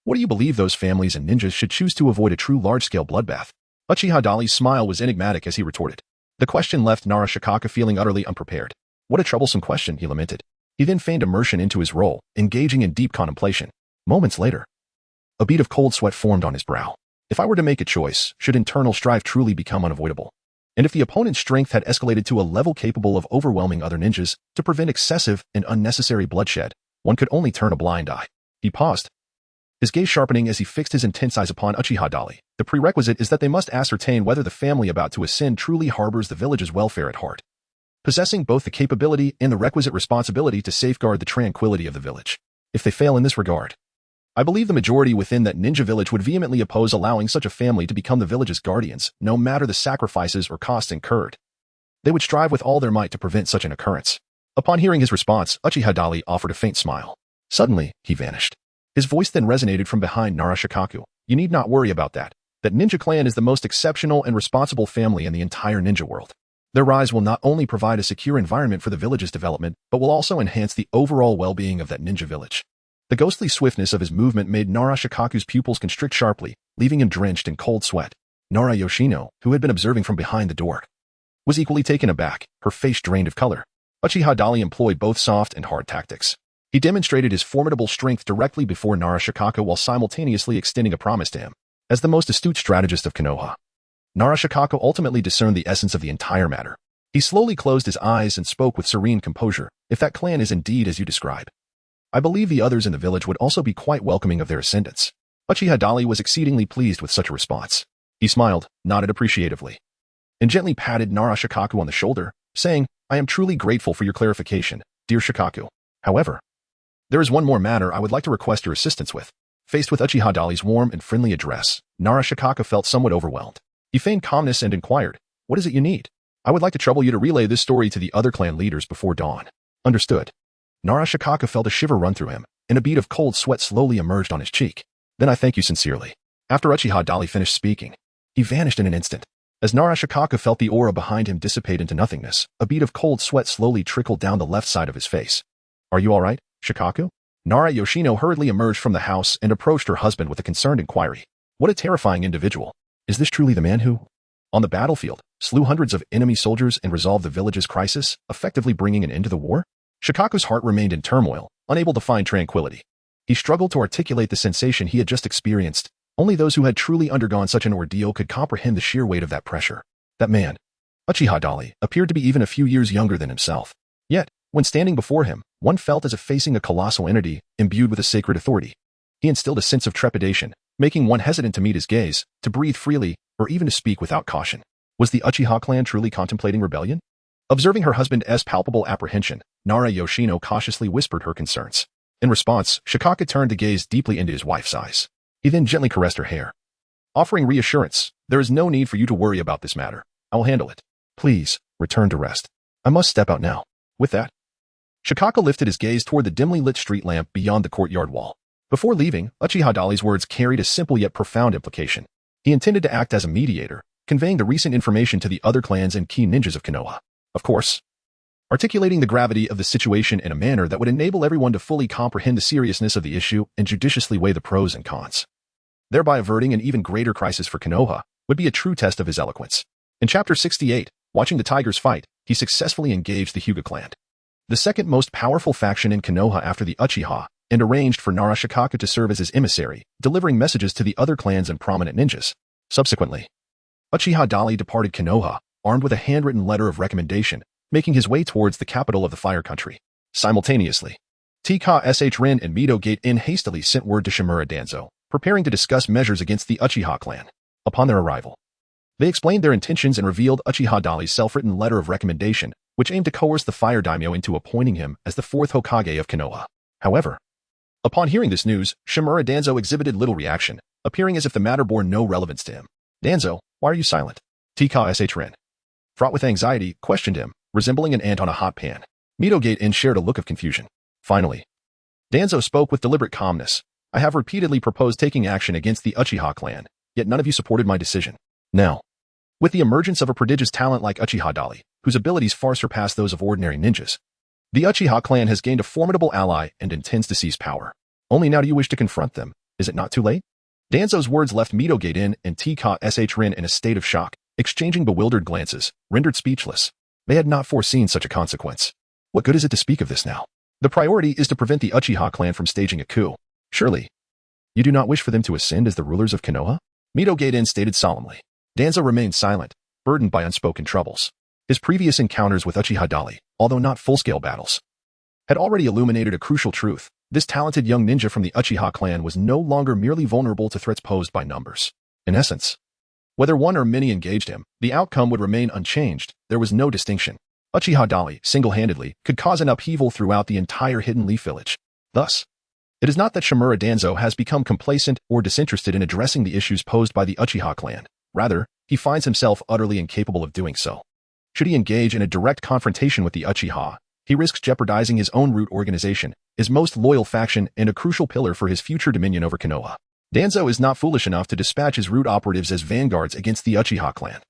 What do you believe those families and ninjas should choose to avoid a true large-scale bloodbath? Uchiha Dali's smile was enigmatic as he retorted. The question left Nara Shikaku feeling utterly unprepared. What a troublesome question, he lamented. He then feigned immersion into his role, engaging in deep contemplation. Moments later, a bead of cold sweat formed on his brow. If I were to make a choice, should internal strife truly become unavoidable? And if the opponent's strength had escalated to a level capable of overwhelming other ninjas to prevent excessive and unnecessary bloodshed, one could only turn a blind eye. He paused, his gaze sharpening as he fixed his intense eyes upon Uchiha Dali. The prerequisite is that they must ascertain whether the family about to ascend truly harbors the village's welfare at heart, possessing both the capability and the requisite responsibility to safeguard the tranquility of the village. If they fail in this regard, I believe the majority within that ninja village would vehemently oppose allowing such a family to become the village's guardians, no matter the sacrifices or costs incurred. They would strive with all their might to prevent such an occurrence. Upon hearing his response, Uchiha Dali offered a faint smile. Suddenly, he vanished. His voice then resonated from behind Nara Shikaku. You need not worry about that. That ninja clan is the most exceptional and responsible family in the entire ninja world. Their rise will not only provide a secure environment for the village's development, but will also enhance the overall well-being of that ninja village. The ghostly swiftness of his movement made Nara Shikaku's pupils constrict sharply, leaving him drenched in cold sweat. Nara Yoshino, who had been observing from behind the door, was equally taken aback, her face drained of color. Uchiha Dali employed both soft and hard tactics. He demonstrated his formidable strength directly before Nara Shikaku while simultaneously extending a promise to him. As the most astute strategist of Konoha, Nara Shikaku ultimately discerned the essence of the entire matter. He slowly closed his eyes and spoke with serene composure. If that clan is indeed as you describe, I believe the others in the village would also be quite welcoming of their ascendants. Uchiha Dali was exceedingly pleased with such a response. He smiled, nodded appreciatively, and gently patted Nara Shikaku on the shoulder, saying, I am truly grateful for your clarification, dear Shikaku. However, there is one more matter I would like to request your assistance with. Faced with Uchiha Dali's warm and friendly address, Nara Shikaku felt somewhat overwhelmed. He feigned calmness and inquired, what is it you need? I would like to trouble you to relay this story to the other clan leaders before dawn. Understood. Nara Shikaku felt a shiver run through him, and a bead of cold sweat slowly emerged on his cheek. Then I thank you sincerely. After Uchiha Dali finished speaking, he vanished in an instant. As Nara Shikaku felt the aura behind him dissipate into nothingness, a bead of cold sweat slowly trickled down the left side of his face. Are you all right, Shikaku? Nara Yoshino hurriedly emerged from the house and approached her husband with a concerned inquiry. What a terrifying individual. Is this truly the man who, on the battlefield, slew hundreds of enemy soldiers and resolved the village's crisis, effectively bringing an end to the war? Shikaku's heart remained in turmoil, unable to find tranquility. He struggled to articulate the sensation he had just experienced. Only those who had truly undergone such an ordeal could comprehend the sheer weight of that pressure. That man, Uchiha Dali, appeared to be even a few years younger than himself. Yet, when standing before him, one felt as if facing a colossal entity imbued with a sacred authority. He instilled a sense of trepidation, making one hesitant to meet his gaze, to breathe freely, or even to speak without caution. Was the Uchiha clan truly contemplating rebellion? Observing her husband's palpable apprehension, Nara Yoshino cautiously whispered her concerns. In response, Shikaku turned to gaze deeply into his wife's eyes. He then gently caressed her hair, offering reassurance. There is no need for you to worry about this matter. I will handle it. Please, return to rest. I must step out now. With that, Shikaka lifted his gaze toward the dimly lit street lamp beyond the courtyard wall. Before leaving, Uchiha Dali's words carried a simple yet profound implication. He intended to act as a mediator, conveying the recent information to the other clans and key ninjas of Konoha. Of course, articulating the gravity of the situation in a manner that would enable everyone to fully comprehend the seriousness of the issue and judiciously weigh the pros and cons. Thereby averting an even greater crisis for Konoha would be a true test of his eloquence. In Chapter 68, watching the tigers fight, he successfully engaged the Hyuga clan, the second most powerful faction in Konoha after the Uchiha, and arranged for Nara Shikaka to serve as his emissary, delivering messages to the other clans and prominent ninjas. Subsequently, Uchiha Dali departed Konoha, armed with a handwritten letter of recommendation, making his way towards the capital of the Fire Country. Simultaneously, Sh-Rin and Mito Gate-In hastily sent word to Shimura Danzo, preparing to discuss measures against the Uchiha clan. Upon their arrival, they explained their intentions and revealed Uchiha Dali's self-written letter of recommendation, which aimed to coerce the Fire Daimyo into appointing him as the fourth Hokage of Konoha. However, upon hearing this news, Shimura Danzo exhibited little reaction, appearing as if the matter bore no relevance to him. Danzo, why are you silent? Sh-Rin, fraught with anxiety, questioned him, resembling an ant on a hot pan. Mito Gate-In shared a look of confusion. Finally, Danzo spoke with deliberate calmness. I have repeatedly proposed taking action against the Uchiha clan, yet none of you supported my decision. Now, with the emergence of a prodigious talent like Uchiha Dali, whose abilities far surpass those of ordinary ninjas, the Uchiha clan has gained a formidable ally and intends to seize power. Only now do you wish to confront them. Is it not too late? Danzo's words left Mito Gate-In and Sh-Rin in a state of shock, exchanging bewildered glances, rendered speechless. They had not foreseen such a consequence. What good is it to speak of this now? The priority is to prevent the Uchiha clan from staging a coup. Surely, you do not wish for them to ascend as the rulers of Konoha? Mito Gate-In stated solemnly. Danzo remained silent, burdened by unspoken troubles. His previous encounters with Uchiha Dali, although not full-scale battles, had already illuminated a crucial truth. This talented young ninja from the Uchiha clan was no longer merely vulnerable to threats posed by numbers. In essence, whether one or many engaged him, the outcome would remain unchanged. There was no distinction. Uchiha Dali, single-handedly, could cause an upheaval throughout the entire Hidden Leaf village. Thus, it is not that Shimura Danzo has become complacent or disinterested in addressing the issues posed by the Uchiha clan. Rather, he finds himself utterly incapable of doing so. Should he engage in a direct confrontation with the Uchiha, he risks jeopardizing his own root organization, his most loyal faction, and a crucial pillar for his future dominion over Konoha. Danzo is not foolish enough to dispatch his root operatives as vanguards against the Uchiha clan,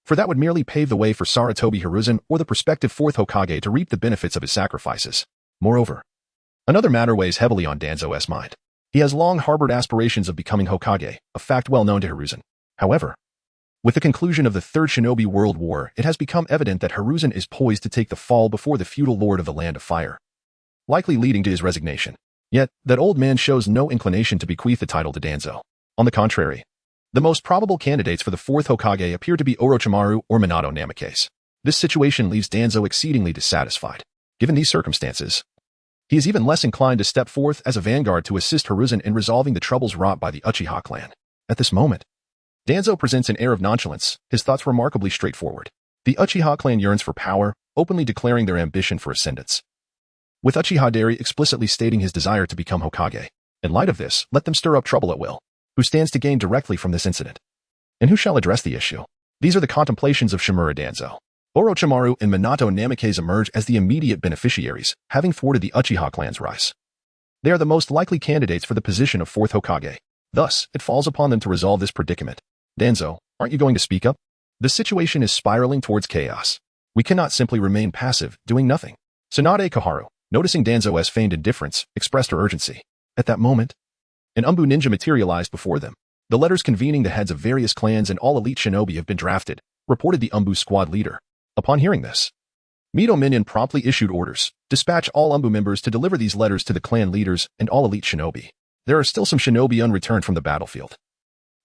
for that would merely pave the way for Sarutobi Hiruzen or the prospective fourth Hokage to reap the benefits of his sacrifices. Moreover, another matter weighs heavily on Danzo's mind. He has long harbored aspirations of becoming Hokage, a fact well known to Hiruzen. However, with the conclusion of the Third Shinobi World War, it has become evident that Hiruzen is poised to take the fall before the feudal lord of the Land of Fire, likely leading to his resignation. Yet, that old man shows no inclination to bequeath the title to Danzo. On the contrary, the most probable candidates for the fourth Hokage appear to be Orochimaru or Minato Namikaze. This situation leaves Danzo exceedingly dissatisfied. Given these circumstances, he is even less inclined to step forth as a vanguard to assist Hiruzen in resolving the troubles wrought by the Uchiha clan. At this moment, Danzo presents an air of nonchalance, his thoughts remarkably straightforward. The Uchiha clan yearns for power, openly declaring their ambition for ascendance, with Uchiha Dali explicitly stating his desire to become Hokage. In light of this, let them stir up trouble at will. Who stands to gain directly from this incident? And who shall address the issue? These are the contemplations of Shimura Danzo. Orochimaru and Minato Namikaze emerge as the immediate beneficiaries, having thwarted the Uchiha clan's rise. They are the most likely candidates for the position of fourth Hokage. Thus, it falls upon them to resolve this predicament. Danzo, aren't you going to speak up? The situation is spiraling towards chaos. We cannot simply remain passive, doing nothing. Tsunade Koharu, noticing Danzo's feigned indifference, expressed her urgency. At that moment, an Umbu ninja materialized before them. The letters convening the heads of various clans and all elite shinobi have been drafted, reported the Umbu squad leader. Upon hearing this, Mito Minion promptly issued orders. Dispatch all Umbu members to deliver these letters to the clan leaders and all elite shinobi. There are still some shinobi unreturned from the battlefield,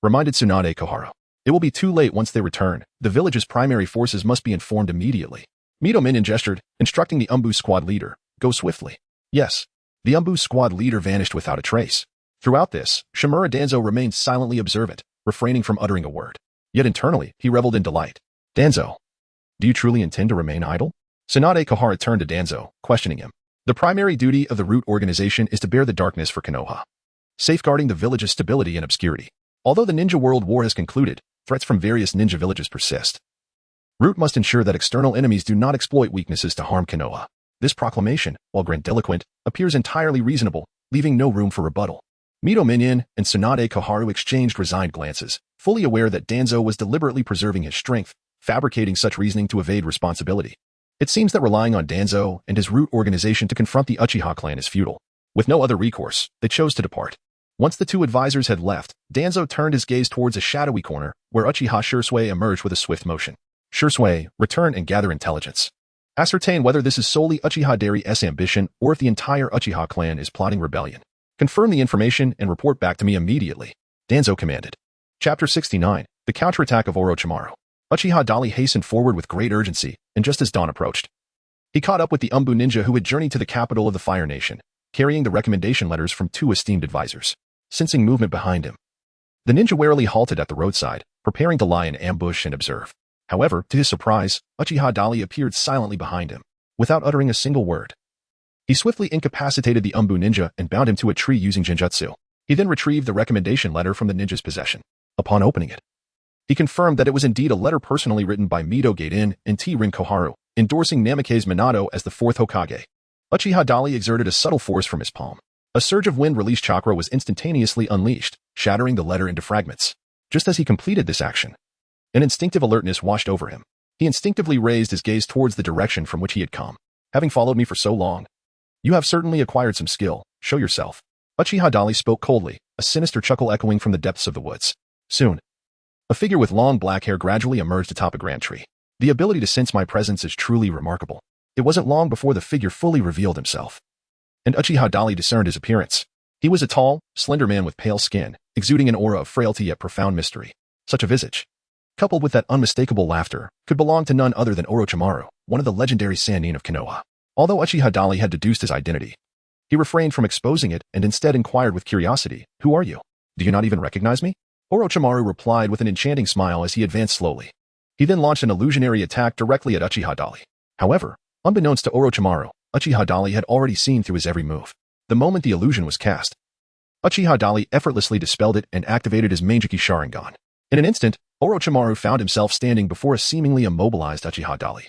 reminded Tsunade Koharu. It will be too late once they return. The village's primary forces must be informed immediately. Mito Minion gestured, instructing the Umbu squad leader, go swiftly. Yes, the Umbu squad leader vanished without a trace. Throughout this, Shimura Danzo remained silently observant, refraining from uttering a word. Yet internally, he reveled in delight. Danzo, do you truly intend to remain idle? Tsunade Koharu turned to Danzo, questioning him. The primary duty of the root organization is to bear the darkness for Konoha, safeguarding the village's stability and obscurity. Although the Ninja World War has concluded, threats from various ninja villages persist, Root must ensure that external enemies do not exploit weaknesses to harm Konoha. This proclamation, while grandiloquent, appears entirely reasonable, leaving no room for rebuttal. Mito Minion and Tsunade Koharu exchanged resigned glances, fully aware that Danzo was deliberately preserving his strength, fabricating such reasoning to evade responsibility. It seems that relying on Danzo and his Root organization to confront the Uchiha clan is futile. With no other recourse, they chose to depart. Once the two advisors had left, Danzo turned his gaze towards a shadowy corner, where Uchiha Shursui emerged with a swift motion. Shursui, return and gather intelligence. Ascertain whether this is solely Uchiha Dari's ambition or if the entire Uchiha clan is plotting rebellion. Confirm the information and report back to me immediately, Danzo commanded. Chapter 69, The Counterattack of Orochimaru. Uchiha Dali hastened forward with great urgency, and just as dawn approached, he caught up with the Umbu ninja who had journeyed to the capital of the Fire Nation, carrying the recommendation letters from two esteemed advisors. Sensing movement behind him, the ninja warily halted at the roadside, preparing to lie in ambush and observe. However, to his surprise, Uchiha Dali appeared silently behind him, without uttering a single word. He swiftly incapacitated the Umbu ninja and bound him to a tree using genjutsu. He then retrieved the recommendation letter from the ninja's possession. Upon opening it, he confirmed that it was indeed a letter personally written by Mito Gaiden and T-Rin Koharu, endorsing Namikaze Minato as the fourth Hokage. Uchiha Dali exerted a subtle force from his palm. A surge of wind-released chakra was instantaneously unleashed, shattering the letter into fragments. Just as he completed this action, an instinctive alertness washed over him. He instinctively raised his gaze towards the direction from which he had come. Having followed me for so long, you have certainly acquired some skill. Show yourself. Uchiha Dali spoke coldly, a sinister chuckle echoing from the depths of the woods. Soon, a figure with long black hair gradually emerged atop a grand tree. The ability to sense my presence is truly remarkable. It wasn't long before the figure fully revealed himself, and Uchiha Dali discerned his appearance. He was a tall, slender man with pale skin, exuding an aura of frailty yet profound mystery. Such a visage, coupled with that unmistakable laughter, could belong to none other than Orochimaru, one of the legendary Sannin of Konoha. Although Uchiha Dali had deduced his identity, he refrained from exposing it and instead inquired with curiosity, "Who are you? Do you not even recognize me?" Orochimaru replied with an enchanting smile as he advanced slowly. He then launched an illusionary attack directly at Uchiha Dali. However, unbeknownst to Orochimaru, Uchiha Dali had already seen through his every move. The moment the illusion was cast, Uchiha Dali effortlessly dispelled it and activated his Manjiki Sharingan. In an instant, Orochimaru found himself standing before a seemingly immobilized Uchiha Dali,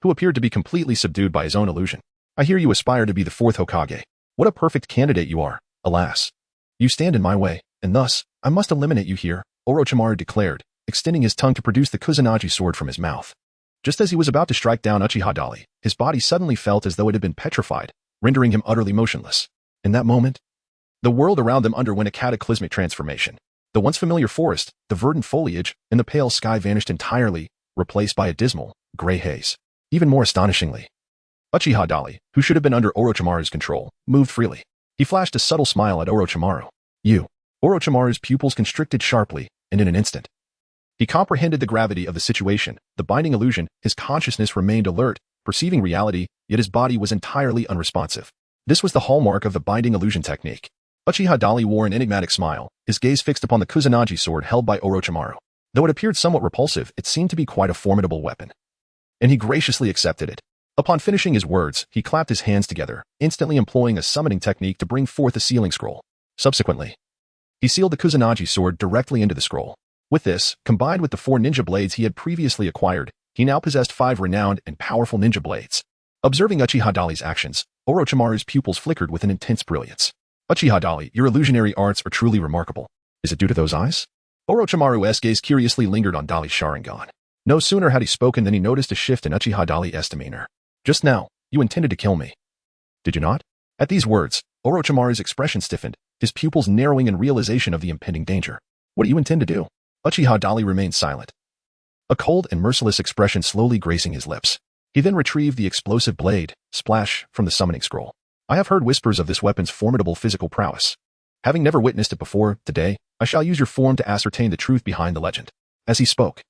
who appeared to be completely subdued by his own illusion. "I hear you aspire to be the fourth Hokage. What a perfect candidate you are. Alas, you stand in my way, and thus, I must eliminate you here," Orochimaru declared, extending his tongue to produce the Kusanagi sword from his mouth. Just as he was about to strike down Uchiha Dali, his body suddenly felt as though it had been petrified, rendering him utterly motionless. In that moment, the world around them underwent a cataclysmic transformation. The once familiar forest, the verdant foliage, and the pale sky vanished entirely, replaced by a dismal, gray haze. Even more astonishingly, Uchiha Dali, who should have been under Orochimaru's control, moved freely. He flashed a subtle smile at Orochimaru. "You." Orochimaru's pupils constricted sharply, and in an instant, he comprehended the gravity of the situation. The binding illusion, his consciousness remained alert, perceiving reality, yet his body was entirely unresponsive. This was the hallmark of the binding illusion technique. Uchiha Dali wore an enigmatic smile, his gaze fixed upon the Kusanagi sword held by Orochimaru. Though it appeared somewhat repulsive, it seemed to be quite a formidable weapon, and he graciously accepted it. Upon finishing his words, he clapped his hands together, instantly employing a summoning technique to bring forth a sealing scroll. Subsequently, he sealed the Kusanagi sword directly into the scroll. With this, combined with the 4 ninja blades he had previously acquired, he now possessed 5 renowned and powerful ninja blades. Observing Uchiha Dali's actions, Orochimaru's pupils flickered with an intense brilliance. "Uchiha Dali, your illusionary arts are truly remarkable. Is it due to those eyes?" Orochimaru's gaze curiously lingered on Dali's Sharingan. No sooner had he spoken than he noticed a shift in Uchiha Dali's demeanor. "Just now, you intended to kill me, did you not?" At these words, Orochimaru's expression stiffened, his pupils narrowing in realization of the impending danger. "What do you intend to do?" Uchiha Dali remained silent, a cold and merciless expression slowly gracing his lips. He then retrieved the explosive blade, splash, from the summoning scroll. "I have heard whispers of this weapon's formidable physical prowess. Having never witnessed it before, today, I shall use your form to ascertain the truth behind the legend." As he spoke,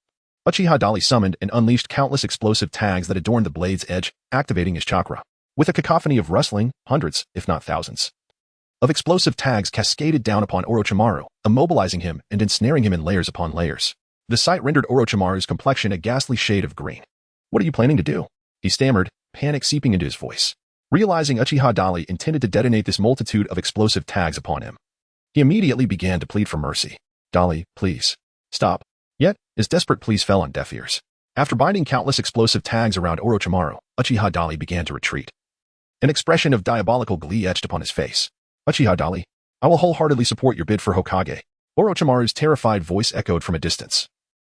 Uchiha Dali summoned and unleashed countless explosive tags that adorned the blade's edge, activating his chakra. With a cacophony of rustling, hundreds, if not thousands, of explosive tags cascaded down upon Orochimaru, immobilizing him and ensnaring him in layers upon layers. The sight rendered Orochimaru's complexion a ghastly shade of green. "What are you planning to do?" he stammered, panic seeping into his voice. Realizing Uchiha Dali intended to detonate this multitude of explosive tags upon him, he immediately began to plead for mercy. "Dali, please, stop." Yet, his desperate pleas fell on deaf ears. After binding countless explosive tags around Orochimaru, Uchiha Dali began to retreat. An expression of diabolical glee etched upon his face. Uchiha Dali, I will wholeheartedly support your bid for Hokage. Orochimaru's terrified voice echoed from a distance.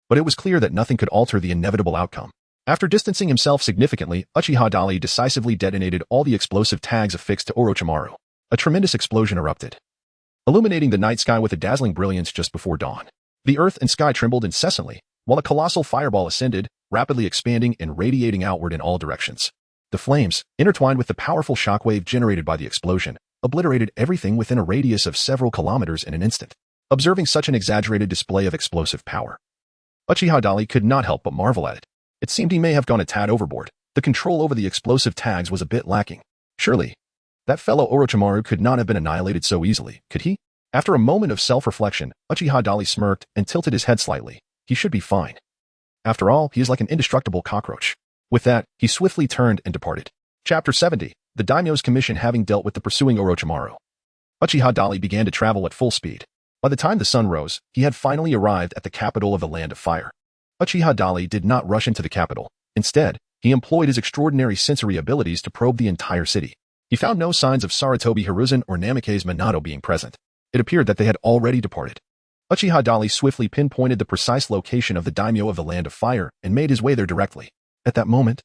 But it was clear that nothing could alter the inevitable outcome. After distancing himself significantly, Uchiha Dali decisively detonated all the explosive tags affixed to Orochimaru. A tremendous explosion erupted, illuminating the night sky with a dazzling brilliance just before dawn. The earth and sky trembled incessantly, while a colossal fireball ascended, rapidly expanding and radiating outward in all directions. The flames, intertwined with the powerful shockwave generated by the explosion, obliterated everything within a radius of several kilometers in an instant. Observing such an exaggerated display of explosive power, Uchiha Dali could not help but marvel at it. It seemed he may have gone a tad overboard. The control over the explosive tags was a bit lacking. Surely, that fellow Orochimaru could not have been annihilated so easily, could he? After a moment of self-reflection, Uchiha Dali smirked and tilted his head slightly. He should be fine. After all, he is like an indestructible cockroach. With that, he swiftly turned and departed. Chapter 70, the daimyo's commission having dealt with the pursuing Orochimaru. Uchiha Dali began to travel at full speed. By the time the sun rose, he had finally arrived at the capital of the Land of Fire. Uchiha Dali did not rush into the capital. Instead, he employed his extraordinary sensory abilities to probe the entire city. He found no signs of Sarutobi Hiruzen or Namikaze Minato being present. It appeared that they had already departed. Uchiha Dali swiftly pinpointed the precise location of the daimyo of the Land of Fire and made his way there directly. At that moment,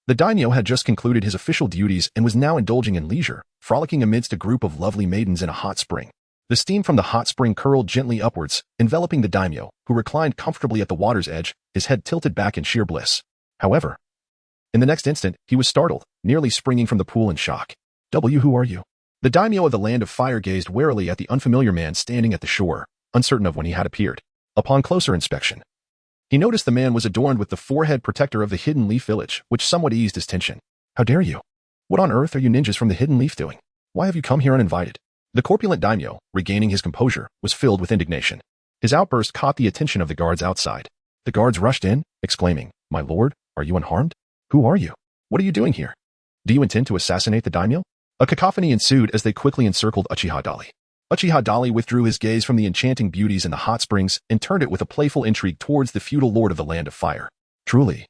the daimyo had just concluded his official duties and was now indulging in leisure, frolicking amidst a group of lovely maidens in a hot spring. The steam from the hot spring curled gently upwards, enveloping the daimyo, who reclined comfortably at the water's edge, his head tilted back in sheer bliss. However, in the next instant, he was startled, nearly springing from the pool in shock. Who are you? The daimyo of the Land of Fire gazed warily at the unfamiliar man standing at the shore, uncertain of when he had appeared. Upon closer inspection, he noticed the man was adorned with the forehead protector of the Hidden Leaf Village, which somewhat eased his tension. How dare you? What on earth are you ninjas from the Hidden Leaf doing? Why have you come here uninvited? The corpulent daimyo, regaining his composure, was filled with indignation. His outburst caught the attention of the guards outside. The guards rushed in, exclaiming, My lord, are you unharmed? Who are you? What are you doing here? Do you intend to assassinate the daimyo? A cacophony ensued as they quickly encircled Uchiha Dali. Uchiha Dali withdrew his gaze from the enchanting beauties in the hot springs and turned it with a playful intrigue towards the feudal lord of the Land of Fire. Truly,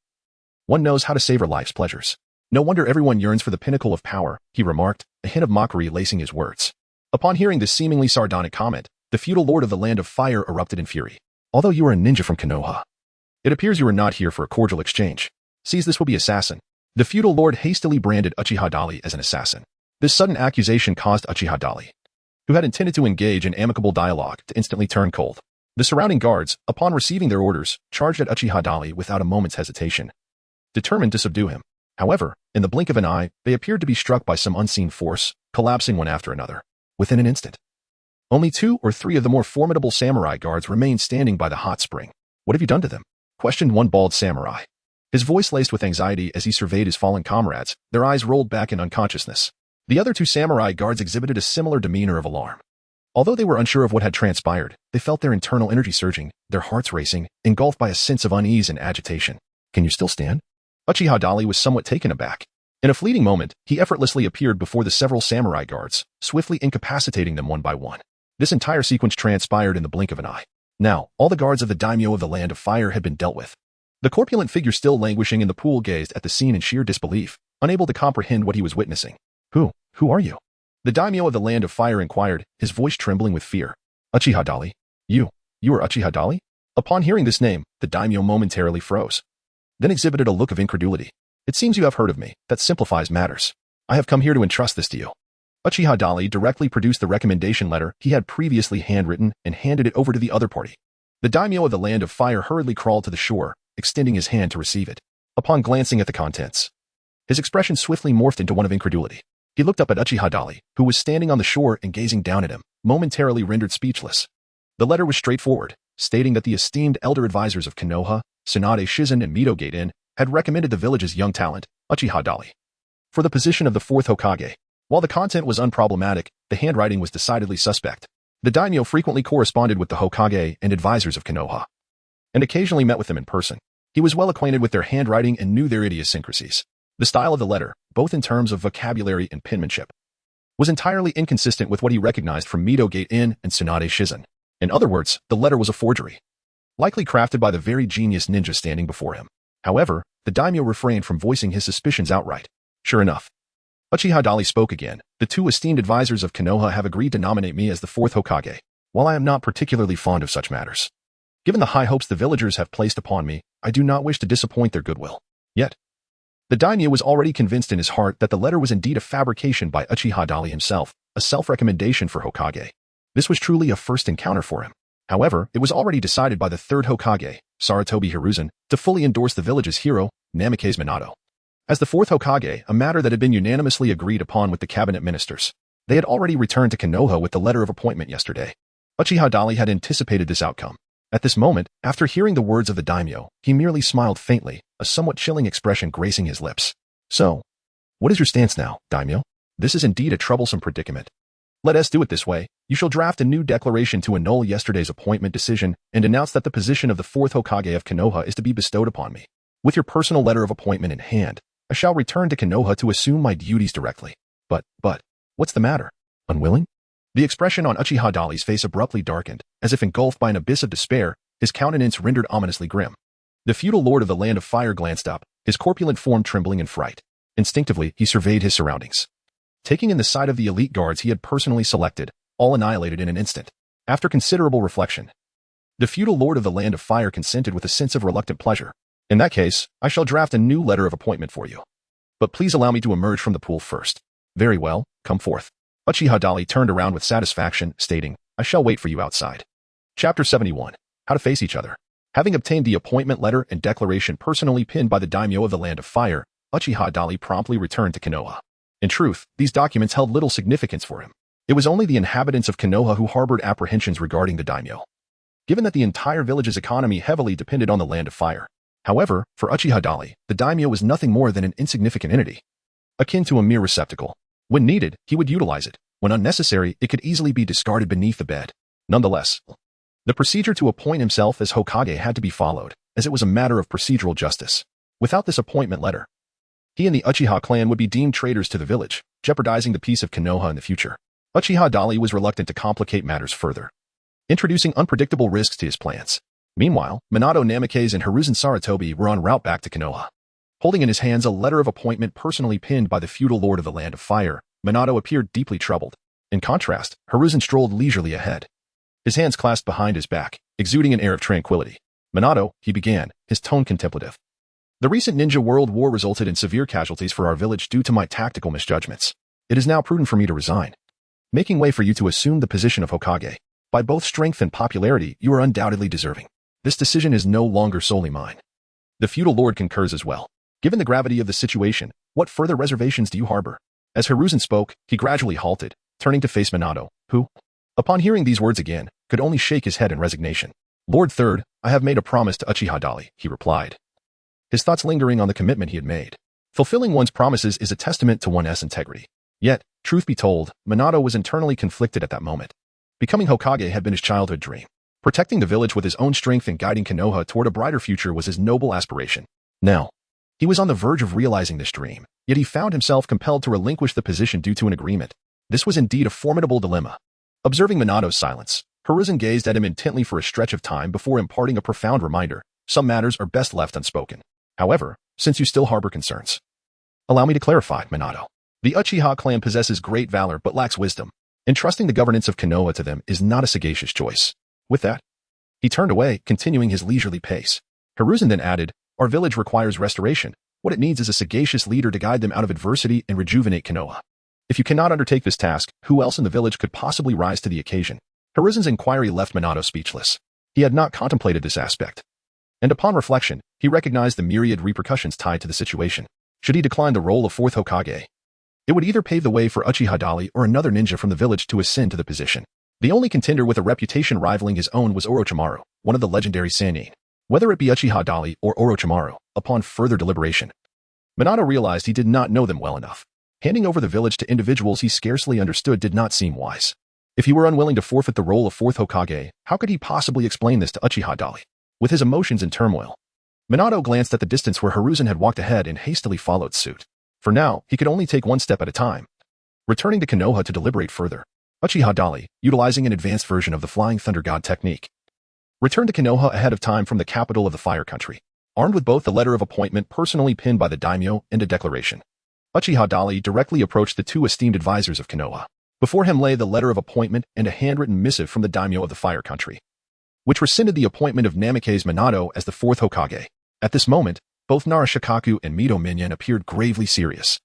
one knows how to savor life's pleasures. No wonder everyone yearns for the pinnacle of power, he remarked, a hint of mockery lacing his words. Upon hearing this seemingly sardonic comment, the feudal lord of the Land of Fire erupted in fury. Although you are a ninja from Konoha, it appears you are not here for a cordial exchange. Seize this will-be assassin. The feudal lord hastily branded Uchiha Dali as an assassin. This sudden accusation caused Uchiha Dali, who had intended to engage in amicable dialogue, to instantly turn cold. The surrounding guards, upon receiving their orders, charged at Uchiha Dali without a moment's hesitation, determined to subdue him. However, in the blink of an eye, they appeared to be struck by some unseen force, collapsing one after another. Within an instant, only 2 or 3 of the more formidable samurai guards remained standing by the hot spring. What have you done to them? Questioned one bald samurai. His voice laced with anxiety as he surveyed his fallen comrades, their eyes rolled back in unconsciousness. The other 2 samurai guards exhibited a similar demeanor of alarm. Although they were unsure of what had transpired, they felt their internal energy surging, their hearts racing, engulfed by a sense of unease and agitation. Can you still stand? Uchiha Dali was somewhat taken aback. In a fleeting moment, he effortlessly appeared before the several samurai guards, swiftly incapacitating them one by one. This entire sequence transpired in the blink of an eye. Now, all the guards of the daimyo of the Land of Fire had been dealt with. The corpulent figure still languishing in the pool gazed at the scene in sheer disbelief, unable to comprehend what he was witnessing. Who are you? The daimyo of the Land of Fire inquired, his voice trembling with fear. Uchiha Dali. You are Uchiha Dali? Upon hearing this name, the daimyo momentarily froze, then exhibited a look of incredulity. It seems you have heard of me. That simplifies matters. I have come here to entrust this to you. Uchiha Dali directly produced the recommendation letter he had previously handwritten and handed it over to the other party. The daimyo of the Land of Fire hurriedly crawled to the shore, extending his hand to receive it. Upon glancing at the contents, his expression swiftly morphed into one of incredulity. He looked up at Uchiha Dali, who was standing on the shore and gazing down at him, momentarily rendered speechless. The letter was straightforward, stating that the esteemed elder advisors of Konoha, Tsunade Shizen and Midogate-in, had recommended the village's young talent, Uchiha Dali, for the position of the 4th Hokage. While the content was unproblematic, the handwriting was decidedly suspect. The daimyo frequently corresponded with the Hokage and advisors of Konoha, and occasionally met with them in person. He was well acquainted with their handwriting and knew their idiosyncrasies. The style of the letter, both in terms of vocabulary and penmanship, was entirely inconsistent with what he recognized from Midogate-in and Tsunade Shizen. In other words, the letter was a forgery, likely crafted by the very genius ninja standing before him. However, the daimyo refrained from voicing his suspicions outright. Sure enough, Uchiha Dali spoke again. The two esteemed advisors of Konoha have agreed to nominate me as the fourth Hokage. While I am not particularly fond of such matters, given the high hopes the villagers have placed upon me, I do not wish to disappoint their goodwill. Yet, the daimyo was already convinced in his heart that the letter was indeed a fabrication by Uchiha Dali himself, a self-recommendation for Hokage. This was truly a first encounter for him. However, it was already decided by the third Hokage, Sarutobi Hiruzen, to fully endorse the village's hero, Namikaze Minato, as the fourth Hokage, a matter that had been unanimously agreed upon with the cabinet ministers. They had already returned to Konoha with the letter of appointment yesterday. Uchiha Dali had anticipated this outcome. At this moment, after hearing the words of the daimyo, he merely smiled faintly, a somewhat chilling expression gracing his lips. So, what is your stance now, daimyo? This is indeed a troublesome predicament. Let us do it this way. You shall draft a new declaration to annul yesterday's appointment decision and announce that the position of the fourth Hokage of Konoha is to be bestowed upon me. With your personal letter of appointment in hand, I shall return to Konoha to assume my duties directly. But, what's the matter? Unwilling? The expression on Uchiha Dali's face abruptly darkened, as if engulfed by an abyss of despair, his countenance rendered ominously grim. The feudal lord of the Land of Fire glanced up, his corpulent form trembling in fright. Instinctively, he surveyed his surroundings. Taking in the sight of the elite guards he had personally selected, all annihilated in an instant. After considerable reflection, the feudal lord of the Land of Fire consented with a sense of reluctant pleasure. In that case, I shall draft a new letter of appointment for you. But please allow me to emerge from the pool first. Very well, come forth. Uchiha Dali turned around with satisfaction, stating, I shall wait for you outside. Chapter 71. How to Face Each Other. Having obtained the appointment letter and declaration personally pinned by the daimyo of the Land of Fire, Uchiha Dali promptly returned to Konoha. In truth, these documents held little significance for him. It was only the inhabitants of Konoha who harbored apprehensions regarding the daimyo, given that the entire village's economy heavily depended on the Land of Fire. However, for Uchiha Dali, the daimyo was nothing more than an insignificant entity, akin to a mere receptacle. When needed, he would utilize it. When unnecessary, it could easily be discarded beneath the bed. Nonetheless, the procedure to appoint himself as Hokage had to be followed, as it was a matter of procedural justice. Without this appointment letter, he and the Uchiha clan would be deemed traitors to the village, jeopardizing the peace of Konoha in the future. Uchiha Dali was reluctant to complicate matters further, introducing unpredictable risks to his plans. Meanwhile, Minato, Namikaze, and Hiruzen Sarutobi were en route back to Konoha. Holding in his hands a letter of appointment personally pinned by the feudal lord of the Land of Fire, Minato appeared deeply troubled. In contrast, Hiruzen strolled leisurely ahead, his hands clasped behind his back, exuding an air of tranquility. Minato, he began, his tone contemplative. The recent ninja world war resulted in severe casualties for our village due to my tactical misjudgments. It is now prudent for me to resign, making way for you to assume the position of Hokage. By both strength and popularity, you are undoubtedly deserving. This decision is no longer solely mine. The feudal lord concurs as well. Given the gravity of the situation, what further reservations do you harbor? As Hiruzen spoke, he gradually halted, turning to face Minato, who, upon hearing these words again, could only shake his head in resignation. Lord Third, I have made a promise to Uchiha Dali, he replied, his thoughts lingering on the commitment he had made. Fulfilling one's promises is a testament to one's integrity. Yet, truth be told, Minato was internally conflicted at that moment. Becoming Hokage had been his childhood dream. Protecting the village with his own strength and guiding Konoha toward a brighter future was his noble aspiration. Now, he was on the verge of realizing this dream, yet he found himself compelled to relinquish the position due to an agreement. This was indeed a formidable dilemma. Observing Minato's silence, Hiruzen gazed at him intently for a stretch of time before imparting a profound reminder. Some matters are best left unspoken. However, since you still harbor concerns, allow me to clarify, Minato. The Uchiha clan possesses great valor but lacks wisdom. Entrusting the governance of Konoha to them is not a sagacious choice. With that, he turned away, continuing his leisurely pace. Hiruzen then added, our village requires restoration. What it needs is a sagacious leader to guide them out of adversity and rejuvenate Konoha. If you cannot undertake this task, who else in the village could possibly rise to the occasion? Hiruzen's inquiry left Minato speechless. He had not contemplated this aspect, and upon reflection, he recognized the myriad repercussions tied to the situation. Should he decline the role of fourth Hokage, it would either pave the way for Uchiha Dali or another ninja from the village to ascend to the position. The only contender with a reputation rivaling his own was Orochimaru, one of the legendary Sannin. Whether it be Uchiha Dali or Orochimaru, upon further deliberation, Minato realized he did not know them well enough. Handing over the village to individuals he scarcely understood did not seem wise. If he were unwilling to forfeit the role of fourth Hokage, how could he possibly explain this to Uchiha Dali? With his emotions in turmoil, Minato glanced at the distance where Hiruzen had walked ahead and hastily followed suit. For now, he could only take one step at a time. Returning to Konoha to deliberate further, Uchiha Dali, utilizing an advanced version of the Flying Thunder God technique, returned to Konoha ahead of time from the capital of the Fire Country. armed with both the letter of appointment personally pinned by the daimyo and a declaration. Uchiha Dali directly approached the two esteemed advisors of Konoha. Before him lay the letter of appointment and a handwritten missive from the daimyo of the Fire Country, which rescinded the appointment of Namikaze Minato as the fourth Hokage. At this moment, both Narashikaku and Mito Minion appeared gravely serious.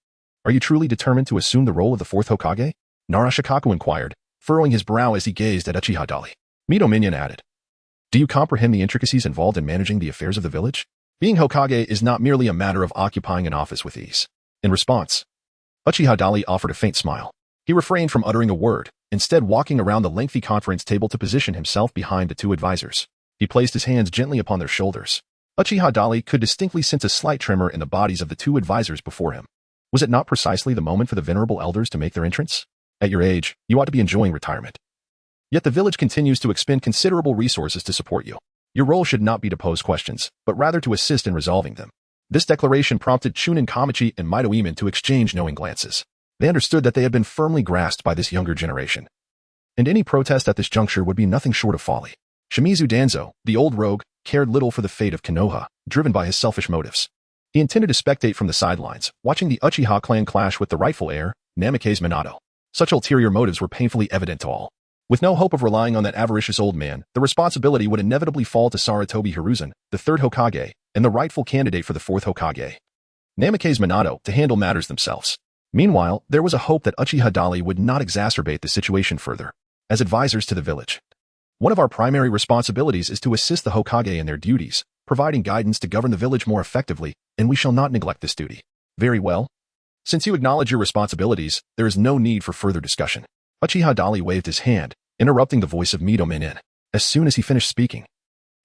"Are you truly determined to assume the role of the fourth Hokage?" Narashikaku inquired, furrowing his brow as he gazed at Uchiha Dali. Mito Minion added, "Do you comprehend the intricacies involved in managing the affairs of the village? Being Hokage is not merely a matter of occupying an office with ease." In response, Uchiha Dali offered a faint smile. He refrained from uttering a word, instead walking around the lengthy conference table to position himself behind the two advisors. He placed his hands gently upon their shoulders. Uchiha Dali could distinctly sense a slight tremor in the bodies of the two advisors before him. Was it not precisely the moment for the venerable elders to make their entrance? At your age, you ought to be enjoying retirement. Yet the village continues to expend considerable resources to support you. Your role should not be to pose questions, but rather to assist in resolving them. This declaration prompted Chunin Kamachi and Mito Iman to exchange knowing glances. They understood that they had been firmly grasped by this younger generation, and any protest at this juncture would be nothing short of folly. Shimizu Danzo, the old rogue, cared little for the fate of Konoha, driven by his selfish motives. He intended to spectate from the sidelines, watching the Uchiha clan clash with the rightful heir, Namikaze Minato. Such ulterior motives were painfully evident to all. With no hope of relying on that avaricious old man, the responsibility would inevitably fall to Sarutobi Hiruzen, the third Hokage, and the rightful candidate for the fourth Hokage, Namikaze Minato, to handle matters themselves. Meanwhile, there was a hope that Uchiha Dali would not exacerbate the situation further. As advisors to the village, one of our primary responsibilities is to assist the Hokage in their duties, providing guidance to govern the village more effectively, and we shall not neglect this duty. Very well. Since you acknowledge your responsibilities, there is no need for further discussion. Uchiha Dali waved his hand, interrupting the voice of Mito Minin. As soon as he finished speaking,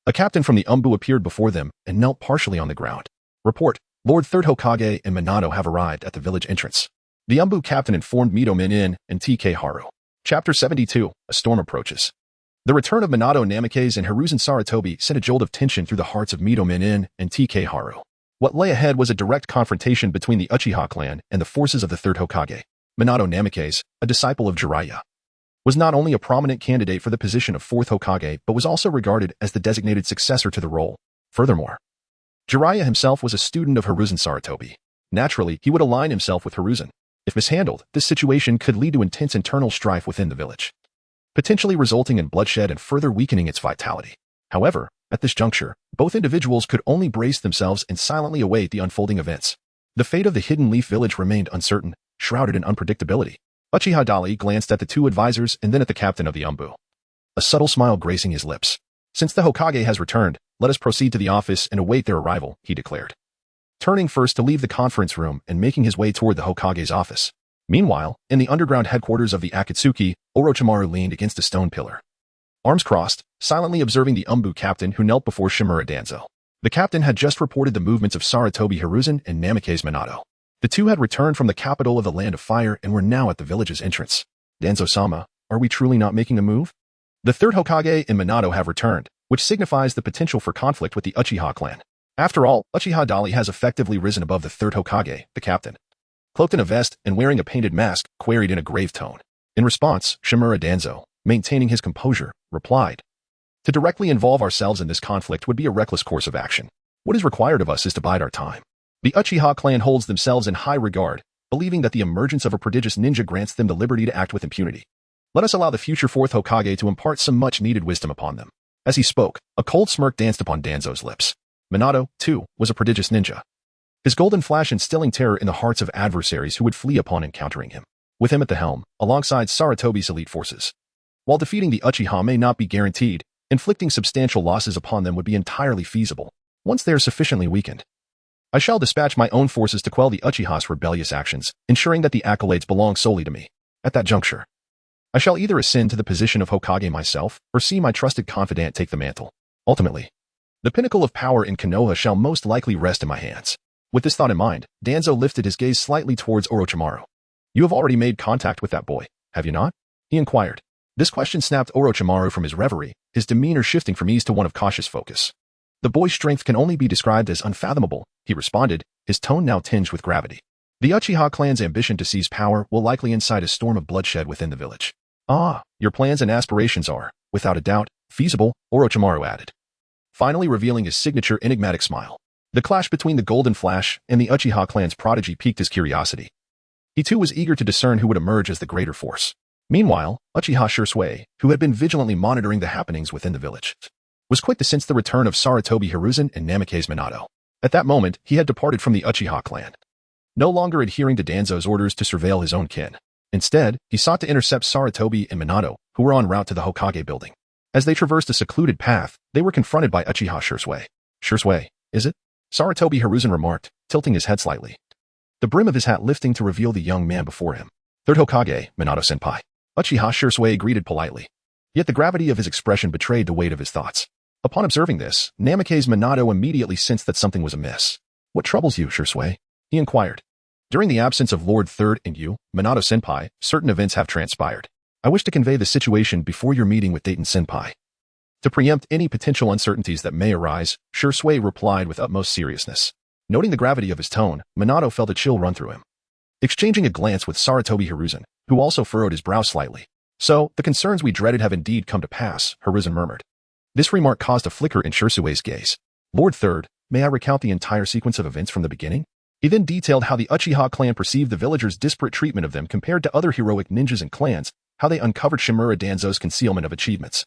a captain from the Umbu appeared before them and knelt partially on the ground. Report, Lord Third Hokage and Minato have arrived at the village entrance. The Umbu captain informed Mito Minin and TK Haru. Chapter 72, A Storm Approaches. The return of Minato Namikaze and Hiruzen Sarutobi sent a jolt of tension through the hearts of Mito Minin and TK Haru. What lay ahead was a direct confrontation between the Uchiha clan and the forces of the third Hokage. Minato Namikaze, a disciple of Jiraiya, was not only a prominent candidate for the position of fourth Hokage but was also regarded as the designated successor to the role. Furthermore, Jiraiya himself was a student of Hiruzen Sarutobi. Naturally, he would align himself with Hiruzen. If mishandled, this situation could lead to intense internal strife within the village, potentially resulting in bloodshed and further weakening its vitality. However, at this juncture, both individuals could only brace themselves and silently await the unfolding events. The fate of the Hidden Leaf village remained uncertain, shrouded in unpredictability. Uchiha Dali glanced at the two advisors and then at the captain of the Umbu, a subtle smile gracing his lips. Since the Hokage has returned, let us proceed to the office and await their arrival, he declared, turning first to leave the conference room and making his way toward the Hokage's office. Meanwhile, in the underground headquarters of the Akatsuki, Orochimaru leaned against a stone pillar, arms crossed, silently observing the Umbu captain who knelt before Shimura Danzo. The captain had just reported the movements of Sarutobi Hiruzen and Namikaze Minato. The two had returned from the capital of the Land of Fire and were now at the village's entrance. Danzo-sama, are we truly not making a move? The third Hokage and Minato have returned, which signifies the potential for conflict with the Uchiha clan. After all, Uchiha Dali has effectively risen above the third Hokage, the captain, cloaked in a vest and wearing a painted mask, queried in a grave tone. In response, Shimura Danzo, maintaining his composure, replied, to directly involve ourselves in this conflict would be a reckless course of action. What is required of us is to bide our time. The Uchiha clan holds themselves in high regard, believing that the emergence of a prodigious ninja grants them the liberty to act with impunity. Let us allow the future fourth Hokage to impart some much-needed wisdom upon them. As he spoke, a cold smirk danced upon Danzo's lips. Minato, too, was a prodigious ninja, his golden flash instilling terror in the hearts of adversaries who would flee upon encountering him. With him at the helm, alongside Sarutobi's elite forces. While defeating the Uchiha may not be guaranteed, inflicting substantial losses upon them would be entirely feasible, once they are sufficiently weakened. I shall dispatch my own forces to quell the Uchiha's rebellious actions, ensuring that the accolades belong solely to me. At that juncture, I shall either ascend to the position of Hokage myself, or see my trusted confidant take the mantle. Ultimately, the pinnacle of power in Konoha shall most likely rest in my hands. With this thought in mind, Danzo lifted his gaze slightly towards Orochimaru. You have already made contact with that boy, have you not? He inquired. This question snapped Orochimaru from his reverie, his demeanor shifting from ease to one of cautious focus. The boy's strength can only be described as unfathomable, he responded, his tone now tinged with gravity. The Uchiha clan's ambition to seize power will likely incite a storm of bloodshed within the village. Ah, your plans and aspirations are, without a doubt, feasible, Orochimaru added, finally revealing his signature enigmatic smile. The clash between the Golden Flash and the Uchiha clan's prodigy piqued his curiosity. He too was eager to discern who would emerge as the greater force. Meanwhile, Uchiha Shursui, who had been vigilantly monitoring the happenings within the village, was quick to sense the return of Sarutobi Hiruzen and Namikaze Minato. At that moment, he had departed from the Uchiha clan, no longer adhering to Danzo's orders to surveil his own kin. Instead, he sought to intercept Sarutobi and Minato, who were en route to the Hokage building. As they traversed a secluded path, they were confronted by Uchiha Shursui. "Shursui, is it?" Sarutobi Hiruzen remarked, tilting his head slightly, the brim of his hat lifting to reveal the young man before him. "Third Hokage, Minato-senpai." Uchiha Shursui greeted politely. Yet the gravity of his expression betrayed the weight of his thoughts. Upon observing this, Namikaze Minato immediately sensed that something was amiss. "What troubles you, Shursui?" he inquired. "During the absence of Lord Third and you, Minato-senpai, certain events have transpired. I wish to convey the situation before your meeting with Dayton-senpai. To preempt any potential uncertainties that may arise," Shursui replied with utmost seriousness. Noting the gravity of his tone, Minato felt a chill run through him. Exchanging a glance with Sarutobi Hiruzen, who also furrowed his brow slightly. "So, the concerns we dreaded have indeed come to pass," Hiruzen murmured. This remark caused a flicker in Shursui's gaze. "Lord Third, may I recount the entire sequence of events from the beginning?" He then detailed how the Uchiha clan perceived the villagers' disparate treatment of them compared to other heroic ninjas and clans, how they uncovered Shimura Danzo's concealment of achievements,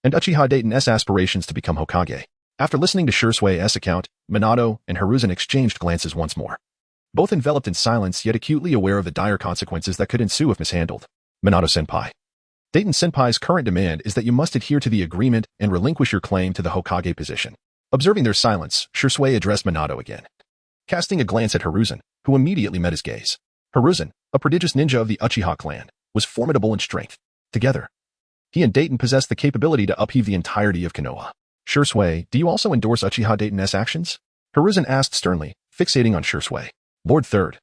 and Uchiha Dayton's aspirations to become Hokage. After listening to Shursui's account, Minato and Hiruzen exchanged glances once more, both enveloped in silence yet acutely aware of the dire consequences that could ensue if mishandled. "Minato-senpai, Dayton-senpai's current demand is that you must adhere to the agreement and relinquish your claim to the Hokage position." Observing their silence, Shursui addressed Minato again, casting a glance at Hiruzen, who immediately met his gaze. Hiruzen, a prodigious ninja of the Uchiha clan, was formidable in strength. Together, he and Dayton possessed the capability to upheave the entirety of Konoha. "Shursui, do you also endorse Uchiha Dayton's actions?" Hiruzen asked sternly, fixating on Shursui. "Lord Third,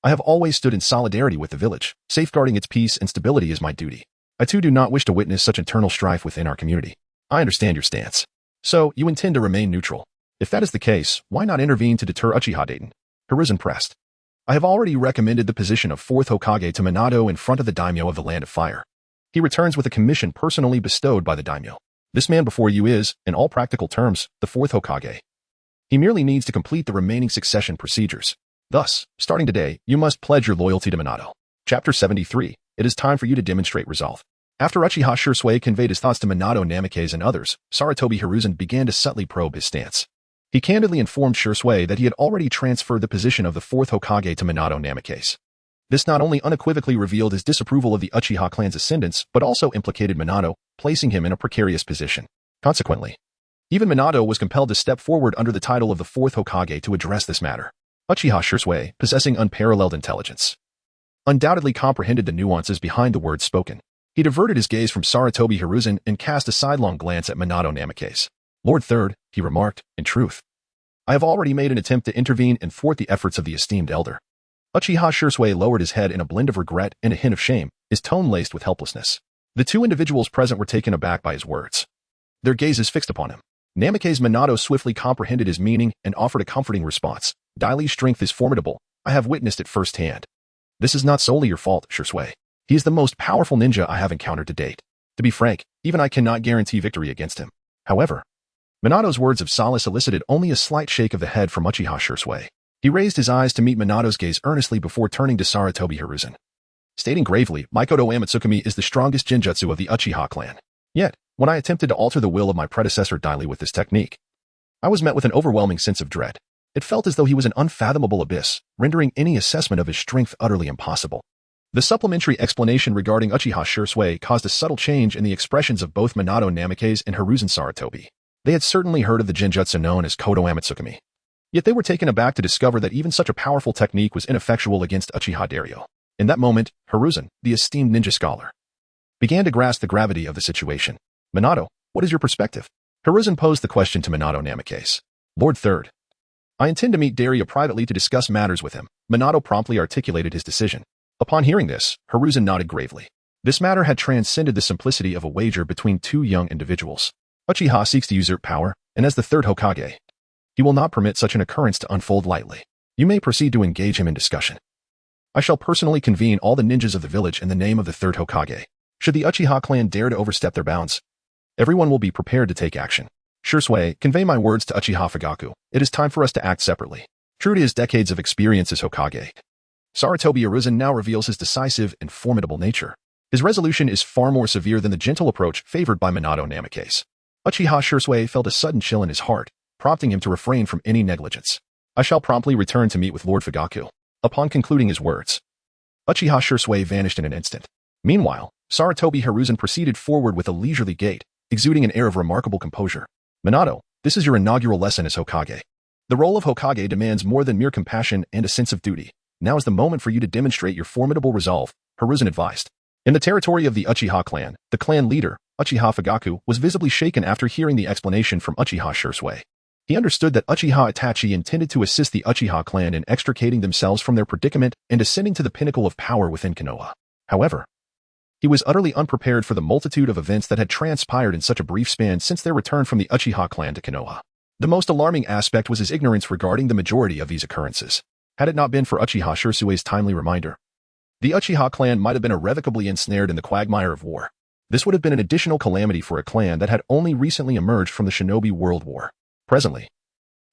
I have always stood in solidarity with the village. Safeguarding its peace and stability is my duty. I too do not wish to witness such internal strife within our community." "I understand your stance. So, you intend to remain neutral. If that is the case, why not intervene to deter Uchiha Dayton?" Hiruzen pressed. "I have already recommended the position of fourth Hokage to Minato in front of the daimyo of the Land of Fire. He returns with a commission personally bestowed by the daimyo. This man before you is, in all practical terms, the fourth Hokage. He merely needs to complete the remaining succession procedures. Thus, starting today, you must pledge your loyalty to Minato." Chapter 73. It is time for you to demonstrate resolve. After Uchiha Shursui conveyed his thoughts to Minato, Namikaze, and others, Sarutobi Hiruzen began to subtly probe his stance. He candidly informed Shursui that he had already transferred the position of the fourth Hokage to Minato Namikaze. This not only unequivocally revealed his disapproval of the Uchiha clan's ascendance, but also implicated Minato, placing him in a precarious position. Consequently, even Minato was compelled to step forward under the title of the fourth Hokage to address this matter. Uchiha Shursui, possessing unparalleled intelligence, undoubtedly comprehended the nuances behind the words spoken. He diverted his gaze from Sarutobi Hiruzen and cast a sidelong glance at Minato Namikaze. "Lord Third," he remarked, "in truth, I have already made an attempt to intervene and thwart the efforts of the esteemed elder." Uchiha Shursui lowered his head in a blend of regret and a hint of shame, his tone laced with helplessness. The two individuals present were taken aback by his words, their gazes fixed upon him. Namikaze Minato swiftly comprehended his meaning and offered a comforting response. "Dali's strength is formidable. I have witnessed it firsthand. This is not solely your fault, Shursui. He is the most powerful ninja I have encountered to date. To be frank, even I cannot guarantee victory against him." However, Minato's words of solace elicited only a slight shake of the head from Uchiha Shursui. He raised his eyes to meet Minato's gaze earnestly before turning to Sarutobi Hiruzen, stating gravely, "Mikoto Amatsukami is the strongest genjutsu of the Uchiha clan. Yet, when I attempted to alter the will of my predecessor Dali with this technique, I was met with an overwhelming sense of dread. It felt as though he was an unfathomable abyss, rendering any assessment of his strength utterly impossible." The supplementary explanation regarding Uchiha Shursui caused a subtle change in the expressions of both Minato Namikaze and Hiruzen Sarutobi. They had certainly heard of the genjutsu known as Kodo Amatsukami. Yet they were taken aback to discover that even such a powerful technique was ineffectual against Uchiha Dario. In that moment, Hiruzen, the esteemed ninja scholar, began to grasp the gravity of the situation. "Minato, what is your perspective?" Hiruzen posed the question to Minato Namikaze. "Lord Third, I intend to meet Dario privately to discuss matters with him." Minato promptly articulated his decision. Upon hearing this, Hiruzen nodded gravely. This matter had transcended the simplicity of a wager between two young individuals. Uchiha seeks to usurp power, and as the third Hokage, he will not permit such an occurrence to unfold lightly. You may proceed to engage him in discussion. I shall personally convene all the ninjas of the village in the name of the third Hokage. Should the Uchiha clan dare to overstep their bounds, everyone will be prepared to take action. Shursui, convey my words to Uchiha Fugaku. It is time for us to act separately. True to his decades of experience as Hokage, Sarutobi Hiruzen now reveals his decisive and formidable nature. His resolution is far more severe than the gentle approach favored by Minato Namikaze. Uchiha Shursui felt a sudden chill in his heart, prompting him to refrain from any negligence. I shall promptly return to meet with Lord Fugaku. Upon concluding his words, Uchiha Shursui vanished in an instant. Meanwhile, Sarutobi Hiruzen proceeded forward with a leisurely gait, exuding an air of remarkable composure. Minato, this is your inaugural lesson as Hokage. The role of Hokage demands more than mere compassion and a sense of duty. Now is the moment for you to demonstrate your formidable resolve, Hiruzen advised. In the territory of the Uchiha clan, the clan leader, Uchiha Fugaku, was visibly shaken after hearing the explanation from Uchiha Shursui. He understood that Uchiha Itachi intended to assist the Uchiha clan in extricating themselves from their predicament and ascending to the pinnacle of power within Konoha. However, he was utterly unprepared for the multitude of events that had transpired in such a brief span since their return from the Uchiha clan to Konoha. The most alarming aspect was his ignorance regarding the majority of these occurrences. Had it not been for Uchiha Shursui's timely reminder, the Uchiha clan might have been irrevocably ensnared in the quagmire of war. This would have been an additional calamity for a clan that had only recently emerged from the Shinobi World War. Presently,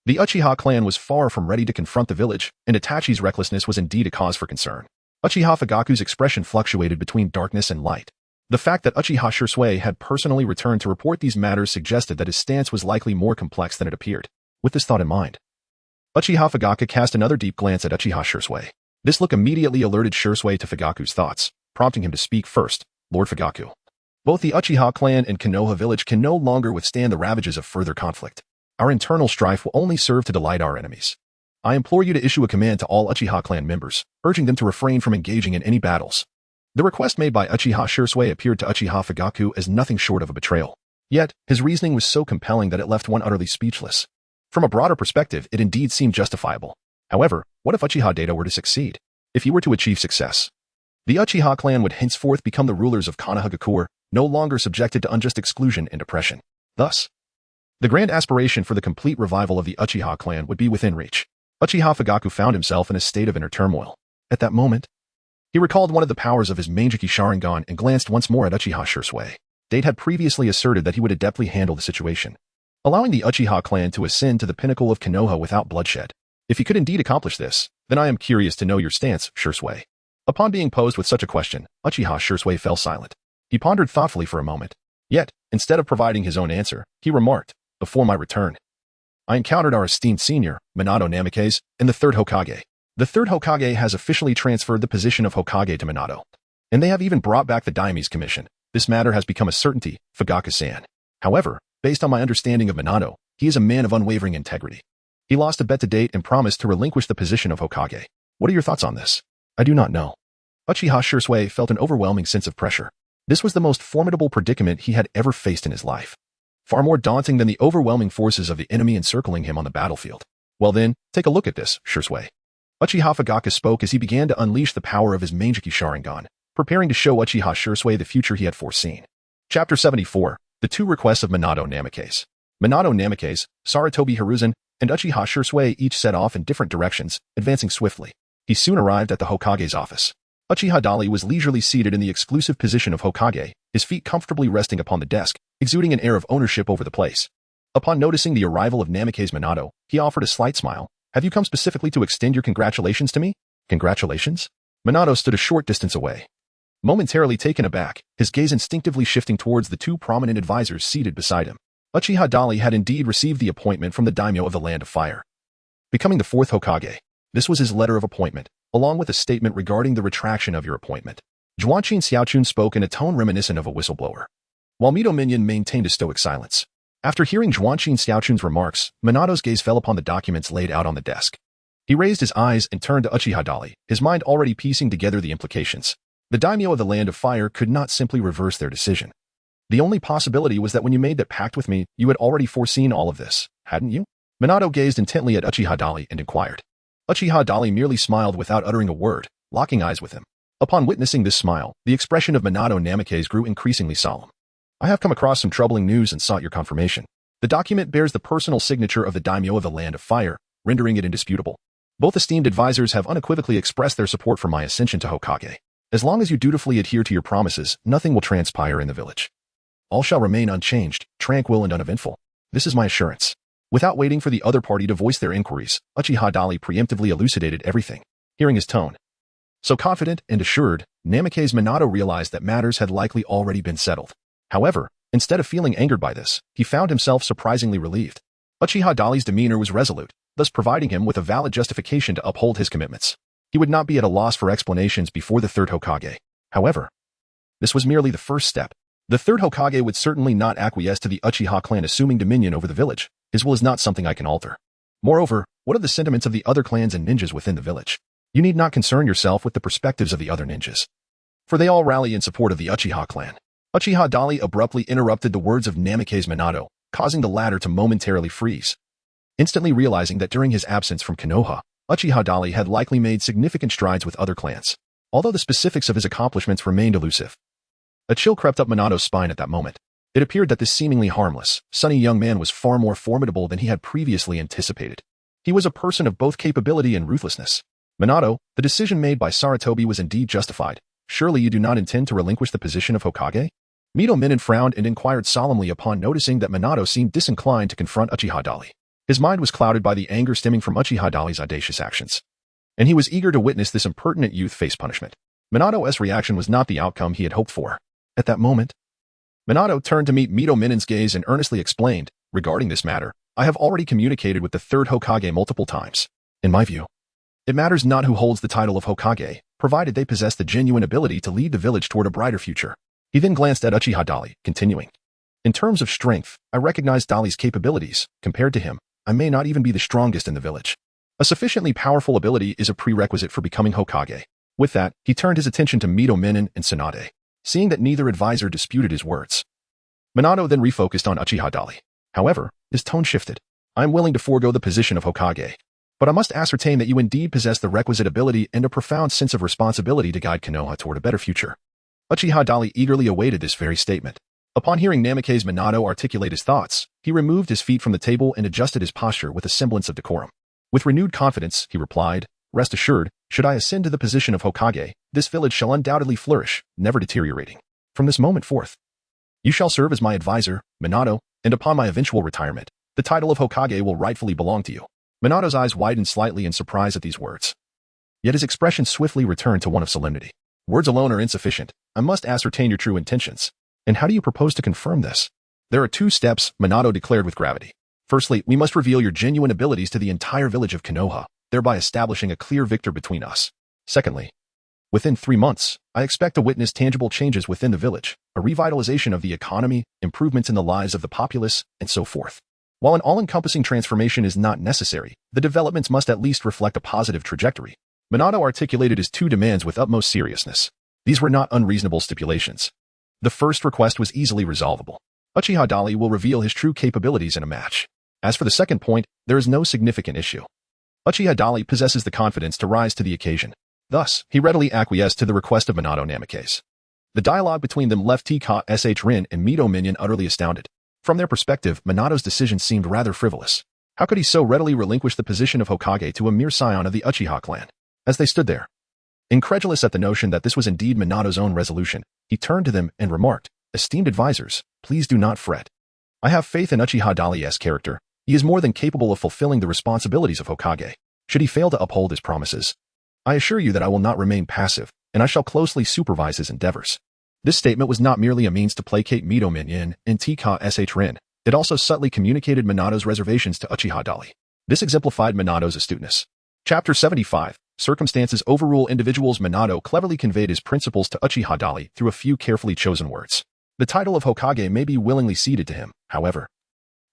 the Uchiha clan was far from ready to confront the village, and Itachi's recklessness was indeed a cause for concern. Uchiha Fugaku's expression fluctuated between darkness and light. The fact that Uchiha Shursui had personally returned to report these matters suggested that his stance was likely more complex than it appeared. With this thought in mind, Uchiha Fugaku cast another deep glance at Uchiha Shursui. This look immediately alerted Shursui to Fugaku's thoughts, prompting him to speak first. Lord Fugaku, both the Uchiha clan and Konoha village can no longer withstand the ravages of further conflict. Our internal strife will only serve to delight our enemies. I implore you to issue a command to all Uchiha clan members, urging them to refrain from engaging in any battles. The request made by Uchiha Shursui appeared to Uchiha Fugaku as nothing short of a betrayal. Yet, his reasoning was so compelling that it left one utterly speechless. From a broader perspective, it indeed seemed justifiable. However, what if Uchiha Data were to succeed? If he were to achieve success, the Uchiha clan would henceforth become the rulers of Konohagakure, no longer subjected to unjust exclusion and oppression. Thus, the grand aspiration for the complete revival of the Uchiha clan would be within reach. Uchiha Fugaku found himself in a state of inner turmoil. At that moment, he recalled one of the powers of his Mangeki Sharingan and glanced once more at Uchiha Shursui. Date had previously asserted that he would adeptly handle the situation, allowing the Uchiha clan to ascend to the pinnacle of Konoha without bloodshed. If he could indeed accomplish this, then I am curious to know your stance, Shursui. Upon being posed with such a question, Uchiha Shursui fell silent. He pondered thoughtfully for a moment. Yet, instead of providing his own answer, he remarked, before my return, I encountered our esteemed senior, Minato Namikaze, and the third Hokage. The third Hokage has officially transferred the position of Hokage to Minato, and they have even brought back the Daime's commission. This matter has become a certainty, Fugaku-san. However, based on my understanding of Minato, he is a man of unwavering integrity. He lost a bet to date and promised to relinquish the position of Hokage. What are your thoughts on this? I do not know. Uchiha Shursui felt an overwhelming sense of pressure. This was the most formidable predicament he had ever faced in his life. Far more daunting than the overwhelming forces of the enemy encircling him on the battlefield. Well then, take a look at this, Shursui. Uchiha Fugaku spoke as he began to unleash the power of his Mangeki Sharingan, preparing to show Uchiha Shursui the future he had foreseen. Chapter 74, The Two Requests of Minato Namikaze. Minato Namikaze, Sarutobi Hiruzen, and Uchiha Shursui each set off in different directions, advancing swiftly. He soon arrived at the Hokage's office. Uchiha Dali was leisurely seated in the exclusive position of Hokage, his feet comfortably resting upon the desk, exuding an air of ownership over the place. Upon noticing the arrival of Namikaze Minato, he offered a slight smile. Have you come specifically to extend your congratulations to me? Congratulations? Minato stood a short distance away, momentarily taken aback, his gaze instinctively shifting towards the two prominent advisors seated beside him. Uchiha Dali had indeed received the appointment from the daimyo of the Land of Fire, becoming the fourth Hokage. This was his letter of appointment, along with a statement regarding the retraction of your appointment. Zhuanqin Xiaochun spoke in a tone reminiscent of a whistleblower, while Mito Minion maintained a stoic silence. After hearing Zhuanqin Xiaochun's remarks, Minato's gaze fell upon the documents laid out on the desk. He raised his eyes and turned to Uchiha Dali, his mind already piecing together the implications. The daimyo of the Land of Fire could not simply reverse their decision. The only possibility was that when you made that pact with me, you had already foreseen all of this, hadn't you? Minato gazed intently at Uchiha Dali and inquired. Uchiha Dali merely smiled without uttering a word, locking eyes with him. Upon witnessing this smile, the expression of Minato Namikaze grew increasingly solemn. I have come across some troubling news and sought your confirmation. The document bears the personal signature of the daimyo of the Land of Fire, rendering it indisputable. Both esteemed advisors have unequivocally expressed their support for my ascension to Hokage. As long as you dutifully adhere to your promises, nothing will transpire in the village. All shall remain unchanged, tranquil and uneventful. This is my assurance. Without waiting for the other party to voice their inquiries, Uchiha Dali preemptively elucidated everything. Hearing his tone so confident and assured, Namake's Minato realized that matters had likely already been settled. However, instead of feeling angered by this, he found himself surprisingly relieved. Uchiha Dali's demeanor was resolute, thus providing him with a valid justification to uphold his commitments. He would not be at a loss for explanations before the third Hokage. However, this was merely the first step. The third Hokage would certainly not acquiesce to the Uchiha clan assuming dominion over the village. His will is not something I can alter. Moreover, what are the sentiments of the other clans and ninjas within the village? You need not concern yourself with the perspectives of the other ninjas, for they all rally in support of the Uchiha clan. Uchiha Dali abruptly interrupted the words of Namake's Minato, causing the latter to momentarily freeze. Instantly realizing that during his absence from Konoha, Uchiha Dali had likely made significant strides with other clans, although the specifics of his accomplishments remained elusive. A chill crept up Minato's spine at that moment. It appeared that this seemingly harmless, sunny young man was far more formidable than he had previously anticipated. He was a person of both capability and ruthlessness. Minato, the decision made by Sarutobi was indeed justified. Surely you do not intend to relinquish the position of Hokage? Mito Minin frowned and inquired solemnly upon noticing that Minato seemed disinclined to confront Uchiha Dali. His mind was clouded by the anger stemming from Uchiha Dali's audacious actions, and he was eager to witness this impertinent youth face punishment. Minato's reaction was not the outcome he had hoped for. At that moment, Minato turned to meet Mito Minin's gaze and earnestly explained, regarding this matter, I have already communicated with the third Hokage multiple times. In my view, it matters not who holds the title of Hokage, provided they possess the genuine ability to lead the village toward a brighter future. He then glanced at Uchiha Dali, continuing, in terms of strength, I recognize Dali's capabilities. Compared to him, I may not even be the strongest in the village. A sufficiently powerful ability is a prerequisite for becoming Hokage. With that, he turned his attention to Mito Minin and Tsunade. Seeing that neither advisor disputed his words, Minato then refocused on Uchiha Dali. However, his tone shifted. I am willing to forego the position of Hokage, but I must ascertain that you indeed possess the requisite ability and a profound sense of responsibility to guide Konoha toward a better future. Uchiha Dali eagerly awaited this very statement. Upon hearing Namake's Minato articulate his thoughts, he removed his feet from the table and adjusted his posture with a semblance of decorum. With renewed confidence, he replied, rest assured, should I ascend to the position of Hokage, this village shall undoubtedly flourish, never deteriorating. From this moment forth, you shall serve as my advisor, Minato, and upon my eventual retirement, the title of Hokage will rightfully belong to you. Minato's eyes widened slightly in surprise at these words. Yet his expression swiftly returned to one of solemnity. Words alone are insufficient. I must ascertain your true intentions. And how do you propose to confirm this? There are 2 steps, Minato declared with gravity. Firstly, we must reveal your genuine abilities to the entire village of Konoha, thereby establishing a clear victor between us. Secondly, within 3 months, I expect to witness tangible changes within the village, a revitalization of the economy, improvements in the lives of the populace, and so forth. While an all-encompassing transformation is not necessary, the developments must at least reflect a positive trajectory. Minato articulated his 2 demands with utmost seriousness. These were not unreasonable stipulations. The first request was easily resolvable. Uchiha Dali will reveal his true capabilities in a match. As for the second point, there is no significant issue. Uchiha Dali possesses the confidence to rise to the occasion. Thus, he readily acquiesced to the request of Minato Namake's. The dialogue between them left Rin and Mito Minin utterly astounded. From their perspective, Minato's decision seemed rather frivolous. How could he so readily relinquish the position of Hokage to a mere scion of the Uchiha clan? As they stood there, incredulous at the notion that this was indeed Minato's own resolution, he turned to them and remarked, esteemed advisors, please do not fret. I have faith in Uchiha Dali's character. He is more than capable of fulfilling the responsibilities of Hokage. Should he fail to uphold his promises, I assure you that I will not remain passive, and I shall closely supervise his endeavors. This statement was not merely a means to placate Mito Minin and Rin. It also subtly communicated Minato's reservations to Uchiha Dali. This exemplified Minato's astuteness. Chapter 75. Circumstances overrule individuals. Minato cleverly conveyed his principles to Uchiha Dali through a few carefully chosen words. The title of Hokage may be willingly ceded to him, however.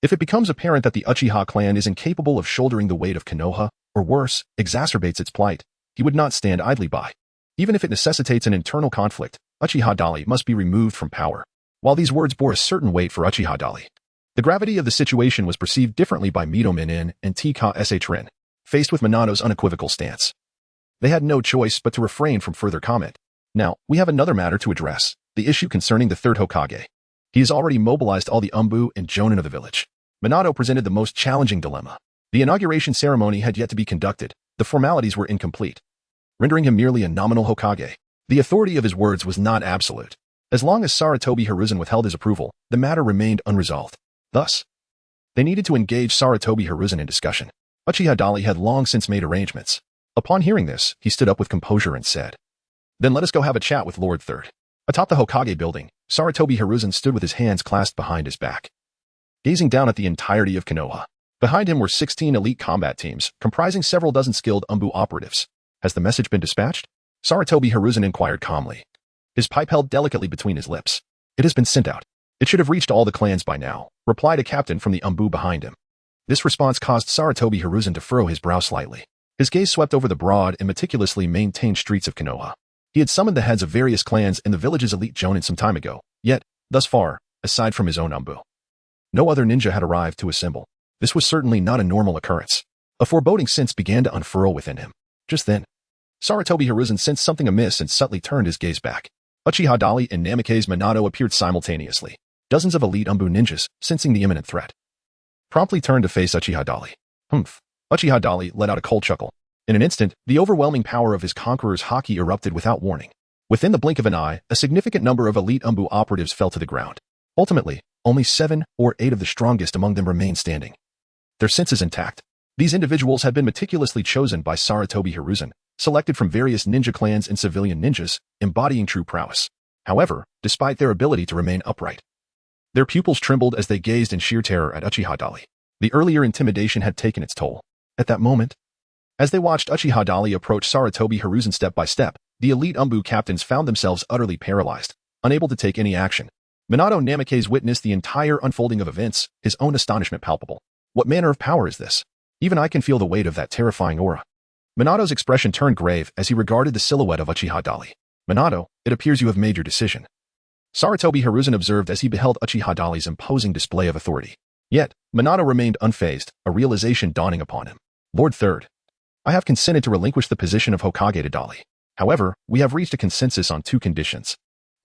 If it becomes apparent that the Uchiha clan is incapable of shouldering the weight of Konoha, or worse, exacerbates its plight, he would not stand idly by. Even if it necessitates an internal conflict, Uchiha Dali must be removed from power. While these words bore a certain weight for Uchiha Dali, the gravity of the situation was perceived differently by Mito Minin and Rin. Faced with Minato's unequivocal stance, they had no choice but to refrain from further comment. Now, we have another matter to address, the issue concerning the third Hokage. He has already mobilized all the Umbu and Jonin of the village. Minato presented the most challenging dilemma. The inauguration ceremony had yet to be conducted. The formalities were incomplete, rendering him merely a nominal Hokage. The authority of his words was not absolute. As long as Sarutobi Hiruzen withheld his approval, the matter remained unresolved. Thus, They needed to engage Sarutobi Hiruzen in discussion. Uchiha Dali had long since made arrangements. Upon hearing this, he stood up with composure and said, "Then let us go have a chat with Lord Third." Atop the Hokage building, Sarutobi Hiruzen stood with his hands clasped behind his back, gazing down at the entirety of Konoha. Behind him were 16 elite combat teams, comprising several dozen skilled Umbu operatives. "Has the message been dispatched?" Sarutobi Hiruzen inquired calmly, his pipe held delicately between his lips. "It has been sent out. It should have reached all the clans by now," replied a captain from the Umbu behind him. This response caused Sarutobi Hiruzen to furrow his brow slightly. His gaze swept over the broad and meticulously maintained streets of Konoha. He had summoned the heads of various clans and the village's elite jonin some time ago, yet, thus far, aside from his own Umbu, no other ninja had arrived to assemble. This was certainly not a normal occurrence. A foreboding sense began to unfurl within him. Just then, Sarutobi Hiruzen sensed something amiss and subtly turned his gaze back. Uchiha Dali and Namake's Minato appeared simultaneously. Dozens of elite Umbu ninjas, sensing the imminent threat, promptly turned to face Uchiha Dali. Humph. Uchiha Dali let out a cold chuckle. In an instant, the overwhelming power of his conqueror's haki erupted without warning. Within the blink of an eye, a significant number of elite Umbu operatives fell to the ground. Ultimately, only 7 or 8 of the strongest among them remained standing, their senses intact. These individuals had been meticulously chosen by Sarutobi Hiruzen, selected from various ninja clans and civilian ninjas, embodying true prowess. However, despite their ability to remain upright, their pupils trembled as they gazed in sheer terror at Uchiha Dali. The earlier intimidation had taken its toll. At that moment, as they watched Uchiha Dali approach Sarutobi Hiruzen step by step, the elite Umbu captains found themselves utterly paralyzed, unable to take any action. Minato Namake's witnessed the entire unfolding of events, his own astonishment palpable. What manner of power is this? Even I can feel the weight of that terrifying aura. Minato's expression turned grave as he regarded the silhouette of Uchiha Dali. "Minato, it appears you have made your decision." Sarutobi Hiruzen observed as he beheld Uchiha Dali's imposing display of authority. Yet, Minato remained unfazed, a realization dawning upon him. "Lord Third, I have consented to relinquish the position of Hokage to Dali. However, we have reached a consensus on 2 conditions."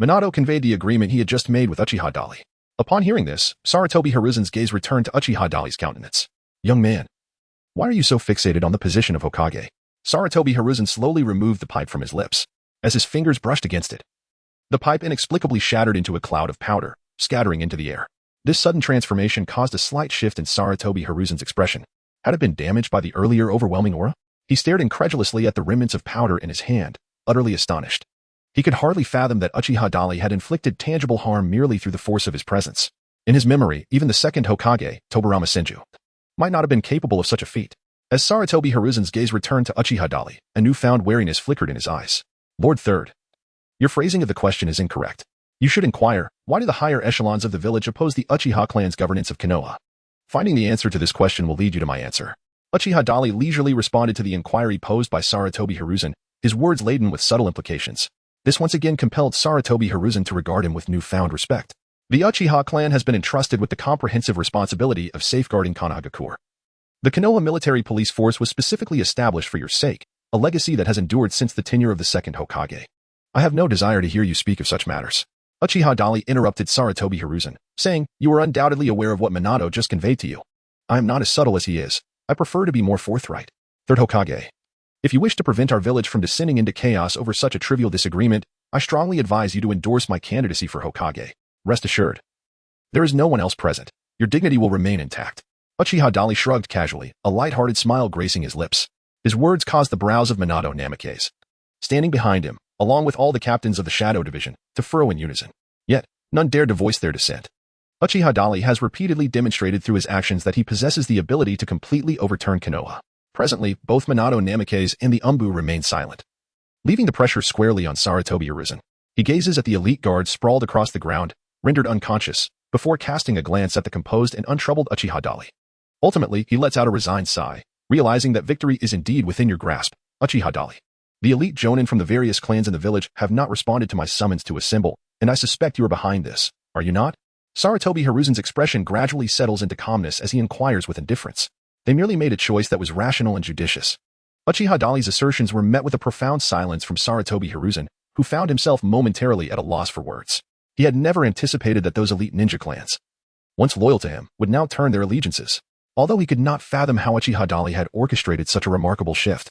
Minato conveyed the agreement he had just made with Uchiha Dali. Upon hearing this, Sarutobi Hiruzen's gaze returned to Uchiha Dali's countenance. "Young man, why are you so fixated on the position of Hokage?" Sarutobi Hiruzen slowly removed the pipe from his lips. As his fingers brushed against it, the pipe inexplicably shattered into a cloud of powder, scattering into the air. This sudden transformation caused a slight shift in Sarutobi Hiruzen's expression. Had it been damaged by the earlier overwhelming aura? He stared incredulously at the remnants of powder in his hand, utterly astonished. He could hardly fathom that Uchiha Dali had inflicted tangible harm merely through the force of his presence. In his memory, even the second Hokage, Tobirama Senju, might not have been capable of such a feat. As Sarutobi Hiruzen's gaze returned to Uchiha Dali, a newfound wariness flickered in his eyes. "Lord Third, your phrasing of the question is incorrect. You should inquire, why do the higher echelons of the village oppose the Uchiha clan's governance of Konoha? Finding the answer to this question will lead you to my answer." Uchiha Dali leisurely responded to the inquiry posed by Sarutobi Hiruzen, his words laden with subtle implications. This once again compelled Sarutobi Hiruzen to regard him with newfound respect. The Uchiha clan has been entrusted with the comprehensive responsibility of safeguarding Konohagakure. The Konoha military police force was specifically established for your sake, a legacy that has endured since the tenure of the second Hokage. I have no desire to hear you speak of such matters. Uchiha Dali interrupted Sarutobi Hiruzen, saying, "You are undoubtedly aware of what Minato just conveyed to you. I am not as subtle as he is. I prefer to be more forthright. Third Hokage, if you wish to prevent our village from descending into chaos over such a trivial disagreement, I strongly advise you to endorse my candidacy for Hokage. Rest assured, there is no one else present. Your dignity will remain intact." Uchiha Dali shrugged casually, a light-hearted smile gracing his lips. His words caused the brows of Minato Namake's, standing behind him, along with all the captains of the Shadow Division, to furrow in unison. Yet, none dared to voice their dissent. Uchiha Dali has repeatedly demonstrated through his actions that he possesses the ability to completely overturn Konoha. Presently, both Minato Namake's and the Umbu remain silent, leaving the pressure squarely on Sarutobi Hiruzen. He gazes at the elite guard sprawled across the ground, rendered unconscious, before casting a glance at the composed and untroubled Uchiha Dali. Ultimately, he lets out a resigned sigh, realizing that victory is indeed within your grasp, Uchiha Dali. The elite jonin from the various clans in the village have not responded to my summons to assemble, and I suspect you are behind this, are you not? Sarutobi Hiruzen's expression gradually settles into calmness as he inquires with indifference. They merely made a choice that was rational and judicious. Uchiha Dali's assertions were met with a profound silence from Sarutobi Hiruzen, who found himself momentarily at a loss for words. He had never anticipated that those elite ninja clans, once loyal to him, would now turn their allegiances. Although he could not fathom how Uchiha Dali had orchestrated such a remarkable shift,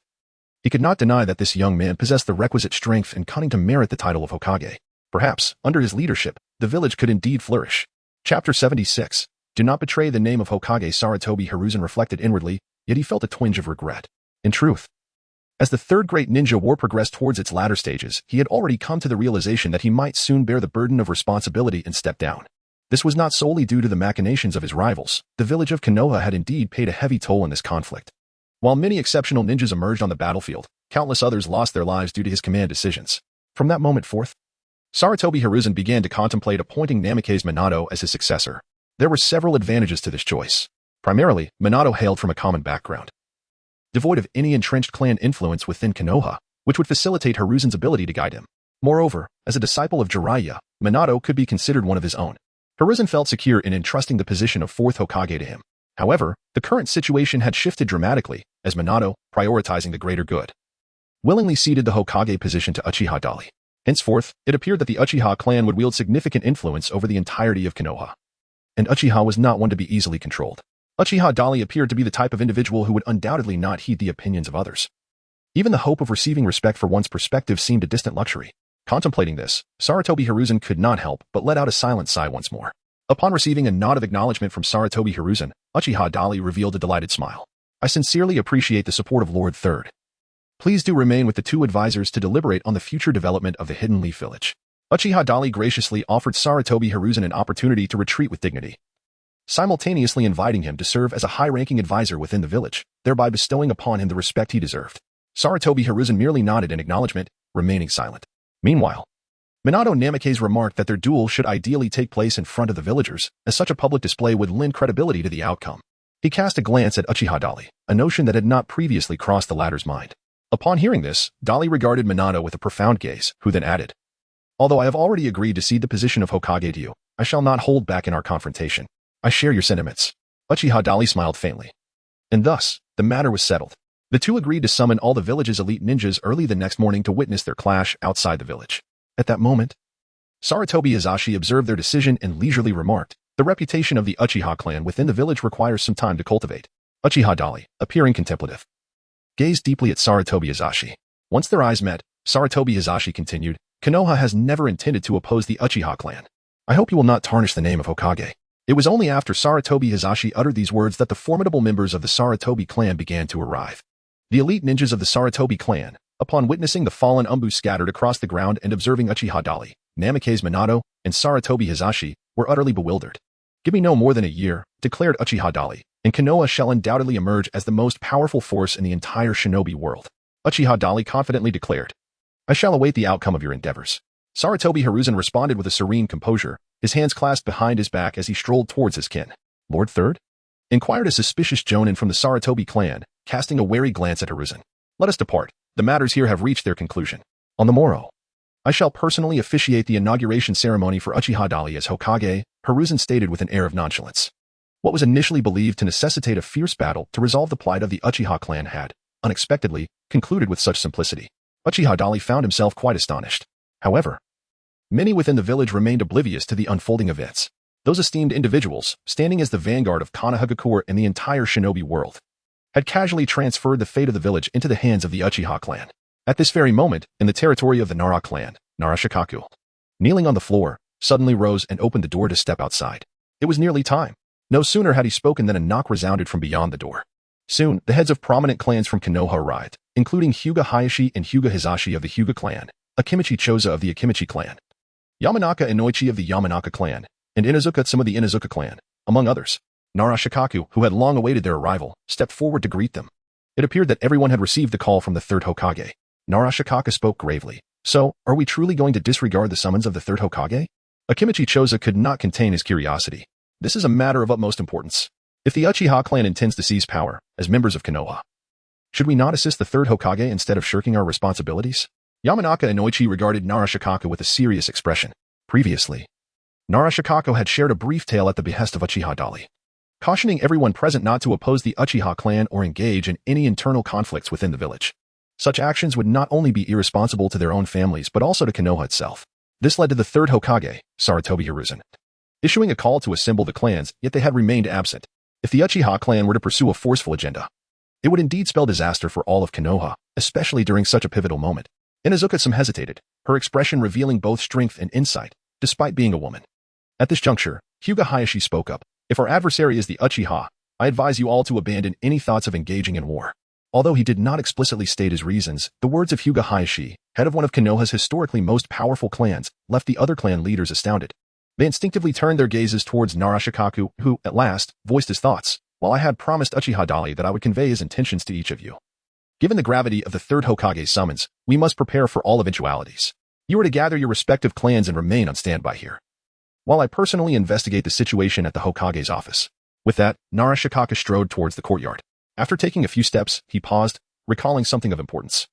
he could not deny that this young man possessed the requisite strength and cunning to merit the title of Hokage. Perhaps, under his leadership, the village could indeed flourish. Chapter 76. Do not betray the name of Hokage. Sarutobi Hiruzen reflected inwardly, yet he felt a twinge of regret. In truth, as the Third Great Ninja War progressed towards its latter stages, he had already come to the realization that he might soon bear the burden of responsibility and step down. This was not solely due to the machinations of his rivals. The village of Konoha had indeed paid a heavy toll in this conflict. While many exceptional ninjas emerged on the battlefield, countless others lost their lives due to his command decisions. From that moment forth, Sarutobi Hiruzen began to contemplate appointing Namikaze Minato as his successor. There were several advantages to this choice. Primarily, Minato hailed from a common background, devoid of any entrenched clan influence within Konoha, which would facilitate Hiruzen's ability to guide him. Moreover, as a disciple of Jiraiya, Minato could be considered one of his own. Hiruzen felt secure in entrusting the position of fourth Hokage to him. However, the current situation had shifted dramatically, as Minato, prioritizing the greater good, willingly ceded the Hokage position to Uchiha Dali. Henceforth, it appeared that the Uchiha clan would wield significant influence over the entirety of Konoha. And Uchiha was not one to be easily controlled. Uchiha Dali appeared to be the type of individual who would undoubtedly not heed the opinions of others. Even the hope of receiving respect for one's perspective seemed a distant luxury. Contemplating this, Sarutobi Hiruzen could not help but let out a silent sigh once more. Upon receiving a nod of acknowledgement from Sarutobi Hiruzen, Uchiha Dali revealed a delighted smile. I sincerely appreciate the support of Lord Third. Please do remain with the two advisors to deliberate on the future development of the Hidden Leaf Village. Uchiha Dali graciously offered Sarutobi Hiruzen an opportunity to retreat with dignity, simultaneously inviting him to serve as a high-ranking advisor within the village, thereby bestowing upon him the respect he deserved. Sarutobi Hiruzen merely nodded in acknowledgement, remaining silent. Meanwhile, Minato Namikaze remarked that their duel should ideally take place in front of the villagers, as such a public display would lend credibility to the outcome. He cast a glance at Uchiha Dali, a notion that had not previously crossed the latter's mind. Upon hearing this, Dali regarded Minato with a profound gaze, who then added, Although I have already agreed to cede the position of Hokage to you, I shall not hold back in our confrontation. I share your sentiments. Uchiha Dali smiled faintly. And thus, the matter was settled. The two agreed to summon all the village's elite ninjas early the next morning to witness their clash outside the village. At that moment, Sarutobi Hizashi observed their decision and leisurely remarked, The reputation of the Uchiha clan within the village requires some time to cultivate. Uchiha Dali, appearing contemplative, gazed deeply at Sarutobi Hizashi. Once their eyes met, Sarutobi Hizashi continued, Konoha has never intended to oppose the Uchiha clan. I hope you will not tarnish the name of Hokage. It was only after Sarutobi Hizashi uttered these words that the formidable members of the Sarutobi clan began to arrive. The elite ninjas of the Sarutobi clan, upon witnessing the fallen Umbu scattered across the ground and observing Uchiha Dali, Namikaze Minato, and Sarutobi Hizashi, were utterly bewildered. Give me no more than a year, declared Uchiha Dali, and Konoha shall undoubtedly emerge as the most powerful force in the entire shinobi world. Uchiha Dali confidently declared, I shall await the outcome of your endeavors. Sarutobi Hiruzen responded with a serene composure, his hands clasped behind his back as he strolled towards his kin. Lord Third? Inquired a suspicious jonin from the Sarutobi clan, casting a wary glance at Hiruzen. Let us depart. The matters here have reached their conclusion. On the morrow, I shall personally officiate the inauguration ceremony for Uchiha Dali as Hokage, Hiruzen stated with an air of nonchalance. What was initially believed to necessitate a fierce battle to resolve the plight of the Uchiha clan had, unexpectedly, concluded with such simplicity. Uchiha Dali found himself quite astonished. However, many within the village remained oblivious to the unfolding events. Those esteemed individuals, standing as the vanguard of Konohagakure and the entire shinobi world, had casually transferred the fate of the village into the hands of the Uchiha clan. At this very moment, in the territory of the Nara clan, Narashikaku, kneeling on the floor, suddenly rose and opened the door to step outside. It was nearly time. No sooner had he spoken than a knock resounded from beyond the door. Soon, the heads of prominent clans from Konoha arrived, including Hyuga Hayashi and Hyuga Hizashi of the Hyuga clan, Akimichi Choza of the Akimichi clan, Yamanaka Inoichi of the Yamanaka clan, and Inazuka Tsuma of the Inazuka clan, among others. Narashikaku, who had long awaited their arrival, stepped forward to greet them. It appeared that everyone had received the call from the third Hokage. Narashikaku spoke gravely. So, are we truly going to disregard the summons of the third Hokage? Akimichi Choza could not contain his curiosity. This is a matter of utmost importance. If the Uchiha clan intends to seize power, as members of Konoha, should we not assist the third Hokage instead of shirking our responsibilities? Yamanaka Inoichi regarded Narashikaku with a serious expression. Previously, Narashikaku had shared a brief tale at the behest of Uchiha Dali, cautioning everyone present not to oppose the Uchiha clan or engage in any internal conflicts within the village. Such actions would not only be irresponsible to their own families but also to Konoha itself. This led to the third Hokage, Sarutobi Hiruzen, issuing a call to assemble the clans, yet they had remained absent. If the Uchiha clan were to pursue a forceful agenda, it would indeed spell disaster for all of Konoha, especially during such a pivotal moment. Inazuka Tsum hesitated, her expression revealing both strength and insight, despite being a woman. At this juncture, Hyuga Hayashi spoke up, If our adversary is the Uchiha, I advise you all to abandon any thoughts of engaging in war. Although he did not explicitly state his reasons, the words of Hyuga Hayashi, head of one of Konoha's historically most powerful clans, left the other clan leaders astounded. They instinctively turned their gazes towards Narashikaku, who, at last, voiced his thoughts, while I had promised Uchiha Dali that I would convey his intentions to each of you. Given the gravity of the third Hokage's summons, we must prepare for all eventualities. You are to gather your respective clans and remain on standby here, while I personally investigate the situation at the Hokage's office. With that, Narashikaku strode towards the courtyard. After taking a few steps, he paused, recalling something of importance.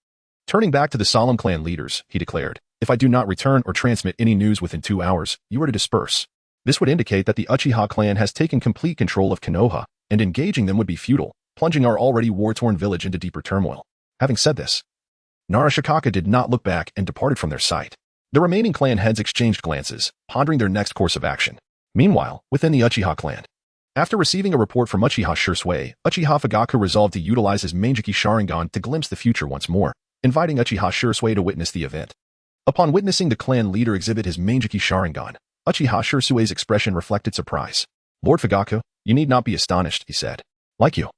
Turning back to the solemn clan leaders, he declared, "If I do not return or transmit any news within 2 hours, you are to disperse." This would indicate that the Uchiha clan has taken complete control of Konoha, and engaging them would be futile, plunging our already war-torn village into deeper turmoil. Having said this, Narashikaku did not look back and departed from their sight. The remaining clan heads exchanged glances, pondering their next course of action. Meanwhile, within the Uchiha clan, after receiving a report from Uchiha Shursui, Uchiha Fugaku resolved to utilize his Manjiki Sharingan to glimpse the future once more, inviting Uchiha Shursui to witness the event. Upon witnessing the clan leader exhibit his Manjiki Sharingan, Uchiha Shursui's expression reflected surprise. "Lord Fugaku, you need not be astonished," he said. "Like you,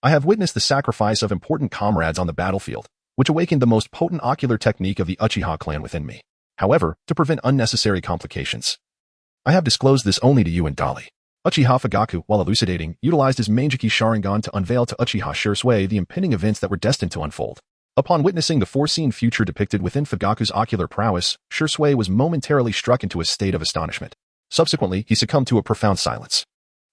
I have witnessed the sacrifice of important comrades on the battlefield, which awakened the most potent ocular technique of the Uchiha clan within me. However, to prevent unnecessary complications, I have disclosed this only to you and Dali." Uchiha Fugaku, while elucidating, utilized his Manjiki Sharingan to unveil to Uchiha Shursui the impending events that were destined to unfold. Upon witnessing the foreseen future depicted within Fugaku's ocular prowess, Shursui was momentarily struck into a state of astonishment. Subsequently, he succumbed to a profound silence.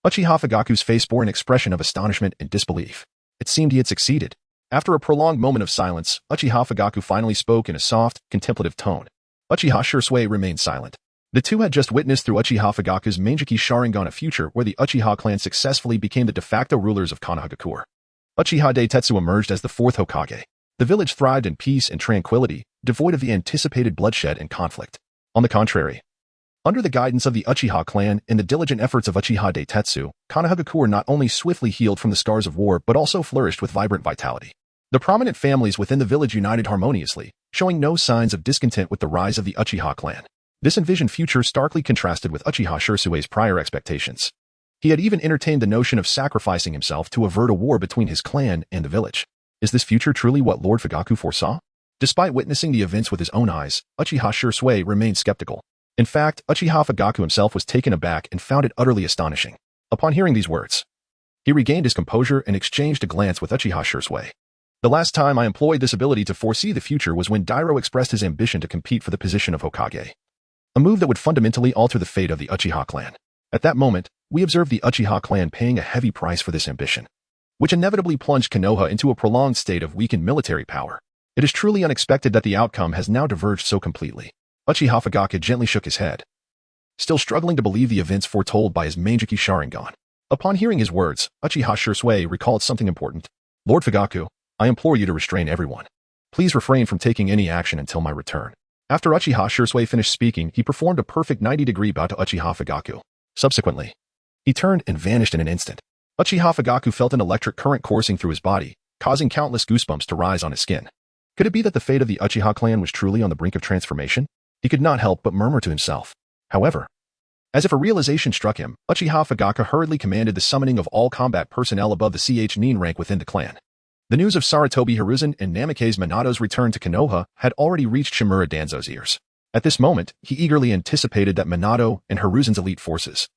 Uchiha Fugaku's face bore an expression of astonishment and disbelief. It seemed he had succeeded. After a prolonged moment of silence, Uchiha Fugaku finally spoke in a soft, contemplative tone. Uchiha Shursui remained silent. The two had just witnessed through Uchiha Fugaku's Manjiki Sharingan a future where the Uchiha clan successfully became the de facto rulers of Konohagakure. Uchiha Daitetsu emerged as the fourth Hokage. The village thrived in peace and tranquility, devoid of the anticipated bloodshed and conflict. On the contrary, under the guidance of the Uchiha clan and the diligent efforts of Uchiha Daitetsu, Konohagakure not only swiftly healed from the scars of war but also flourished with vibrant vitality. The prominent families within the village united harmoniously, showing no signs of discontent with the rise of the Uchiha clan. This envisioned future starkly contrasted with Uchiha Shursui's prior expectations. He had even entertained the notion of sacrificing himself to avert a war between his clan and the village. Is this future truly what Lord Fugaku foresaw? Despite witnessing the events with his own eyes, Uchiha Shursui remained skeptical. In fact, Uchiha Fugaku himself was taken aback and found it utterly astonishing. Upon hearing these words, he regained his composure and exchanged a glance with Uchiha Shursui. "The last time I employed this ability to foresee the future was when Dairo expressed his ambition to compete for the position of Hokage. A move that would fundamentally alter the fate of the Uchiha clan. At that moment, we observed the Uchiha clan paying a heavy price for this ambition, which inevitably plunged Konoha into a prolonged state of weakened military power. It is truly unexpected that the outcome has now diverged so completely." Uchiha Fugaku gently shook his head, still struggling to believe the events foretold by his Manjiki Sharingan. Upon hearing his words, Uchiha Shursui recalled something important. "Lord Fugaku, I implore you to restrain everyone. Please refrain from taking any action until my return." After Uchiha Shursui finished speaking, he performed a perfect 90-degree bow to Uchiha Fugaku. Subsequently, he turned and vanished in an instant. Uchiha Fugaku felt an electric current coursing through his body, causing countless goosebumps to rise on his skin. Could it be that the fate of the Uchiha clan was truly on the brink of transformation? He could not help but murmur to himself. However, as if a realization struck him, Uchiha Fugaku hurriedly commanded the summoning of all combat personnel above the Ch-nin rank within the clan. The news of Sarutobi Hiruzen and Namikaze Minato's return to Konoha had already reached Shimura Danzo's ears. At this moment, he eagerly anticipated that Minato and Hiruzen's elite forces,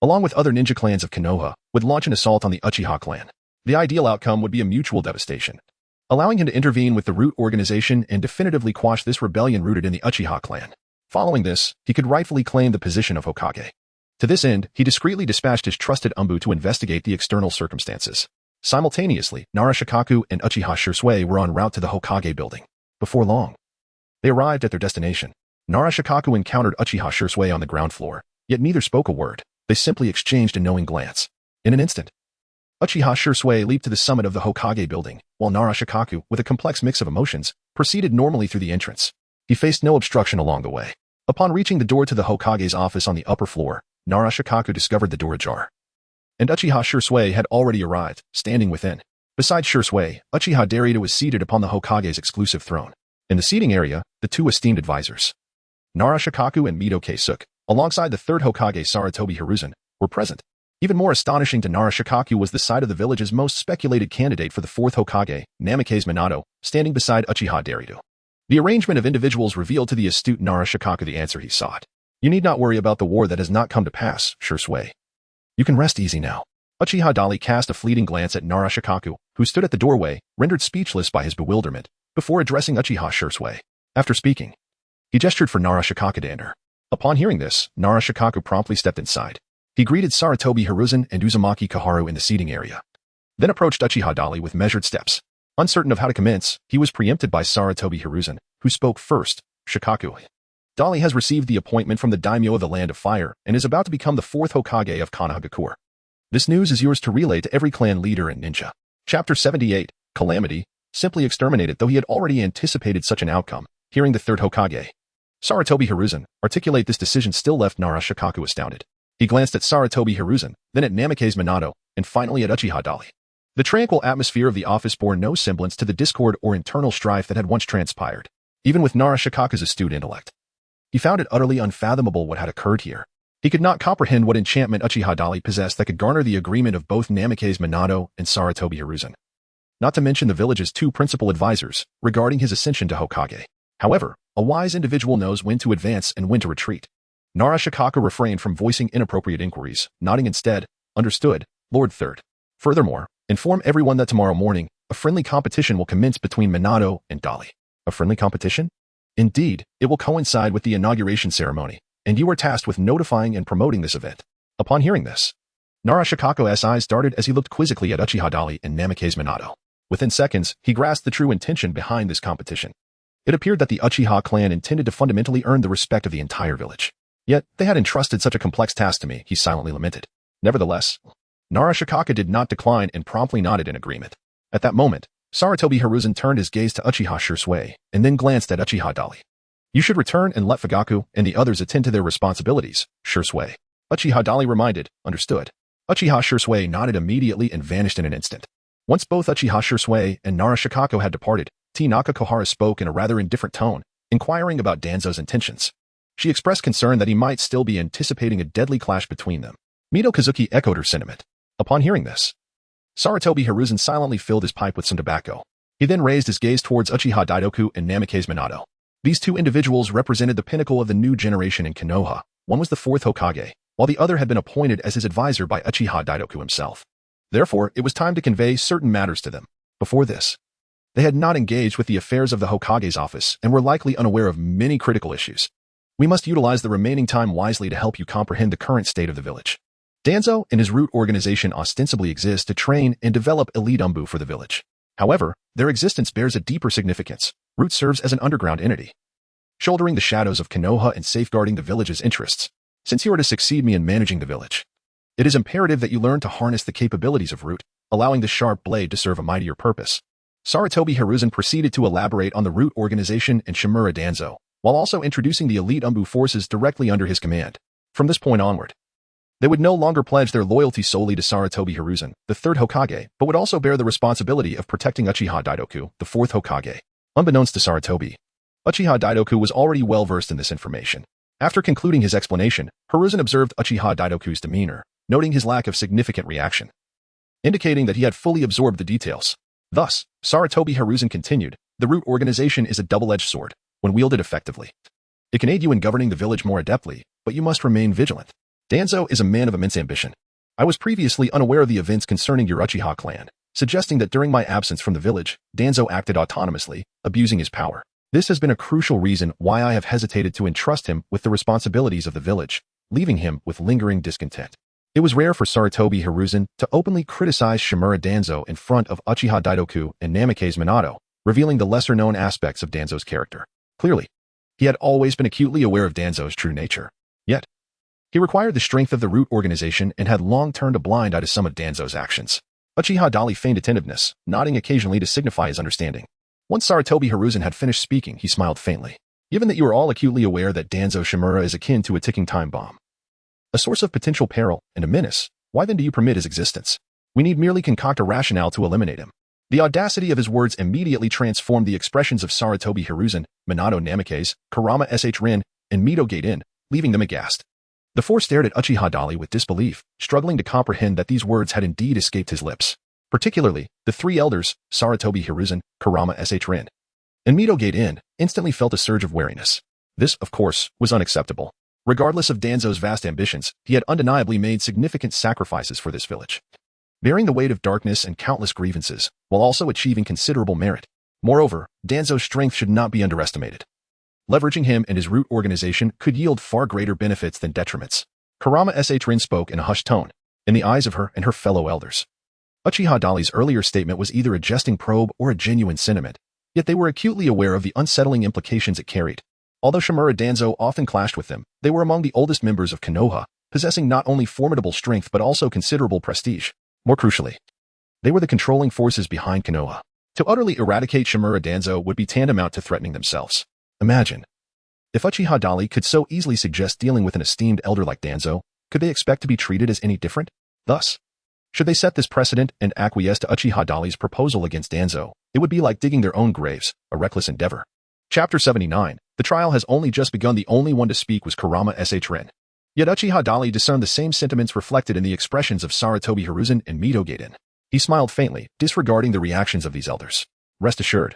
along with other ninja clans of Konoha, would launch an assault on the Uchiha clan. The ideal outcome would be a mutual devastation, allowing him to intervene with the root organization and definitively quash this rebellion rooted in the Uchiha clan. Following this, he could rightfully claim the position of Hokage. To this end, he discreetly dispatched his trusted Umbu to investigate the external circumstances. Simultaneously, Narashikaku and Uchiha Shursui were en route to the Hokage building. Before long, they arrived at their destination. Narashikaku encountered Uchiha Shursui on the ground floor, yet neither spoke a word. They simply exchanged a knowing glance. In an instant, Uchiha Shursui leaped to the summit of the Hokage building, while Narashikaku, with a complex mix of emotions, proceeded normally through the entrance. He faced no obstruction along the way. Upon reaching the door to the Hokage's office on the upper floor, Narashikaku discovered the door ajar, and Uchiha Shursui had already arrived, standing within. Beside Shursui, Uchiha Darita was seated upon the Hokage's exclusive throne. In the seating area, the two esteemed advisors, Narashikaku and Mido Keisuke, alongside the third Hokage Sarutobi Hiruzen, were present. Even more astonishing to Narashikaku was the sight of the village's most speculated candidate for the fourth Hokage, Namikaze Minato, standing beside Uchiha Dali. The arrangement of individuals revealed to the astute Narashikaku the answer he sought. You need not worry about the war that has not come to pass, Shursui. You can rest easy now. Uchiha Dali cast a fleeting glance at Narashikaku, who stood at the doorway, rendered speechless by his bewilderment, before addressing Uchiha Shursui. After speaking, he gestured for Narashikaku to enter. Upon hearing this, Narashikaku promptly stepped inside. He greeted Sarutobi Hiruzen and Uzumaki Kaharu in the seating area, then approached Uchiha Dali with measured steps. Uncertain of how to commence, he was preempted by Sarutobi Hiruzen, who spoke first. Shikaku. Dali has received the appointment from the daimyo of the Land of Fire and is about to become the fourth Hokage of Konohagakure. This news is yours to relay to every clan leader and ninja. Chapter 78, Calamity, simply exterminated. Though he had already anticipated such an outcome, hearing the third Hokage, Sarutobi Hiruzen, articulate this decision still left Narashikaku astounded. He glanced at Sarutobi Hiruzen, then at Namikaze Minato, and finally at Uchiha Dali. The tranquil atmosphere of the office bore no semblance to the discord or internal strife that had once transpired, even with Narashikaku's astute intellect. He found it utterly unfathomable what had occurred here. He could not comprehend what enchantment Uchiha Dali possessed that could garner the agreement of both Namikaze Minato and Sarutobi Hiruzen, not to mention the village's two principal advisors, regarding his ascension to Hokage. However, a wise individual knows when to advance and when to retreat. Narashikaku refrained from voicing inappropriate inquiries, nodding instead, understood, Lord Third. Furthermore, inform everyone that tomorrow morning, a friendly competition will commence between Minato and Dali. A friendly competition? Indeed, it will coincide with the inauguration ceremony, and you are tasked with notifying and promoting this event. Upon hearing this, Narashikaku's eyes darted as he looked quizzically at Uchiha Dali and Namikaze Minato. Within seconds, he grasped the true intention behind this competition. It appeared that the Uchiha clan intended to fundamentally earn the respect of the entire village. Yet, they had entrusted such a complex task to me, he silently lamented. Nevertheless, Narashikaku did not decline and promptly nodded in agreement. At that moment, Sarutobi Hiruzen turned his gaze to Uchiha Shursui and then glanced at Uchiha Dali. You should return and let Fugaku and the others attend to their responsibilities, Shursui. Uchiha Dali reminded, understood. Uchiha Shursui nodded immediately and vanished in an instant. Once both Uchiha Shursui and Narashikaku had departed, Tanaka Kohara spoke in a rather indifferent tone, inquiring about Danzo's intentions. She expressed concern that he might still be anticipating a deadly clash between them. Mito Kazuki echoed her sentiment. Upon hearing this, Sarutobi Hiruzen silently filled his pipe with some tobacco. He then raised his gaze towards Uchiha Daidoku and Namikaze Minato. These two individuals represented the pinnacle of the new generation in Konoha. One was the fourth Hokage, while the other had been appointed as his advisor by Uchiha Daidoku himself. Therefore, it was time to convey certain matters to them. Before this, they had not engaged with the affairs of the Hokage's office and were likely unaware of many critical issues. We must utilize the remaining time wisely to help you comprehend the current state of the village. Danzo and his root organization ostensibly exist to train and develop elite umbu for the village. However, their existence bears a deeper significance. Root serves as an underground entity, shouldering the shadows of Konoha and safeguarding the village's interests. Since you are to succeed me in managing the village, it is imperative that you learn to harness the capabilities of Root, allowing the sharp blade to serve a mightier purpose. Sarutobi Hiruzen proceeded to elaborate on the Root organization and Shimura Danzo, while also introducing the elite umbu forces directly under his command. From this point onward, they would no longer pledge their loyalty solely to Sarutobi Hiruzen, the third Hokage, but would also bear the responsibility of protecting Uchiha Daidoku, the fourth Hokage. Unbeknownst to Sarutobi, Uchiha Daidoku was already well versed in this information. After concluding his explanation, Hiruzen observed Uchiha Daidoku's demeanor, noting his lack of significant reaction, indicating that he had fully absorbed the details. Thus, Sarutobi Hiruzen continued, the Root organization is a double-edged sword. When wielded effectively, it can aid you in governing the village more adeptly, but you must remain vigilant. Danzo is a man of immense ambition. I was previously unaware of the events concerning your Uchiha clan, suggesting that during my absence from the village, Danzo acted autonomously, abusing his power. This has been a crucial reason why I have hesitated to entrust him with the responsibilities of the village, leaving him with lingering discontent. It was rare for Sarutobi Hiruzen to openly criticize Shimura Danzo in front of Uchiha Daidoku and Namikaze Minato, revealing the lesser-known aspects of Danzo's character. Clearly, he had always been acutely aware of Danzo's true nature. Yet, he required the strength of the Root organization and had long turned a blind eye to some of Danzo's actions. Uchiha Dali feigned attentiveness, nodding occasionally to signify his understanding. Once Sarutobi Hiruzen had finished speaking, he smiled faintly. Given that you are all acutely aware that Danzo Shimura is akin to a ticking time bomb, a source of potential peril and a menace, why then do you permit his existence? We need merely concoct a rationale to eliminate him. The audacity of his words immediately transformed the expressions of Sarutobi Hiruzen, Minato Namikaze, Kurama Sh Rin, and Mito Gaiden, leaving them aghast. The four stared at Uchiha Dali with disbelief, struggling to comprehend that these words had indeed escaped his lips. Particularly, the three elders, Sarutobi Hiruzen, Kurama Rin, and Midogate instantly felt a surge of wariness. This, of course, was unacceptable. Regardless of Danzo's vast ambitions, he had undeniably made significant sacrifices for this village, bearing the weight of darkness and countless grievances, while also achieving considerable merit. Moreover, Danzo's strength should not be underestimated. Leveraging him and his root organization could yield far greater benefits than detriments. Kurama Rin spoke in a hushed tone, in the eyes of her and her fellow elders. Uchiha Dali's earlier statement was either a jesting probe or a genuine sentiment, yet they were acutely aware of the unsettling implications it carried. Although Shimura Danzo often clashed with them, they were among the oldest members of Konoha, possessing not only formidable strength but also considerable prestige. More crucially, they were the controlling forces behind Konoha. To utterly eradicate Shimura Danzo would be tantamount to threatening themselves. Imagine. If Uchiha Dali could so easily suggest dealing with an esteemed elder like Danzo, could they expect to be treated as any different? Thus, should they set this precedent and acquiesce to Uchiha Dali's proposal against Danzo, it would be like digging their own graves, a reckless endeavor. Chapter 79. The trial has only just begun. The only one to speak was Kurama Rin. Yet Uchiha Dali discerned the same sentiments reflected in the expressions of Sarutobi Hiruzen and Midogate. He smiled faintly, disregarding the reactions of these elders. Rest assured,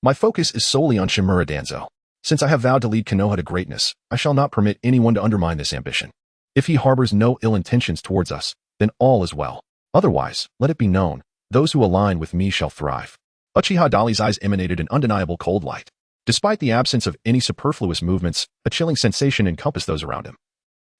my focus is solely on Shimura Danzo. Since I have vowed to lead Konoha to greatness, I shall not permit anyone to undermine this ambition. If he harbors no ill intentions towards us, then all is well. Otherwise, let it be known, those who align with me shall thrive. Uchiha Dali's eyes emanated an undeniable cold light. Despite the absence of any superfluous movements, a chilling sensation encompassed those around him,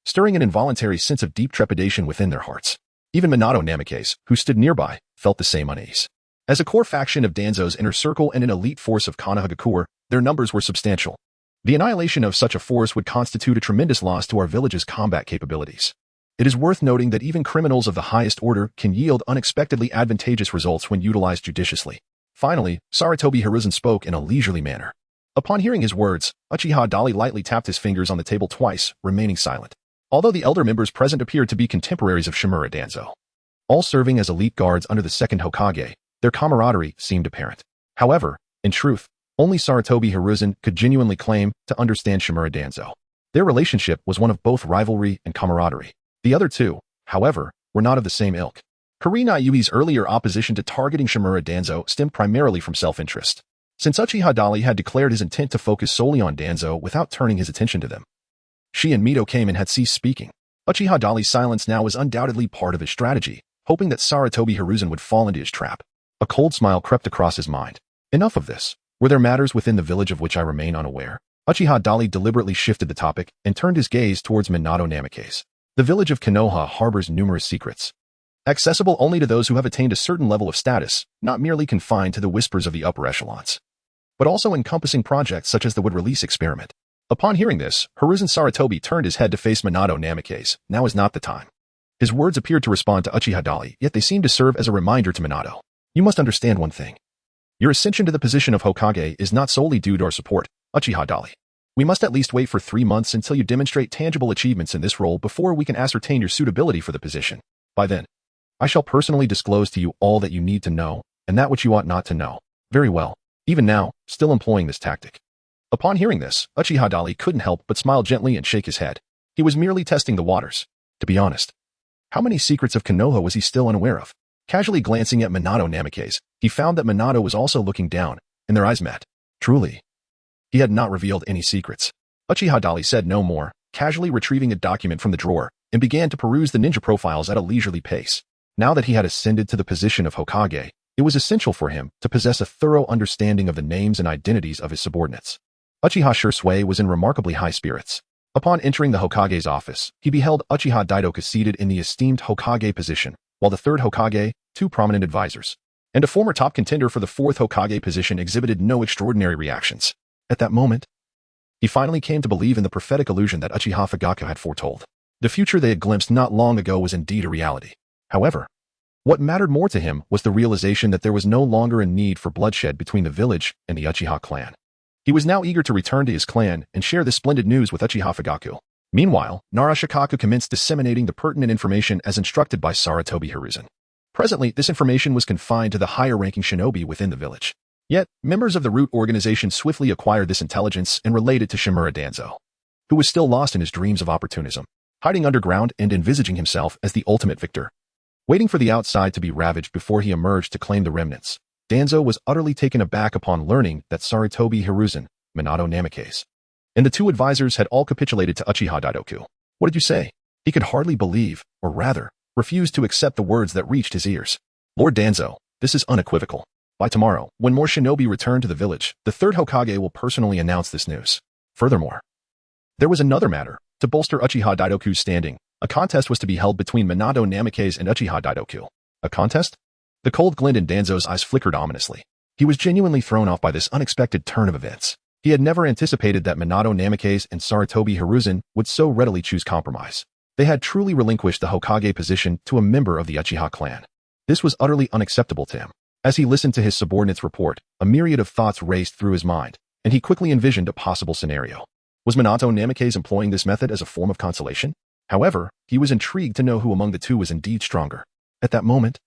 stirring an involuntary sense of deep trepidation within their hearts. Even Minato Namikaze, who stood nearby, felt the same unease. As a core faction of Danzo's inner circle and an elite force of Konohagakure, their numbers were substantial. The annihilation of such a force would constitute a tremendous loss to our village's combat capabilities. It is worth noting that even criminals of the highest order can yield unexpectedly advantageous results when utilized judiciously. Finally, Sarutobi Hiruzen spoke in a leisurely manner. Upon hearing his words, Uchiha Dali lightly tapped his fingers on the table twice, remaining silent. Although the elder members present appeared to be contemporaries of Shimura Danzo, all serving as elite guards under the second Hokage, their camaraderie seemed apparent. However, in truth, only Sarutobi Hiruzen could genuinely claim to understand Shimura Danzo. Their relationship was one of both rivalry and camaraderie. The other two, however, were not of the same ilk. Kurinayui's earlier opposition to targeting Shimura Danzo stemmed primarily from self-interest. Since Uchiha Dali had declared his intent to focus solely on Danzo without turning his attention to them, she and Mito came and had ceased speaking. Uchiha Dali's silence now was undoubtedly part of his strategy, hoping that Sarutobi Hiruzen would fall into his trap. A cold smile crept across his mind. Enough of this. Were there matters within the village of which I remain unaware? Uchiha Dali deliberately shifted the topic and turned his gaze towards Minato Namikaze. The village of Konoha harbors numerous secrets, accessible only to those who have attained a certain level of status, not merely confined to the whispers of the upper echelons, but also encompassing projects such as the would release experiment. Upon hearing this, Hiruzen Sarutobi turned his head to face Minato Namikaze. Now is not the time. His words appeared to respond to Uchiha Dali, yet they seemed to serve as a reminder to Minato. You must understand one thing. Your ascension to the position of Hokage is not solely due to our support, Uchiha Dali. We must at least wait for 3 months until you demonstrate tangible achievements in this role before we can ascertain your suitability for the position. By then, I shall personally disclose to you all that you need to know, and that which you ought not to know. Very well. Even now, still employing this tactic. Upon hearing this, Uchiha Dali couldn't help but smile gently and shake his head. He was merely testing the waters. To be honest, how many secrets of Konoha was he still unaware of? Casually glancing at Minato Namikaze, he found that Minato was also looking down, and their eyes met. Truly, he had not revealed any secrets. Uchiha Dali said no more, casually retrieving a document from the drawer, and began to peruse the ninja profiles at a leisurely pace. Now that he had ascended to the position of Hokage, it was essential for him to possess a thorough understanding of the names and identities of his subordinates. Uchiha Shursui was in remarkably high spirits. Upon entering the Hokage's office, he beheld Uchiha Daidoka seated in the esteemed Hokage position, while the third Hokage, 2 prominent advisors, and a former top contender for the 4th Hokage position exhibited no extraordinary reactions. At that moment, he finally came to believe in the prophetic illusion that Uchiha Fugaku had foretold. The future they had glimpsed not long ago was indeed a reality. However, what mattered more to him was the realization that there was no longer a need for bloodshed between the village and the Uchiha clan. He was now eager to return to his clan and share this splendid news with Uchiha Fugaku. Meanwhile, Narashikaku commenced disseminating the pertinent information as instructed by Sarutobi Hiruzen. Presently, this information was confined to the higher-ranking shinobi within the village. Yet, members of the root organization swiftly acquired this intelligence and relayed it to Shimura Danzo, who was still lost in his dreams of opportunism. hiding underground and envisaging himself as the ultimate victor. Waiting for the outside to be ravaged before he emerged to claim the remnants, Danzo was utterly taken aback upon learning that Sarutobi Hiruzen, Minato Namikaze, and the two advisors had all capitulated to Uchiha Daidoku. What did you say? He could hardly believe, or rather, refused to accept the words that reached his ears. Lord Danzo, this is unequivocal. By tomorrow, when more shinobi return to the village, the third Hokage will personally announce this news. Furthermore, there was another matter. To bolster Uchiha Daidoku's standing, a contest was to be held between Minato Namikaze and Uchiha Daidoku. A contest? The cold glint in Danzo's eyes flickered ominously. He was genuinely thrown off by this unexpected turn of events. He had never anticipated that Minato Namikaze and Sarutobi Hiruzen would so readily choose compromise. They had truly relinquished the Hokage position to a member of the Uchiha clan. This was utterly unacceptable to him. As he listened to his subordinate's report, a myriad of thoughts raced through his mind, and he quickly envisioned a possible scenario. Was Minato Namikaze employing this method as a form of consolation? However, he was intrigued to know who among the two was indeed stronger. At that moment,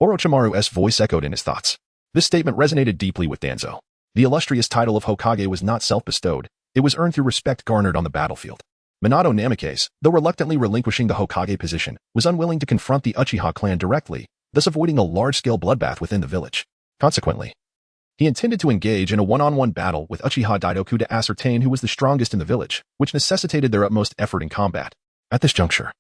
Orochimaru's voice echoed in his thoughts. This statement resonated deeply with Danzo. The illustrious title of Hokage was not self-bestowed, it was earned through respect garnered on the battlefield. Minato Namikaze, though reluctantly relinquishing the Hokage position, was unwilling to confront the Uchiha clan directly, thus avoiding a large-scale bloodbath within the village. Consequently, he intended to engage in a one-on-one battle with Uchiha Daidoku to ascertain who was the strongest in the village, which necessitated their utmost effort in combat. At this juncture,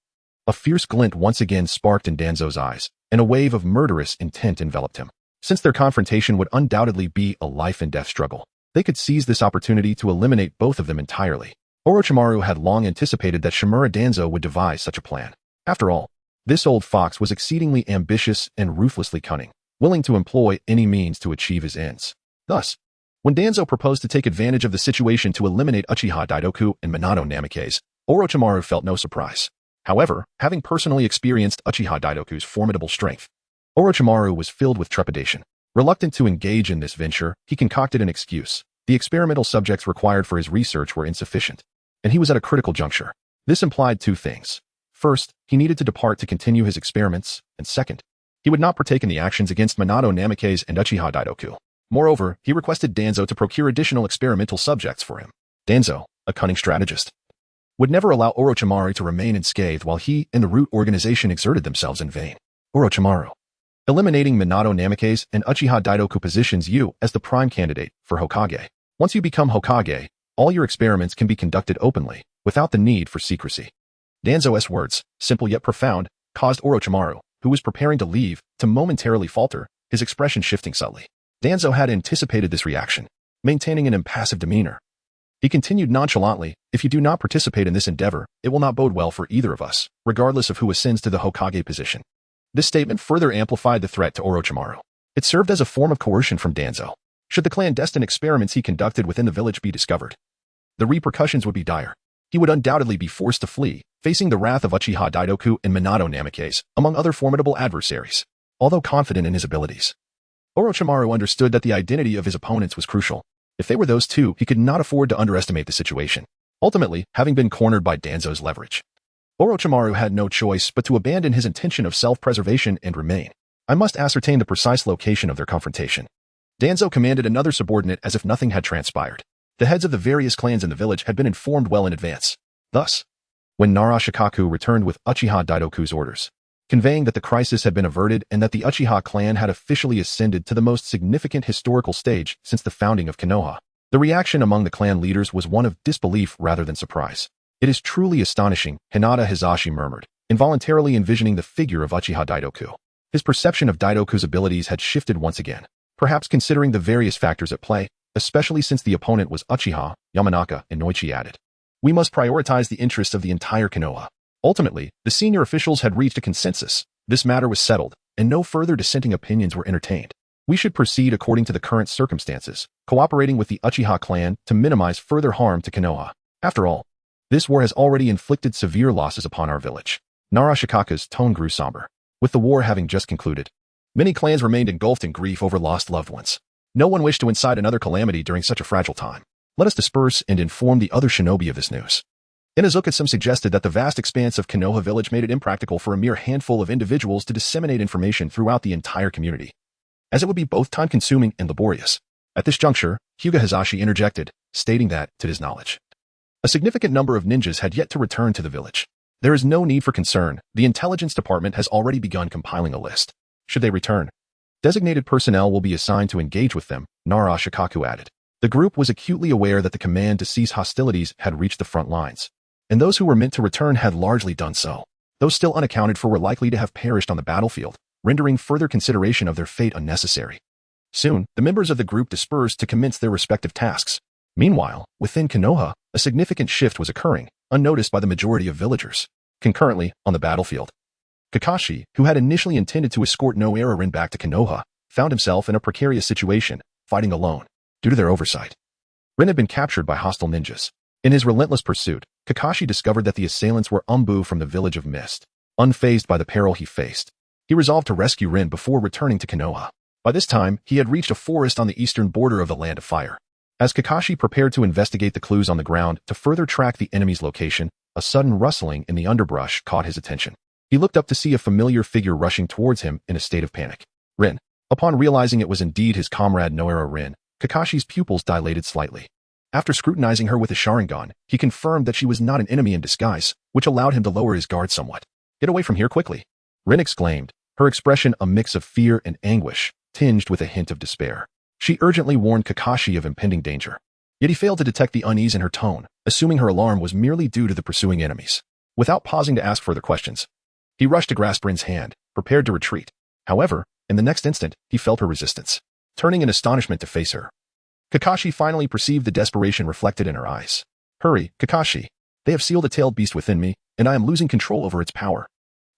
a fierce glint once again sparked in Danzo's eyes, and a wave of murderous intent enveloped him. Since their confrontation would undoubtedly be a life-and-death struggle, they could seize this opportunity to eliminate both of them entirely. Orochimaru had long anticipated that Shimura Danzo would devise such a plan. After all, this old fox was exceedingly ambitious and ruthlessly cunning, willing to employ any means to achieve his ends. Thus, when Danzo proposed to take advantage of the situation to eliminate Uchiha Daidoku and Minato Namikaze, Orochimaru felt no surprise. However, having personally experienced Uchiha Daidoku's formidable strength, Orochimaru was filled with trepidation. Reluctant to engage in this venture, he concocted an excuse. The experimental subjects required for his research were insufficient, and he was at a critical juncture. This implied two things. First, he needed to depart to continue his experiments, and second, he would not partake in the actions against Minato Namikaze and Uchiha Daidoku. Moreover, he requested Danzo to procure additional experimental subjects for him. Danzo, a cunning strategist, would never allow Orochimaru to remain unscathed while he and the Root organization exerted themselves in vain. Orochimaru, eliminating Minato Namikaze and Uchiha Daidoku positions you as the prime candidate for Hokage. Once you become Hokage, all your experiments can be conducted openly, without the need for secrecy. Danzo's words, simple yet profound, caused Orochimaru, who was preparing to leave, to momentarily falter, his expression shifting subtly. Danzo had anticipated this reaction, maintaining an impassive demeanor. He continued nonchalantly, if you do not participate in this endeavor, it will not bode well for either of us, regardless of who ascends to the Hokage position. This statement further amplified the threat to Orochimaru. It served as a form of coercion from Danzo. Should the clandestine experiments he conducted within the village be discovered, the repercussions would be dire. He would undoubtedly be forced to flee, facing the wrath of Uchiha Daidoku and Minato Namikaze, among other formidable adversaries. Although confident in his abilities, Orochimaru understood that the identity of his opponents was crucial. If they were those two, he could not afford to underestimate the situation. Ultimately, having been cornered by Danzo's leverage, Orochimaru had no choice but to abandon his intention of self-preservation and remain. I must ascertain the precise location of their confrontation. Danzo commanded another subordinate as if nothing had transpired. The heads of the various clans in the village had been informed well in advance. Thus, when Narashikaku returned with Uchiha Daidoku's orders, conveying that the crisis had been averted and that the Uchiha clan had officially ascended to the most significant historical stage since the founding of Konoha, the reaction among the clan leaders was one of disbelief rather than surprise. It is truly astonishing, Hinata Hizashi murmured, involuntarily envisioning the figure of Uchiha Daidoku. His perception of Daidoku's abilities had shifted once again, perhaps considering the various factors at play, especially since the opponent was Uchiha, Yamanaka, and Noichi added. We must prioritize the interests of the entire Konoha. Ultimately, the senior officials had reached a consensus. This matter was settled, and no further dissenting opinions were entertained. We should proceed according to the current circumstances, cooperating with the Uchiha clan to minimize further harm to Konoha. After all, this war has already inflicted severe losses upon our village. Narashikaku's tone grew somber. With the war having just concluded, many clans remained engulfed in grief over lost loved ones. No one wished to incite another calamity during such a fragile time. Let us disperse and inform the other shinobi of this news. Inazuka-sama suggested that the vast expanse of Konoha village made it impractical for a mere handful of individuals to disseminate information throughout the entire community, as it would be both time-consuming and laborious. At this juncture, Hyuga Hizashi interjected, stating that, to his knowledge, a significant number of ninjas had yet to return to the village. There is no need for concern. The intelligence department has already begun compiling a list. Should they return, designated personnel will be assigned to engage with them, Nara Shikaku added. The group was acutely aware that the command to cease hostilities had reached the front lines, and those who were meant to return had largely done so. Those still unaccounted for were likely to have perished on the battlefield, rendering further consideration of their fate unnecessary. Soon, the members of the group dispersed to commence their respective tasks. Meanwhile, within Konoha, a significant shift was occurring, unnoticed by the majority of villagers. Concurrently, on the battlefield, Kakashi, who had initially intended to escort Noera Rin back to Konoha, found himself in a precarious situation, fighting alone. Due to their oversight, Rin had been captured by hostile ninjas. In his relentless pursuit, Kakashi discovered that the assailants were Umbu from the village of Mist. Unfazed by the peril he faced, he resolved to rescue Rin before returning to Konoha. By this time, he had reached a forest on the eastern border of the Land of Fire. As Kakashi prepared to investigate the clues on the ground to further track the enemy's location, a sudden rustling in the underbrush caught his attention. He looked up to see a familiar figure rushing towards him in a state of panic. Rin. Upon realizing it was indeed his comrade Noera Rin, Kakashi's pupils dilated slightly. After scrutinizing her with a Sharingan, he confirmed that she was not an enemy in disguise, which allowed him to lower his guard somewhat. Get away from here quickly, Rin exclaimed, her expression a mix of fear and anguish, tinged with a hint of despair. She urgently warned Kakashi of impending danger. Yet he failed to detect the unease in her tone, assuming her alarm was merely due to the pursuing enemies. Without pausing to ask further questions, he rushed to grasp Rin's hand, prepared to retreat. However, in the next instant, he felt her resistance. Turning in astonishment to face her, Kakashi finally perceived the desperation reflected in her eyes. Hurry, Kakashi. They have sealed a tailed beast within me, and I am losing control over its power.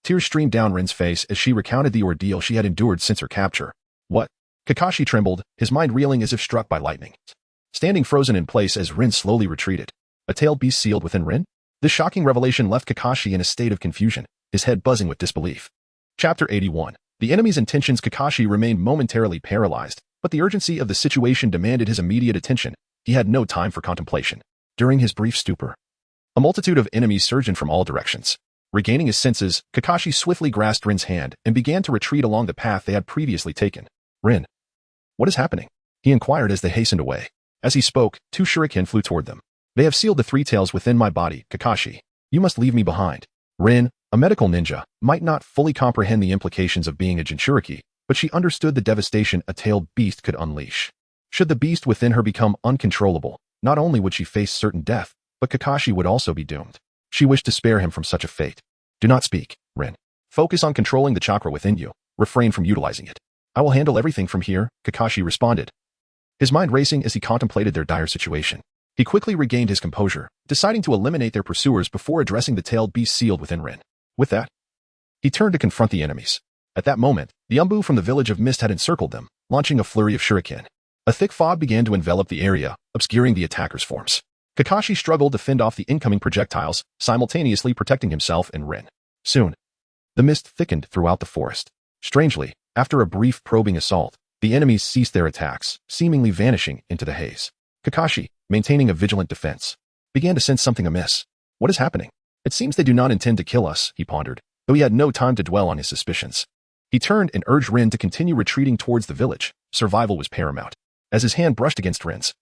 Tears streamed down Rin's face as she recounted the ordeal she had endured since her capture. What? Kakashi trembled, his mind reeling as if struck by lightning. Standing frozen in place as Rin slowly retreated. A tailed beast sealed within Rin? This shocking revelation left Kakashi in a state of confusion, his head buzzing with disbelief. Chapter 81. The enemy's intentions. Kakashi remained momentarily paralyzed, but the urgency of the situation demanded his immediate attention. He had no time for contemplation. During his brief stupor, a multitude of enemies surged in from all directions. Regaining his senses, Kakashi swiftly grasped Rin's hand and began to retreat along the path they had previously taken. Rin. What is happening? He inquired as they hastened away. As he spoke, 2 shuriken flew toward them. They have sealed the 3 tails within my body, Kakashi. You must leave me behind. Rin, a medical ninja, might not fully comprehend the implications of being a Jinchuriki, but she understood the devastation a tailed beast could unleash. Should the beast within her become uncontrollable, not only would she face certain death, but Kakashi would also be doomed. She wished to spare him from such a fate. Do not speak, Rin. Focus on controlling the chakra within you. Refrain from utilizing it. I will handle everything from here, Kakashi responded, his mind racing as he contemplated their dire situation. He quickly regained his composure, deciding to eliminate their pursuers before addressing the tailed beast sealed within Rin. With that, he turned to confront the enemies. At that moment, the Umbu from the village of Mist had encircled them, launching a flurry of shuriken. A thick fog began to envelop the area, obscuring the attackers' forms. Kakashi struggled to fend off the incoming projectiles, simultaneously protecting himself and Rin. Soon, the mist thickened throughout the forest. Strangely, after a brief probing assault, the enemies ceased their attacks, seemingly vanishing into the haze. Kakashi, maintaining a vigilant defense, began to sense something amiss. What is happening? It seems they do not intend to kill us, he pondered, though he had no time to dwell on his suspicions. He turned and urged Rin to continue retreating towards the village. Survival was paramount. As his hand brushed against Rin's,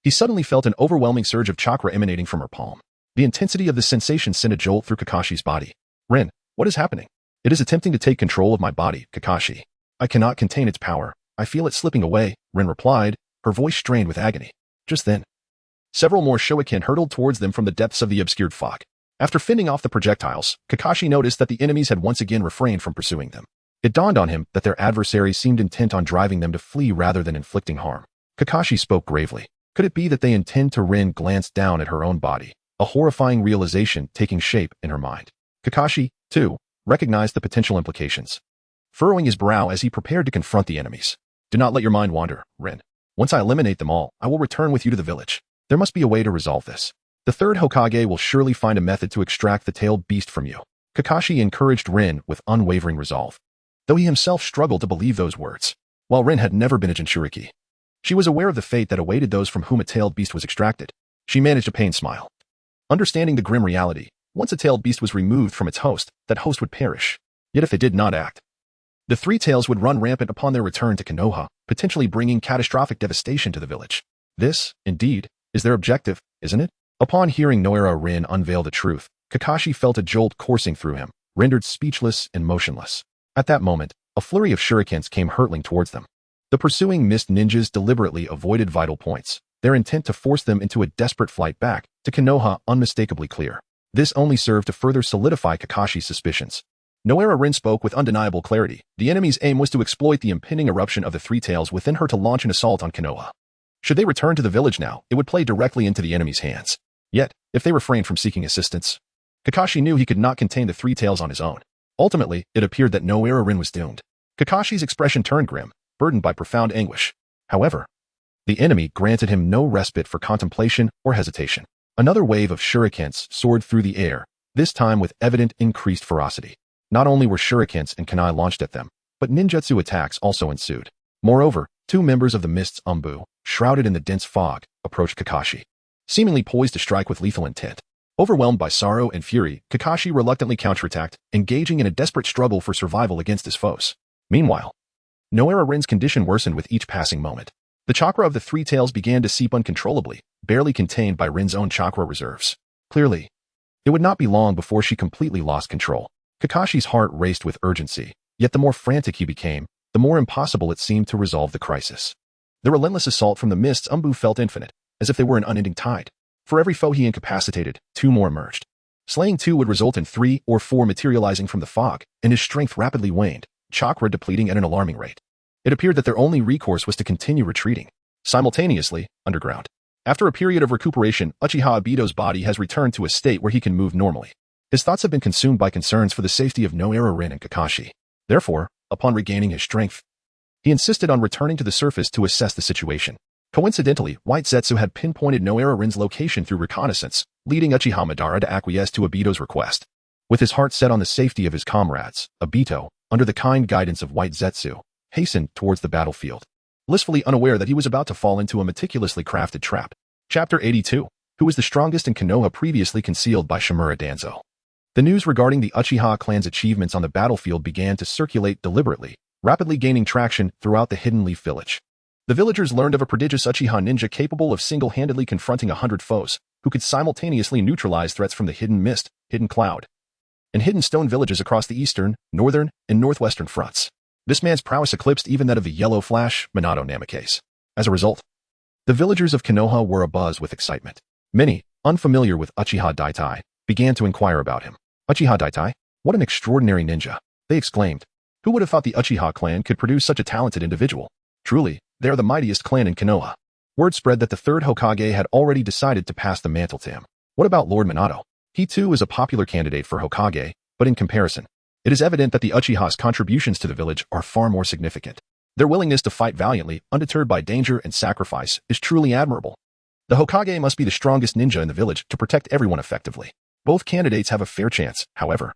he suddenly felt an overwhelming surge of chakra emanating from her palm. The intensity of the sensation sent a jolt through Kakashi's body. Rin, what is happening? It is attempting to take control of my body, Kakashi. I cannot contain its power. I feel it slipping away, Rin replied, her voice strained with agony. Just then, several more shuriken hurtled towards them from the depths of the obscured fog. After fending off the projectiles, Kakashi noticed that the enemies had once again refrained from pursuing them. It dawned on him that their adversaries seemed intent on driving them to flee rather than inflicting harm. Kakashi spoke gravely. Could it be that they intend to? Rin glanced down at her own body, a horrifying realization taking shape in her mind. Kakashi, too, recognized the potential implications, furrowing his brow as he prepared to confront the enemies. Do not let your mind wander, Rin. Once I eliminate them all, I will return with you to the village. There must be a way to resolve this. The 3rd Hokage will surely find a method to extract the tailed beast from you. Kakashi encouraged Rin with unwavering resolve, though he himself struggled to believe those words. While Rin had never been a Jinchuriki, she was aware of the fate that awaited those from whom a tailed beast was extracted. She managed a pained smile, understanding the grim reality. Once a tailed beast was removed from its host, that host would perish. Yet if they did not act, the 3 tails would run rampant upon their return to Konoha, potentially bringing catastrophic devastation to the village. This, indeed, is their objective, isn't it? Upon hearing Noera Rin unveil the truth, Kakashi felt a jolt coursing through him, rendered speechless and motionless. At that moment, a flurry of shurikens came hurtling towards them. The pursuing mist ninjas deliberately avoided vital points, their intent to force them into a desperate flight back to Konoha unmistakably clear. This only served to further solidify Kakashi's suspicions. Noera Rin spoke with undeniable clarity. The enemy's aim was to exploit the impending eruption of the Three Tails within her to launch an assault on Konoha. Should they return to the village now, it would play directly into the enemy's hands. Yet, if they refrained from seeking assistance, Kakashi knew he could not contain the Three Tails on his own. Ultimately, it appeared that Noera Rin was doomed. Kakashi's expression turned grim, burdened by profound anguish. However, the enemy granted him no respite for contemplation or hesitation. Another wave of shurikens soared through the air, this time with evident increased ferocity. Not only were shurikens and kunai launched at them, but ninjutsu attacks also ensued. Moreover, two members of the Mist's Umbu, shrouded in the dense fog, approached Kakashi, seemingly poised to strike with lethal intent. Overwhelmed by sorrow and fury, Kakashi reluctantly counterattacked, engaging in a desperate struggle for survival against his foes. Meanwhile, Noera Rin's condition worsened with each passing moment. The chakra of the Three Tails began to seep uncontrollably, barely contained by Rin's own chakra reserves. Clearly, it would not be long before she completely lost control. Kakashi's heart raced with urgency, yet the more frantic he became, the more impossible it seemed to resolve the crisis. The relentless assault from the Mist's Umbu felt infinite, as if they were an unending tide. For every foe he incapacitated, two more emerged. Slaying two would result in 3 or 4 materializing from the fog, and his strength rapidly waned, chakra depleting at an alarming rate. It appeared that their only recourse was to continue retreating. Simultaneously, underground. After a period of recuperation, Uchiha Obito's body has returned to a state where he can move normally. His thoughts have been consumed by concerns for the safety of Noera Rin and Kakashi. Therefore, upon regaining his strength, he insisted on returning to the surface to assess the situation. Coincidentally, White Zetsu had pinpointed Noera Rin's location through Reconnaissance, leading Uchiha Madara to acquiesce to Obito's request. With his heart set on the safety of his comrades, Obito, under the kind guidance of White Zetsu, hastened towards the battlefield, blissfully unaware that he was about to fall into a meticulously crafted trap. Chapter 82. Who is the strongest in Konoha previously concealed by Shimura Danzo? The news regarding the Uchiha clan's achievements on the battlefield began to circulate deliberately, rapidly gaining traction throughout the Hidden Leaf village. The villagers learned of a prodigious Uchiha ninja capable of single-handedly confronting 100 foes, who could simultaneously neutralize threats from the Hidden Mist, Hidden Cloud, and Hidden Stone villages across the eastern, northern, and northwestern fronts. This man's prowess eclipsed even that of the Yellow Flash, Minato Namikaze. As a result, the villagers of Konoha were abuzz with excitement. Many, unfamiliar with Uchiha Daitai, began to inquire about him. Uchiha Daitai? What an extraordinary ninja! They exclaimed. Who would have thought the Uchiha clan could produce such a talented individual? Truly, they are the mightiest clan in Konoha. Word spread that the third Hokage had already decided to pass the mantle to him. What about Lord Minato? He too is a popular candidate for Hokage, but in comparison, it is evident that the Uchiha's contributions to the village are far more significant. Their willingness to fight valiantly, undeterred by danger and sacrifice, is truly admirable. The Hokage must be the strongest ninja in the village to protect everyone effectively. Both candidates have a fair chance, however.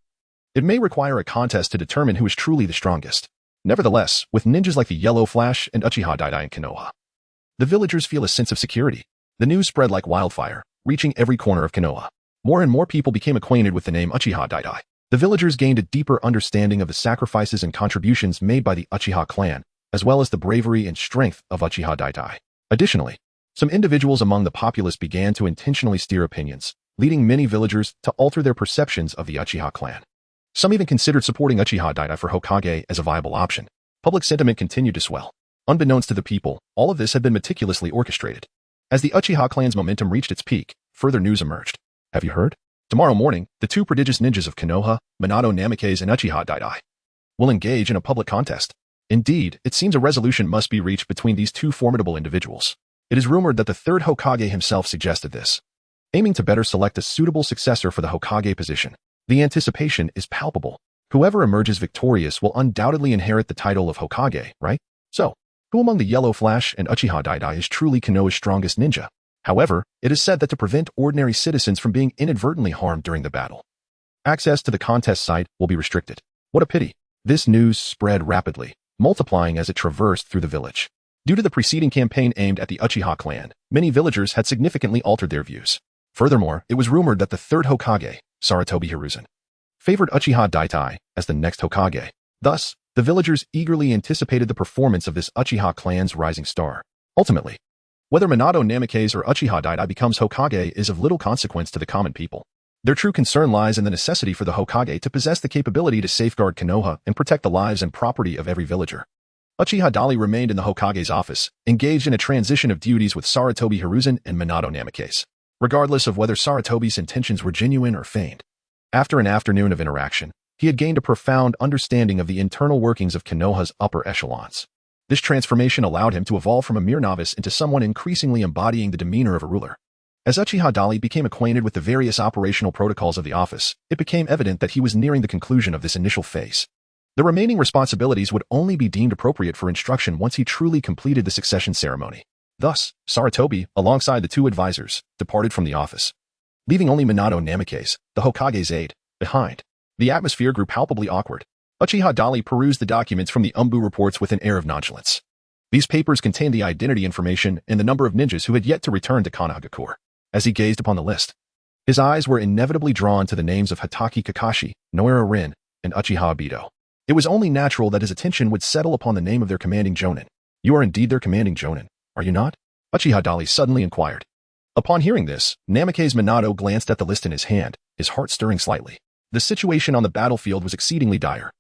It may require a contest to determine who is truly the strongest. Nevertheless, with ninjas like the Yellow Flash and Uchiha Daitai in Konoha, the villagers feel a sense of security. The news spread like wildfire, reaching every corner of Konoha. More and more people became acquainted with the name Uchiha Daitai. The villagers gained a deeper understanding of the sacrifices and contributions made by the Uchiha clan, as well as the bravery and strength of Uchiha Daitai. Additionally, some individuals among the populace began to intentionally steer opinions, leading many villagers to alter their perceptions of the Uchiha clan. Some even considered supporting Uchiha Daitai for Hokage as a viable option. Public sentiment continued to swell. Unbeknownst to the people, all of this had been meticulously orchestrated. As the Uchiha clan's momentum reached its peak, further news emerged. Have you heard? Tomorrow morning, the two prodigious ninjas of Konoha, Minato Namikaze and Uchiha Daitai, will engage in a public contest. Indeed, it seems a resolution must be reached between these two formidable individuals. It is rumored that the third Hokage himself suggested this, aiming to better select a suitable successor for the Hokage position. The anticipation is palpable. Whoever emerges victorious will undoubtedly inherit the title of Hokage, right? So, who among the Yellow Flash and Uchiha Daitai is truly Konoha's strongest ninja? However, it is said that to prevent ordinary citizens from being inadvertently harmed during the battle, access to the contest site will be restricted. What a pity. This news spread rapidly, multiplying as it traversed through the village. Due to the preceding campaign aimed at the Uchiha clan, many villagers had significantly altered their views. Furthermore, it was rumored that the third Hokage, Sarutobi Hiruzen, favored Uchiha Daitai as the next Hokage. Thus, the villagers eagerly anticipated the performance of this Uchiha clan's rising star. Ultimately, whether Minato Namikaze or Uchiha Daitai becomes Hokage is of little consequence to the common people. Their true concern lies in the necessity for the Hokage to possess the capability to safeguard Konoha and protect the lives and property of every villager. Uchiha Dali remained in the Hokage's office, engaged in a transition of duties with Sarutobi Hiruzen and Minato Namikaze, regardless of whether Sarutobi's intentions were genuine or feigned. After an afternoon of interaction, he had gained a profound understanding of the internal workings of Konoha's upper echelons. This transformation allowed him to evolve from a mere novice into someone increasingly embodying the demeanor of a ruler. As Uchiha Dali became acquainted with the various operational protocols of the office, it became evident that he was nearing the conclusion of this initial phase. The remaining responsibilities would only be deemed appropriate for instruction once he truly completed the succession ceremony. Thus, Sarutobi, alongside the two advisors, departed from the office, leaving only Minato Namikaze, the Hokage's aide, behind. The atmosphere grew palpably awkward. Uchiha Dali perused the documents from the Umbu reports with an air of nonchalance. These papers contained the identity information and the number of ninjas who had yet to return to Konohagakure. As he gazed upon the list, his eyes were inevitably drawn to the names of Hatake Kakashi, Noira Rin, and Uchiha Obito. It was only natural that his attention would settle upon the name of their commanding jonin. You are indeed their commanding jonin, are you not? Uchiha Dali suddenly inquired. Upon hearing this, Namikaze Minato glanced at the list in his hand, his heart stirring slightly. The situation on the battlefield was exceedingly dire.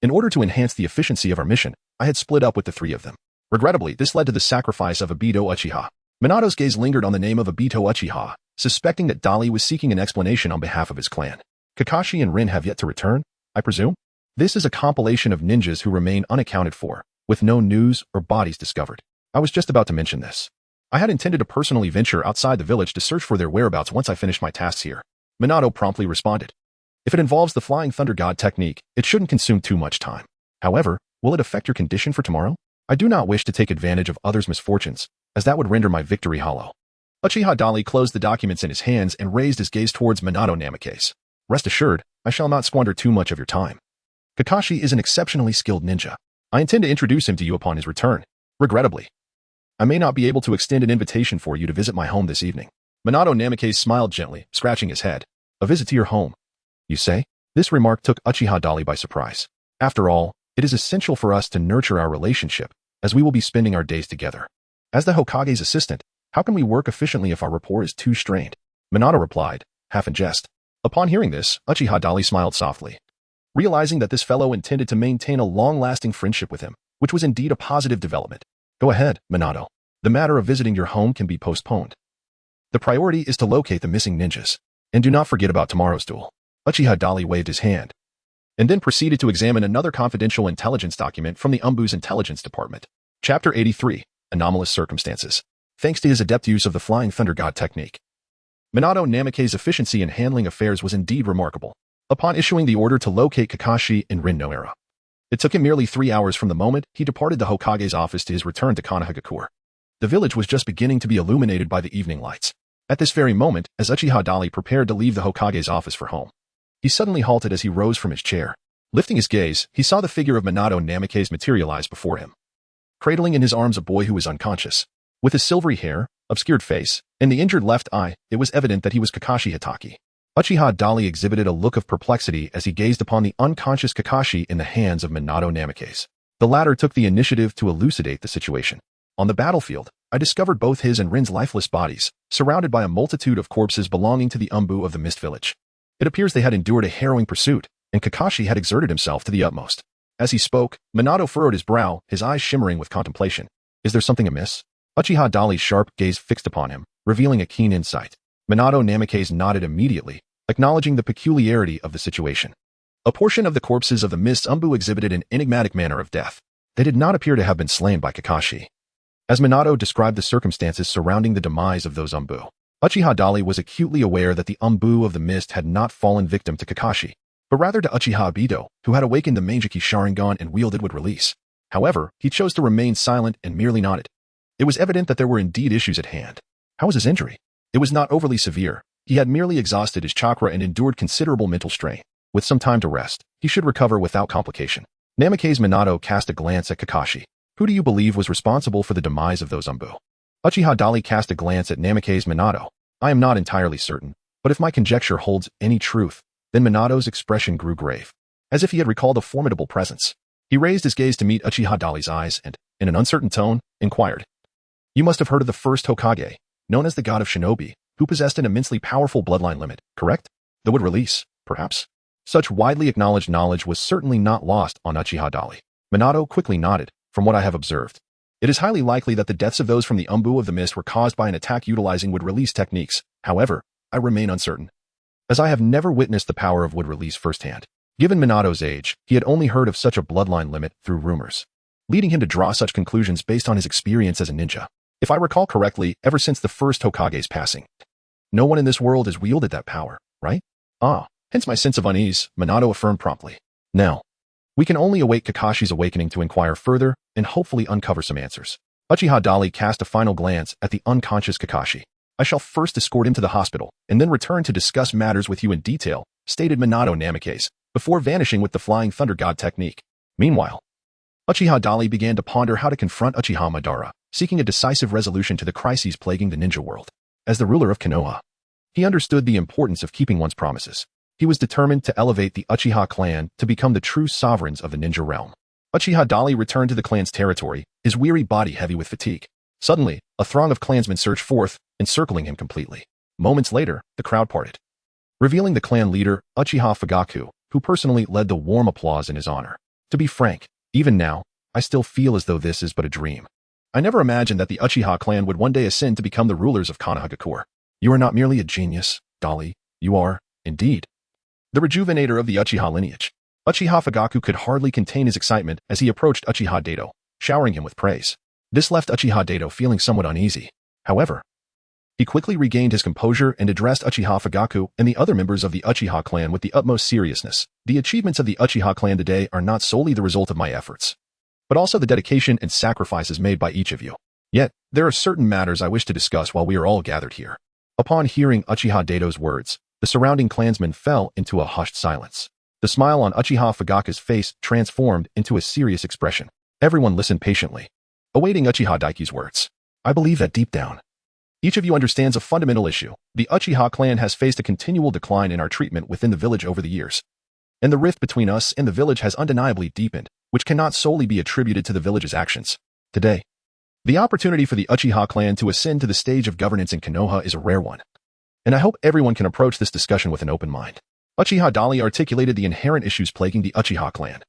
In order to enhance the efficiency of our mission, I had split up with the three of them. Regrettably, this led to the sacrifice of Obito Uchiha. Minato's gaze lingered on the name of Obito Uchiha, suspecting that Dali was seeking an explanation on behalf of his clan. Kakashi and Rin have yet to return, I presume? This is a compilation of ninjas who remain unaccounted for, with no news or bodies discovered. I was just about to mention this. I had intended to personally venture outside the village to search for their whereabouts once I finished my tasks here. Minato promptly responded. If it involves the Flying Thunder God technique, it shouldn't consume too much time. However, will it affect your condition for tomorrow? I do not wish to take advantage of others' misfortunes, as that would render my victory hollow. Uchiha Dali closed the documents in his hands and raised his gaze towards Minato Namikaze. Rest assured, I shall not squander too much of your time. Kakashi is an exceptionally skilled ninja. I intend to introduce him to you upon his return. Regrettably, I may not be able to extend an invitation for you to visit my home this evening. Minato Namikaze smiled gently, scratching his head. A visit to your home, you say? This remark took Uchiha Dali by surprise. After all, it is essential for us to nurture our relationship, as we will be spending our days together. As the Hokage's assistant, how can we work efficiently if our rapport is too strained? Minato replied, half in jest. Upon hearing this, Uchiha Dali smiled softly, realizing that this fellow intended to maintain a long-lasting friendship with him, which was indeed a positive development. Go ahead, Minato. The matter of visiting your home can be postponed. The priority is to locate the missing ninjas, and do not forget about tomorrow's duel. Uchiha Dali waved his hand, and then proceeded to examine another confidential intelligence document from the Umbu's intelligence department. Chapter 83, Anomalous Circumstances. Thanks to his adept use of the Flying Thunder God technique, Minato Namikaze's efficiency in handling affairs was indeed remarkable. Upon issuing the order to locate Kakashi and Rin Noira, it took him merely 3 hours from the moment he departed the Hokage's office to his return to Konohagakure. The village was just beginning to be illuminated by the evening lights. At this very moment, as Uchiha Dali prepared to leave the Hokage's office for home, he suddenly halted as he rose from his chair. Lifting his gaze, he saw the figure of Minato Namikaze materialize before him, cradling in his arms a boy who was unconscious. With his silvery hair, obscured face, and the injured left eye, it was evident that he was Kakashi Hatake. Uchiha Dali exhibited a look of perplexity as he gazed upon the unconscious Kakashi in the hands of Minato Namikaze. The latter took the initiative to elucidate the situation. On the battlefield, I discovered both his and Rin's lifeless bodies, surrounded by a multitude of corpses belonging to the Umbu of the Mist Village. It appears they had endured a harrowing pursuit, and Kakashi had exerted himself to the utmost. As he spoke, Minato furrowed his brow, his eyes shimmering with contemplation. Is there something amiss? Uchiha Dali's sharp gaze fixed upon him, revealing a keen insight. Minato Namikaze nodded immediately, acknowledging the peculiarity of the situation. A portion of the corpses of the Mist Umbu exhibited an enigmatic manner of death. They did not appear to have been slain by Kakashi. As Minato described the circumstances surrounding the demise of those Umbu, Uchiha Dali was acutely aware that the Umbu of the Mist had not fallen victim to Kakashi, but rather to Uchiha Obito, who had awakened the Mangeki Sharingan and wielded with release. However, he chose to remain silent and merely nodded. It was evident that there were indeed issues at hand. How was his injury? It was not overly severe. He had merely exhausted his chakra and endured considerable mental strain. With some time to rest, he should recover without complication. Namikaze Minato cast a glance at Kakashi. Who do you believe was responsible for the demise of those Umbu? Uchiha Dali cast a glance at Namikaze Minato. I am not entirely certain, but if my conjecture holds any truth, then Minato's expression grew grave, as if he had recalled a formidable presence. He raised his gaze to meet Uchiha Dali's eyes and, in an uncertain tone, inquired. You must have heard of the first Hokage, known as the God of Shinobi, who possessed an immensely powerful bloodline limit, correct? The wood release, perhaps? Such widely acknowledged knowledge was certainly not lost on Uchiha Dali. Minato quickly nodded. From what I have observed, it is highly likely that the deaths of those from the Umbu of the Mist were caused by an attack utilizing wood release techniques. However, I remain uncertain, as I have never witnessed the power of wood release firsthand. Given Minato's age, he had only heard of such a bloodline limit through rumors, leading him to draw such conclusions based on his experience as a ninja. If I recall correctly, ever since the first Hokage's passing, no one in this world has wielded that power, right? Hence my sense of unease, Minato affirmed promptly. Now, we can only await Kakashi's awakening to inquire further and hopefully uncover some answers. Uchiha Dali cast a final glance at the unconscious Kakashi. I shall first escort him to the hospital and then return to discuss matters with you in detail, stated Minato Namikaze, before vanishing with the Flying Thunder God technique. Meanwhile, Uchiha Dali began to ponder how to confront Uchiha Madara, seeking a decisive resolution to the crises plaguing the ninja world. As the ruler of Konoha, he understood the importance of keeping one's promises. He was determined to elevate the Uchiha clan to become the true sovereigns of the ninja realm. Uchiha Dali returned to the clan's territory, his weary body heavy with fatigue. Suddenly, a throng of clansmen surged forth, encircling him completely. Moments later, the crowd parted, revealing the clan leader, Uchiha Fugaku, who personally led the warm applause in his honor. To be frank, even now, I still feel as though this is but a dream. I never imagined that the Uchiha clan would one day ascend to become the rulers of Konohagakure. You are not merely a genius, Dali. You are, indeed, the rejuvenator of the Uchiha lineage. Uchiha Fugaku could hardly contain his excitement as he approached Uchiha Dato, showering him with praise. This left Uchiha Dato feeling somewhat uneasy. However, he quickly regained his composure and addressed Uchiha Fugaku and the other members of the Uchiha clan with the utmost seriousness. The achievements of the Uchiha clan today are not solely the result of my efforts, but also the dedication and sacrifices made by each of you. Yet, there are certain matters I wish to discuss while we are all gathered here. Upon hearing Uchiha Dato's words, the surrounding clansmen fell into a hushed silence. The smile on Uchiha Fugaku's face transformed into a serious expression. Everyone listened patiently, awaiting Uchiha Daiki's words. I believe that deep down, each of you understands a fundamental issue. The Uchiha clan has faced a continual decline in our treatment within the village over the years, and the rift between us and the village has undeniably deepened, which cannot solely be attributed to the village's actions. Today, the opportunity for the Uchiha clan to ascend to the stage of governance in Konoha is a rare one, and I hope everyone can approach this discussion with an open mind. Uchiha Dali articulated the inherent issues plaguing the Uchiha clan,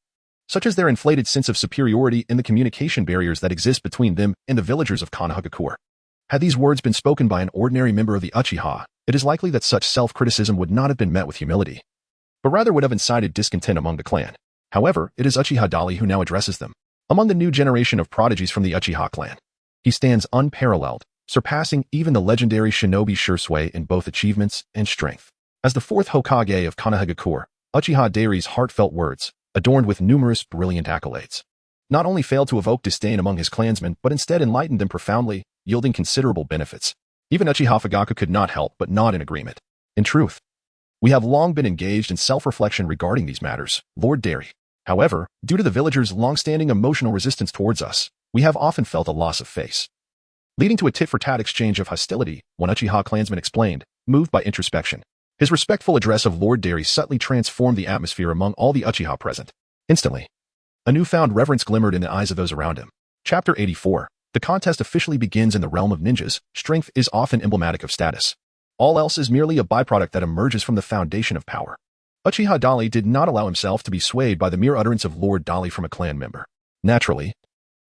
such as their inflated sense of superiority and the communication barriers that exist between them and the villagers of Konohagakure. Had these words been spoken by an ordinary member of the Uchiha, it is likely that such self-criticism would not have been met with humility, but rather would have incited discontent among the clan. However, it is Uchiha Dali who now addresses them. Among the new generation of prodigies from the Uchiha clan, he stands unparalleled, surpassing even the legendary shinobi Shursui in both achievements and strength. As the fourth Hokage of Konohagakure, Uchiha Dari's heartfelt words, adorned with numerous brilliant accolades, not only failed to evoke disdain among his clansmen but instead enlightened them profoundly, yielding considerable benefits. Even Uchiha Fugaku could not help but nod in agreement. In truth, we have long been engaged in self-reflection regarding these matters, Lord Dari. However, due to the villagers' long-standing emotional resistance towards us, we have often felt a loss of face, leading to a tit-for-tat exchange of hostility, one Uchiha clansman explained, moved by introspection. His respectful address of Lord Dari subtly transformed the atmosphere among all the Uchiha present. Instantly, a newfound reverence glimmered in the eyes of those around him. Chapter 84. The contest officially begins in the realm of ninjas. Strength is often emblematic of status. All else is merely a byproduct that emerges from the foundation of power. Uchiha Dali did not allow himself to be swayed by the mere utterance of Lord Dali from a clan member. Naturally,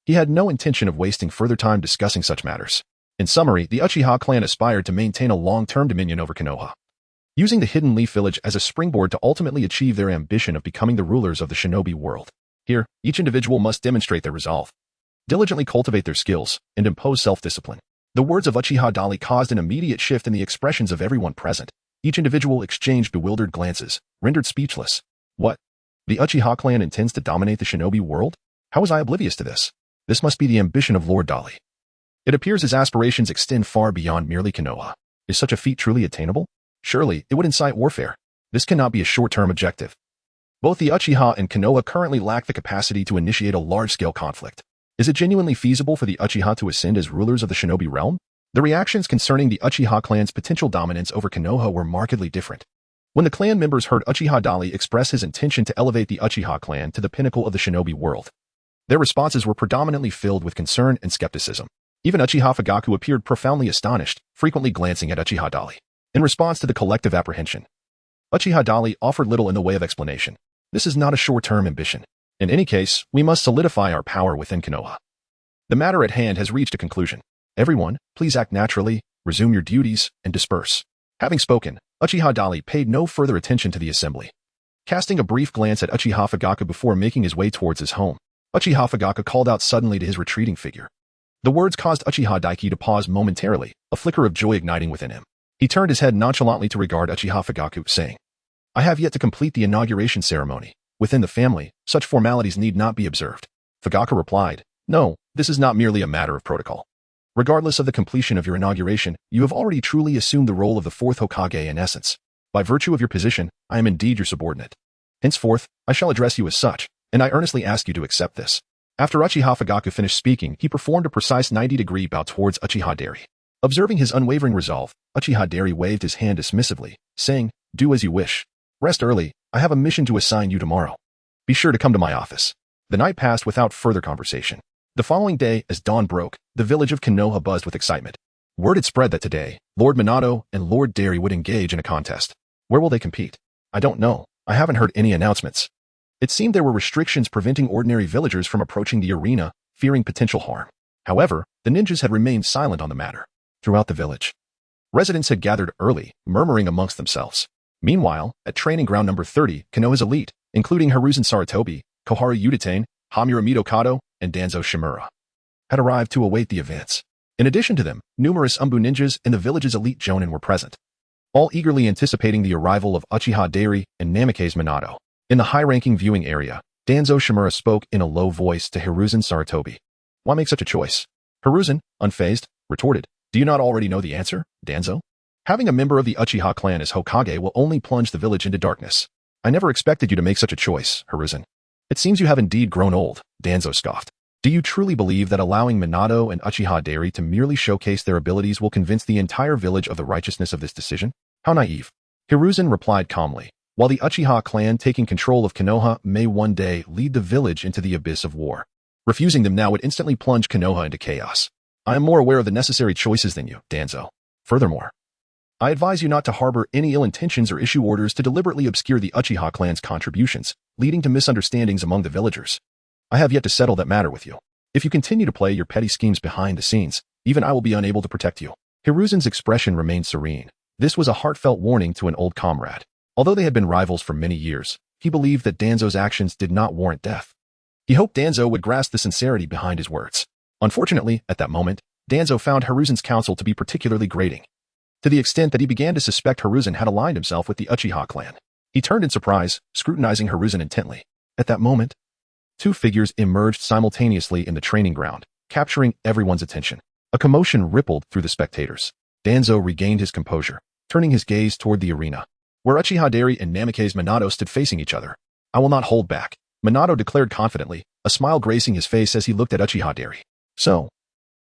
he had no intention of wasting further time discussing such matters. In summary, the Uchiha clan aspired to maintain a long-term dominion over Konoha, using the Hidden Leaf Village as a springboard to ultimately achieve their ambition of becoming the rulers of the shinobi world. Here, each individual must demonstrate their resolve, diligently cultivate their skills, and impose self-discipline. The words of Uchiha Dali caused an immediate shift in the expressions of everyone present. Each individual exchanged bewildered glances, rendered speechless. What? The Uchiha clan intends to dominate the shinobi world? How was I oblivious to this? This must be the ambition of Lord Dali. It appears his aspirations extend far beyond merely Konoha. Is such a feat truly attainable? Surely, it would incite warfare. This cannot be a short-term objective. Both the Uchiha and Konoha currently lack the capacity to initiate a large-scale conflict. Is it genuinely feasible for the Uchiha to ascend as rulers of the shinobi realm? The reactions concerning the Uchiha clan's potential dominance over Konoha were markedly different. When the clan members heard Uchiha Dali express his intention to elevate the Uchiha clan to the pinnacle of the shinobi world, their responses were predominantly filled with concern and skepticism. Even Uchiha Fugaku appeared profoundly astonished, frequently glancing at Uchiha Dali. In response to the collective apprehension, Uchiha Dali offered little in the way of explanation. This is not a short-term ambition. In any case, we must solidify our power within Konoha. The matter at hand has reached a conclusion. Everyone, please act naturally, resume your duties, and disperse. Having spoken, Uchiha Dali paid no further attention to the assembly. Casting a brief glance at Uchiha Fugaku before making his way towards his home, Uchiha Fugaku called out suddenly to his retreating figure. The words caused Uchiha Daiki to pause momentarily, a flicker of joy igniting within him. He turned his head nonchalantly to regard Uchiha Fugaku, saying, I have yet to complete the inauguration ceremony. Within the family, such formalities need not be observed. Fugaku replied, No, this is not merely a matter of protocol. Regardless of the completion of your inauguration, you have already truly assumed the role of the fourth Hokage in essence. By virtue of your position, I am indeed your subordinate. Henceforth, I shall address you as such, and I earnestly ask you to accept this. After Uchiha Fugaku finished speaking, he performed a precise 90-degree bow towards Uchiha Dari. Observing his unwavering resolve, Uchiha Dari waved his hand dismissively, saying, Do as you wish. Rest early, I have a mission to assign you tomorrow. Be sure to come to my office. The night passed without further conversation. The following day, as dawn broke, the village of Konoha buzzed with excitement. Word had spread that today, Lord Minato and Lord Dari would engage in a contest. Where will they compete? I don't know. I haven't heard any announcements. It seemed there were restrictions preventing ordinary villagers from approaching the arena, fearing potential harm. However, the ninjas had remained silent on the matter. Throughout the village, residents had gathered early, murmuring amongst themselves. Meanwhile, at training ground number 30, Konoha's elite, including Hiruzen Sarutobi, Koharu Yutane, Hamura Midokado, and Danzo Shimura, had arrived to await the events. In addition to them, numerous Umbu ninjas and the village's elite jonin were present, all eagerly anticipating the arrival of Uchiha Dari and Namikaze Minato. In the high-ranking viewing area, Danzo Shimura spoke in a low voice to Hiruzen Sarutobi. Why make such a choice? Hiruzen, unfazed, retorted, Do you not already know the answer, Danzo? Having a member of the Uchiha clan as Hokage will only plunge the village into darkness. I never expected you to make such a choice, Hiruzen. It seems you have indeed grown old, Danzo scoffed. Do you truly believe that allowing Minato and Uchiha Dari to merely showcase their abilities will convince the entire village of the righteousness of this decision? How naive. Hiruzen replied calmly. While the Uchiha clan taking control of Konoha may one day lead the village into the abyss of war, refusing them now would instantly plunge Konoha into chaos. I am more aware of the necessary choices than you, Danzo. Furthermore, I advise you not to harbor any ill intentions or issue orders to deliberately obscure the Uchiha clan's contributions, leading to misunderstandings among the villagers. I have yet to settle that matter with you. If you continue to play your petty schemes behind the scenes, even I will be unable to protect you. Hiruzen's expression remained serene. This was a heartfelt warning to an old comrade. Although they had been rivals for many years, he believed that Danzo's actions did not warrant death. He hoped Danzo would grasp the sincerity behind his words. Unfortunately, at that moment, Danzo found Hiruzen's counsel to be particularly grating, to the extent that he began to suspect Hiruzen had aligned himself with the Uchiha clan. He turned in surprise, scrutinizing Hiruzen intently. At that moment, two figures emerged simultaneously in the training ground, capturing everyone's attention. A commotion rippled through the spectators. Danzo regained his composure, turning his gaze toward the arena, where Uchiha Dari and Namikaze Minato stood facing each other. I will not hold back, Minato declared confidently, a smile gracing his face as he looked at Uchiha Dari. So,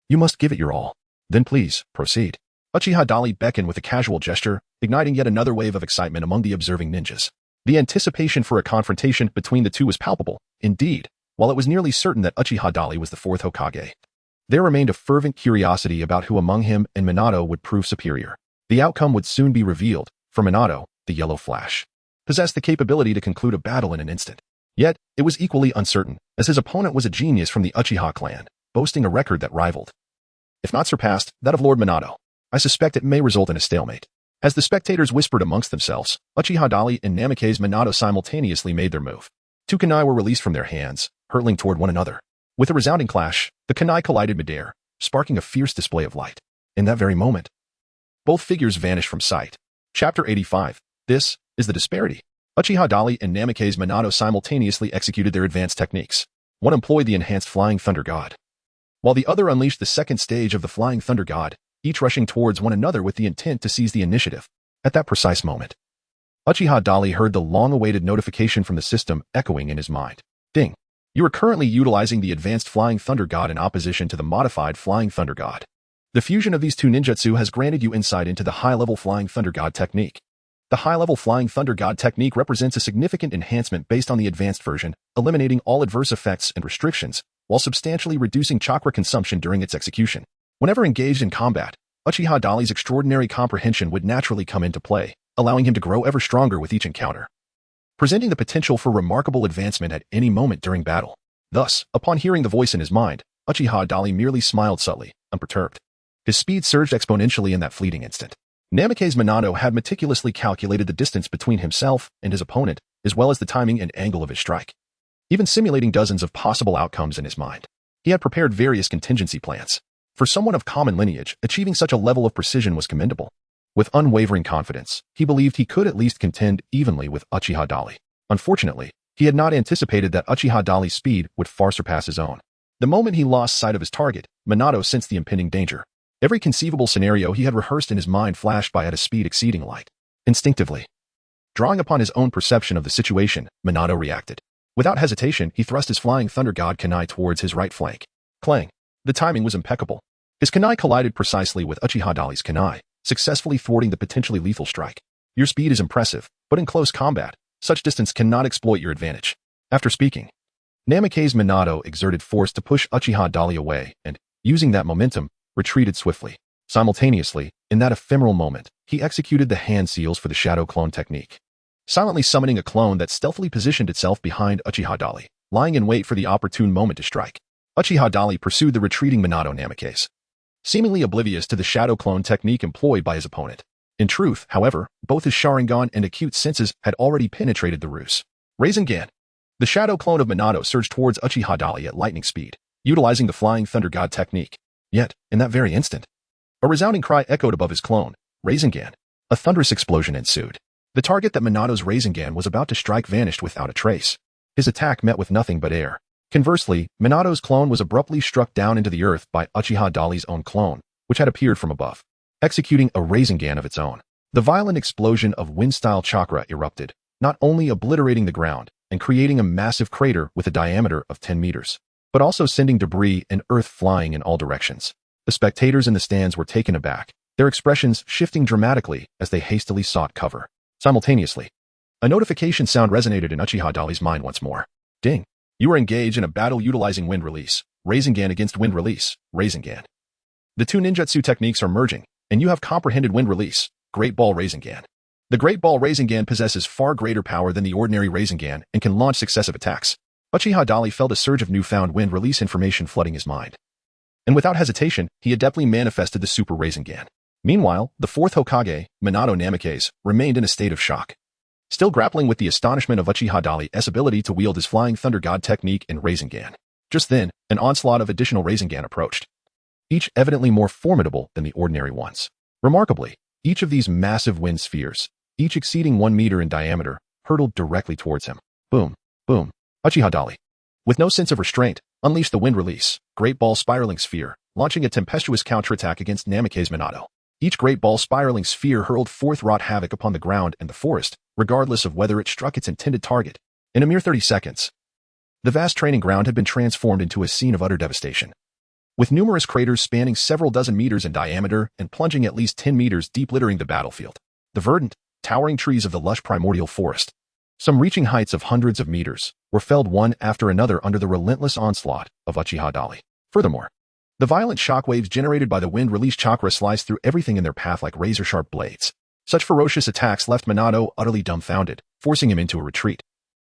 you must give it your all. Then please, proceed. Uchiha Dali beckoned with a casual gesture, igniting yet another wave of excitement among the observing ninjas. The anticipation for a confrontation between the two was palpable. Indeed, while it was nearly certain that Uchiha Dali was the fourth Hokage, there remained a fervent curiosity about who among him and Minato would prove superior. The outcome would soon be revealed, for Minato, the Yellow Flash, possessed the capability to conclude a battle in an instant. Yet, it was equally uncertain, as his opponent was a genius from the Uchiha clan, boasting a record that rivaled, if not surpassed, that of Lord Minato. I suspect it may result in a stalemate. As the spectators whispered amongst themselves, Uchiha Dali and Namikaze Minato simultaneously made their move. Two kunai were released from their hands, hurtling toward one another. With a resounding clash, the kunai collided midair, sparking a fierce display of light. In that very moment, both figures vanished from sight. Chapter 85. This is the disparity. Uchiha Dali and Namikaze Minato simultaneously executed their advanced techniques. One employed the enhanced Flying Thunder God, while the other unleashed the second stage of the Flying Thunder God, each rushing towards one another with the intent to seize the initiative. At that precise moment, Uchiha Dali heard the long-awaited notification from the system echoing in his mind. Ding! You are currently utilizing the advanced Flying Thunder God in opposition to the modified Flying Thunder God. The fusion of these two ninjutsu has granted you insight into the high-level Flying Thunder God technique. The high-level Flying Thunder God technique represents a significant enhancement based on the advanced version, eliminating all adverse effects and restrictions, while substantially reducing chakra consumption during its execution. Whenever engaged in combat, Uchiha Dali's extraordinary comprehension would naturally come into play, allowing him to grow ever stronger with each encounter, presenting the potential for remarkable advancement at any moment during battle. Thus, upon hearing the voice in his mind, Uchiha Dali merely smiled subtly, unperturbed. His speed surged exponentially in that fleeting instant. Namake's Minato had meticulously calculated the distance between himself and his opponent, as well as the timing and angle of his strike, even simulating dozens of possible outcomes in his mind. He had prepared various contingency plans. For someone of common lineage, achieving such a level of precision was commendable. With unwavering confidence, he believed he could at least contend evenly with Uchiha Dali. Unfortunately, he had not anticipated that Uchiha Dali's speed would far surpass his own. The moment he lost sight of his target, Minato sensed the impending danger. Every conceivable scenario he had rehearsed in his mind flashed by at a speed exceeding light. Instinctively, drawing upon his own perception of the situation, Minato reacted. Without hesitation, he thrust his flying thunder god Kunai towards his right flank. Clang! The timing was impeccable. His Kunai collided precisely with Uchiha Dali's Kunai, successfully thwarting the potentially lethal strike. Your speed is impressive, but in close combat, such distance cannot exploit your advantage. After speaking, Namake's Minato exerted force to push Uchiha Dali away and, using that momentum, retreated swiftly. Simultaneously, in that ephemeral moment, he executed the hand seals for the shadow clone technique, silently summoning a clone that stealthily positioned itself behind Uchiha Dali, lying in wait for the opportune moment to strike. Uchiha Dali pursued the retreating Minato Namake's, seemingly oblivious to the shadow clone technique employed by his opponent. In truth, however, both his Sharingan and acute senses had already penetrated the ruse. Rasengan. The shadow clone of Minato surged towards Uchiha Dali at lightning speed, utilizing the flying thunder god technique. Yet, in that very instant, a resounding cry echoed above his clone, Rasengan. A thunderous explosion ensued. The target that Minato's Rasengan was about to strike vanished without a trace. His attack met with nothing but air. Conversely, Minato's clone was abruptly struck down into the earth by Uchiha Dali's own clone, which had appeared from above, executing a Rasengan of its own. The violent explosion of wind-style chakra erupted, not only obliterating the ground and creating a massive crater with a diameter of 10 meters, but also sending debris and earth flying in all directions. The spectators in the stands were taken aback, their expressions shifting dramatically as they hastily sought cover. Simultaneously, a notification sound resonated in Uchiha Dali's mind once more. Ding! You are engaged in a battle utilizing wind release. Rasengan against wind release. Rasengan. The two ninjutsu techniques are merging, and you have comprehended wind release. Great Ball Rasengan. The Great Ball Rasengan possesses far greater power than the ordinary Rasengan and can launch successive attacks. Uchiha Dali felt a surge of newfound wind release information flooding his mind. And without hesitation, he adeptly manifested the Super Rasengan. Meanwhile, the fourth Hokage, Minato Namake's, remained in a state of shock, still grappling with the astonishment of Uchiha Dali's ability to wield his flying thunder god technique in Rasengan. Just then, an onslaught of additional Rasengan approached, each evidently more formidable than the ordinary ones. Remarkably, each of these massive wind spheres, each exceeding 1 meter in diameter, hurtled directly towards him. Boom, boom. Uchiha Dali, with no sense of restraint, unleashed the wind release, Great Ball Spiraling Sphere, launching a tempestuous counterattack against Namake's Minato. Each Great Ball Spiraling Sphere hurled forth wrought havoc upon the ground and the forest, regardless of whether it struck its intended target. In a mere 30 seconds, the vast training ground had been transformed into a scene of utter devastation, with numerous craters spanning several dozen meters in diameter and plunging at least 10 meters deep littering the battlefield. The verdant, towering trees of the lush primordial forest, some reaching heights of hundreds of meters, were felled one after another under the relentless onslaught of Uchiha Dali. Furthermore, the violent shockwaves generated by the wind-release chakra sliced through everything in their path like razor-sharp blades. Such ferocious attacks left Minato utterly dumbfounded, forcing him into a retreat,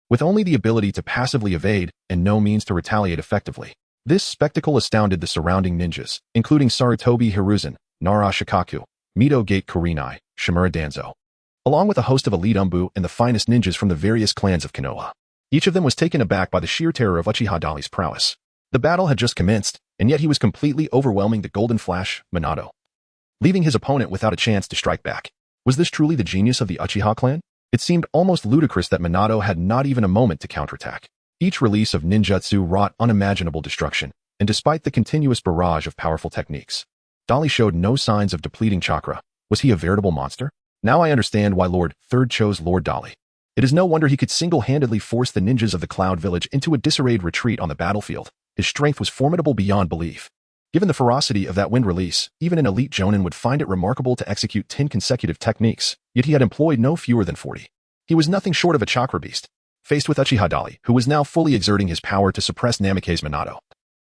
with only the ability to passively evade and no means to retaliate effectively. This spectacle astounded the surrounding ninjas, including Sarutobi Hiruzen, Nara Shikaku, Mito Gate Kurenai, Shimura Danzo, along with a host of elite Umbu and the finest ninjas from the various clans of Konoha. Each of them was taken aback by the sheer terror of Uchiha Dali's prowess. The battle had just commenced, and yet he was completely overwhelming the Golden Flash, Minato, leaving his opponent without a chance to strike back. Was this truly the genius of the Uchiha clan? It seemed almost ludicrous that Minato had not even a moment to counterattack. Each release of ninjutsu wrought unimaginable destruction, and despite the continuous barrage of powerful techniques, Dali showed no signs of depleting chakra. Was he a veritable monster? Now I understand why Lord Third chose Lord Dali. It is no wonder he could single-handedly force the ninjas of the Cloud Village into a disarrayed retreat on the battlefield. His strength was formidable beyond belief. Given the ferocity of that wind release, even an elite jonin would find it remarkable to execute 10 consecutive techniques, yet he had employed no fewer than 40. He was nothing short of a chakra beast, faced with Uchiha Dali, who was now fully exerting his power to suppress Namake's Minato.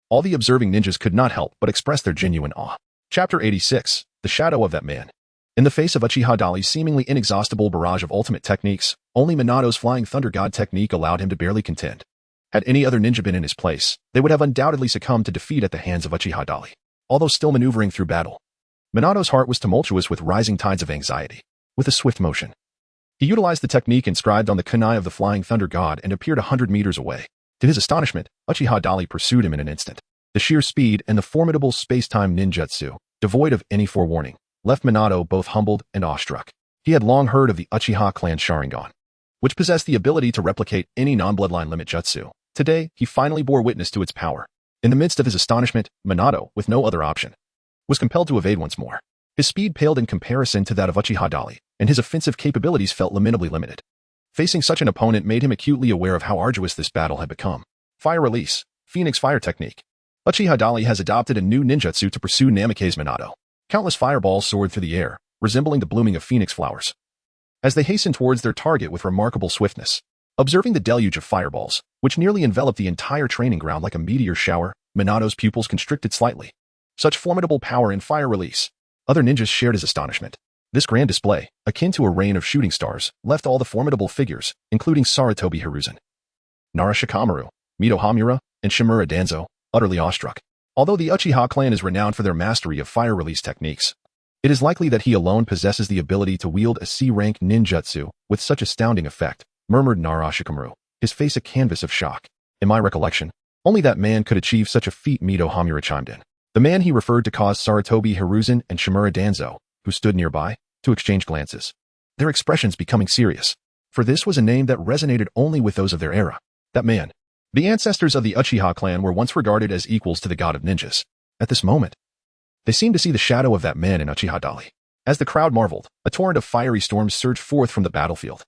All the observing ninjas could not help but express their genuine awe. Chapter 86, The Shadow of That Man. In the face of Uchiha Dali's seemingly inexhaustible barrage of ultimate techniques, only Minato's Flying Thunder God technique allowed him to barely contend. Had any other ninja been in his place, they would have undoubtedly succumbed to defeat at the hands of Uchiha Dali. Although still maneuvering through battle, Minato's heart was tumultuous with rising tides of anxiety. With a swift motion, he utilized the technique inscribed on the kunai of the Flying Thunder God and appeared 100 meters away. To his astonishment, Uchiha Dali pursued him in an instant. The sheer speed and the formidable space-time ninjutsu, devoid of any forewarning, left Minato both humbled and awestruck. He had long heard of the Uchiha clan Sharingan, which possessed the ability to replicate any non-bloodline limit jutsu. Today, he finally bore witness to its power. In the midst of his astonishment, Minato, with no other option, was compelled to evade once more. His speed paled in comparison to that of Uchiha Dali, and his offensive capabilities felt lamentably limited. Facing such an opponent made him acutely aware of how arduous this battle had become. Fire Release, Phoenix Fire Technique. Uchiha Dali has adopted a new ninjutsu to pursue Namikaze Minato. Countless fireballs soared through the air, resembling the blooming of phoenix flowers, as they hastened towards their target with remarkable swiftness. Observing the deluge of fireballs, which nearly enveloped the entire training ground like a meteor shower, Minato's pupils constricted slightly. Such formidable power in fire release. Other ninjas shared his astonishment. This grand display, akin to a rain of shooting stars, left all the formidable figures, including Sarutobi Hiruzen, Nara Shikamaru, Mito Hamura, and Shimura Danzo, utterly awestruck. Although the Uchiha clan is renowned for their mastery of fire release techniques, it is likely that he alone possesses the ability to wield a C-rank ninjutsu with such astounding effect, murmured Nara Shikamaru, his face a canvas of shock. In my recollection, only that man could achieve such a feat. Mito Hamura chimed in. The man he referred to caused Sarutobi Hiruzen and Shimura Danzo, who stood nearby, to exchange glances, their expressions becoming serious. For this was a name that resonated only with those of their era. That man. The ancestors of the Uchiha clan were once regarded as equals to the god of ninjas. At this moment, they seemed to see the shadow of that man in Uchiha Dali. As the crowd marveled, a torrent of fiery storms surged forth from the battlefield,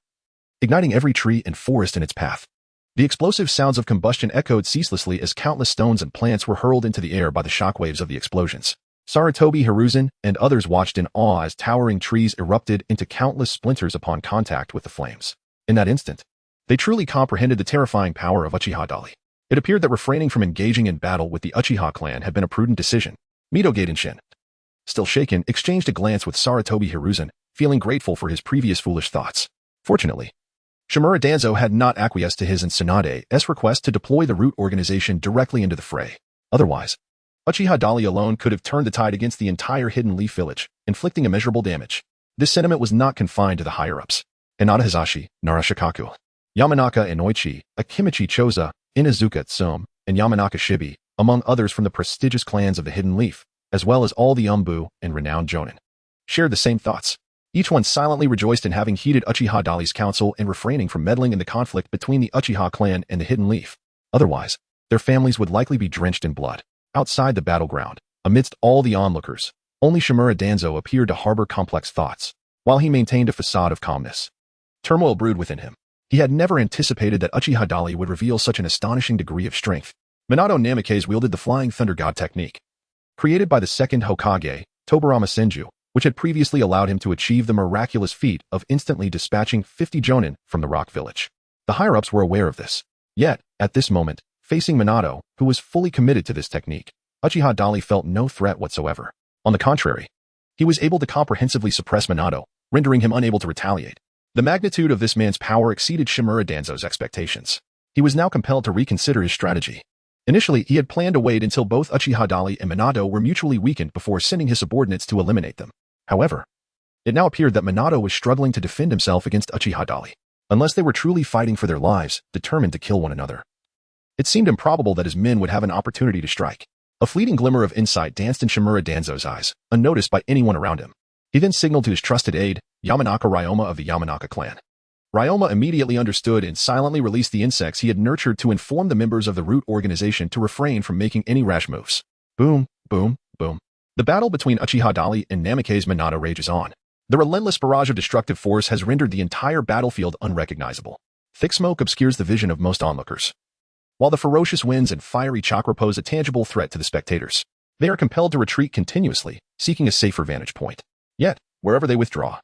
igniting every tree and forest in its path. The explosive sounds of combustion echoed ceaselessly as countless stones and plants were hurled into the air by the shockwaves of the explosions. Sarutobi Hiruzen and others watched in awe as towering trees erupted into countless splinters upon contact with the flames. In that instant, they truly comprehended the terrifying power of Uchiha Dali. It appeared that refraining from engaging in battle with the Uchiha clan had been a prudent decision. Mito Gaidenshin, still shaken, exchanged a glance with Sarutobi Hiruzen, feeling grateful for his previous foolish thoughts. Fortunately, Shimura Danzo had not acquiesced to his and Tsunade's request to deploy the root organization directly into the fray. Otherwise, Uchiha Dali alone could have turned the tide against the entire Hidden Leaf village, inflicting immeasurable damage. This sentiment was not confined to the higher-ups. Hinata Hizashi, Nara Shikaku, Yamanaka Inoichi, Akimichi Choza, Inazuka Tsum, and Yamanaka Shibi, among others from the prestigious clans of the Hidden Leaf, as well as all the Umbu and renowned Jonin, shared the same thoughts. Each one silently rejoiced in having heeded Uchiha Dali's counsel and refraining from meddling in the conflict between the Uchiha clan and the Hidden Leaf. Otherwise, their families would likely be drenched in blood. Outside the battleground, amidst all the onlookers, only Shimura Danzo appeared to harbor complex thoughts, while he maintained a facade of calmness. Turmoil brewed within him. He had never anticipated that Uchiha Dali would reveal such an astonishing degree of strength. Minato Namikaze wielded the Flying Thunder God technique, created by the second Hokage, Tobarama Senju, which had previously allowed him to achieve the miraculous feat of instantly dispatching 50 Jonin from the Rock Village. The higher-ups were aware of this. Yet, at this moment, facing Minato, who was fully committed to this technique, Uchiha Dali felt no threat whatsoever. On the contrary, he was able to comprehensively suppress Minato, rendering him unable to retaliate. The magnitude of this man's power exceeded Shimura Danzo's expectations. He was now compelled to reconsider his strategy. Initially, he had planned to wait until both Uchiha Dali and Minato were mutually weakened before sending his subordinates to eliminate them. However, it now appeared that Minato was struggling to defend himself against Uchiha Dali, unless they were truly fighting for their lives, determined to kill one another. It seemed improbable that his men would have an opportunity to strike. A fleeting glimmer of insight danced in Shimura Danzo's eyes, unnoticed by anyone around him. He then signaled to his trusted aide, Yamanaka Ryoma of the Yamanaka clan. Ryoma immediately understood and silently released the insects he had nurtured to inform the members of the root organization to refrain from making any rash moves. Boom, boom, boom. The battle between Uchiha Dali and Namikaze Minato rages on. The relentless barrage of destructive force has rendered the entire battlefield unrecognizable. Thick smoke obscures the vision of most onlookers, while the ferocious winds and fiery chakra pose a tangible threat to the spectators. They are compelled to retreat continuously, seeking a safer vantage point. Yet, wherever they withdraw,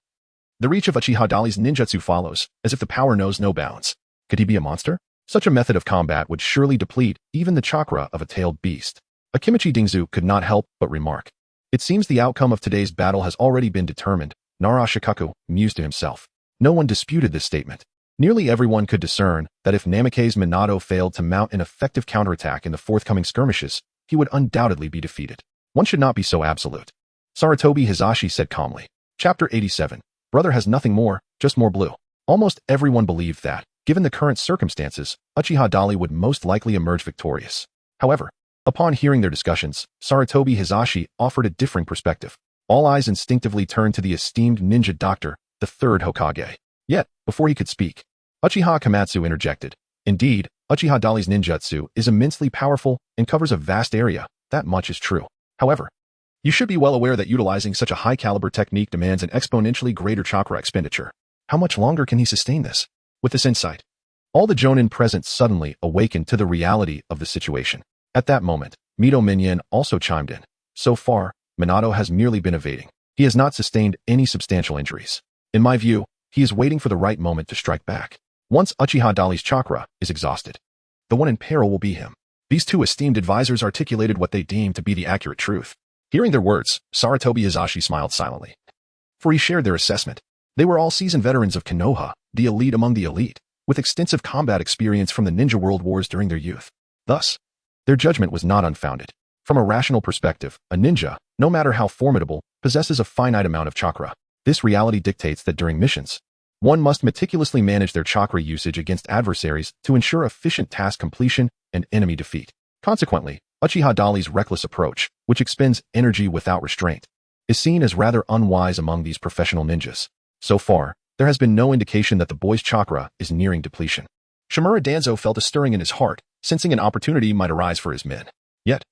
the reach of Uchiha Dali's ninjutsu follows, as if the power knows no bounds. Could he be a monster? Such a method of combat would surely deplete even the chakra of a tailed beast. Akimichi Dingzu could not help but remark. It seems the outcome of today's battle has already been determined. Narashikaku mused to himself. No one disputed this statement. Nearly everyone could discern that if Namikaze Minato failed to mount an effective counterattack in the forthcoming skirmishes, he would undoubtedly be defeated. One should not be so absolute. Sarutobi Hizashi said calmly. Chapter 87. Brother has nothing more, just more blue. Almost everyone believed that, given the current circumstances, Uchiha Dali would most likely emerge victorious. However, upon hearing their discussions, Sarutobi Hizashi offered a differing perspective. All eyes instinctively turned to the esteemed ninja doctor, the third Hokage. Yet, before he could speak, Uchiha Komatsu interjected. Indeed, Uchiha Dali's ninjutsu is immensely powerful and covers a vast area. That much is true. However, you should be well aware that utilizing such a high-caliber technique demands an exponentially greater chakra expenditure. How much longer can he sustain this? With this insight, all the jonin present suddenly awakened to the reality of the situation. At that moment, Mito Minyan also chimed in. So far, Minato has merely been evading. He has not sustained any substantial injuries. In my view, he is waiting for the right moment to strike back. Once Uchiha Dali's chakra is exhausted, the one in peril will be him. These two esteemed advisors articulated what they deemed to be the accurate truth. Hearing their words, Sarutobi Hizashi smiled silently. For he shared their assessment. They were all seasoned veterans of Konoha, the elite among the elite, with extensive combat experience from the ninja world wars during their youth. Thus, their judgment was not unfounded. From a rational perspective, a ninja, no matter how formidable, possesses a finite amount of chakra. This reality dictates that during missions, one must meticulously manage their chakra usage against adversaries to ensure efficient task completion and enemy defeat. Consequently, Uchiha Dali's reckless approach, which expends energy without restraint, is seen as rather unwise among these professional ninjas. So far, there has been no indication that the boy's chakra is nearing depletion. Shimura Danzo felt a stirring in his heart, sensing an opportunity might arise for his men. Yet,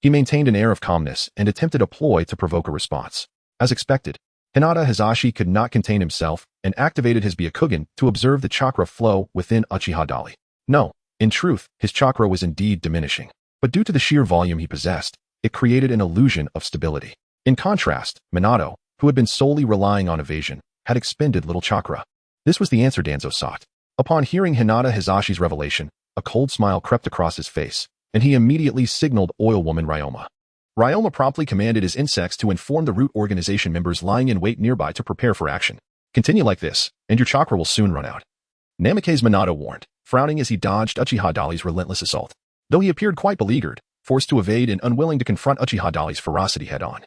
he maintained an air of calmness and attempted a ploy to provoke a response. As expected, Hinata Hizashi could not contain himself and activated his Byakugan to observe the chakra flow within Uchiha Dali. No, in truth, his chakra was indeed diminishing. But due to the sheer volume he possessed, it created an illusion of stability. In contrast, Minato, who had been solely relying on evasion, had expended little chakra. This was the answer Danzo sought. Upon hearing Hinata Hizashi's revelation, a cold smile crept across his face, and he immediately signaled Oil Woman Ryoma. Ryoma promptly commanded his insects to inform the root organization members lying in wait nearby to prepare for action. Continue like this, and your chakra will soon run out. Namikaze Minato warned, frowning as he dodged Uchiha Dali's relentless assault. Though he appeared quite beleaguered, forced to evade and unwilling to confront Uchiha Dali's ferocity head-on,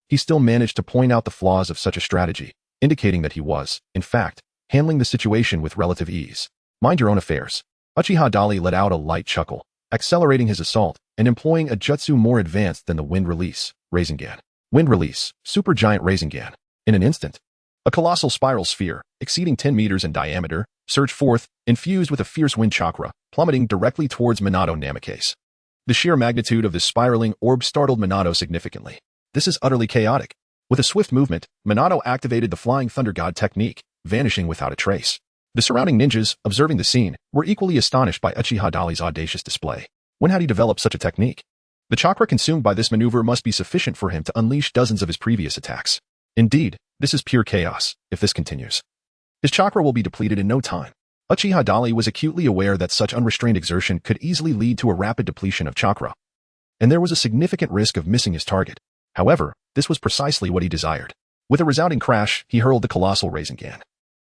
he still managed to point out the flaws of such a strategy, indicating that he was, in fact, handling the situation with relative ease. Mind your own affairs. Uchiha Dali let out a light chuckle, accelerating his assault and employing a jutsu more advanced than the Wind Release, Rasengan. Wind Release, Supergiant Rasengan. In an instant, a colossal spiral sphere, exceeding 10 meters in diameter, surged forth, infused with a fierce wind chakra, plummeting directly towards Minato Namikaze. The sheer magnitude of this spiraling orb startled Minato significantly. This is utterly chaotic. With a swift movement, Minato activated the Flying Thunder God technique, vanishing without a trace. The surrounding ninjas, observing the scene, were equally astonished by Uchiha Dali's audacious display. When had he developed such a technique? The chakra consumed by this maneuver must be sufficient for him to unleash dozens of his previous attacks. Indeed, this is pure chaos, if this continues. His chakra will be depleted in no time. Uchiha Dali was acutely aware that such unrestrained exertion could easily lead to a rapid depletion of chakra, and there was a significant risk of missing his target. However, this was precisely what he desired. With a resounding crash, he hurled the colossal Rasengan,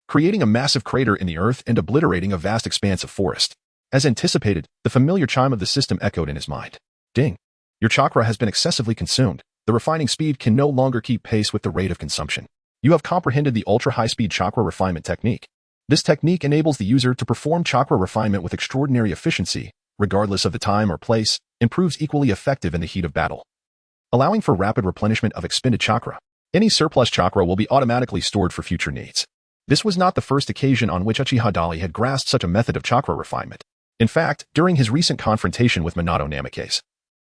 creating a massive crater in the earth and obliterating a vast expanse of forest. As anticipated, the familiar chime of the system echoed in his mind. Ding! Your chakra has been excessively consumed. The refining speed can no longer keep pace with the rate of consumption. You have comprehended the ultra-high-speed chakra refinement technique. This technique enables the user to perform chakra refinement with extraordinary efficiency, regardless of the time or place, and proves equally effective in the heat of battle, allowing for rapid replenishment of expended chakra. Any surplus chakra will be automatically stored for future needs. This was not the first occasion on which Uchiha Dali had grasped such a method of chakra refinement. In fact, during his recent confrontation with Minato Namikaze,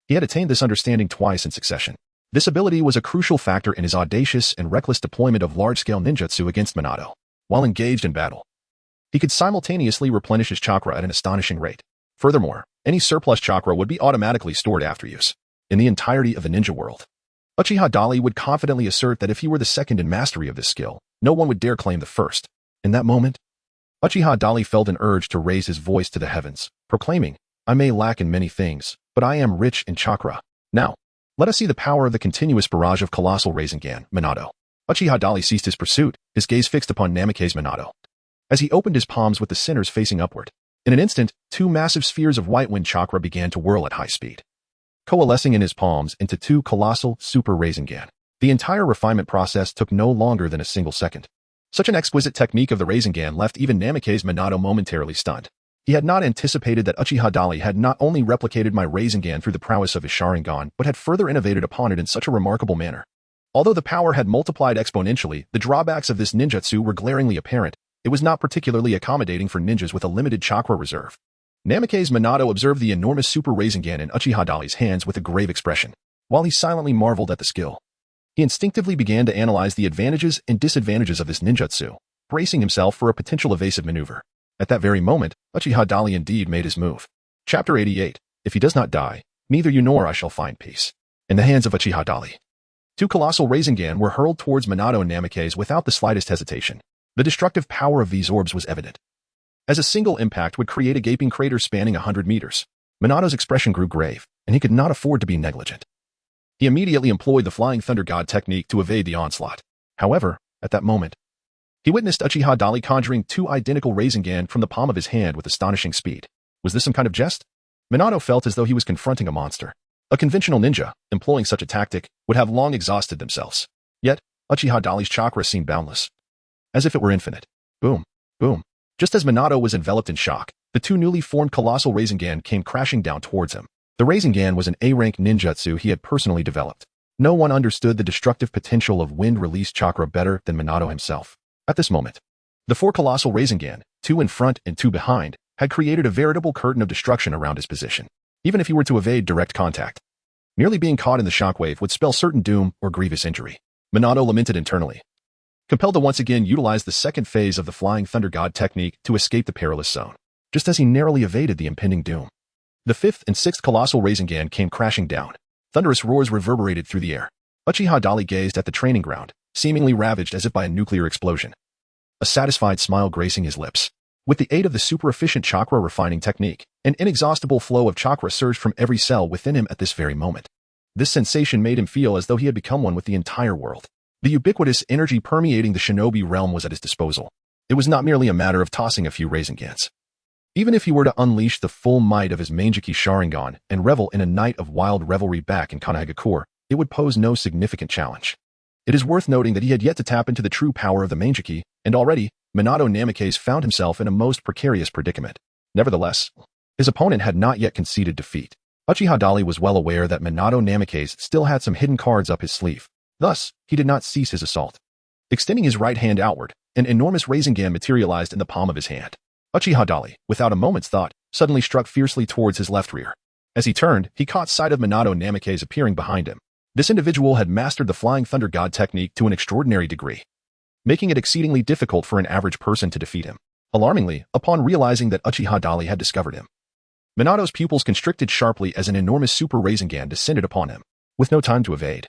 he had attained this understanding twice in succession. This ability was a crucial factor in his audacious and reckless deployment of large-scale ninjutsu against Minato. While engaged in battle, he could simultaneously replenish his chakra at an astonishing rate. Furthermore, any surplus chakra would be automatically stored after use. In the entirety of the ninja world, Uchiha Dali would confidently assert that if he were the second in mastery of this skill, no one would dare claim the first. In that moment, Uchiha Dali felt an urge to raise his voice to the heavens, proclaiming, "I may lack in many things, but I am rich in chakra. Now, let us see the power of the continuous barrage of colossal Rasengan, Minato." Uchiha Dali ceased his pursuit, his gaze fixed upon Namake's Minato. As he opened his palms with the centers facing upward, in an instant, two massive spheres of white wind chakra began to whirl at high speed, coalescing in his palms into two colossal super Rasengan. The entire refinement process took no longer than a single second. Such an exquisite technique of the Rasengan left even Namake's Minato momentarily stunned. He had not anticipated that Uchiha Dali had not only replicated my Rasengan through the prowess of his Sharingan, but had further innovated upon it in such a remarkable manner. Although the power had multiplied exponentially, the drawbacks of this ninjutsu were glaringly apparent. It was not particularly accommodating for ninjas with a limited chakra reserve. Namake's Minato observed the enormous super Rasengan in Uchiha Dali's hands with a grave expression, while he silently marveled at the skill. He instinctively began to analyze the advantages and disadvantages of this ninjutsu, bracing himself for a potential evasive maneuver. At that very moment, Uchiha Dali indeed made his move. Chapter 88. If he does not die, neither you nor I shall find peace. In the hands of Uchiha Dali, two colossal Rasengan were hurled towards Minato and Namake's without the slightest hesitation. The destructive power of these orbs was evident. As a single impact would create a gaping crater spanning 100 meters, Minato's expression grew grave, and he could not afford to be negligent. He immediately employed the Flying Thunder God technique to evade the onslaught. However, at that moment, he witnessed Uchiha Dali conjuring two identical Rasengan from the palm of his hand with astonishing speed. Was this some kind of jest? Minato felt as though he was confronting a monster. A conventional ninja, employing such a tactic, would have long exhausted themselves. Yet, Uchiha Dali's chakra seemed boundless, as if it were infinite. Boom, boom. Just as Minato was enveloped in shock, the two newly formed colossal Rasengan came crashing down towards him. The Rasengan was an A-rank ninjutsu he had personally developed. No one understood the destructive potential of wind-release chakra better than Minato himself. At this moment, the four colossal Rasengan, two in front and two behind, had created a veritable curtain of destruction around his position. Even if he were to evade direct contact, merely being caught in the shockwave would spell certain doom or grievous injury. Minato lamented internally, compelled to once again utilize the second phase of the Flying Thunder God technique to escape the perilous zone, just as he narrowly evaded the impending doom. The fifth and sixth colossal Rasengan came crashing down. Thunderous roars reverberated through the air. Uchiha Dali gazed at the training ground, seemingly ravaged as if by a nuclear explosion, a satisfied smile gracing his lips. With the aid of the super-efficient chakra refining technique, an inexhaustible flow of chakra surged from every cell within him at this very moment. This sensation made him feel as though he had become one with the entire world. The ubiquitous energy permeating the shinobi realm was at his disposal. It was not merely a matter of tossing a few Rasengans. Even if he were to unleash the full might of his Manjiki Sharingan and revel in a night of wild revelry back in Konohagakure, it would pose no significant challenge. It is worth noting that he had yet to tap into the true power of the Manjiki, and already, Minato Namake's found himself in a most precarious predicament. Nevertheless, his opponent had not yet conceded defeat. Uchiha Dali was well aware that Minato Namake's still had some hidden cards up his sleeve. Thus, he did not cease his assault. Extending his right hand outward, an enormous Rasengan materialized in the palm of his hand. Uchiha Dali, without a moment's thought, suddenly struck fiercely towards his left rear. As he turned, he caught sight of Minato Namake's appearing behind him. This individual had mastered the Flying Thunder God technique to an extraordinary degree, making it exceedingly difficult for an average person to defeat him. Alarmingly, upon realizing that Uchiha Dali had discovered him, Minato's pupils constricted sharply as an enormous super Rasengan descended upon him. With no time to evade,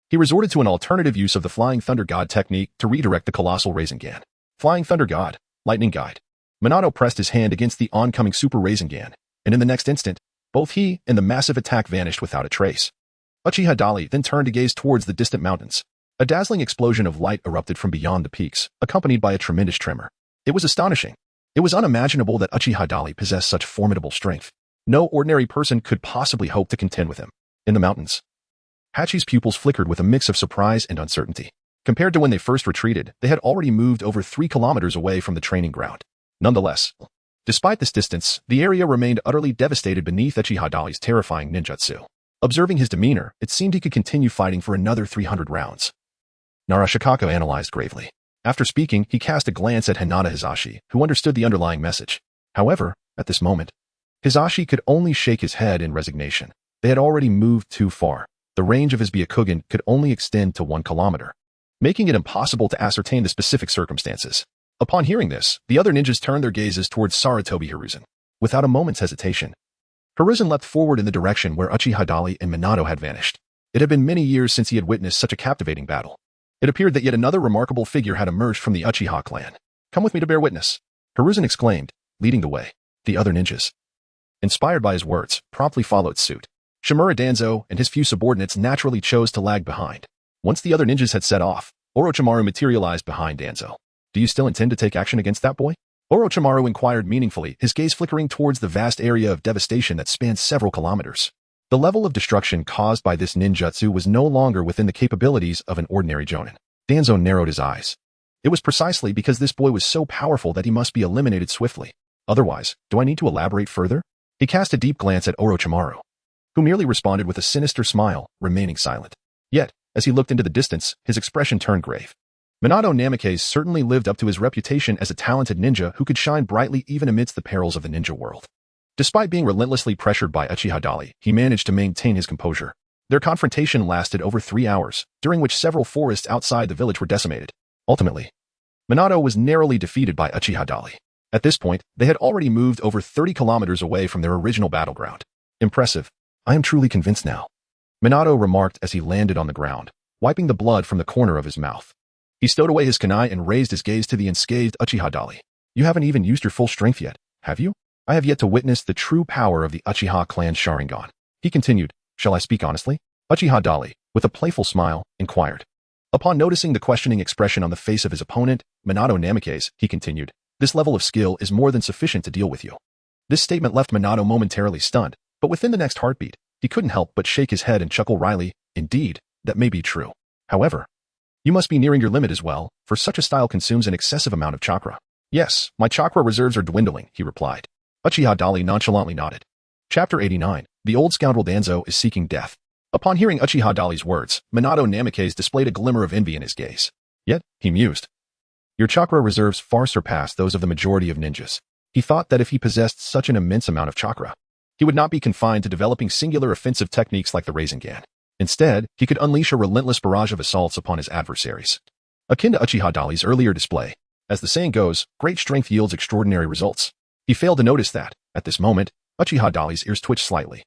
he resorted to an alternative use of the Flying Thunder God technique to redirect the colossal Rasengan. Flying Thunder God, Lightning Guide. Minato pressed his hand against the oncoming super Rasengan, and in the next instant, both he and the massive attack vanished without a trace. Uchiha Dali then turned to gaze towards the distant mountains. A dazzling explosion of light erupted from beyond the peaks, accompanied by a tremendous tremor. It was astonishing. It was unimaginable that Uchiha Dali possessed such formidable strength. No ordinary person could possibly hope to contend with him. In the mountains, Hachi's pupils flickered with a mix of surprise and uncertainty. Compared to when they first retreated, they had already moved over 3 kilometers away from the training ground. Nonetheless, despite this distance, the area remained utterly devastated beneath Uchiha Dali's terrifying ninjutsu. Observing his demeanor, it seemed he could continue fighting for another 300 rounds. Narashikako analyzed gravely. After speaking, he cast a glance at Hinata Hisashi, who understood the underlying message. However, at this moment, Hisashi could only shake his head in resignation. They had already moved too far. The range of his Byakugan could only extend to 1 kilometer, making it impossible to ascertain the specific circumstances. Upon hearing this, the other ninjas turned their gazes towards Sarutobi Hiruzen. Without a moment's hesitation, Hiruzen leapt forward in the direction where Uchiha Dali and Minato had vanished. It had been many years since he had witnessed such a captivating battle. It appeared that yet another remarkable figure had emerged from the Uchiha clan. "Come with me to bear witness," Hiruzen exclaimed, leading the way. The other ninjas, inspired by his words, promptly followed suit. Shimura Danzo and his few subordinates naturally chose to lag behind. Once the other ninjas had set off, Orochimaru materialized behind Danzo. Do you still intend to take action against that boy? Orochimaru inquired meaningfully, his gaze flickering towards the vast area of devastation that spanned several kilometers. The level of destruction caused by this ninjutsu was no longer within the capabilities of an ordinary jonin. Danzo narrowed his eyes. It was precisely because this boy was so powerful that he must be eliminated swiftly. Otherwise, do I need to elaborate further? He cast a deep glance at Orochimaru, who merely responded with a sinister smile, remaining silent. Yet, as he looked into the distance, his expression turned grave. Minato Namikaze certainly lived up to his reputation as a talented ninja who could shine brightly even amidst the perils of the ninja world. Despite being relentlessly pressured by Uchiha Dali, he managed to maintain his composure. Their confrontation lasted over 3 hours, during which several forests outside the village were decimated. Ultimately, Minato was narrowly defeated by Uchiha Dali. At this point, they had already moved over 30 kilometers away from their original battleground. Impressive. I am truly convinced now, Minato remarked as he landed on the ground, wiping the blood from the corner of his mouth. He stowed away his kunai and raised his gaze to the unscathed Uchiha Dali. You haven't even used your full strength yet, have you? I have yet to witness the true power of the Uchiha clan Sharingan. He continued, shall I speak honestly? Uchiha Dali, with a playful smile, inquired. Upon noticing the questioning expression on the face of his opponent, Minato Namikaze, he continued, this level of skill is more than sufficient to deal with you. This statement left Minato momentarily stunned, but within the next heartbeat, he couldn't help but shake his head and chuckle wryly. Indeed, that may be true. However, you must be nearing your limit as well, for such a style consumes an excessive amount of chakra. Yes, my chakra reserves are dwindling, he replied. Uchiha Dali nonchalantly nodded. Chapter 89. The old scoundrel Danzo is seeking death. Upon hearing Uchiha Dali's words, Minato Namikaze displayed a glimmer of envy in his gaze. Yet, he mused. Your chakra reserves far surpass those of the majority of ninjas. He thought that if he possessed such an immense amount of chakra, he would not be confined to developing singular offensive techniques like the Rasengan. Instead, he could unleash a relentless barrage of assaults upon his adversaries. Akin to Uchiha Dali's earlier display, as the saying goes, great strength yields extraordinary results. He failed to notice that, at this moment, Uchiha Dali's ears twitched slightly,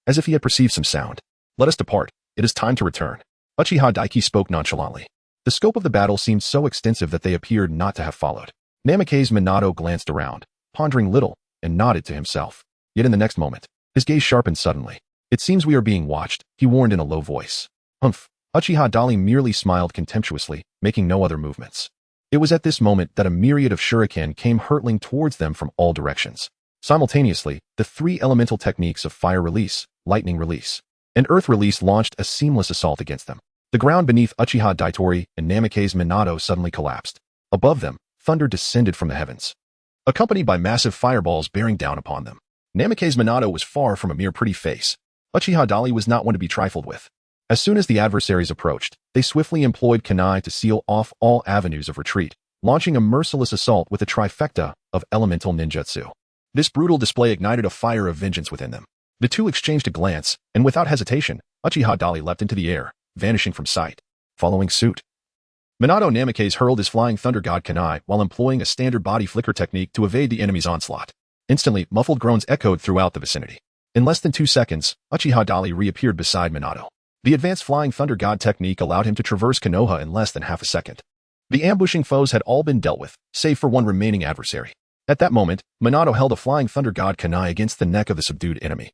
as if he had perceived some sound. Let us depart. It is time to return. Uchiha Daiki spoke nonchalantly. The scope of the battle seemed so extensive that they appeared not to have followed. Namikaze Minato glanced around, pondering little, and nodded to himself. Yet in the next moment, his gaze sharpened suddenly. It seems we are being watched, he warned in a low voice. Humph. Uchiha Dali merely smiled contemptuously, making no other movements. It was at this moment that a myriad of shuriken came hurtling towards them from all directions. Simultaneously, the 3 elemental techniques of fire release, lightning release, and earth release launched a seamless assault against them. The ground beneath Uchiha Daitori and Namikaze Minato suddenly collapsed. Above them, thunder descended from the heavens, accompanied by massive fireballs bearing down upon them. Namikaze Minato was far from a mere pretty face. Uchiha Dali was not one to be trifled with. As soon as the adversaries approached, they swiftly employed kunai to seal off all avenues of retreat, launching a merciless assault with a trifecta of elemental ninjutsu. This brutal display ignited a fire of vengeance within them. The two exchanged a glance, and without hesitation, Uchiha Dali leapt into the air, vanishing from sight. Following suit, Minato Namikaze hurled his flying thunder god kunai while employing a standard body flicker technique to evade the enemy's onslaught. Instantly, muffled groans echoed throughout the vicinity. In less than 2 seconds, Uchiha Dali reappeared beside Minato. The advanced flying thunder god technique allowed him to traverse Konoha in less than half a second. The ambushing foes had all been dealt with, save for one remaining adversary. At that moment, Minato held a flying thunder god kunai against the neck of the subdued enemy,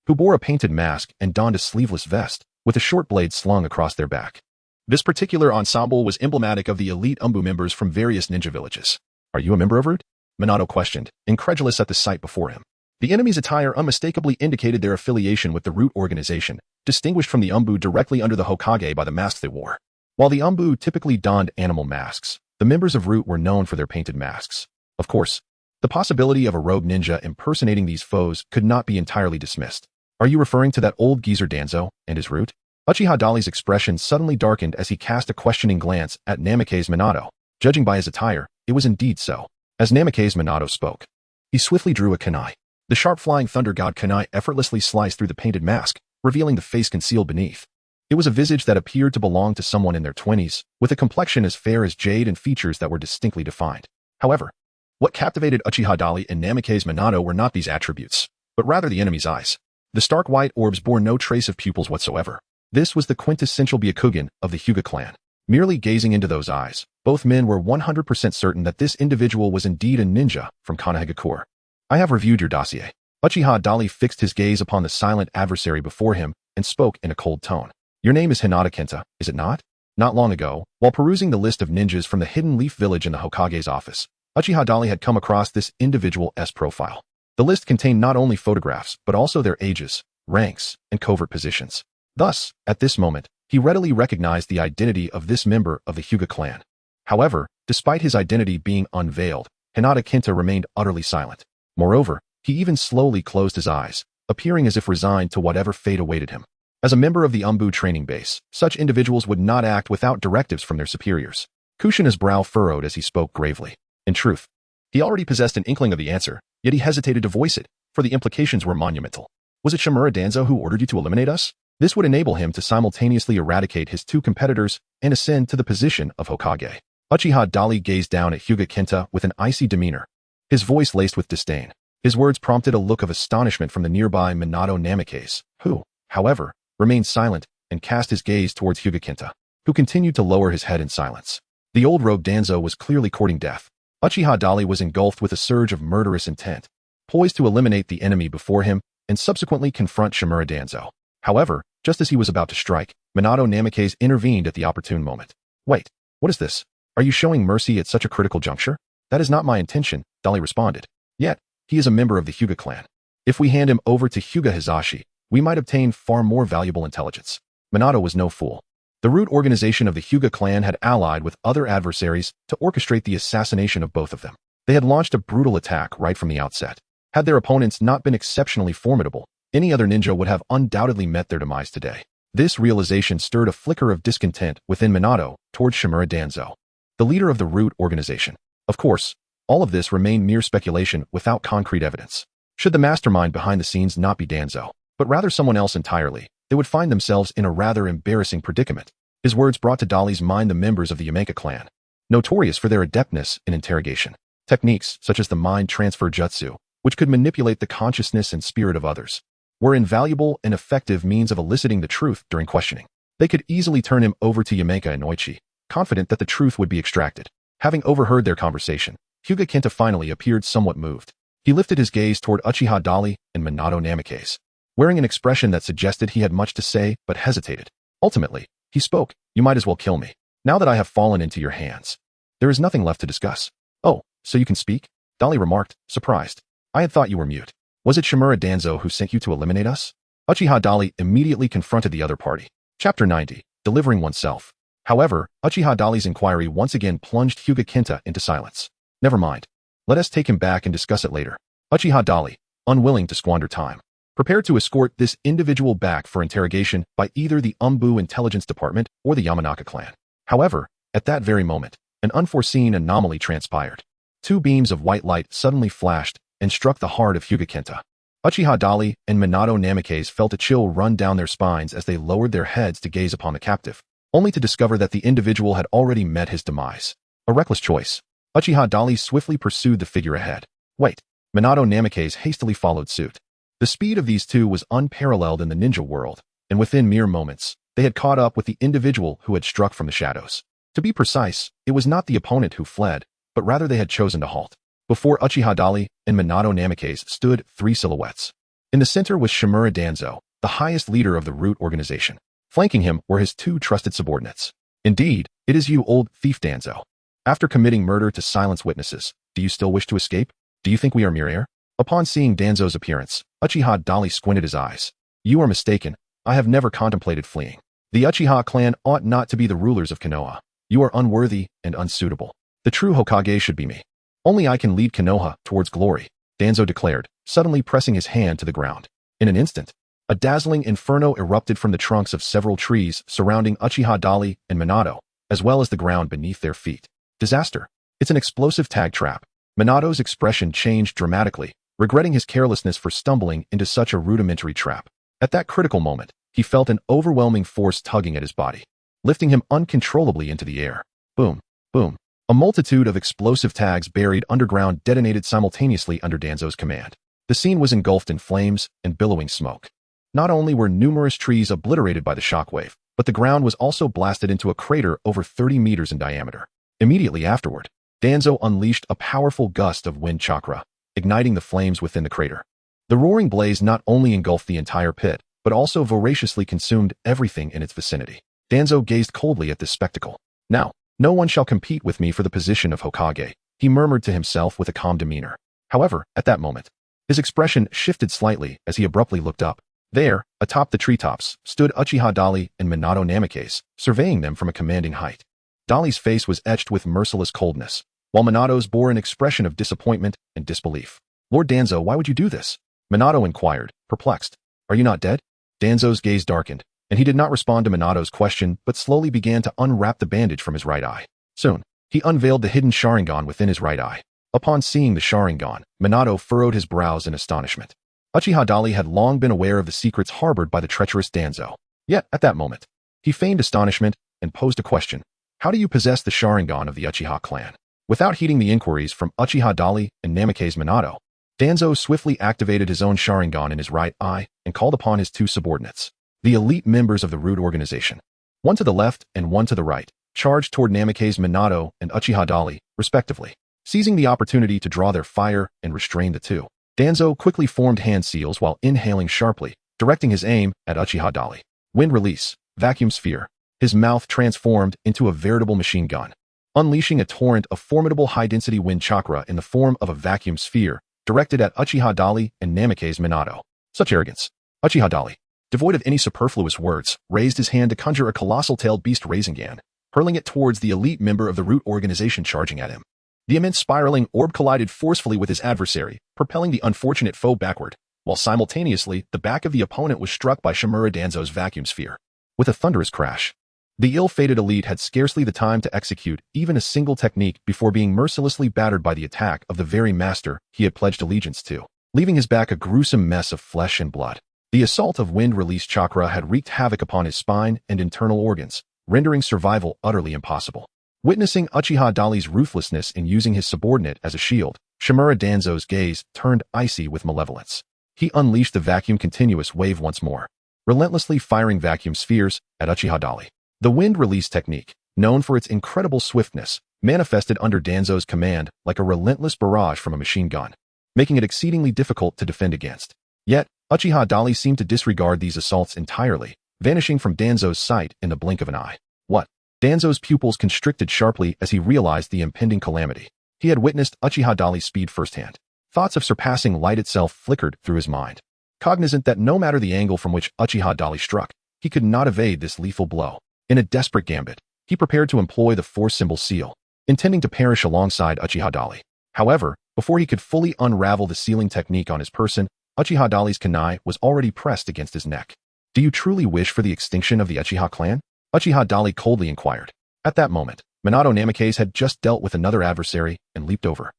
who bore a painted mask and donned a sleeveless vest, with a short blade slung across their back. This particular ensemble was emblematic of the elite Umbu members from various ninja villages. Are you a member of Root? Minato questioned, incredulous at the sight before him. The enemy's attire unmistakably indicated their affiliation with the Root organization, distinguished from the Umbu directly under the Hokage by the masks they wore. While the Umbu typically donned animal masks, the members of Root were known for their painted masks. Of course, the possibility of a rogue ninja impersonating these foes could not be entirely dismissed. Are you referring to that old geezer Danzo and his Root? Uchiha Dali's expression suddenly darkened as he cast a questioning glance at Namikaze Minato. Judging by his attire, it was indeed so. As Namikaze Minato spoke, he swiftly drew a kunai. The sharp flying thunder god kunai effortlessly sliced through the painted mask, revealing the face concealed beneath. It was a visage that appeared to belong to someone in their 20s, with a complexion as fair as jade and features that were distinctly defined. However, what captivated Uchiha Dali and Namikaze Minato were not these attributes, but rather the enemy's eyes. The stark white orbs bore no trace of pupils whatsoever. This was the quintessential Byakugan of the Hyuga clan. Merely gazing into those eyes, both men were 100% certain that this individual was indeed a ninja from Konohagakure. I have reviewed your dossier. Uchiha Dali fixed his gaze upon the silent adversary before him and spoke in a cold tone. Your name is Hinata Kenta, is it not? Not long ago, while perusing the list of ninjas from the Hidden Leaf Village in the Hokage's office, Uchiha Dali had come across this individual's profile. The list contained not only photographs, but also their ages, ranks, and covert positions. Thus, at this moment, he readily recognized the identity of this member of the Hyuga clan. However, despite his identity being unveiled, Hinata Kinta remained utterly silent. Moreover, he even slowly closed his eyes, appearing as if resigned to whatever fate awaited him. As a member of the Umbu training base, such individuals would not act without directives from their superiors. Kushina's brow furrowed as he spoke gravely. In truth, he already possessed an inkling of the answer, yet he hesitated to voice it, for the implications were monumental. Was it Shimura Danzo who ordered you to eliminate us? This would enable him to simultaneously eradicate his two competitors and ascend to the position of Hokage. Uchiha Dali gazed down at Hyuga Kinta with an icy demeanor, his voice laced with disdain. His words prompted a look of astonishment from the nearby Minato Namikaze, who, however, remained silent and cast his gaze towards Hyuga Kinta, who continued to lower his head in silence. The old rogue Danzo was clearly courting death. Uchiha Dali was engulfed with a surge of murderous intent, poised to eliminate the enemy before him and subsequently confront Shimura Danzo. However, just as he was about to strike, Minato Namikaze intervened at the opportune moment. Wait, what is this? Are you showing mercy at such a critical juncture? That is not my intention, Dali responded. Yet, he is a member of the Hyuga clan. If we hand him over to Hyuga Hizashi, we might obtain far more valuable intelligence. Minato was no fool. The root organization of the Hyuga clan had allied with other adversaries to orchestrate the assassination of both of them. They had launched a brutal attack right from the outset. Had their opponents not been exceptionally formidable, any other ninja would have undoubtedly met their demise today. This realization stirred a flicker of discontent within Minato towards Shimura Danzo, the leader of the root organization. Of course, all of this remained mere speculation without concrete evidence. Should the mastermind behind the scenes not be Danzo, but rather someone else entirely, they would find themselves in a rather embarrassing predicament. His words brought to Dali's mind the members of the Yamenka clan, notorious for their adeptness in interrogation. Techniques such as the mind transfer jutsu, which could manipulate the consciousness and spirit of others, were invaluable and effective means of eliciting the truth during questioning. They could easily turn him over to Yamenka and Oichi, confident that the truth would be extracted. Having overheard their conversation, Hyuga Kinta finally appeared somewhat moved. He lifted his gaze toward Uchiha Dali and Minato Namikaze, wearing an expression that suggested he had much to say but hesitated. Ultimately, he spoke, "You might as well kill me. Now that I have fallen into your hands, there is nothing left to discuss." "Oh, so you can speak?" Dali remarked, surprised. "I had thought you were mute. Was it Shimura Danzo who sent you to eliminate us?" Uchiha Dali immediately confronted the other party. Chapter 90, Delivering Oneself. However, Uchiha Dali's inquiry once again plunged Hyuga Kinta into silence. "Never mind. Let us take him back and discuss it later." Uchiha Dali, unwilling to squander time, prepared to escort this individual back for interrogation by either the Umbu Intelligence Department or the Yamanaka clan. However, at that very moment, an unforeseen anomaly transpired. Two beams of white light suddenly flashed and struck the heart of Hyuga Kinta. Uchiha Dali and Minato Namikaze felt a chill run down their spines as they lowered their heads to gaze upon the captive, only to discover that the individual had already met his demise. A reckless choice. Uchiha Dali swiftly pursued the figure ahead. Wait. Minato Namikaze hastily followed suit. The speed of these two was unparalleled in the ninja world, and within mere moments, they had caught up with the individual who had struck from the shadows. To be precise, it was not the opponent who fled, but rather they had chosen to halt. Before Uchiha Dali and Minato Namikaze stood three silhouettes. In the center was Shimura Danzo, the highest leader of the root organization. Flanking him were his two trusted subordinates. "Indeed, it is you, old thief Danzo. After committing murder to silence witnesses, do you still wish to escape? Do you think we are mere air?" Upon seeing Danzo's appearance, Uchiha Dali squinted his eyes. "You are mistaken. I have never contemplated fleeing. The Uchiha clan ought not to be the rulers of Konoha. You are unworthy and unsuitable. The true Hokage should be me. Only I can lead Konoha towards glory," Danzo declared, suddenly pressing his hand to the ground. In an instant, a dazzling inferno erupted from the trunks of several trees surrounding Uchiha Dali and Minato, as well as the ground beneath their feet. Disaster. It's an explosive tag trap. Minato's expression changed dramatically, regretting his carelessness for stumbling into such a rudimentary trap. At that critical moment, he felt an overwhelming force tugging at his body, lifting him uncontrollably into the air. Boom, boom. A multitude of explosive tags buried underground detonated simultaneously under Danzo's command. The scene was engulfed in flames and billowing smoke. Not only were numerous trees obliterated by the shockwave, but the ground was also blasted into a crater over 30 meters in diameter. Immediately afterward, Danzo unleashed a powerful gust of wind chakra, igniting the flames within the crater. The roaring blaze not only engulfed the entire pit, but also voraciously consumed everything in its vicinity. Danzo gazed coldly at this spectacle. Now, no one shall compete with me for the position of Hokage, he murmured to himself with a calm demeanor. However, at that moment, his expression shifted slightly as he abruptly looked up. There, atop the treetops, stood Uchiha Dali and Minato Namikaze, surveying them from a commanding height. Dali's face was etched with merciless coldness, while Minato's bore an expression of disappointment and disbelief. Lord Danzo, why would you do this? Minato inquired, perplexed. Are you not dead? Danzo's gaze darkened, and he did not respond to Minato's question but slowly began to unwrap the bandage from his right eye. Soon, he unveiled the hidden Sharingan within his right eye. Upon seeing the Sharingan, Minato furrowed his brows in astonishment. Uchiha Dali had long been aware of the secrets harbored by the treacherous Danzo. Yet, at that moment, he feigned astonishment and posed a question. How do you possess the Sharingan of the Uchiha clan? Without heeding the inquiries from Uchiha Dali and Namikaze Minato, Danzo swiftly activated his own Sharingan in his right eye and called upon his two subordinates, the elite members of the Root organization. One to the left and one to the right, charged toward Namikaze Minato and Uchiha Dali, respectively. Seizing the opportunity to draw their fire and restrain the two, Danzo quickly formed hand seals while inhaling sharply, directing his aim at Uchiha Dali. Wind release, vacuum sphere. His mouth transformed into a veritable machine gun, unleashing a torrent of formidable high-density wind chakra in the form of a vacuum sphere, directed at Uchiha Dali and Namikaze Minato. Such arrogance. Uchiha Dali, devoid of any superfluous words, raised his hand to conjure a colossal-tailed beast Rasengan, hurling it towards the elite member of the Root organization charging at him. The immense spiraling orb collided forcefully with his adversary, propelling the unfortunate foe backward, while simultaneously the back of the opponent was struck by Shimura Danzo's vacuum sphere. With a thunderous crash, the ill-fated elite had scarcely the time to execute even a single technique before being mercilessly battered by the attack of the very master he had pledged allegiance to, leaving his back a gruesome mess of flesh and blood. The assault of wind-release chakra had wreaked havoc upon his spine and internal organs, rendering survival utterly impossible. Witnessing Uchiha Dali's ruthlessness in using his subordinate as a shield, Shimura Danzo's gaze turned icy with malevolence. He unleashed the vacuum continuous wave once more, relentlessly firing vacuum spheres at Uchiha Dali. The wind release technique, known for its incredible swiftness, manifested under Danzo's command like a relentless barrage from a machine gun, making it exceedingly difficult to defend against. Yet, Uchiha Dali seemed to disregard these assaults entirely, vanishing from Danzo's sight in the blink of an eye. What? Danzo's pupils constricted sharply as he realized the impending calamity. He had witnessed Uchiha Dali's speed firsthand. Thoughts of surpassing light itself flickered through his mind, cognizant that no matter the angle from which Uchiha Dali struck, he could not evade this lethal blow. In a desperate gambit, he prepared to employ the force symbol seal, intending to perish alongside Uchiha Dali. However, before he could fully unravel the sealing technique on his person, Uchiha Dali's kunai was already pressed against his neck. Do you truly wish for the extinction of the Uchiha clan? Uchiha Dali coldly inquired. At that moment, Minato Namikaze had just dealt with another adversary and leaped over,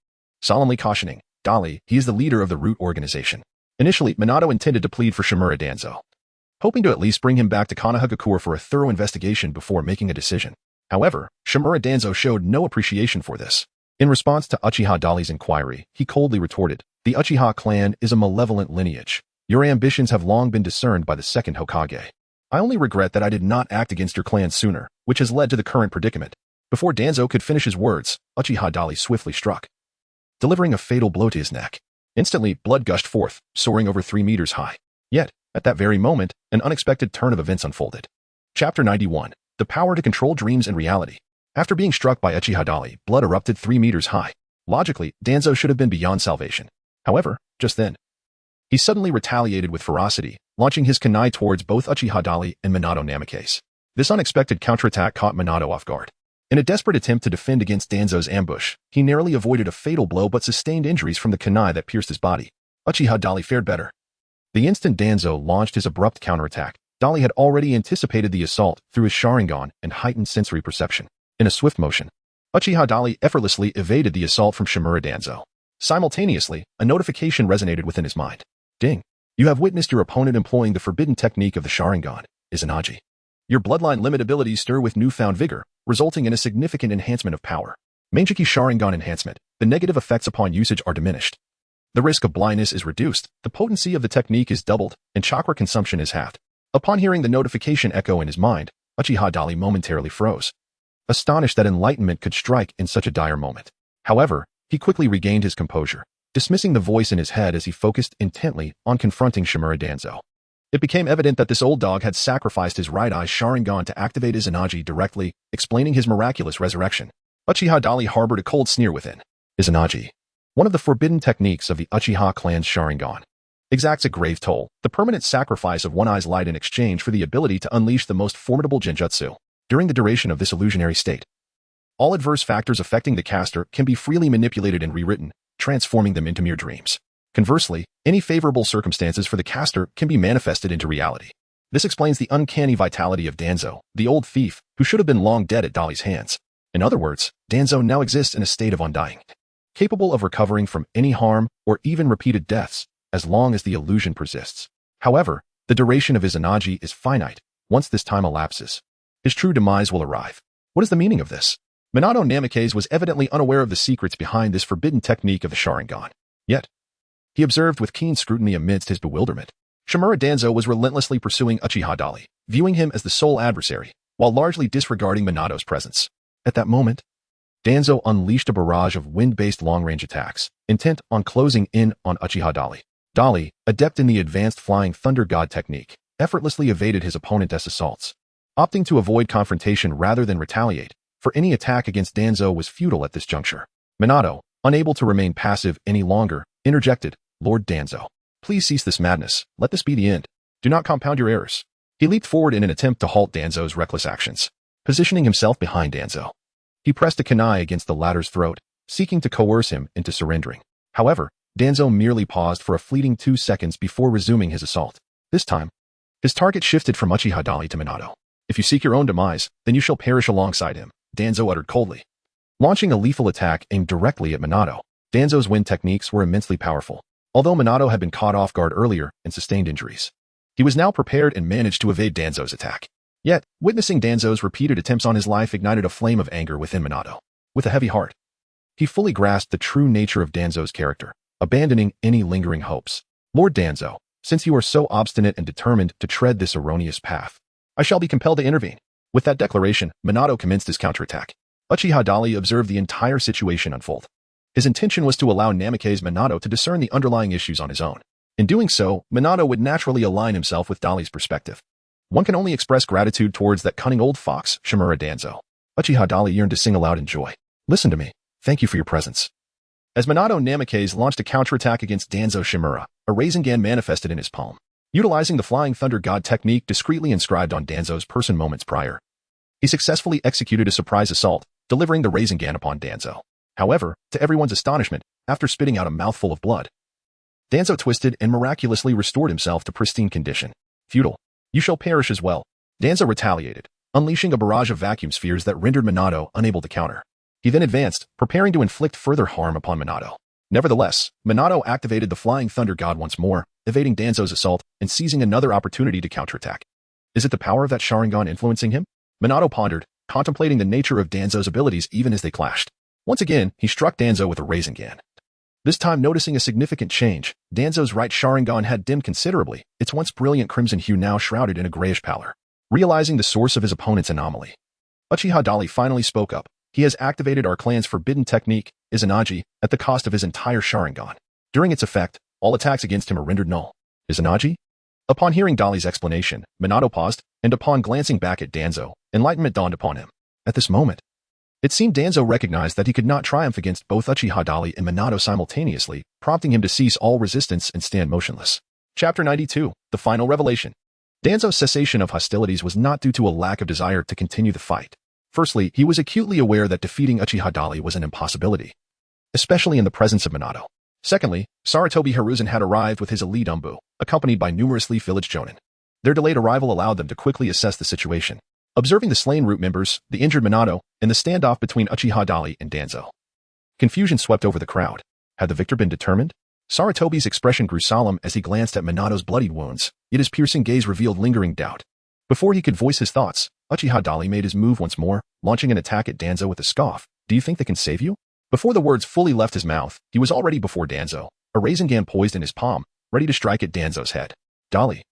solemnly cautioning, Dali, he is the leader of the Root organization. Initially, Minato intended to plead for Shimura Danzo, hoping to at least bring him back to Konohagakure for a thorough investigation before making a decision. However, Shimura Danzo showed no appreciation for this. In response to Uchiha Dali's inquiry, he coldly retorted, the Uchiha clan is a malevolent lineage. Your ambitions have long been discerned by the second Hokage. I only regret that I did not act against your clan sooner, which has led to the current predicament. Before Danzo could finish his words, Uchiha Dali swiftly struck, delivering a fatal blow to his neck. Instantly, blood gushed forth, soaring over 3 meters high. Yet, at that very moment, an unexpected turn of events unfolded. Chapter 91. The Power to Control Dreams and Reality. After being struck by Uchiha Dali, blood erupted 3 meters high. Logically, Danzo should have been beyond salvation. However, just then, he suddenly retaliated with ferocity, launching his kunai towards both Uchiha Dali and Minato Namikaze. This unexpected counterattack caught Minato off guard. In a desperate attempt to defend against Danzo's ambush, he narrowly avoided a fatal blow but sustained injuries from the kunai that pierced his body. Uchiha Dali fared better. The instant Danzo launched his abrupt counterattack, Dali had already anticipated the assault through his Sharingan and heightened sensory perception. In a swift motion, Uchiha Dali effortlessly evaded the assault from Shimura Danzo. Simultaneously, a notification resonated within his mind. Ding. You have witnessed your opponent employing the forbidden technique of the Sharingan, Izanagi. Your bloodline limit abilities stir with newfound vigor, resulting in a significant enhancement of power. Mangeki Sharingan enhancement. The negative effects upon usage are diminished. The risk of blindness is reduced, the potency of the technique is doubled, and chakra consumption is halved. Upon hearing the notification echo in his mind, Uchiha Dali momentarily froze, astonished that enlightenment could strike in such a dire moment. However, he quickly regained his composure, dismissing the voice in his head as he focused intently on confronting Shimura Danzo. It became evident that this old dog had sacrificed his right eye Sharingan to activate Izanagi directly, explaining his miraculous resurrection. Uchiha Dali harbored a cold sneer within. Izanagi, one of the forbidden techniques of the Uchiha clan's Sharingan, exacts a grave toll, the permanent sacrifice of one eye's light in exchange for the ability to unleash the most formidable genjutsu. During the duration of this illusionary state, all adverse factors affecting the caster can be freely manipulated and rewritten, transforming them into mere dreams. Conversely, any favorable circumstances for the caster can be manifested into reality. This explains the uncanny vitality of Danzo, the old thief, who should have been long dead at Dali's hands. In other words, Danzo now exists in a state of undying, capable of recovering from any harm or even repeated deaths, as long as the illusion persists. However, the duration of Izanagi is finite. Once this time elapses, his true demise will arrive. What is the meaning of this? Minato Namikaze was evidently unaware of the secrets behind this forbidden technique of the Sharingan. Yet, he observed with keen scrutiny amidst his bewilderment. Shimura Danzo was relentlessly pursuing Uchiha Dali, viewing him as the sole adversary, while largely disregarding Minato's presence. At that moment, Danzo unleashed a barrage of wind-based long-range attacks, intent on closing in on Uchiha Dali. Dali, adept in the advanced Flying Thunder God technique, effortlessly evaded his opponent's assaults, opting to avoid confrontation rather than retaliate, for any attack against Danzo was futile at this juncture. Minato, unable to remain passive any longer, interjected, "Lord Danzo, please cease this madness. Let this be the end. Do not compound your errors." He leaped forward in an attempt to halt Danzo's reckless actions. Positioning himself behind Danzo, he pressed a kunai against the latter's throat, seeking to coerce him into surrendering. However, Danzo merely paused for a fleeting 2 seconds before resuming his assault. This time, his target shifted from Uchiha Dali to Minato. "If you seek your own demise, then you shall perish alongside him," Danzo uttered coldly. Launching a lethal attack aimed directly at Minato, Danzo's wind techniques were immensely powerful. Although Minato had been caught off guard earlier and sustained injuries, he was now prepared and managed to evade Danzo's attack. Yet, witnessing Danzo's repeated attempts on his life ignited a flame of anger within Minato. With a heavy heart, he fully grasped the true nature of Danzo's character, abandoning any lingering hopes. "Lord Danzo, since you are so obstinate and determined to tread this erroneous path, I shall be compelled to intervene." With that declaration, Minato commenced his counterattack. Uchiha Dali observed the entire situation unfold. His intention was to allow Namikaze Minato to discern the underlying issues on his own. In doing so, Minato would naturally align himself with Dali's perspective. One can only express gratitude towards that cunning old fox, Shimura Danzo. Uchiha Dali yearned to sing aloud in joy. "Listen to me. Thank you for your presence." As Minato Namikaze launched a counterattack against Danzo Shimura, a Rasengan manifested in his palm. Utilizing the Flying Thunder God technique discreetly inscribed on Danzo's person moments prior, he successfully executed a surprise assault, delivering the Rasengan upon Danzo. However, to everyone's astonishment, after spitting out a mouthful of blood, Danzo twisted and miraculously restored himself to pristine condition. "Futile. You shall perish as well." Danzo retaliated, unleashing a barrage of vacuum spheres that rendered Minato unable to counter. He then advanced, preparing to inflict further harm upon Minato. Nevertheless, Minato activated the Flying Thunder God once more, evading Danzo's assault and seizing another opportunity to counterattack. Is it the power of that Sharingan influencing him? Minato pondered, contemplating the nature of Danzo's abilities even as they clashed. Once again, he struck Danzo with a Rasengan. This time noticing a significant change, Danzo's right Sharingan had dimmed considerably, its once brilliant crimson hue now shrouded in a grayish pallor. Realizing the source of his opponent's anomaly, Uchiha Dali finally spoke up. "He has activated our clan's forbidden technique, Izanagi, at the cost of his entire Sharingan. During its effect, all attacks against him are rendered null." "Izanagi?" Upon hearing Dali's explanation, Minato paused, and upon glancing back at Danzo, enlightenment dawned upon him. At this moment, it seemed Danzo recognized that he could not triumph against both Uchiha Dali and Minato simultaneously, prompting him to cease all resistance and stand motionless. Chapter 92, The Final Revelation. Danzo's cessation of hostilities was not due to a lack of desire to continue the fight. Firstly, he was acutely aware that defeating Uchiha Dali was an impossibility, especially in the presence of Minato. Secondly, Sarutobi Hiruzen had arrived with his elite Umbu, accompanied by numerous Leaf Village Jonin. Their delayed arrival allowed them to quickly assess the situation, observing the slain root members, the injured Minato, and the standoff between Uchiha Dali and Danzo. Confusion swept over the crowd. Had the victor been determined? Sarutobi's expression grew solemn as he glanced at Minato's bloodied wounds, yet his piercing gaze revealed lingering doubt. Before he could voice his thoughts, Uchiha Dali made his move once more, launching an attack at Danzo with a scoff. "Do you think they can save you?" Before the words fully left his mouth, he was already before Danzo, a Rasengan poised in his palm, ready to strike at Danzo's head. "Dali."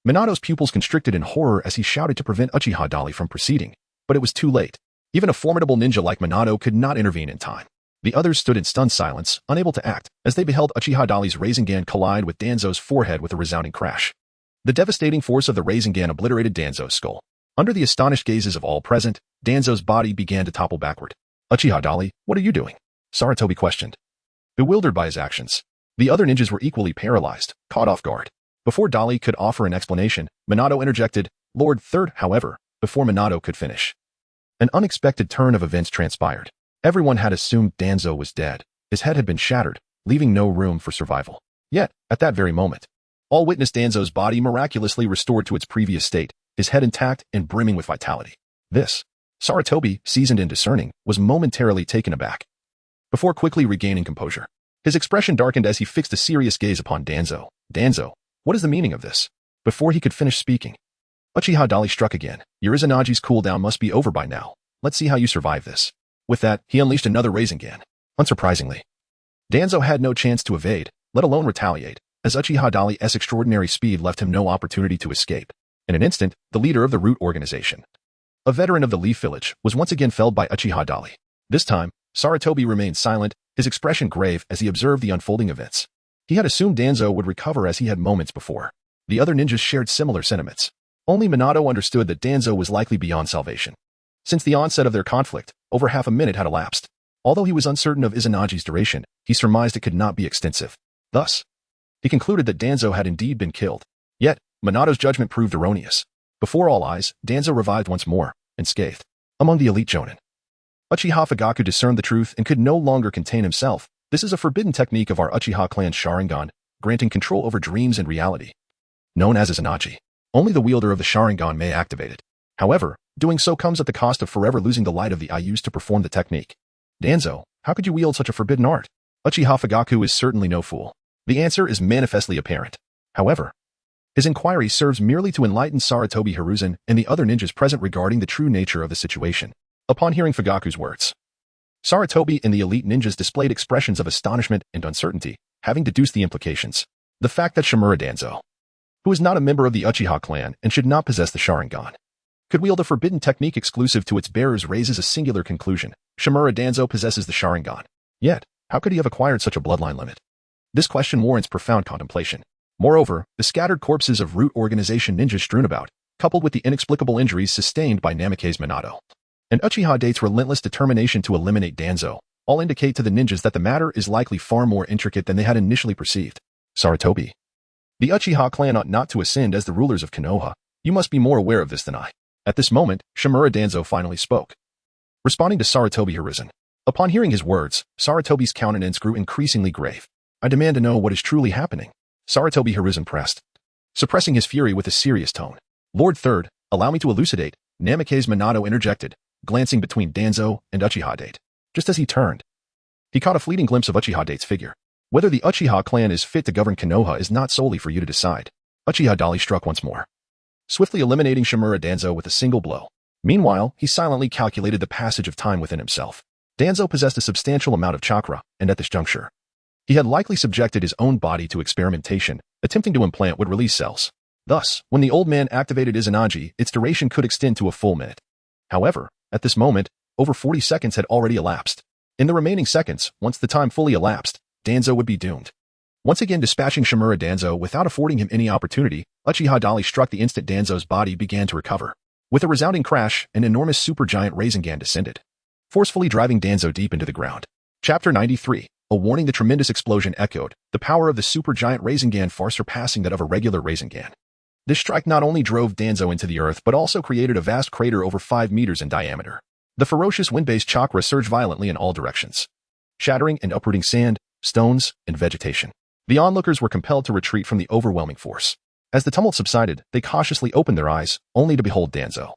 Minato's pupils constricted in horror as he shouted to prevent Uchiha Dali from proceeding, but it was too late. Even a formidable ninja like Minato could not intervene in time. The others stood in stunned silence, unable to act, as they beheld Uchiha Dali's Rasengan collide with Danzo's forehead with a resounding crash. The devastating force of the Rasengan obliterated Danzo's skull. Under the astonished gazes of all present, Danzo's body began to topple backward. Uchiha Dali, what are you doing? Sarutobi questioned. Bewildered by his actions, the other ninjas were equally paralyzed, caught off guard. Before Dali could offer an explanation, Minato interjected, Lord Third, however, before Minato could finish. An unexpected turn of events transpired. Everyone had assumed Danzo was dead. His head had been shattered, leaving no room for survival. Yet, at that very moment, all witnessed Danzo's body miraculously restored to its previous state, his head intact and brimming with vitality. This, Sarutobi, seasoned and discerning, was momentarily taken aback. Before quickly regaining composure, his expression darkened as he fixed a serious gaze upon Danzo. Danzo, what is the meaning of this? Before he could finish speaking, Uchiha Dali struck again. Your Izanagi's cooldown must be over by now. Let's see how you survive this. With that, he unleashed another Rasengan. Unsurprisingly, Danzo had no chance to evade, let alone retaliate, as Uchiha Dali's extraordinary speed left him no opportunity to escape. In an instant, the leader of the Root Organization, a veteran of the Leaf Village, was once again felled by Uchiha Dali. This time, Sarutobi remained silent, his expression grave as he observed the unfolding events. He had assumed Danzo would recover as he had moments before. The other ninjas shared similar sentiments. Only Minato understood that Danzo was likely beyond salvation. Since the onset of their conflict, over half a minute had elapsed. Although he was uncertain of Izanagi's duration, he surmised it could not be extensive. Thus, he concluded that Danzo had indeed been killed. Yet, Minato's judgment proved erroneous. Before all eyes, Danzo revived once more, unscathed. Among the elite Jonin, Uchiha Fugaku discerned the truth and could no longer contain himself. This is a forbidden technique of our Uchiha clan's Sharingan, granting control over dreams and reality. Known as Izanagi, only the wielder of the Sharingan may activate it. However, doing so comes at the cost of forever losing the light of the eye used to perform the technique. Danzo, how could you wield such a forbidden art? Uchiha Fugaku is certainly no fool. The answer is manifestly apparent. However, his inquiry serves merely to enlighten Sarutobi Hiruzen and the other ninjas present regarding the true nature of the situation. Upon hearing Fugaku's words, Sarutobi and the elite ninjas displayed expressions of astonishment and uncertainty, having deduced the implications. The fact that Shimura Danzo, who is not a member of the Uchiha clan and should not possess the Sharingan, could wield a forbidden technique exclusive to its bearers raises a singular conclusion. Shimura Danzo possesses the Sharingan. Yet, how could he have acquired such a bloodline limit? This question warrants profound contemplation. Moreover, the scattered corpses of Root Organization ninjas strewn about, coupled with the inexplicable injuries sustained by Namikaze Minato, and Uchiha Date's relentless determination to eliminate Danzo, all indicate to the ninjas that the matter is likely far more intricate than they had initially perceived. Sarutobi, the Uchiha clan ought not to ascend as the rulers of Konoha. You must be more aware of this than I. At this moment, Shimura Danzo finally spoke, responding to Sarutobi Hiruzen. Upon hearing his words, Sarutobi's countenance grew increasingly grave. I demand to know what is truly happening. Sarutobi Hiruzen pressed, suppressing his fury with a serious tone. Lord Third, allow me to elucidate, Namikaze Minato interjected, glancing between Danzo and Uchiha Date. Just as he turned, he caught a fleeting glimpse of Uchiha Date's figure. Whether the Uchiha clan is fit to govern Konoha is not solely for you to decide. Uchiha Dali struck once more, swiftly eliminating Shimura Danzo with a single blow. Meanwhile, he silently calculated the passage of time within himself. Danzo possessed a substantial amount of chakra, and at this juncture, he had likely subjected his own body to experimentation, attempting to implant would-release cells. Thus, when the old man activated Izanagi, its duration could extend to a full minute. However, at this moment, over 40 seconds had already elapsed. In the remaining seconds, once the time fully elapsed, Danzo would be doomed. Once again dispatching Shimura Danzo without affording him any opportunity, Uchiha Dali struck the instant Danzo's body began to recover. With a resounding crash, an enormous supergiant Rasengan descended, forcefully driving Danzo deep into the ground. Chapter 93. A warning. The tremendous explosion echoed, the power of the supergiant Rasengan far surpassing that of a regular Rasengan. This strike not only drove Danzo into the earth but also created a vast crater over 5 meters in diameter. The ferocious wind-based chakra surged violently in all directions, shattering and uprooting sand, stones, and vegetation. The onlookers were compelled to retreat from the overwhelming force. As the tumult subsided, they cautiously opened their eyes, only to behold Danzo,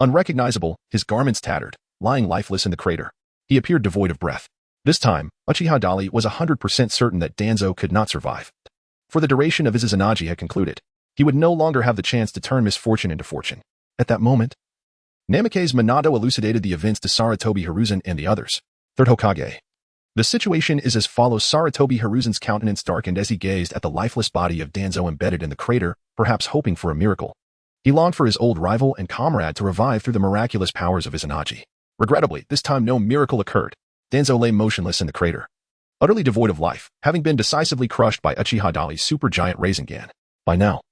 unrecognizable, his garments tattered, lying lifeless in the crater. He appeared devoid of breath. This time, Uchiha Dali was 100% certain that Danzo could not survive. For the duration of his Izanagi had concluded. He would no longer have the chance to turn misfortune into fortune. At that moment, Namikaze Minato elucidated the events to Sarutobi Hiruzen and the others. Third Hokage. The situation is as follows. Sarutobi Hiruzen's countenance darkened as he gazed at the lifeless body of Danzo embedded in the crater, perhaps hoping for a miracle. He longed for his old rival and comrade to revive through the miraculous powers of Izanagi. Regrettably, this time no miracle occurred. Danzo lay motionless in the crater, utterly devoid of life, having been decisively crushed by Uchiha Dali's supergiant Rasengan. By now,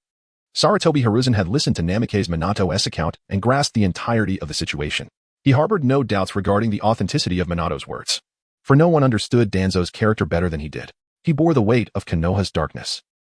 Sarutobi Hiruzen had listened to Namikaze's Minato's account and grasped the entirety of the situation. He harbored no doubts regarding the authenticity of Minato's words. For no one understood Danzo's character better than he did. He bore the weight of Konoha's darkness.